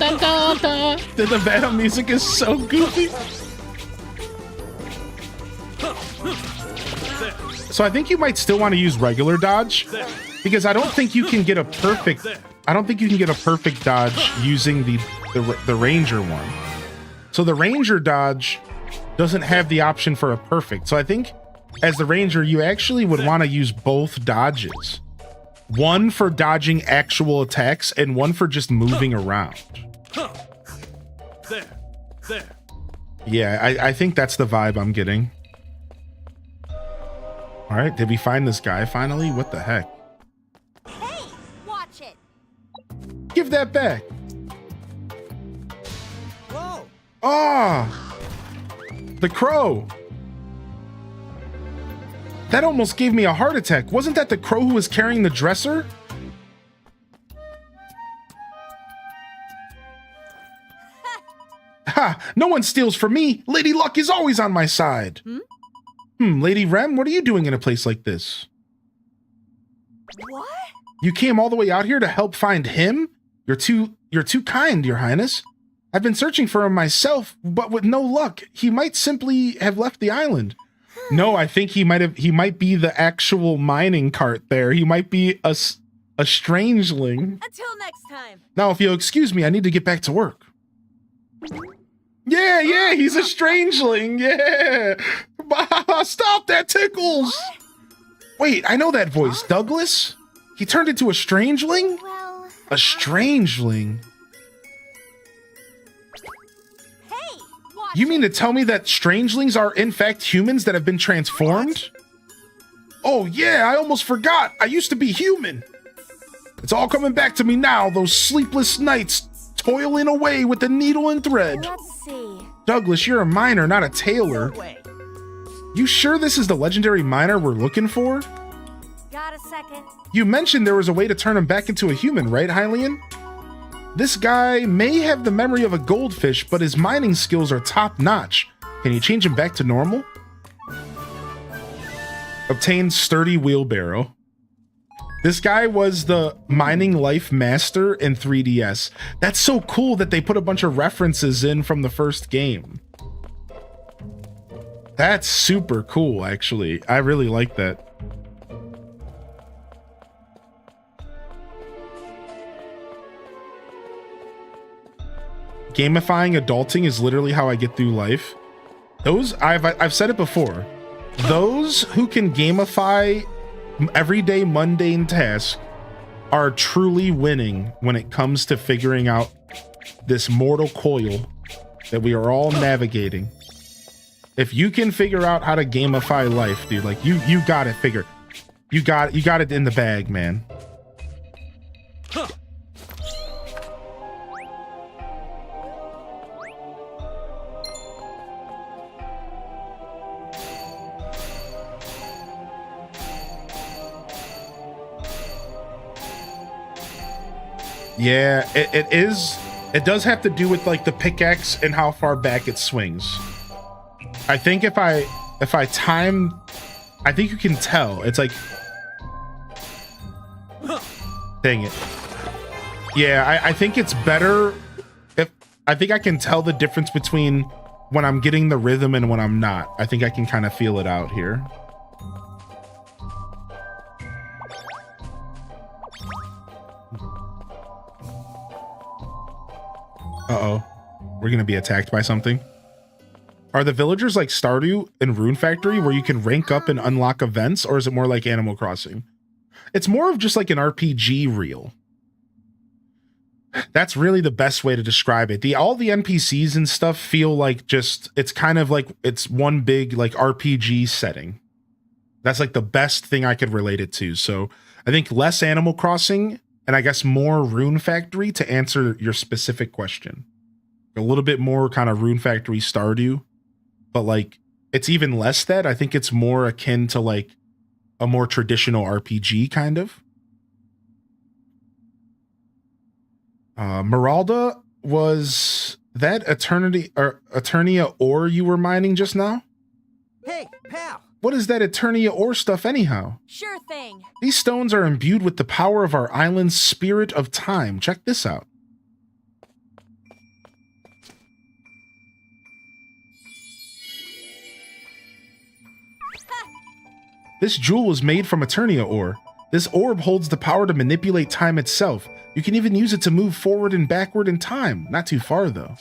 The Venom music is so goofy. So I think you might still want to use regular dodge, because I don't think you can get a perfect. I don't think you can get a perfect dodge using the Ranger one. So the Ranger dodge doesn't have the option for a perfect. So I think as the Ranger, you actually would want to use both dodges. One for dodging actual attacks and one for just moving around. There. Yeah, I think that's the vibe I'm getting. All right, did we find this guy finally? What the heck? Hey, watch it. Give that back. Whoa. Ah, the crow. That almost gave me a heart attack. Wasn't that the crow who was carrying the dresser? Ha! No one steals from me. Lady Luck is always on my side. Lady Rem, what are you doing in a place like this? What? You came all the way out here to help find him? You're too kind, Your Highness. I've been searching for him myself, but with no luck. He might simply have left the island. No, I think he might be the actual mining cart there. He might be a strangeling. Until next time. Now, if you'll excuse me, I need to get back to work. Yeah, he's a strangeling. Yeah. Stop, that tickles. Wait, I know that voice. Douglas? He turned into a strangeling? Well, A strangeling? hey, watch You mean to tell me that strangelings are in fact humans that have been transformed? Oh yeah, I almost forgot. I used to be human. It's all coming back to me now, those sleepless nights toiling away with the needle and thread. Let's see. Douglas, you're a miner, not a tailor. No way. You sure this is the legendary miner we're looking for? Got a second? You mentioned there was a way to turn him back into a human, right, Hylian? This guy may have the memory of a goldfish, but his mining skills are top-notch. Can you change him back to normal? Obtain sturdy wheelbarrow. This guy was the mining life master in 3DS. That's so cool that they put a bunch of references in from the first game. That's super cool, actually. I really like that. Gamifying adulting is literally how I get through life. Those, I've said it before. Those who can gamify everyday mundane tasks are truly winning when it comes to figuring out this mortal coil that we are all navigating. If you can figure out how to gamify life, dude, like you got it figured. You got it in the bag, man. Yeah, it is. It does have to do with like the pickaxe and how far back it swings. I think if I time, I think you can tell. It's like, dang it. Yeah, I think it's better if I think I can tell the difference between when I'm getting the rhythm and when I'm not. I think I can kind of feel it out here. Uh-oh. We're gonna be attacked by something. Are the villagers like Stardew and Rune Factory where you can rank up and unlock events, or is it more like Animal Crossing? It's more of just like an RPG reel. That's really the best way to describe it. All the NPCs and stuff feel like just, it's kind of like it's one big like RPG setting. That's like the best thing I could relate it to. So I think less Animal Crossing and I guess more Rune Factory to answer your specific question. A little bit more kind of Rune Factory Stardew, but like it's even less that. I think it's more akin to like a more traditional RPG kind of. Meralda, was that Eternia ore you were mining just now? Hey, pal. What is that Eternia ore stuff anyhow? Sure thing. These stones are imbued with the power of our island's spirit of time. Check this out. This jewel was made from Eternia ore. This orb holds the power to manipulate time itself. You can even use it to move forward and backward in time. Not too far, though.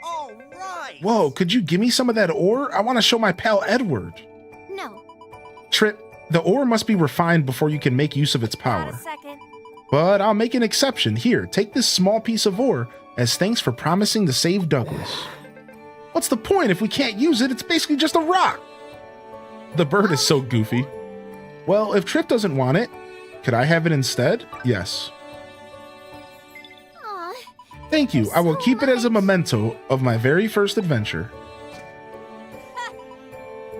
All right. Whoa, could you give me some of that ore? I want to show my pal Edward. No. Trip, the ore must be refined before you can make use of its Got power. a second. But I'll make an exception. Here, take this small piece of ore as thanks for promising to save Douglas. What's the point if we can't use it? It's basically just a rock. The bird is so goofy. Well, if Trip doesn't want it, could I have it instead? Yes. Aw. Thank you. Thank I will so keep it as a much. memento of my very first adventure.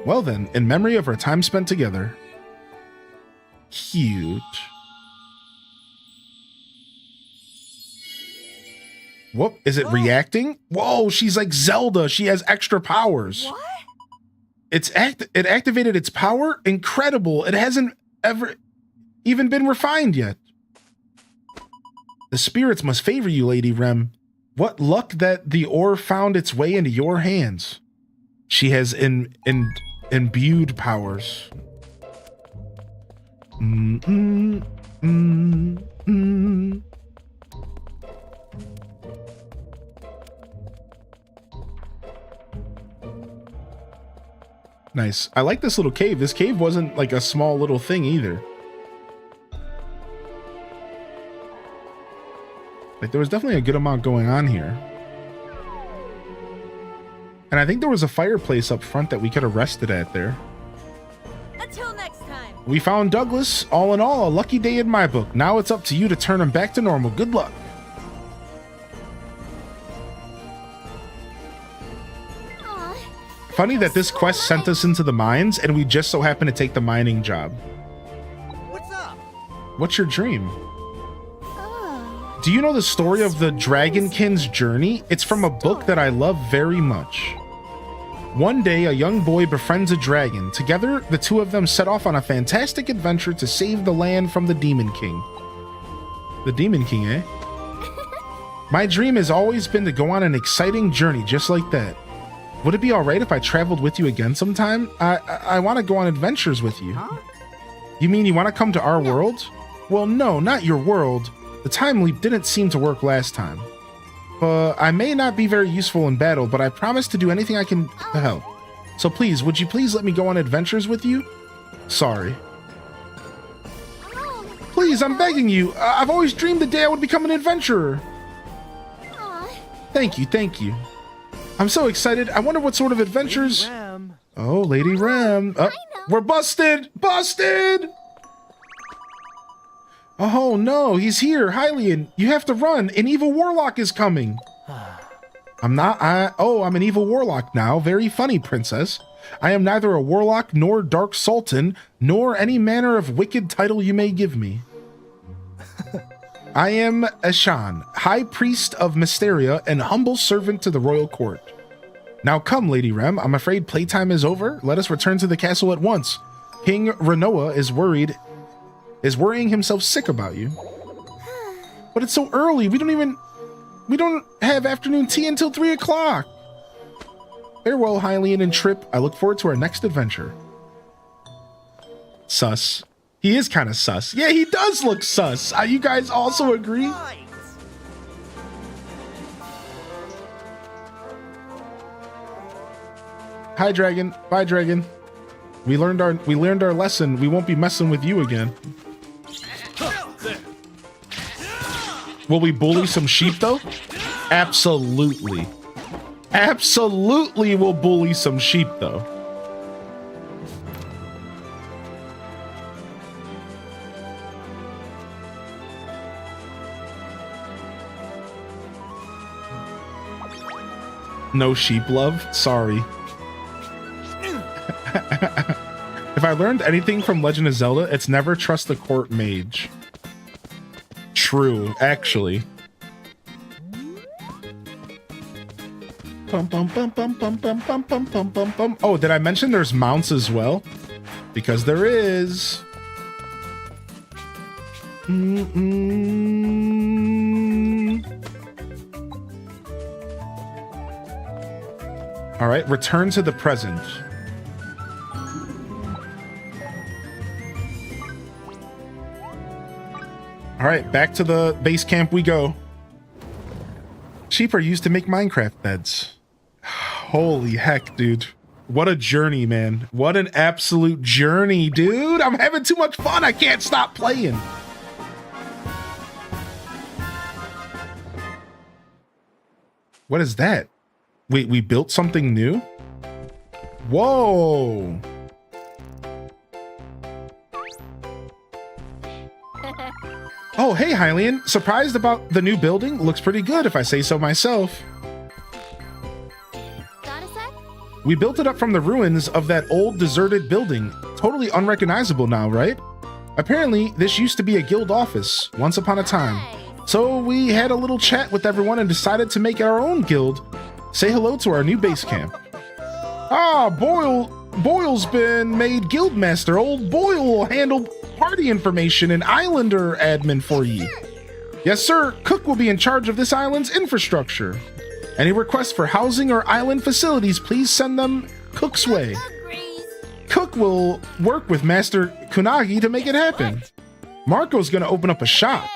Well then, in memory of our time spent together. Cute. Whoop, is it reacting? Whoa, she's like Zelda. She has extra powers. What? It activated its power? Incredible. It hasn't ever even been refined yet. The spirits must favor you, Lady Rem. What luck that the ore found its way into your hands. She has imbued powers. Nice. I like this little cave. This cave wasn't like a small little thing either. Like there was definitely a good amount going on here. And I think there was a fireplace up front that we could have rested at there. Until next time. We found Douglas. All in all, a lucky day in my book. Now it's up to you to turn him back to normal. Good luck. Aw. Funny that this quest sent us into the mines and we just so happened to take the mining job. What's up? What's your dream? Oh. Do you know the story of the Dragonkin's journey? It's from a book that I love very much. One day, a young boy befriends a dragon. Together, the two of them set off on a fantastic adventure to save the land from the Demon King. The Demon King, eh? My dream has always been to go on an exciting journey just like that. Would it be alright if I traveled with you again sometime? I want to go on adventures with you. Huh? You mean you want to come to our world? Well, no, not your world. The time leap didn't seem to work last time. I may not be very useful in battle, but I promise to do anything I can to help. So please, would you please let me go on adventures with you? Sorry. Please, I'm begging you. I've always dreamed the day I would become an adventurer. Thank you, thank you. I'm so excited. I wonder what sort of adventures... Lady Ram. Oh, Lady Ram. We're busted! Busted! Oh no, he's here. Hylian, you have to run. An evil warlock is coming. I'm an evil warlock now. Very funny, princess. I am neither a warlock nor dark sultan, nor any manner of wicked title you may give me. I am Ashan, high priest of Mysteria and humble servant to the royal court. Now come, Lady Rem. I'm afraid playtime is over. Let us return to the castle at once. King Renoa is worrying himself sick about you. But it's so early. We don't have afternoon tea until 3 o'clock. Farewell, Hylian and Trip. I look forward to our next adventure. Sus. He is kind of sus. Yeah, he does look sus. You guys also agree? Right. Hi, dragon. Bye, dragon. We learned our lesson. We won't be messing with you again. Will we bully some sheep though? Absolutely. Absolutely we'll bully some sheep though. No sheep love? Sorry. If I learned anything from Legend of Zelda, it's never trust the court mage. True, actually. Oh, did I mention there's mounts as well? Because there is. All right, return to the present. All right, back to the base camp we go. Sheep are used to make Minecraft beds. Holy heck, dude. What a journey, man. What an absolute journey, dude. I'm having too much fun. I can't stop playing. What is that? Wait, we built something new? Whoa. Oh, hey, Hylian. Surprised about the new building? Looks pretty good if I say so myself. Got a sec? We built it up from the ruins of that old deserted building. Totally unrecognizable now, right? Apparently, this used to be a guild office once upon a time. So we had a little chat with everyone and decided to make our own guild. Say hello to our new base camp. Ah, Boyle's been made guildmaster. Old Boyle will handle party information and islander admin for you. Yes, sir. Cook will be in charge of this island's infrastructure. Any requests for housing or island facilities, please send them Cook's way. Cook will work with Master Kunagi to make it happen. Marco's gonna open up a shop.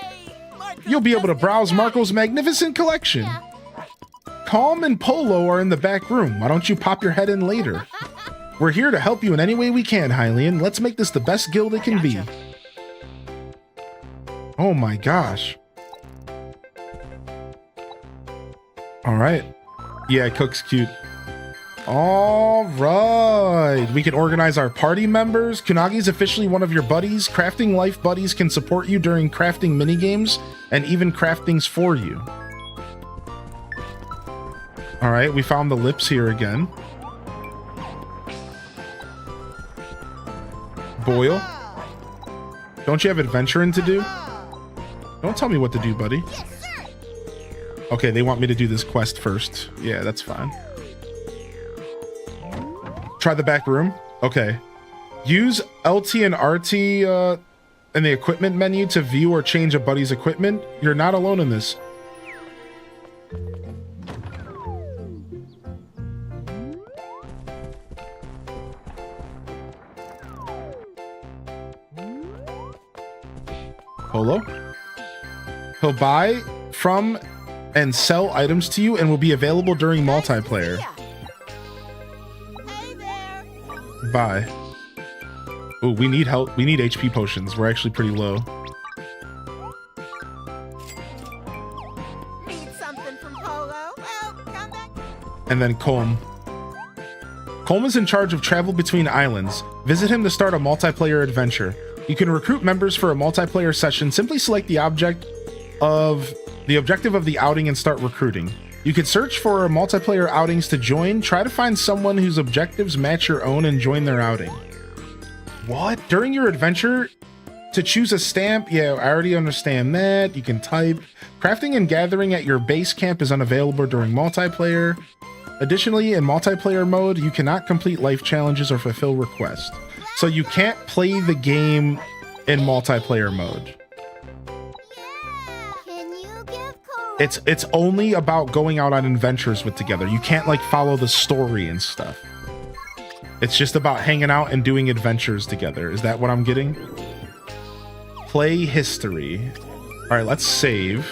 You'll be able to browse Marco's magnificent collection. Calm and Polo are in the back room. Why don't you pop your head in later? We're here to help you in any way we can, Hylian. Let's make this the best guild it can be. Oh my gosh. All right. Yeah, Cook's cute. All right. We can organize our party members. Kunagi's officially one of your buddies. Crafting life buddies can support you during crafting minigames and even craftings for you. All right, we found the lips here again. Boyle, don't you have adventuring to do? Don't tell me what to do, buddy. Okay, they want me to do this quest first. Yeah, that's fine. Try the back room. Okay. Use LT and RT in the equipment menu to view or change a buddy's equipment. You're not alone in this. Polo. He'll buy from and sell items to you and will be available during multiplayer. Hey there. Bye. Oh, we need help. We need HP potions. We're actually pretty low. Need something from Polo? Well, come back. And then Colm. Colm is in charge of travel between islands. Visit him to start a multiplayer adventure. You can recruit members for a multiplayer session. Simply select the objective of the outing and start recruiting. You can search for multiplayer outings to join. Try to find someone whose objectives match your own and join their outing. What? During your adventure, to choose a stamp? Yeah, I already understand that. You can type. Crafting and gathering at your base camp is unavailable during multiplayer. Additionally, in multiplayer mode, you cannot complete life challenges or fulfill requests. So you can't play the game in multiplayer mode. Can you give Cole? It's only about going out on adventures with together. You can't like follow the story and stuff. It's just about hanging out and doing adventures together. Is that what I'm getting? Play history. All right, let's save.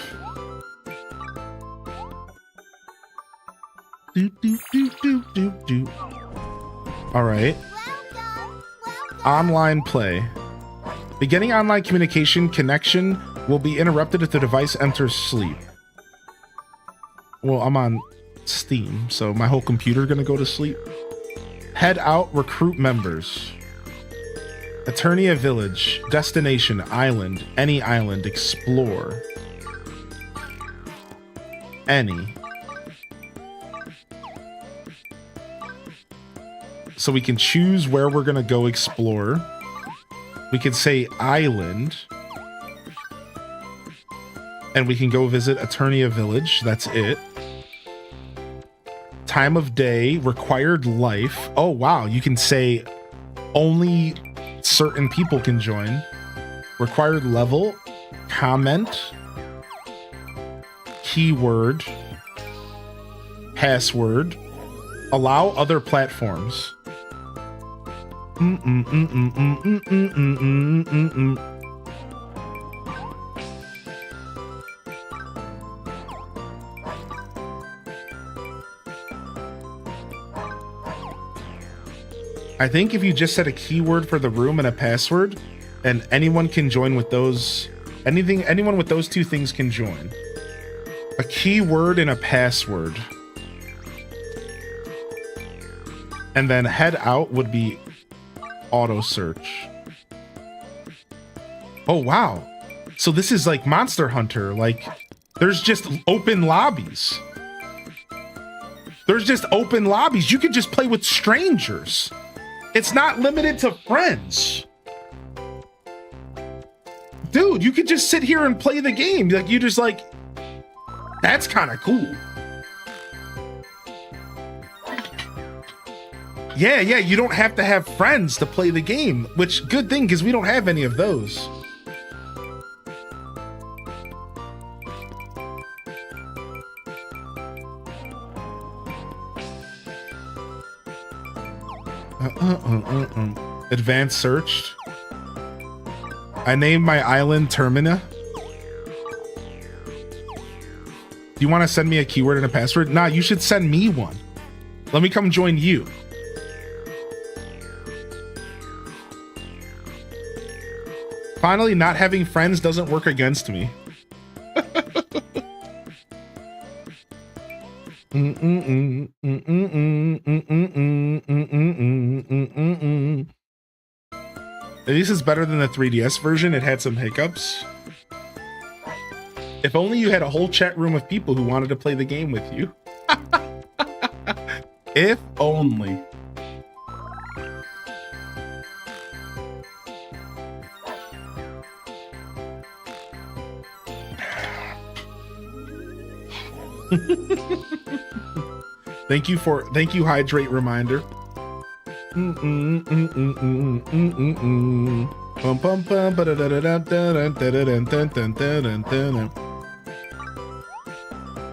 All right. Online play. Beginning online communication connection will be interrupted if the device enters sleep. Well, I'm on Steam, so my whole computer gonna go to sleep. Head out, recruit members. Eternia Village, destination, island, any island, explore. Any. So we can choose where we're gonna go explore. We can say island. And we can go visit Eternia Village, that's it. Time of day, required life. Oh wow, you can say only certain people can join. Required level, comment, keyword, password, allow other platforms. I think if you just set a keyword for the room and a password, and anyone can join with those, anyone with those two things can join. A keyword and a password. And then head out would be auto search. Oh, wow. So this is like Monster Hunter. Like there's just open lobbies. There's just open lobbies. You could just play with strangers. It's not limited to friends. Dude, you could just sit here and play the game. Like you just like, that's kind of cool. Yeah, you don't have to have friends to play the game, which good thing because we don't have any of those. Advanced searched. I named my island Termina. Do you want to send me a keyword and a password? Nah, you should send me one. Let me come join you. Finally, not having friends doesn't work against me. At least it's better than the 3DS version. It had some hiccups. If only you had a whole chat room of people who wanted to play the game with you. If only. Thank you hydrate reminder.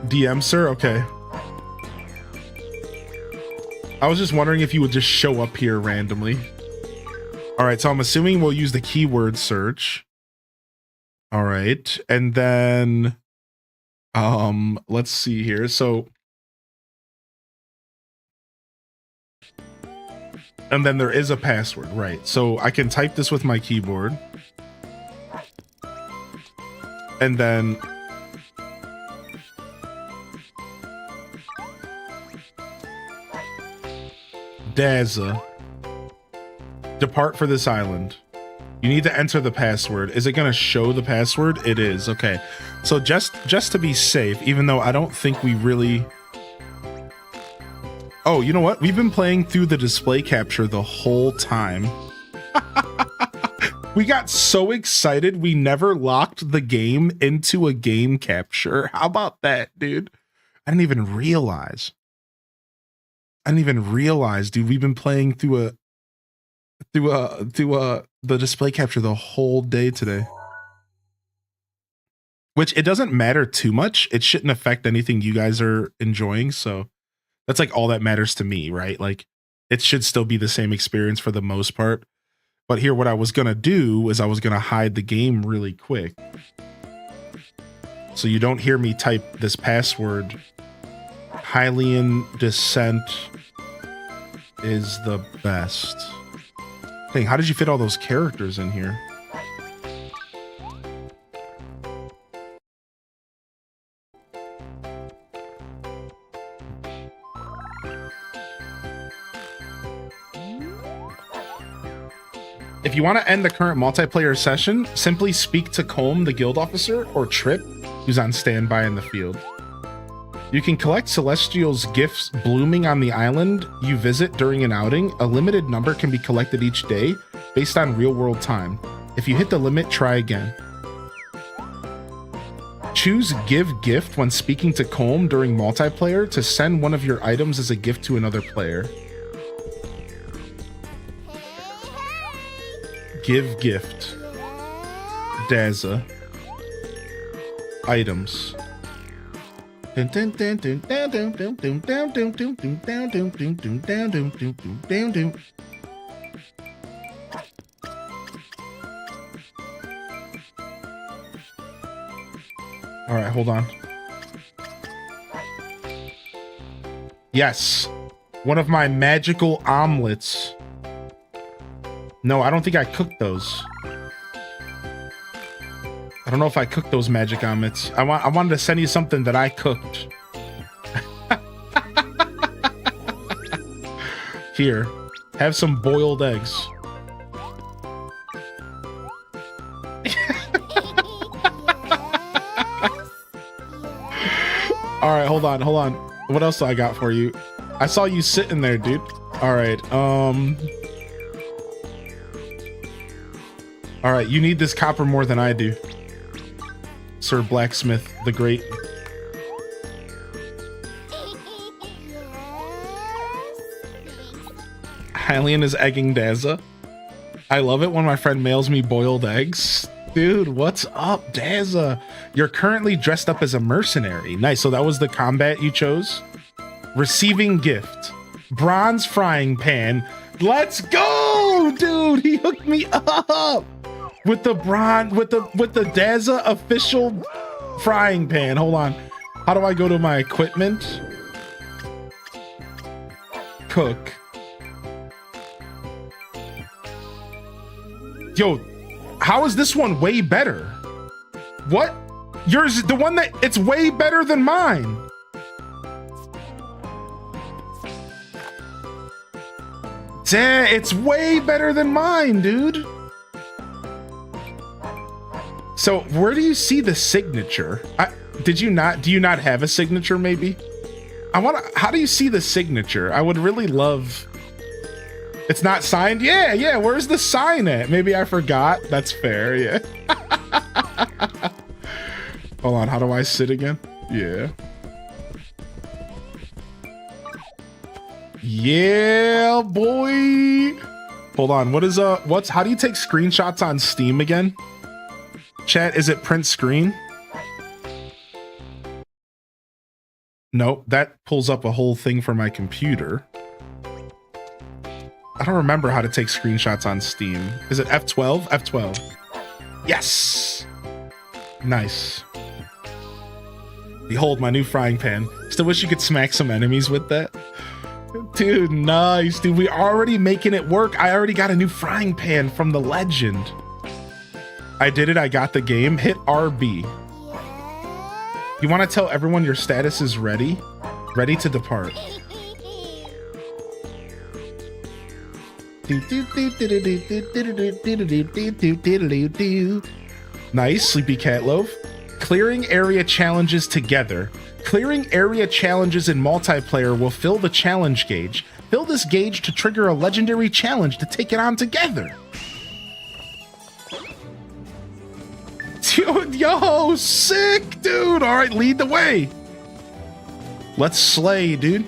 DM sir, okay. I was just wondering if you would just show up here randomly. All right, so I'm assuming we'll use the keyword search. All right, and then Let's see here. So, and then there is a password, right? So I can type this with my keyboard. And then Daza, depart for this island. You need to enter the password. Is it going to show the password? It is. Okay. So just to be safe, even though I don't think we really... Oh, you know what? We've been playing through the display capture the whole time. We got so excited we never locked the game into a game capture. How about that, dude? I didn't even realize. Dude. We've been playing through the display capture the whole day today. Which it doesn't matter too much. It shouldn't affect anything you guys are enjoying. So that's like all that matters to me, right? Like it should still be the same experience for the most part. But here, what I was gonna do is I was gonna hide the game really quick. So you don't hear me type this password. Hylian Descent is the best. Dang, how did you fit all those characters in here? If you want to end the current multiplayer session, simply speak to Colm, the guild officer, or Trip, who's on standby in the field. You can collect Celestial's gifts blooming on the island you visit during an outing. A limited number can be collected each day based on real-world time. If you hit the limit, try again. Choose Give Gift when speaking to Colm during multiplayer to send one of your items as a gift to another player. Give Gift. Daza. Items. All right, hold on. Yes, one of my magical omelets. No, I don't think I cooked those. I don't know if I cooked those magic omelets. I wanted to send you something that I cooked. Here, have some boiled eggs. All right, hold on. What else do I got for you? I saw you sitting there, dude. All right, all right, you need this copper more than I do. Sir Blacksmith the Great. Hylian is egging Daza. I love it when my friend mails me boiled eggs. Dude, what's up, Daza? You're currently dressed up as a mercenary. Nice, so that was the combat you chose? Receiving gift. Bronze frying pan. Let's go, dude! He hooked me up! With the Daza official frying pan. Hold on. How do I go to my equipment? Cook. Yo, how is this one way better? What? Yours, the one that it's way better than mine. Damn, it's way better than mine, dude. So where do you see the signature? Do you not have a signature maybe? How do you see the signature? I would really love. It's not signed? Yeah, where's the sign at? Maybe I forgot. That's fair, yeah. Hold on, how do I sit again? Yeah. Yeah, boy. Hold on, how do you take screenshots on Steam again? Chat, is it print screen? Nope, that pulls up a whole thing for my computer. I don't remember how to take screenshots on Steam. Is it F12? F12. Yes! Nice. Behold my new frying pan. Still wish you could smack some enemies with that. Dude, nice. Dude, we already making it work. I already got a new frying pan from the legend. I did it. I got the game. Hit RB. You want to tell everyone your status is ready? Ready to depart. Nice, Sleepy Cat Loaf. Clearing area challenges together. Clearing area challenges in multiplayer will fill the challenge gauge. Fill this gauge to trigger a legendary challenge to take it on together. Yo, sick, dude. All right, lead the way. Let's slay, dude.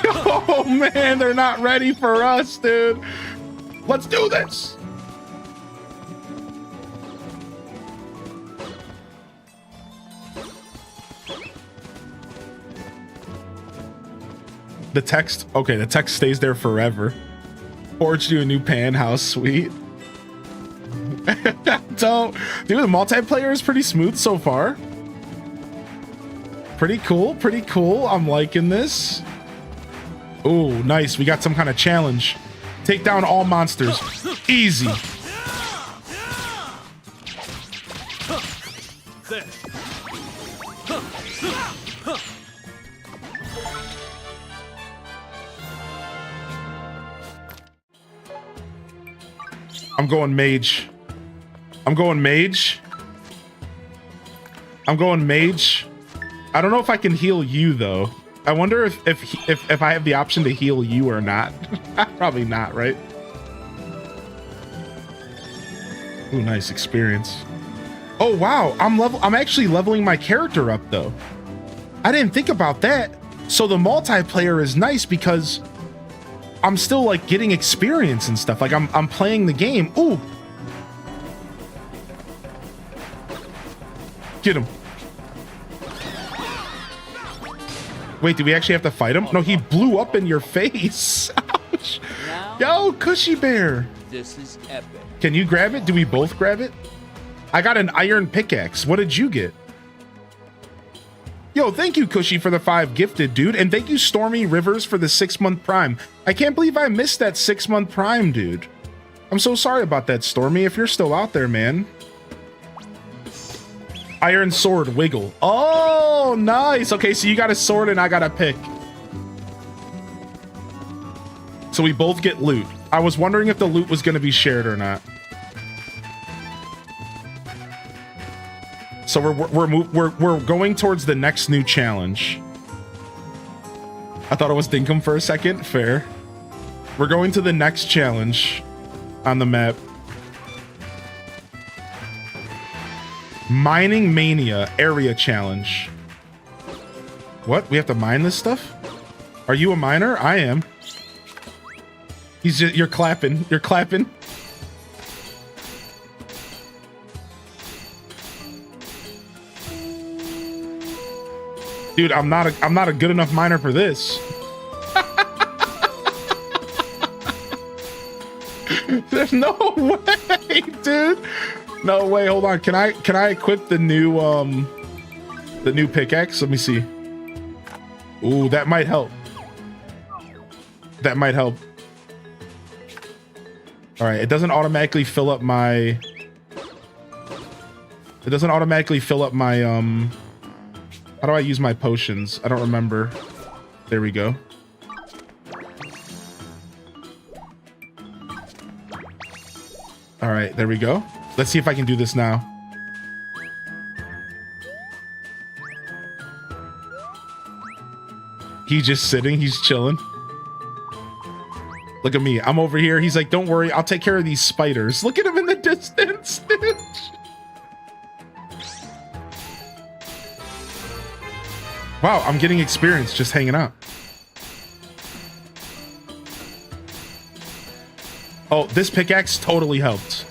Oh, man, they're not ready for us, dude. Let's do this. The text, okay, the text stays there forever. Forged you a new pan, how sweet. So, dude, the multiplayer is pretty smooth so far. Pretty cool, pretty cool. I'm liking this. Oh, nice. We got some kind of challenge. Take down all monsters. Easy. I'm going mage. I'm going mage. I'm going mage. I don't know if I can heal you though. I wonder if I have the option to heal you or not. Probably not, right? Ooh, nice experience. Oh wow, I'm actually leveling my character up though. I didn't think about that. So the multiplayer is nice because I'm still like getting experience and stuff. Like I'm playing the game. Ooh. Get him. Wait, do we actually have to fight him? No, he blew up in your face. Ouch. Yo, Cushy Bear. This is epic. Can you grab it? Do we both grab it? I got an iron pickaxe. What did you get? Yo, thank you, Cushy, for the 5 gifted, dude. And thank you, Stormy Rivers, for the 6-month prime. I can't believe I missed that 6-month prime, dude. I'm so sorry about that, Stormy, if you're still out there, man. Iron sword, wiggle. Oh, nice. Okay, so you got a sword and I got a pick. So we both get loot. I was wondering if the loot was going to be shared or not. So we're going towards the next new challenge. I thought it was Dinkum for a second. Fair. We're going to the next challenge on the map. Mining Mania area challenge. What? We have to mine this stuff? Are you a miner? I am. He's just, you're clapping. You're clapping. Dude, I'm not a good enough miner for this. There's no way, dude. No way. Hold on. Can I equip the new pickaxe? Let me see. Ooh, that might help. That might help. All right, it doesn't automatically fill up my how do I use my potions? I don't remember. There we go. All right, there we go. Let's see if I can do this now. He's just sitting, he's chilling. Look at me, I'm over here. He's like, don't worry, I'll take care of these spiders. Look at him in the distance, dude. Wow, I'm getting experience just hanging out. Oh, this pickaxe totally helped.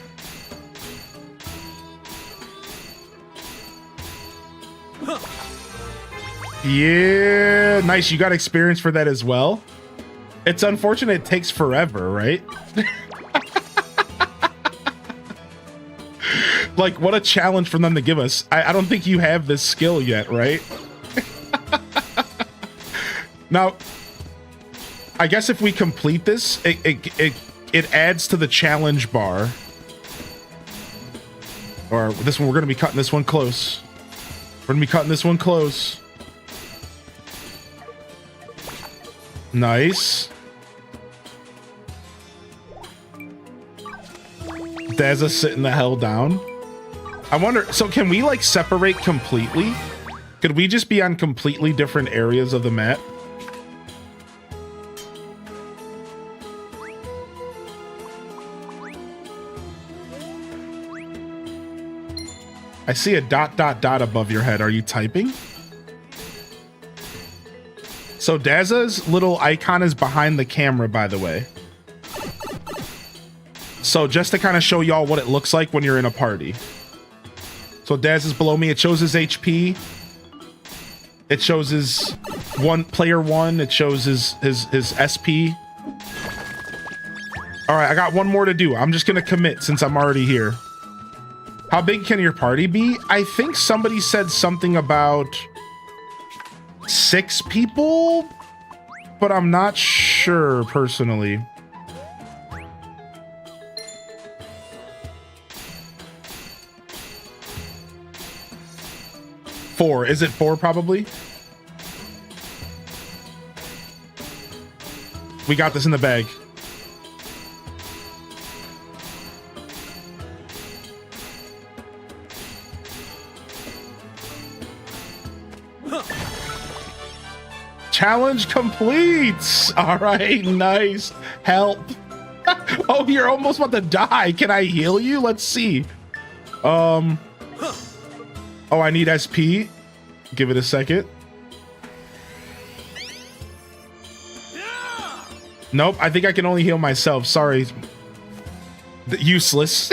Yeah, nice. You got experience for that as well. It's unfortunate it takes forever, right? Like, what a challenge for them to give us. I don't think you have this skill yet, right? Now, I guess if we complete this, it adds to the challenge bar. Or this one, we're going to be cutting this one close. We're going to be cutting this one close. Nice. Dazza sitting the hell down. I wonder, so can we like separate completely? Could we just be on completely different areas of the map? I see a ... above your head. Are you typing? So Dazza's little icon is behind the camera, by the way. So just to kind of show y'all what it looks like when you're in a party. So Daz is below me. It shows his HP. It shows his player one. It shows his SP. All right, I got one more to do. I'm just gonna commit since I'm already here. How big can your party be? I think somebody said something about 6 people, but I'm not sure personally. Four. Is it 4 probably? We got this in the bag. Challenge complete. All right, nice. Help. Oh, you're almost about to die. Can I heal you? Let's see. Oh, I need SP. Give it a second. Nope, I think I can only heal myself. Sorry. Useless.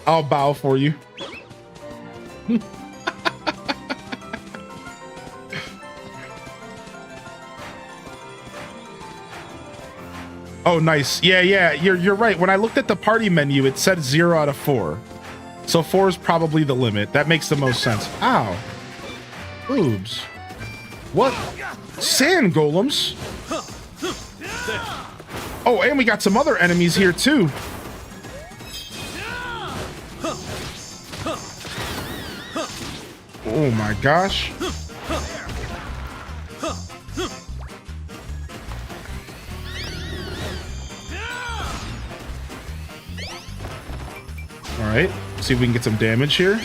I'll bow for you. Oh, nice. Yeah, you're right. When I looked at the party menu, it said 0 out of 4. So 4 is probably the limit. That makes the most sense. Ow. Boobs. What? Sand golems? Oh, and we got some other enemies here too. Oh my gosh. All right, see if we can get some damage here.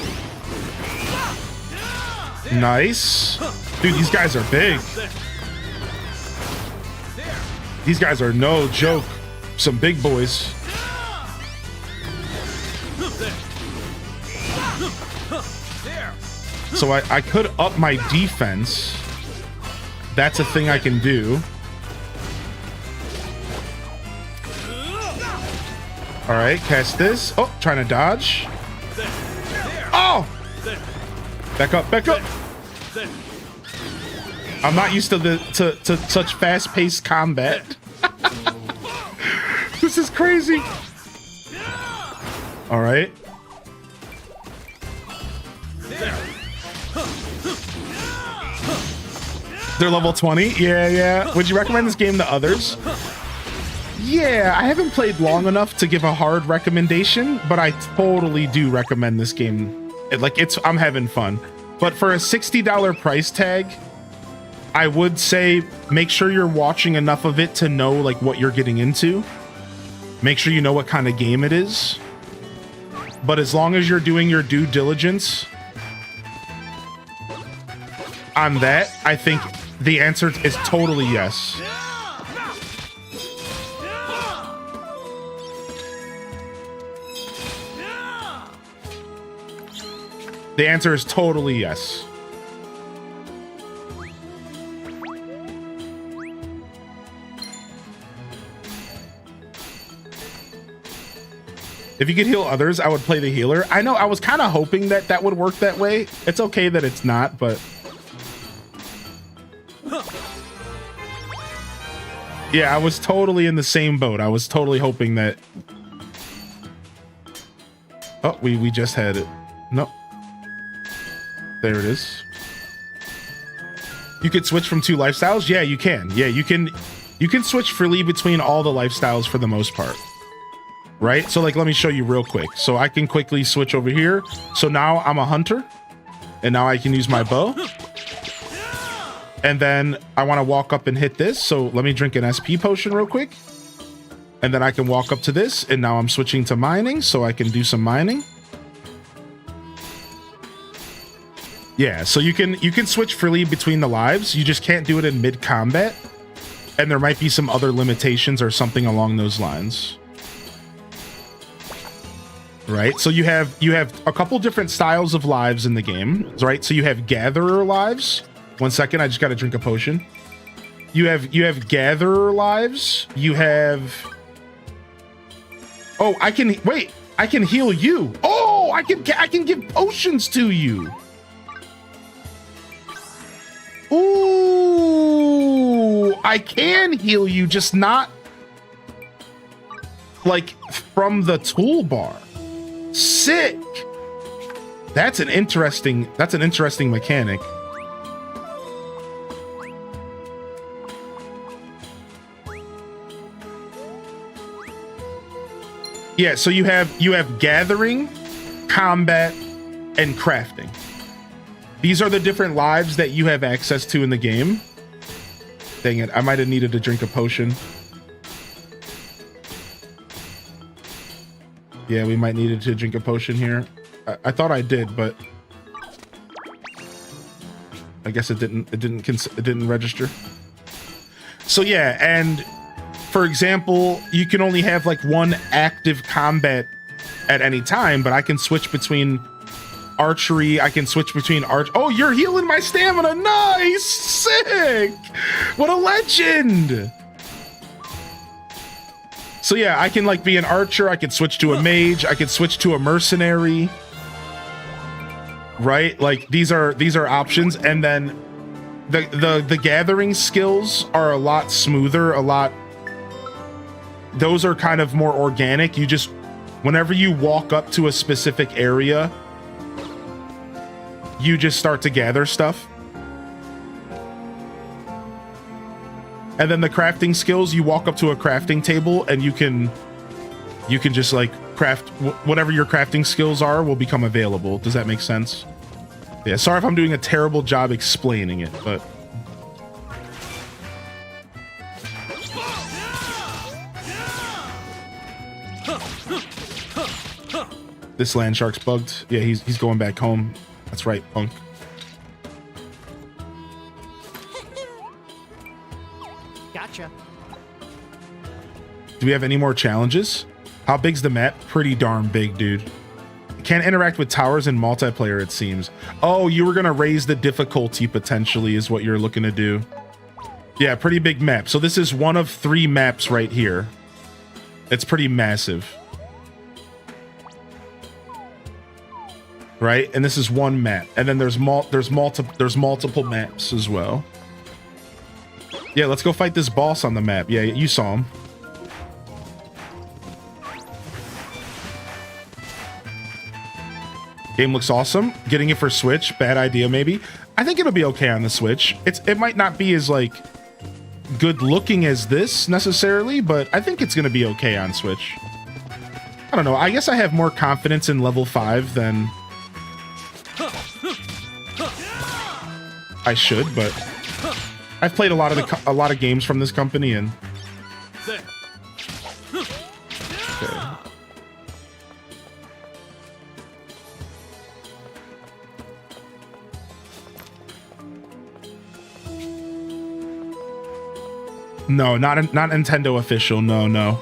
Nice. Dude, these guys are big. These guys are no joke. Some big boys. So I could up my defense. That's a thing I can do. All right, cast this. Oh, trying to dodge. Oh! Back up, back up. I'm not used to such fast-paced combat. This is crazy. All right. They're level 20. Yeah. Would you recommend this game to others? Yeah, I haven't played long enough to give a hard recommendation, but I totally do recommend this game. I'm having fun. But for a $60 price tag, I would say make sure you're watching enough of it to know like what you're getting into. Make sure you know what kind of game it is. But as long as you're doing your due diligence on that, I think the answer is totally yes. The answer is totally yes. If you could heal others, I would play the healer. I know, I was kind of hoping that that would work that way. It's okay that it's not, but... Yeah, I was totally in the same boat. I was totally hoping that. Oh, we just had it. No. There it is. You could switch from 2 lifestyles? Yeah, you can. Yeah, you can switch freely between all the lifestyles for the most part. Right? So like let me show you real quick. So I can quickly switch over here. So now I'm a hunter. And now I can use my bow. And then I want to walk up and hit this. So let me drink an SP potion real quick. And then I can walk up to this. And now I'm switching to mining so I can do some mining. Yeah, so you can switch freely between the lives. You just can't do it in mid-combat. And there might be some other limitations or something along those lines. Right? So you have a couple different styles of lives in the game, right? So you have gatherer lives. 1 second, I just got to drink a potion. You have gatherer lives. You have Oh, I can heal you. Oh, I can give potions to you. Ooh, I can heal you, just not like from the toolbar. Sick. That's an interesting mechanic. Yeah, so you have gathering, combat, and crafting. These are the different lives that you have access to in the game. Dang it, I might have needed to drink a potion. Yeah, we might needed to drink a potion here. I thought I did, but I guess it didn't register. So yeah, and for example, you can only have like one active combat at any time, but I can switch between archery. I can switch between Oh, you're healing my stamina. Nice. Sick. What a legend. So yeah, I can like be an archer. I could switch to a mage. I could switch to a mercenary. Right? Like these are options. And then the gathering skills are a lot smoother, those are kind of more organic. You just, whenever you walk up to a specific area, you just start to gather stuff. And then the crafting skills, you walk up to a crafting table and you can just like craft whatever your crafting skills are will become available. Does that make sense? Yeah, sorry if I'm doing a terrible job explaining it, but this land shark's bugged. Yeah, he's going back home. That's right, punk. Gotcha. Do we have any more challenges? How big's the map? Pretty darn big, dude. Can't interact with towers in multiplayer, it seems. Oh, you were gonna raise the difficulty potentially is what you're looking to do. Yeah, pretty big map. So this is one of 3 maps right here. It's pretty massive. Right? And this is one map. And then there's multiple maps as well. Yeah, let's go fight this boss on the map. Yeah, you saw him. Game looks awesome. Getting it for Switch, bad idea maybe. I think it'll be okay on the Switch. It might not be as like good looking as this necessarily, but I think it's gonna be okay on Switch. I don't know. I guess I have more confidence in level 5 than I should, but I've played a lot of games from this company and okay. No, not Nintendo official. No.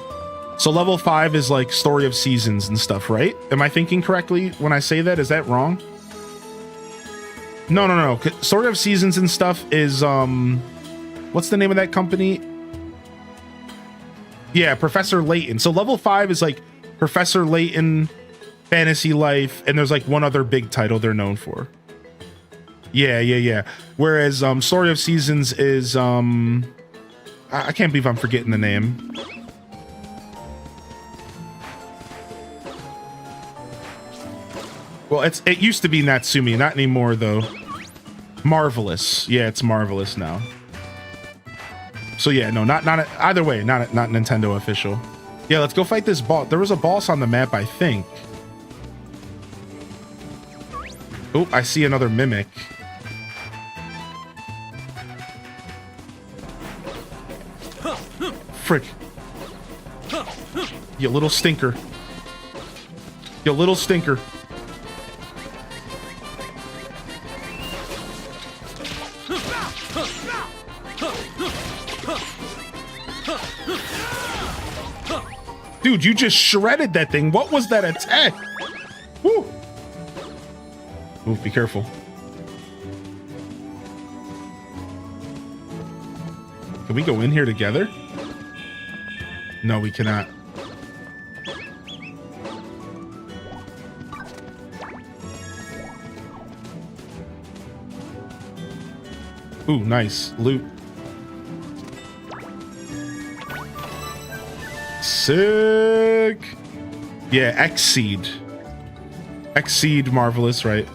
So level 5 is like Story of Seasons and stuff, right? Am I thinking correctly when I say that? Is that wrong? No. Story of Seasons and stuff is what's the name of that company? Yeah, Professor Layton. So level 5 is like Professor Layton, Fantasy Life, and there's like one other big title they're known for. Yeah. Whereas Story of Seasons is I can't believe I'm forgetting the name. Well, it used to be Natsumi, not anymore though. Marvelous. Yeah, it's Marvelous now. So yeah, no, not either way, not Nintendo official. Yeah, let's go fight this boss. There was a boss on the map, I think. Oh, I see another mimic. Frick. You little stinker. You little stinker. Dude, you just shredded that thing. What was that attack? Woo! Ooh, be careful. Can we go in here together? No, we cannot. Ooh, nice loot. Sick. Yeah, Exceed. Exceed, Marvelous, right?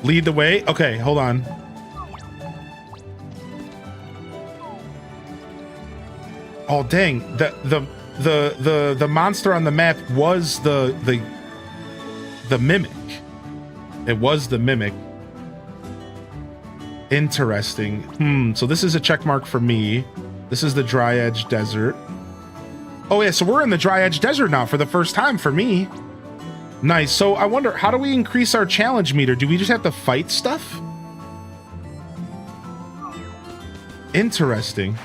Lead the way. Okay, hold on. Oh dang! The monster on the map was the mimic. It was the mimic. Interesting. So this is a check mark for me. This is the Dry Edge Desert. Oh yeah, so we're in the Dry Edge Desert now for the first time for me. Nice. So I wonder, how do we increase our challenge meter? Do we just have to fight stuff? Interesting.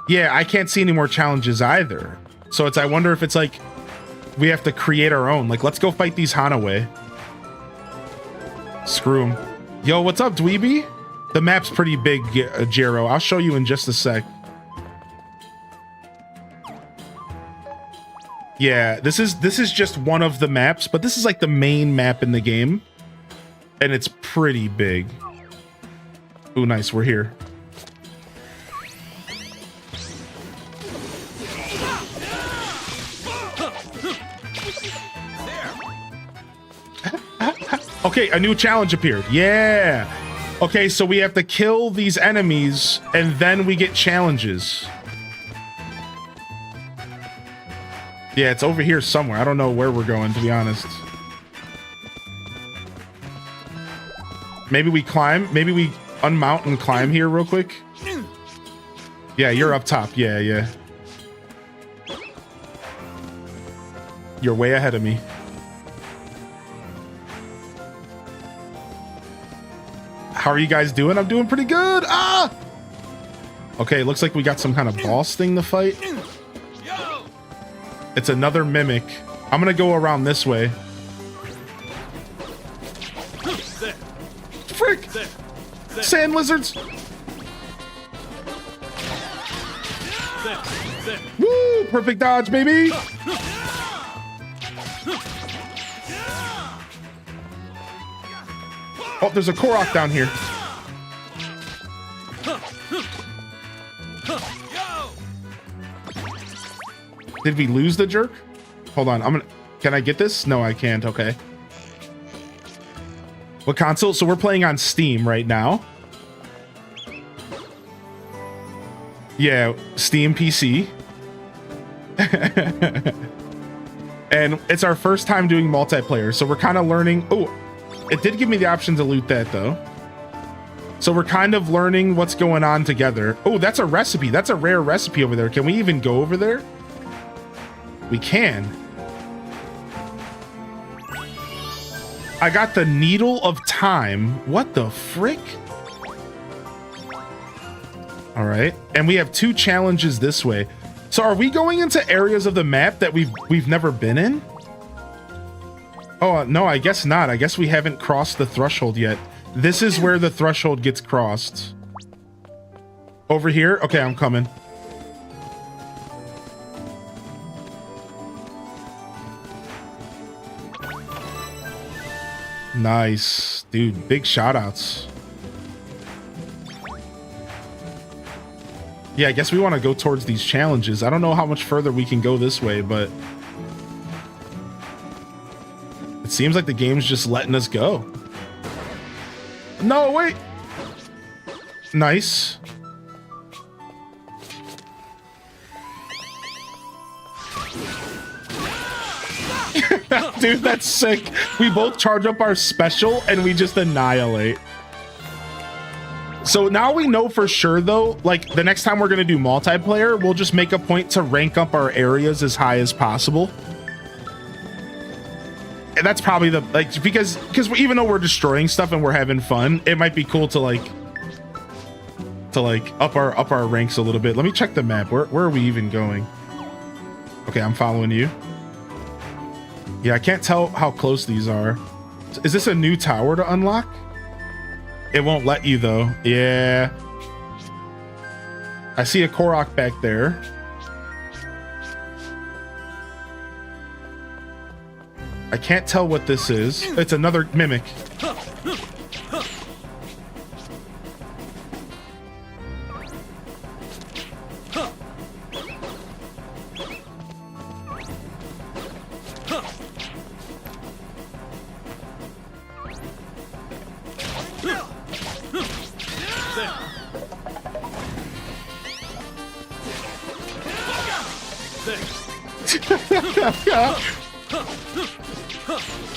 Yeah, I can't see any more challenges either. So I wonder if it's like we have to create our own. Like, let's go fight these Hanaway. Screw him. Yo, what's up, dweeby? The map's pretty big, Jero. I'll show you in just a sec. Yeah, this is just one of the maps, but this is like the main map in the game. And it's pretty big. Ooh, nice, we're here. Okay, a new challenge appeared. Yeah. Okay, so we have to kill these enemies and then we get challenges. Yeah, it's over here somewhere. I don't know where we're going, to be honest. Maybe we climb. Maybe we unmount and climb here real quick. Yeah, you're up top. Yeah, yeah. You're way ahead of me. How are you guys doing? I'm doing pretty good. Ah! Okay, looks like we got some kind of boss thing to fight. It's another mimic. I'm gonna go around this way. Frick! Sand lizards! Woo! Perfect dodge, baby! Oh, there's a Korok down here. Did we lose the jerk? Hold on, can I get this? No, I can't, okay. What console? So we're playing on Steam right now. Yeah, Steam PC. And it's our first time doing multiplayer, so we're kind of learning. Oh, it did give me the option to loot that though. So we're kind of learning what's going on together. Oh, that's a recipe. That's a rare recipe over there. Can we even go over there? We can. I got the Needle of Time. What the frick? All right. And we have 2 challenges this way. So are we going into areas of the map that we've never been in? Oh, no, I guess not. I guess we haven't crossed the threshold yet. This is where the threshold gets crossed. Over here? Okay, I'm coming. Nice, dude. Big shout outs. Yeah, I guess we want to go towards these challenges. I don't know how much further we can go this way, but it seems like the game's just letting us go. No, wait. Nice. Dude, that's sick. We both charge up our special and we just annihilate. So now we know for sure though, like the next time we're gonna do multiplayer, we'll just make a point to rank up our areas as high as possible. And that's probably the, like, because even though we're destroying stuff and we're having fun, it might be cool to like up our ranks a little bit. Let me check the map. Where are we even going? Okay, I'm following you. Yeah, I can't tell how close these are. Is this a new tower to unlock? It won't let you though. Yeah. I see a Korok back there. I can't tell what this is. It's another mimic.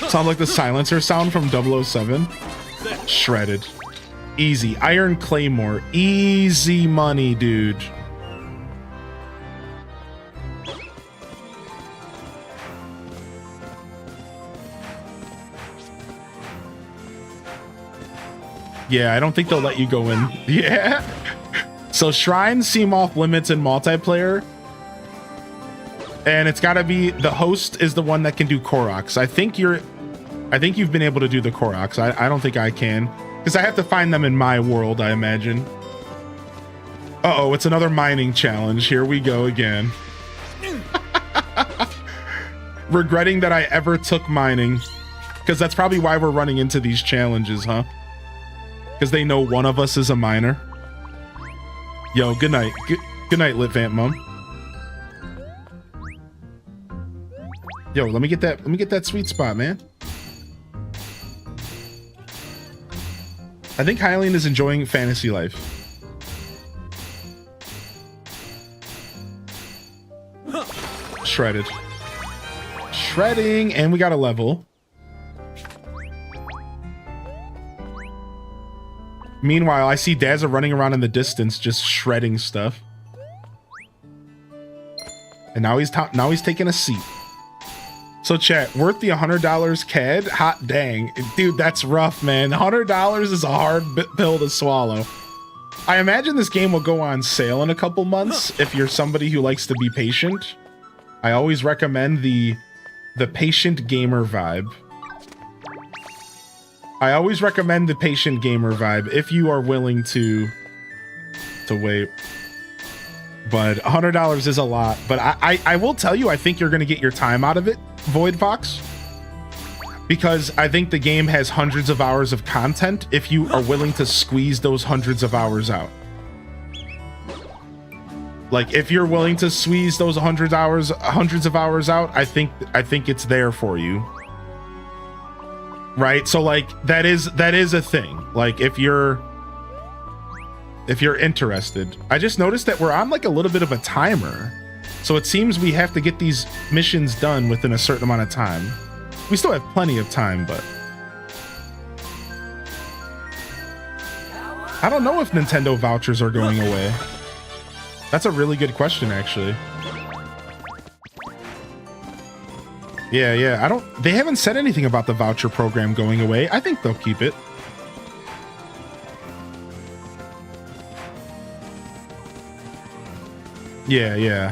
Sound like the silencer sound from 007. Shredded. Easy. Iron Claymore. Easy money, dude. Yeah, I don't think they'll let you go in. Yeah. So shrines seem off limits in multiplayer. And it's got to be the host is the one that can do Koroks. I think you've been able to do the Koroks. I don't think I can, because I have to find them in my world, I imagine. Uh-oh, it's another mining challenge. Here we go again. Regretting that I ever took mining, because that's probably why we're running into these challenges, huh? Because they know one of us is a miner. Yo, good night. Good night, Lit Vamp Mom. Yo, let me get that sweet spot, man. I think Hylian is enjoying fantasy life. Shredded. Shredding, and we got a level. Meanwhile, I see Dazza running around in the distance, just shredding stuff. And now he's taking a seat. So chat, worth the $100 CAD? Hot dang. Dude, that's rough, man. $100 is a hard pill to swallow. I imagine this game will go on sale in a couple months if you're somebody who likes to be patient. I always recommend the patient gamer vibe. I always recommend the patient gamer vibe if you are willing to wait. But $100 is a lot. But I will tell you, I think you're going to get your time out of it, Void Fox. Because I think the game has hundreds of hours of content if you are willing to squeeze those hundreds of hours out. Like, if you're willing to squeeze those hundreds of hours out, I think it's there for you. Right? So like that is a thing. Like if you're interested. I just noticed that we're on like a little bit of a timer. So it seems we have to get these missions done within a certain amount of time. We still have plenty of time, but I don't know if Nintendo vouchers are going away. That's a really good question, actually. Yeah. They haven't said anything about the voucher program going away. I think they'll keep it. Yeah.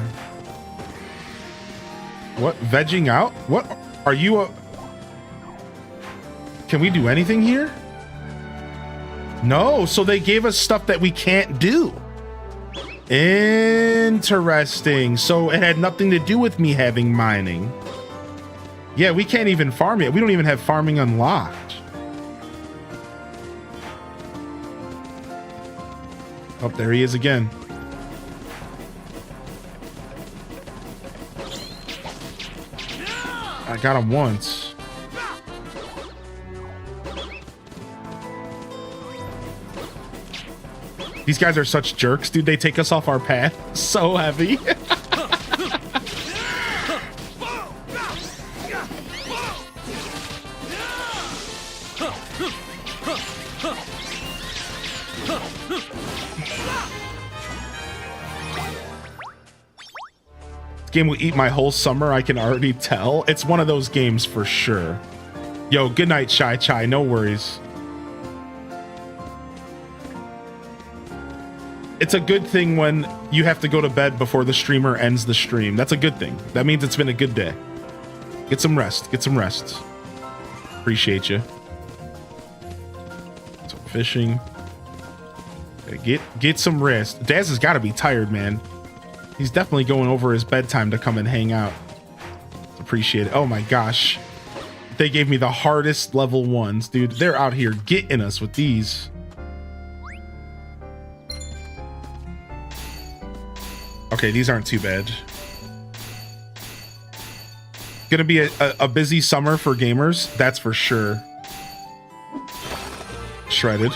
What? Vegging out? What? Are you a... Can we do anything here? No, so they gave us stuff that we can't do. Interesting. So it had nothing to do with me having mining. Yeah, we can't even farm yet. We don't even have farming unlocked. Oh, there he is again. I got him once. These guys are such jerks, dude. They take us off our path so heavy. Game will eat my whole summer, I can already tell. It's one of those games for sure. Yo, good night, Shy Chai. No worries. It's a good thing when you have to go to bed before the streamer ends the stream. That's a good thing. That means it's been a good day. Get some rest. Get some rest. Appreciate you. Some fishing. Get some rest. Daz has got to be tired, man. He's definitely going over his bedtime to come and hang out. Appreciate it. Oh my gosh. They gave me the hardest level ones, dude. They're out here getting us with these. Okay, these aren't too bad. Gonna be a busy summer for gamers, that's for sure. Shredded.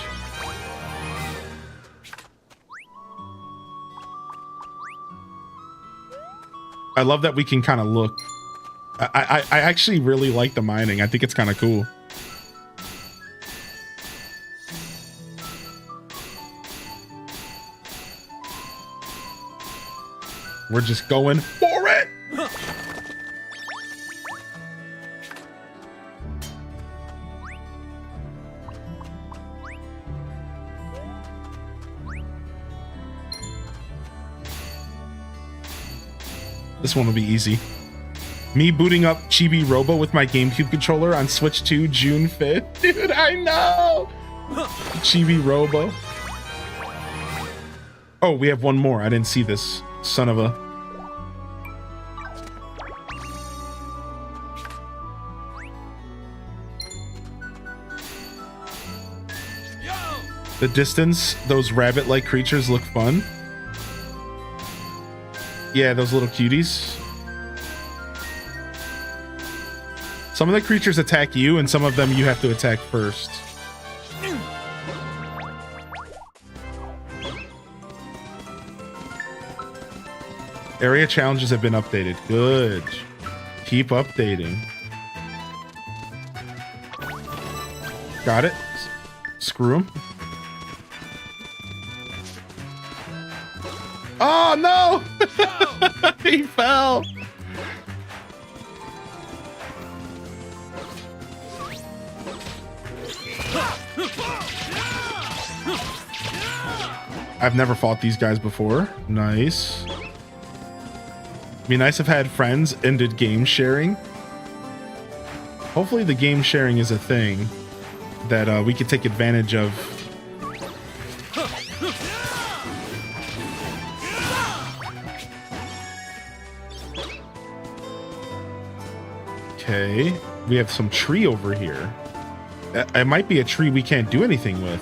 I love that we can kind of look. I actually really like the mining. I think it's kind of cool. We're just going for it. This one will be easy. Me booting up Chibi Robo with my GameCube controller on Switch 2 June 5th. Dude, I know. Chibi Robo. Oh, we have one more. I didn't see this. Son of a... The distance, those rabbit-like creatures look fun. Yeah, those little cuties. Some of the creatures attack you, and some of them you have to attack first. Area challenges have been updated. Good. Keep updating. Got it. Screw him. Oh no! He fell. I've never fought these guys before. Nice. Be nice if I had friends and did game sharing. Hopefully the game sharing is a thing that we could take advantage of. Okay, we have some tree over here. It might be a tree we can't do anything with.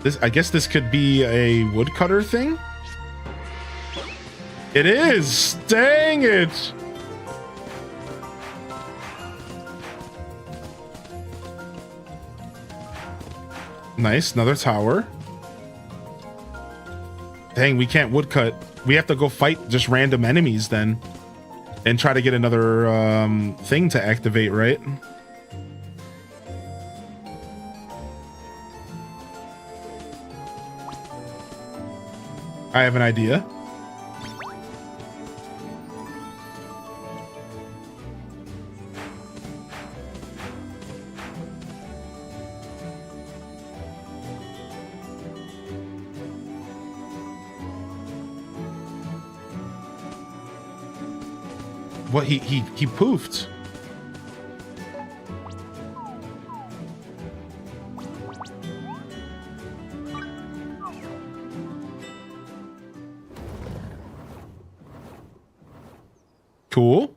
This, I guess this could be a woodcutter thing. It is! Dang it! Nice, another tower. Dang, we can't woodcut. We have to go fight just random enemies then. And try to get another thing to activate, right? I have an idea. What, he poofed. Cool.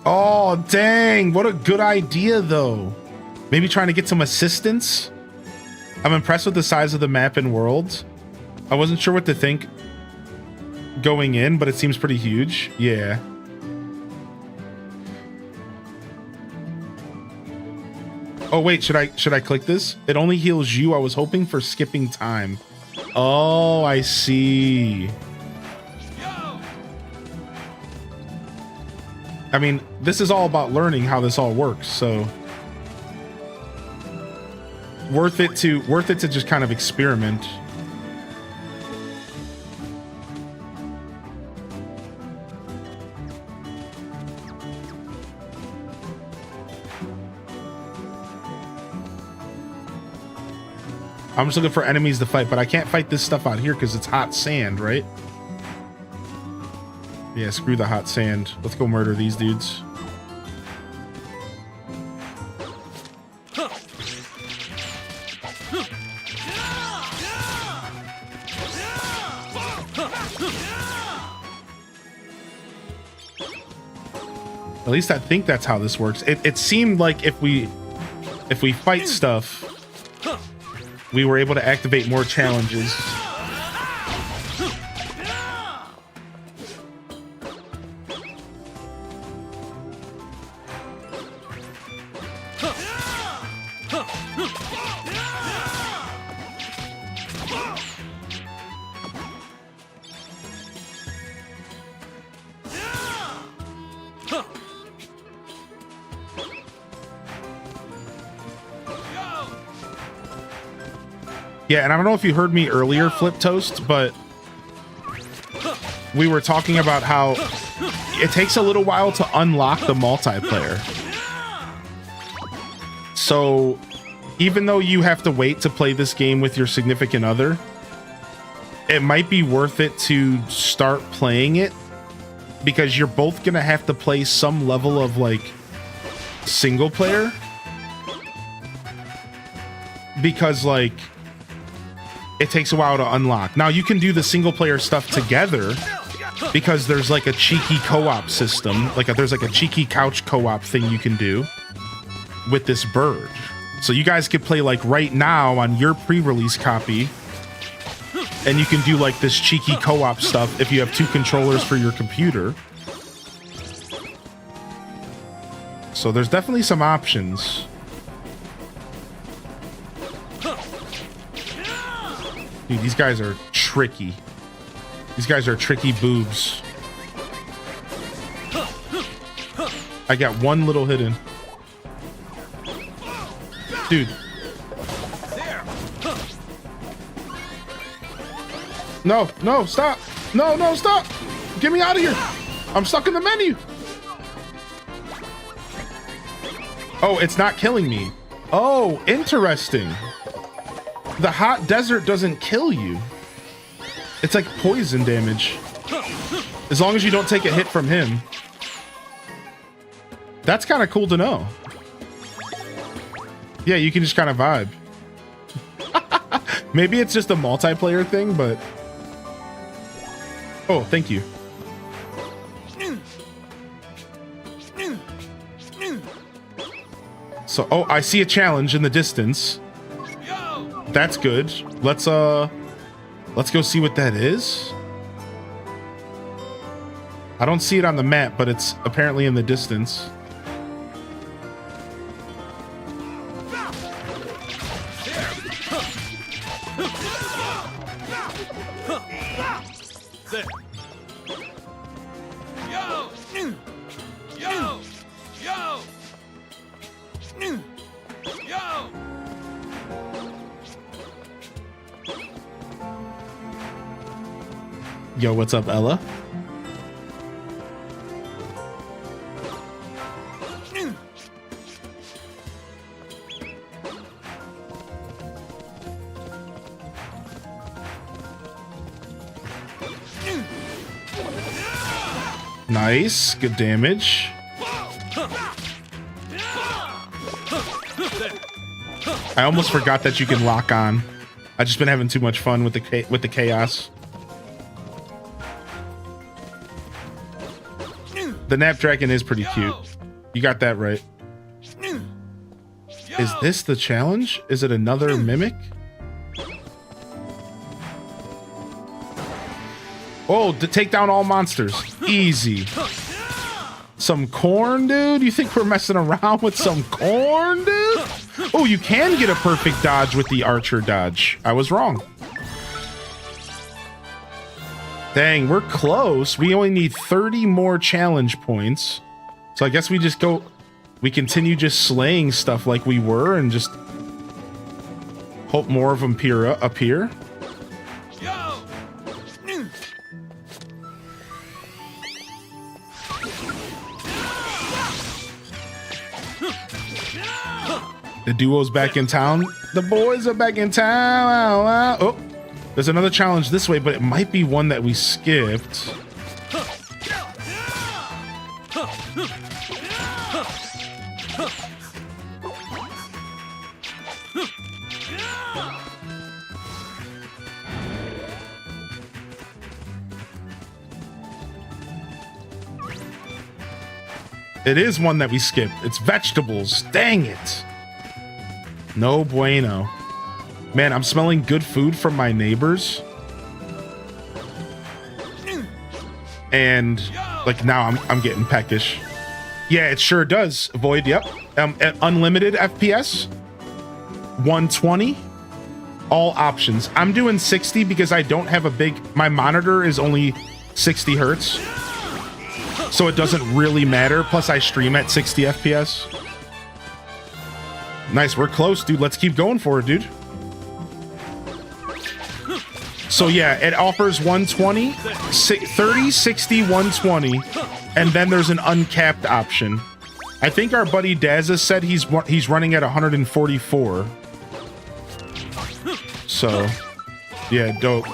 Oh, dang. What a good idea, though. Maybe trying to get some assistance. I'm impressed with the size of the map and world. I wasn't sure what to think going in, but it seems pretty huge. Yeah. Oh, wait. Should I click this? It only heals you. I was hoping for skipping time. Oh, I see. I mean, this is all about learning how this all works, so worth it to just kind of experiment. I'm just looking for enemies to fight, but I can't fight this stuff out here because it's hot sand, right? Yeah, screw the hot sand. Let's go murder these dudes. At least I think that's how this works. It seemed like if we fight stuff, we were able to activate more challenges. Yeah, and I don't know if you heard me earlier, Flip Toast, but we were talking about how it takes a little while to unlock the multiplayer. So even though you have to wait to play this game with your significant other, it might be worth it to start playing it because you're both gonna have to play some level of like single player, because like it takes a while to unlock. Now you can do the single player stuff together because there's like a cheeky co-op system, there's like a cheeky couch co-op thing you can do with this bird. So you guys could play like right now on your pre-release copy, and you can do like this cheeky co-op stuff if you have two controllers for your computer. So there's definitely some options. Dude, these guys are tricky. These guys are tricky boobs. I got one little hidden. Dude. No, no, stop. No, no, stop. Get me out of here. I'm stuck in the menu. Oh, it's not killing me. Oh, interesting. The hot desert doesn't kill you. It's like poison damage. As long as you don't take a hit from him. That's kind of cool to know. Yeah, you can just kind of vibe. Maybe it's just a multiplayer thing, but... Oh, thank you. So, oh, I see a challenge in the distance. That's good. Let's go see what that is. I don't see it on the map, but it's apparently in the distance. Yo, what's up, Ella? Nice, good damage. I almost forgot that you can lock on. I've just been having too much fun with the chaos. The Nap Dragon is pretty cute. You got that right. Is this the challenge? Is it another mimic? Oh, to take down all monsters. Easy. Some corn, dude? You think we're messing around with some corn, dude? Oh, you can get a perfect dodge with the archer dodge. I was wrong. Dang, we're close. We only need 30 more challenge points. So I guess we just go... We continue just slaying stuff like we were and just hope more of them appear. The duo's back in town. The boys are back in town. Oh, there's another challenge this way, but it might be one that we skipped. It is one that we skipped. It's vegetables. Dang it. No bueno. Man, I'm smelling good food from my neighbors. And like now I'm getting peckish. Yeah, it sure does. Void, yep. Unlimited FPS. 120. All options. I'm doing 60 because I don't have a big... My monitor is only 60 hertz. So it doesn't really matter. Plus I stream at 60 FPS. Nice, we're close, dude. Let's keep going for it, dude. So yeah, it offers 120, 30, 60, 120, and then there's an uncapped option. I think our buddy Dazza said he's running at 144. So, yeah, dope.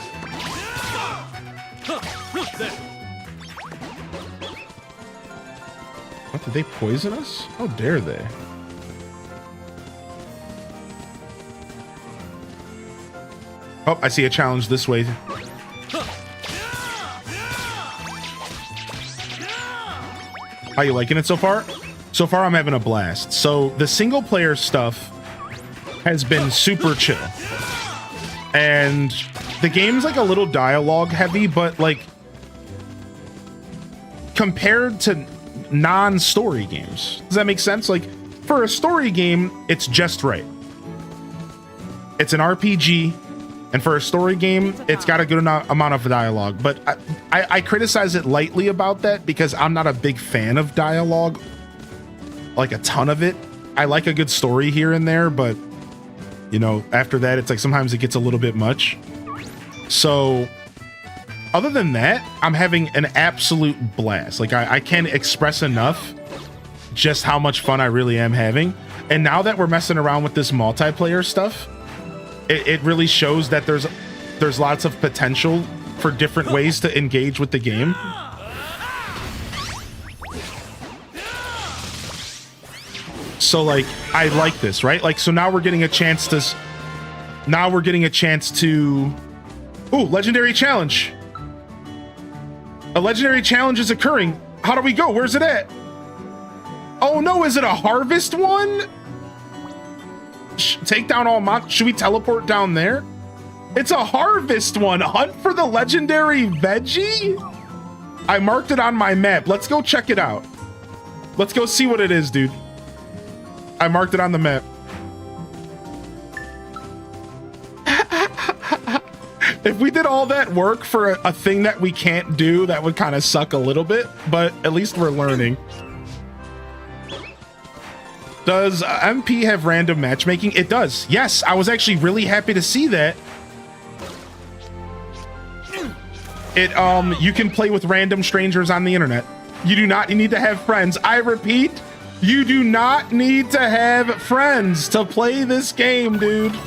What, did they poison us? How dare they? Oh, I see a challenge this way. How you liking it so far? So far, I'm having a blast. So the single player stuff has been super chill. And the game's like a little dialogue heavy, but like compared to non-story games. Does that make sense? Like for a story game, it's just right. It's an RPG. And for a story game, it's got a good amount of dialogue. But I criticize it lightly about that because I'm not a big fan of dialogue. Like a ton of it. I like a good story here and there, but you know, after that, it's like sometimes it gets a little bit much. So other than that, I'm having an absolute blast. Like I can't express enough just how much fun I really am having. And now that we're messing around with this multiplayer stuff, it really shows that there's lots of potential for different ways to engage with the game. So like I like this, right? Like so now we're getting a chance to ooh, legendary challenge. A legendary challenge is occurring. How do we go? Where's it at? Oh no, is it a harvest one? Take down all monsters. Should we teleport down there? It's a harvest one. Hunt for the legendary veggie? I marked it on my map. Let's go check it out. Let's go see what it is, dude. I marked it on the map. If we did all that work for a thing that we can't do, that would kind of suck a little bit, but at least we're learning. Does MP have random matchmaking? It does. Yes, I was actually really happy to see that. You can play with random strangers on the internet. You do not need to have friends. I repeat, you do not need to have friends to play this game, dude.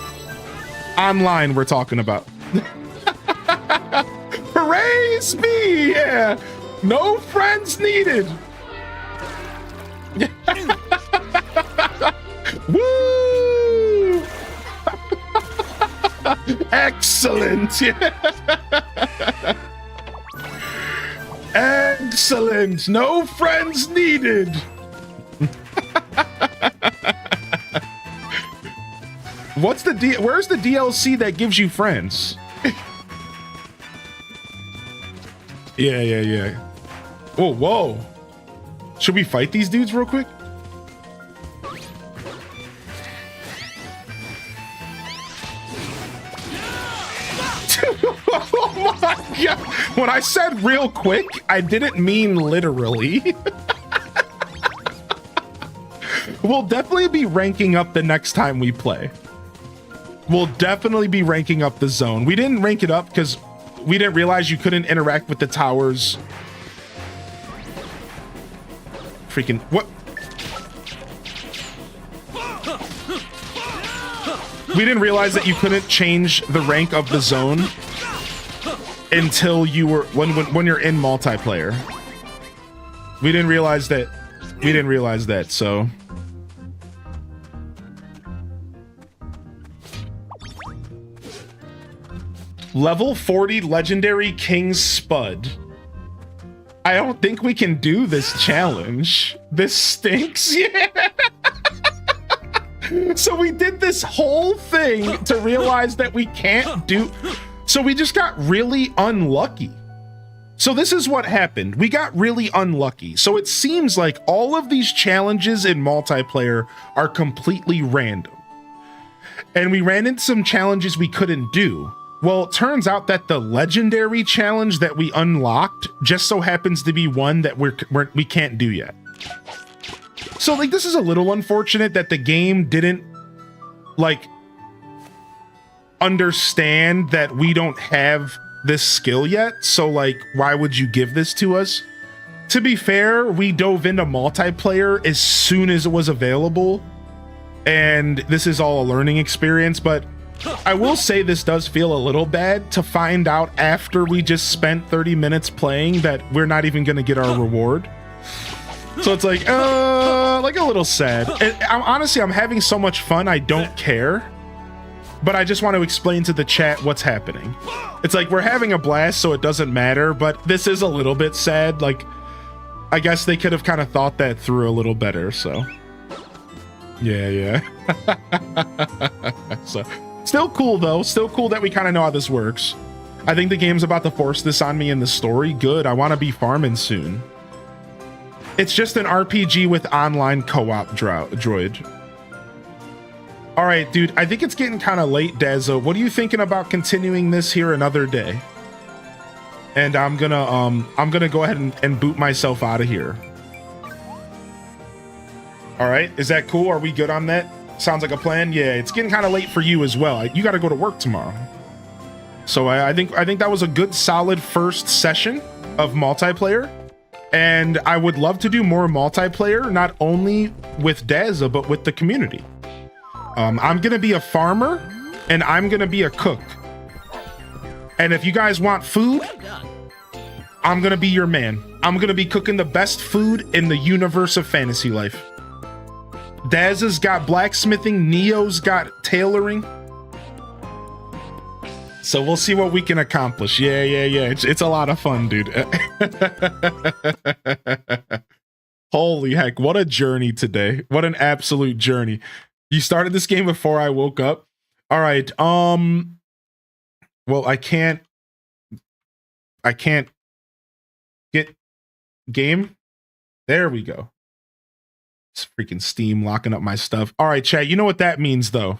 Online, we're talking about. Praise me, yeah. No friends needed. Woo! Excellent. And Excellent. No friends needed. Where's the DLC that gives you friends? Yeah. Whoa. Should we fight these dudes real quick? Oh my god. When I said real quick, I didn't mean literally. We'll definitely be ranking up the next time we play. We'll definitely be ranking up the zone. We didn't rank it up because we didn't realize you couldn't interact with the towers. Freaking what? We didn't realize that you couldn't change the rank of the zone until you were when you're in multiplayer. We didn't realize that. So level 40 legendary King Spud. I don't think we can do this challenge. This stinks. Yeah. So we did this whole thing to realize that we can't do. So we just got really unlucky. So this is what happened. We got really unlucky. So it seems like all of these challenges in multiplayer are completely random. And we ran into some challenges we couldn't do. Well, it turns out that the legendary challenge that we unlocked just so happens to be one that we can't do yet. So like this is a little unfortunate that the game didn't like understand that we don't have this skill yet. So like, why would you give this to us? To be fair, we dove into multiplayer as soon as it was available. And this is all a learning experience, but I will say this does feel a little bad to find out after we just spent 30 minutes playing that we're not even going to get our reward. So it's like a little sad. And I'm having so much fun, I don't care. But I just want to explain to the chat what's happening. It's like we're having a blast, so it doesn't matter, but this is a little bit sad. Like, I guess they could have kind of thought that through a little better, so. Yeah. So, still cool though. Still cool that we kind of know how this works. I think the game's about to force this on me in the story. Good, I want to be farming soon. It's just an RPG with online co-op droid. All right, dude, I think it's getting kind of late, Dazzo. What are you thinking about continuing this here another day? And I'm gonna go ahead and boot myself out of here. All right, is that cool? Are we good on that? Sounds like a plan. Yeah, it's getting kind of late for you as well. You got to go to work tomorrow. So I think that was a good, solid first session of multiplayer. And I would love to do more multiplayer, not only with Dazza, but with the community. I'm going to be a farmer and I'm going to be a cook. And if you guys want food, I'm going to be your man. I'm going to be cooking the best food in the universe of Fantasy Life. Dazza's got blacksmithing, Neo's got tailoring. So we'll see what we can accomplish. Yeah. It's a lot of fun, dude. Holy heck, what a journey today. What an absolute journey. You started this game before I woke up. All right. Well, I can't get game. There we go. It's freaking Steam locking up my stuff. All right, chat. You know what that means, though.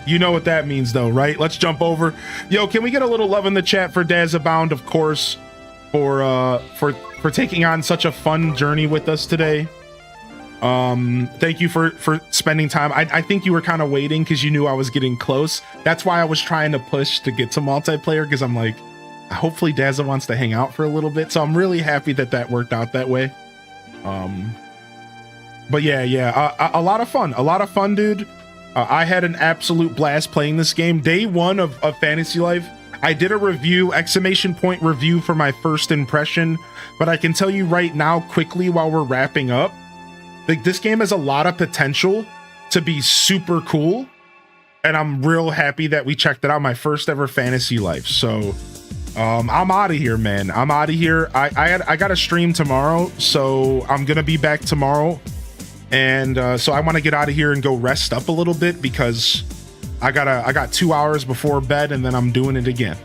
You know what that means, though, right? Let's jump over. Yo, can we get a little love in the chat for Dazabound, of course, for taking on such a fun journey with us today. Thank you for spending time. I think you were kind of waiting because you knew I was getting close. That's why I was trying to push to get to multiplayer, because I'm like, hopefully Dazza wants to hang out for a little bit. So I'm really happy that worked out that way. But yeah, a lot of fun, dude. I had an absolute blast playing this game. Day one of Fantasy Life, I did a review, exclamation point review for my first impression, but I can tell you right now quickly while we're wrapping up, like this game has a lot of potential to be super cool. and I'm real happy that we checked it out. My first ever fantasy life. So I'm out of here, man. I'm out of here. I got a stream tomorrow, so I'm gonna be back tomorrow, and so I want to get out of here and go rest up a little bit because I got 2 hours before bed, and then I'm doing it again.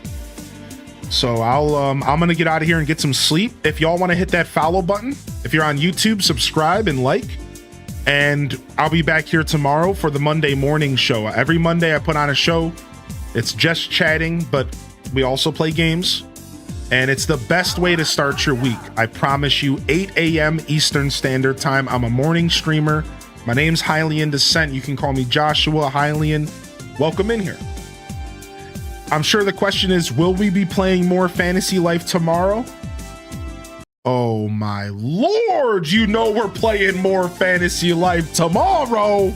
So I'm gonna get out of here and get some sleep. If y'all want to hit that follow button, if you're on YouTube, subscribe and like. And I'll be back here tomorrow for the Monday morning show. Every Monday I put on a show. It's just chatting, but we also play games. And it's the best way to start your week. I promise you, 8 a.m. Eastern Standard Time. I'm a morning streamer. My name's Hylian Descent. You can call me Joshua Hylian. Welcome in here. I'm sure the question is, will we be playing more Fantasy Life tomorrow? Oh my lord, you know we're playing more Fantasy Life tomorrow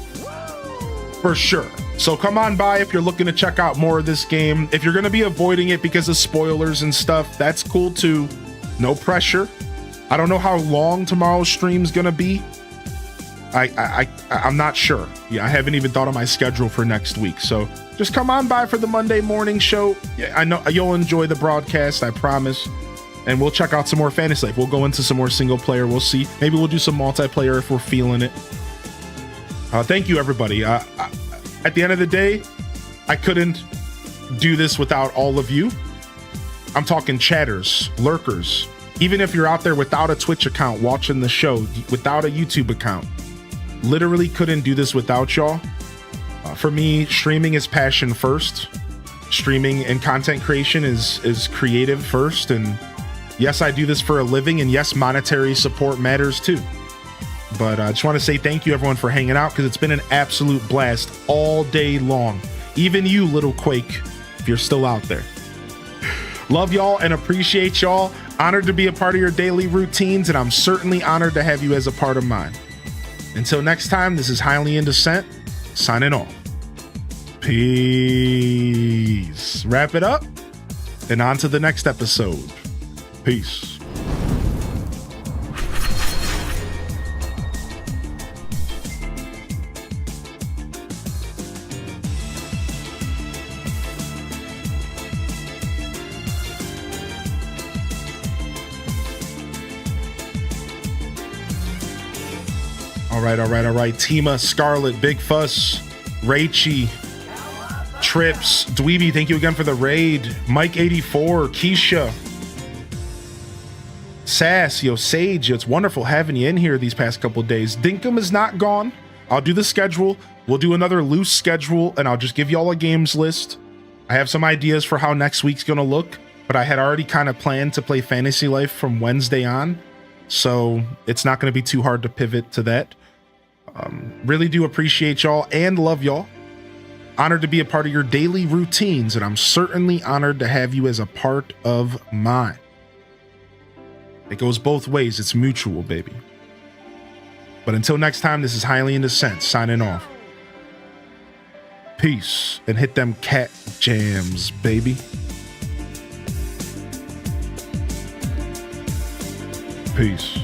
for sure. So come on by if you're looking to check out more of this game. If you're going to be avoiding it because of spoilers and stuff, that's cool too. No pressure. I don't know how long tomorrow's stream's going to be. I'm not sure. Yeah, I haven't even thought of my schedule for next week. So just come on by for the Monday morning show. Yeah, I know you'll enjoy the broadcast, I promise. And we'll check out some more Fantasy Life. We'll go into some more single player. We'll see. Maybe we'll do some multiplayer if we're feeling it. Thank you, everybody. At the end of the day, I couldn't do this without all of you. I'm talking chatters, lurkers. Even if you're out there without a Twitch account watching the show, without a YouTube account, literally couldn't do this without y'all. For me, streaming is passion first. Streaming and content creation is creative first. And yes, I do this for a living, and yes, monetary support matters too. But I just want to say thank you, everyone, for hanging out, because it's been an absolute blast all day long. Even you, little Quake, if you're still out there. Love y'all and appreciate y'all. Honored to be a part of your daily routines, and I'm certainly honored to have you as a part of mine. Until next time, this is Hylian Descent, signing off. Peace. Wrap it up, and on to the next episode. Peace. All right. Tima, Scarlet, Big Fuss, Raichi, Trips, Dweeby, thank you again for the raid. Mike84, Keisha, Sass, Sage, it's wonderful having you in here these past couple days. Dinkum is not gone. I'll do the schedule. We'll do another loose schedule, and I'll just give y'all a games list. I have some ideas for how next week's gonna look, but I had already kind of planned to play Fantasy Life from Wednesday on, so it's not gonna be too hard to pivot to that. Really do appreciate y'all and love y'all. Honored to be a part of your daily routines, and I'm certainly honored to have you as a part of mine. It goes both ways. It's mutual, baby. But until next time, this is Hylian Descent signing off. Peace, and hit them cat jams, baby. Peace.